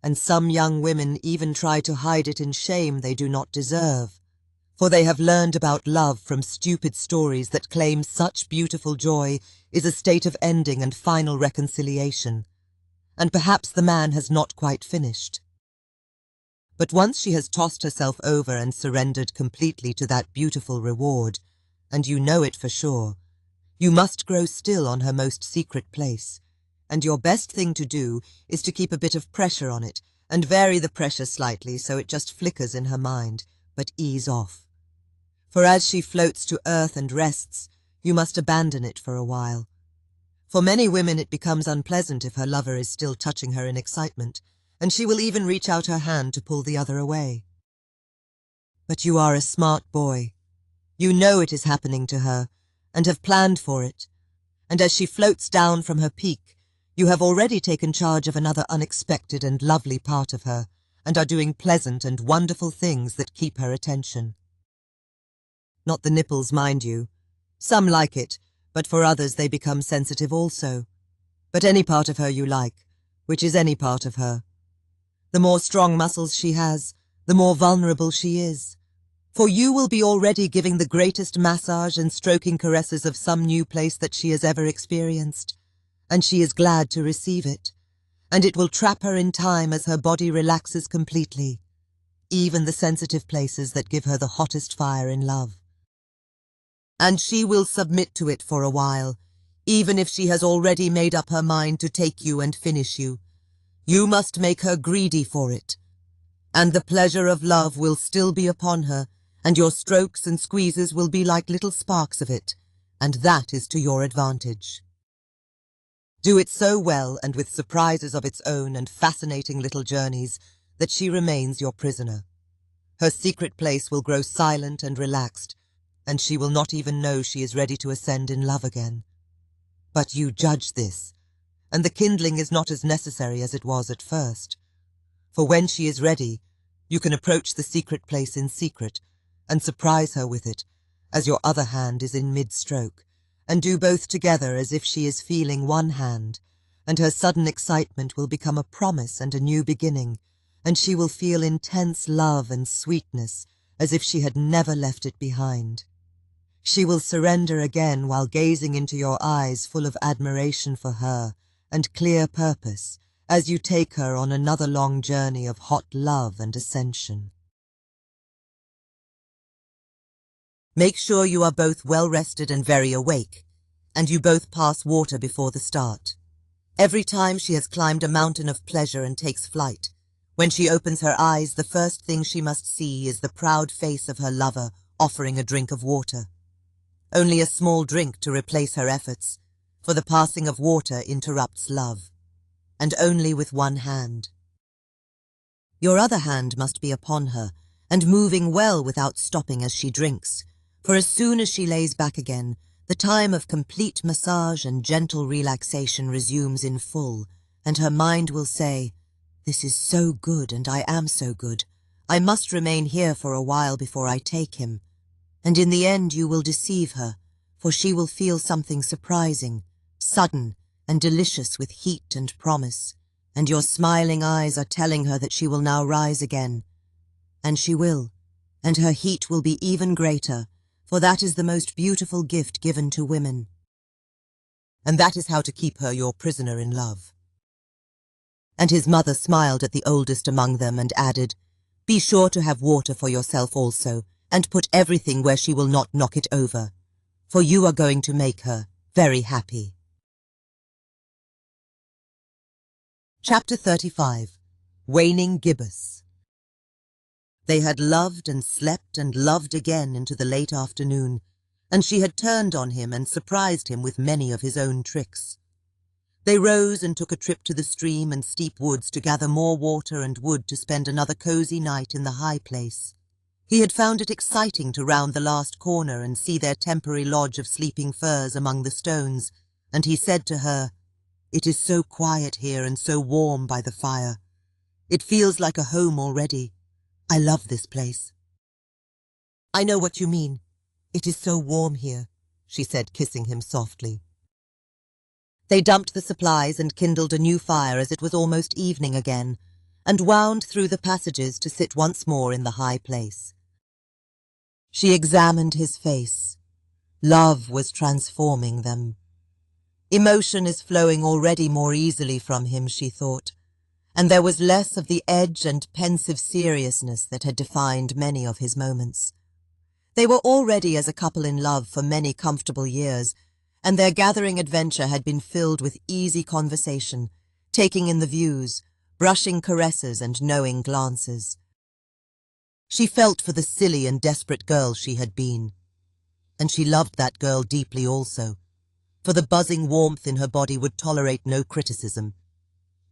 and some young women even try to hide it in shame they do not deserve, for they have learned about love from stupid stories that claim such beautiful joy is a state of ending and final reconciliation, and perhaps the man has not quite finished. But once she has tossed herself over and surrendered completely to that beautiful reward, and you know it for sure, you must grow still on her most secret place, and your best thing to do is to keep a bit of pressure on it and vary the pressure slightly so it just flickers in her mind, but ease off. For as she floats to earth and rests, you must abandon it for a while. For many women it becomes unpleasant if her lover is still touching her in excitement, and she will even reach out her hand to pull the other away. But you are a smart boy. You know it is happening to her, and have planned for it, and as she floats down from her peak, you have already taken charge of another unexpected and lovely part of her, and are doing pleasant and wonderful things that keep her attention. Not the nipples, mind you. Some like it, but for others they become sensitive also. But any part of her you like, which is any part of her. The more strong muscles she has, the more vulnerable she is. For you will be already giving the greatest massage and stroking caresses of some new place that she has ever experienced, and she is glad to receive it, and it will trap her in time as her body relaxes completely, even the sensitive places that give her the hottest fire in love. And she will submit to it for a while, even if she has already made up her mind to take you and finish you. You must make her greedy for it, and the pleasure of love will still be upon her, and your strokes and squeezes will be like little sparks of it, and that is to your advantage. Do it so well and with surprises of its own and fascinating little journeys that she remains your prisoner. Her secret place will grow silent and relaxed, and she will not even know she is ready to ascend in love again. But you judge this, and the kindling is not as necessary as it was at first. For when she is ready, you can approach the secret place in secret, and surprise her with it, as your other hand is in mid-stroke, and do both together as if she is feeling one hand, and her sudden excitement will become a promise and a new beginning, and she will feel intense love and sweetness as if she had never left it behind. She will surrender again while gazing into your eyes full of admiration for her and clear purpose as you take her on another long journey of hot love and ascension. Make sure you are both well rested and very awake, and you both pass water before the start. Every time she has climbed a mountain of pleasure and takes flight, when she opens her eyes, the first thing she must see is the proud face of her lover offering a drink of water. Only a small drink to replace her efforts, for the passing of water interrupts love, and only with one hand. Your other hand must be upon her, and moving well without stopping as she drinks, for as soon as she lays back again, the time of complete massage and gentle relaxation resumes in full, and her mind will say, "This is so good, and I am so good. I must remain here for a while before I take him." And in the end you will deceive her, for she will feel something surprising, sudden, and delicious with heat and promise, and your smiling eyes are telling her that she will now rise again. And she will, and her heat will be even greater, for that is the most beautiful gift given to women. And that is how to keep her your prisoner in love. And his mother smiled at the oldest among them and added, "Be sure to have water for yourself also, and put everything where she will not knock it over, for you are going to make her very happy." Chapter 35. Waning Gibbous. They had loved and slept and loved again into the late afternoon, and she had turned on him and surprised him with many of his own tricks. They rose and took a trip to the stream and steep woods to gather more water and wood to spend another cozy night in the high place. He had found it exciting to round the last corner and see their temporary lodge of sleeping firs among the stones, and he said to her, "It is so quiet here and so warm by the fire. It feels like a home already. I love this place." "I know what you mean. It is so warm here," she said, kissing him softly. They dumped the supplies and kindled a new fire as it was almost evening again, and wound through the passages to sit once more in the high place. She examined his face. Love was transforming them. Emotion is flowing already more easily from him, she thought, and there was less of the edge and pensive seriousness that had defined many of his moments. They were already as a couple in love for many comfortable years, and their gathering adventure had been filled with easy conversation, taking in the views, brushing caresses and knowing glances. She felt for the silly and desperate girl she had been, and she loved that girl deeply also, for the buzzing warmth in her body would tolerate no criticism,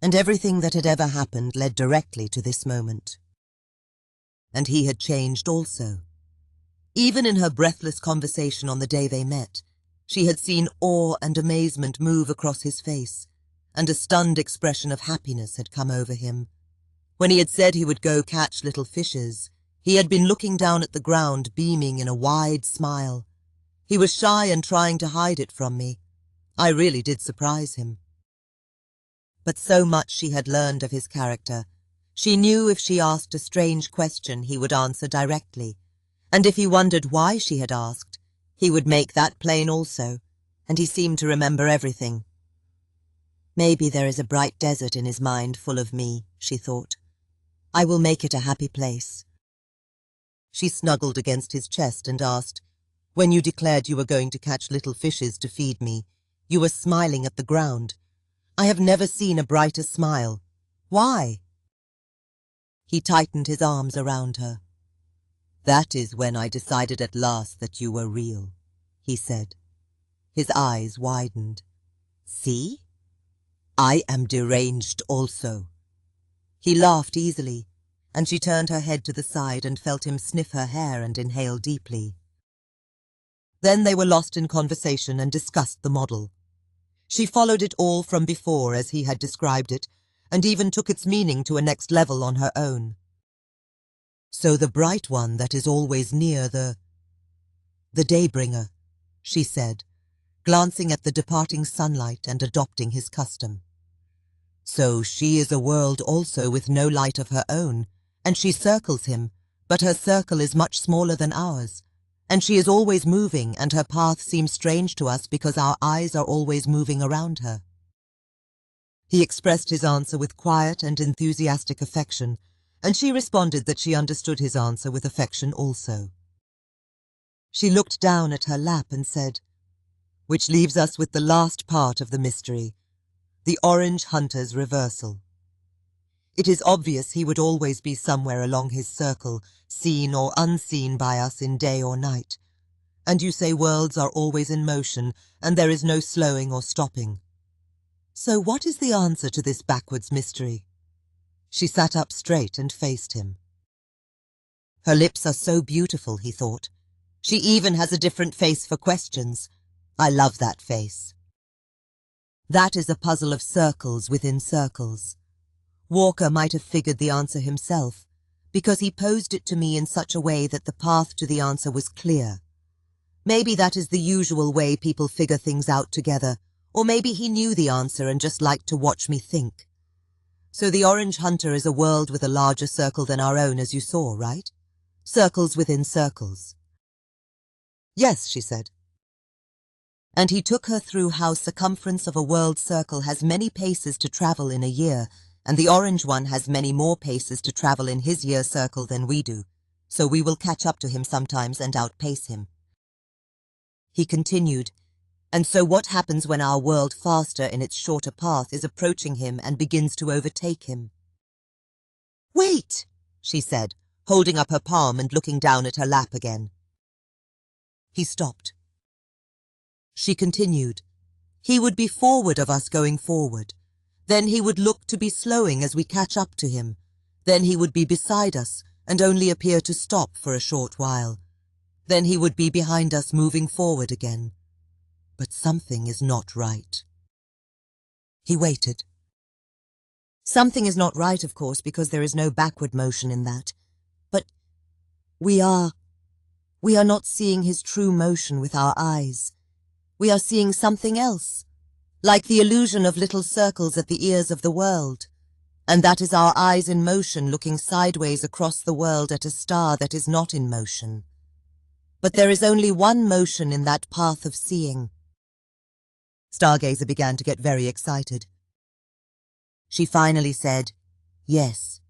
and everything that had ever happened led directly to this moment. And he had changed also. Even in her breathless conversation on the day they met, she had seen awe and amazement move across his face, and a stunned expression of happiness had come over him. When he had said he would go catch little fishes, he had been looking down at the ground, beaming in a wide smile. He was shy and trying to hide it from me. I really did surprise him. But so much she had learned of his character. She knew if she asked a strange question he would answer directly, and if he wondered why she had asked, he would make that plain also, and he seemed to remember everything. Maybe there is a bright desert in his mind full of me, she thought. I will make it a happy place. She snuggled against his chest and asked, "When you declared you were going to catch little fishes to feed me, you were smiling at the ground. I have never seen a brighter smile. Why?" He tightened his arms around her. "That is when I decided at last that you were real," he said. His eyes widened. "See? I am deranged also." He laughed easily, and she turned her head to the side and felt him sniff her hair and inhale deeply. Then they were lost in conversation and discussed the model. She followed it all from before as he had described it, and even took its meaning to a next level on her own. "So the bright one that is always near the Daybringer," she said, glancing at the departing sunlight and adopting his custom. "So she is a world also with no light of her own, and she circles him, but her circle is much smaller than ours, and she is always moving, and her path seems strange to us because our eyes are always moving around her." He expressed his answer with quiet and enthusiastic affection, and she responded that she understood his answer with affection also. She looked down at her lap and said, "Which leaves us with the last part of the mystery, the Orange Hunter's reversal." It is obvious he would always be somewhere along his circle, seen or unseen by us in day or night. And you say worlds are always in motion, and there is no slowing or stopping. So what is the answer to this backwards mystery? She sat up straight and faced him. Her lips are so beautiful, he thought. She even has a different face for questions. I love that face. That is a puzzle of circles within circles. Walker might have figured the answer himself, because he posed it to me in such a way that the path to the answer was clear. Maybe that is the usual way people figure things out together, or maybe he knew the answer and just liked to watch me think. So the Orange Hunter is a world with a larger circle than our own, as you saw, right? Circles within circles. Yes, she said. And he took her through how circumference of a world circle has many paces to travel in a year, and the orange one has many more paces to travel in his year circle than we do, so we will catch up to him sometimes and outpace him. He continued, and so what happens when our world faster in its shorter path is approaching him and begins to overtake him? Wait, she said, holding up her palm and looking down at her lap again. He stopped. She continued, he would be forward of us going forward. Then he would look to be slowing as we catch up to him. Then he would be beside us and only appear to stop for a short while. Then he would be behind us moving forward again. But something is not right. He waited. Something is not right, of course, because there is no backward motion in that. But we are not seeing his true motion with our eyes. We are seeing something else, like the illusion of little circles at the ears of the world. And that is our eyes in motion looking sideways across the world at a star that is not in motion. But there is only one motion in that path of seeing. Stargazer began to get very excited. She finally said, yes,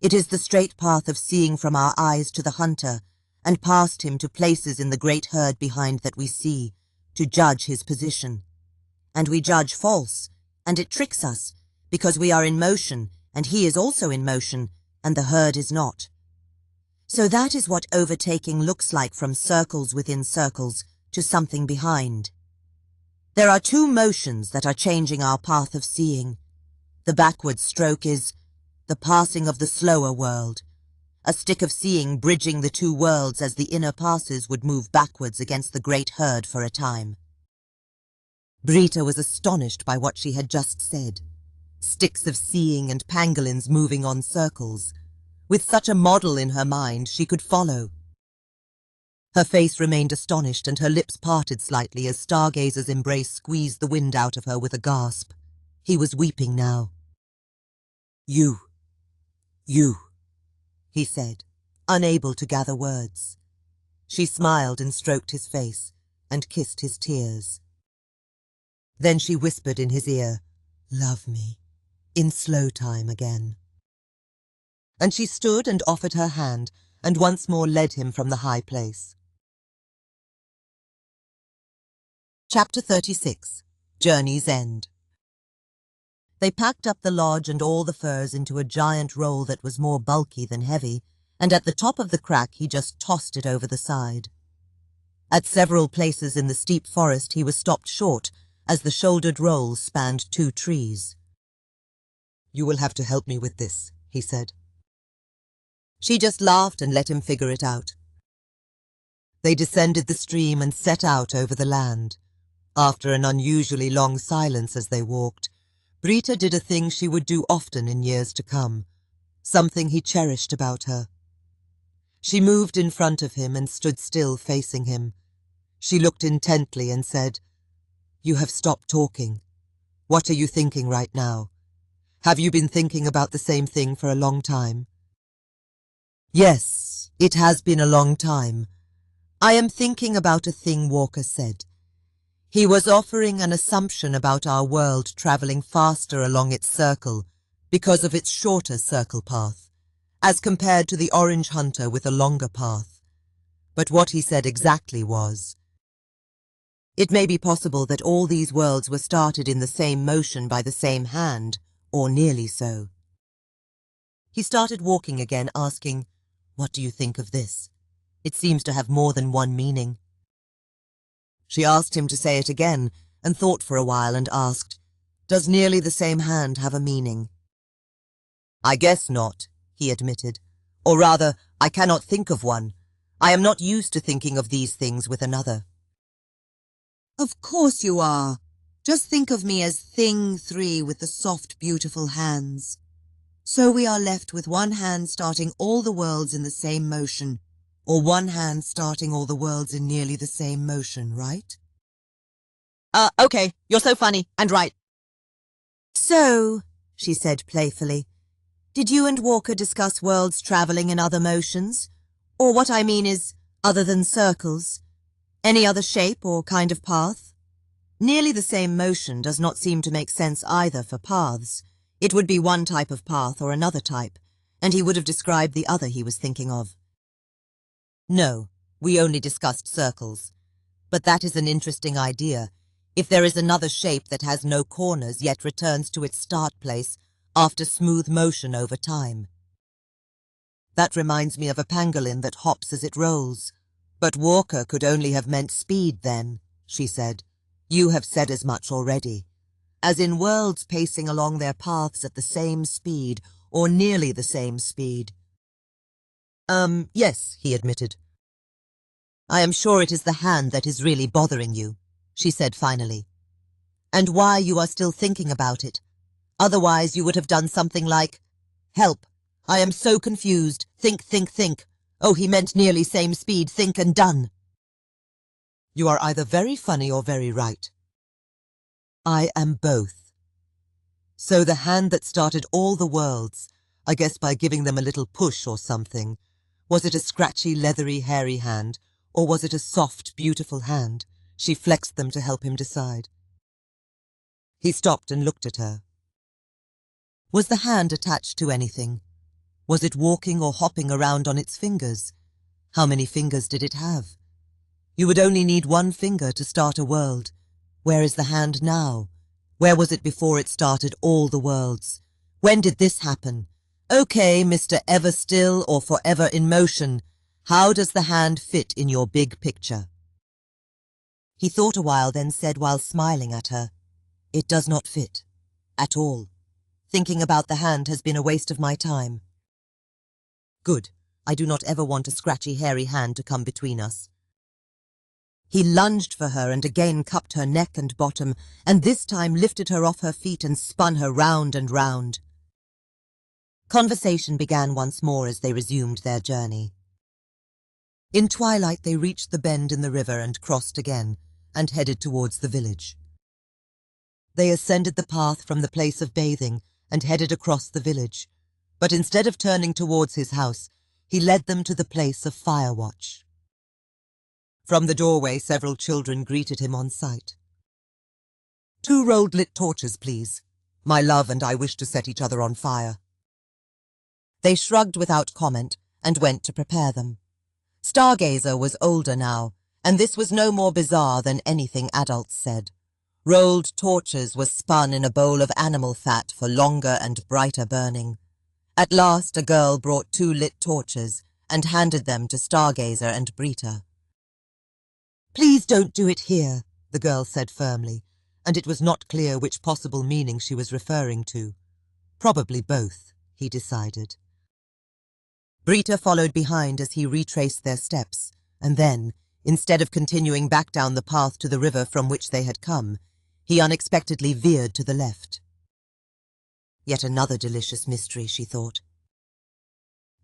it is the straight path of seeing from our eyes to the hunter, and past him to places in the great herd behind that we see, to judge his position. And we judge false, and it tricks us, because we are in motion, and he is also in motion, and the herd is not. So that is what overtaking looks like from circles within circles to something behind. There are two motions that are changing our path of seeing. The backward stroke is the passing of the slower world, a stick of seeing bridging the two worlds as the inner passes would move backwards against the great herd for a time. Brita was astonished by what she had just said. Sticks of seeing and pangolins moving on circles. With such a model in her mind, she could follow. Her face remained astonished and her lips parted slightly as Stargazer's embrace squeezed the wind out of her with a gasp. He was weeping now. You, he said, unable to gather words. She smiled and stroked his face and kissed his tears. Then she whispered in his ear, "Love me," in slow time again. And she stood and offered her hand and once more led him from the high place. Chapter 36. Journey's End. They packed up the lodge and all the furs into a giant roll that was more bulky than heavy, and at the top of the crack he just tossed it over the side. At several places in the steep forest he was stopped short, as the shouldered roll spanned 2 trees. "You will have to help me with this," he said. She just laughed and let him figure it out. They descended the stream and set out over the land. After an unusually long silence as they walked, Brita did a thing she would do often in years to come, something he cherished about her. She moved in front of him and stood still facing him. She looked intently and said, "You have stopped talking. What are you thinking right now? Have you been thinking about the same thing for a long time?" "Yes, it has been a long time. I am thinking about a thing Walker said. He was offering an assumption about our world traveling faster along its circle because of its shorter circle path, as compared to the Orange Hunter with a longer path. But what he said exactly was, it may be possible that all these worlds were started in the same motion by the same hand, or nearly so. He started walking again, asking, "What do you think of this? It seems to have more than one meaning." She asked him to say it again, and thought for a while and asked, "Does nearly the same hand have a meaning?" "I guess not," he admitted. "Or rather, I cannot think of one. I am not used to thinking of these things with another." "Of course you are. Just think of me as Thing 3 with the soft, beautiful hands. So we are left with one hand starting all the worlds in the same motion, or one hand starting all the worlds in nearly the same motion, right?"
Okay, you're so funny and right.
"So," she said playfully, "did you and Walker discuss worlds traveling in other motions? Or what I mean is, other than circles? Any other shape or kind of path? Nearly the same motion does not seem to make sense either for paths. It would be one type of path or another type, and he would have described the other he was thinking of." "No, we only discussed circles. But that is an interesting idea. If there is another shape that has no corners yet returns to its start place after smooth motion over time. That reminds me of a pangolin that hops as it rolls. But Walker could only have meant speed then," she said. "You have said as much already. As in worlds pacing along their paths at the same speed, or nearly the same speed." Yes," he admitted. "I am sure it is the hand that is really bothering you," she said finally. "And why you are still thinking about it. Otherwise you would have done something like, 'Help, I am so confused. Think, think, think. Oh, he meant nearly same speed. Think and done.' You are either very funny or very right." "I am both. So the hand that started all the worlds, I guess by giving them a little push or something, was it a scratchy, leathery, hairy hand, or was it a soft, beautiful hand? She flexed them to help him decide." He stopped and looked at her. Was the hand attached to anything? Was it walking or hopping around on its fingers? How many fingers did it have? You would only need one finger to start a world. Where is the hand now? Where was it before it started all the worlds? When did this happen? Okay, Mr. Ever Still or Forever in Motion, how does the hand fit in your big picture? He thought a while, then said while smiling at her, "It does not fit. At all. Thinking about the hand has been a waste of my time." "Good. I do not ever want a scratchy, hairy hand to come between us." He lunged for her and again cupped her neck and bottom, and this time lifted her off her feet and spun her round and round. Conversation began once more as they resumed their journey. In twilight they reached the bend in the river and crossed again, and headed towards the village. They ascended the path from the place of bathing and headed across the village, but instead of turning towards his house, he led them to the place of fire watch. From the doorway several children greeted him on sight. "2 rolled lit torches, please. My love and I wish to set each other on fire." They shrugged without comment and went to prepare them. Stargazer was older now, and this was no more bizarre than anything adults said. Rolled torches were spun in a bowl of animal fat for longer and brighter burning. At last a girl brought 2 lit torches and handed them to Stargazer and Brita. "Please don't do it here," the girl said firmly, and it was not clear which possible meaning she was referring to. Probably both, he decided. Brita followed behind as he retraced their steps, and then, instead of continuing back down the path to the river from which they had come, he unexpectedly veered to the left. Yet another delicious mystery, she thought.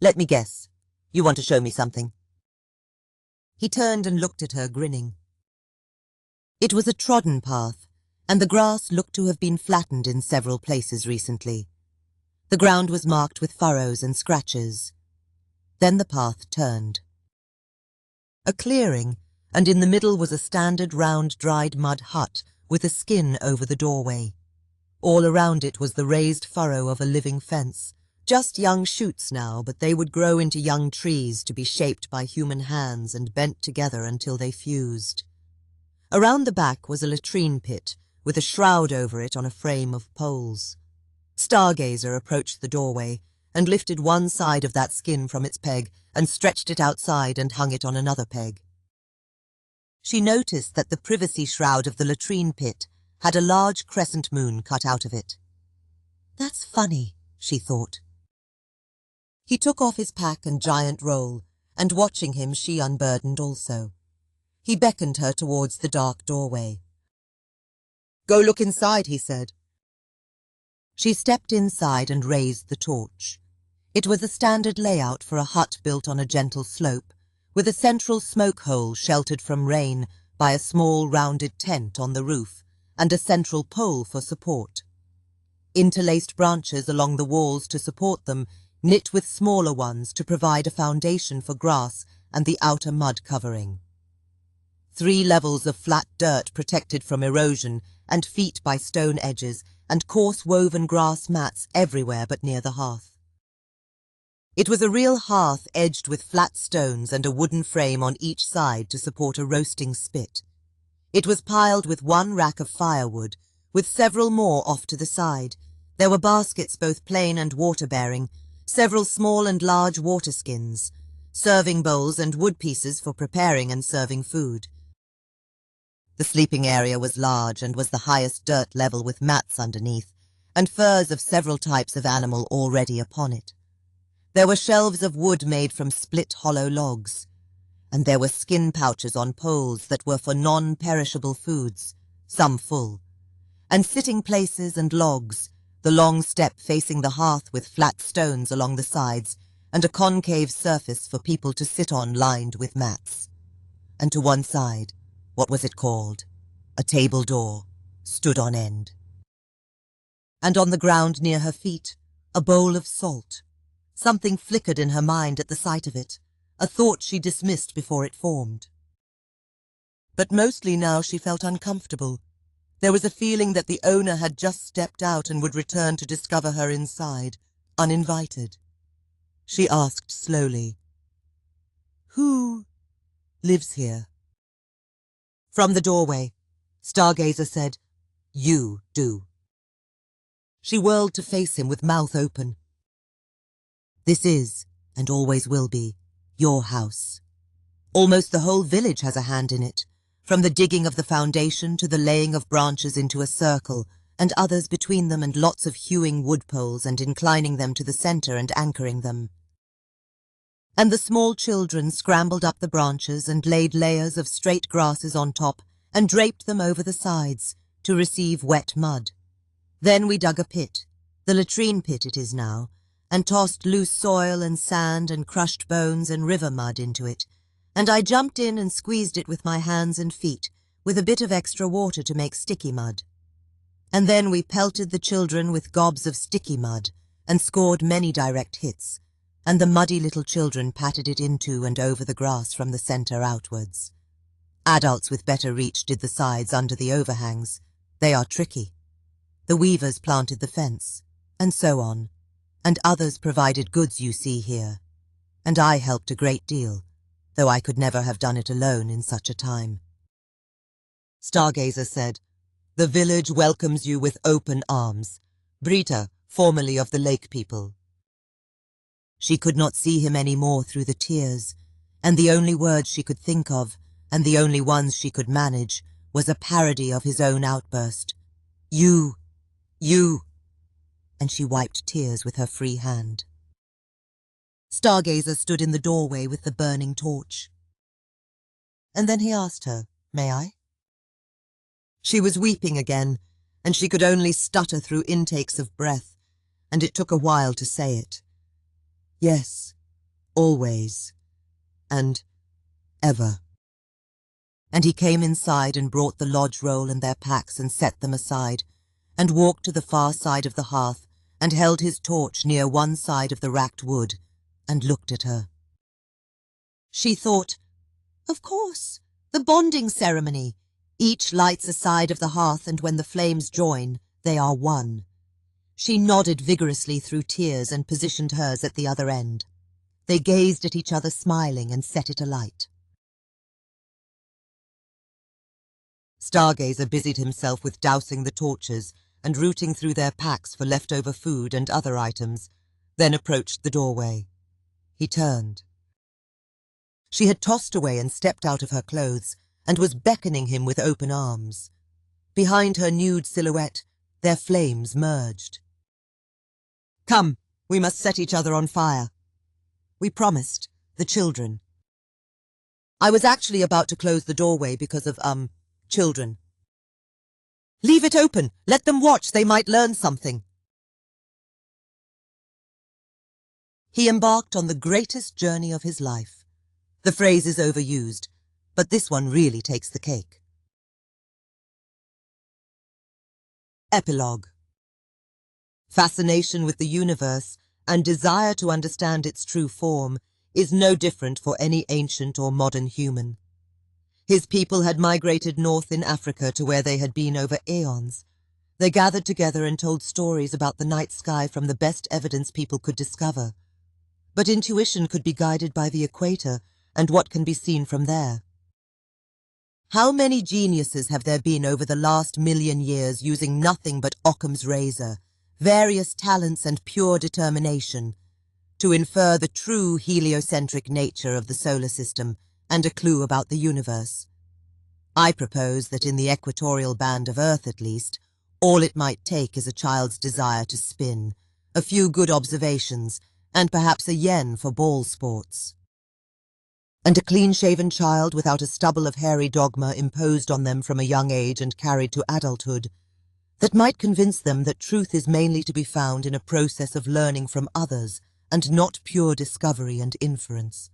"Let me guess. You want to show me something?" He turned and looked at her, grinning. It was a trodden path, and the grass looked to have been flattened in several places recently. The ground was marked with furrows and scratches. Then the path turned. A clearing, and in the middle was a standard round dried mud hut with a skin over the doorway. All around it was the raised furrow of a living fence. Just young shoots now, but they would grow into young trees to be shaped by human hands and bent together until they fused. Around the back was a latrine pit with a shroud over it on a frame of poles. Stargazer approached the doorway, and lifted one side of that skin from its peg and stretched it outside and hung it on another peg. She noticed that the privacy shroud of the latrine pit had a large crescent moon cut out of it. "That's funny," she thought. He took off his pack and giant roll, and watching him she unburdened also. He beckoned her towards the dark doorway. "Go look inside," he said. She stepped inside and raised the torch. It was a standard layout for a hut built on a gentle slope, with a central smoke hole sheltered from rain by a small rounded tent on the roof and a central pole for support. Interlaced branches along the walls to support them, knit with smaller ones to provide a foundation for grass and the outer mud covering. 3 levels of flat dirt protected from erosion and feet by stone edges, and coarse woven grass mats everywhere but near the hearth. It was a real hearth edged with flat stones and a wooden frame on each side to support a roasting spit. It was piled with 1 rack of firewood, with several more off to the side. There were baskets both plain and water-bearing, several small and large water skins, serving bowls and wood pieces for preparing and serving food. The sleeping area was large and was the highest dirt level with mats underneath, and furs of several types of animal already upon it. There were shelves of wood made from split hollow logs, and there were skin pouches on poles that were for non-perishable foods, some full, and sitting places and logs, the long step facing the hearth with flat stones along the sides, and a concave surface for people to sit on lined with mats. And to one side, what was it called? A table door, stood on end. And on the ground near her feet, a bowl of salt. Something flickered in her mind at the sight of it, a thought she dismissed before it formed. But mostly now she felt uncomfortable. There was a feeling that the owner had just stepped out and would return to discover her inside, uninvited. She asked slowly, "Who lives here?" From the doorway, Stargazer said, "You do." She whirled to face him with mouth open. "This is, and always will be, your house. Almost the whole village has a hand in it, from the digging of the foundation to the laying of branches into a circle, and others between them, and lots of hewing wood poles and inclining them to the center and anchoring them. And the small children scrambled up the branches and laid layers of straight grasses on top and draped them over the sides to receive wet mud. Then we dug a pit, the latrine pit it is now, and tossed loose soil and sand and crushed bones and river mud into it, and I jumped in and squeezed it with my hands and feet, with a bit of extra water to make sticky mud. And then we pelted the children with gobs of sticky mud and scored many direct hits, and the muddy little children patted it into and over the grass from the center outwards. Adults with better reach did the sides under the overhangs. They are tricky. The weavers planted the fence, and so on, and others provided goods you see here, and I helped a great deal, though I could never have done it alone in such a time. Stargazer said, "The village welcomes you with open arms. Brita, formerly of the lake people." She could not see him any more through the tears, and the only words she could think of, and the only ones she could manage, was a parody of his own outburst. You, and she wiped tears with her free hand. Stargazer stood in the doorway with the burning torch. And then he asked her, "May I?" She was weeping again, and she could only stutter through intakes of breath, and it took a while to say it. "Yes, always, and ever." And he came inside and brought the lodge roll and their packs and set them aside, and walked to the far side of the hearth, and held his torch near one side of the racked wood, and looked at her. She thought, "Of course, the bonding ceremony. Each lights a side of the hearth, and when the flames join, they are one." She nodded vigorously through tears and positioned hers at the other end. They gazed at each other smiling and set it alight. Stargazer busied himself with dousing the torches and rooting through their packs for leftover food and other items, then approached the doorway. He turned. She had tossed away and stepped out of her clothes, and was beckoning him with open arms. Behind her nude silhouette, their flames merged. "Come, we must set each other on fire." We promised, the children. I was actually about to close the doorway because of, children. "Leave it open! Let them watch! They might learn something!" He embarked on the greatest journey of his life. The phrase is overused, but this one really takes the cake. Epilogue. Fascination with the universe and desire to understand its true form is no different for any ancient or modern human. His people had migrated north in Africa to where they had been over aeons. They gathered together and told stories about the night sky from the best evidence people could discover. But intuition could be guided by the equator and what can be seen from there. How many geniuses have there been over the last 1,000,000 years using nothing but Occam's razor, various talents and pure determination, to infer the true heliocentric nature of the solar system and a clue about the universe? I propose that in the equatorial band of Earth at least, all it might take is a child's desire to spin, a few good observations, and perhaps a yen for ball sports. And a clean-shaven child without a stubble of hairy dogma imposed on them from a young age and carried to adulthood, that might convince them that truth is mainly to be found in a process of learning from others and not pure discovery and inference.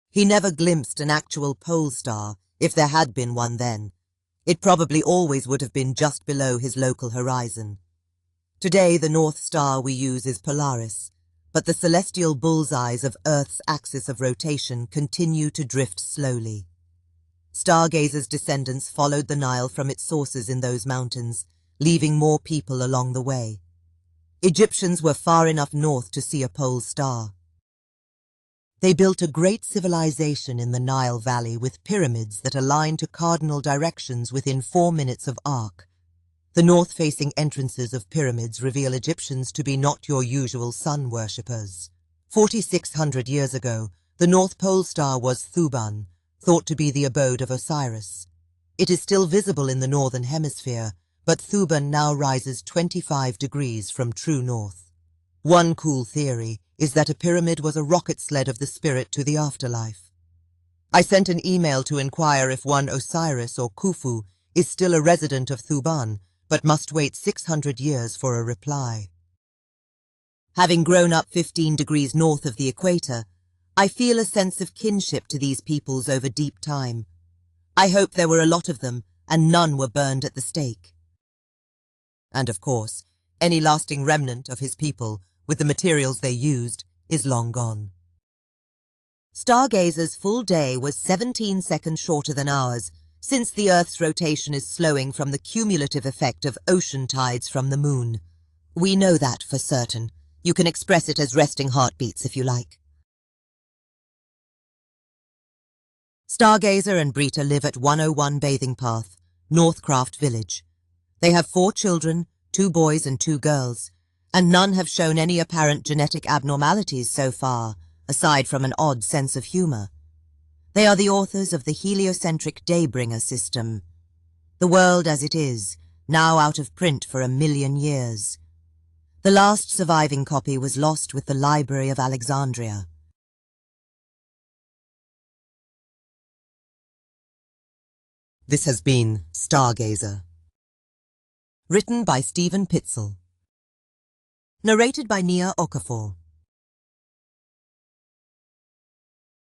He never glimpsed an actual pole star, if there had been one then. It probably always would have been just below his local horizon. Today the North Star we use is Polaris, but the celestial bullseyes of Earth's axis of rotation continue to drift slowly. Stargazer's descendants followed the Nile from its sources in those mountains, leaving more people along the way. Egyptians were far enough north to see a pole star. They built a great civilization in the Nile Valley with pyramids that align to cardinal directions within 4 minutes of arc. The north-facing entrances of pyramids reveal Egyptians to be not your usual sun worshippers. 4,600 years ago, the North Pole Star was Thuban, thought to be the abode of Osiris. It is still visible in the northern hemisphere, but Thuban now rises 25 degrees from true north. One cool theory is that a pyramid was a rocket sled of the spirit to the afterlife. I sent an email to inquire if one Osiris or Khufu is still a resident of Thuban, but must wait 600 years for a reply. Having grown up 15 degrees north of the equator, I feel a sense of kinship to these peoples over deep time. I hope there were a lot of them, and none were burned at the stake. And of course, any lasting remnant of his people, with the materials they used, is long gone. Stargazer's full day was 17 seconds shorter than ours, since the Earth's rotation is slowing from the cumulative effect of ocean tides from the moon. We know that for certain. You can express it as resting heartbeats if you like. Stargazer and Brita live at 101 Bathing Path, Northcraft Village. They have 4 children, 2 boys and 2 girls, and none have shown any apparent genetic abnormalities so far, aside from an odd sense of humor. They are the authors of the heliocentric Daybringer system. The world as it is, now out of print for 1,000,000 years. The last surviving copy was lost with the Library of Alexandria. This has been Stargazer. Written by Stephen Pitzl. Narrated by Nia Okafor.